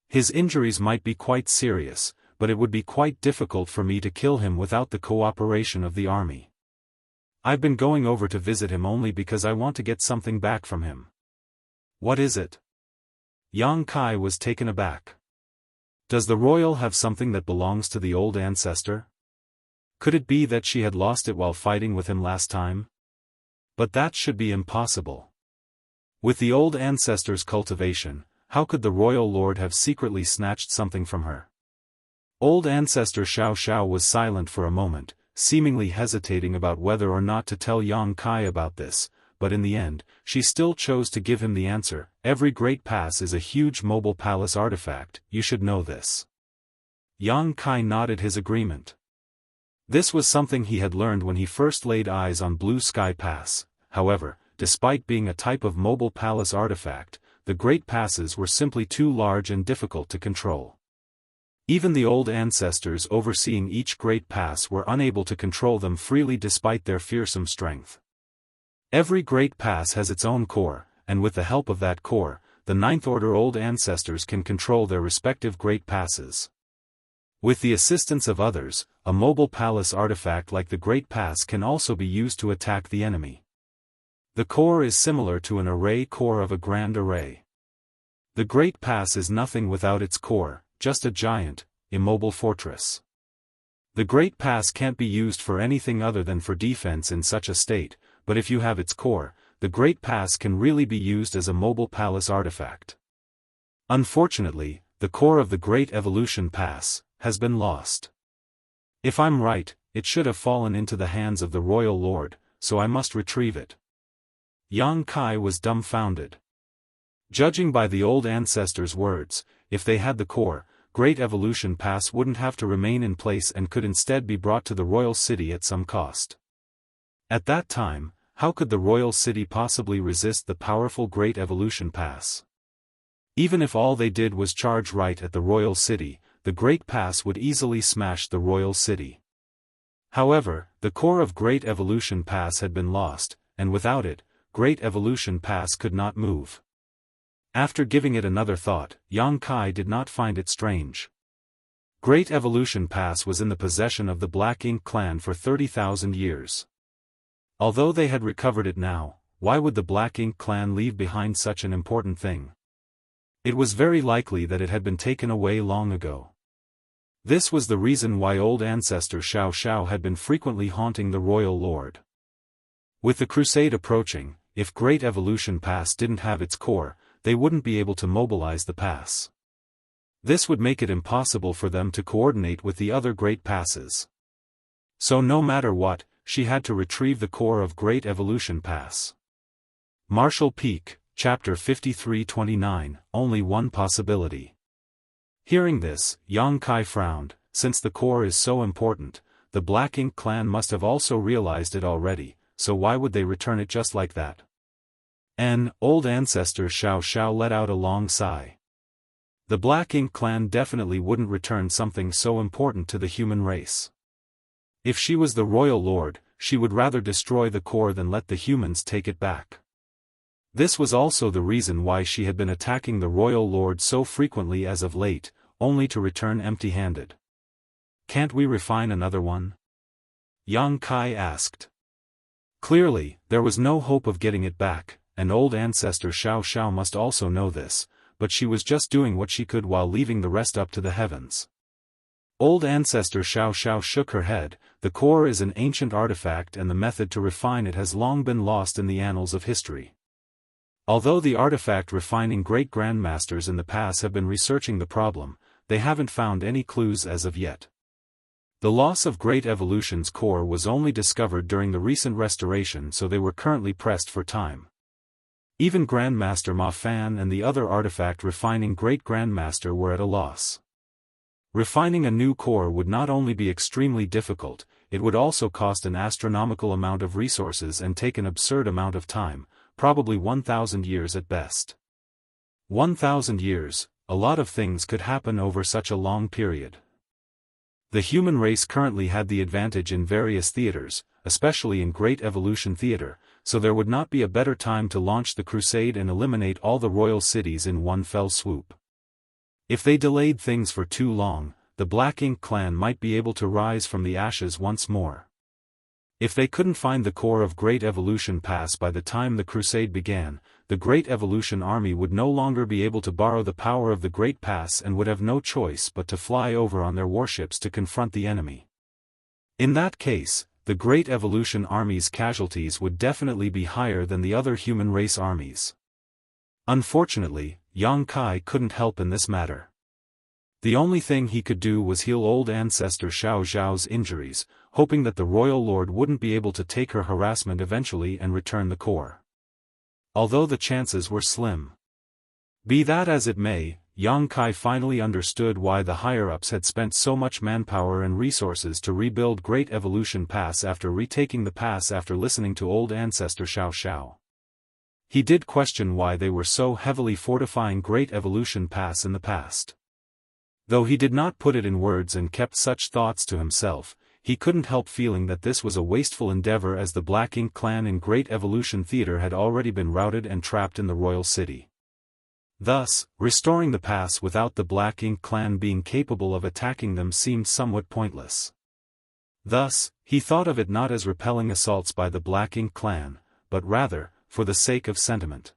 His injuries might be quite serious, but it would be quite difficult for me to kill him without the cooperation of the army. I've been going over to visit him only because I want to get something back from him." "What is it?" Yang Kai was taken aback. Does the royal have something that belongs to the old ancestor? Could it be that she had lost it while fighting with him last time? But that should be impossible. With the old ancestor's cultivation, how could the royal lord have secretly snatched something from her? Old ancestor Xiao was silent for a moment, seemingly hesitating about whether or not to tell Yang Kai about this, but in the end, she still chose to give him the answer, "Every great pass is a huge mobile palace artifact, you should know this." Yang Kai nodded his agreement. This was something he had learned when he first laid eyes on Blue Sky Pass. However, despite being a type of mobile palace artifact, the great passes were simply too large and difficult to control. Even the old ancestors overseeing each great pass were unable to control them freely despite their fearsome strength. Every great pass has its own core, and with the help of that core, the Ninth Order old ancestors can control their respective great passes. With the assistance of others, a mobile palace artifact like the Great Pass can also be used to attack the enemy. The core is similar to an array core of a grand array. The Great Pass is nothing without its core, just a giant, immobile fortress. The Great Pass can't be used for anything other than for defense in such a state, but if you have its core, the Great Pass can really be used as a mobile palace artifact. Unfortunately, the core of the Great Evolution Pass has been lost. If I'm right, it should have fallen into the hands of the Royal Lord, so I must retrieve it. Yang Kai was dumbfounded. Judging by the old ancestors' words, if they had the core, Great Evolution Pass wouldn't have to remain in place and could instead be brought to the royal city at some cost. At that time, how could the royal city possibly resist the powerful Great Evolution Pass? Even if all they did was charge right at the royal city, the Great Pass would easily smash the royal city. However, the core of Great Evolution Pass had been lost, and without it, Great Evolution Pass could not move. After giving it another thought, Yang Kai did not find it strange. Great Evolution Pass was in the possession of the Black Ink clan for 30,000 years. Although they had recovered it now, why would the Black Ink clan leave behind such an important thing? It was very likely that it had been taken away long ago. This was the reason why old ancestor Xiao had been frequently haunting the royal lord. With the crusade approaching, if Great Evolution Pass didn't have its core, they wouldn't be able to mobilize the pass. This would make it impossible for them to coordinate with the other Great Passes. So no matter what, she had to retrieve the core of Great Evolution Pass. Martial Peak, Chapter 53-29, Only One Possibility. Hearing this, Yang Kai frowned. Since the core is so important, the Black Ink clan must have also realized it already, so why would they return it just like that? Old ancestor Xiao let out a long sigh. The Black Ink clan definitely wouldn't return something so important to the human race. If she was the royal lord, she would rather destroy the core than let the humans take it back. This was also the reason why she had been attacking the royal lord so frequently as of late, only to return empty-handed. Can't we refine another one? Yang Kai asked. Clearly, there was no hope of getting it back, and old ancestor Xiao must also know this, but she was just doing what she could while leaving the rest up to the heavens. Old ancestor Xiao shook her head. The core is an ancient artifact and the method to refine it has long been lost in the annals of history. Although the artifact refining great-grandmasters in the past have been researching the problem, they haven't found any clues as of yet. The loss of Great Evolution's core was only discovered during the recent restoration, so they were currently pressed for time. Even Grandmaster Ma Fan and the other artifact refining great-grandmaster were at a loss. Refining a new core would not only be extremely difficult, it would also cost an astronomical amount of resources and take an absurd amount of time, probably 1,000 years at best. 1,000 years, a lot of things could happen over such a long period. The human race currently had the advantage in various theaters, especially in Great Evolution Theater, so there would not be a better time to launch the crusade and eliminate all the royal cities in one fell swoop. If they delayed things for too long, the Black Ink clan might be able to rise from the ashes once more. If they couldn't find the core of Great Evolution Pass by the time the crusade began, the Great Evolution Army would no longer be able to borrow the power of the Great Pass and would have no choice but to fly over on their warships to confront the enemy. In that case, the Great Evolution Army's casualties would definitely be higher than the other human race armies. Unfortunately, Yang Kai couldn't help in this matter. The only thing he could do was heal old ancestor Xiao Zhao's injuries, hoping that the royal lord wouldn't be able to take her harassment eventually and return the core. Although the chances were slim. Be that as it may, Yang Kai finally understood why the higher-ups had spent so much manpower and resources to rebuild Great Evolution Pass after retaking the pass after listening to old ancestor Xiao. He did question why they were so heavily fortifying Great Evolution Pass in the past. Though he did not put it in words and kept such thoughts to himself, he couldn't help feeling that this was a wasteful endeavor, as the Black Ink clan in Great Evolution Theater had already been routed and trapped in the royal city. Thus, restoring the pass without the Black Ink clan being capable of attacking them seemed somewhat pointless. Thus, he thought of it not as repelling assaults by the Black Ink clan, but rather, for the sake of sentiment.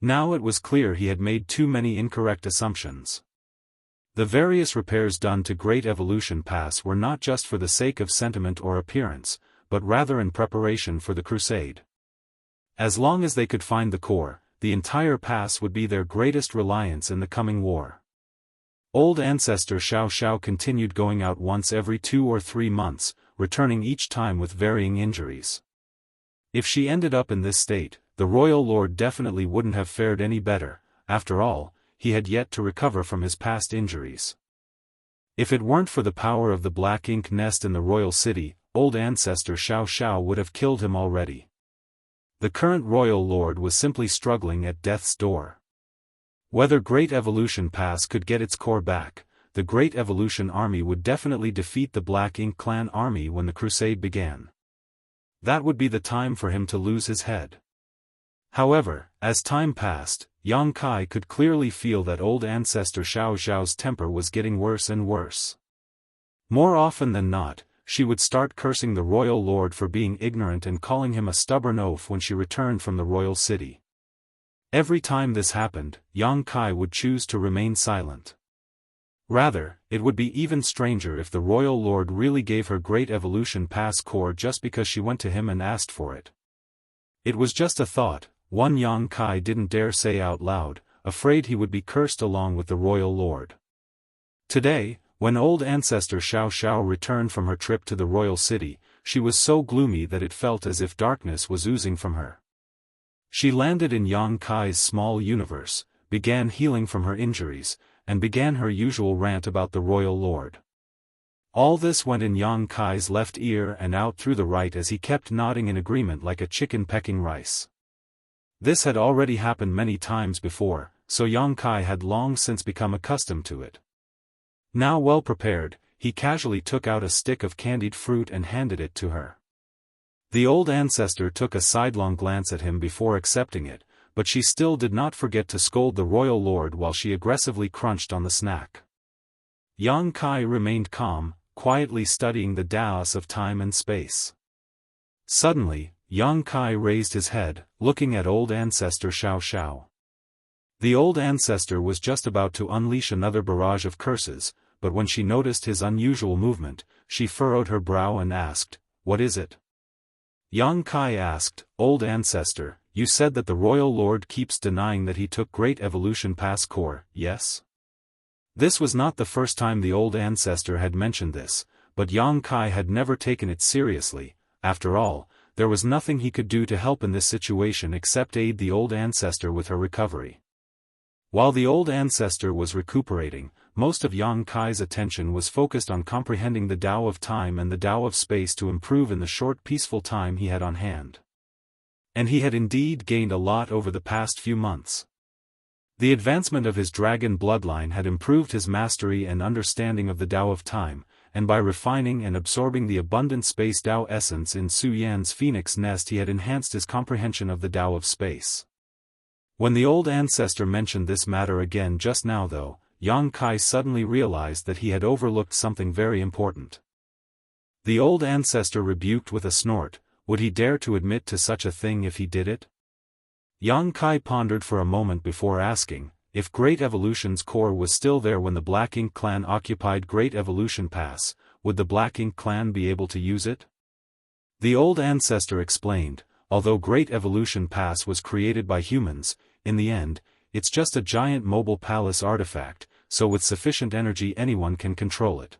Now it was clear he had made too many incorrect assumptions. The various repairs done to Great Evolution Pass were not just for the sake of sentiment or appearance, but rather in preparation for the crusade. As long as they could find the core, the entire pass would be their greatest reliance in the coming war. Old Ancestor Xianxia continued going out once every 2 or 3 months, returning each time with varying injuries. If she ended up in this state, the royal lord definitely wouldn't have fared any better. After all, he had yet to recover from his past injuries. If it weren't for the power of the Black Ink nest in the royal city, Old Ancestor Xianxia would have killed him already. The current royal lord was simply struggling at death's door. Whether Great Evolution Pass could get its core back, the Great Evolution Army would definitely defeat the Black Ink clan army when the crusade began. That would be the time for him to lose his head. However, as time passed, Yang Kai could clearly feel that Old Ancestor Xiaoxiao's temper was getting worse and worse. More often than not, she would start cursing the royal lord for being ignorant and calling him a stubborn oaf when she returned from the royal city. Every time this happened, Yang Kai would choose to remain silent. Rather, it would be even stranger if the royal lord really gave her Great Evolution Pass core just because she went to him and asked for it. It was just a thought, one Yang Kai didn't dare say out loud, afraid he would be cursed along with the royal lord. Today, when Old Ancestor Xiaoxiao returned from her trip to the royal city, she was so gloomy that it felt as if darkness was oozing from her. She landed in Yang Kai's small universe, began healing from her injuries, and began her usual rant about the royal lord. All this went in Yang Kai's left ear and out through the right as he kept nodding in agreement like a chicken pecking rice. This had already happened many times before, so Yang Kai had long since become accustomed to it. Now well prepared, he casually took out a stick of candied fruit and handed it to her. The old ancestor took a sidelong glance at him before accepting it, but she still did not forget to scold the royal lord while she aggressively crunched on the snack. Yang Kai remained calm, quietly studying the Daoist of time and space. Suddenly, Yang Kai raised his head, looking at Old Ancestor Xiaoxiao. The old ancestor was just about to unleash another barrage of curses, but when she noticed his unusual movement, she furrowed her brow and asked, "What is it?" Yang Kai asked, "Old Ancestor, you said that the royal lord keeps denying that he took Great Evolution Pass core, yes?" This was not the first time the old ancestor had mentioned this, but Yang Kai had never taken it seriously. After all, there was nothing he could do to help in this situation except aid the old ancestor with her recovery. While the old ancestor was recuperating, most of Yang Kai's attention was focused on comprehending the Tao of time and the Tao of space to improve in the short peaceful time he had on hand. And he had indeed gained a lot over the past few months. The advancement of his dragon bloodline had improved his mastery and understanding of the Tao of time, and by refining and absorbing the abundant space Tao essence in Su Yan's phoenix nest he had enhanced his comprehension of the Tao of space. When the old ancestor mentioned this matter again just now though, Yang Kai suddenly realized that he had overlooked something very important. The old ancestor rebuked with a snort, would he dare to admit to such a thing if he did it? Yang Kai pondered for a moment before asking, if Great Evolution's core was still there when the Black Ink clan occupied Great Evolution Pass, would the Black Ink clan be able to use it? The old ancestor explained, although Great Evolution Pass was created by humans, in the end, it's just a giant mobile palace artifact, so with sufficient energy anyone can control it.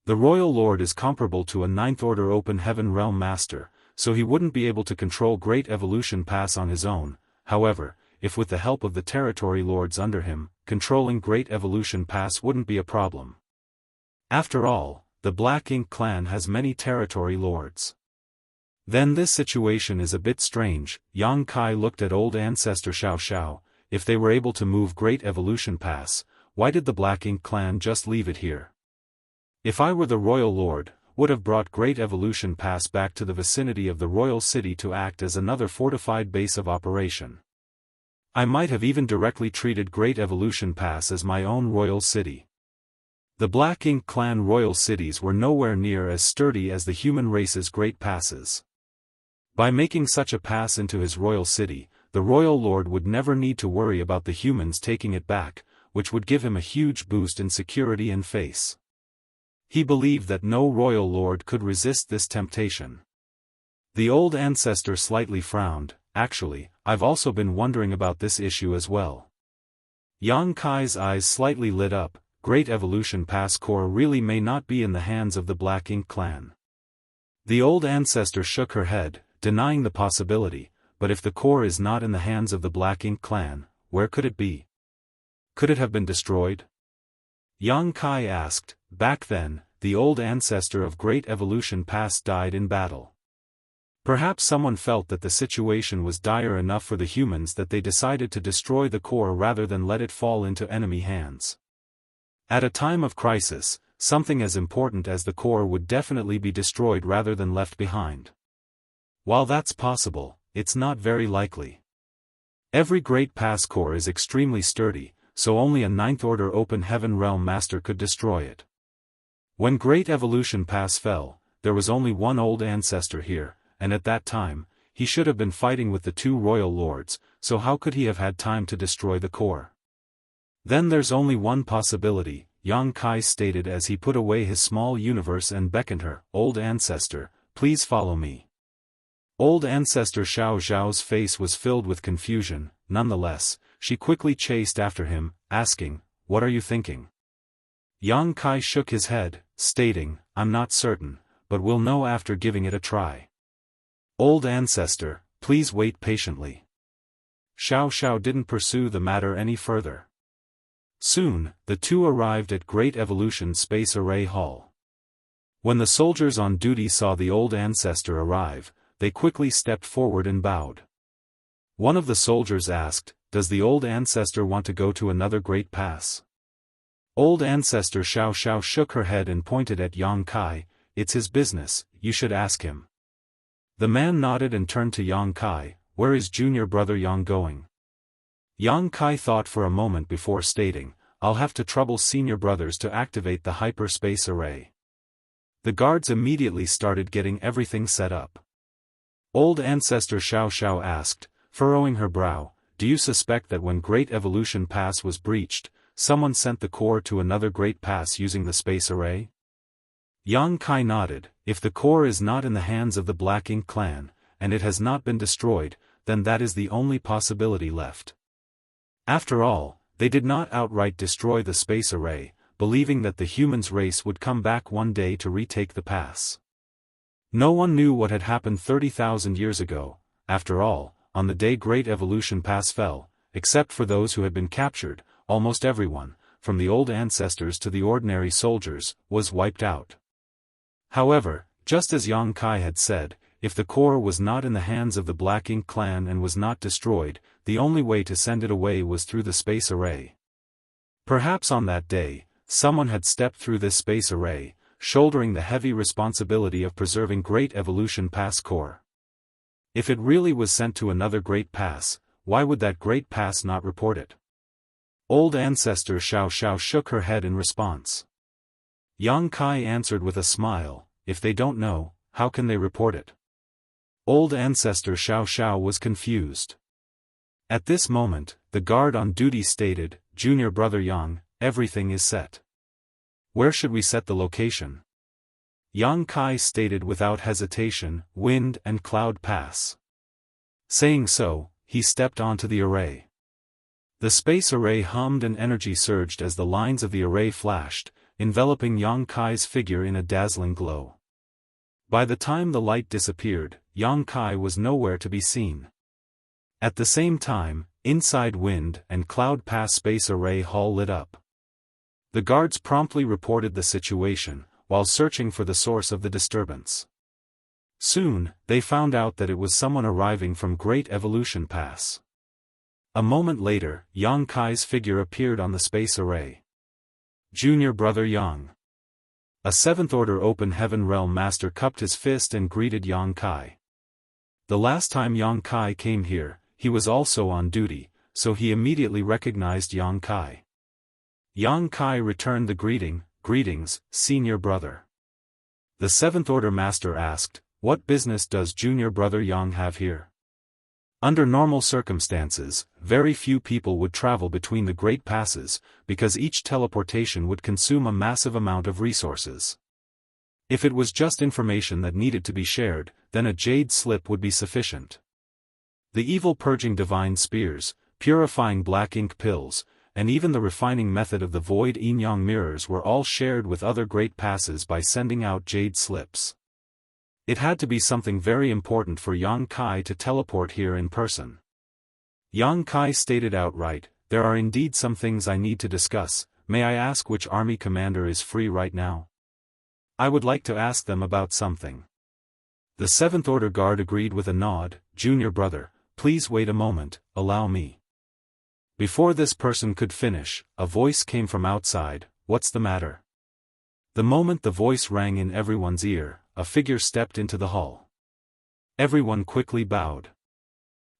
The Royal Lord is comparable to a Ninth Order Open Heaven Realm Master, so he wouldn't be able to control Great Evolution Pass on his own. However, if with the help of the territory lords under him, controlling Great Evolution Pass wouldn't be a problem. After all, the Black Ink clan has many territory lords. Then this situation is a bit strange. Yang Kai looked at Old Ancestor Xiaoxiao. If they were able to move Great Evolution Pass, why did the Black Ink clan just leave it here? If I were the royal lord, would have brought Great Evolution Pass back to the vicinity of the royal city to act as another fortified base of operation. I might have even directly treated Great Evolution Pass as my own royal city. The Black Ink clan royal cities were nowhere near as sturdy as the human race's great passes. By making such a pass into his royal city, the royal lord would never need to worry about the humans taking it back, which would give him a huge boost in security and face. He believed that no royal lord could resist this temptation. The old ancestor slightly frowned. Actually, I've also been wondering about this issue as well. Yang Kai's eyes slightly lit up. Great Evolution Pass core really may not be in the hands of the Black Ink clan. The old ancestor shook her head, denying the possibility, but if the core is not in the hands of the Black Ink clan, where could it be? Could it have been destroyed? Yang Kai asked. Back then, the old ancestor of Great Evolution Pass died in battle. Perhaps someone felt that the situation was dire enough for the humans that they decided to destroy the core rather than let it fall into enemy hands. At a time of crisis, something as important as the core would definitely be destroyed rather than left behind. While that's possible, it's not very likely. Every Great Pass core is extremely sturdy, so only a Ninth Order Open Heaven Realm Master could destroy it. When Great Evolution Pass fell, there was only one old ancestor here, and at that time, he should have been fighting with the two royal lords, so how could he have had time to destroy the core? Then there's only one possibility, Yang Kai stated as he put away his small universe and beckoned her. Old ancestor, please follow me. Old ancestor Xiao Zhao's face was filled with confusion. Nonetheless, she quickly chased after him, asking, "What are you thinking?" Yang Kai shook his head, stating, "I'm not certain, but we'll know after giving it a try." Old ancestor, please wait patiently. Xiao Xiao didn't pursue the matter any further. Soon, the two arrived at Great Evolution Space Array Hall. When the soldiers on duty saw the old ancestor arrive, they quickly stepped forward and bowed. One of the soldiers asked, "Does the old ancestor want to go to another Great Pass?" Old ancestor Xiao Xiao shook her head and pointed at Yang Kai. "It's his business, you should ask him." The man nodded and turned to Yang Kai. "Where is junior brother Yang going?" Yang Kai thought for a moment before stating, "I'll have to trouble senior brothers to activate the hyperspace array." The guards immediately started getting everything set up. Old ancestor Xiao Xiao asked, furrowing her brow, "Do you suspect that when Great Evolution Pass was breached, someone sent the core to another Great Pass using the space array?" Yang Kai nodded. "If the core is not in the hands of the Black Ink clan, and it has not been destroyed, then that is the only possibility left. After all, they did not outright destroy the space array, believing that the humans' race would come back one day to retake the pass. No one knew what had happened 30,000 years ago. After all, on the day Great Evolution Pass fell, except for those who had been captured, almost everyone, from the old ancestors to the ordinary soldiers, was wiped out. However, just as Yang Kai had said, if the core was not in the hands of the Black Ink clan and was not destroyed, the only way to send it away was through the space array. Perhaps on that day, someone had stepped through this space array, shouldering the heavy responsibility of preserving Great Evolution Pass core. If it really was sent to another Great Pass, why would that Great Pass not report it? Old ancestor Xiao Xiao shook her head in response. Yang Kai answered with a smile, "If they don't know, how can they report it?" Old ancestor Xiao Xiao was confused. At this moment, the guard on duty stated, "Junior brother Yang, everything is set. Where should we set the location?" Yang Kai stated without hesitation, "Wind and Cloud Pass." Saying so, he stepped onto the array. The space array hummed and energy surged as the lines of the array flashed, enveloping Yang Kai's figure in a dazzling glow. By the time the light disappeared, Yang Kai was nowhere to be seen. At the same time, inside Wind and Cloud Pass Space Array Hall lit up. The guards promptly reported the situation, while searching for the source of the disturbance. Soon, they found out that it was someone arriving from Great Evolution Pass. A moment later, Yang Kai's figure appeared on the space array. "Junior brother Yang." A seventh-order open heaven realm master cupped his fist and greeted Yang Kai. The last time Yang Kai came here, he was also on duty, so he immediately recognized Yang Kai. Yang Kai returned the greeting, "Greetings, senior brother." The seventh-order master asked, "What business does junior brother Yang have here?" Under normal circumstances, very few people would travel between the Great Passes, because each teleportation would consume a massive amount of resources. If it was just information that needed to be shared, then a jade slip would be sufficient. The evil-purging divine spears, purifying black ink pills, and even the refining method of the void yin-yang mirrors were all shared with other Great Passes by sending out jade slips. It had to be something very important for Yang Kai to teleport here in person. Yang Kai stated outright, "There are indeed some things I need to discuss. May I ask which army commander is free right now? I would like to ask them about something." The Seventh Order guard agreed with a nod. "Junior brother, please wait a moment, allow me." Before this person could finish, a voice came from outside, "What's the matter?" The moment the voice rang in everyone's ear, a figure stepped into the hall. Everyone quickly bowed.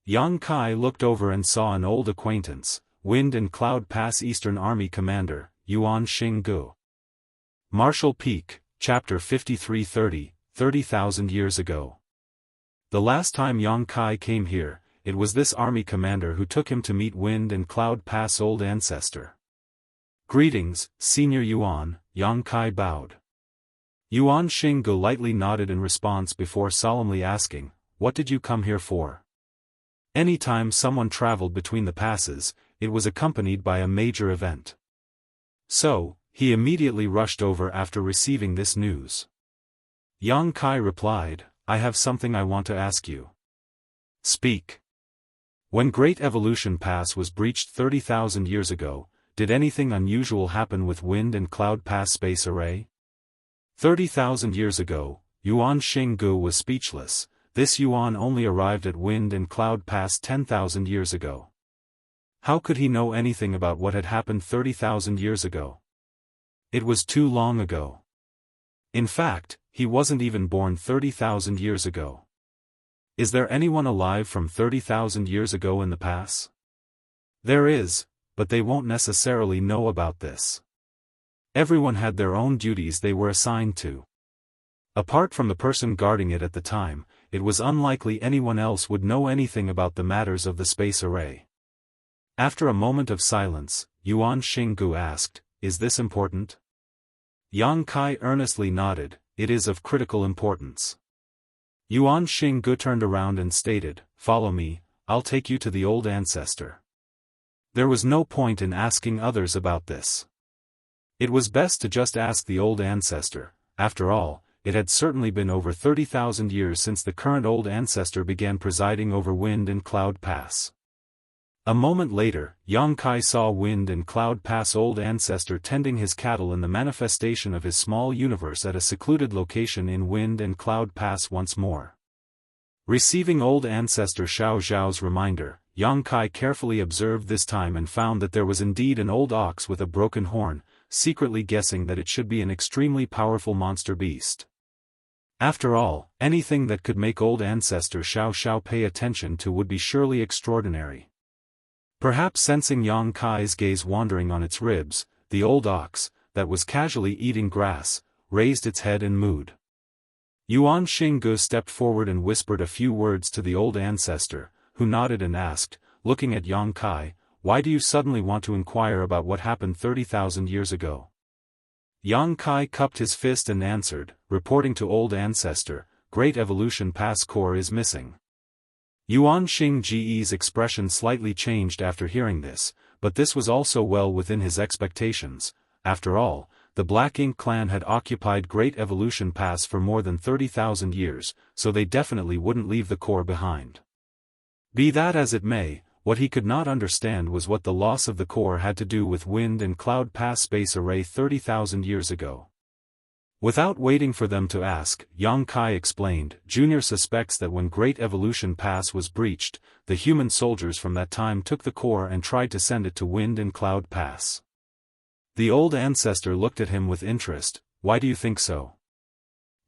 Yang Kai looked over and saw an old acquaintance, Wind and Cloud Pass Eastern Army Commander, Yuan Xinggu. Martial Peak, Chapter 5330, 30,000 years ago. The last time Yang Kai came here, it was this army commander who took him to meet Wind and Cloud Pass Old Ancestor. "Greetings, Senior Yuan," Yang Kai bowed. Yuan Xinggu lightly nodded in response before solemnly asking, "What did you come here for?" Any time someone traveled between the passes, it was accompanied by a major event. So, he immediately rushed over after receiving this news. Yang Kai replied, "I have something I want to ask you." "Speak." When Great Evolution Pass was breached 30,000 years ago, did anything unusual happen with Wind and Cloud Pass Space Array? 30,000 years ago, Yuan Xinggu was speechless. This Yuan only arrived at Wind and Cloud Pass 10,000 years ago. How could he know anything about what had happened 30,000 years ago? It was too long ago. In fact, he wasn't even born 30,000 years ago. Is there anyone alive from 30,000 years ago in the pass? There is, but they won't necessarily know about this. Everyone had their own duties they were assigned to. Apart from the person guarding it at the time, it was unlikely anyone else would know anything about the matters of the space array. After a moment of silence, Yuan Xinggu asked, "Is this important?" Yang Kai earnestly nodded, "It is of critical importance." Yuan Xinggu turned around and stated, "Follow me, I'll take you to the old ancestor." There was no point in asking others about this. It was best to just ask the old ancestor. After all, it had certainly been over 30,000 years since the current old ancestor began presiding over Wind and Cloud Pass. A moment later, Yang Kai saw Wind and Cloud Pass Old Ancestor tending his cattle in the manifestation of his small universe at a secluded location in Wind and Cloud Pass once more. Receiving Old Ancestor Xiao Zhao's reminder, Yang Kai carefully observed this time and found that there was indeed an old ox with a broken horn, secretly guessing that it should be an extremely powerful monster beast. After all, anything that could make Old Ancestor Xiao Zhao pay attention to would be surely extraordinary. Perhaps sensing Yang Kai's gaze wandering on its ribs, the old ox, that was casually eating grass, raised its head and mooed. Yuan Xinggu stepped forward and whispered a few words to the old ancestor, who nodded and asked, looking at Yang Kai, "Why do you suddenly want to inquire about what happened 30,000 years ago?" Yang Kai cupped his fist and answered, reporting to Old Ancestor, "Great Evolution Pass core is missing." Yuan Xinggu's expression slightly changed after hearing this, but this was also well within his expectations. After all, the Black Ink clan had occupied Great Evolution Pass for more than 30,000 years, so they definitely wouldn't leave the core behind. Be that as it may, what he could not understand was what the loss of the core had to do with Wind and Cloud Pass Space Array 30,000 years ago. Without waiting for them to ask, Yang Kai explained, "Junior suspects that when Great Evolution Pass was breached, the human soldiers from that time took the core and tried to send it to Wind and Cloud Pass." The old ancestor looked at him with interest. Why do you think so?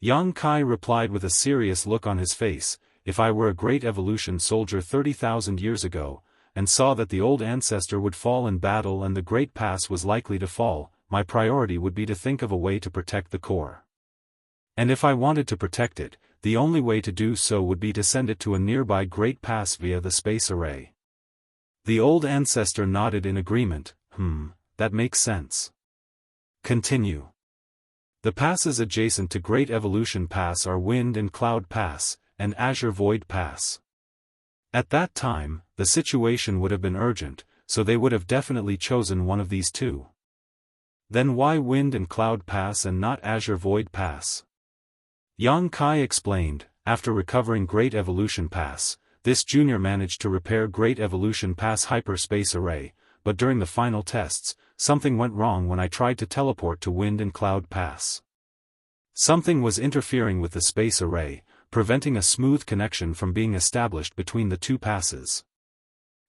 Yang Kai replied with a serious look on his face, if I were a great evolution soldier 30,000 years ago, and saw that the old ancestor would fall in battle and the great pass was likely to fall, my priority would be to think of a way to protect the core. And if I wanted to protect it, the only way to do so would be to send it to a nearby great pass via the space array. The old ancestor nodded in agreement. That makes sense. Continue. The passes adjacent to Great Evolution Pass are Wind and Cloud Pass, and Azure Void Pass. At that time, the situation would have been urgent, so they would have definitely chosen one of these two. Then why Wind and Cloud Pass and not Azure Void Pass? Yang Kai explained, after recovering Great Evolution Pass, this junior managed to repair Great Evolution Pass hyperspace array, but during the final tests, something went wrong when I tried to teleport to Wind and Cloud Pass. Something was interfering with the space array, preventing a smooth connection from being established between the two passes.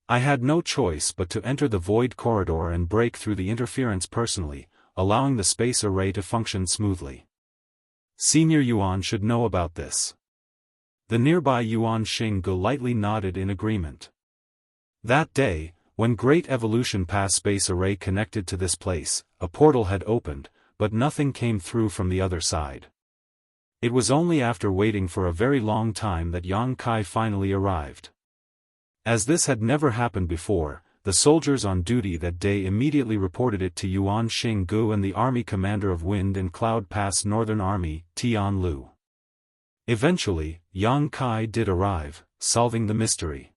I had no choice but to enter the void corridor and break through the interference personally, allowing the space array to function smoothly. Senior Yuan should know about this. The nearby Yuan Xinggu lightly nodded in agreement. That day, when Great Evolution Pass space array connected to this place, a portal had opened, but nothing came through from the other side. It was only after waiting for a very long time that Yang Kai finally arrived. As this had never happened before, the soldiers on duty that day immediately reported it to Yuan Xinggu and the army commander of Wind and Cloud Pass Northern Army, Tian Lu. Eventually, Yang Kai did arrive, solving the mystery.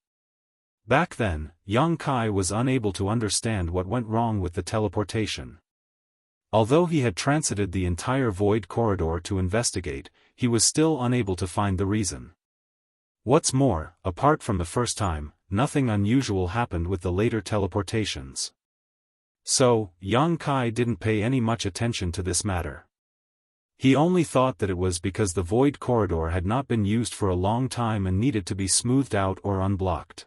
Back then, Yang Kai was unable to understand what went wrong with the teleportation. Although he had transited the entire void corridor to investigate, he was still unable to find the reason. What's more, apart from the first time, nothing unusual happened with the later teleportations. So, Yang Kai didn't pay any much attention to this matter. He only thought that it was because the void corridor had not been used for a long time and needed to be smoothed out or unblocked.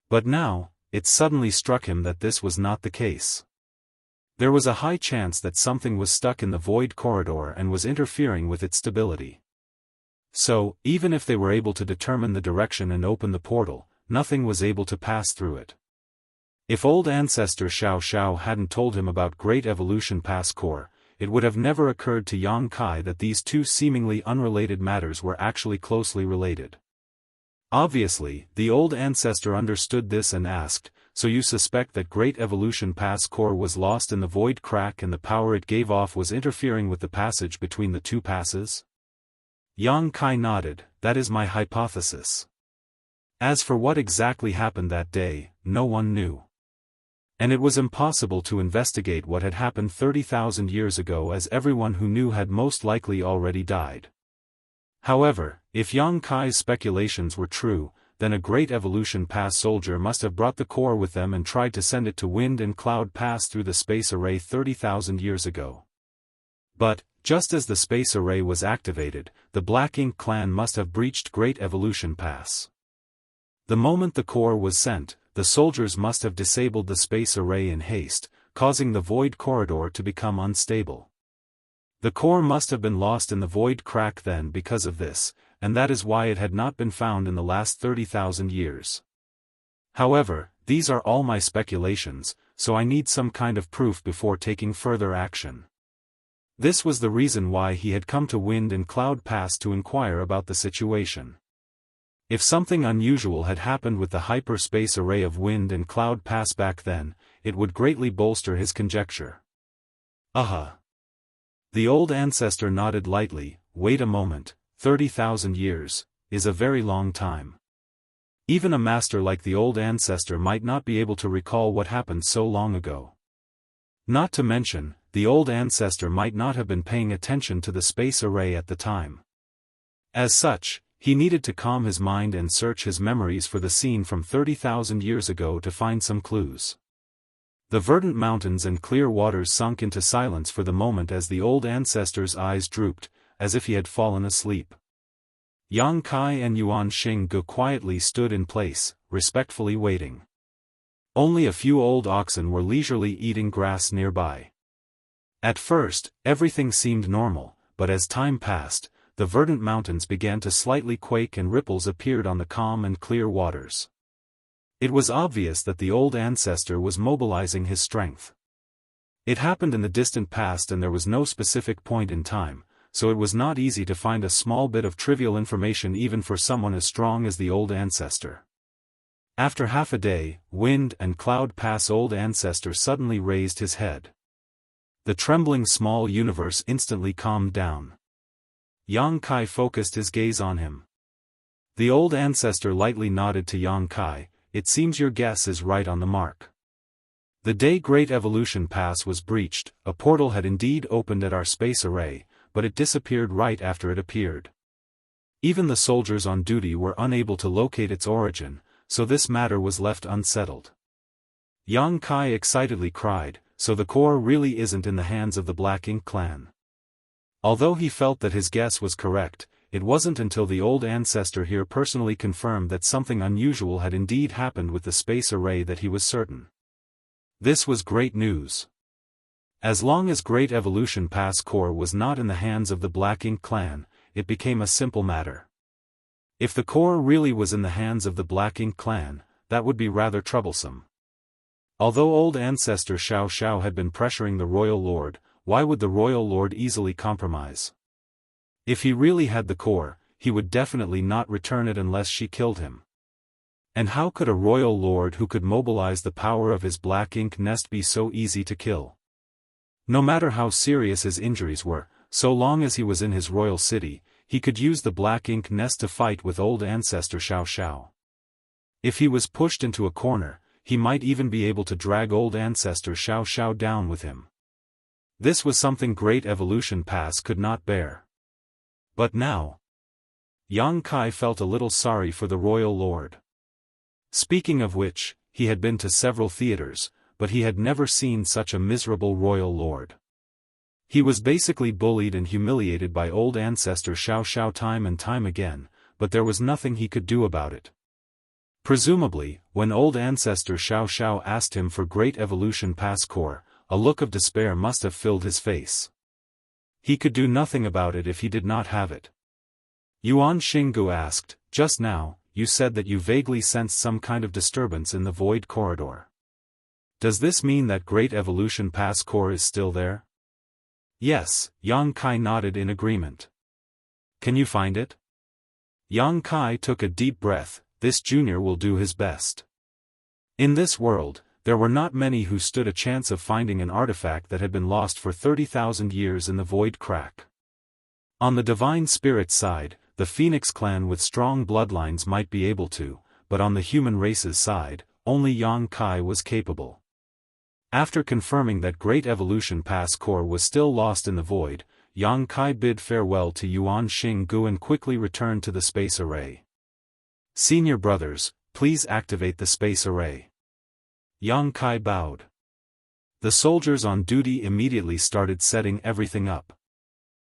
But now, it suddenly struck him that this was not the case. There was a high chance that something was stuck in the void corridor and was interfering with its stability. So, even if they were able to determine the direction and open the portal, nothing was able to pass through it. If old ancestor Xiao Xiao hadn't told him about Great Evolution Pass core, it would have never occurred to Yang Kai that these two seemingly unrelated matters were actually closely related. Obviously, the old ancestor understood this and asked, so you suspect that Great Evolution Pass core was lost in the void crack and the power it gave off was interfering with the passage between the two passes? Yang Kai nodded, that is my hypothesis. As for what exactly happened that day, no one knew. And it was impossible to investigate what had happened 30,000 years ago as everyone who knew had most likely already died. However, if Yang Kai's speculations were true, then a Great Evolution Pass soldier must have brought the core with them and tried to send it to Wind and Cloud Pass through the space array 30,000 years ago. But, just as the space array was activated, the Black Ink clan must have breached Great Evolution Pass. The moment the core was sent, the soldiers must have disabled the space array in haste, causing the void corridor to become unstable. The core must have been lost in the void crack then because of this, and that is why it had not been found in the last 30,000 years. However, these are all my speculations, so I need some kind of proof before taking further action. This was the reason why he had come to Wind and Cloud Pass to inquire about the situation. If something unusual had happened with the hyperspace array of Wind and Cloud Pass back then, it would greatly bolster his conjecture. The old ancestor nodded lightly. Wait a moment, 30,000 years is a very long time. Even a master like the old ancestor might not be able to recall what happened so long ago. Not to mention, the old ancestor might not have been paying attention to the space array at the time. As such, he needed to calm his mind and search his memories for the scene from 30,000 years ago to find some clues. The verdant mountains and clear waters sunk into silence for the moment as the old ancestor's eyes drooped, as if he had fallen asleep. Yang Kai and Yuan Xinggu quietly stood in place, respectfully waiting. Only a few old oxen were leisurely eating grass nearby. At first, everything seemed normal, but as time passed, the verdant mountains began to slightly quake and ripples appeared on the calm and clear waters. It was obvious that the old ancestor was mobilizing his strength. It happened in the distant past and there was no specific point in time, so it was not easy to find a small bit of trivial information even for someone as strong as the old ancestor. After half a day, wind and cloud pass, old ancestor suddenly raised his head. The trembling small universe instantly calmed down. Yang Kai focused his gaze on him. The old ancestor lightly nodded to Yang Kai. It seems your guess is right on the mark. The day Great Evolution Pass was breached, a portal had indeed opened at our space array, but it disappeared right after it appeared. Even the soldiers on duty were unable to locate its origin, so this matter was left unsettled. Yang Kai excitedly cried, so the core really isn't in the hands of the Black Ink clan. Although he felt that his guess was correct, it wasn't until the old ancestor here personally confirmed that something unusual had indeed happened with the space array that he was certain. This was great news. As long as Great Evolution Pass core was not in the hands of the Black Ink clan, it became a simple matter. If the core really was in the hands of the Black Ink clan, that would be rather troublesome. Although old ancestor Xiao had been pressuring the Royal Lord, why would the Royal Lord easily compromise? If he really had the core, he would definitely not return it unless she killed him. And how could a royal lord who could mobilize the power of his black ink nest be so easy to kill? No matter how serious his injuries were, so long as he was in his royal city, he could use the black ink nest to fight with old ancestor Xiao. If he was pushed into a corner, he might even be able to drag old ancestor Xiao down with him. This was something Great Evolution Pass could not bear. But now, Yang Kai felt a little sorry for the royal lord. Speaking of which, he had been to several theaters, but he had never seen such a miserable royal lord. He was basically bullied and humiliated by old ancestor Xiao time and time again, but there was nothing he could do about it. Presumably, when old ancestor Xiao asked him for Great Evolution Pass core, a look of despair must have filled his face. He could do nothing about it if he did not have it. Yuan Xinggu asked, just now, you said that you vaguely sensed some kind of disturbance in the void corridor. Does this mean that Great Evolution Pass core is still there? Yes, Yang Kai nodded in agreement. Can you find it? Yang Kai took a deep breath. This junior will do his best. In this world, there were not many who stood a chance of finding an artifact that had been lost for 30,000 years in the void crack. On the divine spirit side, the Phoenix clan with strong bloodlines might be able to, but on the human race's side, only Yang Kai was capable. After confirming that Great Evolution Pass core was still lost in the void, Yang Kai bid farewell to Yuan Xinggu and quickly returned to the space array. Senior brothers, please activate the space array. Yang Kai bowed. The soldiers on duty immediately started setting everything up.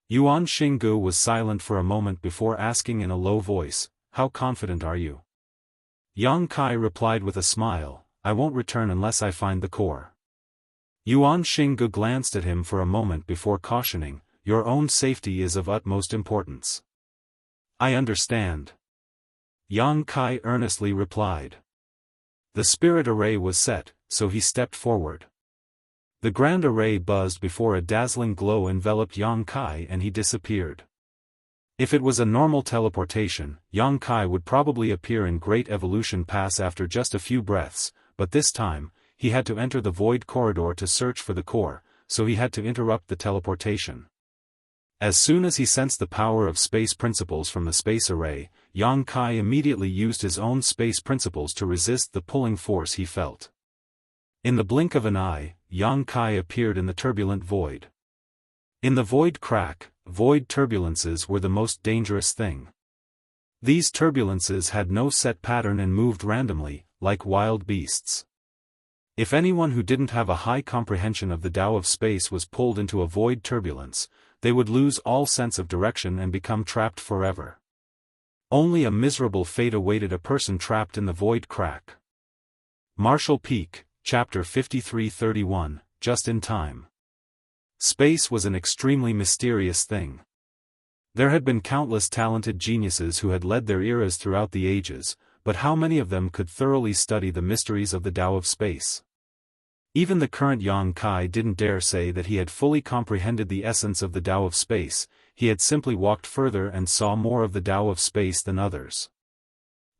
Yuan Xinggu was silent for a moment before asking in a low voice, how confident are you? Yang Kai replied with a smile, I won't return unless I find the core. Yuan Xinggu glanced at him for a moment before cautioning, your own safety is of utmost importance. I understand. Yang Kai earnestly replied. The spirit array was set, so he stepped forward. The grand array buzzed before a dazzling glow enveloped Yang Kai and he disappeared. If it was a normal teleportation, Yang Kai would probably appear in Great Evolution Pass after just a few breaths, but this time, he had to enter the void corridor to search for the core, so he had to interrupt the teleportation. As soon as he sensed the power of space principles from the space array, Yang Kai immediately used his own space principles to resist the pulling force he felt. In the blink of an eye, Yang Kai appeared in the turbulent void. In the void crack, void turbulences were the most dangerous thing. These turbulences had no set pattern and moved randomly, like wild beasts. If anyone who didn't have a high comprehension of the Tao of space was pulled into a void turbulence, they would lose all sense of direction and become trapped forever. Only a miserable fate awaited a person trapped in the void crack. Marshall Peak, Chapter 53-31, Just in Time. Space was an extremely mysterious thing. There had been countless talented geniuses who had led their eras throughout the ages, but how many of them could thoroughly study the mysteries of the Tao of space? Even the current Yang Kai didn't dare say that he had fully comprehended the essence of the Tao of space. He had simply walked further and saw more of the Tao of space than others.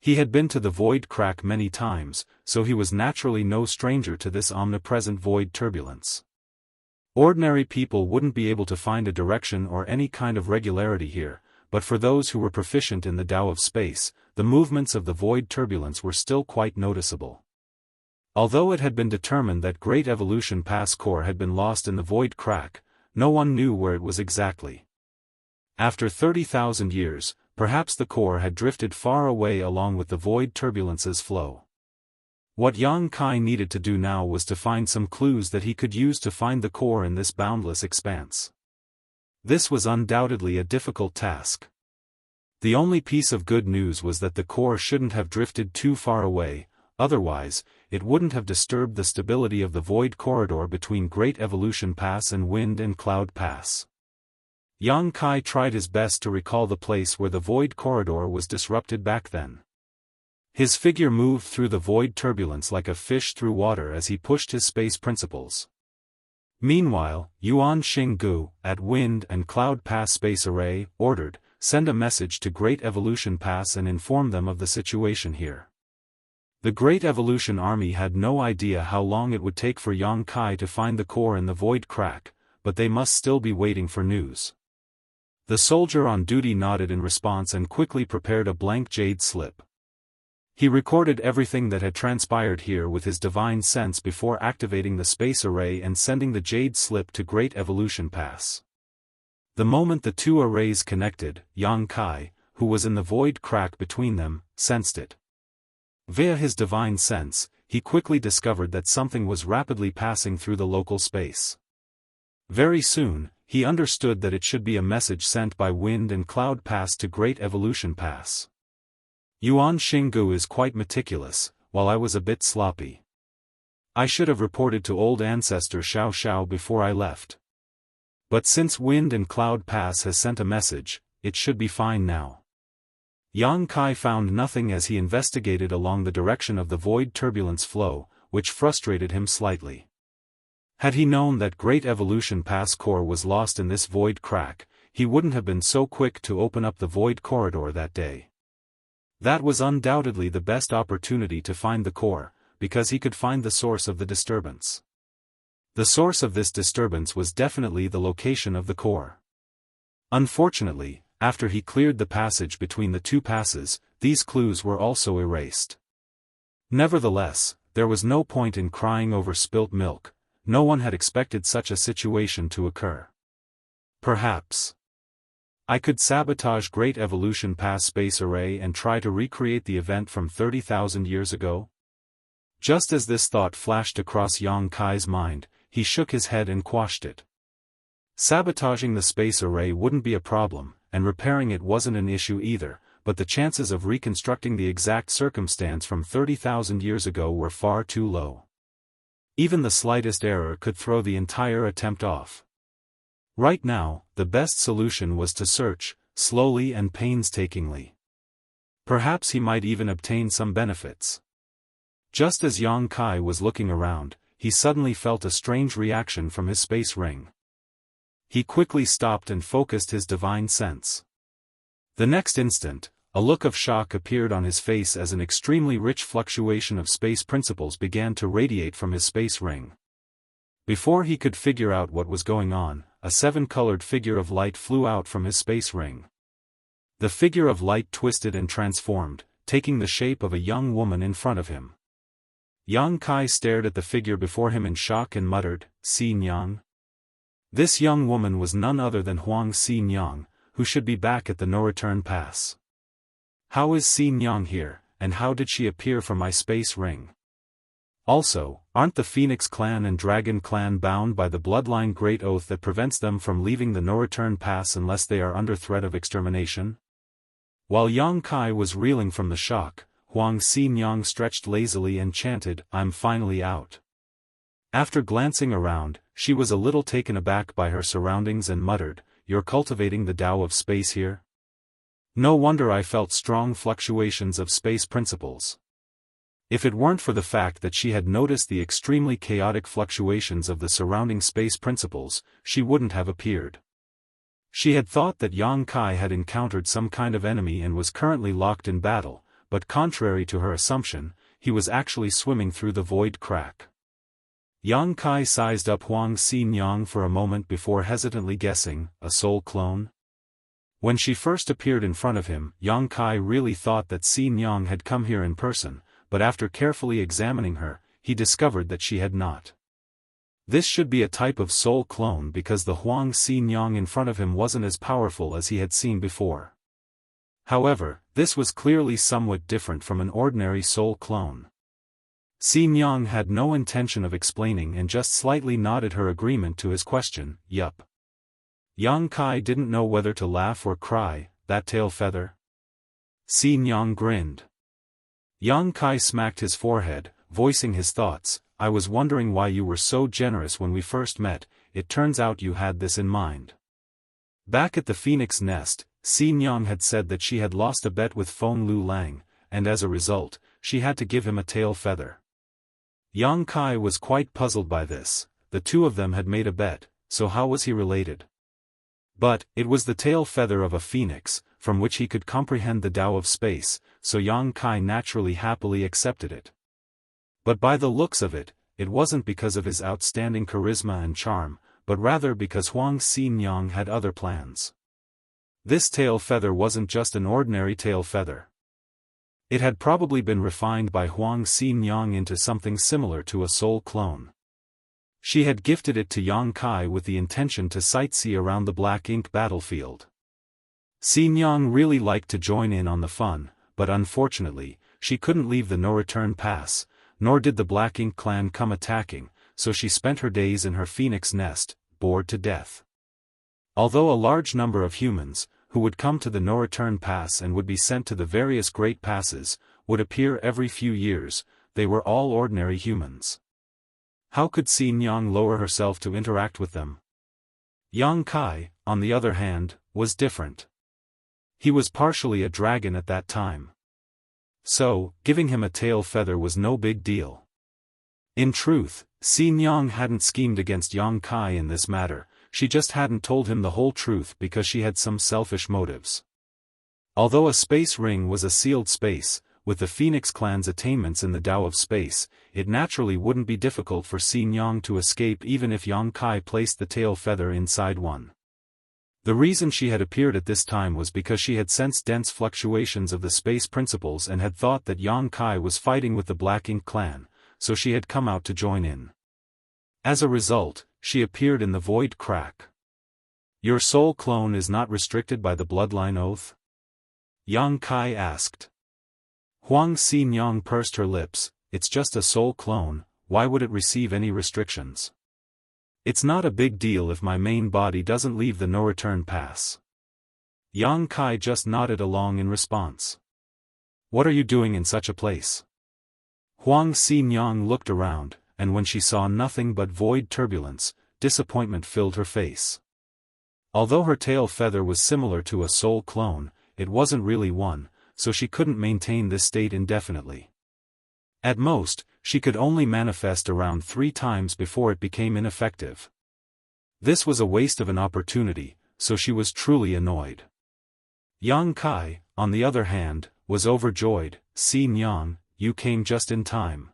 He had been to the void crack many times, so he was naturally no stranger to this omnipresent void turbulence. Ordinary people wouldn't be able to find a direction or any kind of regularity here, but for those who were proficient in the Tao of space, the movements of the void turbulence were still quite noticeable. Although it had been determined that Great Evolution Pass core had been lost in the void crack, no one knew where it was exactly. After 30,000 years, perhaps the core had drifted far away along with the void turbulence's flow. What Yang Kai needed to do now was to find some clues that he could use to find the core in this boundless expanse. This was undoubtedly a difficult task. The only piece of good news was that the core shouldn't have drifted too far away, otherwise, it wouldn't have disturbed the stability of the void corridor between Great Evolution Pass and Wind and Cloud Pass. Yang Kai tried his best to recall the place where the void corridor was disrupted back then. His figure moved through the void turbulence like a fish through water as he pushed his space principles. Meanwhile, Yuan Xinggu, at Wind and Cloud Pass Space Array, ordered, "Send a message to Great Evolution Pass and inform them of the situation here." The Great Evolution Army had no idea how long it would take for Yang Kai to find the core in the void crack, but they must still be waiting for news. The soldier on duty nodded in response and quickly prepared a blank jade slip. He recorded everything that had transpired here with his divine sense before activating the space array and sending the jade slip to Great Evolution Pass. The moment the two arrays connected, Yang Kai, who was in the void crack between them, sensed it. Via his divine sense, he quickly discovered that something was rapidly passing through the local space. Very soon, he understood that it should be a message sent by Wind and Cloud Pass to Great Evolution Pass. Yuan Xinggu is quite meticulous, while I was a bit sloppy. I should have reported to old ancestor Xiao Xiao before I left. But since Wind and Cloud Pass has sent a message, it should be fine now. Yang Kai found nothing as he investigated along the direction of the void turbulence flow, which frustrated him slightly. Had he known that Great Evolution Pass core was lost in this void crack, he wouldn't have been so quick to open up the void corridor that day. That was undoubtedly the best opportunity to find the core, because he could find the source of the disturbance. The source of this disturbance was definitely the location of the core. Unfortunately, after he cleared the passage between the two passes, these clues were also erased. Nevertheless, there was no point in crying over spilt milk. No one had expected such a situation to occur. Perhaps I could sabotage Great Evolution Pass Space Array and try to recreate the event from 30,000 years ago? Just as this thought flashed across Yang Kai's mind, he shook his head and quashed it. Sabotaging the space array wouldn't be a problem, and repairing it wasn't an issue either, but the chances of reconstructing the exact circumstance from 30,000 years ago were far too low. Even the slightest error could throw the entire attempt off. Right now, the best solution was to search, slowly and painstakingly. Perhaps he might even obtain some benefits. Just as Yang Kai was looking around, he suddenly felt a strange reaction from his space ring. He quickly stopped and focused his divine sense. The next instant, a look of shock appeared on his face as an extremely rich fluctuation of space principles began to radiate from his space ring. Before he could figure out what was going on, a 7-colored figure of light flew out from his space ring. The figure of light twisted and transformed, taking the shape of a young woman in front of him. Yang Kai stared at the figure before him in shock and muttered, "Xinyang." This young woman was none other than Huang Xinyang, who should be back at the no-return pass. How is Xinyang here, and how did she appear from my space ring? Also, aren't the Phoenix clan and Dragon clan bound by the bloodline great oath that prevents them from leaving the no-return pass unless they are under threat of extermination? While Yang Kai was reeling from the shock, Huang Xinyang stretched lazily and chanted, "I'm finally out." After glancing around, she was a little taken aback by her surroundings and muttered, "You're cultivating the Tao of space here? No wonder I felt strong fluctuations of space principles." If it weren't for the fact that she had noticed the extremely chaotic fluctuations of the surrounding space principles, she wouldn't have appeared. She had thought that Yang Kai had encountered some kind of enemy and was currently locked in battle, but contrary to her assumption, he was actually swimming through the void crack. Yang Kai sized up Huang Xianxia for a moment before hesitantly guessing, a soul clone? When she first appeared in front of him, Yang Kai really thought that Xianxia had come here in person, but after carefully examining her, he discovered that she had not. This should be a type of soul clone because the Huang Xianxia in front of him wasn't as powerful as he had seen before. However, this was clearly somewhat different from an ordinary soul clone. Xianxia had no intention of explaining and just slightly nodded her agreement to his question, "Yup." Yang Kai didn't know whether to laugh or cry, "That tail feather?" Xianxia grinned. Yang Kai smacked his forehead, voicing his thoughts, "I was wondering why you were so generous when we first met. It turns out you had this in mind." Back at the Phoenix Nest, Xianxia had said that she had lost a bet with Feng Lu Lang, and as a result, she had to give him a tail feather. Yang Kai was quite puzzled by this. The two of them had made a bet, so how was he related? But, it was the tail feather of a phoenix, from which he could comprehend the Tao of space, so Yang Kai naturally happily accepted it. But by the looks of it, it wasn't because of his outstanding charisma and charm, but rather because Huang Xianxia had other plans. This tail feather wasn't just an ordinary tail feather. It had probably been refined by Huang Xianxia into something similar to a soul clone. She had gifted it to Yang Kai with the intention to sightsee around the Black Ink battlefield. Xianxia really liked to join in on the fun, but unfortunately, she couldn't leave the no-return pass, nor did the Black Ink clan come attacking, so she spent her days in her Phoenix Nest, bored to death. Although a large number of humans, who would come to the no-return pass and would be sent to the various Great Passes, would appear every few years, they were all ordinary humans. How could Xianxia lower herself to interact with them? Yang Kai, on the other hand, was different. He was partially a dragon at that time. So, giving him a tail feather was no big deal. In truth, Xianxia hadn't schemed against Yang Kai in this matter, she just hadn't told him the whole truth because she had some selfish motives. Although a space ring was a sealed space, with the Phoenix clan's attainments in the Tao of space, it naturally wouldn't be difficult for Xianxia to escape even if Yang Kai placed the tail feather inside one. The reason she had appeared at this time was because she had sensed dense fluctuations of the space principles and had thought that Yang Kai was fighting with the Black Ink clan, so she had come out to join in. As a result, she appeared in the void crack. "Your soul clone is not restricted by the bloodline oath?" Yang Kai asked. Huang Xianxia pursed her lips, "It's just a soul clone, why would it receive any restrictions? It's not a big deal if my main body doesn't leave the no-return pass." Yang Kai just nodded along in response. "What are you doing in such a place?" Huang Xianxia looked around, and when she saw nothing but void turbulence, disappointment filled her face. Although her tail feather was similar to a soul clone, it wasn't really one, so she couldn't maintain this state indefinitely. At most, she could only manifest around 3 times before it became ineffective. This was a waste of an opportunity, so she was truly annoyed. Yang Kai, on the other hand, was overjoyed. "Xianxia, you came just in time.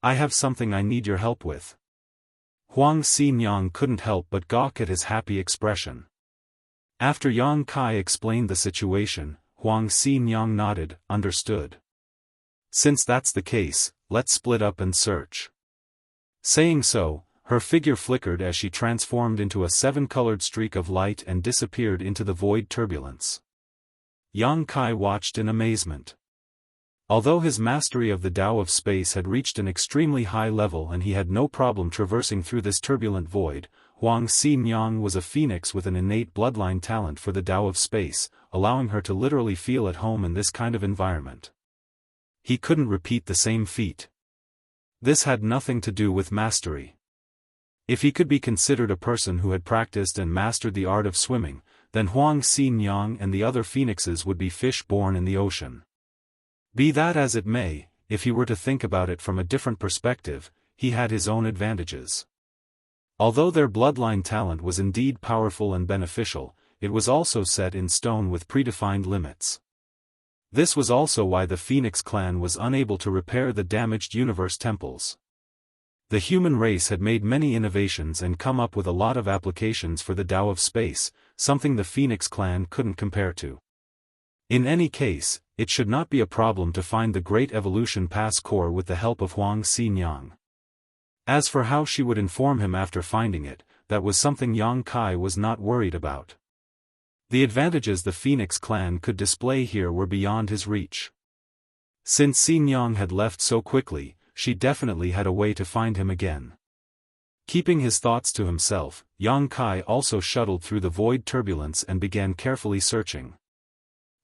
I have something I need your help with." Huang Xianxia couldn't help but gawk at his happy expression. After Yang Kai explained the situation, Huang Xianxia nodded, "Understood. Since that's the case, let's split up and search." Saying so, her figure flickered as she transformed into a 7-colored streak of light and disappeared into the void turbulence. Yang Kai watched in amazement. Although his mastery of the Tao of space had reached an extremely high level and he had no problem traversing through this turbulent void, Huang Xianxia was a phoenix with an innate bloodline talent for the Tao of space, allowing her to literally feel at home in this kind of environment. He couldn't repeat the same feat. This had nothing to do with mastery. If he could be considered a person who had practiced and mastered the art of swimming, then Wang Lin and the other phoenixes would be fish born in the ocean. Be that as it may, if he were to think about it from a different perspective, he had his own advantages. Although their bloodline talent was indeed powerful and beneficial, it was also set in stone with predefined limits. This was also why the Phoenix clan was unable to repair the damaged universe temples. The human race had made many innovations and come up with a lot of applications for the Tao of space, something the Phoenix clan couldn't compare to. In any case, it should not be a problem to find the Great Evolution Pass core with the help of Wang Lin. As for how she would inform him after finding it, that was something Yang Kai was not worried about. The advantages the Phoenix clan could display here were beyond his reach. Since Xinjiang had left so quickly, she definitely had a way to find him again. Keeping his thoughts to himself, Yang Kai also shuttled through the void turbulence and began carefully searching.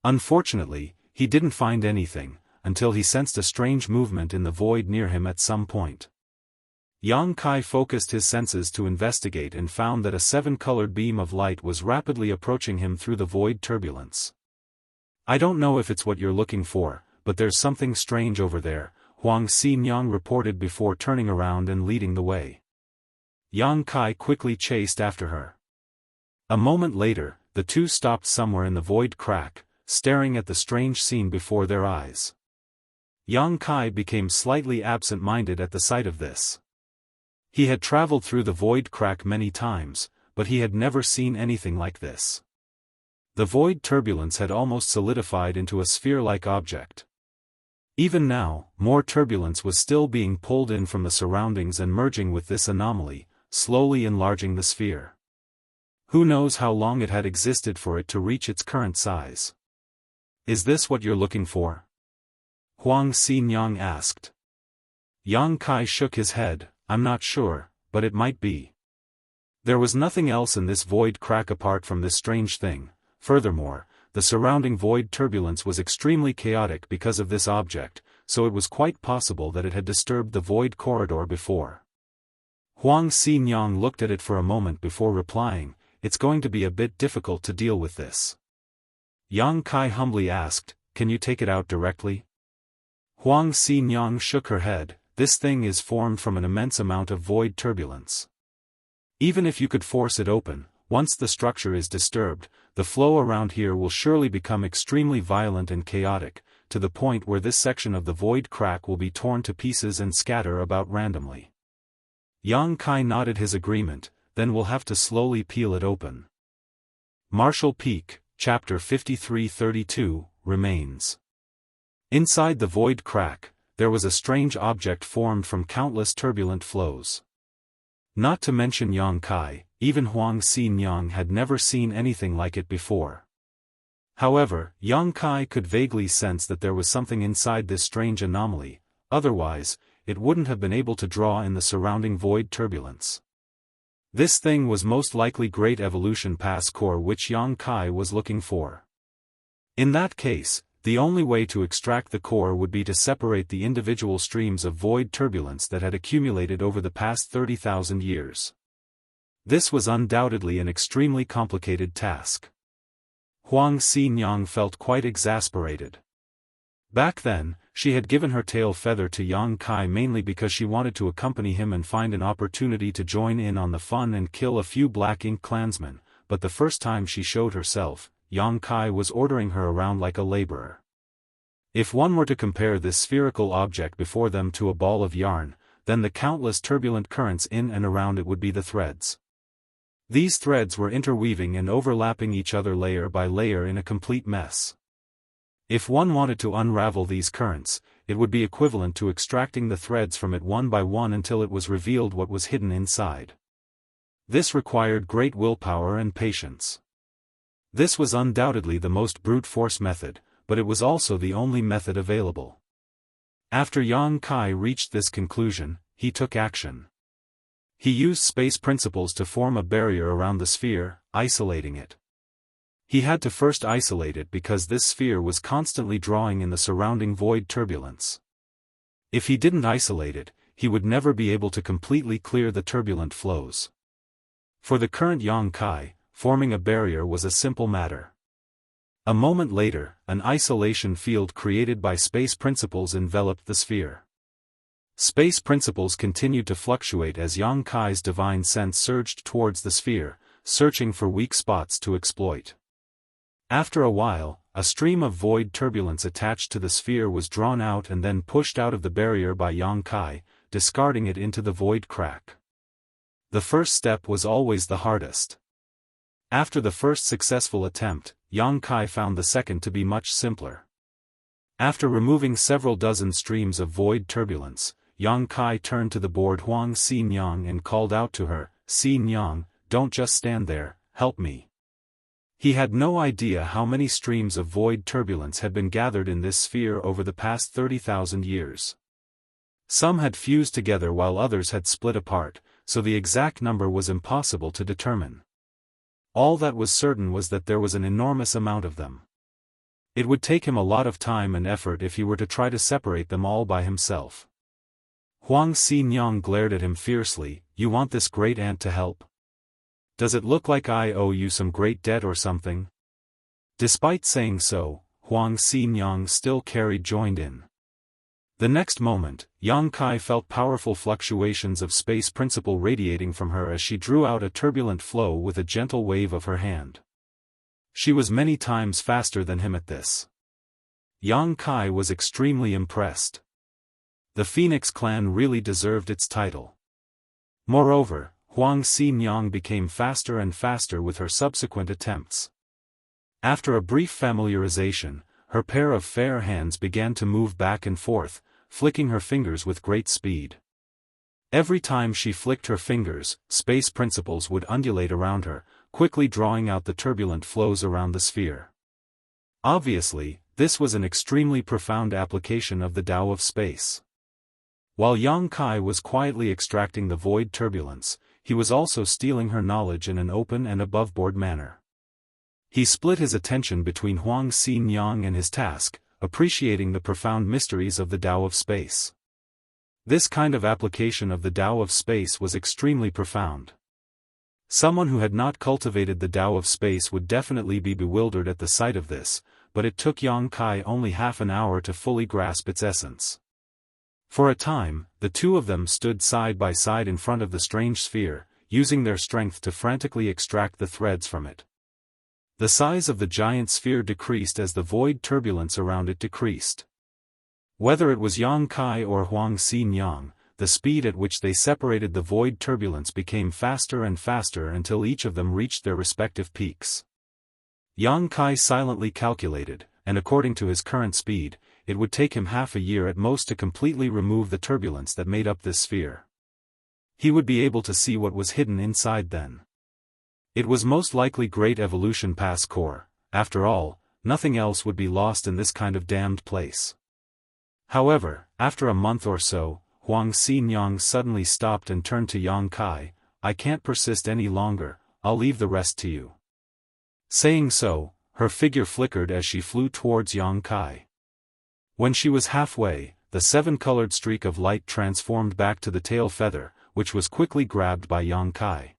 Unfortunately, he didn't find anything, until he sensed a strange movement in the void near him at some point. Yang Kai focused his senses to investigate and found that a seven-colored beam of light was rapidly approaching him through the void turbulence. "I don't know if it's what you're looking for, but there's something strange over there," Wang Lin reported before turning around and leading the way. Yang Kai quickly chased after her. A moment later, the two stopped somewhere in the void crack, staring at the strange scene before their eyes. Yang Kai became slightly absent-minded at the sight of this. He had traveled through the void crack many times, but he had never seen anything like this. The void turbulence had almost solidified into a sphere-like object. Even now, more turbulence was still being pulled in from the surroundings and merging with this anomaly, slowly enlarging the sphere. Who knows how long it had existed for it to reach its current size? "Is this what you're looking for?" Wang Lin asked. Yang Kai shook his head. "I'm not sure, but it might be." There was nothing else in this void crack apart from this strange thing. Furthermore, the surrounding void turbulence was extremely chaotic because of this object, so it was quite possible that it had disturbed the void corridor before. Wang Lin looked at it for a moment before replying, "It's going to be a bit difficult to deal with this." Yang Kai humbly asked, "Can you take it out directly?" Wang Lin shook her head. "This thing is formed from an immense amount of void turbulence. Even if you could force it open, once the structure is disturbed, the flow around here will surely become extremely violent and chaotic, to the point where this section of the void crack will be torn to pieces and scatter about randomly." Yang Kai nodded his agreement. "Then we'll have to slowly peel it open." Marshall Peak, Chapter 5332, Remains. Inside the void crack, there was a strange object formed from countless turbulent flows. Not to mention Yang Kai, even Wang Lin had never seen anything like it before. However, Yang Kai could vaguely sense that there was something inside this strange anomaly, otherwise, it wouldn't have been able to draw in the surrounding void turbulence. This thing was most likely Great Evolution Pass core which Yang Kai was looking for. In that case, the only way to extract the core would be to separate the individual streams of void turbulence that had accumulated over the past 30,000 years. This was undoubtedly an extremely complicated task. Wang Lin felt quite exasperated. Back then, she had given her tail feather to Yang Kai mainly because she wanted to accompany him and find an opportunity to join in on the fun and kill a few Black Ink clansmen, but the first time she showed herself, Yang Kai was ordering her around like a laborer. If one were to compare this spherical object before them to a ball of yarn, then the countless turbulent currents in and around it would be the threads. These threads were interweaving and overlapping each other layer by layer in a complete mess. If one wanted to unravel these currents, it would be equivalent to extracting the threads from it one by one until it was revealed what was hidden inside. This required great willpower and patience. This was undoubtedly the most brute force method, but it was also the only method available. After Yang Kai reached this conclusion, he took action. He used space principles to form a barrier around the sphere, isolating it. He had to first isolate it because this sphere was constantly drawing in the surrounding void turbulence. If he didn't isolate it, he would never be able to completely clear the turbulent flows. For the current Yang Kai, forming a barrier was a simple matter. A moment later, an isolation field created by space principles enveloped the sphere. Space principles continued to fluctuate as Yang Kai's divine sense surged towards the sphere, searching for weak spots to exploit. After a while, a stream of void turbulence attached to the sphere was drawn out and then pushed out of the barrier by Yang Kai, discarding it into the void crack. The first step was always the hardest. After the first successful attempt, Yang Kai found the second to be much simpler. After removing several dozen streams of void turbulence, Yang Kai turned to the bored Huang Xianxia and called out to her, "Xianxia, don't just stand there, help me." He had no idea how many streams of void turbulence had been gathered in this sphere over the past 30,000 years. Some had fused together while others had split apart, so the exact number was impossible to determine. All that was certain was that there was an enormous amount of them. It would take him a lot of time and effort if he were to try to separate them all by himself. Huang Xianxia glared at him fiercely, "You want this great ant to help? Does it look like I owe you some great debt or something?" Despite saying so, Huang Xianxia still joined in. The next moment, Yang Kai felt powerful fluctuations of space principle radiating from her as she drew out a turbulent flow with a gentle wave of her hand. She was many times faster than him at this. Yang Kai was extremely impressed. The Phoenix clan really deserved its title. Moreover, Huang Xianxia became faster and faster with her subsequent attempts. After a brief familiarization, her pair of fair hands began to move back and forth, flicking her fingers with great speed. Every time she flicked her fingers, space principles would undulate around her, quickly drawing out the turbulent flows around the sphere. Obviously, this was an extremely profound application of the Tao of space. While Yang Kai was quietly extracting the void turbulence, he was also stealing her knowledge in an open and aboveboard manner. He split his attention between Huang Xianxia and his task, appreciating the profound mysteries of the Tao of space. This kind of application of the Tao of space was extremely profound. Someone who had not cultivated the Tao of space would definitely be bewildered at the sight of this, but it took Yang Kai only half an hour to fully grasp its essence. For a time, the two of them stood side by side in front of the strange sphere, using their strength to frantically extract the threads from it. The size of the giant sphere decreased as the void turbulence around it decreased. Whether it was Yang Kai or Huang Xianxia, the speed at which they separated the void turbulence became faster and faster until each of them reached their respective peaks. Yang Kai silently calculated, and according to his current speed, it would take him half a year at most to completely remove the turbulence that made up this sphere. He would be able to see what was hidden inside then. It was most likely great evolution past core. After all, nothing else would be lost in this kind of damned place. However, after a month or so, Huang Xianxia suddenly stopped and turned to Yang Kai, "I can't persist any longer, I'll leave the rest to you." Saying so, her figure flickered as she flew towards Yang Kai. When she was halfway, the seven-colored streak of light transformed back to the tail feather, which was quickly grabbed by Yang Kai.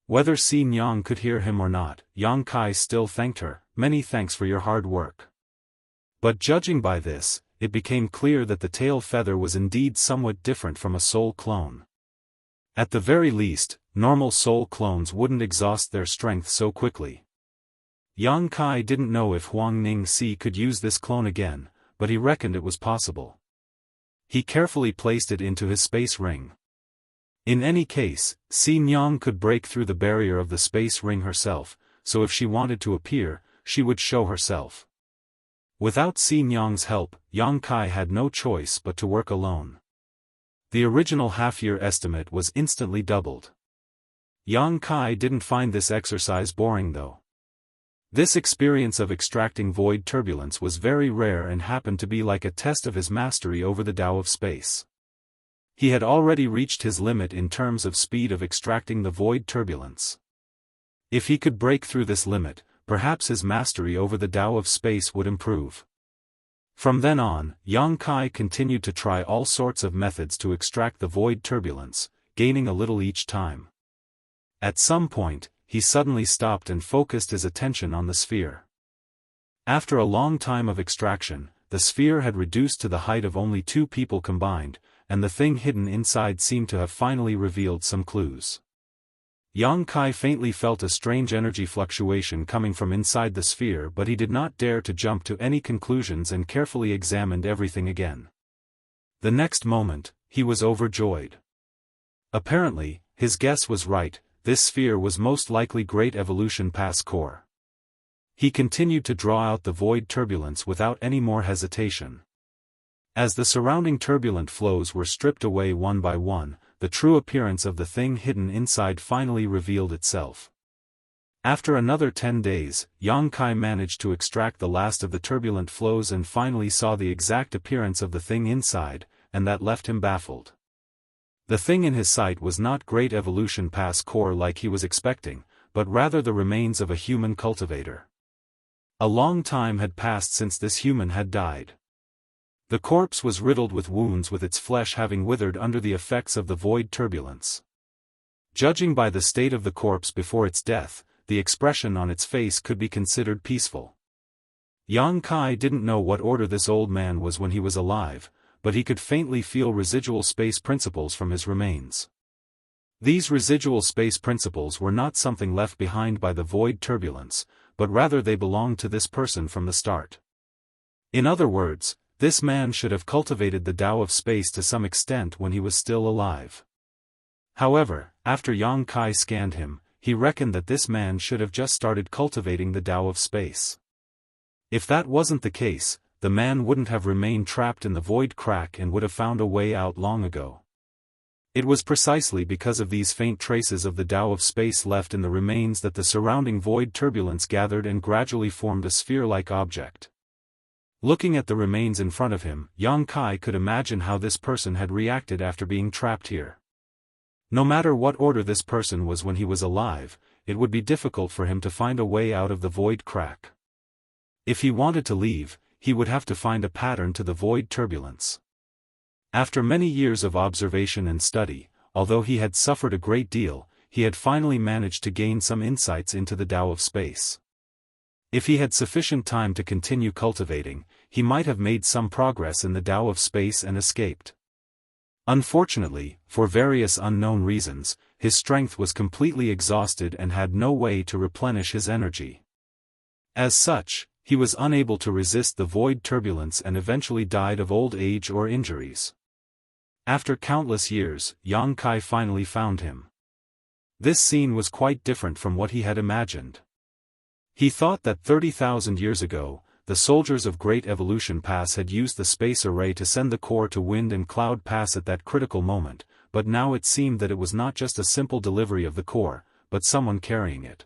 Whether Xianxia could hear him or not, Yang Kai still thanked her, "Many thanks for your hard work." But judging by this, it became clear that the tail feather was indeed somewhat different from a soul clone. At the very least, normal soul clones wouldn't exhaust their strength so quickly. Yang Kai didn't know if Huang Ningxi could use this clone again, but he reckoned it was possible. He carefully placed it into his space ring. In any case, Xianxia could break through the barrier of the space ring herself, so if she wanted to appear, she would show herself. Without Xianxia's help, Yang Kai had no choice but to work alone. The original half-year estimate was instantly doubled. Yang Kai didn't find this exercise boring though. This experience of extracting void turbulence was very rare and happened to be like a test of his mastery over the Tao of space. He had already reached his limit in terms of speed of extracting the void turbulence. If he could break through this limit, perhaps his mastery over the Tao of space would improve. From then on, Yang Kai continued to try all sorts of methods to extract the void turbulence, gaining a little each time. At some point, he suddenly stopped and focused his attention on the sphere. After a long time of extraction, the sphere had reduced to the height of only 2 people combined, and the thing hidden inside seemed to have finally revealed some clues. Yang Kai faintly felt a strange energy fluctuation coming from inside the sphere, but he did not dare to jump to any conclusions and carefully examined everything again. The next moment, he was overjoyed. Apparently, his guess was right, this sphere was most likely Great Evolution Pass core. He continued to draw out the void turbulence without any more hesitation. As the surrounding turbulent flows were stripped away one by one, the true appearance of the thing hidden inside finally revealed itself. After another 10 days, Yang Kai managed to extract the last of the turbulent flows and finally saw the exact appearance of the thing inside, and that left him baffled. The thing in his sight was not Great Evolution Pass core like he was expecting, but rather the remains of a human cultivator. A long time had passed since this human had died. The corpse was riddled with wounds, with its flesh having withered under the effects of the void turbulence. Judging by the state of the corpse before its death, the expression on its face could be considered peaceful. Yang Kai didn't know what order this old man was when he was alive, but he could faintly feel residual space principles from his remains. These residual space principles were not something left behind by the void turbulence, but rather they belonged to this person from the start. In other words, this man should have cultivated the Tao of space to some extent when he was still alive. However, after Yang Kai scanned him, he reckoned that this man should have just started cultivating the Tao of space. If that wasn't the case, the man wouldn't have remained trapped in the void crack and would have found a way out long ago. It was precisely because of these faint traces of the Tao of space left in the remains that the surrounding void turbulence gathered and gradually formed a sphere-like object. Looking at the remains in front of him, Yang Kai could imagine how this person had reacted after being trapped here. No matter what order this person was when he was alive, it would be difficult for him to find a way out of the void crack. If he wanted to leave, he would have to find a pattern to the void turbulence. After many years of observation and study, although he had suffered a great deal, he had finally managed to gain some insights into the Tao of space. If he had sufficient time to continue cultivating, he might have made some progress in the Tao of space and escaped. Unfortunately, for various unknown reasons, his strength was completely exhausted and had no way to replenish his energy. As such, he was unable to resist the void turbulence and eventually died of old age or injuries. After countless years, Yang Kai finally found him. This scene was quite different from what he had imagined. He thought that 30,000 years ago, the soldiers of Great Evolution Pass had used the space array to send the core to Wind and Cloud Pass at that critical moment, but now it seemed that it was not just a simple delivery of the core, but someone carrying it.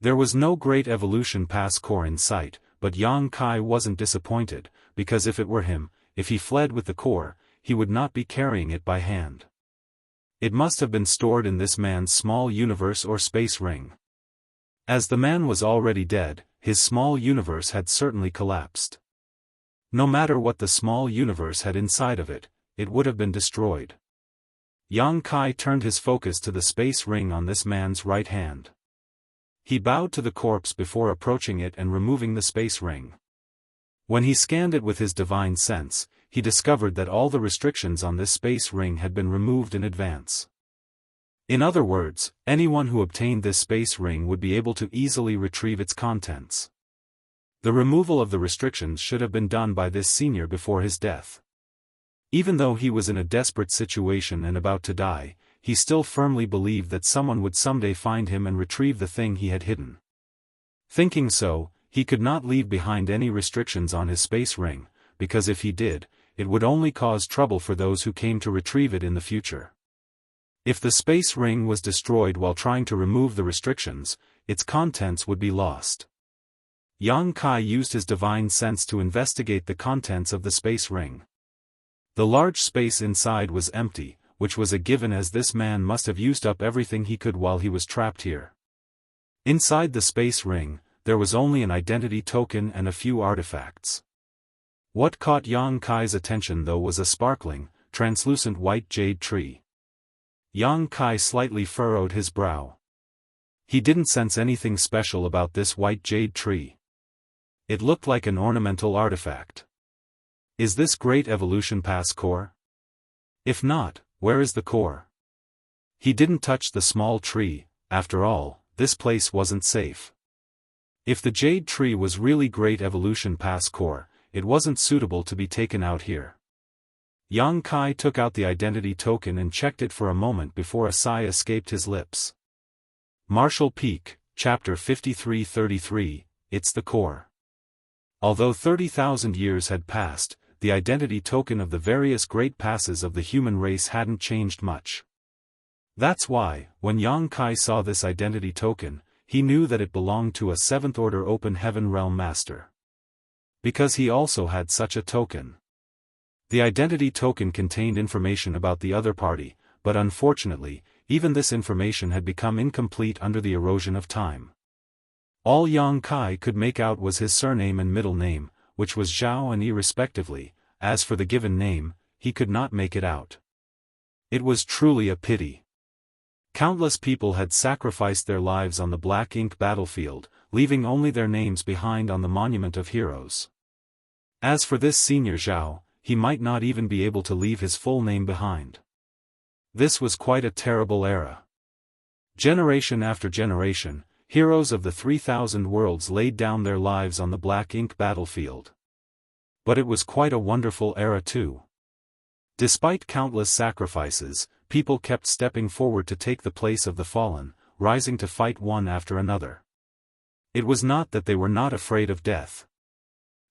There was no Great Evolution Pass core in sight, but Yang Kai wasn't disappointed, because if it were him, if he fled with the core, he would not be carrying it by hand. It must have been stored in this man's small universe or space ring. As the man was already dead, his small universe had certainly collapsed. No matter what the small universe had inside of it, it would have been destroyed. Yang Kai turned his focus to the space ring on this man's right hand. He bowed to the corpse before approaching it and removing the space ring. When he scanned it with his divine sense, he discovered that all the restrictions on this space ring had been removed in advance. In other words, anyone who obtained this space ring would be able to easily retrieve its contents. The removal of the restrictions should have been done by this senior before his death. Even though he was in a desperate situation and about to die, he still firmly believed that someone would someday find him and retrieve the thing he had hidden. Thinking so, he could not leave behind any restrictions on his space ring, because if he did, it would only cause trouble for those who came to retrieve it in the future. If the space ring was destroyed while trying to remove the restrictions, its contents would be lost. Yang Kai used his divine sense to investigate the contents of the space ring. The large space inside was empty, which was a given as this man must have used up everything he could while he was trapped here. Inside the space ring, there was only an identity token and a few artifacts. What caught Yang Kai's attention though was a sparkling, translucent white jade tree. Yang Kai slightly furrowed his brow. He didn't sense anything special about this white jade tree. It looked like an ornamental artifact. Is this great evolution pass core? If not, where is the core? He didn't touch the small tree. After all, this place wasn't safe. If the jade tree was really great evolution pass core, it wasn't suitable to be taken out here. Yang Kai took out the identity token and checked it for a moment before a sigh escaped his lips. Martial Peak, Chapter 53-33, It's the Core. Although 30,000 years had passed, the identity token of the various great passes of the human race hadn't changed much. That's why, when Yang Kai saw this identity token, he knew that it belonged to a 7th Order Open Heaven Realm Master. Because he also had such a token. The identity token contained information about the other party, but unfortunately, even this information had become incomplete under the erosion of time. All Yang Kai could make out was his surname and middle name, which was Zhao and Yi respectively. As for the given name, he could not make it out. It was truly a pity. Countless people had sacrificed their lives on the black ink battlefield, leaving only their names behind on the Monument of Heroes. As for this senior Zhao, he might not even be able to leave his full name behind. This was quite a terrible era. Generation after generation, heroes of the 3,000 worlds laid down their lives on the black ink battlefield. But it was quite a wonderful era too. Despite countless sacrifices, people kept stepping forward to take the place of the fallen, rising to fight one after another. It was not that they were not afraid of death.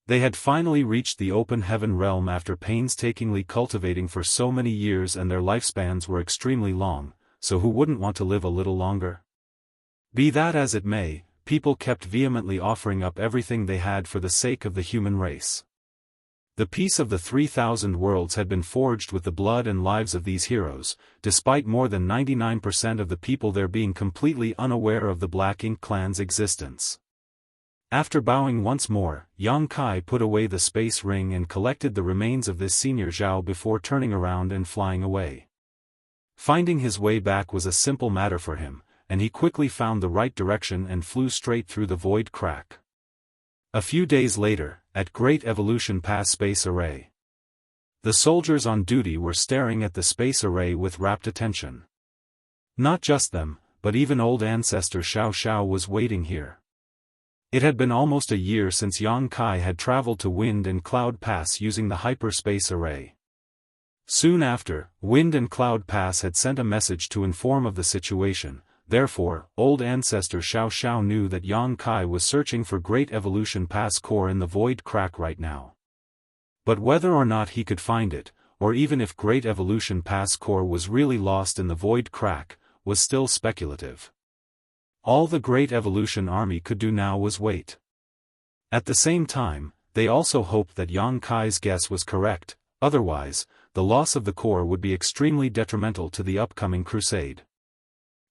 They had finally reached the open heaven realm after painstakingly cultivating for so many years, and their lifespans were extremely long, so who wouldn't want to live a little longer? Be that as it may, people kept vehemently offering up everything they had for the sake of the human race. The peace of the 3,000 worlds had been forged with the blood and lives of these heroes, despite more than 99% of the people there being completely unaware of the Black Ink clan's existence. After bowing once more, Yang Kai put away the space ring and collected the remains of this senior Zhao before turning around and flying away. Finding his way back was a simple matter for him, and he quickly found the right direction and flew straight through the void crack. A few days later, at Great Evolution Pass Space Array, the soldiers on duty were staring at the space array with rapt attention. Not just them, but even old ancestor Xiao was waiting here. It had been almost a year since Yang Kai had traveled to Wind and Cloud Pass using the hyperspace array. Soon after, Wind and Cloud Pass had sent a message to inform of the situation. Therefore, old ancestor Xiao knew that Yang Kai was searching for Great Evolution Pass core in the void crack right now. But whether or not he could find it, or even if Great Evolution Pass core was really lost in the void crack, was still speculative. All the Great Evolution Army could do now was wait. At the same time, they also hoped that Yang Kai's guess was correct, otherwise, the loss of the core would be extremely detrimental to the upcoming crusade.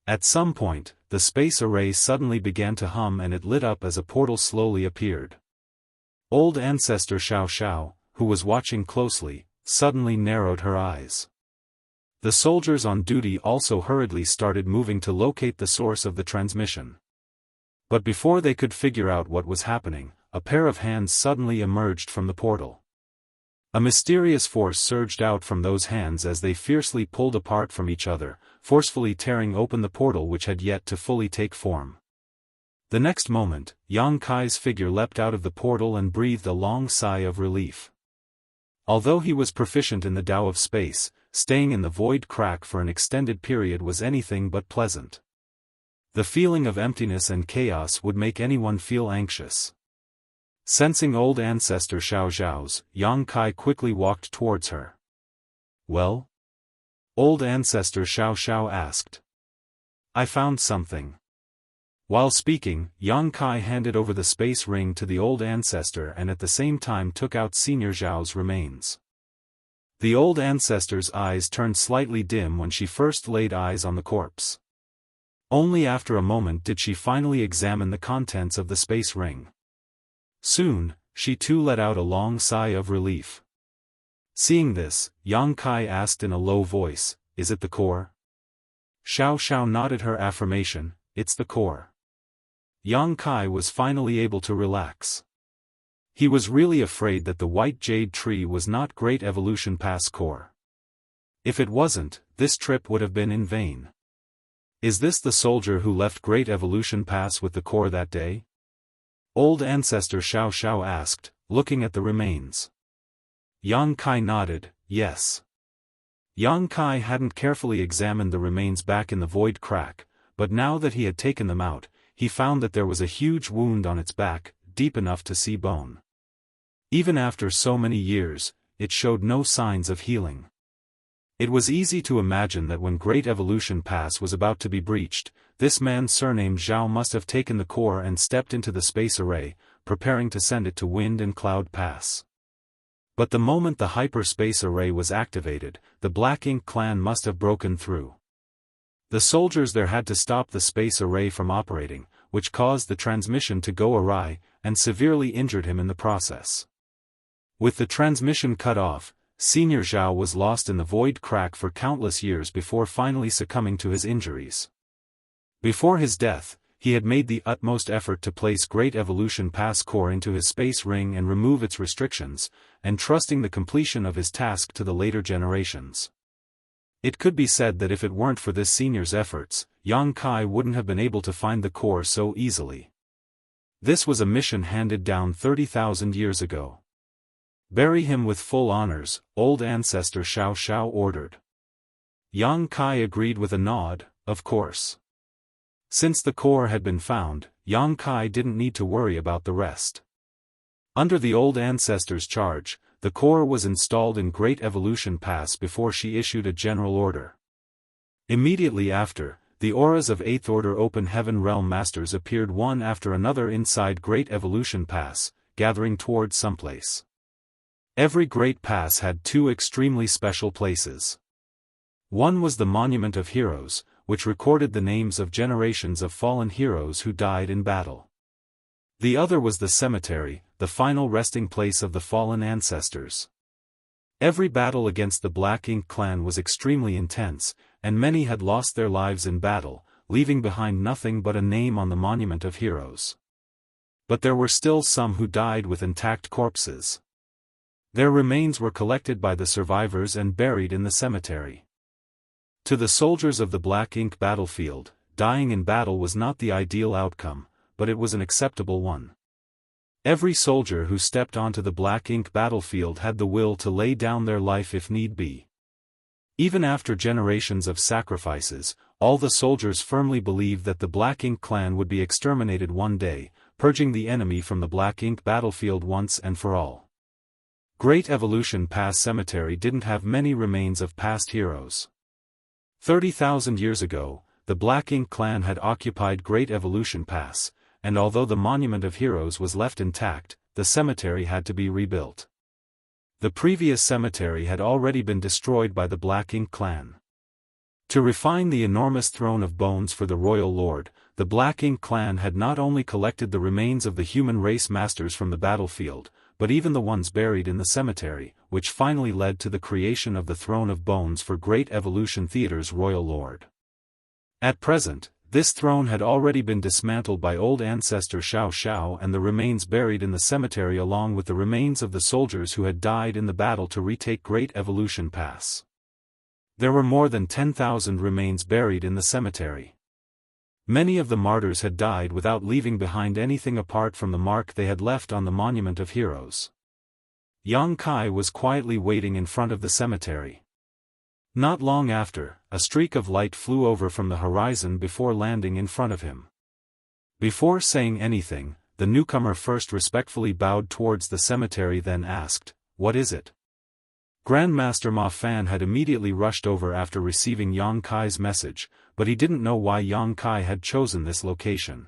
At some point, the space array suddenly began to hum and it lit up as a portal slowly appeared. Old ancestor Xiao, who was watching closely, suddenly narrowed her eyes. The soldiers on duty also hurriedly started moving to locate the source of the transmission. But before they could figure out what was happening, a pair of hands suddenly emerged from the portal. A mysterious force surged out from those hands as they fiercely pulled apart from each other, forcefully tearing open the portal which had yet to fully take form. The next moment, Yang Kai's figure leapt out of the portal and breathed a long sigh of relief. Although he was proficient in the Tao of space, staying in the void crack for an extended period was anything but pleasant. The feeling of emptiness and chaos would make anyone feel anxious. Sensing old ancestor Xiao's, Yang Kai quickly walked towards her. "Well?" Old ancestor Xiao asked. "I found something." While speaking, Yang Kai handed over the space ring to the old ancestor and at the same time took out senior Zhao's remains. The old ancestor's eyes turned slightly dim when she first laid eyes on the corpse. Only after a moment did she finally examine the contents of the space ring. Soon, she too let out a long sigh of relief. Seeing this, Yang Kai asked in a low voice, "Is it the core?" Xiao nodded her affirmation, "It's the core." Yang Kai was finally able to relax. He was really afraid that the white jade tree was not Great Evolution Pass core. If it wasn't, this trip would have been in vain. Is this the soldier who left Great Evolution Pass with the core that day? Old Ancestor Xiao asked, looking at the remains. Yang Kai nodded, yes. Yang Kai hadn't carefully examined the remains back in the void crack, but now that he had taken them out, he found that there was a huge wound on its back, deep enough to see bone. Even after so many years, it showed no signs of healing. It was easy to imagine that when Great Evolution Pass was about to be breached, this man surnamed Zhao must have taken the core and stepped into the space array, preparing to send it to Wind and Cloud Pass. But the moment the hyperspace array was activated, the Black Ink clan must have broken through. The soldiers there had to stop the space array from operating, which caused the transmission to go awry, and severely injured him in the process. With the transmission cut off, Senior Zhao was lost in the void crack for countless years before finally succumbing to his injuries. Before his death, he had made the utmost effort to place Great Evolution Pass core into his space ring and remove its restrictions, entrusting the completion of his task to the later generations. It could be said that if it weren't for this senior's efforts, Yang Kai wouldn't have been able to find the core so easily. This was a mission handed down 30,000 years ago. "Bury him with full honors," Old Ancestor Xiao ordered. Yang Kai agreed with a nod, of course. Since the core had been found, Yang Kai didn't need to worry about the rest. Under the Old Ancestor's charge, the core was installed in Great Evolution Pass before she issued a general order. Immediately after, the auras of 8th Order Open Heaven Realm Masters appeared one after another inside Great Evolution Pass, gathering towards someplace. Every great pass had two extremely special places. One was the Monument of Heroes, which recorded the names of generations of fallen heroes who died in battle. The other was the cemetery, the final resting place of the fallen ancestors. Every battle against the Black Ink clan was extremely intense, and many had lost their lives in battle, leaving behind nothing but a name on the Monument of Heroes. But there were still some who died with intact corpses. Their remains were collected by the survivors and buried in the cemetery. To the soldiers of the Black Ink battlefield, dying in battle was not the ideal outcome, but it was an acceptable one. Every soldier who stepped onto the Black Ink battlefield had the will to lay down their life if need be. Even after generations of sacrifices, all the soldiers firmly believed that the Black Ink clan would be exterminated one day, purging the enemy from the Black Ink battlefield once and for all. Great Evolution Pass Cemetery didn't have many remains of past heroes. 30,000 years ago, the Black Ink clan had occupied Great Evolution Pass, and although the Monument of Heroes was left intact, the cemetery had to be rebuilt. The previous cemetery had already been destroyed by the Black Ink clan. To refine the enormous throne of bones for the royal lord, the Black Ink clan had not only collected the remains of the human race masters from the battlefield, but even the ones buried in the cemetery, which finally led to the creation of the Throne of Bones for Great Evolution Theater's royal lord. At present, this throne had already been dismantled by Old Ancestor Xiao and the remains buried in the cemetery along with the remains of the soldiers who had died in the battle to retake Great Evolution Pass. There were more than 10,000 remains buried in the cemetery. Many of the martyrs had died without leaving behind anything apart from the mark they had left on the Monument of Heroes. Yang Kai was quietly waiting in front of the cemetery. Not long after, a streak of light flew over from the horizon before landing in front of him. Before saying anything, the newcomer first respectfully bowed towards the cemetery, then asked, "What is it?" Grandmaster Ma Fan had immediately rushed over after receiving Yang Kai's message, but he didn't know why Yang Kai had chosen this location.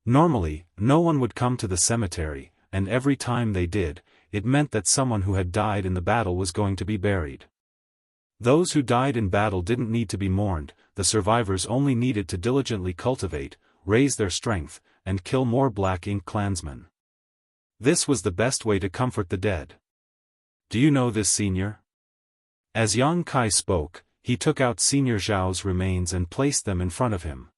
Normally, no one would come to the cemetery, and every time they did, it meant that someone who had died in the battle was going to be buried. Those who died in battle didn't need to be mourned, the survivors only needed to diligently cultivate, raise their strength, and kill more Black Ink clansmen. This was the best way to comfort the dead. Do you know this, Senior? As Yang Kai spoke, he took out Senior Zhao's remains and placed them in front of him.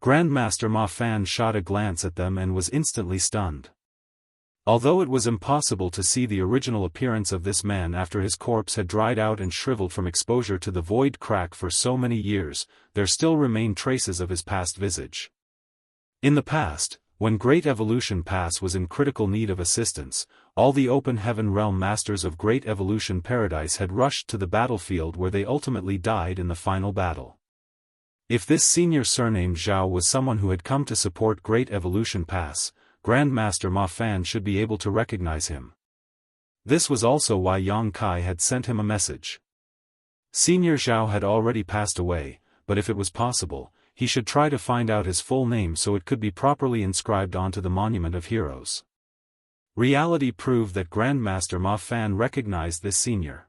Grandmaster Ma Fan shot a glance at them and was instantly stunned. Although it was impossible to see the original appearance of this man after his corpse had dried out and shriveled from exposure to the void crack for so many years, there still remained traces of his past visage. In the past, when Great Evolution Pass was in critical need of assistance, all the Open Heaven Realm Masters of Great Evolution Paradise had rushed to the battlefield where they ultimately died in the final battle. If this senior surnamed Zhao was someone who had come to support Great Evolution Pass, Grandmaster Ma Fan should be able to recognize him. This was also why Yang Kai had sent him a message. Senior Zhao had already passed away, but if it was possible, he should try to find out his full name so it could be properly inscribed onto the Monument of Heroes. Reality proved that Grandmaster Ma Fan recognized this senior.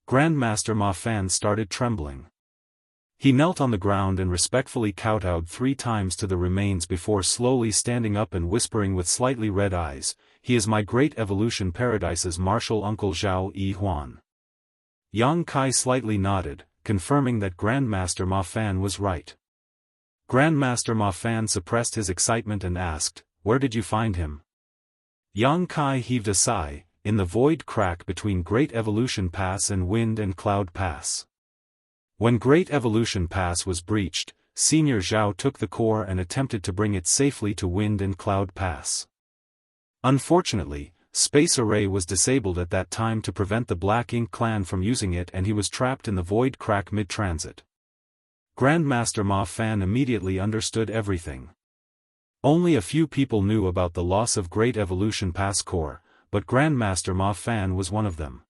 Grandmaster Ma Fan started trembling. He knelt on the ground and respectfully kowtowed 3 times to the remains before slowly standing up and whispering with slightly red eyes, "He is my Great Evolution Paradise's martial uncle Zhao Yi Huan." Yang Kai slightly nodded, confirming that Grandmaster Ma Fan was right. Grandmaster Ma Fan suppressed his excitement and asked, "Where did you find him?" Yang Kai heaved a sigh, "In the void crack between Great Evolution Pass and Wind and Cloud Pass." When Great Evolution Pass was breached, Senior Zhao took the core and attempted to bring it safely to Wind and Cloud Pass. Unfortunately, Space Array was disabled at that time to prevent the Black Ink clan from using it and he was trapped in the void crack mid-transit. Grandmaster Ma Fan immediately understood everything. Only a few people knew about the loss of Great Evolution Pass core, but Grandmaster Ma Fan was one of them.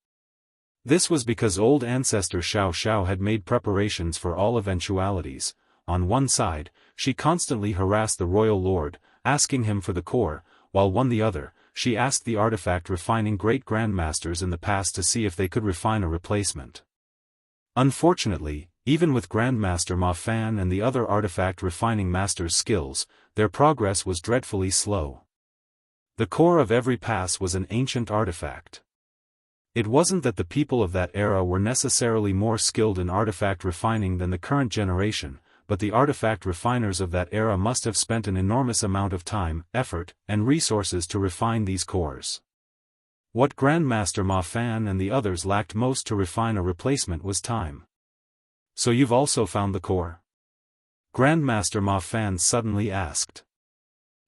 This was because old ancestor Xiao Xiao had made preparations for all eventualities. On one side, she constantly harassed the royal lord, asking him for the core, while on the other, she asked the artifact refining great grandmasters in the past to see if they could refine a replacement. Unfortunately, even with Grandmaster Ma Fan and the other artifact refining masters' skills, their progress was dreadfully slow. The core of every pass was an ancient artifact. It wasn't that the people of that era were necessarily more skilled in artifact refining than the current generation, but the artifact refiners of that era must have spent an enormous amount of time, effort, and resources to refine these cores. What Grandmaster Ma Fan and the others lacked most to refine a replacement was time. "So you've also found the core?" Grandmaster Ma Fan suddenly asked.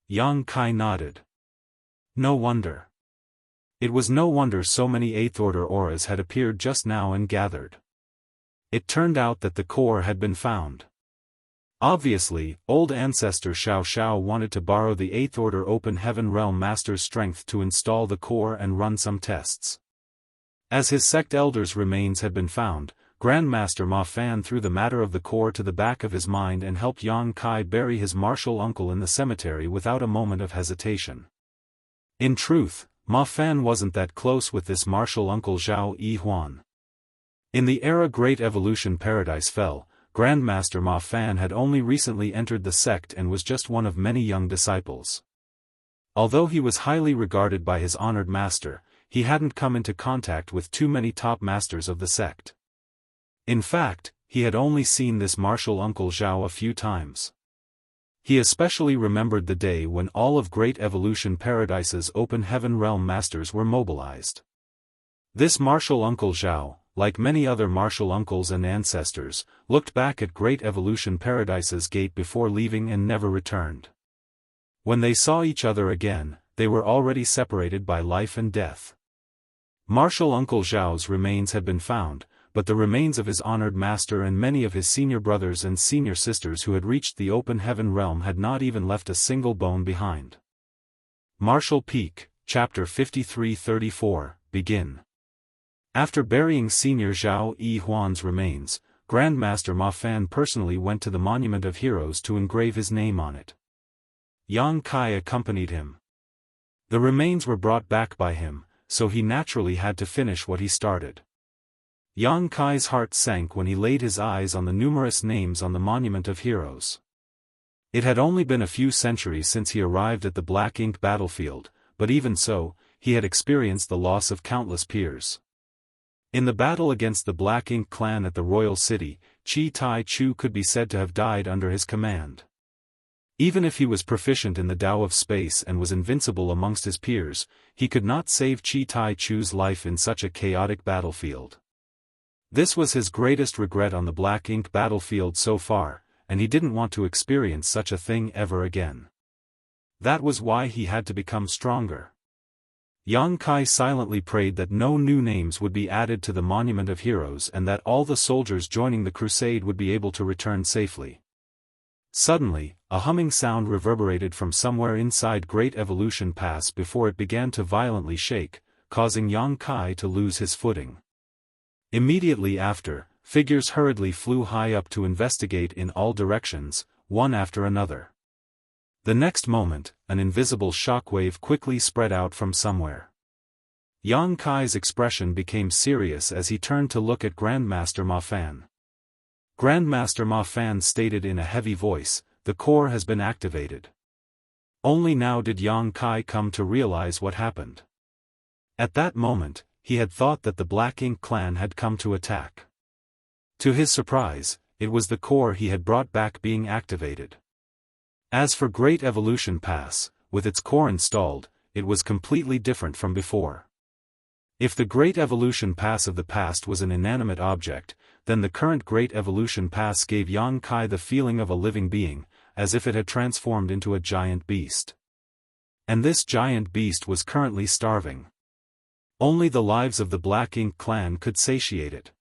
Yang Kai nodded. No wonder. It was no wonder so many 8th Order auras had appeared just now and gathered. It turned out that the core had been found. Obviously, old ancestor Xiao Xiao wanted to borrow the 8th Order Open Heaven Realm Master's strength to install the core and run some tests. As his sect elder's remains had been found, Grandmaster Ma Fan threw the matter of the core to the back of his mind and helped Yang Kai bury his martial uncle in the cemetery without a moment of hesitation. In truth, Ma Fan wasn't that close with this martial uncle Zhao Yi Huan. In the era Great Evolution Paradise fell, Grandmaster Ma Fan had only recently entered the sect and was just one of many young disciples. Although he was highly regarded by his honored master, he hadn't come into contact with too many top masters of the sect. In fact, he had only seen this martial uncle Zhao a few times. He especially remembered the day when all of Great Evolution Paradise's Open Heaven Realm Masters were mobilized. This martial uncle Zhao, like many other martial uncles and ancestors, looked back at Great Evolution Paradise's gate before leaving and never returned. When they saw each other again, they were already separated by life and death. Martial uncle Zhao's remains had been found, but the remains of his honored master and many of his senior brothers and senior sisters who had reached the Open Heaven Realm had not even left a single bone behind. Martial Peak, Chapter 53-34, Begin. After burying Senior Zhao Yi Huan's remains, Grandmaster Ma Fan personally went to the Monument of Heroes to engrave his name on it. Yang Kai accompanied him. The remains were brought back by him, so he naturally had to finish what he started. Yang Kai's heart sank when he laid his eyes on the numerous names on the Monument of Heroes. It had only been a few centuries since he arrived at the Black Ink battlefield, but even so, he had experienced the loss of countless peers. In the battle against the Black Ink clan at the royal city, Chi Tai Chu could be said to have died under his command. Even if he was proficient in the Tao of space and was invincible amongst his peers, he could not save Chi Tai Chu's life in such a chaotic battlefield. This was his greatest regret on the Black Ink battlefield so far, and he didn't want to experience such a thing ever again. That was why he had to become stronger. Yang Kai silently prayed that no new names would be added to the Monument of Heroes and that all the soldiers joining the crusade would be able to return safely. Suddenly, a humming sound reverberated from somewhere inside Great Evolution Pass before it began to violently shake, causing Yang Kai to lose his footing. Immediately after, figures hurriedly flew high up to investigate in all directions, one after another. The next moment, an invisible shockwave quickly spread out from somewhere. Yang Kai's expression became serious as he turned to look at Grandmaster Ma Fan. Grandmaster Ma Fan stated in a heavy voice, "The core has been activated." Only now did Yang Kai come to realize what happened. At that moment, he had thought that the Black Ink clan had come to attack. To his surprise, it was the core he had brought back being activated. As for Great Evolution Pass, with its core installed, it was completely different from before. If the Great Evolution Pass of the past was an inanimate object, then the current Great Evolution Pass gave Yang Kai the feeling of a living being, as if it had transformed into a giant beast. And this giant beast was currently starving. Only the lives of the Black Ink clan could satiate it.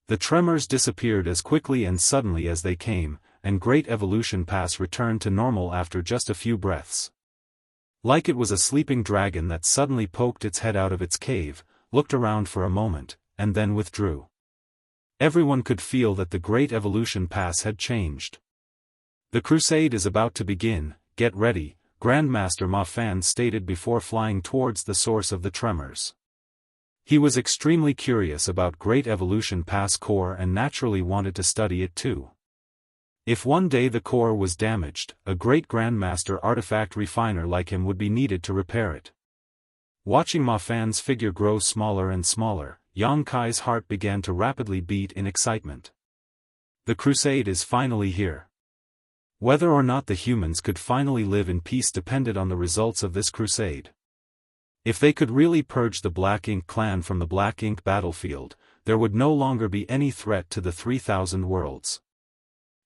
The tremors disappeared as quickly and suddenly as they came, and Great Evolution Pass returned to normal after just a few breaths. Like it was a sleeping dragon that suddenly poked its head out of its cave, looked around for a moment, and then withdrew. Everyone could feel that the Great Evolution Pass had changed. "The crusade is about to begin, get ready," Grandmaster Ma Fan stated before flying towards the source of the tremors. He was extremely curious about Great Evolution Pass core and naturally wanted to study it too. If one day the core was damaged, a great Grandmaster artifact refiner like him would be needed to repair it. Watching Ma Fan's figure grow smaller and smaller, Yang Kai's heart began to rapidly beat in excitement. The crusade is finally here. Whether or not the humans could finally live in peace depended on the results of this crusade. If they could really purge the Black Ink clan from the Black Ink battlefield, there would no longer be any threat to the 3,000 worlds.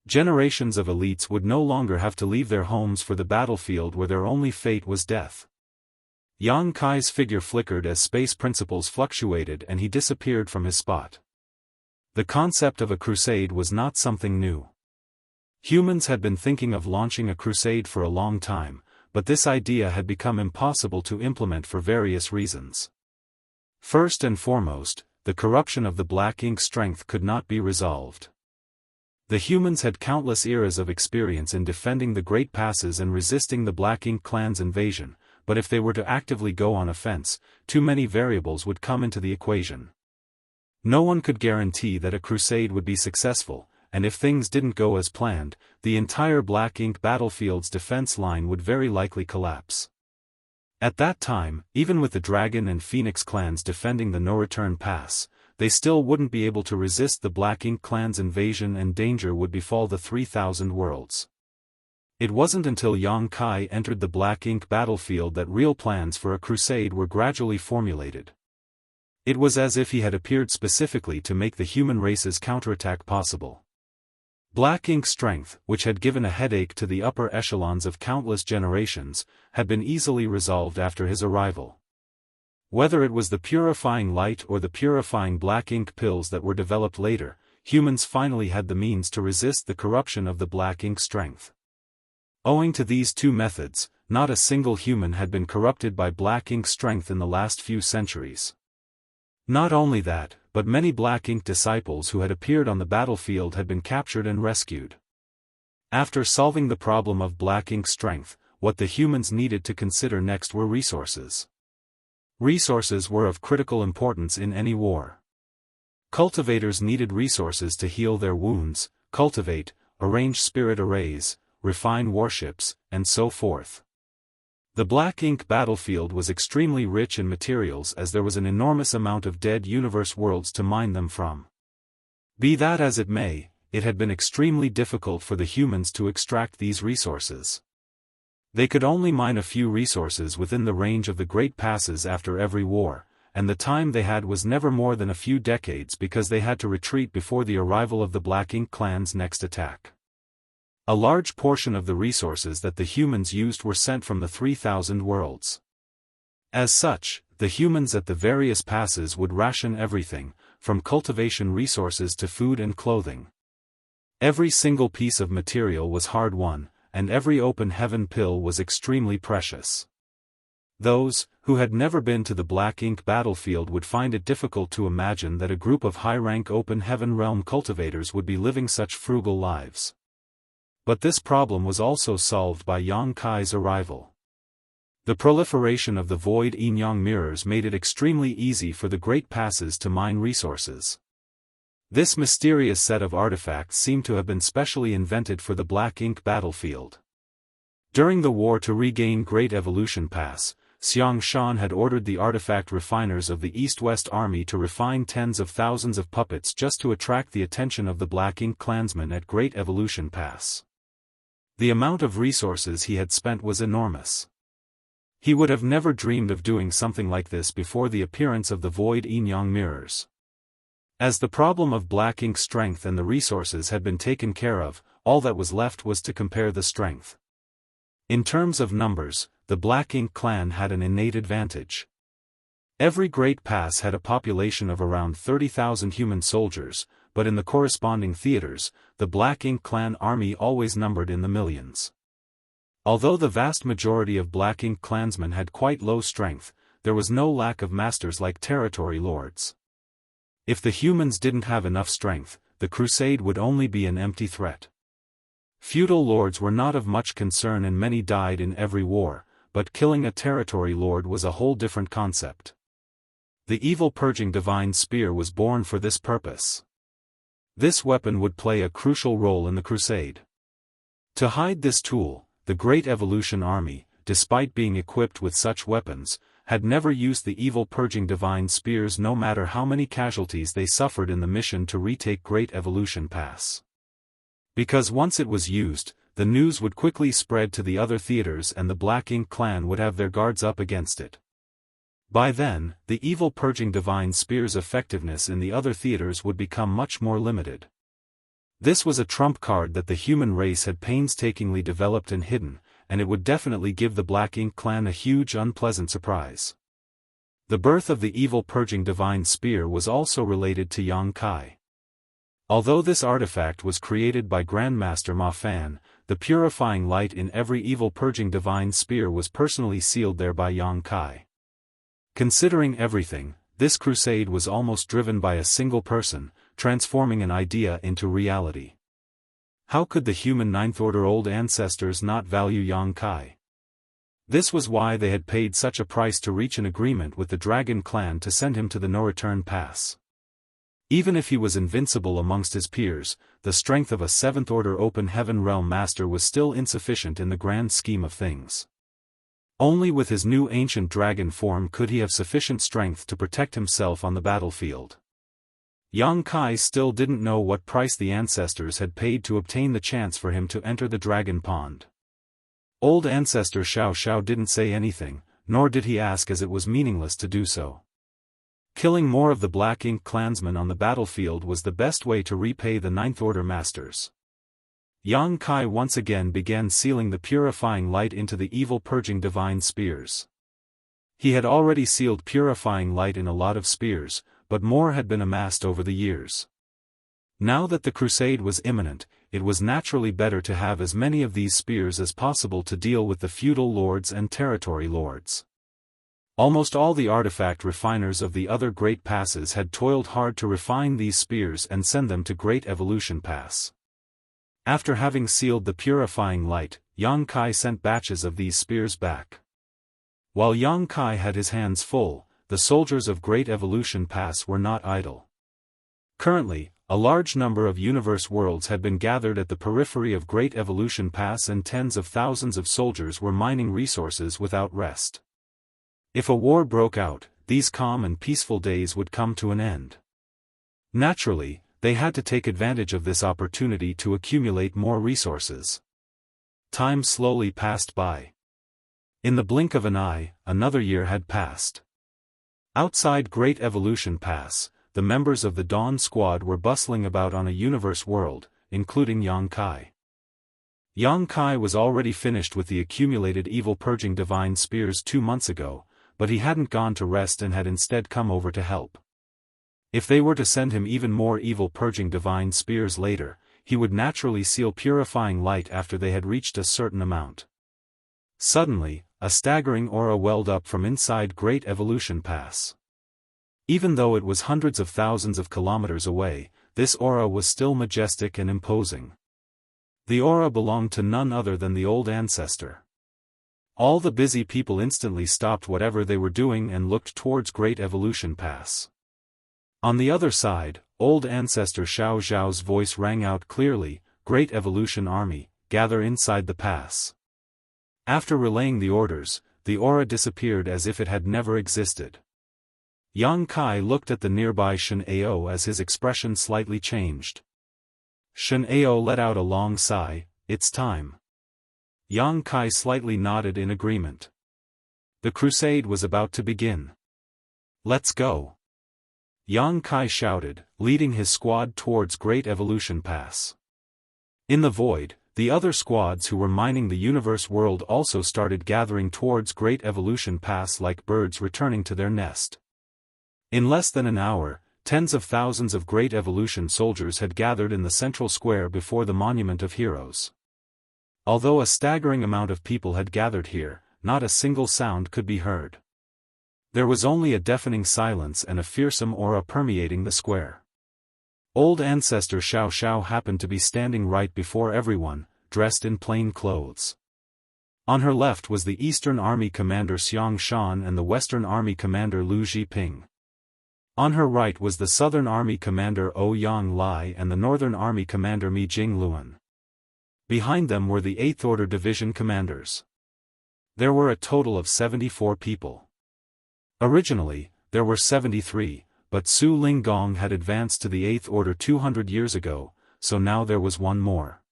Generations of elites would no longer have to leave their homes for the battlefield where their only fate was death. Yang Kai's figure flickered as space principles fluctuated and he disappeared from his spot. The concept of a crusade was not something new. Humans had been thinking of launching a crusade for a long time, but this idea had become impossible to implement for various reasons. First and foremost, the corruption of the Black Ink strength could not be resolved. The humans had countless eras of experience in defending the Great Passes and resisting the Black Ink clan's invasion, but if they were to actively go on offense, too many variables would come into the equation. No one could guarantee that a crusade would be successful, and if things didn't go as planned, the entire Black Ink battlefield's defense line would very likely collapse. At that time, even with the Dragon and Phoenix clans defending the No-Return Pass, they still wouldn't be able to resist the Black Ink clan's invasion and danger would befall the 3,000 worlds. It wasn't until Yang Kai entered the Black Ink battlefield that real plans for a crusade were gradually formulated. It was as if he had appeared specifically to make the human race's counterattack possible. Black Ink strength, which had given a headache to the upper echelons of countless generations, had been easily resolved after his arrival. Whether it was the purifying light or the purifying Black Ink pills that were developed later, humans finally had the means to resist the corruption of the Black Ink strength. Owing to these two methods, not a single human had been corrupted by Black Ink strength in the last few centuries. Not only that, but many Black Ink disciples who had appeared on the battlefield had been captured and rescued. After solving the problem of Black Ink strength, what the humans needed to consider next were resources. Resources were of critical importance in any war. Cultivators needed resources to heal their wounds, cultivate, arrange spirit arrays, refine warships, and so forth. The black ink battlefield was extremely rich in materials as there was an enormous amount of dead universe worlds to mine them from. Be that as it may, it had been extremely difficult for the humans to extract these resources. They could only mine a few resources within the range of the Great Passes after every war, and the time they had was never more than a few decades because they had to retreat before the arrival of the Black Ink clan's next attack. A large portion of the resources that the humans used were sent from the 3,000 worlds. As such, the humans at the various passes would ration everything, from cultivation resources to food and clothing. Every single piece of material was hard-won, and every open heaven pill was extremely precious. Those who had never been to the Black Ink battlefield would find it difficult to imagine that a group of high-rank open heaven realm cultivators would be living such frugal lives. But this problem was also solved by Yang Kai's arrival. The proliferation of the void yin-yang mirrors made it extremely easy for the Great Passes to mine resources. This mysterious set of artifacts seemed to have been specially invented for the Black Ink battlefield. During the war to regain Great Evolution Pass, Xianxia had ordered the artifact refiners of the East-West Army to refine tens of thousands of puppets just to attract the attention of the Black Ink clansmen at Great Evolution Pass. The amount of resources he had spent was enormous. He would have never dreamed of doing something like this before the appearance of the void yin-yang mirrors. As the problem of Black Ink's strength and the resources had been taken care of, all that was left was to compare the strength. In terms of numbers, the Black Ink clan had an innate advantage. Every Great Pass had a population of around 30,000 human soldiers, but in the corresponding theaters, the Black Ink clan army always numbered in the millions. Although the vast majority of Black Ink clansmen had quite low strength, there was no lack of masters like territory lords. If the humans didn't have enough strength, the crusade would only be an empty threat. Feudal lords were not of much concern and many died in every war, but killing a territory lord was a whole different concept. The evil purging divine spear was born for this purpose. This weapon would play a crucial role in the crusade. To hide this tool, the Great Evolution Army, despite being equipped with such weapons, had never used the evil purging divine spears no matter how many casualties they suffered in the mission to retake Great Evolution Pass. Because once it was used, the news would quickly spread to the other theaters and the Black Ink clan would have their guards up against it. By then, the evil purging divine spear's effectiveness in the other theaters would become much more limited. This was a trump card that the human race had painstakingly developed and hidden, and it would definitely give the Black Ink clan a huge unpleasant surprise. The birth of the evil purging divine spear was also related to Yang Kai. Although this artifact was created by Grandmaster Ma Fan, the purifying light in every evil purging divine spear was personally sealed there by Yang Kai. Considering everything, this crusade was almost driven by a single person, transforming an idea into reality. How could the human Ninth Order old ancestors not value Yang Kai? This was why they had paid such a price to reach an agreement with the Dragon Clan to send him to the No-Return Pass. Even if he was invincible amongst his peers, the strength of a Seventh Order Open Heaven Realm Master was still insufficient in the grand scheme of things. Only with his new ancient dragon form could he have sufficient strength to protect himself on the battlefield. Yang Kai still didn't know what price the ancestors had paid to obtain the chance for him to enter the dragon pond. Old ancestor Xiao Xiao didn't say anything, nor did he ask as it was meaningless to do so. Killing more of the Black Ink clansmen on the battlefield was the best way to repay the Ninth Order Masters. Yang Kai once again began sealing the purifying light into the evil purging divine spears. He had already sealed purifying light in a lot of spears, but more had been amassed over the years. Now that the crusade was imminent, it was naturally better to have as many of these spears as possible to deal with the feudal lords and territory lords. Almost all the artifact refiners of the other Great Passes had toiled hard to refine these spears and send them to Great Evolution Pass. After having sealed the purifying light, Yang Kai sent batches of these spears back. While Yang Kai had his hands full, the soldiers of Great Evolution Pass were not idle. Currently, a large number of universe worlds had been gathered at the periphery of Great Evolution Pass, and tens of thousands of soldiers were mining resources without rest. If a war broke out, these calm and peaceful days would come to an end. Naturally, they had to take advantage of this opportunity to accumulate more resources. Time slowly passed by. In the blink of an eye, another year had passed. Outside Great Evolution Pass, the members of the Dawn Squad were bustling about on a universe world, including Yang Kai. Yang Kai was already finished with the accumulated evil purging divine spears 2 months ago, but he hadn't gone to rest and had instead come over to help. If they were to send him even more evil purging divine spears later, he would naturally seal purifying light after they had reached a certain amount. Suddenly, a staggering aura welled up from inside Great Evolution Pass. Even though it was hundreds of thousands of kilometers away, this aura was still majestic and imposing. The aura belonged to none other than the old ancestor. All the busy people instantly stopped whatever they were doing and looked towards Great Evolution Pass. On the other side, old ancestor Xiao Zhao's voice rang out clearly, "Great Evolution Army, gather inside the pass." After relaying the orders, the aura disappeared as if it had never existed. Yang Kai looked at the nearby Shen Ao as his expression slightly changed. Shen Ao let out a long sigh, "It's time." Yang Kai slightly nodded in agreement. The crusade was about to begin. "Let's go!" Yang Kai shouted, leading his squad towards Great Evolution Pass. In the void, the other squads who were mining the universe world also started gathering towards Great Evolution Pass like birds returning to their nest. In less than an hour, tens of thousands of Great Evolution soldiers had gathered in the central square before the Monument of Heroes. Although a staggering amount of people had gathered here, not a single sound could be heard. There was only a deafening silence and a fearsome aura permeating the square. Old ancestor Xiao Xiao happened to be standing right before everyone, dressed in plain clothes. On her left was the Eastern Army Commander Xiang Shan and the Western Army Commander Lu Zhiping. On her right was the Southern Army Commander Ouyang Lai and the Northern Army Commander Mi Jing Luan. Behind them were the 8th Order Division commanders. There were a total of 74 people. Originally, there were 73, but Su Linggong had advanced to the 8th Order 200 years ago, so now there was one more.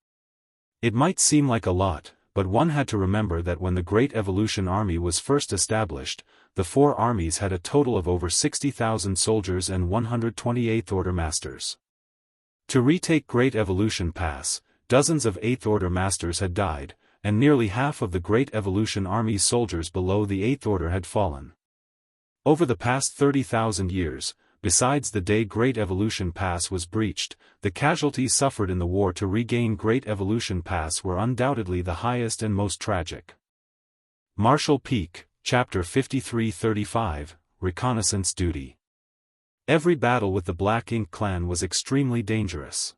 It might seem like a lot, but one had to remember that when the Great Evolution Army was first established, the 4 armies had a total of over 60,000 soldiers and 128th Order Masters. To retake Great Evolution Pass, dozens of 8th Order Masters had died, and nearly half of the Great Evolution Army's soldiers below the 8th Order had fallen. Over the past 30,000 years, besides the day Great Evolution Pass was breached, the casualties suffered in the war to regain Great Evolution Pass were undoubtedly the highest and most tragic. Marshall Peak, Chapter 5335, Reconnaissance Duty. Every battle with the Black Ink clan was extremely dangerous.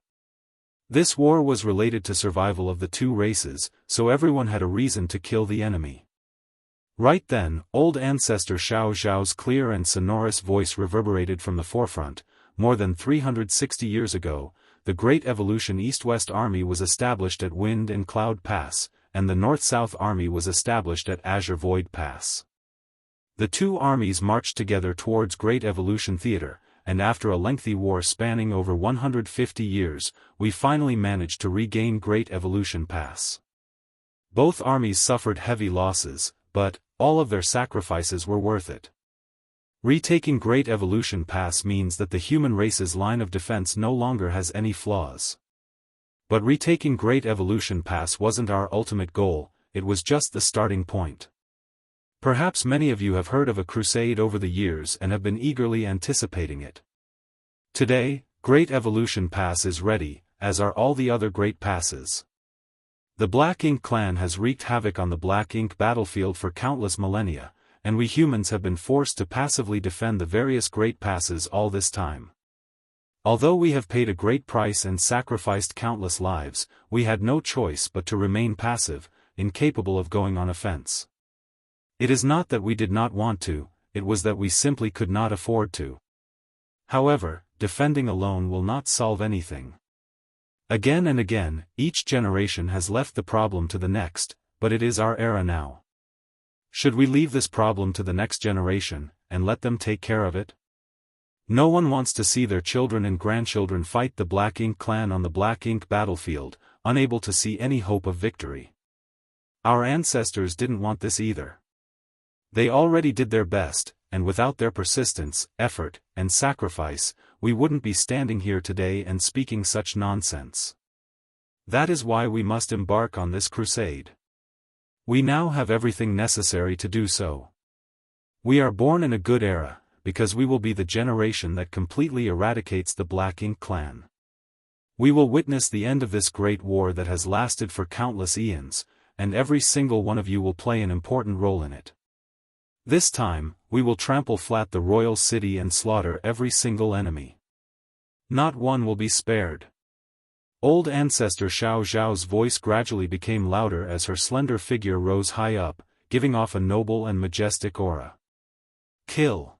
This war was related to survival of the two races, so everyone had a reason to kill the enemy. Right then, old ancestor Xiao Zhao's clear and sonorous voice reverberated from the forefront. More than 360 years ago, the Great Evolution East-West Army was established at Wind and Cloud Pass, and the North-South Army was established at Azure Void Pass. The two armies marched together towards Great Evolution Theater, and after a lengthy war spanning over 150 years, we finally managed to regain Great Evolution Pass. Both armies suffered heavy losses, but all of their sacrifices were worth it. Retaking Great Evolution Pass means that the human race's line of defense no longer has any flaws. But retaking Great Evolution Pass wasn't our ultimate goal, it was just the starting point. Perhaps many of you have heard of a crusade over the years and have been eagerly anticipating it. Today, Great Evolution Pass is ready, as are all the other great passes. The Black Ink clan has wreaked havoc on the Black Ink battlefield for countless millennia, and we humans have been forced to passively defend the various great passes all this time. Although we have paid a great price and sacrificed countless lives, we had no choice but to remain passive, incapable of going on offense. It is not that we did not want to, it was that we simply could not afford to. However, defending alone will not solve anything. Again and again, each generation has left the problem to the next, but it is our era now. Should we leave this problem to the next generation, and let them take care of it? No one wants to see their children and grandchildren fight the Black Ink clan on the Black Ink battlefield, unable to see any hope of victory. Our ancestors didn't want this either. They already did their best, and without their persistence, effort, and sacrifice, we wouldn't be standing here today and speaking such nonsense. That is why we must embark on this crusade. We now have everything necessary to do so. We are born in a good era, because we will be the generation that completely eradicates the Black Ink clan. We will witness the end of this great war that has lasted for countless eons, and every single one of you will play an important role in it. This time, we will trample flat the royal city and slaughter every single enemy. Not one will be spared. Old Ancestor Xiao Zhao's voice gradually became louder as her slender figure rose high up, giving off a noble and majestic aura. Kill!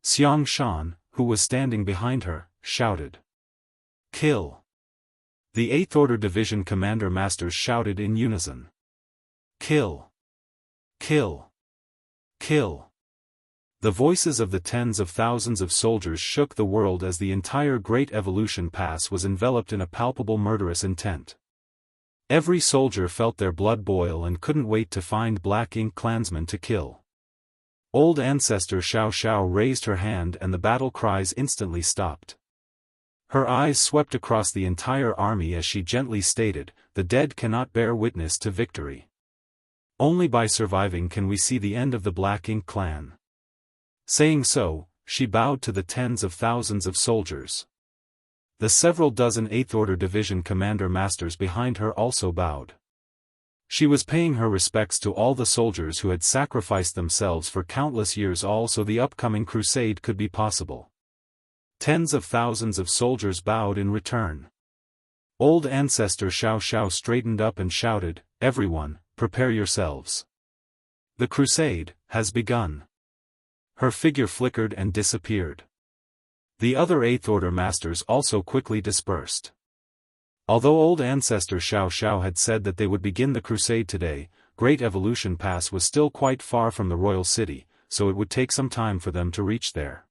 Xianxia, who was standing behind her, shouted. Kill! The 8th Order Division Commander Masters shouted in unison. Kill! Kill! Kill! The voices of the tens of thousands of soldiers shook the world as the entire Great Evolution Pass was enveloped in a palpable murderous intent. Every soldier felt their blood boil and couldn't wait to find Black Ink clansmen to kill. Old Ancestor Xiao Xiao raised her hand and the battle cries instantly stopped. Her eyes swept across the entire army as she gently stated, "The dead cannot bear witness to victory. Only by surviving can we see the end of the Black Ink clan." Saying so, she bowed to the tens of thousands of soldiers. The several dozen 8th Order Division Commander Masters behind her also bowed. She was paying her respects to all the soldiers who had sacrificed themselves for countless years all so the upcoming crusade could be possible. Tens of thousands of soldiers bowed in return. Old Ancestor Xiao Xiao straightened up and shouted, "Everyone, prepare yourselves. The crusade has begun." Her figure flickered and disappeared. The other 8th Order Masters also quickly dispersed. Although Old Ancestor Xiao Xiao had said that they would begin the crusade today, Great Evolution Pass was still quite far from the royal city, so it would take some time for them to reach there.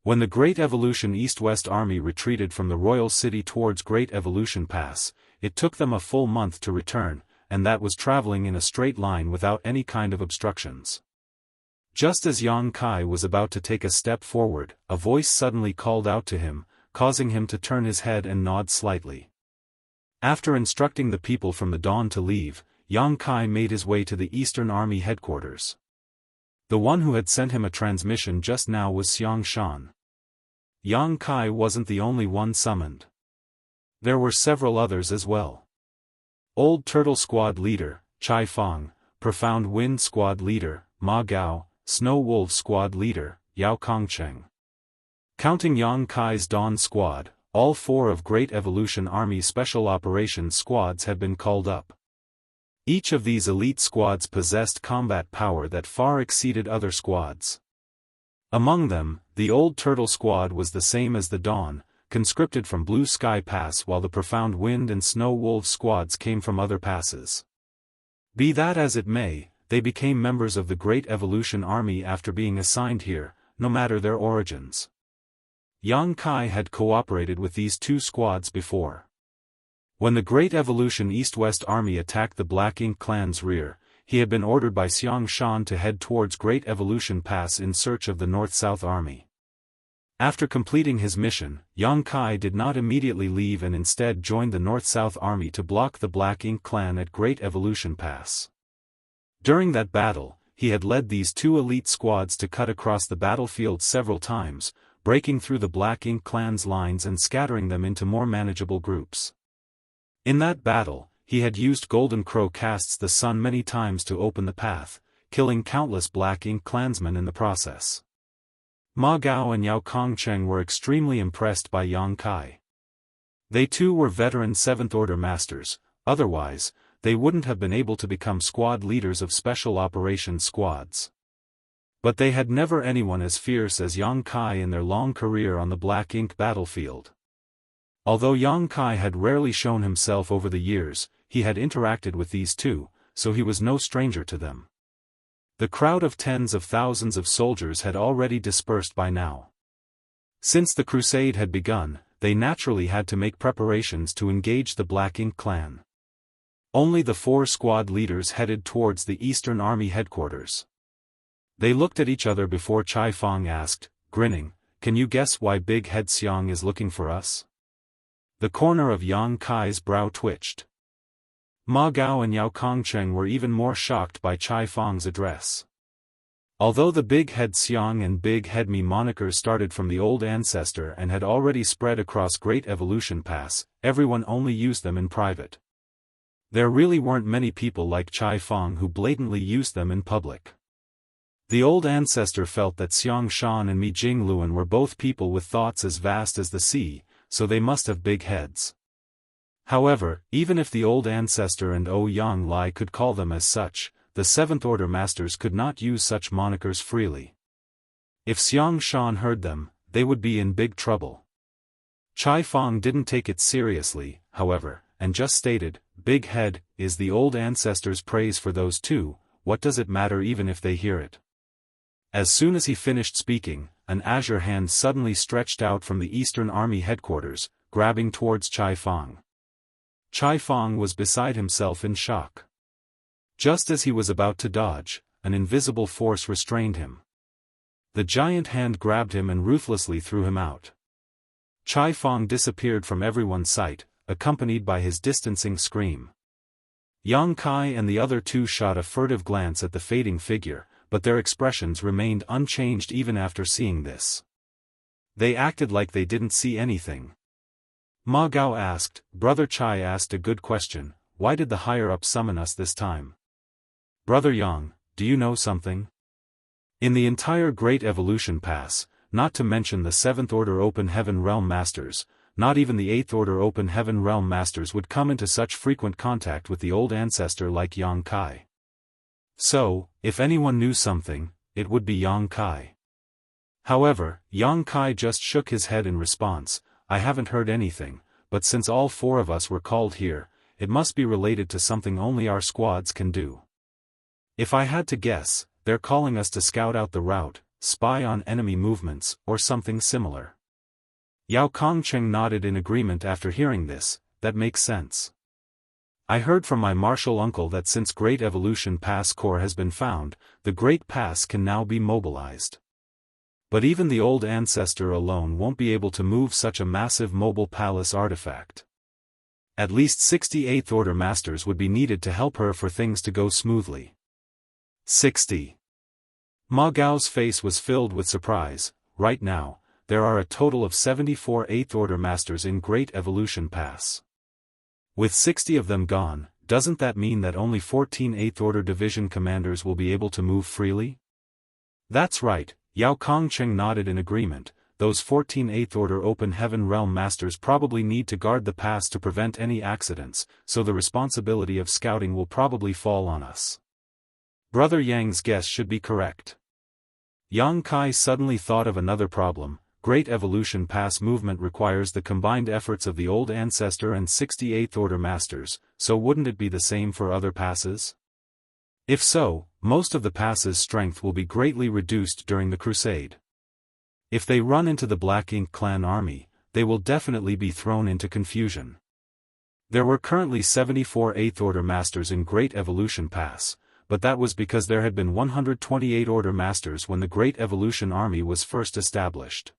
When the Great Evolution East-West Army retreated from the royal city towards Great Evolution Pass, it took them a full month to return, and that was traveling in a straight line without any kind of obstructions. Just as Yang Kai was about to take a step forward, a voice suddenly called out to him, causing him to turn his head and nod slightly. After instructing the people from the dawn to leave, Yang Kai made his way to the Eastern Army headquarters. The one who had sent him a transmission just now was Xianxia. Yang Kai wasn't the only one summoned. There were several others as well. Old Turtle Squad Leader, Chai Fang, Profound Wind Squad Leader, Ma Gao, Snow Wolf Squad Leader, Yao Kongcheng. Counting Yang Kai's Dawn Squad, all 4 of Great Evolution Army Special Operations Squads had been called up. Each of these elite squads possessed combat power that far exceeded other squads. Among them, the Old Turtle Squad was the same as the Dawn, conscripted from Blue Sky Pass while the Profound Wind and Snow Wolf squads came from other passes. Be that as it may, they became members of the Great Evolution Army after being assigned here, no matter their origins. Yang Kai had cooperated with these 2 squads before. When the Great Evolution East-West Army attacked the Black Ink clan's rear, he had been ordered by Xianxia to head towards Great Evolution Pass in search of the North-South Army. After completing his mission, Yang Kai did not immediately leave and instead joined the North-South Army to block the Black Ink clan at Great Evolution Pass. During that battle, he had led these 2 elite squads to cut across the battlefield several times, breaking through the Black Ink clan's lines and scattering them into more manageable groups. In that battle, he had used Golden Crow Casts the Sun many times to open the path, killing countless Black Ink clansmen in the process. Ma Gao and Yao Kongcheng were extremely impressed by Yang Kai. They too were veteran 7th Order Masters, otherwise, they wouldn't have been able to become squad leaders of Special Operations Squads. But they had never anyone as fierce as Yang Kai in their long career on the black ink battlefield. Although Yang Kai had rarely shown himself over the years, he had interacted with these two, so he was no stranger to them. The crowd of tens of thousands of soldiers had already dispersed by now. Since the crusade had begun, they naturally had to make preparations to engage the Black Ink clan. Only the 4 squad leaders headed towards the Eastern Army headquarters. They looked at each other before Chai Fang asked, grinning, "Can you guess why Big Head Xiang is looking for us?" The corner of Yang Kai's brow twitched. Ma Gao and Yao Kongcheng were even more shocked by Chai Fang's address. Although the Big Head Xiang and Big Head Mi monikers started from the old ancestor and had already spread across Great Evolution Pass, everyone only used them in private. There really weren't many people like Chai Fang who blatantly used them in public. The old ancestor felt that Xiang Shan and Mi Jingluan were both people with thoughts as vast as the sea, so they must have big heads. However, even if the old ancestor and Ouyang Lai could call them as such, the 7th Order Masters could not use such monikers freely. If Xiang Shan heard them, they would be in big trouble. Chai Fang didn't take it seriously, however, and just stated, "Big Head is the old ancestor's praise for those two, what does it matter even if they hear it?" As soon as he finished speaking, an azure hand suddenly stretched out from the Eastern Army headquarters, grabbing towards Chai Fang. Chai Fang was beside himself in shock. Just as he was about to dodge, an invisible force restrained him. The giant hand grabbed him and ruthlessly threw him out. Chai Fang disappeared from everyone's sight, accompanied by his distancing scream. Yang Kai and the other two shot a furtive glance at the fading figure, but their expressions remained unchanged even after seeing this. They acted like they didn't see anything. Ma Gao asked, "Brother Chai asked a good question, why did the higher-up summon us this time? Brother Yang, do you know something?" In the entire Great Evolution Pass, not to mention the 7th Order Open Heaven Realm Masters, not even the 8th Order Open Heaven Realm Masters would come into such frequent contact with the old ancestor like Yang Kai. So, if anyone knew something, it would be Yang Kai. However, Yang Kai just shook his head in response, "I haven't heard anything, but since all 4 of us were called here, it must be related to something only our squads can do. If I had to guess, they're calling us to scout out the route, spy on enemy movements, or something similar." Yao Kongcheng nodded in agreement after hearing this, "That makes sense. I heard from my martial uncle that since Great Evolution Pass core has been found, the Great Pass can now be mobilized. But even the old ancestor alone won't be able to move such a massive mobile palace artifact. At least 68th Order Masters would be needed to help her for things to go smoothly." 60. Ma Gao's face was filled with surprise. Right now, there are a total of 74 8th Order Masters in Great Evolution Pass. With 60 of them gone, doesn't that mean that only 14 8th Order Division commanders will be able to move freely? That's right, Yao Kongcheng nodded in agreement. Those 14 8th Order Open Heaven Realm Masters probably need to guard the pass to prevent any accidents, so the responsibility of scouting will probably fall on us. Brother Yang's guess should be correct. Yang Kai suddenly thought of another problem. Great Evolution Pass movement requires the combined efforts of the old ancestor and 68th Order Masters, so wouldn't it be the same for other passes? If so, most of the pass's strength will be greatly reduced during the crusade. If they run into the Black Ink clan army, they will definitely be thrown into confusion. There were currently 74 8th Order Masters in Great Evolution Pass, but that was because there had been 128 Order Masters when the Great Evolution Army was first established.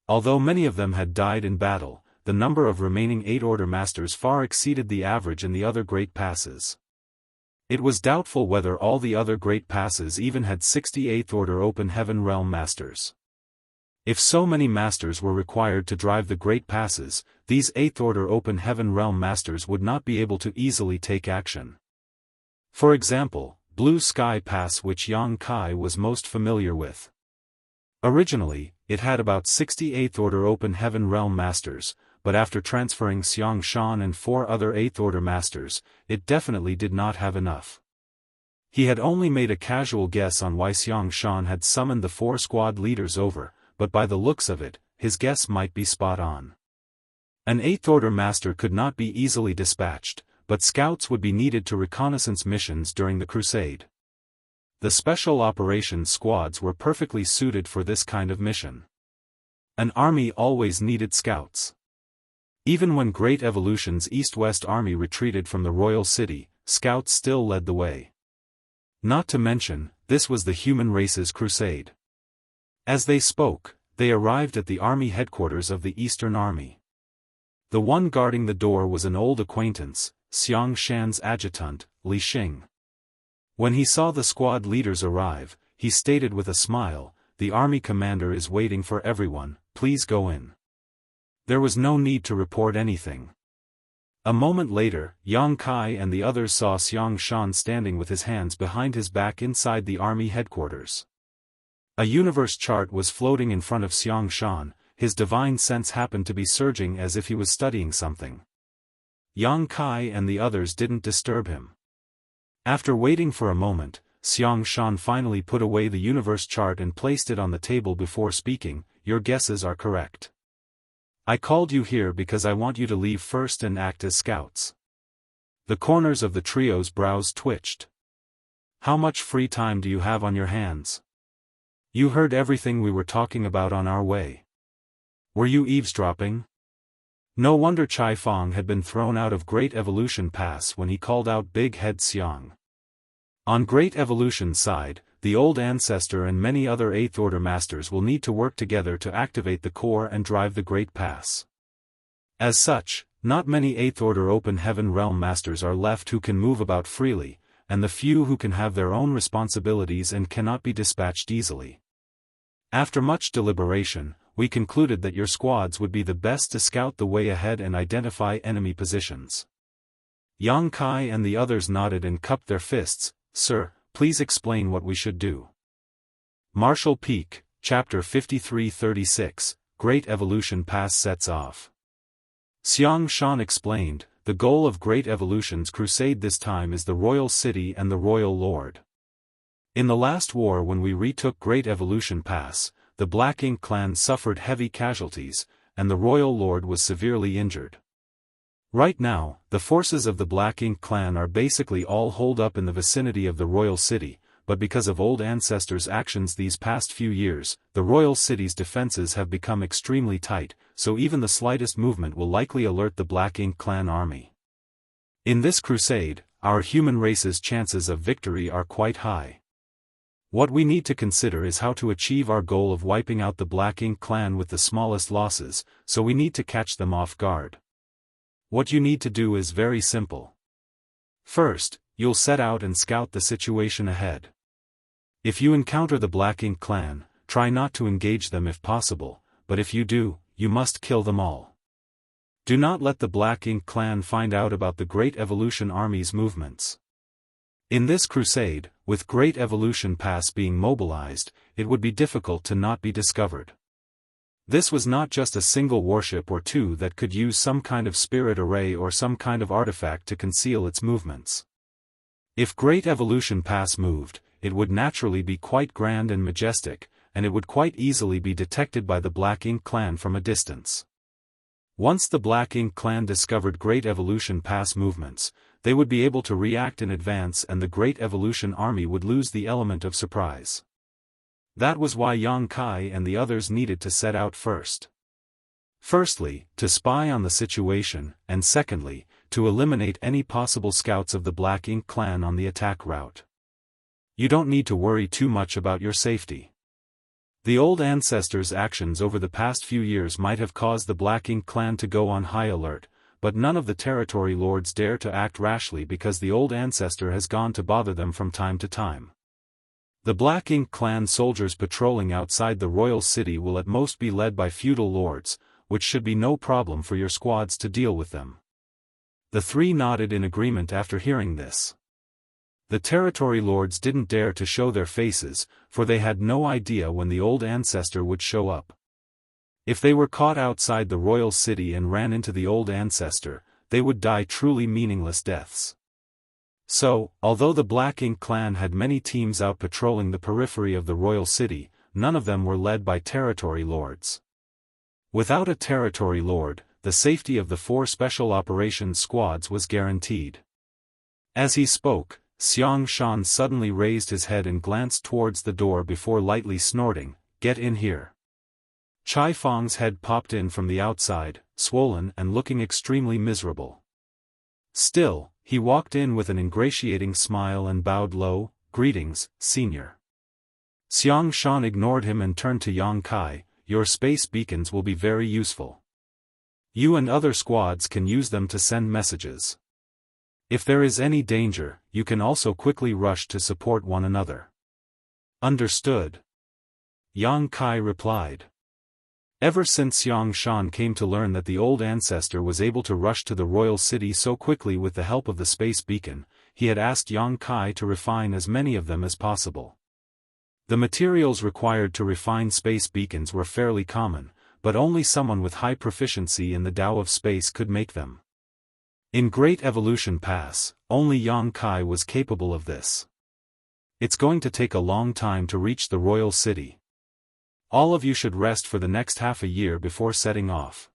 Although many of them had died in battle, the number of remaining 8 Order Masters far exceeded the average in the other Great Passes. It was doubtful whether all the other Great Passes even had 68th Order Open Heaven Realm Masters. If so many Masters were required to drive the Great Passes, these 8th Order Open Heaven Realm Masters would not be able to easily take action. For example, Blue Sky Pass, which Yang Kai was most familiar with. Originally, it had about 68th Order Open Heaven Realm Masters, but after transferring Xiang Shan and 4 other 8th Order Masters, it definitely did not have enough. He had only made a casual guess on why Xianxia had summoned the 4 squad leaders over, but by the looks of it, his guess might be spot on. An 8th Order Master could not be easily dispatched, but scouts would be needed to reconnaissance missions during the crusade. The Special Operations Squads were perfectly suited for this kind of mission. An army always needed scouts. Even when Great Evolution's East-West army retreated from the royal city, scouts still led the way. Not to mention, this was the human race's crusade. As they spoke, they arrived at the army headquarters of the Eastern Army. The one guarding the door was an old acquaintance, Xiangshan's adjutant, Li Xing. When he saw the squad leaders arrive, he stated with a smile, "The army commander is waiting for everyone, please go in." There was no need to report anything. A moment later, Yang Kai and the others saw Xiangshan standing with his hands behind his back inside the army headquarters. A universe chart was floating in front of Xiangshan, his divine sense happened to be surging as if he was studying something. Yang Kai and the others didn't disturb him. After waiting for a moment, Xiangshan finally put away the universe chart and placed it on the table before speaking, "Your guesses are correct. I called you here because I want you to leave first and act as scouts." The corners of the trio's brows twitched. "How much free time do you have on your hands? You heard everything we were talking about on our way. Were you eavesdropping?" No wonder Chai Fong had been thrown out of Great Evolution Pass when he called out Big Head Xiang. On Great Evolution's side, the old ancestor and many other 8th Order Masters will need to work together to activate the core and drive the Great Pass. As such, not many 8th Order Open Heaven Realm Masters are left who can move about freely, and the few who can have their own responsibilities and cannot be dispatched easily. After much deliberation, we concluded that your squads would be the best to scout the way ahead and identify enemy positions. Yang Kai and the others nodded and cupped their fists. "Sir, please explain what we should do." Martial Peak, Chapter 5336, Great Evolution Pass sets off. Xiangshan explained, "The goal of Great Evolution's crusade this time is the Royal City and the Royal Lord. In the last war when we retook Great Evolution Pass, the Black Ink clan suffered heavy casualties, and the Royal Lord was severely injured. Right now, the forces of the Black Ink clan are basically all holed up in the vicinity of the Royal City, but because of old ancestors' actions these past few years, the Royal City's defenses have become extremely tight, so even the slightest movement will likely alert the Black Ink clan army. In this crusade, our human race's chances of victory are quite high. What we need to consider is how to achieve our goal of wiping out the Black Ink clan with the smallest losses, so we need to catch them off guard. What you need to do is very simple. First, you'll set out and scout the situation ahead. If you encounter the Black Ink clan, try not to engage them if possible, but if you do, you must kill them all. Do not let the Black Ink clan find out about the Great Evolution Army's movements. In this crusade, with Great Evolution Pass being mobilized, it would be difficult to not be discovered. This was not just a single warship or two that could use some kind of spirit array or some kind of artifact to conceal its movements. If Great Evolution Pass moved, it would naturally be quite grand and majestic, and it would quite easily be detected by the Black Ink clan from a distance. Once the Black Ink clan discovered Great Evolution Pass movements, they would be able to react in advance and the Great Evolution Army would lose the element of surprise. That was why Yang Kai and the others needed to set out first. Firstly, to spy on the situation, and secondly, to eliminate any possible scouts of the Black Ink clan on the attack route. You don't need to worry too much about your safety. The old ancestors' actions over the past few years might have caused the Black Ink clan to go on high alert, but none of the territory lords dare to act rashly because the old ancestor has gone to bother them from time to time. The Black Ink clan soldiers patrolling outside the royal city will at most be led by feudal lords, which should be no problem for your squads to deal with them. The three nodded in agreement after hearing this. The territory lords didn't dare to show their faces, for they had no idea when the old ancestor would show up. If they were caught outside the royal city and ran into the old ancestor, they would die truly meaningless deaths. So, although the Black Ink clan had many teams out patrolling the periphery of the royal city, none of them were led by territory lords. Without a territory lord, the safety of the 4 special operations squads was guaranteed. As he spoke, Xianxia suddenly raised his head and glanced towards the door before lightly snorting, "Get in here." Chai Feng's head popped in from the outside, swollen and looking extremely miserable. Still, he walked in with an ingratiating smile and bowed low, "Greetings, senior." Xianxia ignored him and turned to Yang Kai, "Your space beacons will be very useful. You and other squads can use them to send messages. If there is any danger, you can also quickly rush to support one another." "Understood," Yang Kai replied. Ever since Xianxia came to learn that the old ancestor was able to rush to the royal city so quickly with the help of the space beacon, he had asked Yang Kai to refine as many of them as possible. The materials required to refine space beacons were fairly common, but only someone with high proficiency in the Tao of space could make them. In Great Evolution Pass, only Yang Kai was capable of this. "It's going to take a long time to reach the royal city. All of you should rest for the next half a year before setting off."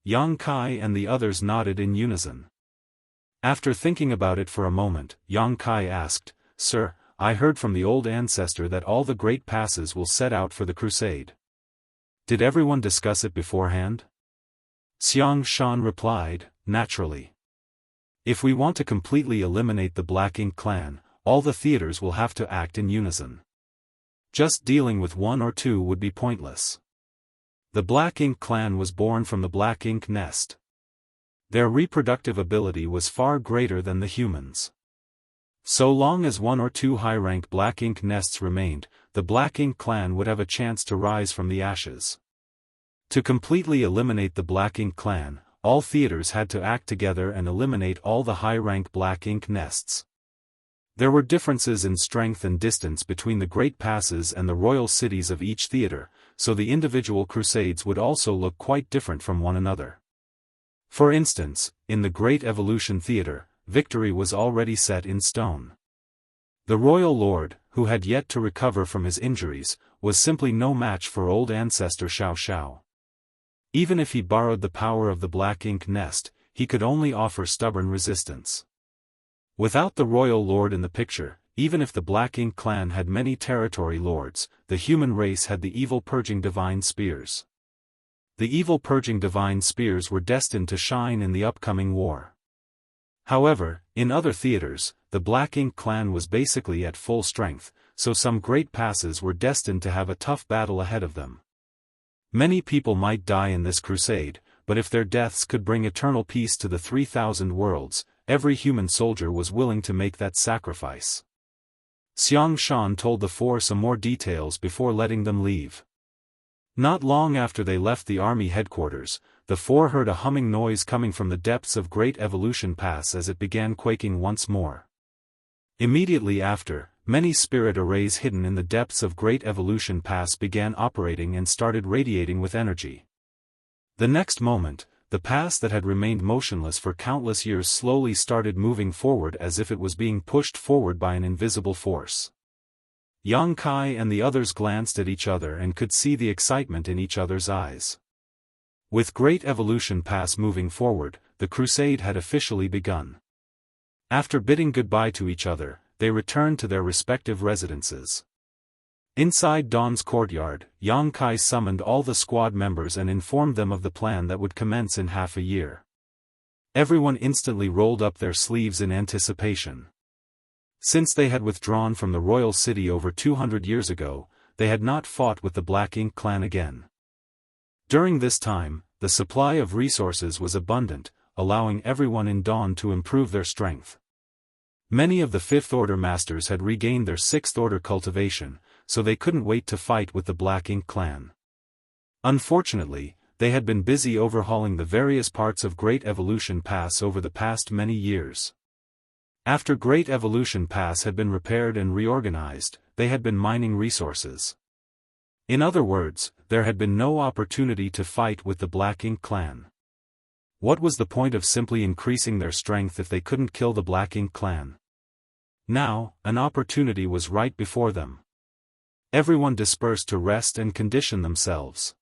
Yang Kai and the others nodded in unison. After thinking about it for a moment, Yang Kai asked, "Sir, I heard from the old ancestor that all the great passes will set out for the crusade. Did everyone discuss it beforehand?" Xianxia replied, "Naturally. If we want to completely eliminate the Black Ink clan, all the theaters will have to act in unison. Just dealing with one or two would be pointless. The Black Ink clan was born from the Black Ink nest. Their reproductive ability was far greater than the humans. So long as one or two high-rank Black Ink nests remained, the Black Ink clan would have a chance to rise from the ashes. To completely eliminate the Black Ink clan, all theaters had to act together and eliminate all the high-rank Black Ink nests. There were differences in strength and distance between the great passes and the royal cities of each theater, so the individual crusades would also look quite different from one another. For instance, in the Great Evolution Theater, victory was already set in stone. The royal lord, who had yet to recover from his injuries, was simply no match for old ancestor Xiao. Even if he borrowed the power of the Black Ink nest, he could only offer stubborn resistance. Without the royal lord in the picture, even if the Black Ink clan had many territory lords, the human race had the evil purging divine spears. The evil purging divine spears were destined to shine in the upcoming war. However, in other theaters, the Black Ink clan was basically at full strength, so some great passes were destined to have a tough battle ahead of them. Many people might die in this crusade, but if their deaths could bring eternal peace to the 3,000 worlds, every human soldier was willing to make that sacrifice. Xianxia told the 4 some more details before letting them leave. Not long after they left the army headquarters, the 4 heard a humming noise coming from the depths of Great Evolution Pass as it began quaking once more. Immediately after, many spirit arrays hidden in the depths of Great Evolution Pass began operating and started radiating with energy. The next moment, the pass that had remained motionless for countless years slowly started moving forward as if it was being pushed forward by an invisible force. Yang Kai and the others glanced at each other and could see the excitement in each other's eyes. With Great Evolution Pass moving forward, the crusade had officially begun. After bidding goodbye to each other, they returned to their respective residences. Inside Dawn's courtyard, Yang Kai summoned all the squad members and informed them of the plan that would commence in half a year. Everyone instantly rolled up their sleeves in anticipation. Since they had withdrawn from the royal city over 200 years ago, they had not fought with the Black Ink clan again. During this time, the supply of resources was abundant, allowing everyone in Dawn to improve their strength. Many of the Fifth Order masters had regained their Sixth Order cultivation, so they couldn't wait to fight with the Black Ink clan. Unfortunately, they had been busy overhauling the various parts of Great Evolution Pass over the past many years. After Great Evolution Pass had been repaired and reorganized, they had been mining resources. In other words, there had been no opportunity to fight with the Black Ink clan. What was the point of simply increasing their strength if they couldn't kill the Black Ink clan? Now, an opportunity was right before them. Everyone dispersed to rest and condition themselves.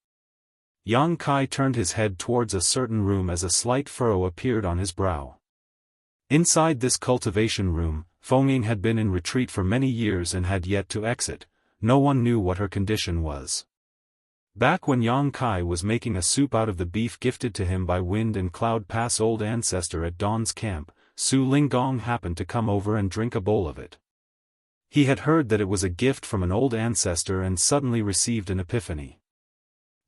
Yang Kai turned his head towards a certain room as a slight furrow appeared on his brow. Inside this cultivation room, Feng had been in retreat for many years and had yet to exit. No one knew what her condition was. Back when Yang Kai was making a soup out of the beef gifted to him by Wind and Cloud Pass old ancestor at Dawn's camp, Su Linggong happened to come over and drink a bowl of it. He had heard that it was a gift from an old ancestor and suddenly received an epiphany.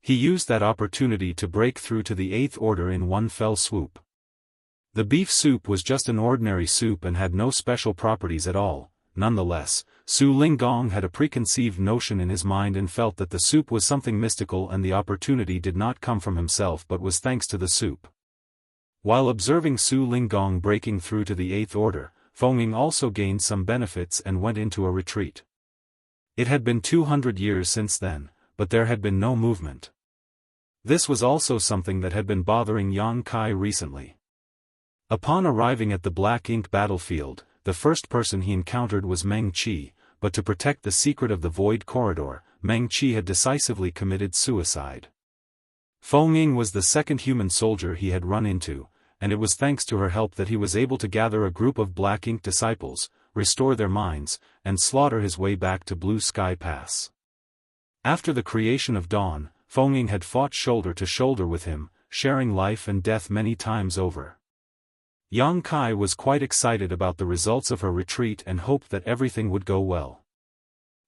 He used that opportunity to break through to the Eighth Order in one fell swoop. The beef soup was just an ordinary soup and had no special properties at all. Nonetheless, Su Linggong had a preconceived notion in his mind and felt that the soup was something mystical, and the opportunity did not come from himself but was thanks to the soup. While observing Su Linggong breaking through to the Eighth Order, Feng also gained some benefits and went into a retreat. It had been 200 years since then, but there had been no movement. This was also something that had been bothering Yang Kai recently. Upon arriving at the Black Ink battlefield, the first person he encountered was Meng Qi, but to protect the secret of the Void Corridor, Meng Qi had decisively committed suicide. Feng was the second human soldier he had run into, and it was thanks to her help that he was able to gather a group of Black Ink disciples, restore their minds, and slaughter his way back to Blue Sky Pass. After the creation of Dawn, Feng had fought shoulder to shoulder with him, sharing life and death many times over. Yang Kai was quite excited about the results of her retreat and hoped that everything would go well.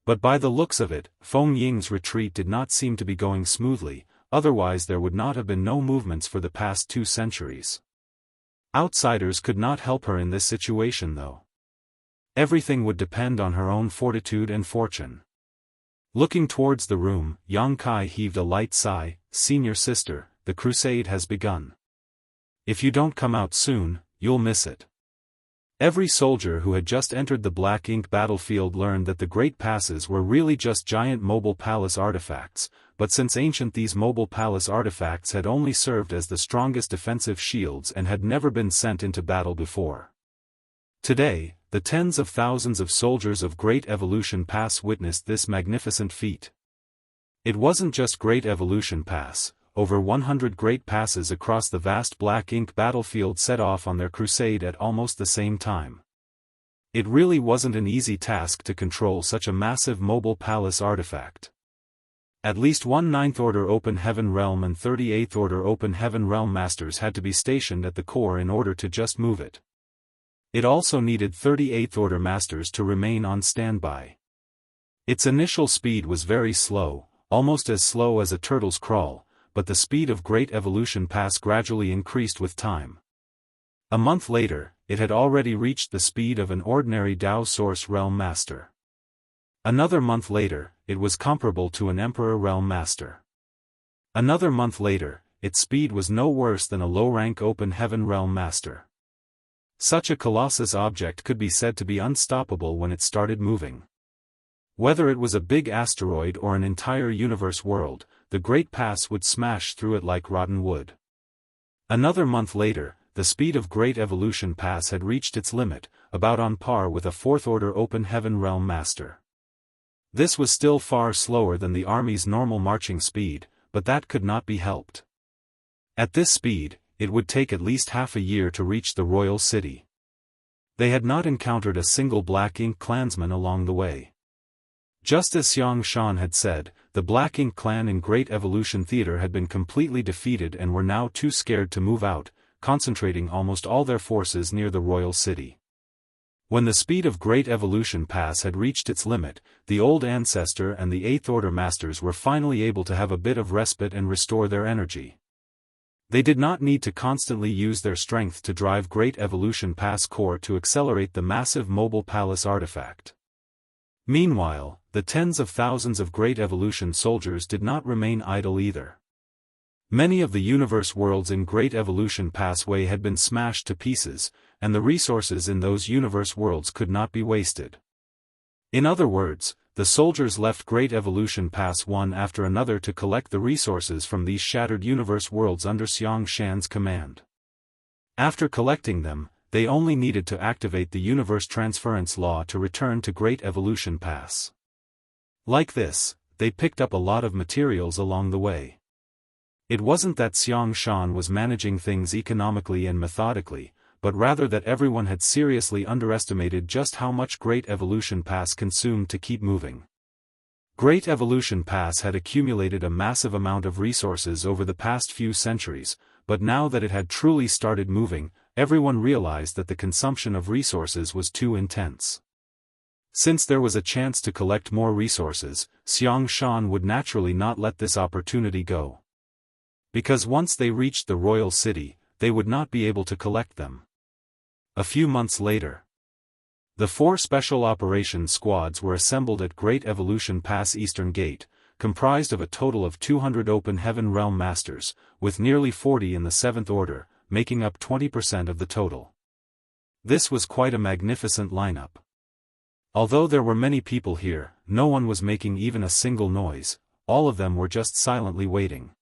But by the looks of it, Feng Ying's retreat did not seem to be going smoothly, otherwise there would not have been no movements for the past 2 centuries. Outsiders could not help her in this situation though. Everything would depend on her own fortitude and fortune. Looking towards the room, Yang Kai heaved a light sigh. "Senior sister, the crusade has begun. If you don't come out soon, you'll miss it." Every soldier who had just entered the Black Ink battlefield learned that the Great Passes were really just giant mobile palace artifacts, but since ancient these mobile palace artifacts had only served as the strongest defensive shields and had never been sent into battle before. Today, the tens of thousands of soldiers of Great Evolution Pass witnessed this magnificent feat. It wasn't just Great Evolution Pass. Over 100 Great Passes across the vast Black Ink battlefield set off on their crusade at almost the same time. It really wasn't an easy task to control such a massive mobile palace artifact. At least one 9th Order Open Heaven Realm and 38th Order Open Heaven Realm Masters had to be stationed at the core in order to just move it. It also needed 38th Order Masters to remain on standby. Its initial speed was very slow, almost as slow as a turtle's crawl, but the speed of Great Evolution Pass gradually increased with time. A month later, it had already reached the speed of an ordinary Dao Source Realm Master. Another month later, it was comparable to an Emperor Realm Master. Another month later, its speed was no worse than a low-rank Open Heaven Realm Master. Such a colossus object could be said to be unstoppable when it started moving. Whether it was a big asteroid or an entire universe world, the Great Pass would smash through it like rotten wood. Another month later, the speed of Great Evolution Pass had reached its limit, about on par with a 4th Order Open Heaven Realm Master. This was still far slower than the army's normal marching speed, but that could not be helped. At this speed, it would take at least half a year to reach the royal city. They had not encountered a single Black Ink clansman along the way. Just as Xianxia had said, the Black Ink clan in Great Evolution Theater had been completely defeated and were now too scared to move out, concentrating almost all their forces near the royal city. When the speed of Great Evolution Pass had reached its limit, the old ancestor and the 8th Order Masters were finally able to have a bit of respite and restore their energy. They did not need to constantly use their strength to drive Great Evolution Pass core to accelerate the massive mobile palace artifact. Meanwhile, the tens of thousands of Great Evolution soldiers did not remain idle either. Many of the universe worlds in Great Evolution Passway had been smashed to pieces, and the resources in those universe worlds could not be wasted. In other words, the soldiers left Great Evolution Pass one after another to collect the resources from these shattered universe worlds under Xiangshan's command. After collecting them, they only needed to activate the universe transference law to return to Great Evolution Pass. Like this, they picked up a lot of materials along the way. It wasn't that Xianxia was managing things economically and methodically, but rather that everyone had seriously underestimated just how much Great Evolution Pass consumed to keep moving. Great Evolution Pass had accumulated a massive amount of resources over the past few centuries, but now that it had truly started moving, everyone realized that the consumption of resources was too intense. Since there was a chance to collect more resources, Xianxia would naturally not let this opportunity go. Because once they reached the royal city, they would not be able to collect them. A few months later, the 4 special operations squads were assembled at Great Evolution Pass Eastern Gate, comprised of a total of 200 Open Heaven Realm Masters, with nearly 40 in the 7th Order, making up 20% of the total. This was quite a magnificent lineup. Although there were many people here, no one was making even a single noise, all of them were just silently waiting.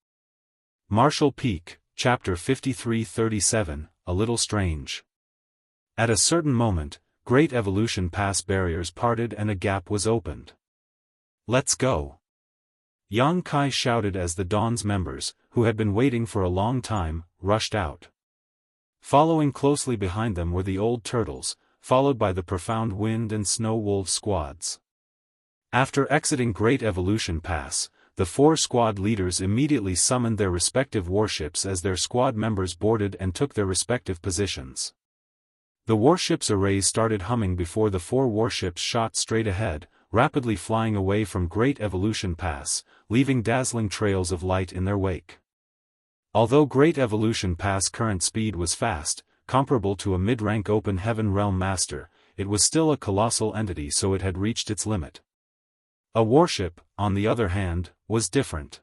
Martial Peak, Chapter 5337, A Little Strange. At a certain moment, Great Evolution Pass barriers parted and a gap was opened. "Let's go!" Yang Kai shouted as the Dawn's members, who had been waiting for a long time, rushed out. Following closely behind them were the Old Turtles, followed by the Profound Wind and Snow Wolf squads. After exiting Great Evolution Pass, the 4 squad leaders immediately summoned their respective warships as their squad members boarded and took their respective positions. The warships' arrays started humming before the 4 warships shot straight ahead, rapidly flying away from Great Evolution Pass, leaving dazzling trails of light in their wake. Although Great Evolution Pass current speed was fast, comparable to a mid-rank Open Heaven Realm Master, it was still a colossal entity, so it had reached its limit. A warship, on the other hand, was different.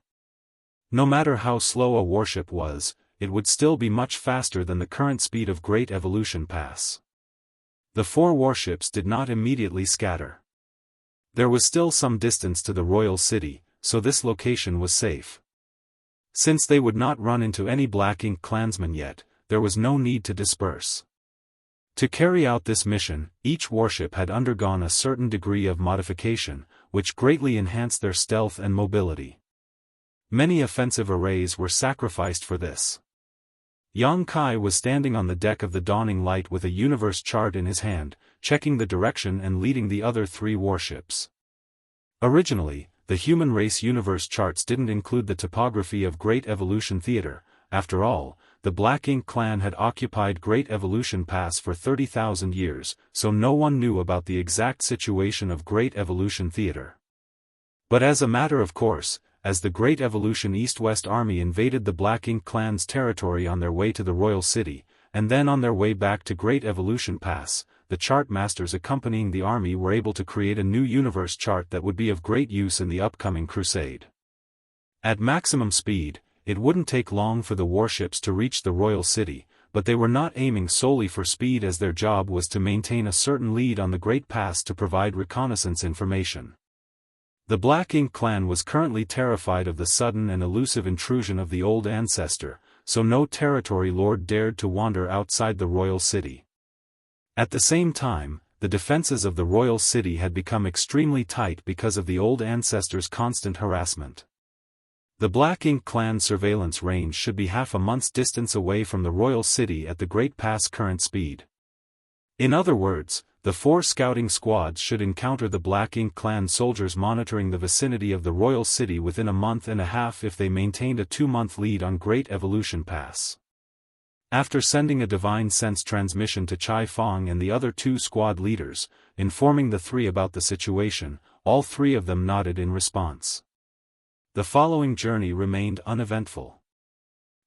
No matter how slow a warship was, it would still be much faster than the current speed of Great Evolution Pass. The 4 warships did not immediately scatter. There was still some distance to the royal city, so this location was safe. Since they would not run into any Black Ink clansmen yet, there was no need to disperse. To carry out this mission, each warship had undergone a certain degree of modification, which greatly enhanced their stealth and mobility. Many offensive arrays were sacrificed for this. Yang Kai was standing on the deck of the Dawning Light with a universe chart in his hand, checking the direction and leading the other 3 warships. Originally, the human race universe charts didn't include the topography of Great Evolution Theater. After all, the Black Ink clan had occupied Great Evolution Pass for 30,000 years, so no one knew about the exact situation of Great Evolution Theater. But as a matter of course, as the Great Evolution East-West Army invaded the Black Ink clan's territory on their way to the Royal City, and then on their way back to Great Evolution Pass, the chart masters accompanying the army were able to create a new universe chart that would be of great use in the upcoming crusade. At maximum speed, it wouldn't take long for the warships to reach the Royal City, but they were not aiming solely for speed, as their job was to maintain a certain lead on the Great Pass to provide reconnaissance information. The Black Ink clan was currently terrified of the sudden and elusive intrusion of the old ancestor, so no territory lord dared to wander outside the Royal City. At the same time, the defenses of the Royal City had become extremely tight because of the old ancestor's constant harassment. The Black Ink clan surveillance range should be half a month's distance away from the Royal City at the Great Pass current speed. In other words, the 4 scouting squads should encounter the Black Ink clan soldiers monitoring the vicinity of the Royal City within a month and a half if they maintained a 2-month lead on Great Evolution Pass. After sending a divine sense transmission to Chai Fong and the other 2 squad leaders, informing the 3 about the situation, all 3 of them nodded in response. The following journey remained uneventful.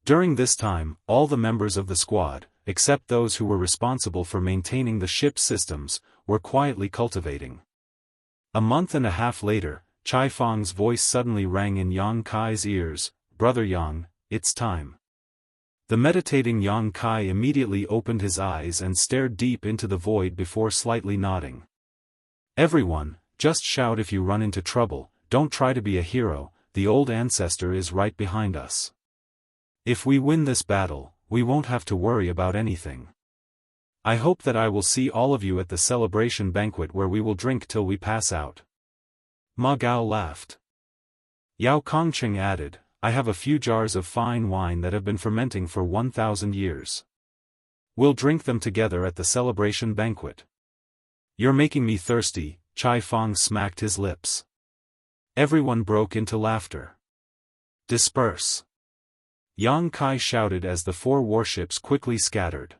During this time, all the members of the squad, except those who were responsible for maintaining the ship's systems, were quietly cultivating. A month and a half later, Chai Fong's voice suddenly rang in Yang Kai's ears, "Brother Yang, it's time." The meditating Yang Kai immediately opened his eyes and stared deep into the void before slightly nodding. "Everyone, just shout if you run into trouble, don't try to be a hero, the old ancestor is right behind us. If we win this battle, we won't have to worry about anything." I hope that I will see all of you at the celebration banquet where we will drink till we pass out. Ma Gao laughed. Yao Kongqing added, I have a few jars of fine wine that have been fermenting for 1,000 years. We'll drink them together at the celebration banquet. You're making me thirsty, Chai Fong smacked his lips. Everyone broke into laughter. Disperse! Yang Kai shouted as the 4 warships quickly scattered.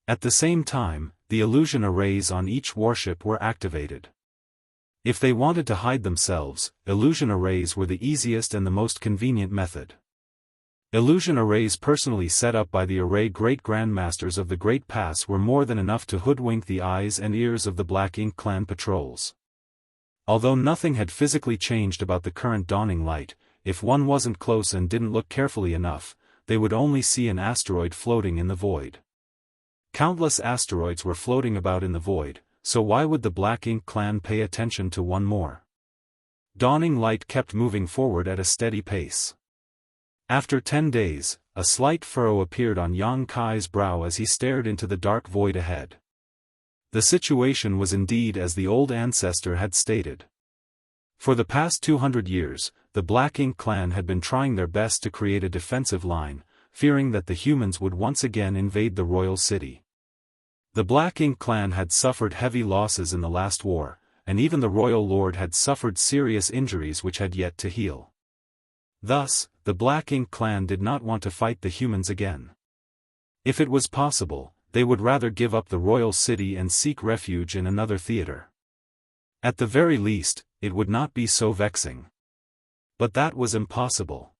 At the same time, the illusion arrays on each warship were activated. If they wanted to hide themselves, illusion arrays were the easiest and the most convenient method. Illusion arrays personally set up by the array Great Grandmasters of the Great Pass were more than enough to hoodwink the eyes and ears of the Black Ink Clan patrols. Although nothing had physically changed about the current dawning light, if one wasn't close and didn't look carefully enough, they would only see an asteroid floating in the void. Countless asteroids were floating about in the void, so why would the Black Ink Clan pay attention to one more? Dawning light kept moving forward at a steady pace. After 10 days, a slight furrow appeared on Yang Kai's brow as he stared into the dark void ahead. The situation was indeed as the old ancestor had stated. For the past 200 years, the Black Ink Clan had been trying their best to create a defensive line, fearing that the humans would once again invade the royal city. The Black Ink Clan had suffered heavy losses in the last war, and even the royal lord had suffered serious injuries which had yet to heal. Thus, the Black Ink Clan did not want to fight the humans again. If it was possible, they would rather give up the royal city and seek refuge in another theater. At the very least, it would not be so vexing. But that was impossible.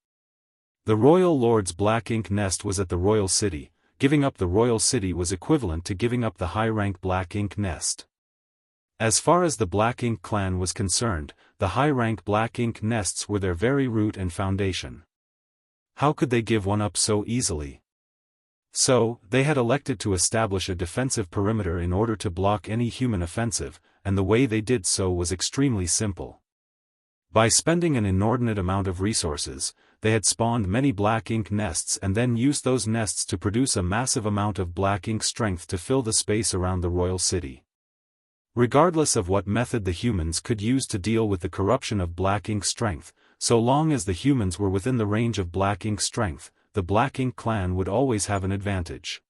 The royal lord's Black Ink nest was at the royal city. Giving up the royal city was equivalent to giving up the high-rank Black Ink nest. As far as the Black Ink Clan was concerned, the high-rank Black Ink nests were their very root and foundation. How could they give one up so easily? So, they had elected to establish a defensive perimeter in order to block any human offensive, and the way they did so was extremely simple. By spending an inordinate amount of resources, they had spawned many Black Ink nests and then used those nests to produce a massive amount of Black Ink strength to fill the space around the royal city. Regardless of what method the humans could use to deal with the corruption of Black Ink strength, so long as the humans were within the range of Black Ink strength, the Black Ink Clan would always have an advantage.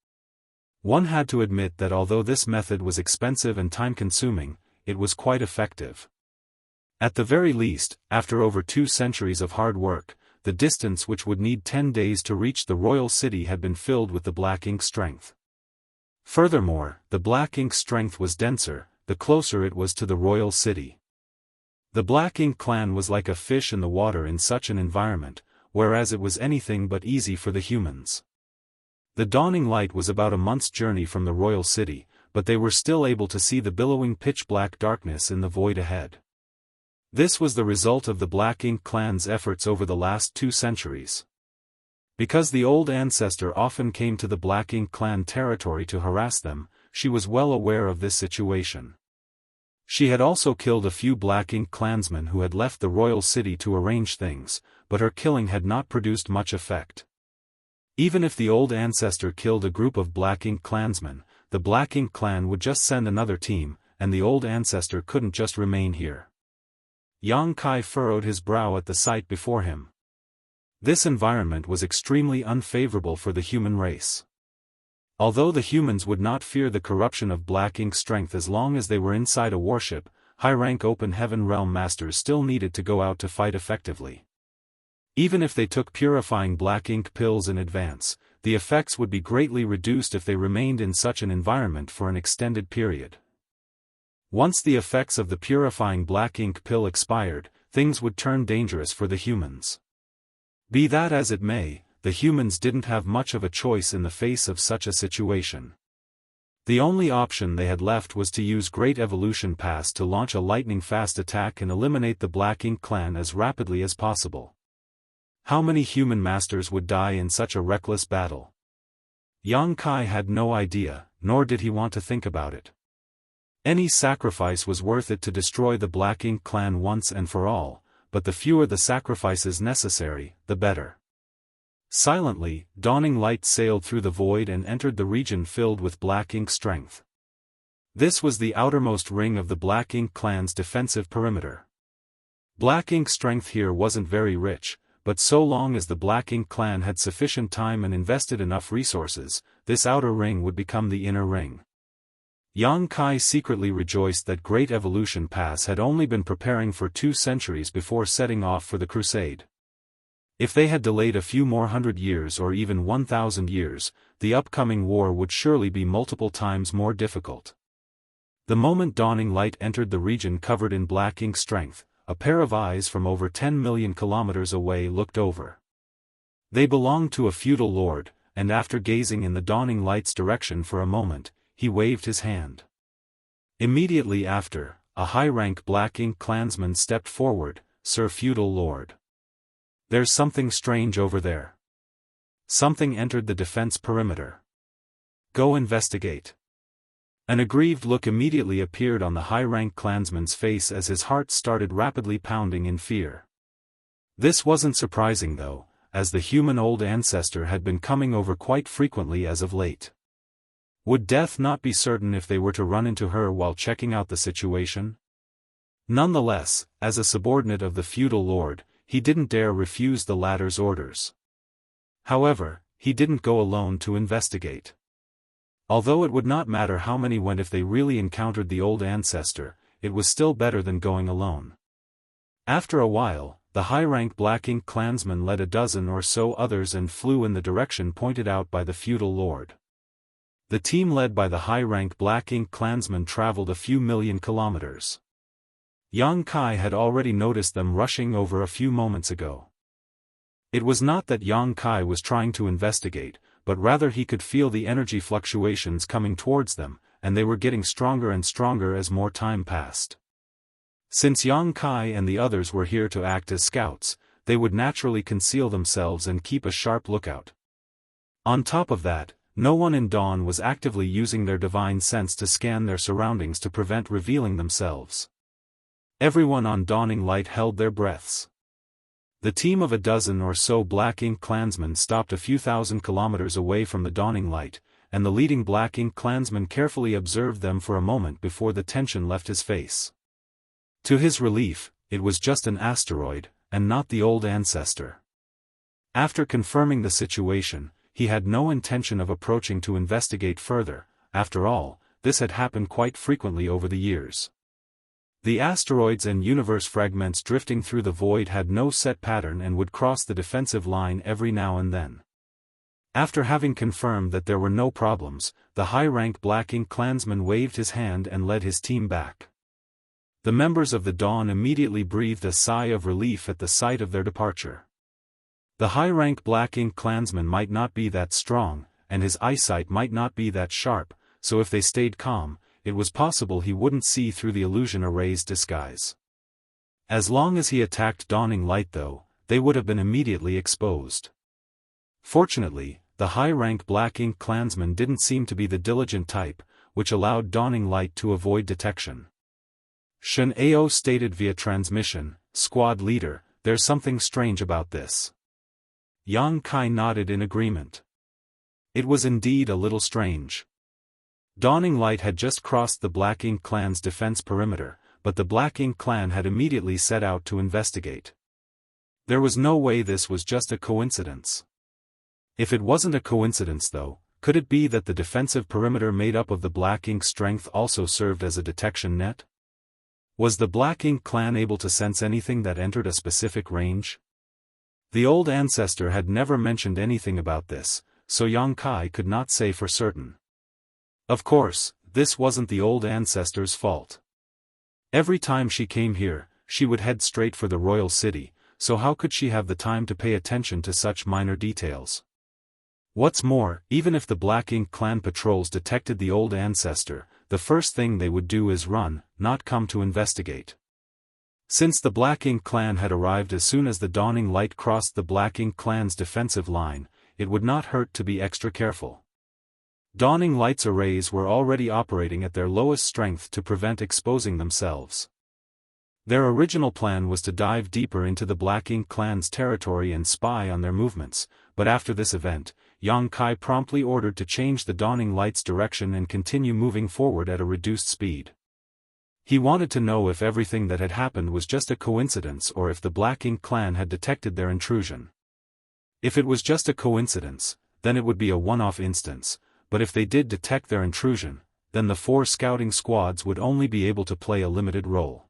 One had to admit that although this method was expensive and time-consuming, it was quite effective. At the very least, after over 2 centuries of hard work, the distance which would need 10 days to reach the royal city had been filled with the Black Ink strength. Furthermore, the Black Ink strength was denser, the closer it was to the royal city. The Black Ink Clan was like a fish in the water in such an environment, whereas it was anything but easy for the humans. The dawning light was about a month's journey from the royal city, but they were still able to see the billowing pitch-black darkness in the void ahead. This was the result of the Black Ink Clan's efforts over the last 2 centuries. Because the old ancestor often came to the Black Ink Clan territory to harass them, she was well aware of this situation. She had also killed a few Black Ink clansmen who had left the royal city to arrange things, but her killing had not produced much effect. Even if the old ancestor killed a group of Black Ink clansmen, the Black Ink Clan would just send another team, and the old ancestor couldn't just remain here. Yang Kai furrowed his brow at the sight before him. This environment was extremely unfavorable for the human race. Although the humans would not fear the corruption of Black Ink strength as long as they were inside a warship, high-rank Open Heaven Realm Masters still needed to go out to fight effectively. Even if they took purifying Black Ink pills in advance, the effects would be greatly reduced if they remained in such an environment for an extended period. Once the effects of the purifying Black Ink pill expired, things would turn dangerous for the humans. Be that as it may, the humans didn't have much of a choice in the face of such a situation. The only option they had left was to use Great Evolution Pass to launch a lightning-fast attack and eliminate the Black Ink Clan as rapidly as possible. How many human masters would die in such a reckless battle? Yang Kai had no idea, nor did he want to think about it. Any sacrifice was worth it to destroy the Black Ink Clan once and for all, but the fewer the sacrifices necessary, the better. Silently, Dawning Light sailed through the void and entered the region filled with Black Ink strength. This was the outermost ring of the Black Ink clan's defensive perimeter. Black Ink strength here wasn't very rich, but so long as the Black Ink clan had sufficient time and invested enough resources, this outer ring would become the inner ring. Yang Kai secretly rejoiced that Great Evolution Pass had only been preparing for 2 centuries before setting off for the crusade. If they had delayed a few more 100 years or even 1,000 years, the upcoming war would surely be multiple times more difficult. The moment Dawning Light entered the region covered in Black Ink strength, a pair of eyes from over 10 million kilometers away looked over. They belonged to a feudal lord, and after gazing in the Dawning Light's direction for a moment, he waved his hand. Immediately after, a high-rank Black Ink clansman stepped forward. "Sir Feudal Lord. There's something strange over there. Something entered the defense perimeter. Go investigate." An aggrieved look immediately appeared on the high-rank clansman's face as his heart started rapidly pounding in fear. This wasn't surprising though, as the human old ancestor had been coming over quite frequently as of late. Would death not be certain if they were to run into her while checking out the situation? Nonetheless, as a subordinate of the feudal lord, he didn't dare refuse the latter's orders. However, he didn't go alone to investigate. Although it would not matter how many went if they really encountered the old ancestor, it was still better than going alone. After a while, the high-rank Black Ink clansman led a dozen or so others and flew in the direction pointed out by the feudal lord. The team led by the high-rank Black Ink clansman traveled a few million kilometers. Yang Kai had already noticed them rushing over a few moments ago. It was not that Yang Kai was trying to investigate, but rather he could feel the energy fluctuations coming towards them, and they were getting stronger and stronger as more time passed. Since Yang Kai and the others were here to act as scouts, they would naturally conceal themselves and keep a sharp lookout. On top of that, no one in Dawn was actively using their divine sense to scan their surroundings to prevent revealing themselves. Everyone on Dawning Light held their breaths. The team of a dozen or so Black Ink clansmen stopped a few thousand kilometers away from the Dawning Light, and the leading Black Ink clansman carefully observed them for a moment before the tension left his face. To his relief, it was just an asteroid, and not the old ancestor. After confirming the situation, he had no intention of approaching to investigate further. After all, this had happened quite frequently over the years. The asteroids and universe fragments drifting through the void had no set pattern and would cross the defensive line every now and then. After having confirmed that there were no problems, the high-rank Black Ink clansman waved his hand and led his team back. The members of the Dawn immediately breathed a sigh of relief at the sight of their departure. The high-rank Black Ink clansman might not be that strong, and his eyesight might not be that sharp, so if they stayed calm, it was possible he wouldn't see through the illusion array's disguise. As long as he attacked Dawning Light though, they would have been immediately exposed. Fortunately, the high-rank Black Ink clansman didn't seem to be the diligent type, which allowed Dawning Light to avoid detection. Shen Ao stated via transmission, "Squad leader, there's something strange about this." Yang Kai nodded in agreement. It was indeed a little strange. Dawning Light had just crossed the Black Ink clan's defense perimeter, but the Black Ink clan had immediately set out to investigate. There was no way this was just a coincidence. If it wasn't a coincidence though, could it be that the defensive perimeter made up of the Black Ink strength also served as a detection net? Was the Black Ink clan able to sense anything that entered a specific range? The old ancestor had never mentioned anything about this, so Yang Kai could not say for certain. Of course, this wasn't the old ancestor's fault. Every time she came here, she would head straight for the royal city, so how could she have the time to pay attention to such minor details? What's more, even if the Black Ink clan patrols detected the old ancestor, the first thing they would do is run, not come to investigate. Since the Black Ink clan had arrived as soon as the Dawning Light crossed the Black Ink clan's defensive line, it would not hurt to be extra careful. Dawning Light's arrays were already operating at their lowest strength to prevent exposing themselves. Their original plan was to dive deeper into the Black Ink clan's territory and spy on their movements, but after this event, Yang Kai promptly ordered to change the Dawning Light's direction and continue moving forward at a reduced speed. He wanted to know if everything that had happened was just a coincidence or if the Black Ink clan had detected their intrusion. If it was just a coincidence, then it would be a one-off instance, but if they did detect their intrusion, then the 4 scouting squads would only be able to play a limited role.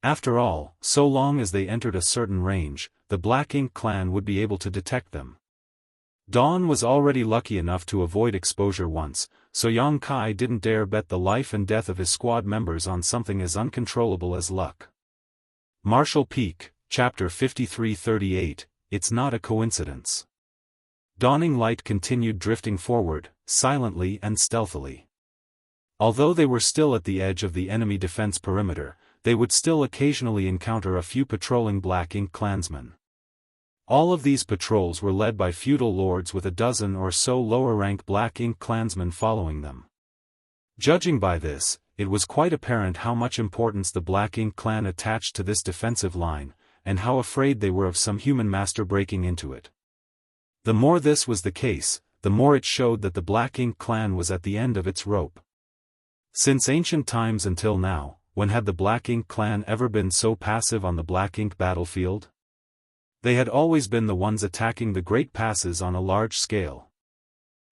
After all, so long as they entered a certain range, the Black Ink clan would be able to detect them. Dawn was already lucky enough to avoid exposure once, so Yang Kai didn't dare bet the life and death of his squad members on something as uncontrollable as luck. Marshall Peak, Chapter 5338, It's Not a Coincidence. Dawning Light continued drifting forward, silently and stealthily. Although they were still at the edge of the enemy defense perimeter, they would still occasionally encounter a few patrolling Black Ink clansmen. All of these patrols were led by feudal lords with a dozen or so lower-rank Black Ink clansmen following them. Judging by this, it was quite apparent how much importance the Black Ink clan attached to this defensive line, and how afraid they were of some human master breaking into it. The more this was the case, the more it showed that the Black Ink clan was at the end of its rope. Since ancient times until now, when had the Black Ink clan ever been so passive on the Black Ink battlefield? They had always been the ones attacking the Great Passes on a large scale.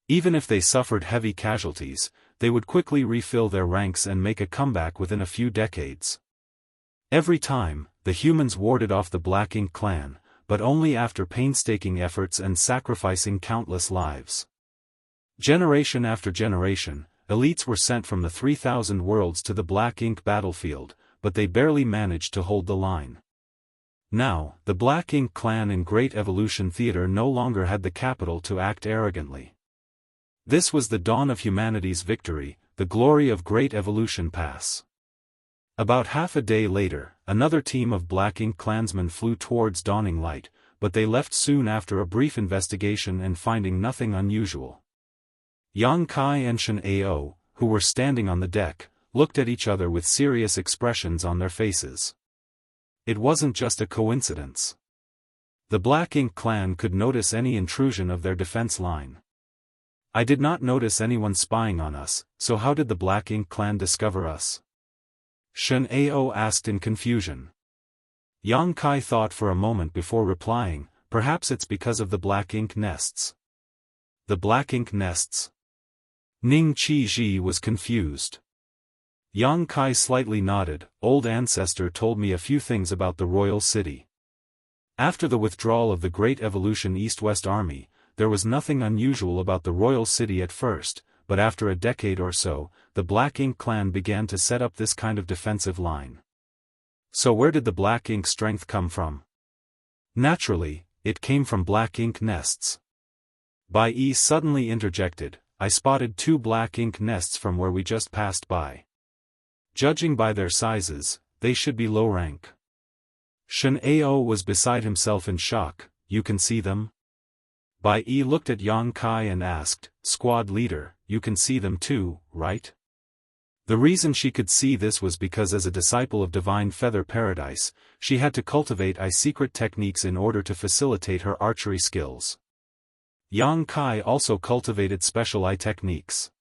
Even if they suffered heavy casualties, they would quickly refill their ranks and make a comeback within a few decades. Every time, the humans warded off the Black Ink clan, but only after painstaking efforts and sacrificing countless lives. Generation after generation, elites were sent from the 3,000 worlds to the Black Ink battlefield, but they barely managed to hold the line. Now, the Black Ink clan in Great Evolution Theater no longer had the capital to act arrogantly. This was the dawn of humanity's victory, the glory of Great Evolution Pass. About half a day later, another team of Black Ink clansmen flew towards Dawning Light, but they left soon after a brief investigation and finding nothing unusual. Yang Kai and Xianxia, who were standing on the deck, looked at each other with serious expressions on their faces. It wasn't just a coincidence. The Black Ink clan could notice any intrusion of their defense line. I did not notice anyone spying on us, so how did the Black Ink clan discover us? Xianxia asked in confusion. Yang Kai thought for a moment before replying, perhaps it's because of the Black Ink nests. The Black Ink nests? Ning Qizhi was confused. Yang Kai slightly nodded. Old ancestor told me a few things about the royal city. After the withdrawal of the Great Evolution East-West Army, there was nothing unusual about the royal city at first, but after a decade or so, the Black Ink clan began to set up this kind of defensive line. So where did the Black Ink strength come from? Naturally, it came from Black Ink nests. Bai Yi suddenly interjected, I spotted 2 Black Ink nests from where we just passed by. Judging by their sizes, they should be low rank. Xianxia was beside himself in shock. You can see them? Bai Yi looked at Yang Kai and asked, Squad leader, you can see them too, right? The reason she could see this was because as a disciple of Divine Feather Paradise, she had to cultivate secret techniques in order to facilitate her archery skills. Yang Kai also cultivated special techniques.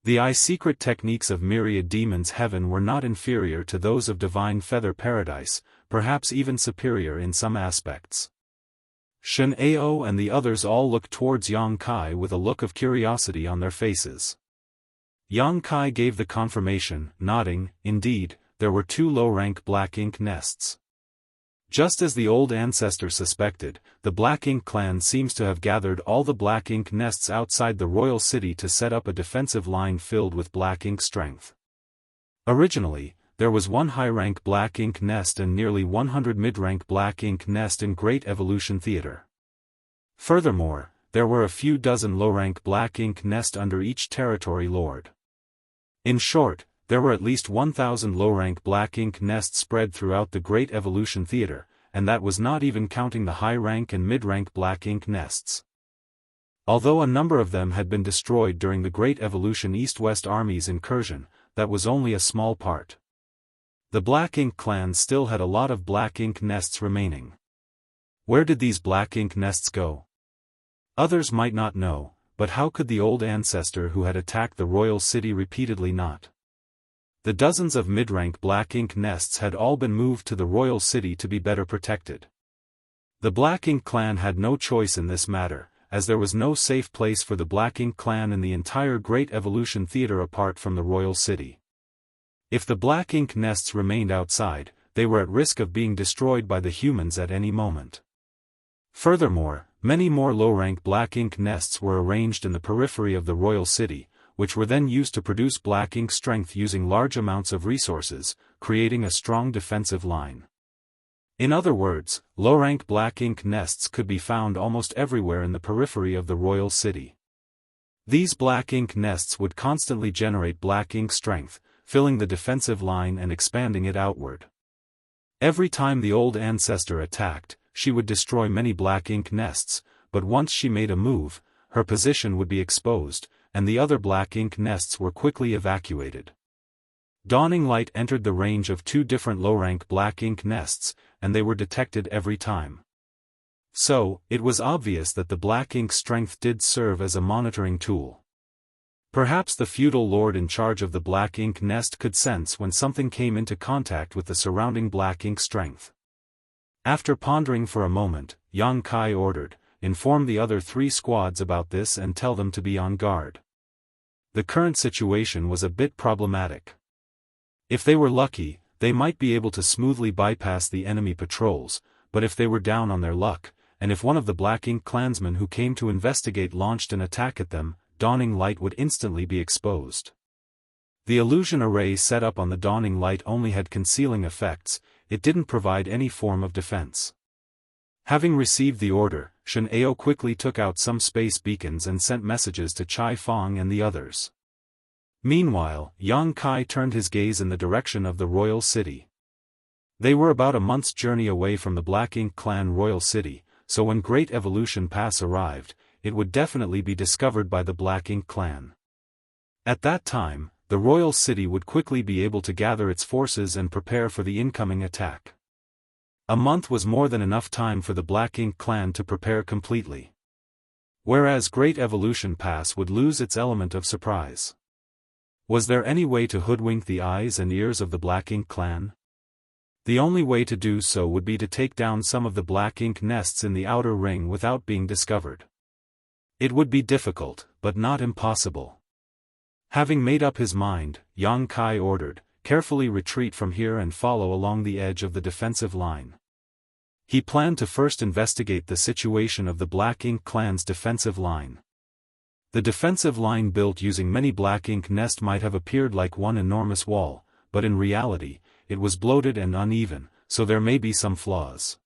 The secret techniques of myriad demons heaven were not inferior to those of Divine Feather Paradise, perhaps even superior in some aspects. Xianxia and the others all looked towards Yang Kai with a look of curiosity on their faces. Yang Kai gave the confirmation, nodding. Indeed, there were 2 low-rank Black Ink nests. Just as the old ancestor suspected, the Black Ink clan seems to have gathered all the Black Ink nests outside the royal city to set up a defensive line filled with Black Ink strength. Originally, there was 1 high-rank Black Ink nest and nearly 100 mid-rank Black Ink nest in Great Evolution Theater. Furthermore, there were a few dozen low-rank Black Ink nest under each territory lord. In short, there were at least 1,000 low-rank Black Ink nests spread throughout the Great Evolution Theater, and that was not even counting the high-rank and mid-rank Black Ink nests. Although a number of them had been destroyed during the Great Evolution East-West Army's incursion, that was only a small part. The Black Ink clan still had a lot of black ink nests remaining. Where did these black ink nests go? Others might not know, but how could the old ancestor who had attacked the royal city repeatedly not? The dozens of mid-rank black ink nests had all been moved to the royal city to be better protected. The Black Ink clan had no choice in this matter, as there was no safe place for the Black Ink clan in the entire Great Evolution Theater apart from the royal city. If the black ink nests remained outside, they were at risk of being destroyed by the humans at any moment. Furthermore, many more low-rank black ink nests were arranged in the periphery of the royal city, which were then used to produce black ink strength using large amounts of resources, creating a strong defensive line. In other words, low-rank black ink nests could be found almost everywhere in the periphery of the royal city. These black ink nests would constantly generate black ink strength, filling the defensive line and expanding it outward. Every time the old ancestor attacked, she would destroy many black ink nests, but once she made a move, her position would be exposed, and the other black ink nests were quickly evacuated. Dawning light entered the range of two different low-rank black ink nests, and they were detected every time. So, it was obvious that the black ink strength did serve as a monitoring tool. Perhaps the feudal lord in charge of the black ink nest could sense when something came into contact with the surrounding black ink strength. After pondering for a moment, Yang Kai ordered, "Inform the other 3 squads about this and tell them to be on guard." The current situation was a bit problematic. If they were lucky, they might be able to smoothly bypass the enemy patrols, but if they were down on their luck, and if one of the black ink clansmen who came to investigate launched an attack at them, Dawning Light would instantly be exposed. The illusion array set up on the Dawning Light only had concealing effects, it didn't provide any form of defense. Having received the order, Xianxia quickly took out some space beacons and sent messages to Chai Fong and the others. Meanwhile, Yang Kai turned his gaze in the direction of the royal city. They were about a month's journey away from the Black Ink clan royal city, so when Great Evolution Pass arrived, it would definitely be discovered by the Black Ink clan. At that time, the royal city would quickly be able to gather its forces and prepare for the incoming attack. A month was more than enough time for the Black Ink clan to prepare completely. Whereas Great Evolution Pass would lose its element of surprise. Was there any way to hoodwink the eyes and ears of the Black Ink clan? The only way to do so would be to take down some of the black ink nests in the outer ring without being discovered. It would be difficult, but not impossible. Having made up his mind, Yang Kai ordered, "Carefully retreat from here and follow along the edge of the defensive line." He planned to first investigate the situation of the Black Ink clan's defensive line. The defensive line built using many black ink nests might have appeared like one enormous wall, but in reality, it was bloated and uneven, so there may be some flaws.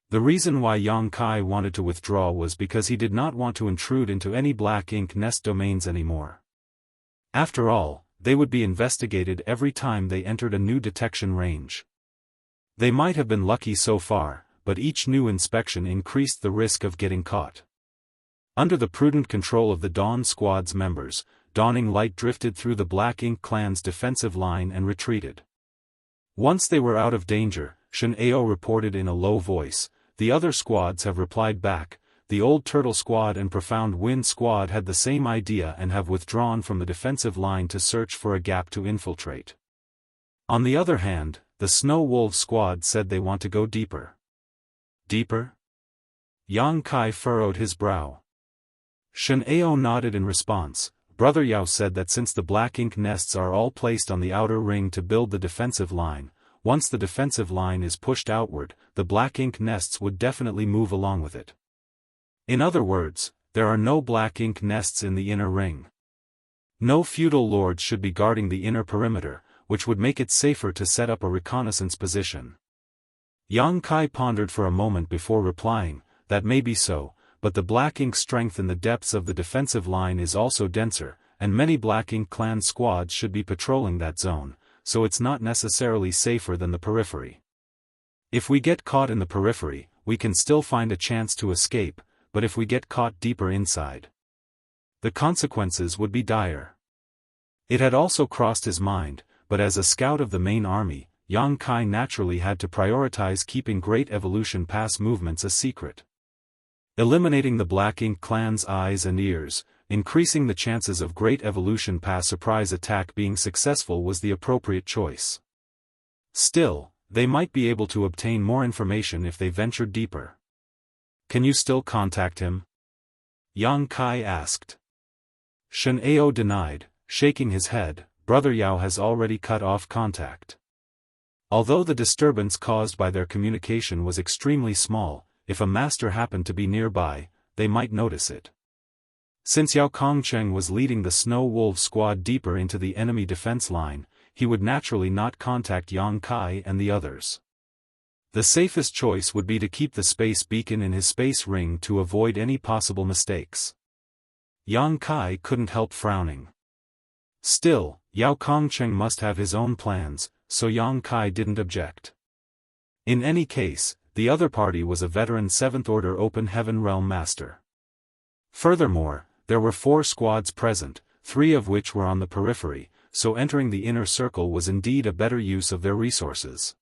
The reason why Yang Kai wanted to withdraw was because he did not want to intrude into any black ink nest domains anymore. After all, they would be investigated every time they entered a new detection range. They might have been lucky so far, but each new inspection increased the risk of getting caught. Under the prudent control of the Dawn Squad's members, Dawning Light drifted through the Black Ink clan's defensive line and retreated. Once they were out of danger, Xianxia reported in a low voice, "The other squads have replied back. The Old Turtle Squad and Profound Wind Squad had the same idea and have withdrawn from the defensive line to search for a gap to infiltrate. On the other hand, the Snow Wolf Squad said they want to go deeper." Deeper? Yang Kai furrowed his brow. Xianxia nodded in response. Brother Yao said that since the black ink nests are all placed on the outer ring to build the defensive line, once the defensive line is pushed outward, the black ink nests would definitely move along with it. In other words, there are no black ink nests in the inner ring. No feudal lords should be guarding the inner perimeter, which would make it safer to set up a reconnaissance position. Yang Kai pondered for a moment before replying, "That may be so, but the black ink strength in the depths of the defensive line is also denser, and many black ink clan squads should be patrolling that zone, so it's not necessarily safer than the periphery. If we get caught in the periphery, we can still find a chance to escape, but if we get caught deeper inside, the consequences would be dire." It had also crossed his mind, but as a scout of the main army, Yang Kai naturally had to prioritize keeping Great Evolution Pass movements a secret. Eliminating the Black Ink clan's eyes and ears, increasing the chances of Great Evolution Pass surprise attack being successful was the appropriate choice. Still, they might be able to obtain more information if they ventured deeper. Can you still contact him? Yang Kai asked. Shen Ao denied, shaking his head. Brother Yao has already cut off contact. Although the disturbance caused by their communication was extremely small, if a master happened to be nearby, they might notice it. Since Yao Kongcheng was leading the Snow Wolf squad deeper into the enemy defense line, he would naturally not contact Yang Kai and the others. The safest choice would be to keep the space beacon in his space ring to avoid any possible mistakes. Yang Kai couldn't help frowning. Still, Yao Kongcheng must have his own plans, so Yang Kai didn't object. In any case, the other party was a veteran 7th Order Open Heaven Realm Master. Furthermore, there were 4 squads present, 3 of which were on the periphery, so entering the inner circle was indeed a better use of their resources.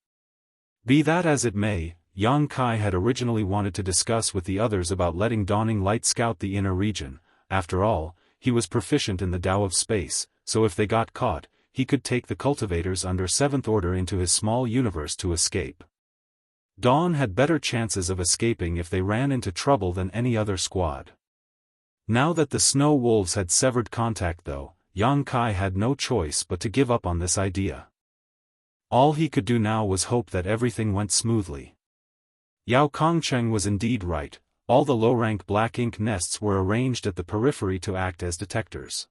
Be that as it may, Yang Kai had originally wanted to discuss with the others about letting Dawning Light scout the inner region. After all, he was proficient in the Tao of space, so if they got caught, he could take the cultivators under 7th Order into his small universe to escape. Dawn had better chances of escaping if they ran into trouble than any other squad. Now that the Snow Wolves had severed contact though, Yang Kai had no choice but to give up on this idea. All he could do now was hope that everything went smoothly. Yao Kongcheng was indeed right, all the low-rank Black Ink nests were arranged at the periphery to act as detectors.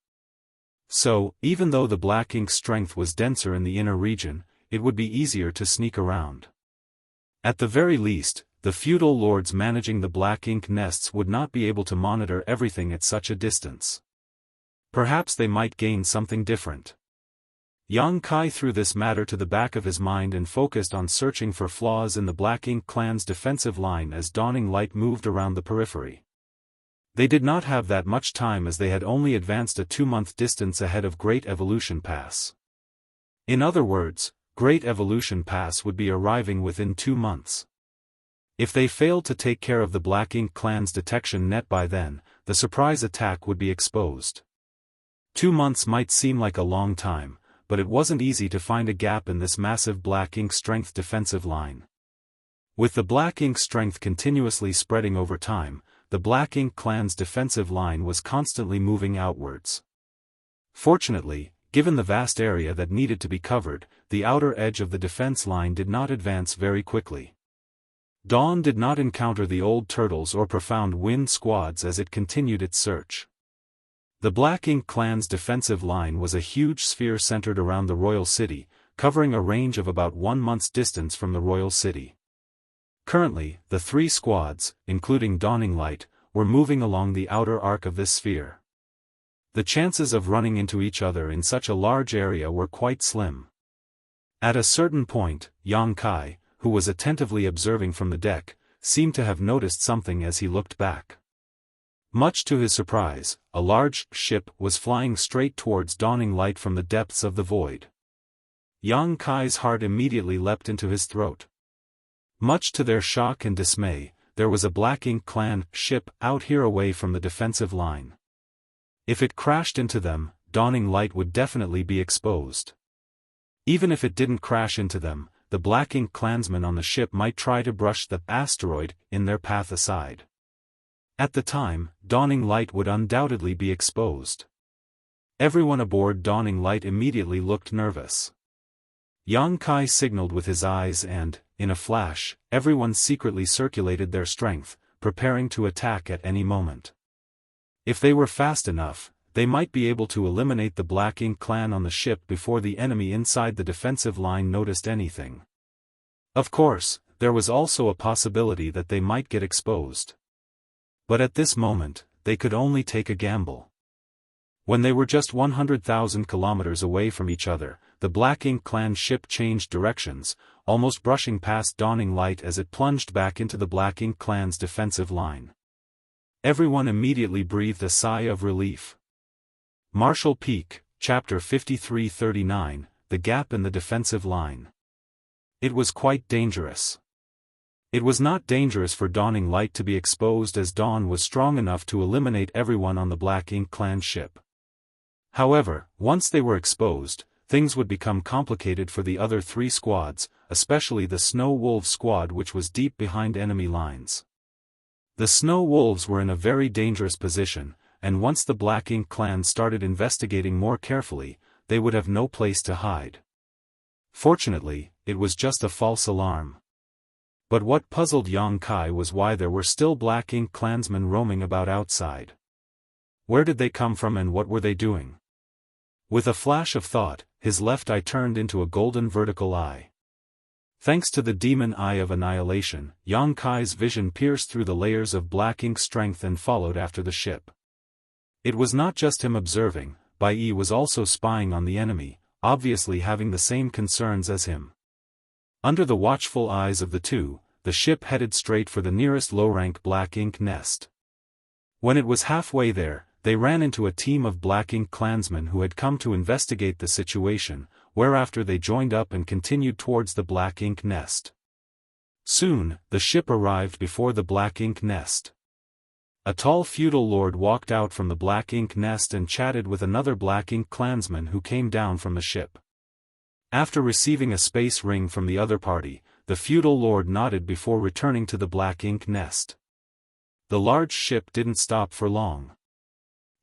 So, even though the Black Ink strength was denser in the inner region, it would be easier to sneak around. At the very least, the feudal lords managing the Black Ink nests would not be able to monitor everything at such a distance. Perhaps they might gain something different. Yang Kai threw this matter to the back of his mind and focused on searching for flaws in the Black Ink clan's defensive line as Dawning Light moved around the periphery. They did not have that much time as they had only advanced a 2-month distance ahead of Great Evolution Pass. In other words, Great Evolution Pass would be arriving within 2 months. If they failed to take care of the Black Ink clan's detection net by then, the surprise attack would be exposed. 2 months might seem like a long time, but it wasn't easy to find a gap in this massive Black Ink strength defensive line. With the Black Ink strength continuously spreading over time, the Black Ink clan's defensive line was constantly moving outwards. Fortunately, given the vast area that needed to be covered, the outer edge of the defense line did not advance very quickly. Dawn did not encounter the Old Turtles or Profound Wind squads as it continued its search. The Black Ink clan's defensive line was a huge sphere centered around the royal city, covering a range of about 1 month's distance from the royal city. Currently, the 3 squads, including Dawning Light, were moving along the outer arc of this sphere. The chances of running into each other in such a large area were quite slim. At a certain point, Yang Kai, who was attentively observing from the deck, seemed to have noticed something as he looked back. Much to his surprise, a large ship was flying straight towards Dawning Light from the depths of the void. Yang Kai's heart immediately leapt into his throat. Much to their shock and dismay, there was a Black Ink clan ship out here away from the defensive line. If it crashed into them, Dawning Light would definitely be exposed. Even if it didn't crash into them, the Black Ink clansmen on the ship might try to brush the asteroid in their path aside. At the time, Dawning Light would undoubtedly be exposed. Everyone aboard Dawning Light immediately looked nervous. Yang Kai signaled with his eyes and, in a flash, everyone secretly circulated their strength, preparing to attack at any moment. If they were fast enough, they might be able to eliminate the Black Ink clan on the ship before the enemy inside the defensive line noticed anything. Of course, there was also a possibility that they might get exposed. But at this moment, they could only take a gamble. When they were just 100,000 kilometers away from each other, the Black Ink clan ship changed directions, almost brushing past Dawning Light as it plunged back into the Black Ink clan's defensive line. Everyone immediately breathed a sigh of relief. Marshall Peak, Chapter 5339, The Gap in the Defensive Line. It was quite dangerous. It was not dangerous for Dawning Light to be exposed, as Dawn was strong enough to eliminate everyone on the Black Ink Clan ship. However, once they were exposed, things would become complicated for the other 3 squads, especially the Snow Wolves squad, which was deep behind enemy lines. The Snow Wolves were in a very dangerous position, and once the Black Ink Clan started investigating more carefully, they would have no place to hide. Fortunately, it was just a false alarm. But what puzzled Yang Kai was why there were still Black Ink clansmen roaming about outside. Where did they come from and what were they doing? With a flash of thought, his left eye turned into a golden vertical eye. Thanks to the demon eye of annihilation, Yang Kai's vision pierced through the layers of Black Ink strength and followed after the ship. It was not just him observing, Bai Yi was also spying on the enemy, obviously having the same concerns as him. Under the watchful eyes of the two, the ship headed straight for the nearest low-rank Black Ink nest. When it was halfway there, they ran into a team of Black Ink clansmen who had come to investigate the situation, whereafter they joined up and continued towards the Black Ink nest. Soon, the ship arrived before the Black Ink nest. A tall feudal lord walked out from the Black Ink nest and chatted with another Black Ink clansman who came down from the ship. After receiving a space ring from the other party, the feudal lord nodded before returning to the Black Ink nest. The large ship didn't stop for long.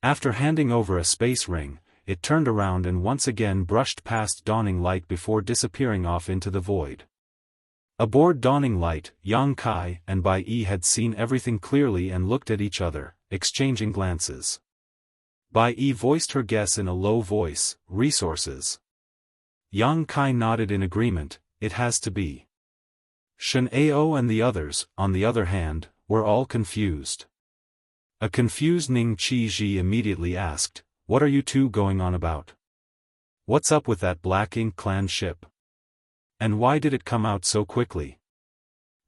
After handing over a space ring, it turned around and once again brushed past Dawning Light before disappearing off into the void. Aboard Dawning Light, Yang Kai and Bai Yi had seen everything clearly and looked at each other, exchanging glances. Bai Yi voiced her guess in a low voice, resources. Yang Kai nodded in agreement, it has to be. Xianxia and the others, on the other hand, were all confused. A confused Ning Qizhi immediately asked, "What are you two going on about? What's up with that Black Ink Clan ship? And why did it come out so quickly?"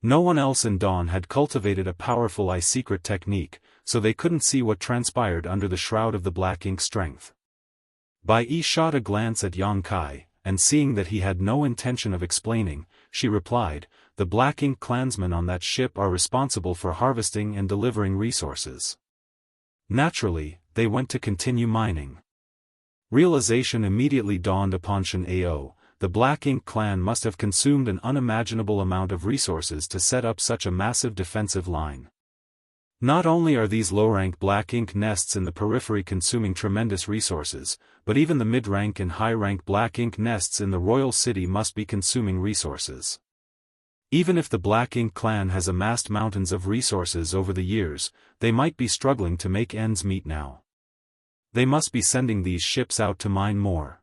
No one else in Dawn had cultivated a powerful eye-secret technique, so they couldn't see what transpired under the shroud of the Black Ink strength. Bai Yi shot a glance at Yang Kai, and seeing that he had no intention of explaining, she replied, "The Black Ink clansmen on that ship are responsible for harvesting and delivering resources. Naturally, they went to continue mining." Realization immediately dawned upon Xianxia. The Black Ink clan must have consumed an unimaginable amount of resources to set up such a massive defensive line. Not only are these low-rank Black Ink nests in the periphery consuming tremendous resources, but even the mid-rank and high-rank Black Ink nests in the royal city must be consuming resources. Even if the Black Ink clan has amassed mountains of resources over the years, they might be struggling to make ends meet now. They must be sending these ships out to mine more.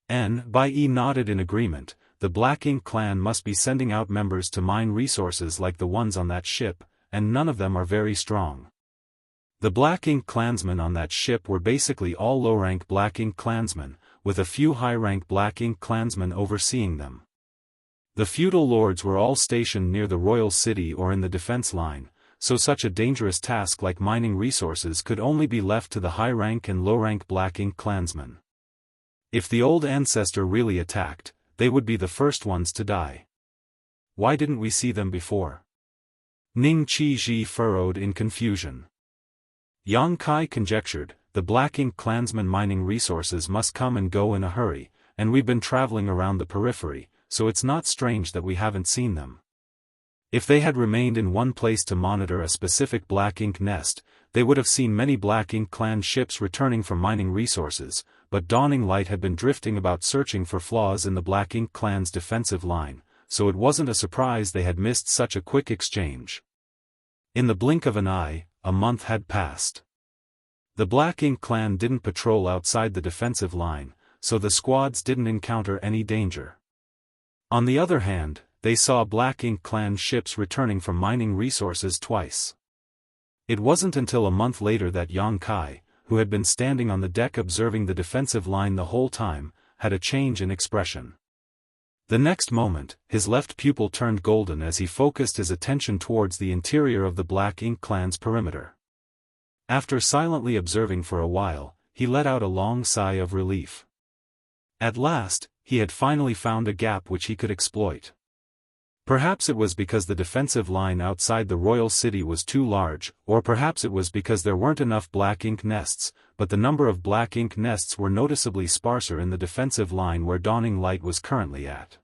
Bai Yi nodded in agreement. The Black Ink clan must be sending out members to mine resources like the ones on that ship, and none of them are very strong. The Black Ink clansmen on that ship were basically all low-rank Black Ink clansmen, with a few high-rank Black Ink clansmen overseeing them. The feudal lords were all stationed near the royal city or in the defense line, so such a dangerous task like mining resources could only be left to the high-rank and low-rank Black Ink clansmen. If the old ancestor really attacked, they would be the first ones to die. Why didn't we see them before? Ning Qizhi furrowed in confusion. Yang Kai conjectured, the Black Ink clansmen mining resources must come and go in a hurry, and we've been traveling around the periphery, so it's not strange that we haven't seen them. If they had remained in one place to monitor a specific Black Ink nest, they would have seen many Black Ink clan ships returning from mining resources, but Dawning Light had been drifting about searching for flaws in the Black Ink clan's defensive line, so it wasn't a surprise they had missed such a quick exchange. In the blink of an eye, a month had passed. The Black Ink clan didn't patrol outside the defensive line, so the squads didn't encounter any danger. On the other hand, they saw Black Ink clan ships returning from mining resources twice. It wasn't until a month later that Yang Kai, who had been standing on the deck observing the defensive line the whole time, had a change in expression. The next moment, his left pupil turned golden as he focused his attention towards the interior of the Black Ink clan's perimeter. After silently observing for a while, he let out a long sigh of relief. At last, he had finally found a gap which he could exploit. Perhaps it was because the defensive line outside the royal city was too large, or perhaps it was because there weren't enough black ink nests, but the number of black ink nests were noticeably sparser in the defensive line where Dawning Light was currently at.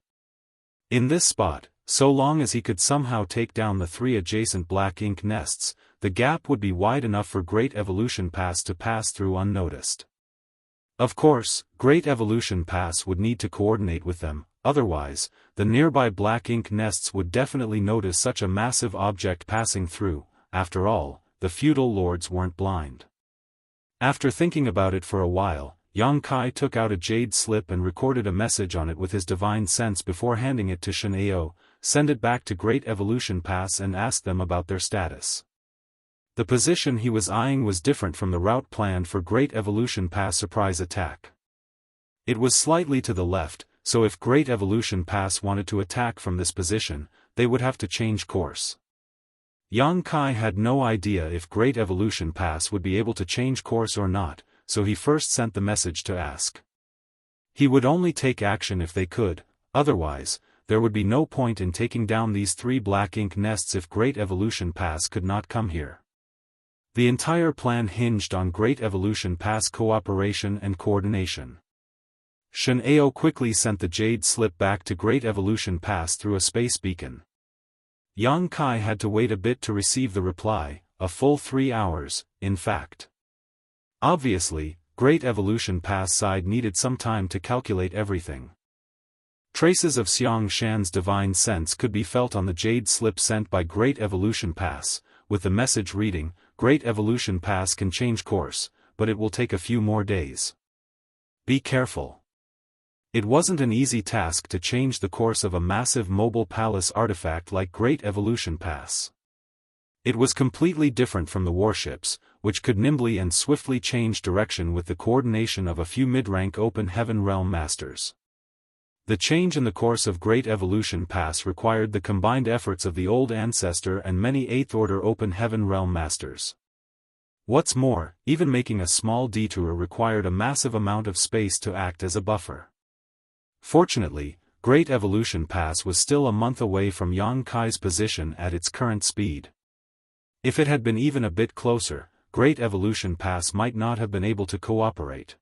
In this spot, so long as he could somehow take down the 3 adjacent black ink nests, the gap would be wide enough for Great Evolution Pass to pass through unnoticed. Of course, Great Evolution Pass would need to coordinate with them, otherwise, the nearby black ink nests would definitely notice such a massive object passing through. After all, the feudal lords weren't blind. After thinking about it for a while, Yang Kai took out a jade slip and recorded a message on it with his divine sense before handing it to Xianxia. Send it back to Great Evolution Pass and ask them about their status. The position he was eyeing was different from the route planned for Great Evolution Pass surprise attack. It was slightly to the left, so if Great Evolution Pass wanted to attack from this position, they would have to change course. Yang Kai had no idea if Great Evolution Pass would be able to change course or not, so he first sent the message to ask. He would only take action if they could, otherwise, there would be no point in taking down these 3 black ink nests if Great Evolution Pass could not come here. The entire plan hinged on Great Evolution Pass cooperation and coordination. Xianxia quickly sent the jade slip back to Great Evolution Pass through a space beacon. Yang Kai had to wait a bit to receive the reply, a full 3 hours, in fact. Obviously, Great Evolution Pass side needed some time to calculate everything. Traces of Xiangshan's divine sense could be felt on the jade slip sent by Great Evolution Pass, with the message reading, Great Evolution Pass can change course, but it will take a few more days. Be careful. It wasn't an easy task to change the course of a massive mobile palace artifact like Great Evolution Pass. It was completely different from the warships, which could nimbly and swiftly change direction with the coordination of a few mid-rank open heaven realm masters. The change in the course of Great Evolution Pass required the combined efforts of the Old Ancestor and many 8th Order Open Heaven Realm Masters. What's more, even making a small detour required a massive amount of space to act as a buffer. Fortunately, Great Evolution Pass was still a month away from Yang Kai's position at its current speed. If it had been even a bit closer, Great Evolution Pass might not have been able to cooperate.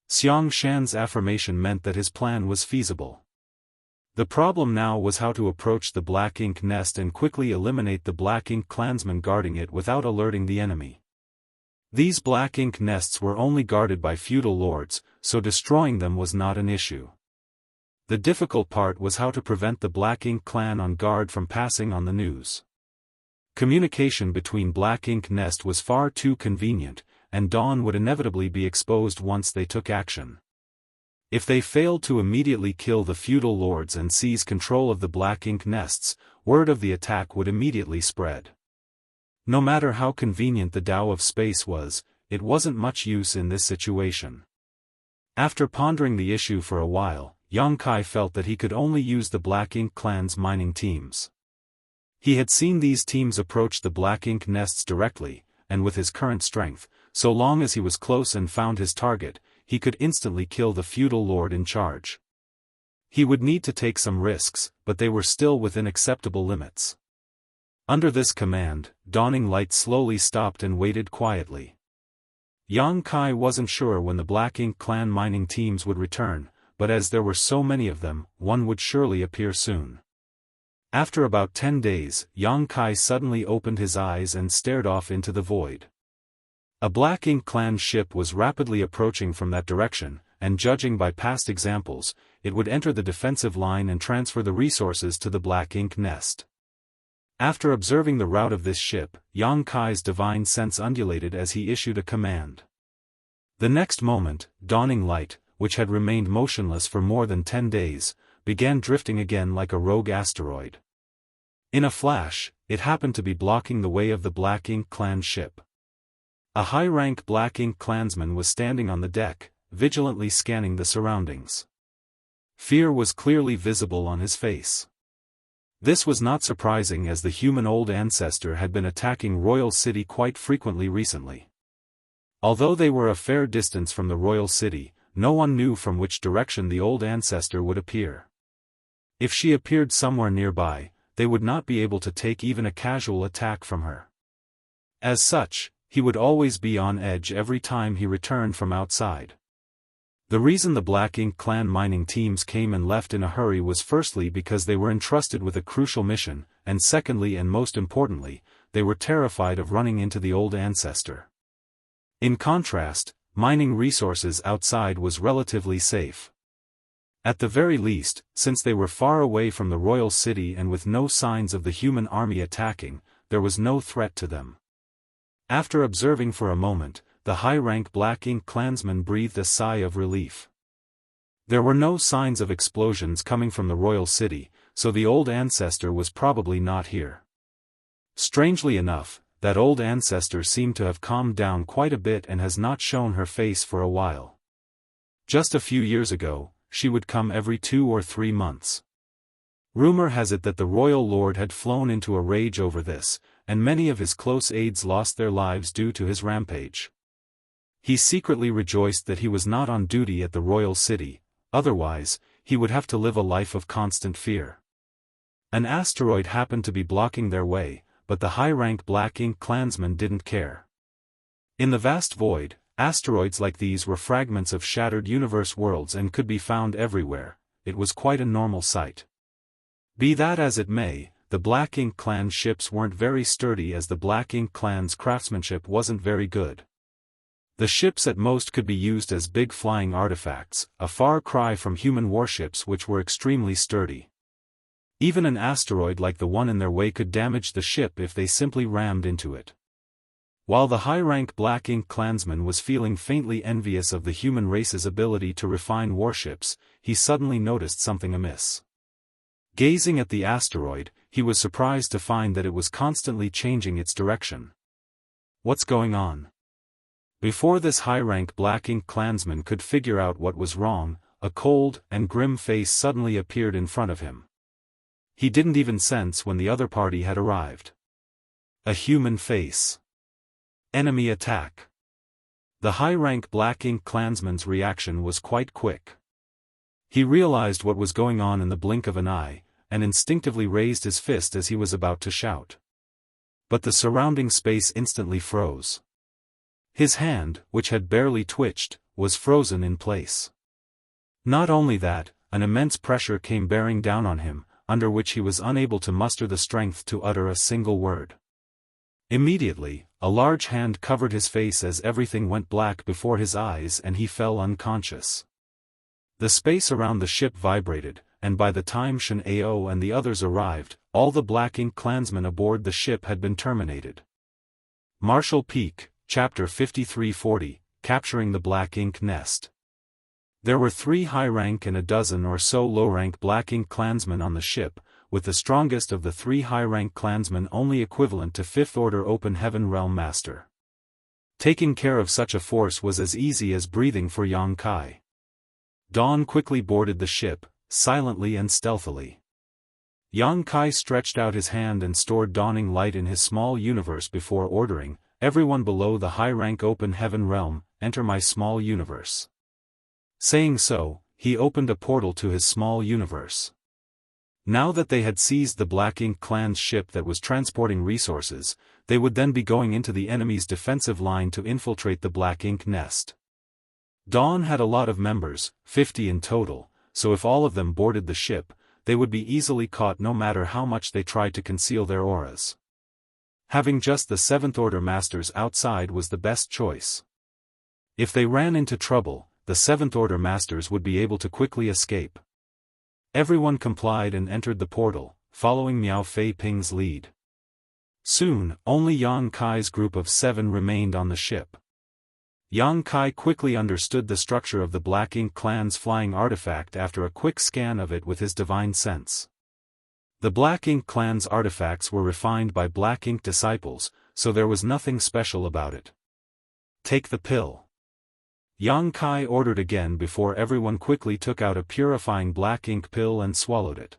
Xiangshan's affirmation meant that his plan was feasible. The problem now was how to approach the black ink nest and quickly eliminate the black ink clansmen guarding it without alerting the enemy. These black ink nests were only guarded by feudal lords, so destroying them was not an issue. The difficult part was how to prevent the black ink clan on guard from passing on the news. Communication between black ink nest was far too convenient, and dawn would inevitably be exposed once they took action. If they failed to immediately kill the feudal lords and seize control of the black ink nests, word of the attack would immediately spread. No matter how convenient the Tao of space was, it wasn't much use in this situation. After pondering the issue for a while, Yang Kai felt that he could only use the black ink clan's mining teams. He had seen these teams approach the black ink nests directly, and with his current strength, so long as he was close and found his target, he could instantly kill the feudal lord in charge. He would need to take some risks, but they were still within acceptable limits. Under this command, Dawning Light slowly stopped and waited quietly. Yang Kai wasn't sure when the black ink clan mining teams would return, but as there were so many of them, one would surely appear soon. After about 10 days, Yang Kai suddenly opened his eyes and stared off into the void. A black ink clan ship was rapidly approaching from that direction, and judging by past examples, it would enter the defensive line and transfer the resources to the black ink nest. After observing the route of this ship, Yang Kai's divine sense undulated as he issued a command. The next moment, Dawning Light, which had remained motionless for more than 10 days, began drifting again like a rogue asteroid. In a flash, it happened to be blocking the way of the black ink clan ship. A high-rank black ink clansman was standing on the deck, vigilantly scanning the surroundings. Fear was clearly visible on his face. This was not surprising as the human old ancestor had been attacking Royal City quite frequently recently. Although they were a fair distance from the Royal City, no one knew from which direction the old ancestor would appear. If she appeared somewhere nearby, they would not be able to take even a casual attack from her. As such, he would always be on edge every time he returned from outside. The reason the Black Ink Clan mining teams came and left in a hurry was firstly because they were entrusted with a crucial mission, and secondly and most importantly, they were terrified of running into the old ancestor. In contrast, mining resources outside was relatively safe. At the very least, since they were far away from the royal city and with no signs of the human army attacking, there was no threat to them. After observing for a moment, the high-rank Black Ink clansman breathed a sigh of relief. There were no signs of explosions coming from the royal city, so the old ancestor was probably not here. Strangely enough, that old ancestor seemed to have calmed down quite a bit and has not shown her face for a while. Just a few years ago, she would come every 2 or 3 months. Rumor has it that the royal lord had flown into a rage over this, and many of his close aides lost their lives due to his rampage. He secretly rejoiced that he was not on duty at the royal city, otherwise, he would have to live a life of constant fear. An asteroid happened to be blocking their way, but the high-rank Black Ink clansmen didn't care. In the vast void, asteroids like these were fragments of shattered universe worlds and could be found everywhere. It was quite a normal sight. Be that as it may, the Black Ink clan ships weren't very sturdy as the Black Ink clan's craftsmanship wasn't very good. The ships at most could be used as big flying artifacts, a far cry from human warships which were extremely sturdy. Even an asteroid like the one in their way could damage the ship if they simply rammed into it. While the high-rank Black Ink clansman was feeling faintly envious of the human race's ability to refine warships, he suddenly noticed something amiss. Gazing at the asteroid, he was surprised to find that it was constantly changing its direction. What's going on? Before this high-rank Black Ink clansman could figure out what was wrong, a cold and grim face suddenly appeared in front of him. He didn't even sense when the other party had arrived. A human face. Enemy attack. The high-rank Black Ink clansman's reaction was quite quick. He realized what was going on in the blink of an eye, and instinctively raised his fist as he was about to shout. But the surrounding space instantly froze. His hand, which had barely twitched, was frozen in place. Not only that, an immense pressure came bearing down on him, under which he was unable to muster the strength to utter a single word. Immediately, a large hand covered his face as everything went black before his eyes and he fell unconscious. The space around the ship vibrated, and by the time Xianxia and the others arrived, all the Black Ink clansmen aboard the ship had been terminated. Marshall Peak, Chapter 5340, Capturing the Black Ink Nest. There were 3 high-rank and a dozen or so low-rank Black Ink clansmen on the ship, with the strongest of the 3 high-rank clansmen only equivalent to 5th Order Open Heaven Realm Master. Taking care of such a force was as easy as breathing for Yang Kai. Dawn quickly boarded the ship, silently and stealthily. Yang Kai stretched out his hand and stored dawning light in his small universe before ordering, "Everyone below the high-rank Open Heaven Realm, enter my small universe." Saying so, he opened a portal to his small universe. Now that they had seized the Black Ink clan's ship that was transporting resources, they would then be going into the enemy's defensive line to infiltrate the Black Ink nest. Dawn had a lot of members, 50 in total, so if all of them boarded the ship, they would be easily caught no matter how much they tried to conceal their auras. Having just the 7th Order Masters outside was the best choice. If they ran into trouble, the 7th Order Masters would be able to quickly escape. Everyone complied and entered the portal, following Miao Fei Ping's lead. Soon, only Yang Kai's group of 7 remained on the ship. Yang Kai quickly understood the structure of the Black Ink clan's flying artifact after a quick scan of it with his divine sense. The Black Ink clan's artifacts were refined by Black Ink disciples, so there was nothing special about it. Take the pill. Yang Kai ordered again before everyone quickly took out a purifying Black Ink pill and swallowed it.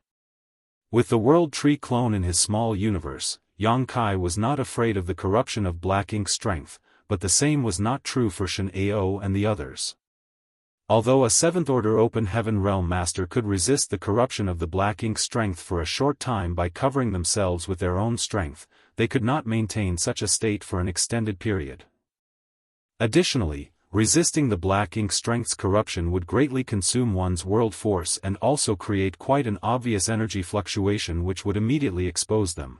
With the World Tree clone in his small universe, Yang Kai was not afraid of the corruption of Black Ink's strength, but the same was not true for Xianxia and the others. Although a 7th Order Open Heaven Realm Master could resist the corruption of the Black Ink strength for a short time by covering themselves with their own strength, they could not maintain such a state for an extended period. Additionally, resisting the Black Ink strength's corruption would greatly consume one's world force and also create quite an obvious energy fluctuation which would immediately expose them.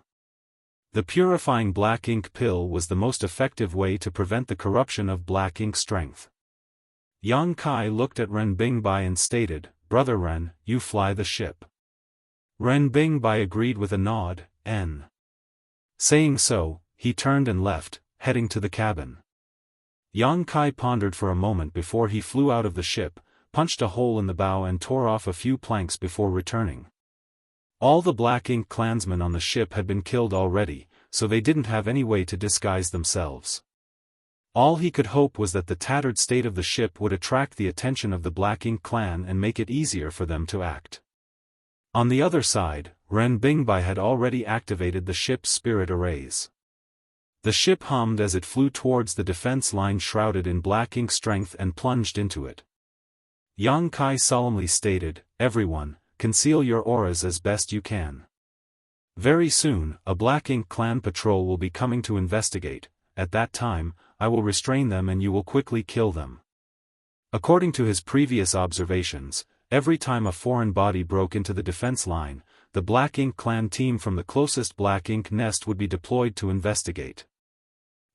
The purifying Black Ink pill was the most effective way to prevent the corruption of Black Ink strength. Yang Kai looked at Ren Bingbai and stated, "Brother Ren, you fly the ship." Ren Bingbai agreed with a nod, "N." Saying so, he turned and left, heading to the cabin. Yang Kai pondered for a moment before he flew out of the ship, punched a hole in the bow and tore off a few planks before returning. All the Black Ink clansmen on the ship had been killed already, so they didn't have any way to disguise themselves. All he could hope was that the tattered state of the ship would attract the attention of the Black Ink clan and make it easier for them to act. On the other side, Ren Bingbai had already activated the ship's spirit arrays. The ship hummed as it flew towards the defense line shrouded in Black Ink strength and plunged into it. Yang Kai solemnly stated, "Everyone, conceal your auras as best you can. Very soon, a Black Ink clan patrol will be coming to investigate. At that time, I will restrain them and you will quickly kill them." According to his previous observations, every time a foreign body broke into the defense line, the Black Ink clan team from the closest Black Ink nest would be deployed to investigate.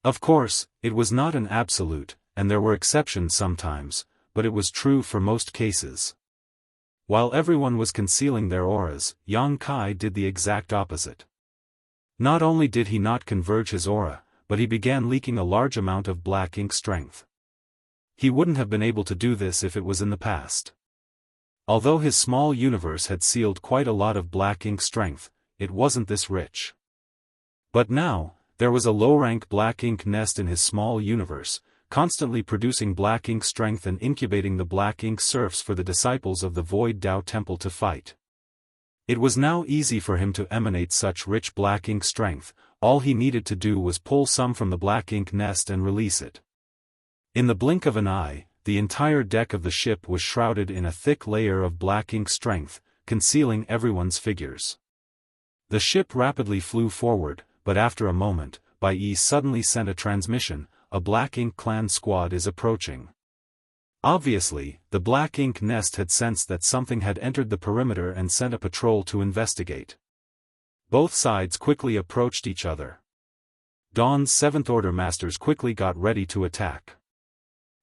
Of course, it was not an absolute, and there were exceptions sometimes, but it was true for most cases. While everyone was concealing their auras, Yang Kai did the exact opposite. Not only did he not converge his aura, but he began leaking a large amount of Black Ink strength. He wouldn't have been able to do this if it was in the past. Although his small universe had sealed quite a lot of Black Ink strength, it wasn't this rich. But now, there was a low-rank Black Ink nest in his small universe, constantly producing Black Ink strength and incubating the Black Ink serfs for the disciples of the Void Dao Temple to fight. It was now easy for him to emanate such rich Black Ink strength. All he needed to do was pull some from the Black Ink nest and release it. In the blink of an eye, the entire deck of the ship was shrouded in a thick layer of Black Ink strength, concealing everyone's figures. The ship rapidly flew forward, but after a moment, Bai Yi suddenly sent a transmission, "A Black Ink clan squad is approaching." Obviously, the Black Ink nest had sensed that something had entered the perimeter and sent a patrol to investigate. Both sides quickly approached each other. Dawn's 7th Order Masters quickly got ready to attack.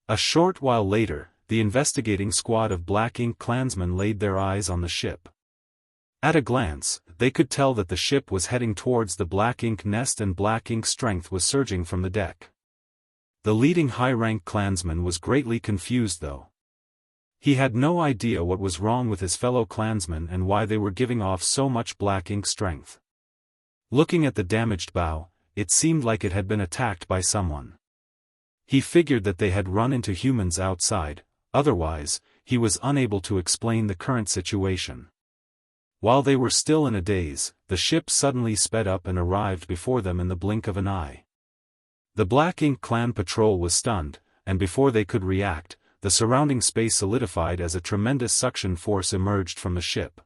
A short while later, the investigating squad of Black Ink clansmen laid their eyes on the ship. At a glance, they could tell that the ship was heading towards the Black Ink nest and Black Ink strength was surging from the deck. The leading high-rank clansman was greatly confused though. He had no idea what was wrong with his fellow clansmen and why they were giving off so much Black Ink strength. Looking at the damaged bow, it seemed like it had been attacked by someone. He figured that they had run into humans outside, otherwise, he was unable to explain the current situation. While they were still in a daze, the ship suddenly sped up and arrived before them in the blink of an eye. The Black Ink clan patrol was stunned, and before they could react, the surrounding space solidified as a tremendous suction force emerged from the ship.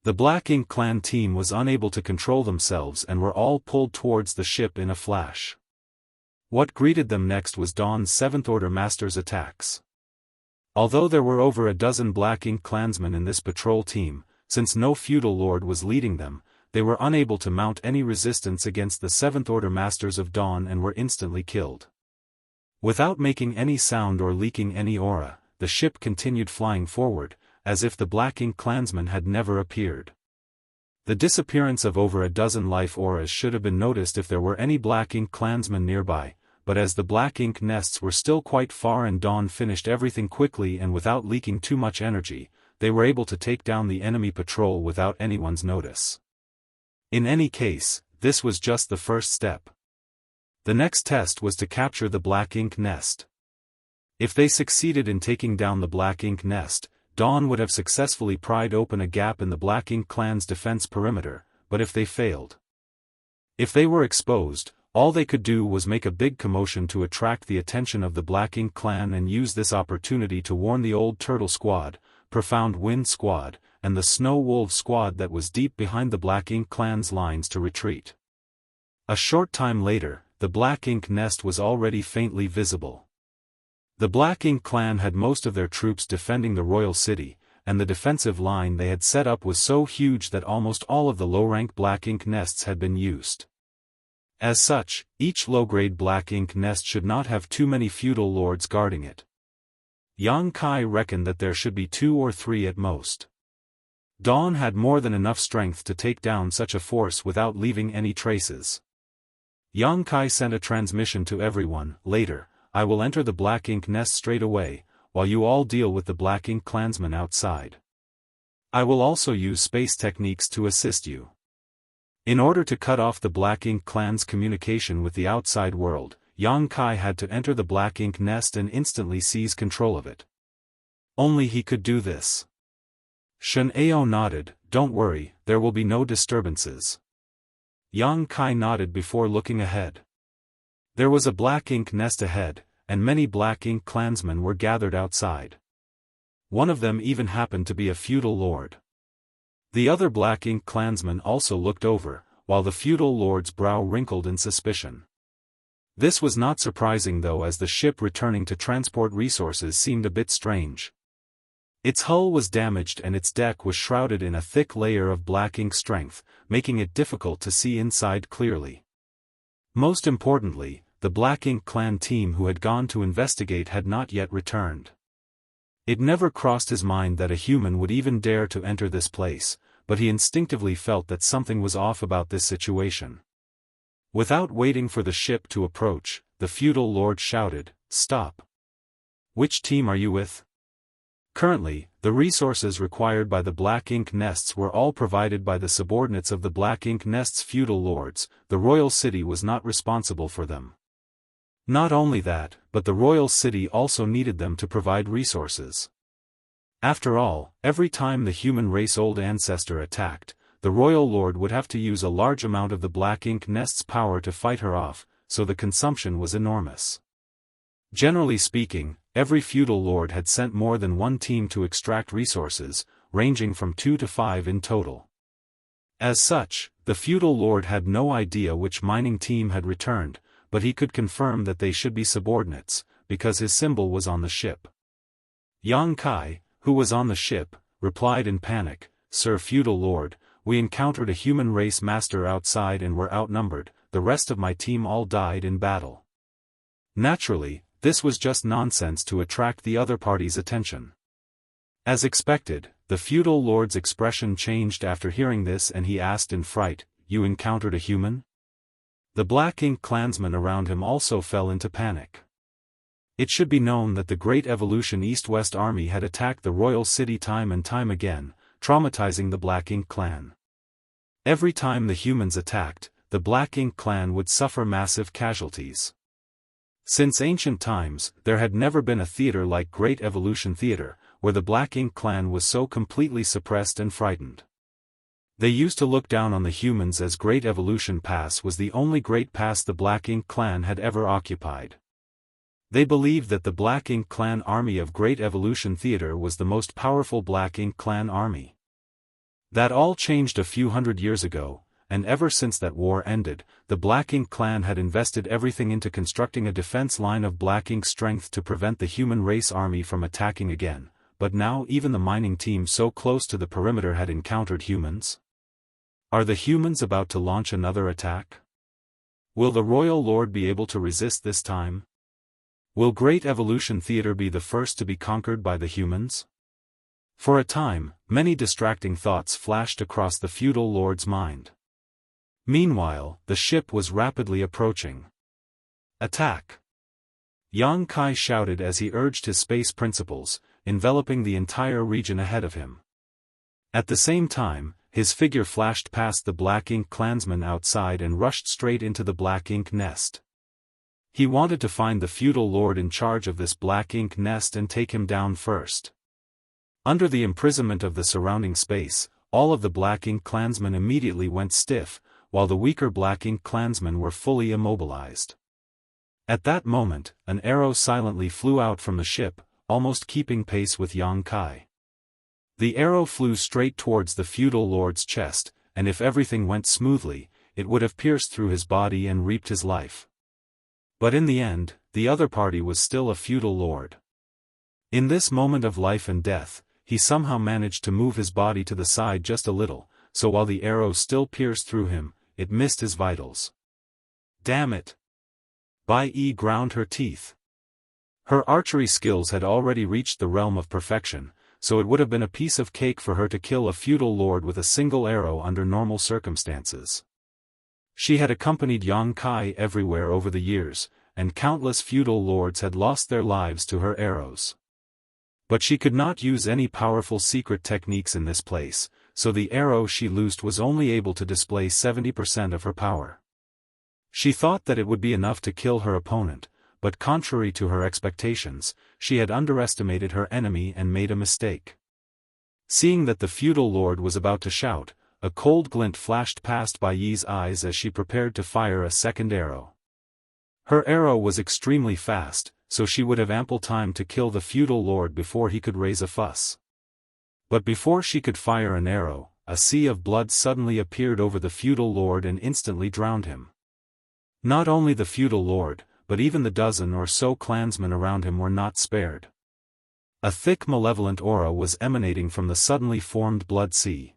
The Black Ink clan team was unable to control themselves and were all pulled towards the ship in a flash. What greeted them next was Dawn's 7th Order Masters' attacks. Although there were over a dozen Black Ink clansmen in this patrol team, since no feudal lord was leading them, they were unable to mount any resistance against the 7th Order Masters of Dawn and were instantly killed. Without making any sound or leaking any aura, the ship continued flying forward, as if the Black Ink clansmen had never appeared. The disappearance of over a dozen life auras should have been noticed if there were any Black Ink clansmen nearby, but as the Black Ink nests were still quite far and Dawn finished everything quickly and without leaking too much energy, they were able to take down the enemy patrol without anyone's notice. In any case, this was just the first step. The next test was to capture the Black Ink nest. If they succeeded in taking down the Black Ink nest, Dawn would have successfully pried open a gap in the Black Ink clan's defense perimeter, but if they failed, if they were exposed, All they could do was make a big commotion to attract the attention of the Black Ink clan and use this opportunity to warn the Old Turtle Squad, Profound Wind Squad, and the Snow Wolf Squad that was deep behind the Black Ink clan's lines to retreat. A short time later, the Black Ink nest was already faintly visible. The Black Ink clan had most of their troops defending the royal city, and the defensive line they had set up was so huge that almost all of the low-rank Black Ink nests had been used. As such, each low-grade Black Ink nest should not have too many feudal lords guarding it. Yang Kai reckoned that there should be 2 or 3 at most. Dawn had more than enough strength to take down such a force without leaving any traces. Yang Kai sent a transmission to everyone. Later, I will enter the Black Ink nest straight away, while you all deal with the Black Ink clansmen outside. I will also use space techniques to assist you. In order to cut off the Black Ink clan's communication with the outside world, Yang Kai had to enter the Black Ink nest and instantly seize control of it. Only he could do this. Shen Ao nodded. Don't worry, there will be no disturbances. Yang Kai nodded before looking ahead. There was a Black Ink nest ahead, and many Black Ink clansmen were gathered outside. One of them even happened to be a feudal lord. The other Black Ink clansman also looked over, while the feudal lord's brow wrinkled in suspicion. This was not surprising though, as the ship returning to transport resources seemed a bit strange. Its hull was damaged and its deck was shrouded in a thick layer of Black Ink strength, making it difficult to see inside clearly. Most importantly, the Black Ink clan team who had gone to investigate had not yet returned. It never crossed his mind that a human would even dare to enter this place, but he instinctively felt that something was off about this situation. Without waiting for the ship to approach, the feudal lord shouted, "Stop! Which team are you with?" Currently, the resources required by the Black Ink nests were all provided by the subordinates of the Black Ink nests' feudal lords. The royal city was not responsible for them. Not only that, but the royal city also needed them to provide resources. After all, every time the human race old ancestor attacked, the royal lord would have to use a large amount of the Black Ink nest's power to fight her off, so the consumption was enormous. Generally speaking, every feudal lord had sent more than one team to extract resources, ranging from 2 to 5 in total. As such, the feudal lord had no idea which mining team had returned, but he could confirm that they should be subordinates, because his symbol was on the ship. Yang Kai, who was on the ship, replied in panic, "Sir feudal lord, we encountered a human race master outside and were outnumbered. The rest of my team all died in battle." Naturally, this was just nonsense to attract the other party's attention. As expected, the feudal lord's expression changed after hearing this and he asked in fright, "You encountered a human?" The Black Ink clansmen around him also fell into panic. It should be known that the Great Evolution East-West Army had attacked the royal city time and time again, traumatizing the Black Ink clan. Every time the humans attacked, the Black Ink clan would suffer massive casualties. Since ancient times, there had never been a theater like Great Evolution Theater, where the Black Ink clan was so completely suppressed and frightened. They used to look down on the humans as Great Evolution Pass was the only great pass the Black Ink clan had ever occupied. They believed that the Black Ink clan army of Great Evolution Theater was the most powerful Black Ink clan army. That all changed a few hundred years ago, and ever since that war ended, the Black Ink clan had invested everything into constructing a defense line of Black Ink strength to prevent the human race army from attacking again, but now even the mining team so close to the perimeter had encountered humans. Are the humans about to launch another attack? Will the Royal Lord be able to resist this time? Will Great Evolution Theater be the first to be conquered by the humans? For a time, many distracting thoughts flashed across the feudal lord's mind. Meanwhile, the ship was rapidly approaching. Attack! Yang Kai shouted as he urged his space principles, enveloping the entire region ahead of him. At the same time, his figure flashed past the Black Ink clansmen outside and rushed straight into the Black Ink nest. He wanted to find the feudal lord in charge of this Black Ink nest and take him down first. Under the imprisonment of the surrounding space, all of the Black Ink clansmen immediately went stiff, while the weaker black ink clansmen were fully immobilized. At that moment, an arrow silently flew out from the ship, almost keeping pace with Yang Kai. The arrow flew straight towards the feudal lord's chest, and if everything went smoothly, it would have pierced through his body and reaped his life. But in the end, the other party was still a feudal lord. In this moment of life and death, he somehow managed to move his body to the side just a little, so while the arrow still pierced through him, it missed his vitals. Damn it! Bai Yi ground her teeth. Her archery skills had already reached the realm of perfection, so it would have been a piece of cake for her to kill a feudal lord with a single arrow under normal circumstances. She had accompanied Yang Kai everywhere over the years, and countless feudal lords had lost their lives to her arrows. But she could not use any powerful secret techniques in this place, so the arrow she loosed was only able to display 70% of her power. She thought that it would be enough to kill her opponent, but contrary to her expectations, she had underestimated her enemy and made a mistake. Seeing that the feudal lord was about to shout, a cold glint flashed past Bai Yi's eyes as she prepared to fire a second arrow. Her arrow was extremely fast, so she would have ample time to kill the feudal lord before he could raise a fuss. But before she could fire an arrow, a sea of blood suddenly appeared over the feudal lord and instantly drowned him. Not only the feudal lord, but even the dozen or so clansmen around him were not spared. A thick malevolent aura was emanating from the suddenly formed blood sea.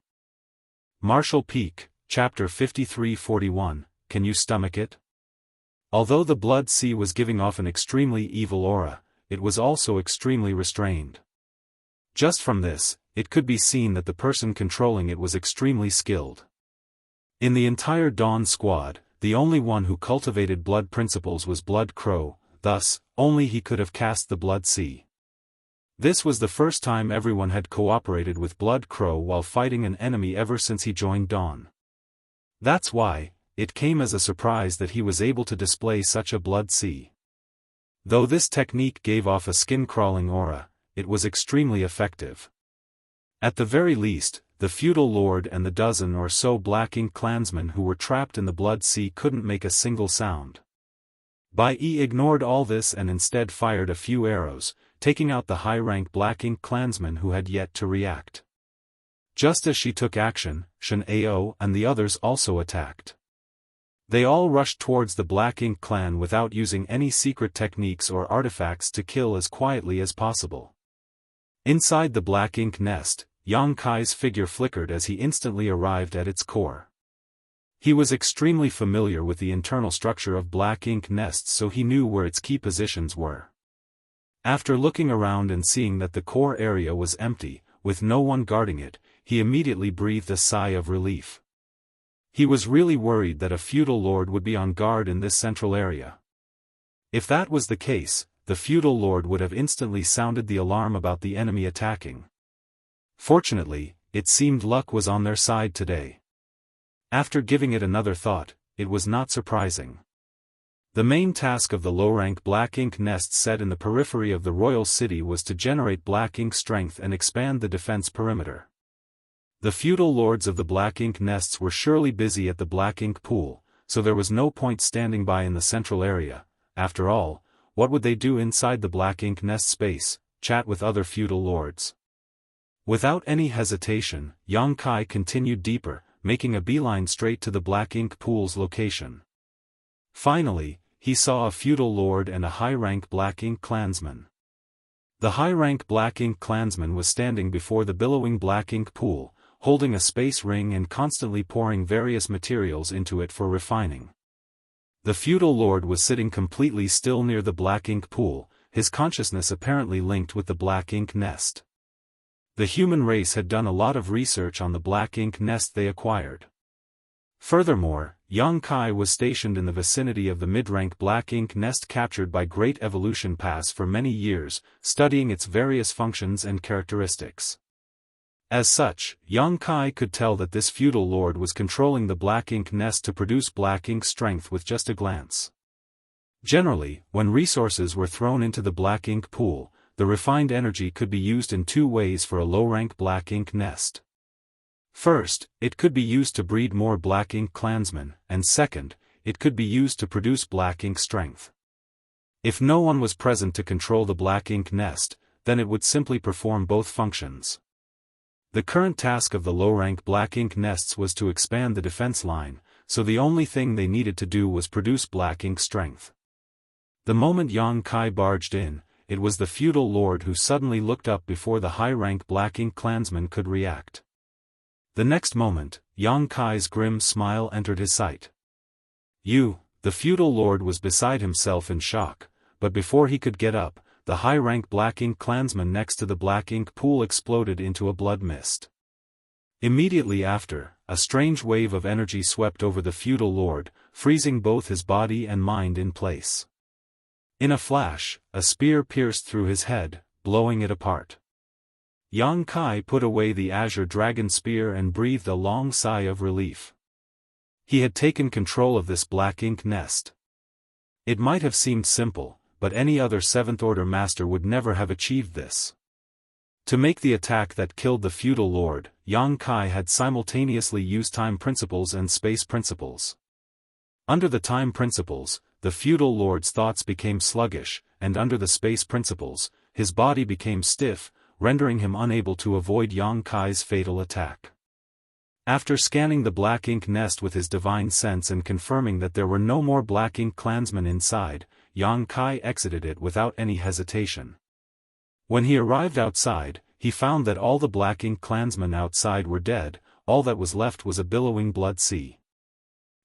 Martial Peak, Chapter 53-41, Can You Stomach It? Although the blood sea was giving off an extremely evil aura, it was also extremely restrained. Just from this, it could be seen that the person controlling it was extremely skilled. In the entire Dawn squad, the only one who cultivated blood principles was Blood Crow, thus, only he could have cast the blood sea. This was the first time everyone had cooperated with Blood Crow while fighting an enemy ever since he joined Dawn. That's why, it came as a surprise that he was able to display such a blood sea. Though this technique gave off a skin-crawling aura, it was extremely effective. At the very least, the feudal lord and the dozen or so black ink clansmen who were trapped in the blood sea couldn't make a single sound. Bai Yi ignored all this and instead fired a few arrows, taking out the high-rank black ink clansmen who had yet to react. Just as she took action, Shen Ao and the others also attacked. They all rushed towards the black ink clan without using any secret techniques or artifacts to kill as quietly as possible. Inside the black ink nest, Yang Kai's figure flickered as he instantly arrived at its core. He was extremely familiar with the internal structure of black ink nests, so he knew where its key positions were. After looking around and seeing that the core area was empty, with no one guarding it, he immediately breathed a sigh of relief. He was really worried that a feudal lord would be on guard in this central area. If that was the case, the feudal lord would have instantly sounded the alarm about the enemy attacking. Fortunately, it seemed luck was on their side today. After giving it another thought, it was not surprising. The main task of the low-rank black ink nest set in the periphery of the royal city was to generate black ink strength and expand the defense perimeter. The feudal lords of the black ink nests were surely busy at the black ink pool, so there was no point standing by in the central area. After all, what would they do inside the black ink nest space? Chat with other feudal lords. Without any hesitation, Yang Kai continued deeper, making a beeline straight to the black ink pool's location. Finally, he saw a feudal lord and a high-rank black ink clansman. The high-rank black ink clansman was standing before the billowing black ink pool, holding a space ring and constantly pouring various materials into it for refining. The feudal lord was sitting completely still near the black ink pool, his consciousness apparently linked with the black ink nest. The human race had done a lot of research on the black ink nest they acquired. Furthermore, Yang Kai was stationed in the vicinity of the mid-rank black ink nest captured by Great Evolution Pass for many years, studying its various functions and characteristics. As such, Yang Kai could tell that this feudal lord was controlling the black ink nest to produce black ink strength with just a glance. Generally, when resources were thrown into the black ink pool, the refined energy could be used in two ways for a low-rank black ink nest. First, it could be used to breed more black ink clansmen, and second, it could be used to produce black ink strength. If no one was present to control the black ink nest, then it would simply perform both functions. The current task of the low-rank black ink nests was to expand the defense line, so the only thing they needed to do was produce black ink strength. The moment Yang Kai barged in, it was the feudal lord who suddenly looked up before the high-rank black ink clansman could react. The next moment, Yang Kai's grim smile entered his sight. The feudal lord was beside himself in shock, but before he could get up, the high-rank black ink clansman next to the black ink pool exploded into a blood mist. Immediately after, a strange wave of energy swept over the feudal lord, freezing both his body and mind in place. In a flash, a spear pierced through his head, blowing it apart. Yang Kai put away the azure dragon spear and breathed a long sigh of relief. He had taken control of this black ink nest. It might have seemed simple, but any other 7th Order master would never have achieved this. To make the attack that killed the feudal lord, Yang Kai had simultaneously used time principles and space principles. Under the time principles, the feudal lord's thoughts became sluggish, and under the space principles, his body became stiff, rendering him unable to avoid Yang Kai's fatal attack. After scanning the black ink nest with his divine sense and confirming that there were no more black ink clansmen inside, Yang Kai exited it without any hesitation. When he arrived outside, he found that all the black ink clansmen outside were dead. All that was left was a billowing blood sea.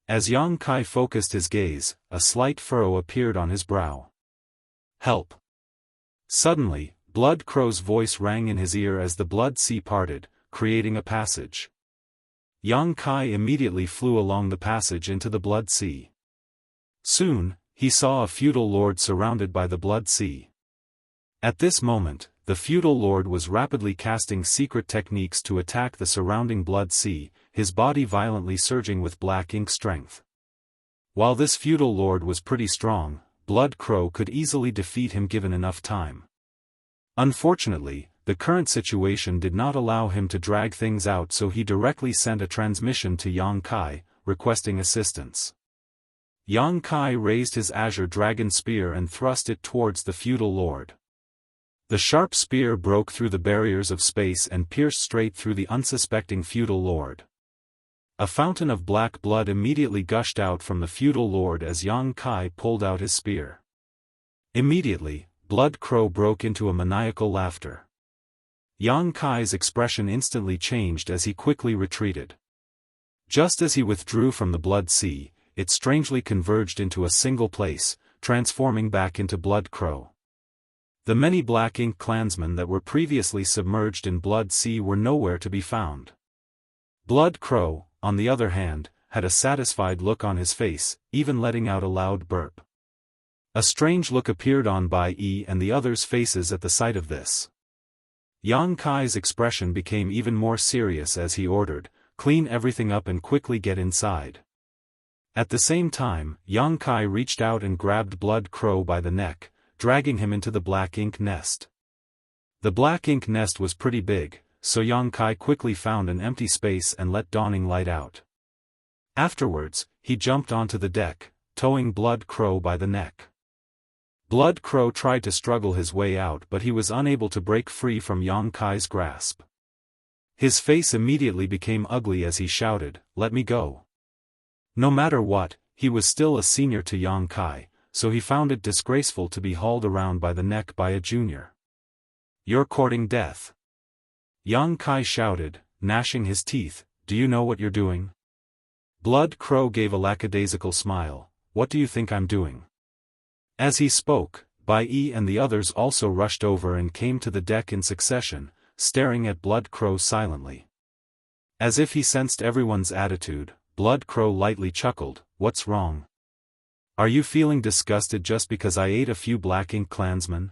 As Yang Kai focused his gaze, a slight furrow appeared on his brow. "Help!" Suddenly, Blood Crow's voice rang in his ear as the blood sea parted, creating a passage. Yang Kai immediately flew along the passage into the blood sea. Soon, he saw a feudal lord surrounded by the blood sea. At this moment, the feudal lord was rapidly casting secret techniques to attack the surrounding blood sea, his body violently surging with black ink strength. While this feudal lord was pretty strong, Blood Crow could easily defeat him given enough time. Unfortunately, the current situation did not allow him to drag things out, so he directly sent a transmission to Yang Kai, requesting assistance. Yang Kai raised his azure dragon spear and thrust it towards the feudal lord. The sharp spear broke through the barriers of space and pierced straight through the unsuspecting feudal lord. A fountain of black blood immediately gushed out from the feudal lord as Yang Kai pulled out his spear. Immediately, Blood Crow broke into a maniacal laughter. Yang Kai's expression instantly changed as he quickly retreated. Just as he withdrew from the blood sea, it strangely converged into a single place, transforming back into Blood Crow. The many black ink clansmen that were previously submerged in blood sea were nowhere to be found. Blood Crow, on the other hand, had a satisfied look on his face, even letting out a loud burp. A strange look appeared on Bai Yi and the others' faces at the sight of this. Yang Kai's expression became even more serious as he ordered, "Clean everything up and quickly get inside." At the same time, Yang Kai reached out and grabbed Blood Crow by the neck, dragging him into the black ink nest. The black ink nest was pretty big, so Yang Kai quickly found an empty space and let dawning light out. Afterwards, he jumped onto the deck, towing Blood Crow by the neck. Blood Crow tried to struggle his way out, but he was unable to break free from Yang Kai's grasp. His face immediately became ugly as he shouted, "Let me go." No matter what, he was still a senior to Yang Kai, so he found it disgraceful to be hauled around by the neck by a junior. "You're courting death." Yang Kai shouted, gnashing his teeth, "Do you know what you're doing?" Blood Crow gave a lackadaisical smile, "What do you think I'm doing?" As he spoke, Bai Yi and the others also rushed over and came to the deck in succession, staring at Blood Crow silently. As if he sensed everyone's attitude, Blood Crow lightly chuckled, "What's wrong? Are you feeling disgusted just because I ate a few black ink clansmen?"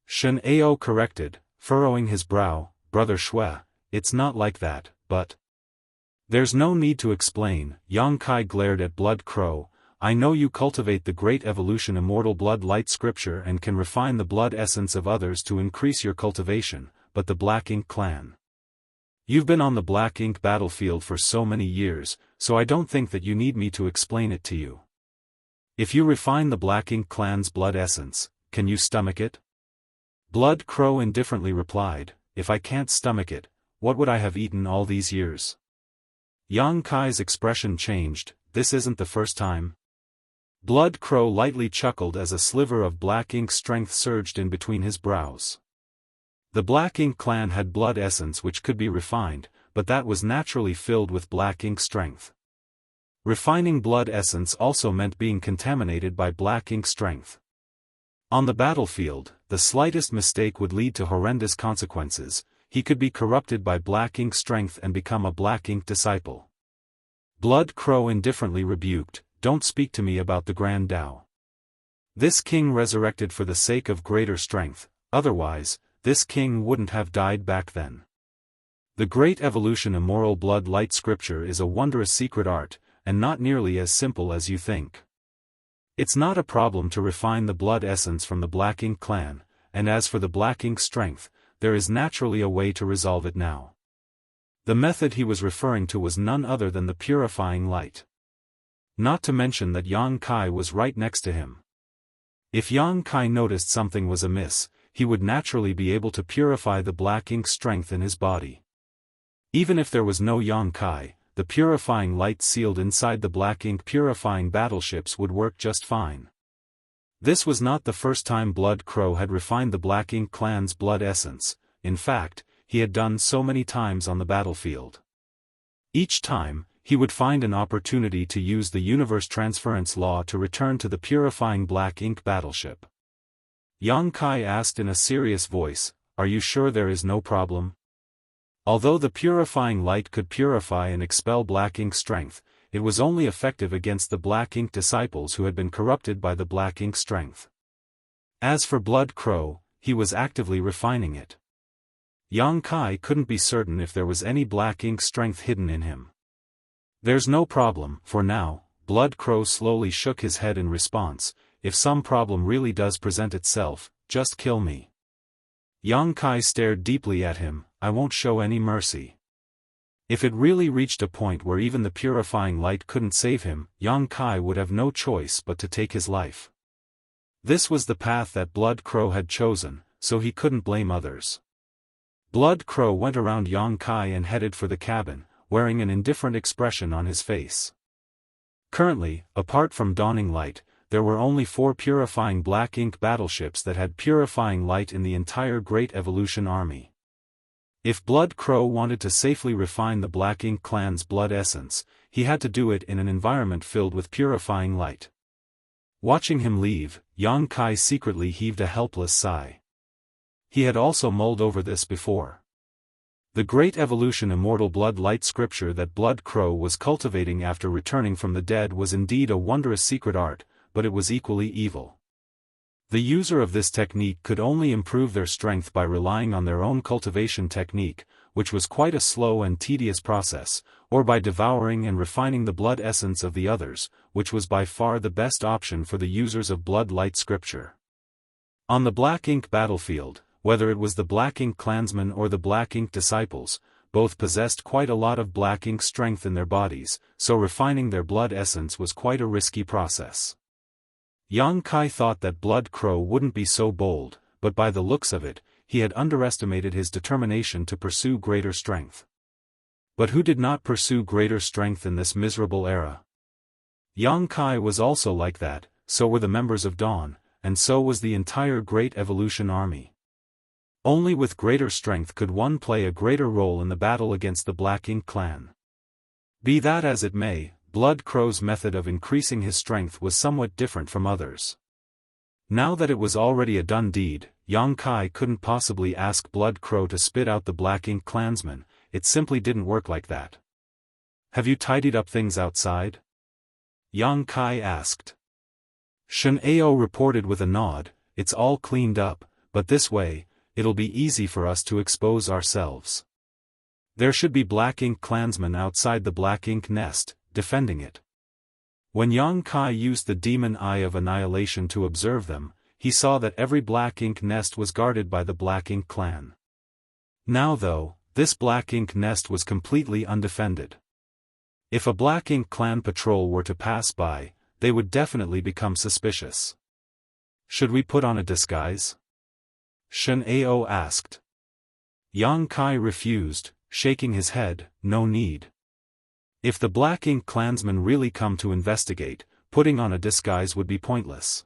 Shen Ao corrected, furrowing his brow, "Brother Shui, it's not like that, but..." "There's no need to explain," Yang Kai glared at Blood Crow, "I know you cultivate the great evolution immortal blood light scripture and can refine the blood essence of others to increase your cultivation, but the black ink clan. You've been on the black ink battlefield for so many years, so I don't think that you need me to explain it to you. If you refine the black ink clan's blood essence, can you stomach it? Blood Crow indifferently replied, if I can't stomach it, what would I have eaten all these years? Yang Kai's expression changed, this isn't the first time. Blood Crow lightly chuckled as a sliver of black ink strength surged in between his brows. The black ink clan had blood essence which could be refined, but that was naturally filled with black ink strength. Refining blood essence also meant being contaminated by black ink strength. On the battlefield, the slightest mistake would lead to horrendous consequences. He could be corrupted by black ink strength and become a black ink disciple. Blood Crow indifferently rebuked, don't speak to me about the Grand Tao. This king resurrected for the sake of greater strength, otherwise, this king wouldn't have died back then. The Great Evolution Immoral Blood Light Scripture is a wondrous secret art, and not nearly as simple as you think. It's not a problem to refine the blood essence from the black ink clan, and as for the black ink strength, there is naturally a way to resolve it now. The method he was referring to was none other than the purifying light. Not to mention that Yang Kai was right next to him. If Yang Kai noticed something was amiss, he would naturally be able to purify the black ink strength in his body. Even if there was no Yang Kai, the purifying light sealed inside the black ink purifying battleships would work just fine. This was not the first time Blood Crow had refined the black ink clan's blood essence, in fact, he had done so many times on the battlefield. Each time, he would find an opportunity to use the universe transference law to return to the purifying black ink battleship. Yang Kai asked in a serious voice, are you sure there is no problem? Although the purifying light could purify and expel black ink strength, it was only effective against the black ink disciples who had been corrupted by the black ink strength. As for Blood Crow, he was actively refining it. Yang Kai couldn't be certain if there was any black ink strength hidden in him. There's no problem, for now. Blood Crow slowly shook his head in response, if some problem really does present itself, just kill me. Yang Kai stared deeply at him, I won't show any mercy. If it really reached a point where even the purifying light couldn't save him, Yang Kai would have no choice but to take his life. This was the path that Blood Crow had chosen, so he couldn't blame others. Blood Crow went around Yang Kai and headed for the cabin, wearing an indifferent expression on his face. Currently, apart from Dawning Light, there were only 4 purifying black ink battleships that had purifying light in the entire Great Evolution army. If Blood Crow wanted to safely refine the black ink clan's blood essence, he had to do it in an environment filled with purifying light. Watching him leave, Yang Kai secretly heaved a helpless sigh. He had also mulled over this before. The Great Evolution Immortal Blood Light Scripture that Blood Crow was cultivating after returning from the dead was indeed a wondrous secret art, but it was equally evil. The user of this technique could only improve their strength by relying on their own cultivation technique, which was quite a slow and tedious process, or by devouring and refining the blood essence of the others, which was by far the best option for the users of Blood Light Scripture. On the black ink battlefield, whether it was the black ink clansmen or the black ink disciples, both possessed quite a lot of black ink strength in their bodies, so refining their blood essence was quite a risky process. Yang Kai thought that Blood Crow wouldn't be so bold, but by the looks of it, he had underestimated his determination to pursue greater strength. But who did not pursue greater strength in this miserable era? Yang Kai was also like that, so were the members of Dawn, and so was the entire Great Evolution army. Only with greater strength could one play a greater role in the battle against the Black Ink clan. Be that as it may, Blood Crow's method of increasing his strength was somewhat different from others. Now that it was already a done deed, Yang Kai couldn't possibly ask Blood Crow to spit out the Black Ink clansmen, it simply didn't work like that. Have you tidied up things outside? Yang Kai asked. Shen Ao reported with a nod, it's all cleaned up, but this way, it'll be easy for us to expose ourselves. There should be Black Ink clansmen outside the Black Ink nest, defending it. When Yang Kai used the demon eye of annihilation to observe them, he saw that every Black Ink nest was guarded by the Black Ink clan. Now though, this black ink nest was completely undefended. If a black ink clan patrol were to pass by, they would definitely become suspicious. Should we put on a disguise? Shen Ao asked. Yang Kai refused, shaking his head, no need. If the black ink clansmen really come to investigate, putting on a disguise would be pointless.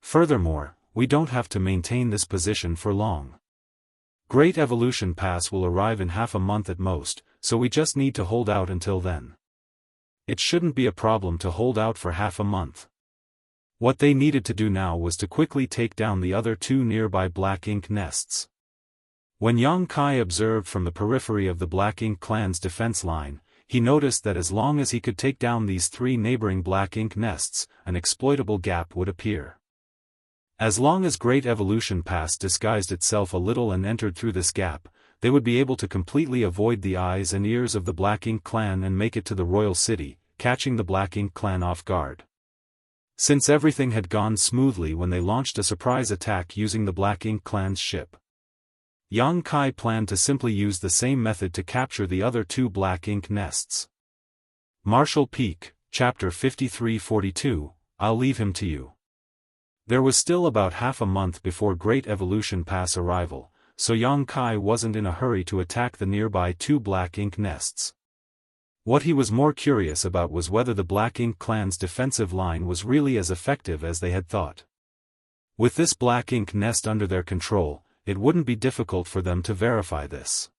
Furthermore, we don't have to maintain this position for long. Great Evolution Pass will arrive in half a month at most, so we just need to hold out until then. It shouldn't be a problem to hold out for half a month. What they needed to do now was to quickly take down the other two nearby black ink nests. When Yang Kai observed from the periphery of the black ink clan's defense line, he noticed that as long as he could take down these three neighboring black ink nests, an exploitable gap would appear. As long as Great Evolution Pass disguised itself a little and entered through this gap, they would be able to completely avoid the eyes and ears of the Black Ink clan and make it to the royal city, catching the Black Ink clan off guard. Since everything had gone smoothly when they launched a surprise attack using the Black Ink clan's ship, Yang Kai planned to simply use the same method to capture the other two Black Ink nests. Marshall Peak, Chapter 53-42, I'll leave him to you. There was still about half a month before Great Evolution Pass arrival, so Yang Kai wasn't in a hurry to attack the nearby two Black Ink nests. What he was more curious about was whether the Black Ink clan's defensive line was really as effective as they had thought. With this Black Ink nest under their control, it wouldn't be difficult for them to verify this.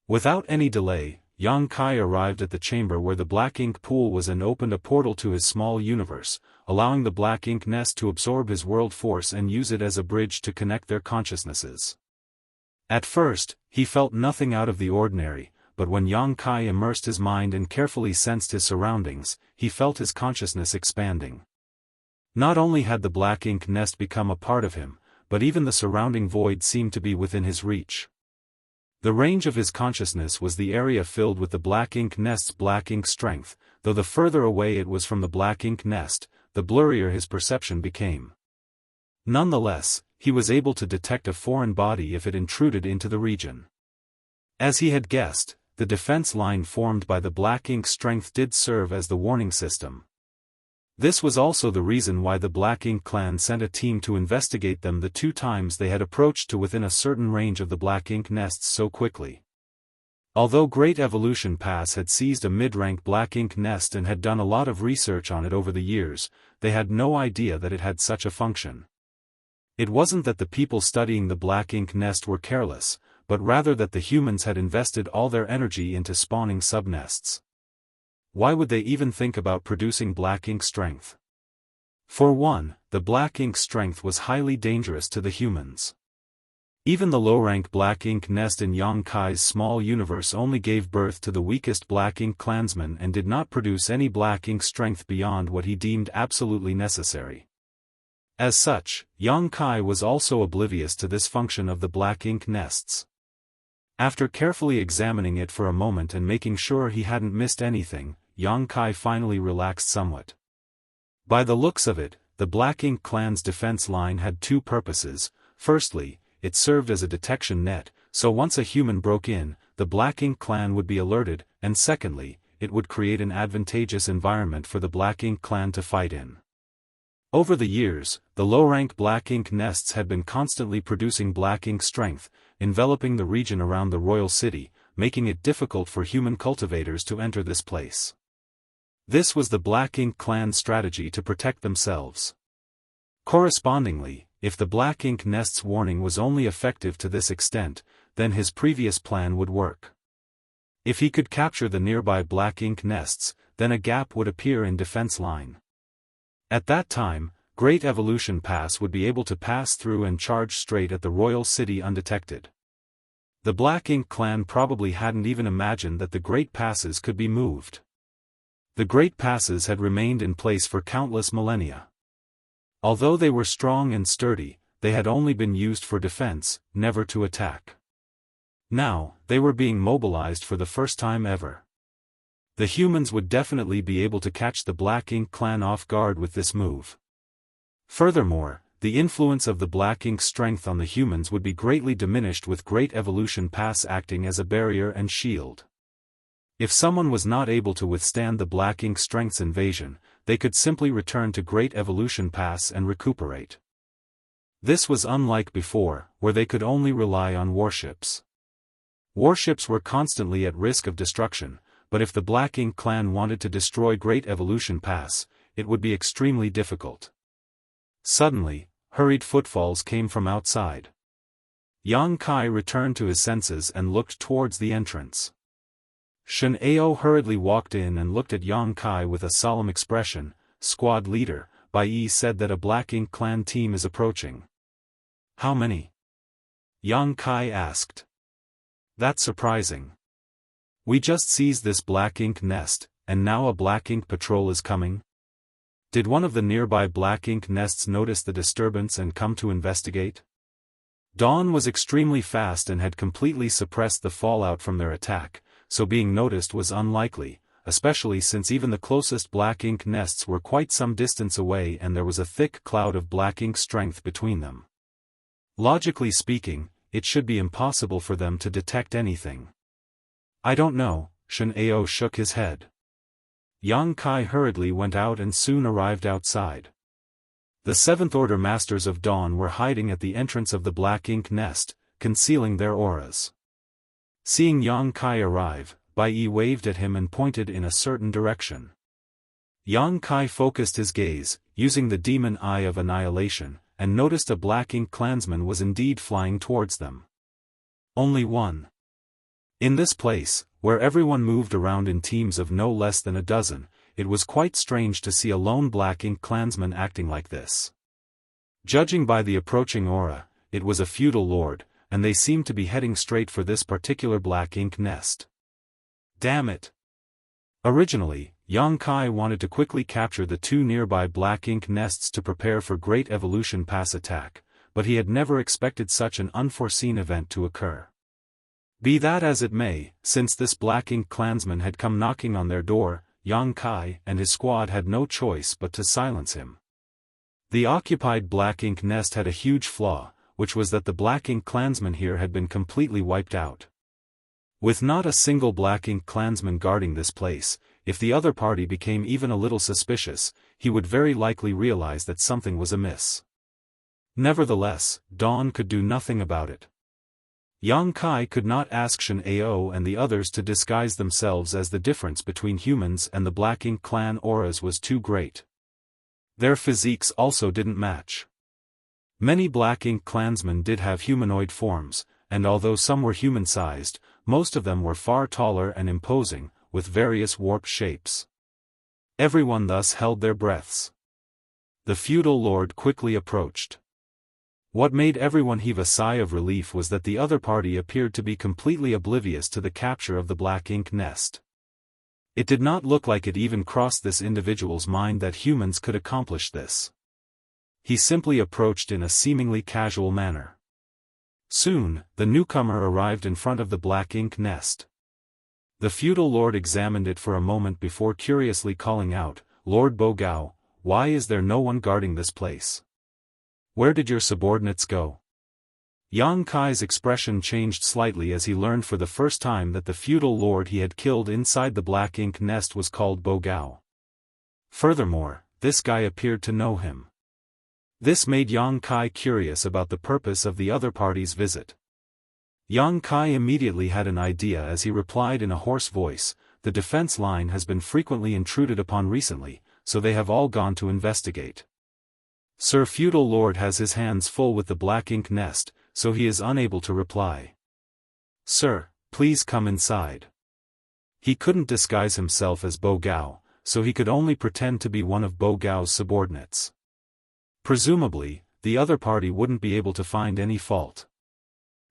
Without any delay, Yang Kai arrived at the chamber where the Black Ink pool was and opened a portal to his small universe, allowing the Black Ink nest to absorb his world force and use it as a bridge to connect their consciousnesses. At first, he felt nothing out of the ordinary, but when Yang Kai immersed his mind and carefully sensed his surroundings, he felt his consciousness expanding. Not only had the Black Ink nest become a part of him, but even the surrounding void seemed to be within his reach. The range of his consciousness was the area filled with the Black Ink nest's Black Ink strength, though the further away it was from the Black Ink nest, the blurrier his perception became. Nonetheless, he was able to detect a foreign body if it intruded into the region. As he had guessed, the defense line formed by the Black Ink strength did serve as the warning system. This was also the reason why the Black Ink clan sent a team to investigate them the two times they had approached to within a certain range of the Black Ink nests so quickly. Although Great Evolution Pass had seized a mid-rank Black Ink nest and had done a lot of research on it over the years, they had no idea that it had such a function. It wasn't that the people studying the Black Ink nest were careless, but rather that the humans had invested all their energy into spawning subnests. Why would they even think about producing Black Ink strength? For one, the Black Ink strength was highly dangerous to the humans. Even the low-rank Black Ink nest in Yang Kai's small universe only gave birth to the weakest Black Ink clansman and did not produce any Black Ink strength beyond what he deemed absolutely necessary. As such, Yang Kai was also oblivious to this function of the Black Ink nests. After carefully examining it for a moment and making sure he hadn't missed anything, Yang Kai finally relaxed somewhat. By the looks of it, the Black Ink clan's defense line had two purposes. Firstly, it served as a detection net, so once a human broke in, the Black Ink clan would be alerted, and secondly, it would create an advantageous environment for the Black Ink clan to fight in. Over the years, the low-rank Black Ink nests had been constantly producing Black Ink strength, enveloping the region around the royal city, making it difficult for human cultivators to enter this place. This was the Black Ink clan's strategy to protect themselves. Correspondingly, if the Black Ink nest's warning was only effective to this extent, then his previous plan would work. If he could capture the nearby Black Ink nests, then a gap would appear in defense line. At that time, Great Evolution Pass would be able to pass through and charge straight at the royal city undetected. The Black Ink clan probably hadn't even imagined that the Great Passes could be moved. The Great Passes had remained in place for countless millennia. Although they were strong and sturdy, they had only been used for defense, never to attack. Now, they were being mobilized for the first time ever. The humans would definitely be able to catch the Black Ink clan off guard with this move. Furthermore, the influence of the black ink's strength on the humans would be greatly diminished, with Great Evolution Pass acting as a barrier and shield. If someone was not able to withstand the black ink strength's invasion, they could simply return to Great Evolution Pass and recuperate. This was unlike before, where they could only rely on warships. Warships were constantly at risk of destruction, but if the Black Ink clan wanted to destroy Great Evolution Pass, it would be extremely difficult. Suddenly, hurried footfalls came from outside. Yang Kai returned to his senses and looked towards the entrance. Xianxia hurriedly walked in and looked at Yang Kai with a solemn expression. Squad leader, Bai said that a Black Ink clan team is approaching. How many? Yang Kai asked. That's surprising. We just seized this Black Ink nest, and now a Black Ink patrol is coming? Did one of the nearby Black Ink nests notice the disturbance and come to investigate? Dawn was extremely fast and had completely suppressed the fallout from their attack, so being noticed was unlikely, especially since even the closest Black Ink nests were quite some distance away and there was a thick cloud of Black Ink strength between them. Logically speaking, it should be impossible for them to detect anything. I don't know, Xianxia shook his head. Yang Kai hurriedly went out and soon arrived outside. The Seventh Order Masters of Dawn were hiding at the entrance of the Black Ink nest, concealing their auras. Seeing Yang Kai arrive, Bai waved at him and pointed in a certain direction. Yang Kai focused his gaze, using the demon eye of annihilation, and noticed a Black Ink clansman was indeed flying towards them. Only one. In this place, where everyone moved around in teams of no less than a dozen, it was quite strange to see a lone Black Ink clansman acting like this. Judging by the approaching aura, it was a feudal lord, and they seemed to be heading straight for this particular Black Ink nest. Damn it! Originally, Yang Kai wanted to quickly capture the two nearby Black Ink nests to prepare for Great Evolution Pass attack, but he had never expected such an unforeseen event to occur. Be that as it may, since this Black Ink clansman had come knocking on their door, Yang Kai and his squad had no choice but to silence him. The occupied Black Ink nest had a huge flaw, which was that the Black Ink clansman here had been completely wiped out. With not a single Black Ink clansman guarding this place, if the other party became even a little suspicious, he would very likely realize that something was amiss. Nevertheless, Dawn could do nothing about it. Yang Kai could not ask Xianxia and the others to disguise themselves, as the difference between humans and the Black Ink clan auras was too great. Their physiques also didn't match. Many Black Ink clansmen did have humanoid forms, and although some were human-sized, most of them were far taller and imposing, with various warped shapes. Everyone thus held their breaths. The feudal lord quickly approached. What made everyone heave a sigh of relief was that the other party appeared to be completely oblivious to the capture of the Black Ink nest. It did not look like it even crossed this individual's mind that humans could accomplish this. He simply approached in a seemingly casual manner. Soon, the newcomer arrived in front of the Black Ink nest. The feudal lord examined it for a moment before curiously calling out, "Lord Bogao, why is there no one guarding this place? Where did your subordinates go?" Yang Kai's expression changed slightly as he learned for the first time that the feudal lord he had killed inside the Black Ink nest was called Bogao. Furthermore, this guy appeared to know him. This made Yang Kai curious about the purpose of the other party's visit. Yang Kai immediately had an idea as he replied in a hoarse voice, "The defense line has been frequently intruded upon recently, so they have all gone to investigate. Sir Feudal Lord has his hands full with the Black Ink nest, so he is unable to reply. Sir, please come inside." He couldn't disguise himself as Bogao, so he could only pretend to be one of Bogao's subordinates. Presumably, the other party wouldn't be able to find any fault.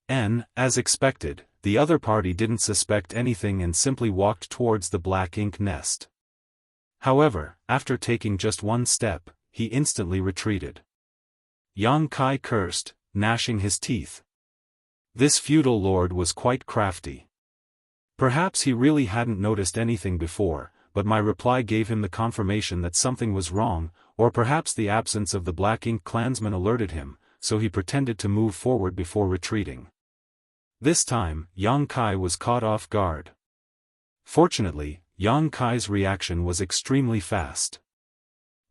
As expected, the other party didn't suspect anything and simply walked towards the Black Ink nest. However, after taking just one step, he instantly retreated. Yang Kai cursed, gnashing his teeth. This feudal lord was quite crafty. Perhaps he really hadn't noticed anything before, but my reply gave him the confirmation that something was wrong, or perhaps the absence of the black ink clansman alerted him, so he pretended to move forward before retreating. This time, Yang Kai was caught off guard. Fortunately, Yang Kai's reaction was extremely fast.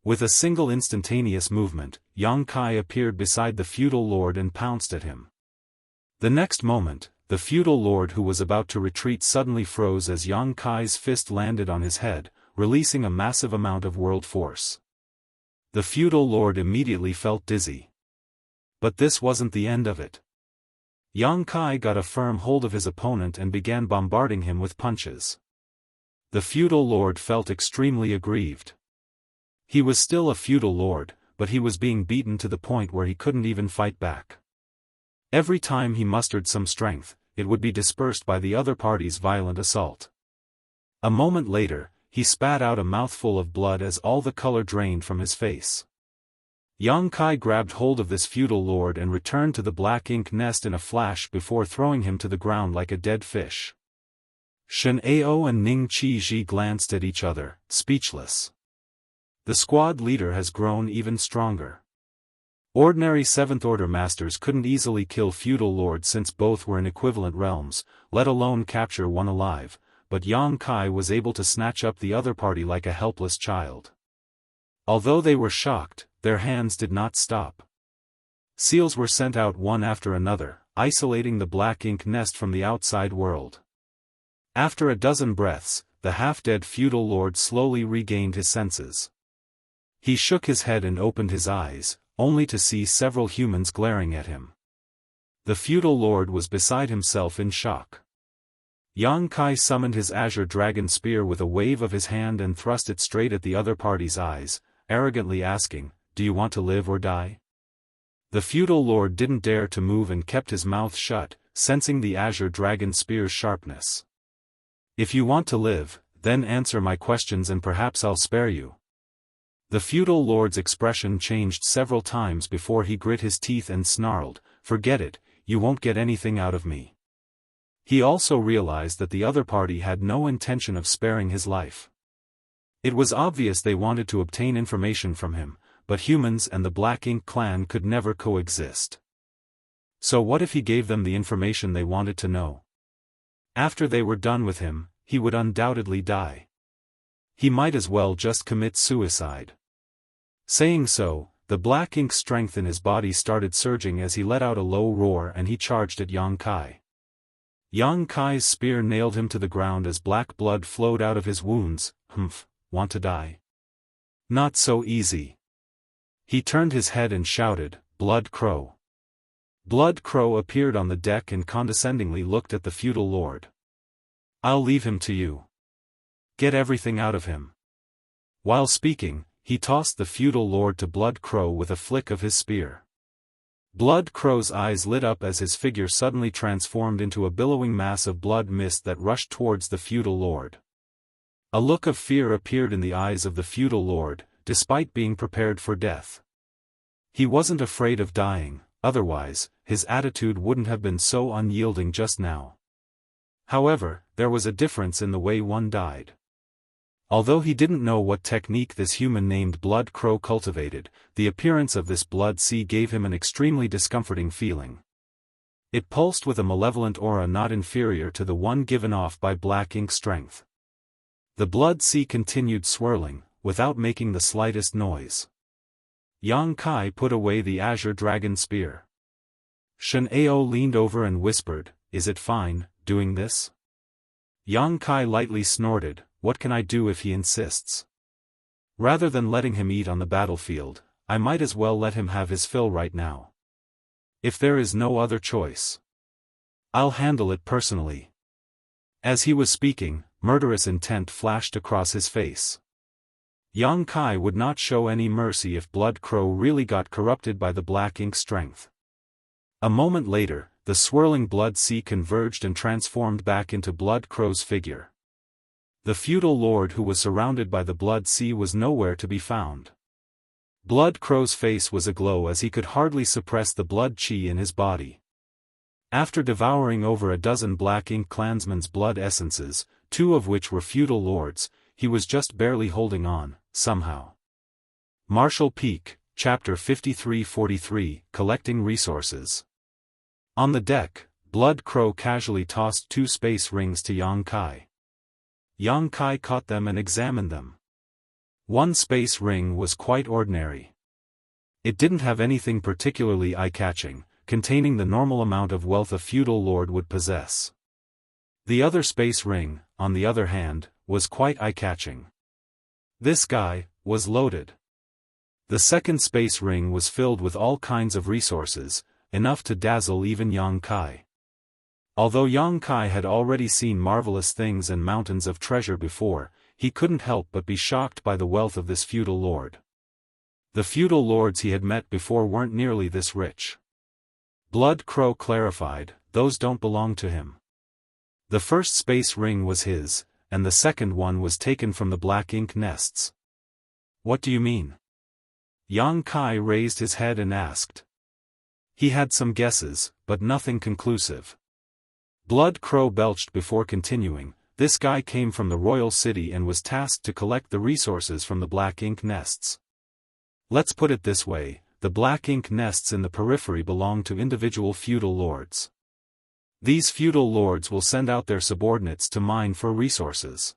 With a single instantaneous movement, Yang Kai appeared beside the feudal lord and pounced at him. The next moment, the feudal lord who was about to retreat suddenly froze as Yang Kai's fist landed on his head, releasing a massive amount of world force. The feudal lord immediately felt dizzy. But this wasn't the end of it. Yang Kai got a firm hold of his opponent and began bombarding him with punches. The feudal lord felt extremely aggrieved. He was still a feudal lord, but he was being beaten to the point where he couldn't even fight back. Every time he mustered some strength, it would be dispersed by the other party's violent assault. A moment later, he spat out a mouthful of blood as all the color drained from his face. Yang Kai grabbed hold of this feudal lord and returned to the black ink nest in a flash before throwing him to the ground like a dead fish. Shen Ao and Ning Qi glanced at each other, speechless. The squad leader has grown even stronger. Ordinary 7th Order masters couldn't easily kill feudal lords since both were in equivalent realms, let alone capture one alive, but Yang Kai was able to snatch up the other party like a helpless child. Although they were shocked, their hands did not stop. Seals were sent out one after another, isolating the black ink nest from the outside world. After a dozen breaths, the half-dead feudal lord slowly regained his senses. He shook his head and opened his eyes, only to see several humans glaring at him. The feudal lord was beside himself in shock. Yang Kai summoned his azure dragon spear with a wave of his hand and thrust it straight at the other party's eyes, arrogantly asking, "Do you want to live or die?" The feudal lord didn't dare to move and kept his mouth shut, sensing the azure dragon spear's sharpness. "If you want to live, then answer my questions and perhaps I'll spare you." The feudal lord's expression changed several times before he grit his teeth and snarled, "Forget it, you won't get anything out of me." He also realized that the other party had no intention of sparing his life. It was obvious they wanted to obtain information from him, but humans and the Black Ink clan could never coexist. So what if he gave them the information they wanted to know? After they were done with him, he would undoubtedly die. He might as well just commit suicide. Saying so, the black ink strength in his body started surging as he let out a low roar and he charged at Yang Kai. Yang Kai's spear nailed him to the ground as black blood flowed out of his wounds. "Humph, want to die? Not so easy." He turned his head and shouted, "Blood Crow." Blood Crow appeared on the deck and condescendingly looked at the feudal lord. "I'll leave him to you. Get everything out of him." While speaking, he tossed the feudal lord to Blood Crow with a flick of his spear. Blood Crow's eyes lit up as his figure suddenly transformed into a billowing mass of blood mist that rushed towards the feudal lord. A look of fear appeared in the eyes of the feudal lord, despite being prepared for death. He wasn't afraid of dying, otherwise, his attitude wouldn't have been so unyielding just now. However, there was a difference in the way one died. Although he didn't know what technique this human named Blood Crow cultivated, the appearance of this blood sea gave him an extremely discomforting feeling. It pulsed with a malevolent aura not inferior to the one given off by black ink strength. The blood sea continued swirling, without making the slightest noise. Yang Kai put away the azure dragon spear. Shen Ao leaned over and whispered, "Is it fine, doing this?" Yang Kai lightly snorted, "What can I do if he insists? Rather than letting him eat on the battlefield, I might as well let him have his fill right now. If there is no other choice, I'll handle it personally." As he was speaking, murderous intent flashed across his face. Yang Kai would not show any mercy if Blood Crow really got corrupted by the black ink strength. A moment later, the swirling blood sea converged and transformed back into Blood Crow's figure. The feudal lord who was surrounded by the blood sea was nowhere to be found. Blood Crow's face was aglow as he could hardly suppress the blood chi in his body. After devouring over a dozen black ink clansmen's blood essences, 2 of which were feudal lords, he was just barely holding on, somehow. Marshall Peak, Chapter 53-43, Collecting Resources. On the deck, Blood Crow casually tossed 2 space rings to Yang Kai. Yang Kai caught them and examined them. One space ring was quite ordinary. It didn't have anything particularly eye-catching, containing the normal amount of wealth a feudal lord would possess. The other space ring, on the other hand, was quite eye-catching. This guy was loaded. The second space ring was filled with all kinds of resources, enough to dazzle even Yang Kai. Although Yang Kai had already seen marvelous things and mountains of treasure before, he couldn't help but be shocked by the wealth of this feudal lord. The feudal lords he had met before weren't nearly this rich. Blood Crow clarified, those don't belong to him. The first space ring was his, and the second one was taken from the black ink nests. What do you mean? Yang Kai raised his head and asked. He had some guesses, but nothing conclusive. Blood Crow belched before continuing, this guy came from the royal city and was tasked to collect the resources from the black ink nests. Let's put it this way, the black ink nests in the periphery belong to individual feudal lords. These feudal lords will send out their subordinates to mine for resources.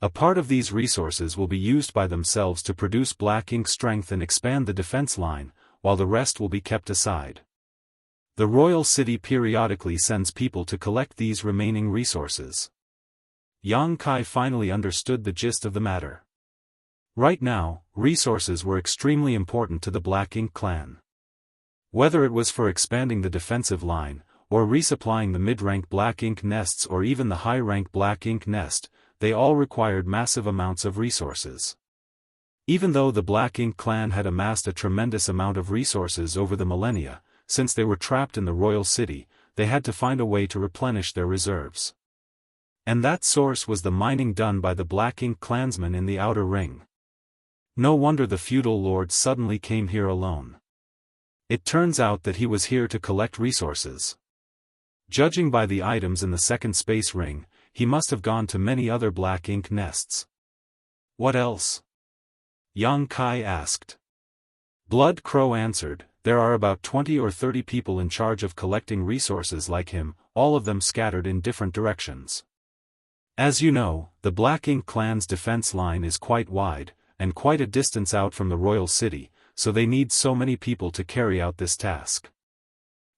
A part of these resources will be used by themselves to produce black ink strength and expand the defense line, while the rest will be kept aside. The royal city periodically sends people to collect these remaining resources. Yang Kai finally understood the gist of the matter. Right now, resources were extremely important to the Black Ink clan. Whether it was for expanding the defensive line, or resupplying the mid-rank Black Ink nests or even the high-rank Black Ink nest, they all required massive amounts of resources. Even though the Black Ink clan had amassed a tremendous amount of resources over the millennia, since they were trapped in the royal city, they had to find a way to replenish their reserves. And that source was the mining done by the Black Ink clansmen in the Outer Ring. No wonder the feudal lord suddenly came here alone. It turns out that he was here to collect resources. Judging by the items in the second space ring, he must have gone to many other Black Ink nests. What else? Yang Kai asked. Blood Crow answered, there are about 20 or 30 people in charge of collecting resources like him, all of them scattered in different directions. As you know, the Black Ink clan's defense line is quite wide, and quite a distance out from the royal city, so they need so many people to carry out this task.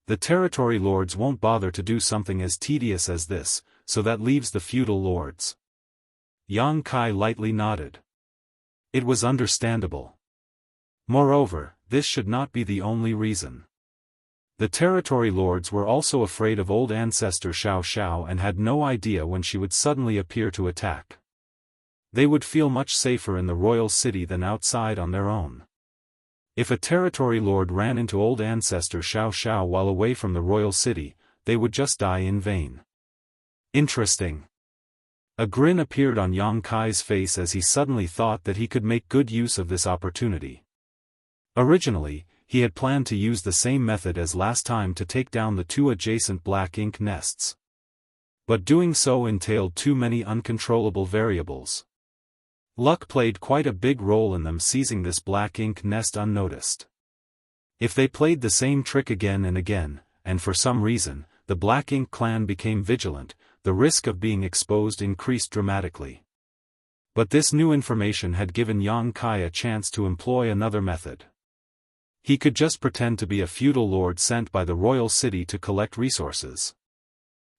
The territory lords won't bother to do something as tedious as this, so that leaves the feudal lords. Yang Kai lightly nodded. It was understandable. Moreover, this should not be the only reason. The territory lords were also afraid of old ancestor Xiao and had no idea when she would suddenly appear to attack. They would feel much safer in the royal city than outside on their own. If a territory lord ran into old ancestor Xiao while away from the royal city, they would just die in vain. Interesting. A grin appeared on Yang Kai's face as he suddenly thought that he could make good use of this opportunity. Originally, he had planned to use the same method as last time to take down the 2 adjacent Black Ink nests. But doing so entailed too many uncontrollable variables. Luck played quite a big role in them seizing this Black Ink nest unnoticed. If they played the same trick again and again, and for some reason, the Black Ink clan became vigilant, the risk of being exposed increased dramatically. But this new information had given Yang Kai a chance to employ another method. He could just pretend to be a feudal lord sent by the royal city to collect resources.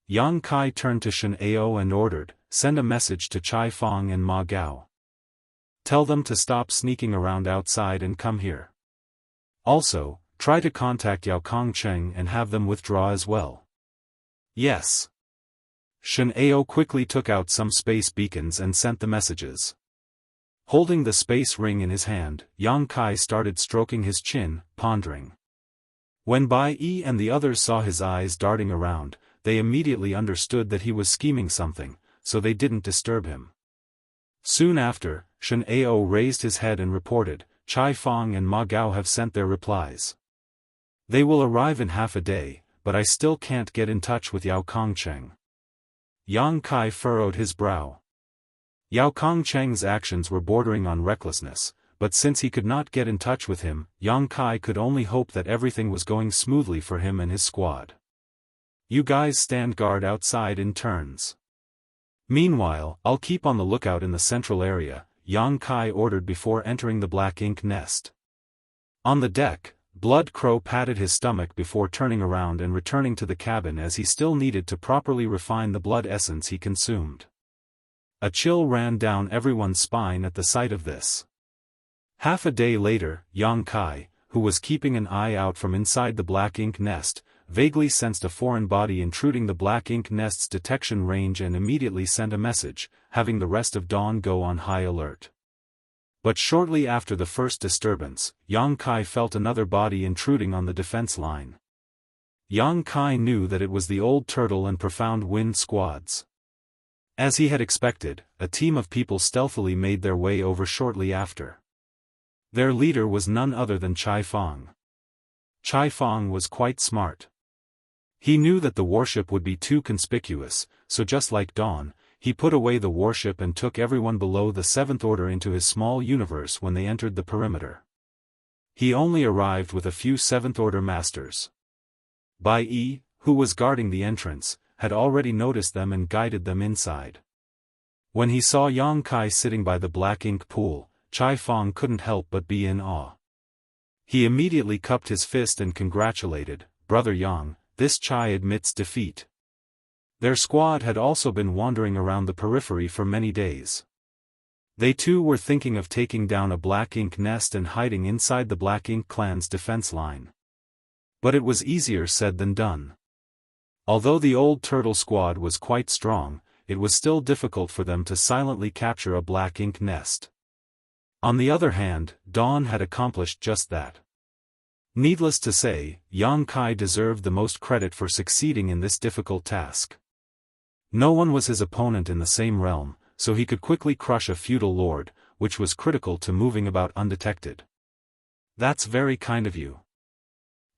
Yang Kai turned to Shen Ao and ordered, send a message to Chai Fong and Ma Gao. Tell them to stop sneaking around outside and come here. Also, try to contact Yao Kongcheng and have them withdraw as well. Yes. Shen Ao quickly took out some space beacons and sent the messages. Holding the space ring in his hand, Yang Kai started stroking his chin, pondering. When Bai Yi and the others saw his eyes darting around, they immediately understood that he was scheming something, so they didn't disturb him. Soon after, Shen Ao raised his head and reported, Chai Fong and Ma Gao have sent their replies. They will arrive in half a day, but I still can't get in touch with Yao Kongcheng. Yang Kai furrowed his brow. Yao Kongcheng's actions were bordering on recklessness, but since he could not get in touch with him, Yang Kai could only hope that everything was going smoothly for him and his squad. You guys stand guard outside in turns. Meanwhile, I'll keep on the lookout in the central area, Yang Kai ordered before entering the black ink nest. On the deck, Blood Crow patted his stomach before turning around and returning to the cabin as he still needed to properly refine the blood essence he consumed. A chill ran down everyone's spine at the sight of this. Half a day later, Yang Kai, who was keeping an eye out from inside the black ink nest, vaguely sensed a foreign body intruding the black ink nest's detection range and immediately sent a message, having the rest of Dawn go on high alert. But shortly after the first disturbance, Yang Kai felt another body intruding on the defense line. Yang Kai knew that it was the Old Turtle and Profound Wind squads. As he had expected, a team of people stealthily made their way over shortly after. Their leader was none other than Chai Fang. Chai Fang was quite smart. He knew that the warship would be too conspicuous, so just like Dawn, he put away the warship and took everyone below the Seventh Order into his small universe when they entered the perimeter. He only arrived with a few Seventh Order masters. Bai Yi, who was guarding the entrance, had already noticed them and guided them inside. When he saw Yang Kai sitting by the black ink pool, Chai Fang couldn't help but be in awe. He immediately cupped his fist and congratulated, "Brother Yang, this Chai admits defeat." Their squad had also been wandering around the periphery for many days. They too were thinking of taking down a black ink nest and hiding inside the Black Ink clan's defense line. But it was easier said than done. Although the Old Turtle squad was quite strong, it was still difficult for them to silently capture a black ink nest. On the other hand, Dawn had accomplished just that. Needless to say, Yang Kai deserved the most credit for succeeding in this difficult task. No one was his opponent in the same realm, so he could quickly crush a feudal lord, which was critical to moving about undetected. "That's very kind of you."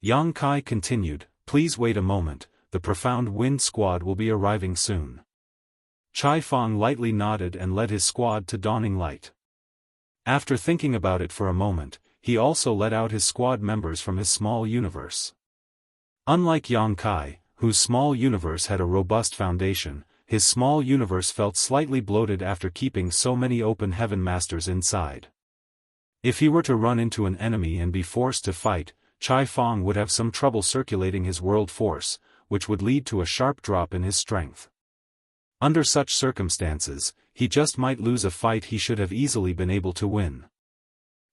Yang Kai continued, "Please wait a moment, the Profound Wind squad will be arriving soon." Chai Fang lightly nodded and led his squad to Dawning Light. After thinking about it for a moment, he also let out his squad members from his small universe. Unlike Yang Kai, whose small universe had a robust foundation, his small universe felt slightly bloated after keeping so many open heaven masters inside. If he were to run into an enemy and be forced to fight, Chai Fang would have some trouble circulating his world force, which would lead to a sharp drop in his strength. Under such circumstances, he just might lose a fight he should have easily been able to win.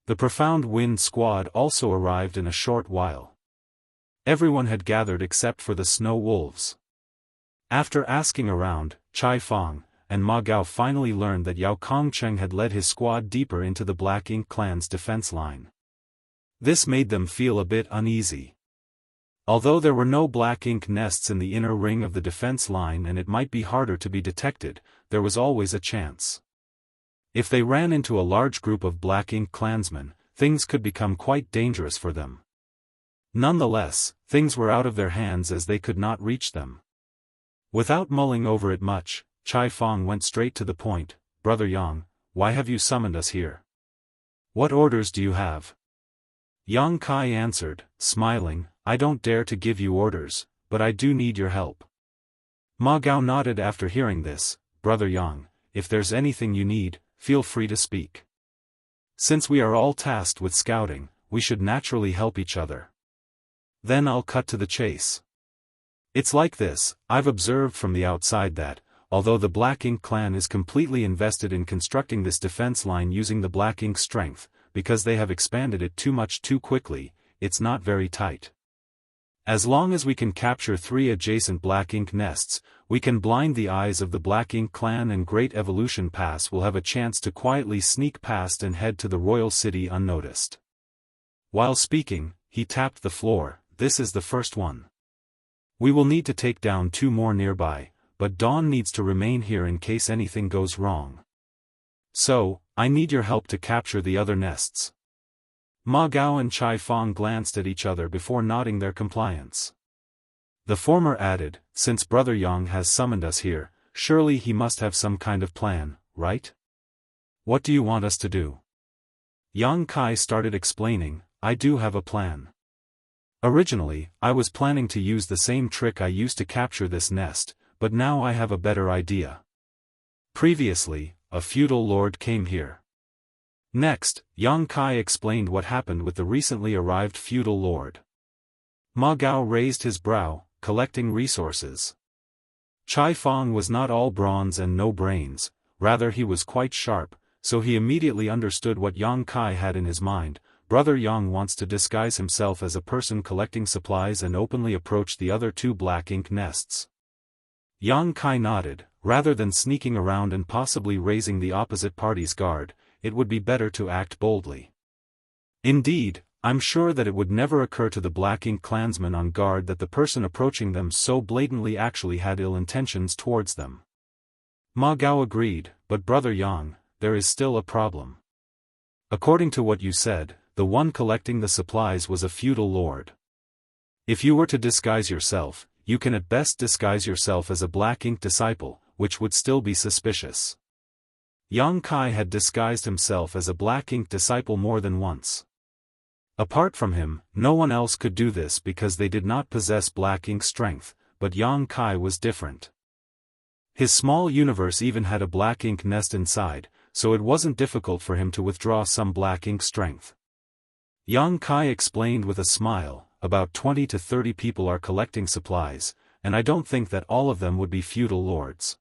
The Profound Wind squad also arrived in a short while. Everyone had gathered except for the Snow Wolves. After asking around, Chai Fang and Ma Gao finally learned that Yao Kongcheng had led his squad deeper into the Black Ink clan's defense line. This made them feel a bit uneasy. Although there were no black ink nests in the inner ring of the defense line and it might be harder to be detected, there was always a chance. If they ran into a large group of black ink clansmen, things could become quite dangerous for them. Nonetheless, things were out of their hands as they could not reach them. Without mulling over it much, Chai Fang went straight to the point, "Brother Yang, why have you summoned us here? What orders do you have?" Yang Kai answered, smiling, "I don't dare to give you orders, but I do need your help." Ma Gao nodded after hearing this, "Brother Yang, if there's anything you need, feel free to speak. Since we are all tasked with scouting, we should naturally help each other." Then I'll cut to the chase. It's like this, I've observed from the outside that, although the Black Ink clan is completely invested in constructing this defense line using the Black Ink strength, because they have expanded it too much too quickly, it's not very tight. As long as we can capture 3 adjacent Black Ink nests, we can blind the eyes of the Black Ink clan and Great Evolution Pass will have a chance to quietly sneak past and head to the royal city unnoticed. While speaking, he tapped the floor. "This is the first one. We will need to take down 2 more nearby, but Dawn needs to remain here in case anything goes wrong. So, I need your help to capture the other nests." Ma Gao and Chai Fang glanced at each other before nodding their compliance. The former added, "Since Brother Yang has summoned us here, surely he must have some kind of plan, right?" What do you want us to do? Yang Kai started explaining, I do have a plan. Originally, I was planning to use the same trick I used to capture this nest, but now I have a better idea. Previously, a feudal lord came here. Next, Yang Kai explained what happened with the recently arrived feudal lord. Ma Gao raised his brow, collecting resources. Chai Fang was not all bronze and no brains, rather he was quite sharp, so he immediately understood what Yang Kai had in his mind. Brother Yang wants to disguise himself as a person collecting supplies and openly approach the other two black ink nests. Yang Kai nodded. Rather than sneaking around and possibly raising the opposite party's guard, it would be better to act boldly. Indeed, I'm sure that it would never occur to the black ink clansmen on guard that the person approaching them so blatantly actually had ill intentions towards them. Ma Gao agreed, but Brother Yang, there is still a problem. According to what you said, the one collecting the supplies was a feudal lord. If you were to disguise yourself, you can at best disguise yourself as a black ink disciple, which would still be suspicious. Yang Kai had disguised himself as a black ink disciple more than once. Apart from him, no one else could do this because they did not possess black ink strength, but Yang Kai was different. His small universe even had a black ink nest inside, so it wasn't difficult for him to withdraw some black ink strength. Yang Kai explained with a smile, about 20 to 30 people are collecting supplies, and I don't think that all of them would be feudal lords.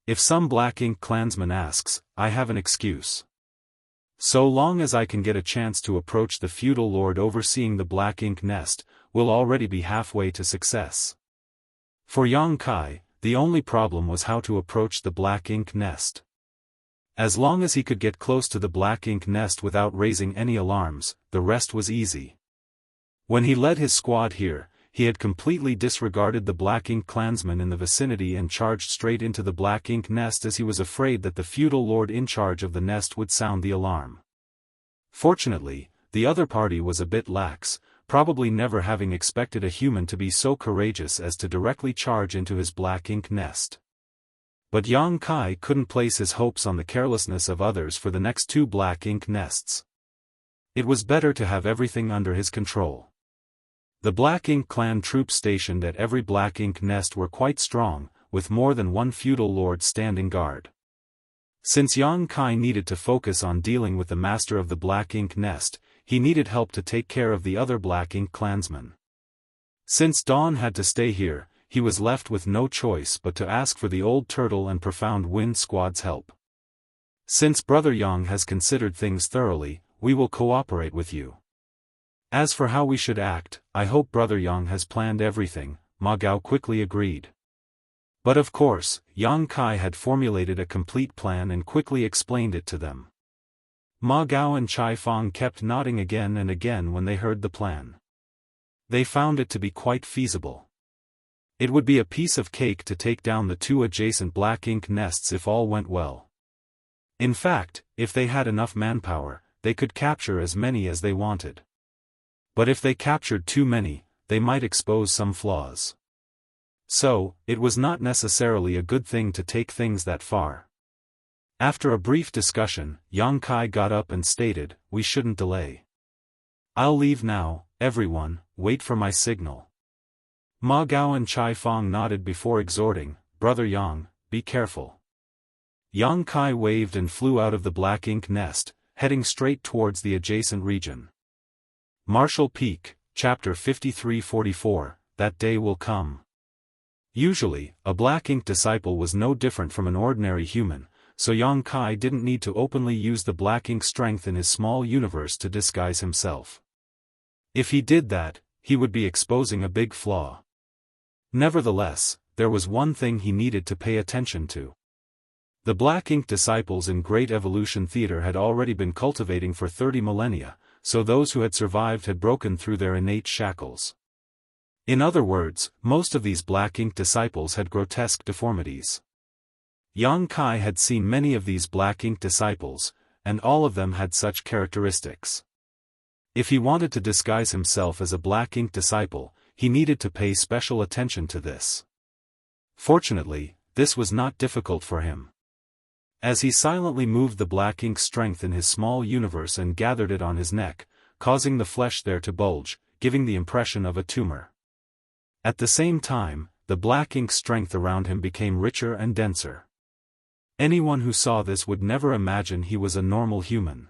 If some black ink clansman asks, I have an excuse. So long as I can get a chance to approach the feudal lord overseeing the black ink nest, we'll already be halfway to success. For Yang Kai, the only problem was how to approach the black ink nest. As long as he could get close to the black ink nest without raising any alarms, the rest was easy. When he led his squad here, he had completely disregarded the black ink clansmen in the vicinity and charged straight into the black ink nest as he was afraid that the feudal lord in charge of the nest would sound the alarm. Fortunately, the other party was a bit lax, probably never having expected a human to be so courageous as to directly charge into his black ink nest. But Yang Kai couldn't place his hopes on the carelessness of others for the next two black ink nests. It was better to have everything under his control. The black ink clan troops stationed at every black ink nest were quite strong, with more than one feudal lord standing guard. Since Yang Kai needed to focus on dealing with the master of the black ink nest, he needed help to take care of the other black ink clansmen. Since Dawn had to stay here, he was left with no choice but to ask for the Old Turtle and Profound Wind Squad's help. Since Brother Yang has considered things thoroughly, we will cooperate with you. As for how we should act, I hope Brother Yang has planned everything, Ma Gao quickly agreed. But of course, Yang Kai had formulated a complete plan and quickly explained it to them. Ma Gao and Chai Fang kept nodding again and again when they heard the plan. They found it to be quite feasible. It would be a piece of cake to take down the two adjacent black ink nests if all went well. In fact, if they had enough manpower, they could capture as many as they wanted. But if they captured too many, they might expose some flaws. So, it was not necessarily a good thing to take things that far. After a brief discussion, Yang Kai got up and stated, we shouldn't delay. I'll leave now, everyone, wait for my signal. Ma Gao and Chai Fang nodded before exhorting, Brother Yang, be careful. Yang Kai waved and flew out of the black ink nest, heading straight towards the adjacent region. Marshall Peak, Chapter 53-44, That Day Will Come. Usually, a black ink disciple was no different from an ordinary human, so Yang Kai didn't need to openly use the black ink strength in his small universe to disguise himself. If he did that, he would be exposing a big flaw. Nevertheless, there was one thing he needed to pay attention to. The black ink disciples in Great Evolution Theater had already been cultivating for 30 millennia, so those who had survived had broken through their innate shackles. In other words, most of these black ink disciples had grotesque deformities. Yang Kai had seen many of these black ink disciples, and all of them had such characteristics. If he wanted to disguise himself as a black ink disciple, he needed to pay special attention to this. Fortunately, this was not difficult for him. As he silently moved the black ink strength in his small universe and gathered it on his neck, causing the flesh there to bulge, giving the impression of a tumor. At the same time, the black ink strength around him became richer and denser. Anyone who saw this would never imagine he was a normal human.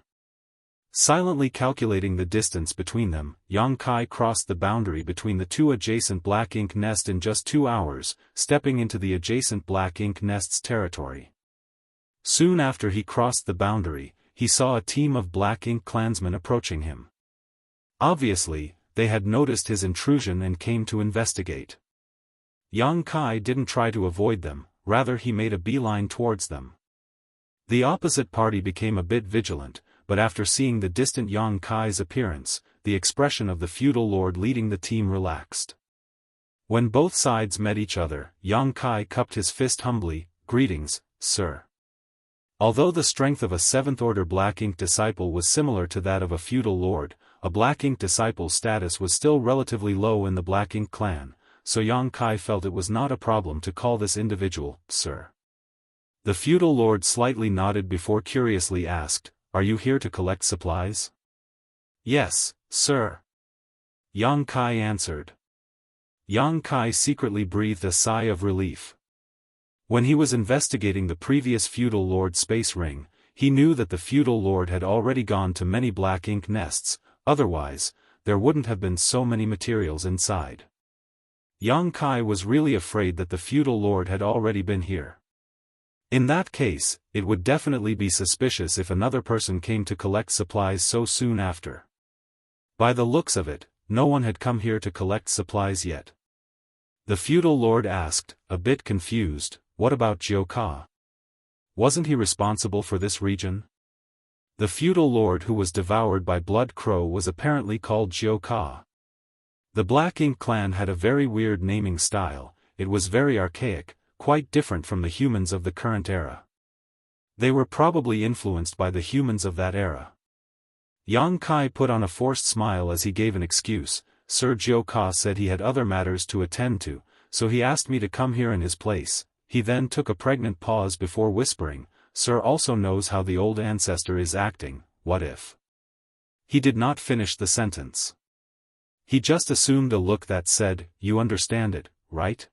Silently calculating the distance between them, Yang Kai crossed the boundary between the two adjacent black ink nests in just 2 hours, stepping into the adjacent black ink nest's territory. Soon after he crossed the boundary, he saw a team of black ink clansmen approaching him. Obviously, they had noticed his intrusion and came to investigate. Yang Kai didn't try to avoid them, rather he made a beeline towards them. The opposite party became a bit vigilant, but after seeing the distant Yang Kai's appearance, the expression of the feudal lord leading the team relaxed. When both sides met each other, Yang Kai cupped his fist humbly, "Greetings, sir." Although the strength of a 7th-order black ink disciple was similar to that of a feudal lord, a black ink disciple's status was still relatively low in the black ink clan, so Yang Kai felt it was not a problem to call this individual, sir. The feudal lord slightly nodded before curiously asked, "Are you here to collect supplies?" "Yes, sir," Yang Kai answered. Yang Kai secretly breathed a sigh of relief. When he was investigating the previous feudal lord's space ring, he knew that the feudal lord had already gone to many black ink nests, otherwise, there wouldn't have been so many materials inside. Yang Kai was really afraid that the feudal lord had already been here. In that case, it would definitely be suspicious if another person came to collect supplies so soon after. By the looks of it, no one had come here to collect supplies yet. The feudal lord asked, a bit confused, "What about Jiu Ka? Wasn't he responsible for this region?" The feudal lord who was devoured by Blood Crow was apparently called Jiu Ka. The Black Ink clan had a very weird naming style, it was very archaic, quite different from the humans of the current era. They were probably influenced by the humans of that era. Yang Kai put on a forced smile as he gave an excuse. "Sir Jiu Ka said he had other matters to attend to, so he asked me to come here in his place." He then took a pregnant pause before whispering, "Sir also knows how the old ancestor is acting, what if?" He did not finish the sentence. He just assumed a look that said, "You understand it, right?"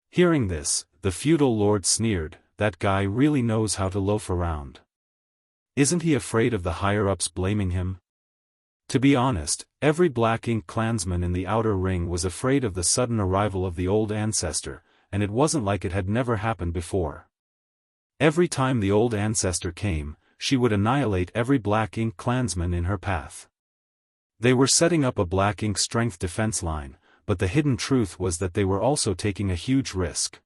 Hearing this, the feudal lord sneered, "That guy really knows how to loaf around. Isn't he afraid of the higher-ups blaming him?" To be honest, every Black Ink clansman in the outer ring was afraid of the sudden arrival of the old ancestor, and it wasn't like it had never happened before. Every time the old ancestor came, she would annihilate every Black Ink clansman in her path. They were setting up a Black Ink strength defense line, but the hidden truth was that they were also taking a huge risk.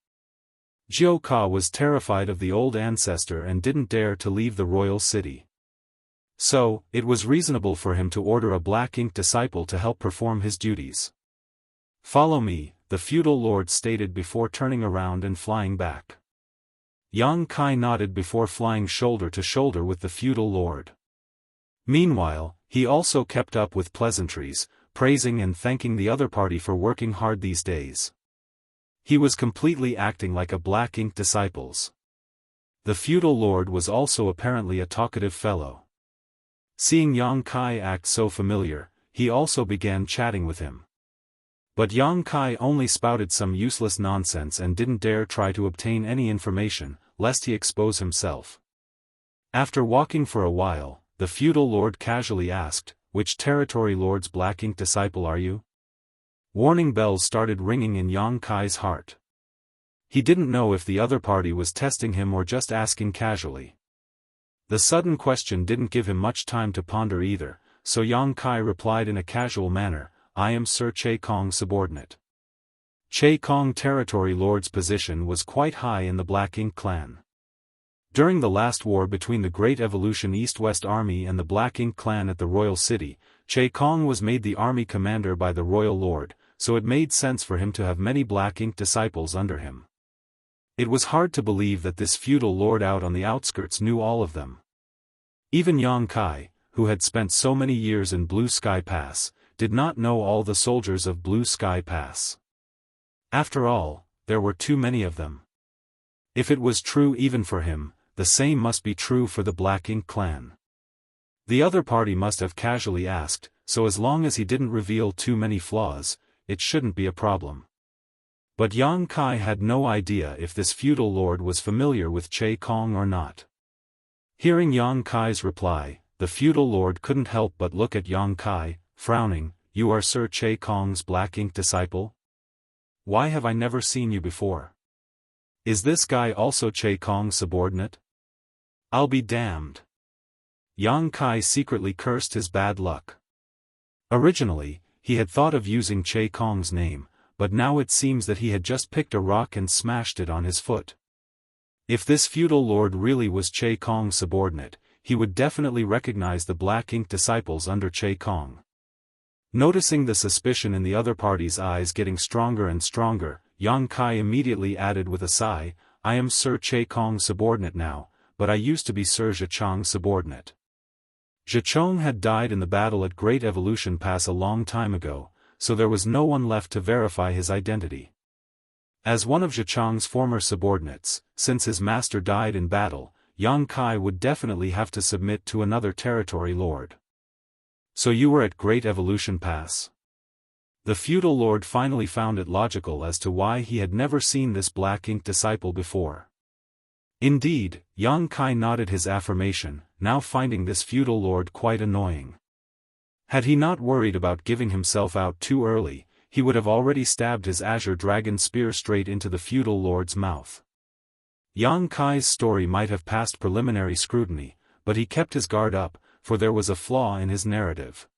Jiu Ka was terrified of the old ancestor and didn't dare to leave the royal city. So, it was reasonable for him to order a Black Ink disciple to help perform his duties. "Follow me," the feudal lord stated before turning around and flying back. Yang Kai nodded before flying shoulder to shoulder with the feudal lord. Meanwhile, he also kept up with pleasantries, praising and thanking the other party for working hard these days. He was completely acting like a Black Ink disciples. The feudal lord was also apparently a talkative fellow. Seeing Yang Kai act so familiar, he also began chatting with him. But Yang Kai only spouted some useless nonsense and didn't dare try to obtain any information, lest he expose himself. After walking for a while, the feudal lord casually asked, "Which territory lord's Black Ink disciple are you?" Warning bells started ringing in Yang Kai's heart. He didn't know if the other party was testing him or just asking casually. The sudden question didn't give him much time to ponder either, so Yang Kai replied in a casual manner, "I am Sir Che Kong subordinate." Che Kong territory lord's position was quite high in the Black Ink clan. During the last war between the Great Evolution East-West Army and the Black Ink clan at the Royal City, Che Kong was made the army commander by the Royal Lord, so it made sense for him to have many Black Ink disciples under him. It was hard to believe that this feudal lord out on the outskirts knew all of them. Even Yang Kai, who had spent so many years in Blue Sky Pass, did not know all the soldiers of Blue Sky Pass. After all, there were too many of them. If it was true even for him, the same must be true for the Black Ink clan. The other party must have casually asked, so as long as he didn't reveal too many flaws, it shouldn't be a problem. But Yang Kai had no idea if this feudal lord was familiar with Che Kong or not. Hearing Yang Kai's reply, the feudal lord couldn't help but look at Yang Kai, frowning. "You are Sir Che Kong's Black Ink disciple? Why have I never seen you before? Is this guy also Che Kong's subordinate? I'll be damned." Yang Kai secretly cursed his bad luck. Originally, he had thought of using Che Kong's name, but now it seems that he had just picked a rock and smashed it on his foot. If this feudal lord really was Che Kong's subordinate, he would definitely recognize the Black Ink disciples under Che Kong. Noticing the suspicion in the other party's eyes getting stronger and stronger, Yang Kai immediately added with a sigh, "I am Sir Che Kong's subordinate now, but I used to be Sir Zhichong's subordinate." Zhichong had died in the battle at Great Evolution Pass a long time ago, so there was no one left to verify his identity. As one of Zhichong's former subordinates, since his master died in battle, Yang Kai would definitely have to submit to another territory lord. "So you were at Great Evolution Pass?" The feudal lord finally found it logical as to why he had never seen this Black Ink disciple before. Indeed, Yang Kai nodded his affirmation, now finding this feudal lord quite annoying. Had he not worried about giving himself out too early, he would have already stabbed his azure dragon spear straight into the feudal lord's mouth. Yang Kai's story might have passed preliminary scrutiny, but he kept his guard up, for there was a flaw in his narrative.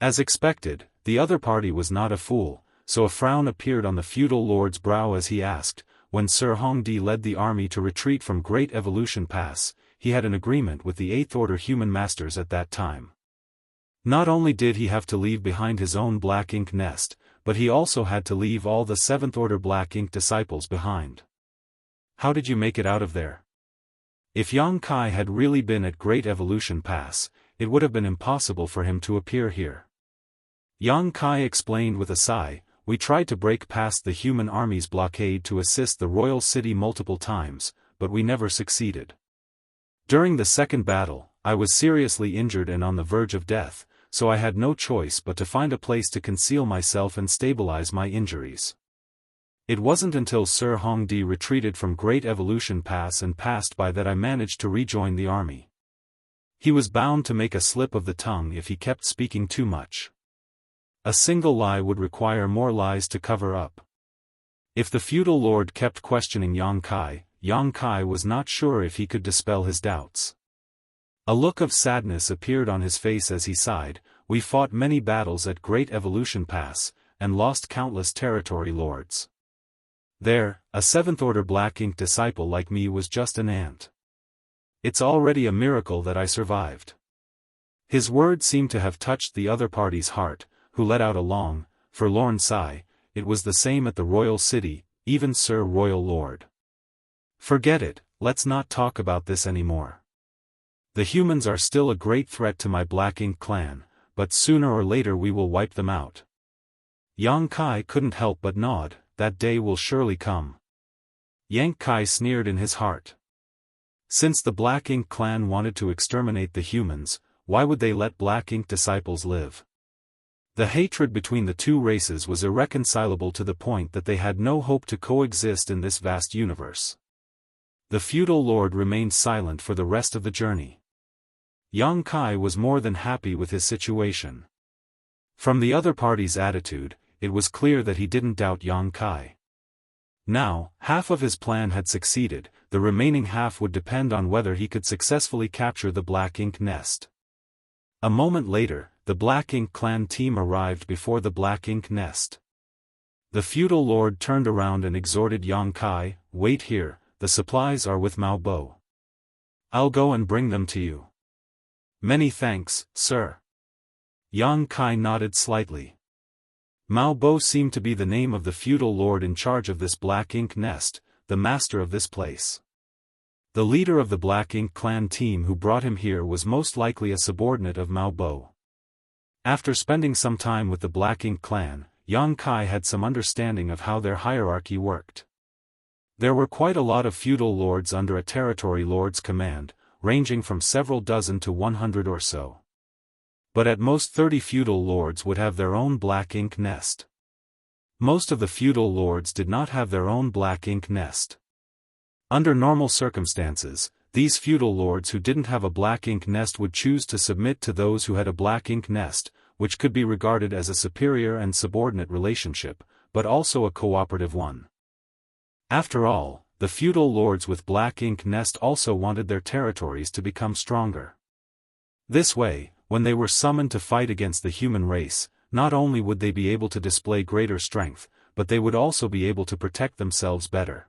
As expected, the other party was not a fool, so a frown appeared on the feudal lord's brow as he asked, "When Sir Hongdi led the army to retreat from Great Evolution Pass, he had an agreement with the Eighth Order human masters at that time. Not only did he have to leave behind his own Black Ink nest, but he also had to leave all the Seventh Order Black Ink disciples behind. How did you make it out of there?" If Yang Kai had really been at Great Evolution Pass, it would have been impossible for him to appear here. Yang Kai explained with a sigh, "We tried to break past the human army's blockade to assist the royal city multiple times, but we never succeeded. During the second battle, I was seriously injured and on the verge of death, so I had no choice but to find a place to conceal myself and stabilize my injuries. It wasn't until Sir Hongdi retreated from Great Evolution Pass and passed by that I managed to rejoin the army. He was bound to make a slip of the tongue if he kept speaking too much. A single lie would require more lies to cover up." If the feudal lord kept questioning Yang Kai was not sure if he could dispel his doubts. A look of sadness appeared on his face as he sighed, "We fought many battles at Great Evolution Pass, and lost countless territory lords. There, a Seventh Order Black Ink disciple like me was just an ant. It's already a miracle that I survived." His words seemed to have touched the other party's heart, who let out a long, forlorn sigh. It was the same at the royal city, even Sir Royal Lord. "Forget it, let's not talk about this anymore. The humans are still a great threat to my Black Ink clan, but sooner or later we will wipe them out." Yang Kai couldn't help but nod, "That day will surely come." Yang Kai sneered in his heart. Since the Black Ink clan wanted to exterminate the humans, why would they let Black Ink disciples live? The hatred between the two races was irreconcilable to the point that they had no hope to coexist in this vast universe. The feudal lord remained silent for the rest of the journey. Yang Kai was more than happy with his situation. From the other party's attitude, it was clear that he didn't doubt Yang Kai. Now, half of his plan had succeeded, the remaining half would depend on whether he could successfully capture the Black Ink nest. A moment later, the Black Ink clan team arrived before the Black Ink nest. The feudal lord turned around and exhorted Yang Kai, "Wait here, the supplies are with Mao Bo. I'll go and bring them to you." "Many thanks, sir." Yang Kai nodded slightly. Mao Bo seemed to be the name of the feudal lord in charge of this Black Ink nest, the master of this place. The leader of the Black Ink clan team who brought him here was most likely a subordinate of Mao Bo. After spending some time with the Black Ink clan, Yang Kai had some understanding of how their hierarchy worked. There were quite a lot of feudal lords under a territory lord's command, ranging from several dozen to 100 or so. But at most 30 feudal lords would have their own black ink nest. Most of the feudal lords did not have their own black ink nest. Under normal circumstances, these feudal lords who didn't have a black ink nest would choose to submit to those who had a black ink nest, which could be regarded as a superior and subordinate relationship, but also a cooperative one. After all, the feudal lords with black ink nest also wanted their territories to become stronger. This way, when they were summoned to fight against the human race, not only would they be able to display greater strength, but they would also be able to protect themselves better.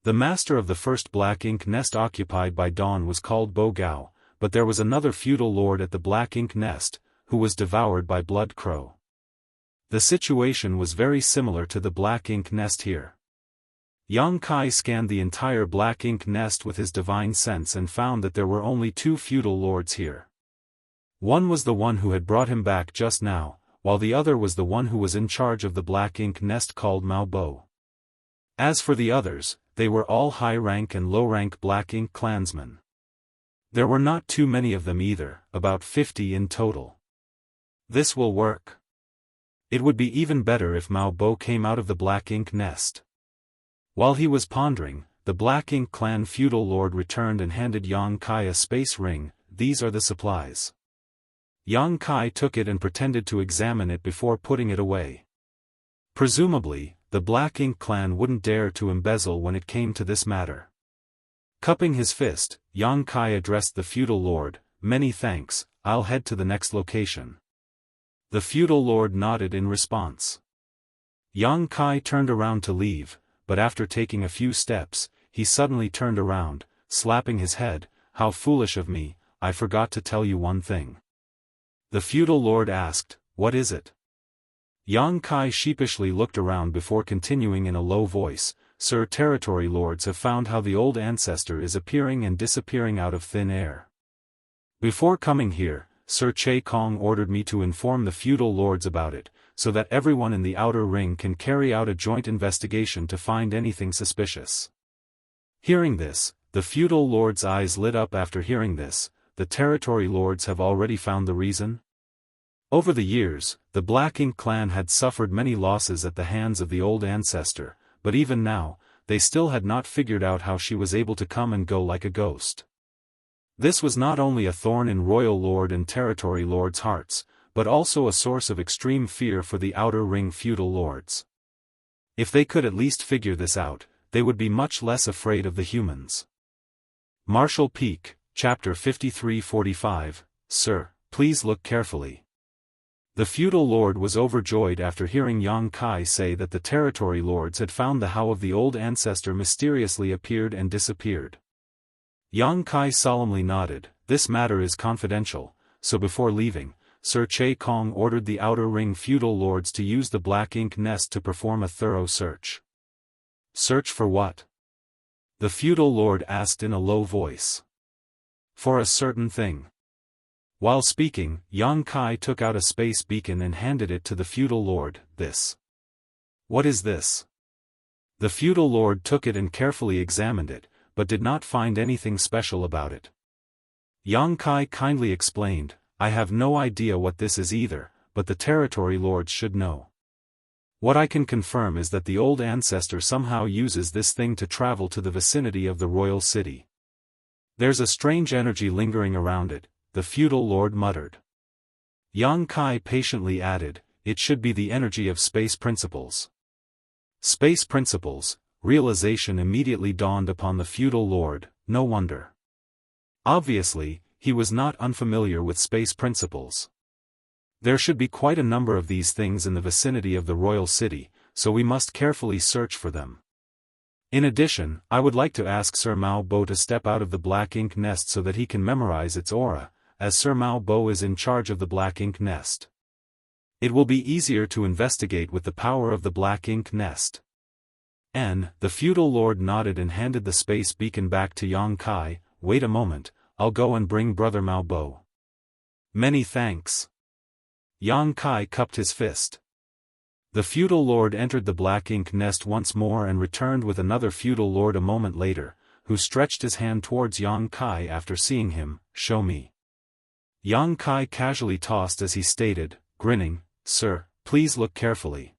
The master of the first black ink nest occupied by Dawn was called Bo Gao, but there was another feudal lord at the black ink nest, who was devoured by Blood Crow. The situation was very similar to the black ink nest here. Yang Kai scanned the entire black ink nest with his divine sense and found that there were only 2 feudal lords here. One was the one who had brought him back just now, while the other was the one who was in charge of the black ink nest called Mao Bo. As for the others, they were all high-rank and low-rank black ink clansmen. There were not too many of them either, about 50 in total. This will work. It would be even better if Mao Bo came out of the black ink nest. While he was pondering, the black ink clan feudal lord returned and handed Yang Kai a space ring. These are the supplies. Yang Kai took it and pretended to examine it before putting it away. Presumably, the black ink clan wouldn't dare to embezzle when it came to this matter. Cupping his fist, Yang Kai addressed the feudal lord, "Many thanks, I'll head to the next location." The feudal lord nodded in response. Yang Kai turned around to leave, but after taking a few steps, he suddenly turned around, slapping his head. "How foolish of me, I forgot to tell you one thing." The feudal lord asked, "What is it?" Yang Kai sheepishly looked around before continuing in a low voice, "Sir, territory lords have found how the old ancestor is appearing and disappearing out of thin air. Before coming here, Sir Che Kong ordered me to inform the feudal lords about it, so that everyone in the outer ring can carry out a joint investigation to find anything suspicious." Hearing this, the feudal lords' eyes lit up. After hearing this, the territory lords have already found the reason? Over the years, the Black Ink clan had suffered many losses at the hands of the old ancestor, but even now, they still had not figured out how she was able to come and go like a ghost. This was not only a thorn in royal lord and territory lords' hearts, but also a source of extreme fear for the outer ring feudal lords. If they could at least figure this out, they would be much less afraid of the humans. Marshall Peak, Chapter 53-45, Sir, please look carefully. The feudal lord was overjoyed after hearing Yang Kai say that the territory lords had found the how of the old ancestor mysteriously appeared and disappeared. Yang Kai solemnly nodded. "This matter is confidential, so before leaving, Sir Che Kong ordered the outer ring feudal lords to use the Black Ink nest to perform a thorough search." "Search for what?" the feudal lord asked in a low voice. "For a certain thing." While speaking, Yang Kai took out a space beacon and handed it to the feudal lord. "This. What is this?" The feudal lord took it and carefully examined it, but did not find anything special about it. Yang Kai kindly explained, "I have no idea what this is either, but the territory lords should know. What I can confirm is that the old ancestor somehow uses this thing to travel to the vicinity of the royal city. There's a strange energy lingering around it," the feudal lord muttered. Yang Kai patiently added, "It should be the energy of space principles." Space principles, realization immediately dawned upon the feudal lord. No wonder. Obviously, he was not unfamiliar with space principles. There should be quite a number of these things in the vicinity of the royal city, so we must carefully search for them. In addition, I would like to ask Sir Mao Bo to step out of the Black Ink nest so that he can memorize its aura, as Sir Mao Bo is in charge of the Black Ink nest. It will be easier to investigate with the power of the Black Ink nest. The feudal lord nodded and handed the space beacon back to Yang Kai. "Wait a moment, I'll go and bring Brother Mao Bo." "Many thanks." Yang Kai cupped his fist. The feudal lord entered the black ink nest once more and returned with another feudal lord a moment later, who stretched his hand towards Yang Kai after seeing him. "Show me." Yang Kai casually tossed as he stated, grinning, "Sir, please look carefully."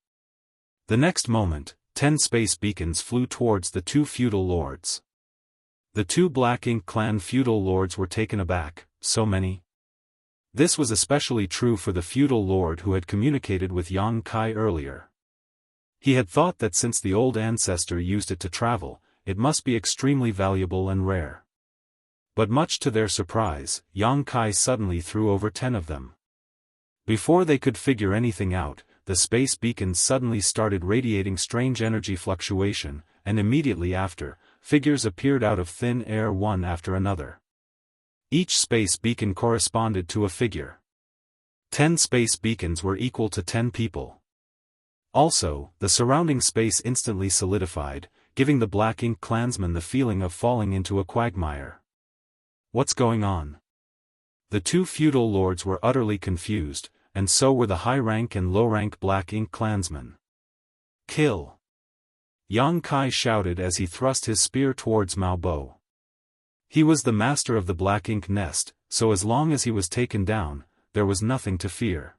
The next moment, 10 space beacons flew towards the two feudal lords. The two Black Ink clan feudal lords were taken aback. So many? This was especially true for the feudal lord who had communicated with Yang Kai earlier. He had thought that since the old ancestor used it to travel, it must be extremely valuable and rare. But much to their surprise, Yang Kai suddenly threw over 10 of them. Before they could figure anything out, the space beacons suddenly started radiating strange energy fluctuation, and immediately after, figures appeared out of thin air one after another. Each space beacon corresponded to a figure. 10 space beacons were equal to 10 people. Also, the surrounding space instantly solidified, giving the Black Ink clansmen the feeling of falling into a quagmire. What's going on? The two feudal lords were utterly confused, and so were the high-rank and low-rank Black Ink clansmen. "Kill!" Yang Kai shouted as he thrust his spear towards Mao Bo. He was the master of the Black Ink nest, so as long as he was taken down, there was nothing to fear.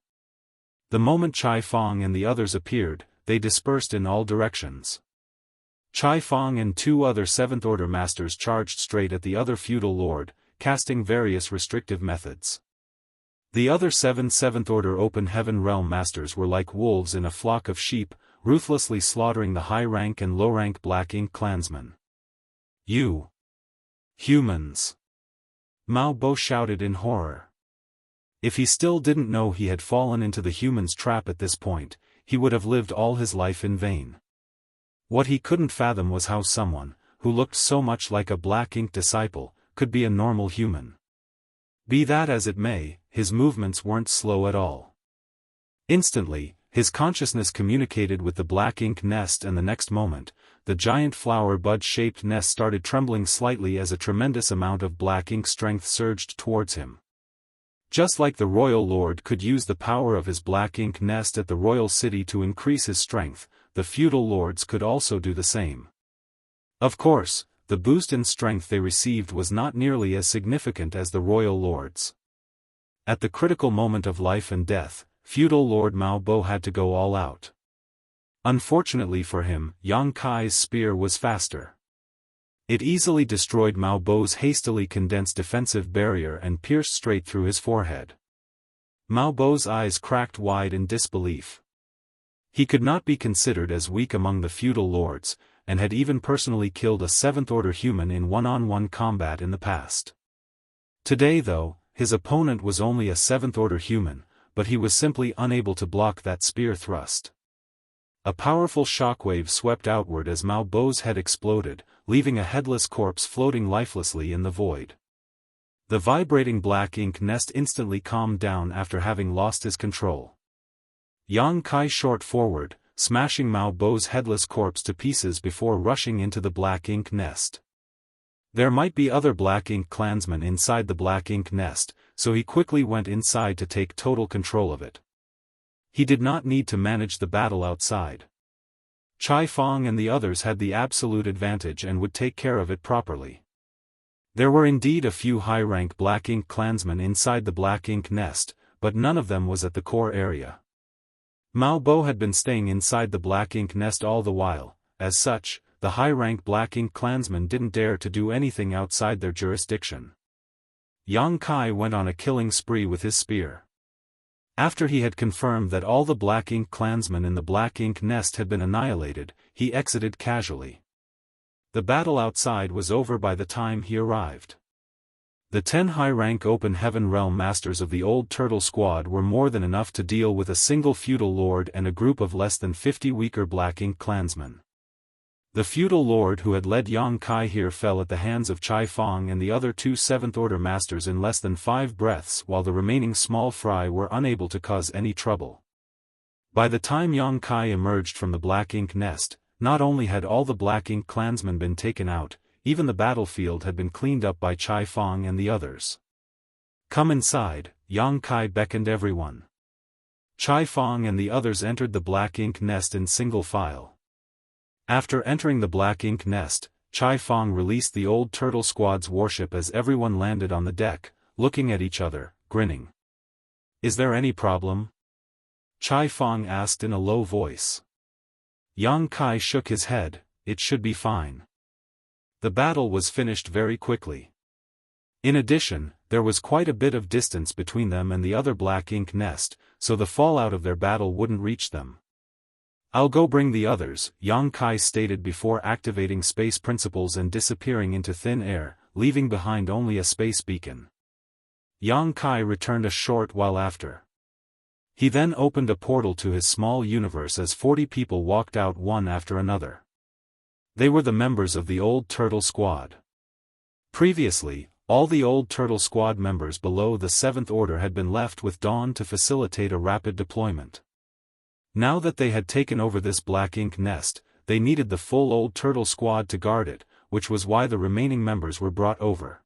The moment Chai Fong and the others appeared, they dispersed in all directions. Chai Fong and 2 other 7th Order masters charged straight at the other feudal lord, casting various restrictive methods. The other 7 7th Order Open Heaven Realm masters were like wolves in a flock of sheep, ruthlessly slaughtering the high-rank and low-rank Black Ink clansmen. "You humans!" Mao Bo shouted in horror. If he still didn't know he had fallen into the humans' trap at this point, he would have lived all his life in vain. What he couldn't fathom was how someone, who looked so much like a Black Ink disciple, could be a normal human. Be that as it may, his movements weren't slow at all. Instantly, his consciousness communicated with the Black Ink nest, and the next moment, the giant flower bud-shaped nest started trembling slightly as a tremendous amount of Black Ink strength surged towards him. Just like the royal lord could use the power of his Black Ink nest at the royal city to increase his strength, the feudal lords could also do the same. Of course, the boost in strength they received was not nearly as significant as the royal lords. At the critical moment of life and death, feudal lord Mao Bo had to go all out. Unfortunately for him, Yang Kai's spear was faster. It easily destroyed Mao Bo's hastily condensed defensive barrier and pierced straight through his forehead. Mao Bo's eyes cracked wide in disbelief. He could not be considered as weak among the feudal lords, and had even personally killed a 7th Order human in one-on-one combat in the past. Today though, his opponent was only a 7th Order human, but he was simply unable to block that spear thrust. A powerful shockwave swept outward as Mao Bo's head exploded, leaving a headless corpse floating lifelessly in the void. The vibrating Black Ink nest instantly calmed down after having lost his control. Yang Kai shot forward, smashing Mao Bo's headless corpse to pieces before rushing into the Black Ink nest. There might be other Black Ink clansmen inside the Black Ink nest, so he quickly went inside to take total control of it. He did not need to manage the battle outside. Chai Fong and the others had the absolute advantage and would take care of it properly. There were indeed a few high-rank Black Ink clansmen inside the Black Ink nest, but none of them was at the core area. Mao Bo had been staying inside the Black Ink nest all the while. As such, the high-rank Black Ink clansmen didn't dare to do anything outside their jurisdiction. Yang Kai went on a killing spree with his spear. After he had confirmed that all the Black Ink clansmen in the Black Ink nest had been annihilated, he exited casually. The battle outside was over by the time he arrived. The 10 high-rank Open Heaven Realm masters of the Old Turtle Squad were more than enough to deal with a single feudal lord and a group of less than 50 weaker Black Ink clansmen. The feudal lord who had led Yang Kai here fell at the hands of Chai Fong and the other 2 7th Order masters in less than 5 breaths, while the remaining small fry were unable to cause any trouble. By the time Yang Kai emerged from the Black Ink nest, not only had all the Black Ink clansmen been taken out, even the battlefield had been cleaned up by Chai Fong and the others. "Come inside," Yang Kai beckoned everyone. Chai Fong and the others entered the black ink nest in single file. After entering the black ink nest, Chai Fong released the old turtle squad's warship as everyone landed on the deck, looking at each other, grinning. "Is there any problem?" Chai Fong asked in a low voice. Yang Kai shook his head. "It should be fine." The battle was finished very quickly. In addition, there was quite a bit of distance between them and the other black ink nest, so the fallout of their battle wouldn't reach them. "I'll go bring the others," Yang Kai stated before activating space principles and disappearing into thin air, leaving behind only a space beacon. Yang Kai returned a short while after. He then opened a portal to his small universe as 40 people walked out one after another. They were the members of the old turtle squad. Previously, all the old turtle squad members below the 7th order had been left with Dawn to facilitate a rapid deployment. Now that they had taken over this black ink nest, they needed the full old turtle squad to guard it, which was why the remaining members were brought over.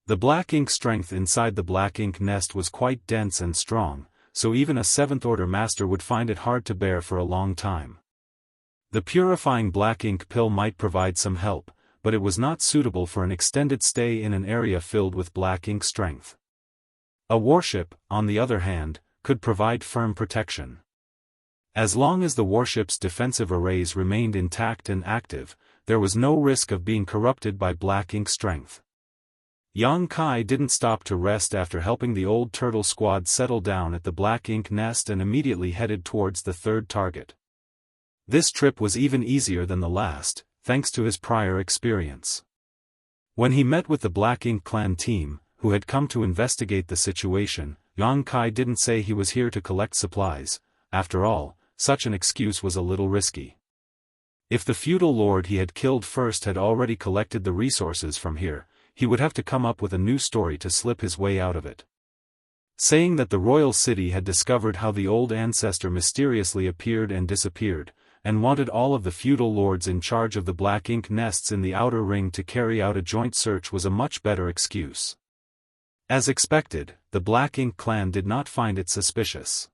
The black ink strength inside the black ink nest was quite dense and strong, so even a 7th order master would find it hard to bear for a long time. The purifying black ink pill might provide some help, but it was not suitable for an extended stay in an area filled with black ink strength. A warship, on the other hand, could provide firm protection. As long as the warship's defensive arrays remained intact and active, there was no risk of being corrupted by black ink strength. Yang Kai didn't stop to rest after helping the old turtle squad settle down at the black ink nest and immediately headed towards the third target. This trip was even easier than the last, thanks to his prior experience. When he met with the Black Ink Clan team, who had come to investigate the situation, Yang Kai didn't say he was here to collect supplies. After all, such an excuse was a little risky. If the feudal lord he had killed first had already collected the resources from here, he would have to come up with a new story to slip his way out of it. Saying that the royal city had discovered how the old ancestor mysteriously appeared and disappeared, and wanted all of the feudal lords in charge of the black ink nests in the outer ring to carry out a joint search was a much better excuse. As expected, the Black Ink Clan did not find it suspicious.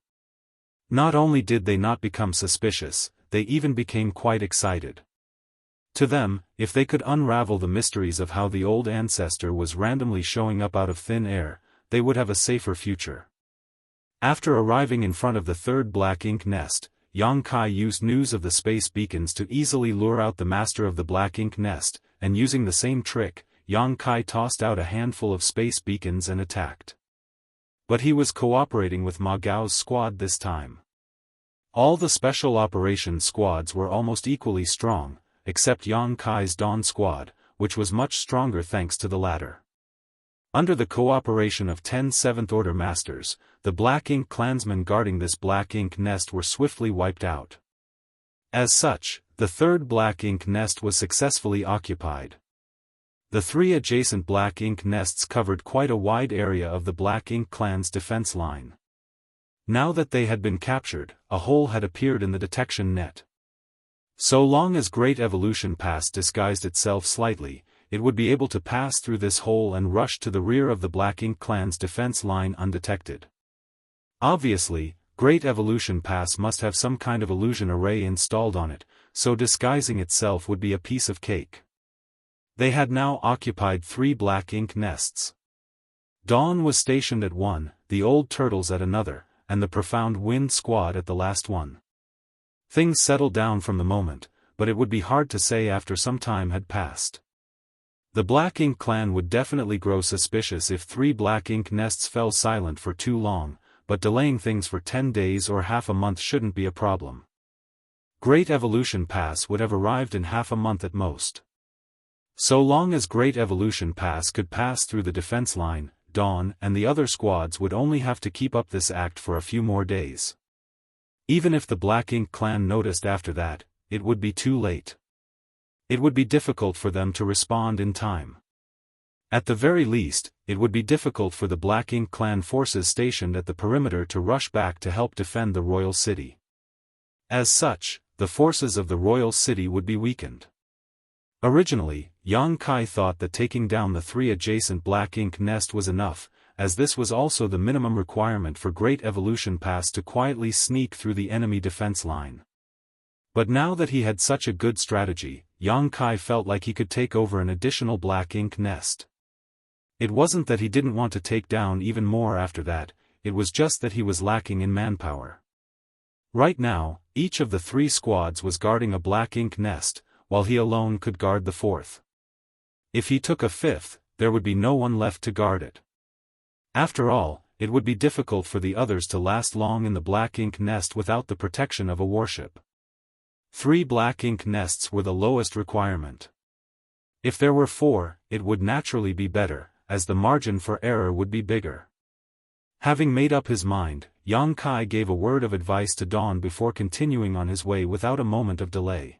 Not only did they not become suspicious, they even became quite excited. To them, if they could unravel the mysteries of how the old ancestor was randomly showing up out of thin air, they would have a safer future. After arriving in front of the third black ink nest, Yang Kai used news of the space beacons to easily lure out the master of the black ink nest, and using the same trick, Yang Kai tossed out a handful of space beacons and attacked. But he was cooperating with Ma Gao's squad this time. All the special operations squads were almost equally strong, except Yang Kai's Dawn squad, which was much stronger thanks to the latter. Under the cooperation of 10 7th Order Masters, the Black Ink clansmen guarding this Black Ink nest were swiftly wiped out. As such, the third Black Ink nest was successfully occupied. The 3 adjacent Black Ink nests covered quite a wide area of the Black Ink clan's defense line. Now that they had been captured, a hole had appeared in the detection net. So long as Great Evolution Pass disguised itself slightly, it would be able to pass through this hole and rush to the rear of the Black Ink clan's defense line undetected. Obviously, Great Evolution Pass must have some kind of illusion array installed on it, so disguising itself would be a piece of cake. They had now occupied 3 Black Ink nests. Dawn was stationed at one, the Old Turtles at another, and the Profound Wind squad at the last one. Things settled down from the moment, but it would be hard to say after some time had passed. The Black Ink clan would definitely grow suspicious if 3 Black Ink nests fell silent for too long, but delaying things for 10 days or half a month shouldn't be a problem. Great Evolution Pass would have arrived in half a month at most. So long as Great Evolution Pass could pass through the defense line, Dawn and the other squads would only have to keep up this act for a few more days. Even if the Black Ink clan noticed after that, it would be too late. It would be difficult for them to respond in time. At the very least, it would be difficult for the Black Ink clan forces stationed at the perimeter to rush back to help defend the royal city. As such, the forces of the royal city would be weakened. Originally, Yang Kai thought that taking down the 3 adjacent Black Ink nest was enough, as this was also the minimum requirement for Great Evolution Pass to quietly sneak through the enemy defense line. But now that he had such a good strategy, Yang Kai felt like he could take over an additional black ink nest. It wasn't that he didn't want to take down even more after that, it was just that he was lacking in manpower. Right now, each of the 3 squads was guarding a black ink nest, while he alone could guard the 4th. If he took a 5th, there would be no one left to guard it. After all, it would be difficult for the others to last long in the black ink nest without the protection of a warship. 3 black ink nests were the lowest requirement. If there were 4, it would naturally be better, as the margin for error would be bigger. Having made up his mind, Yang Kai gave a word of advice to Dawn before continuing on his way without a moment of delay.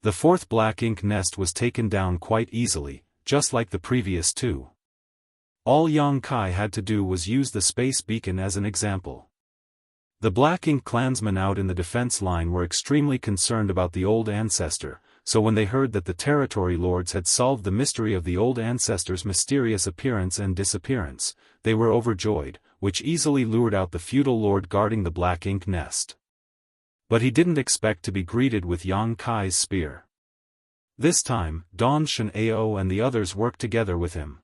The 4th black ink nest was taken down quite easily, just like the previous 2. All Yang Kai had to do was use the space beacon as an example. The Black Ink clansmen out in the defense line were extremely concerned about the old ancestor, so when they heard that the territory lords had solved the mystery of the old ancestor's mysterious appearance and disappearance, they were overjoyed, which easily lured out the feudal lord guarding the Black Ink nest. But he didn't expect to be greeted with Yang Kai's spear. This time, Dawn Shen-ao and the others worked together with him.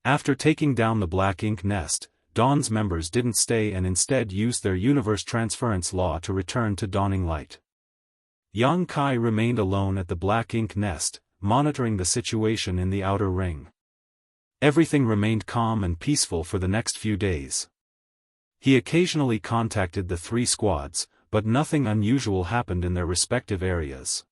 After taking down the Black Ink nest, Dawn's members didn't stay and instead used their universe transference law to return to Dawning Light. Yang Kai remained alone at the Black Ink nest, monitoring the situation in the outer ring. Everything remained calm and peaceful for the next few days. He occasionally contacted the 3 squads, but nothing unusual happened in their respective areas.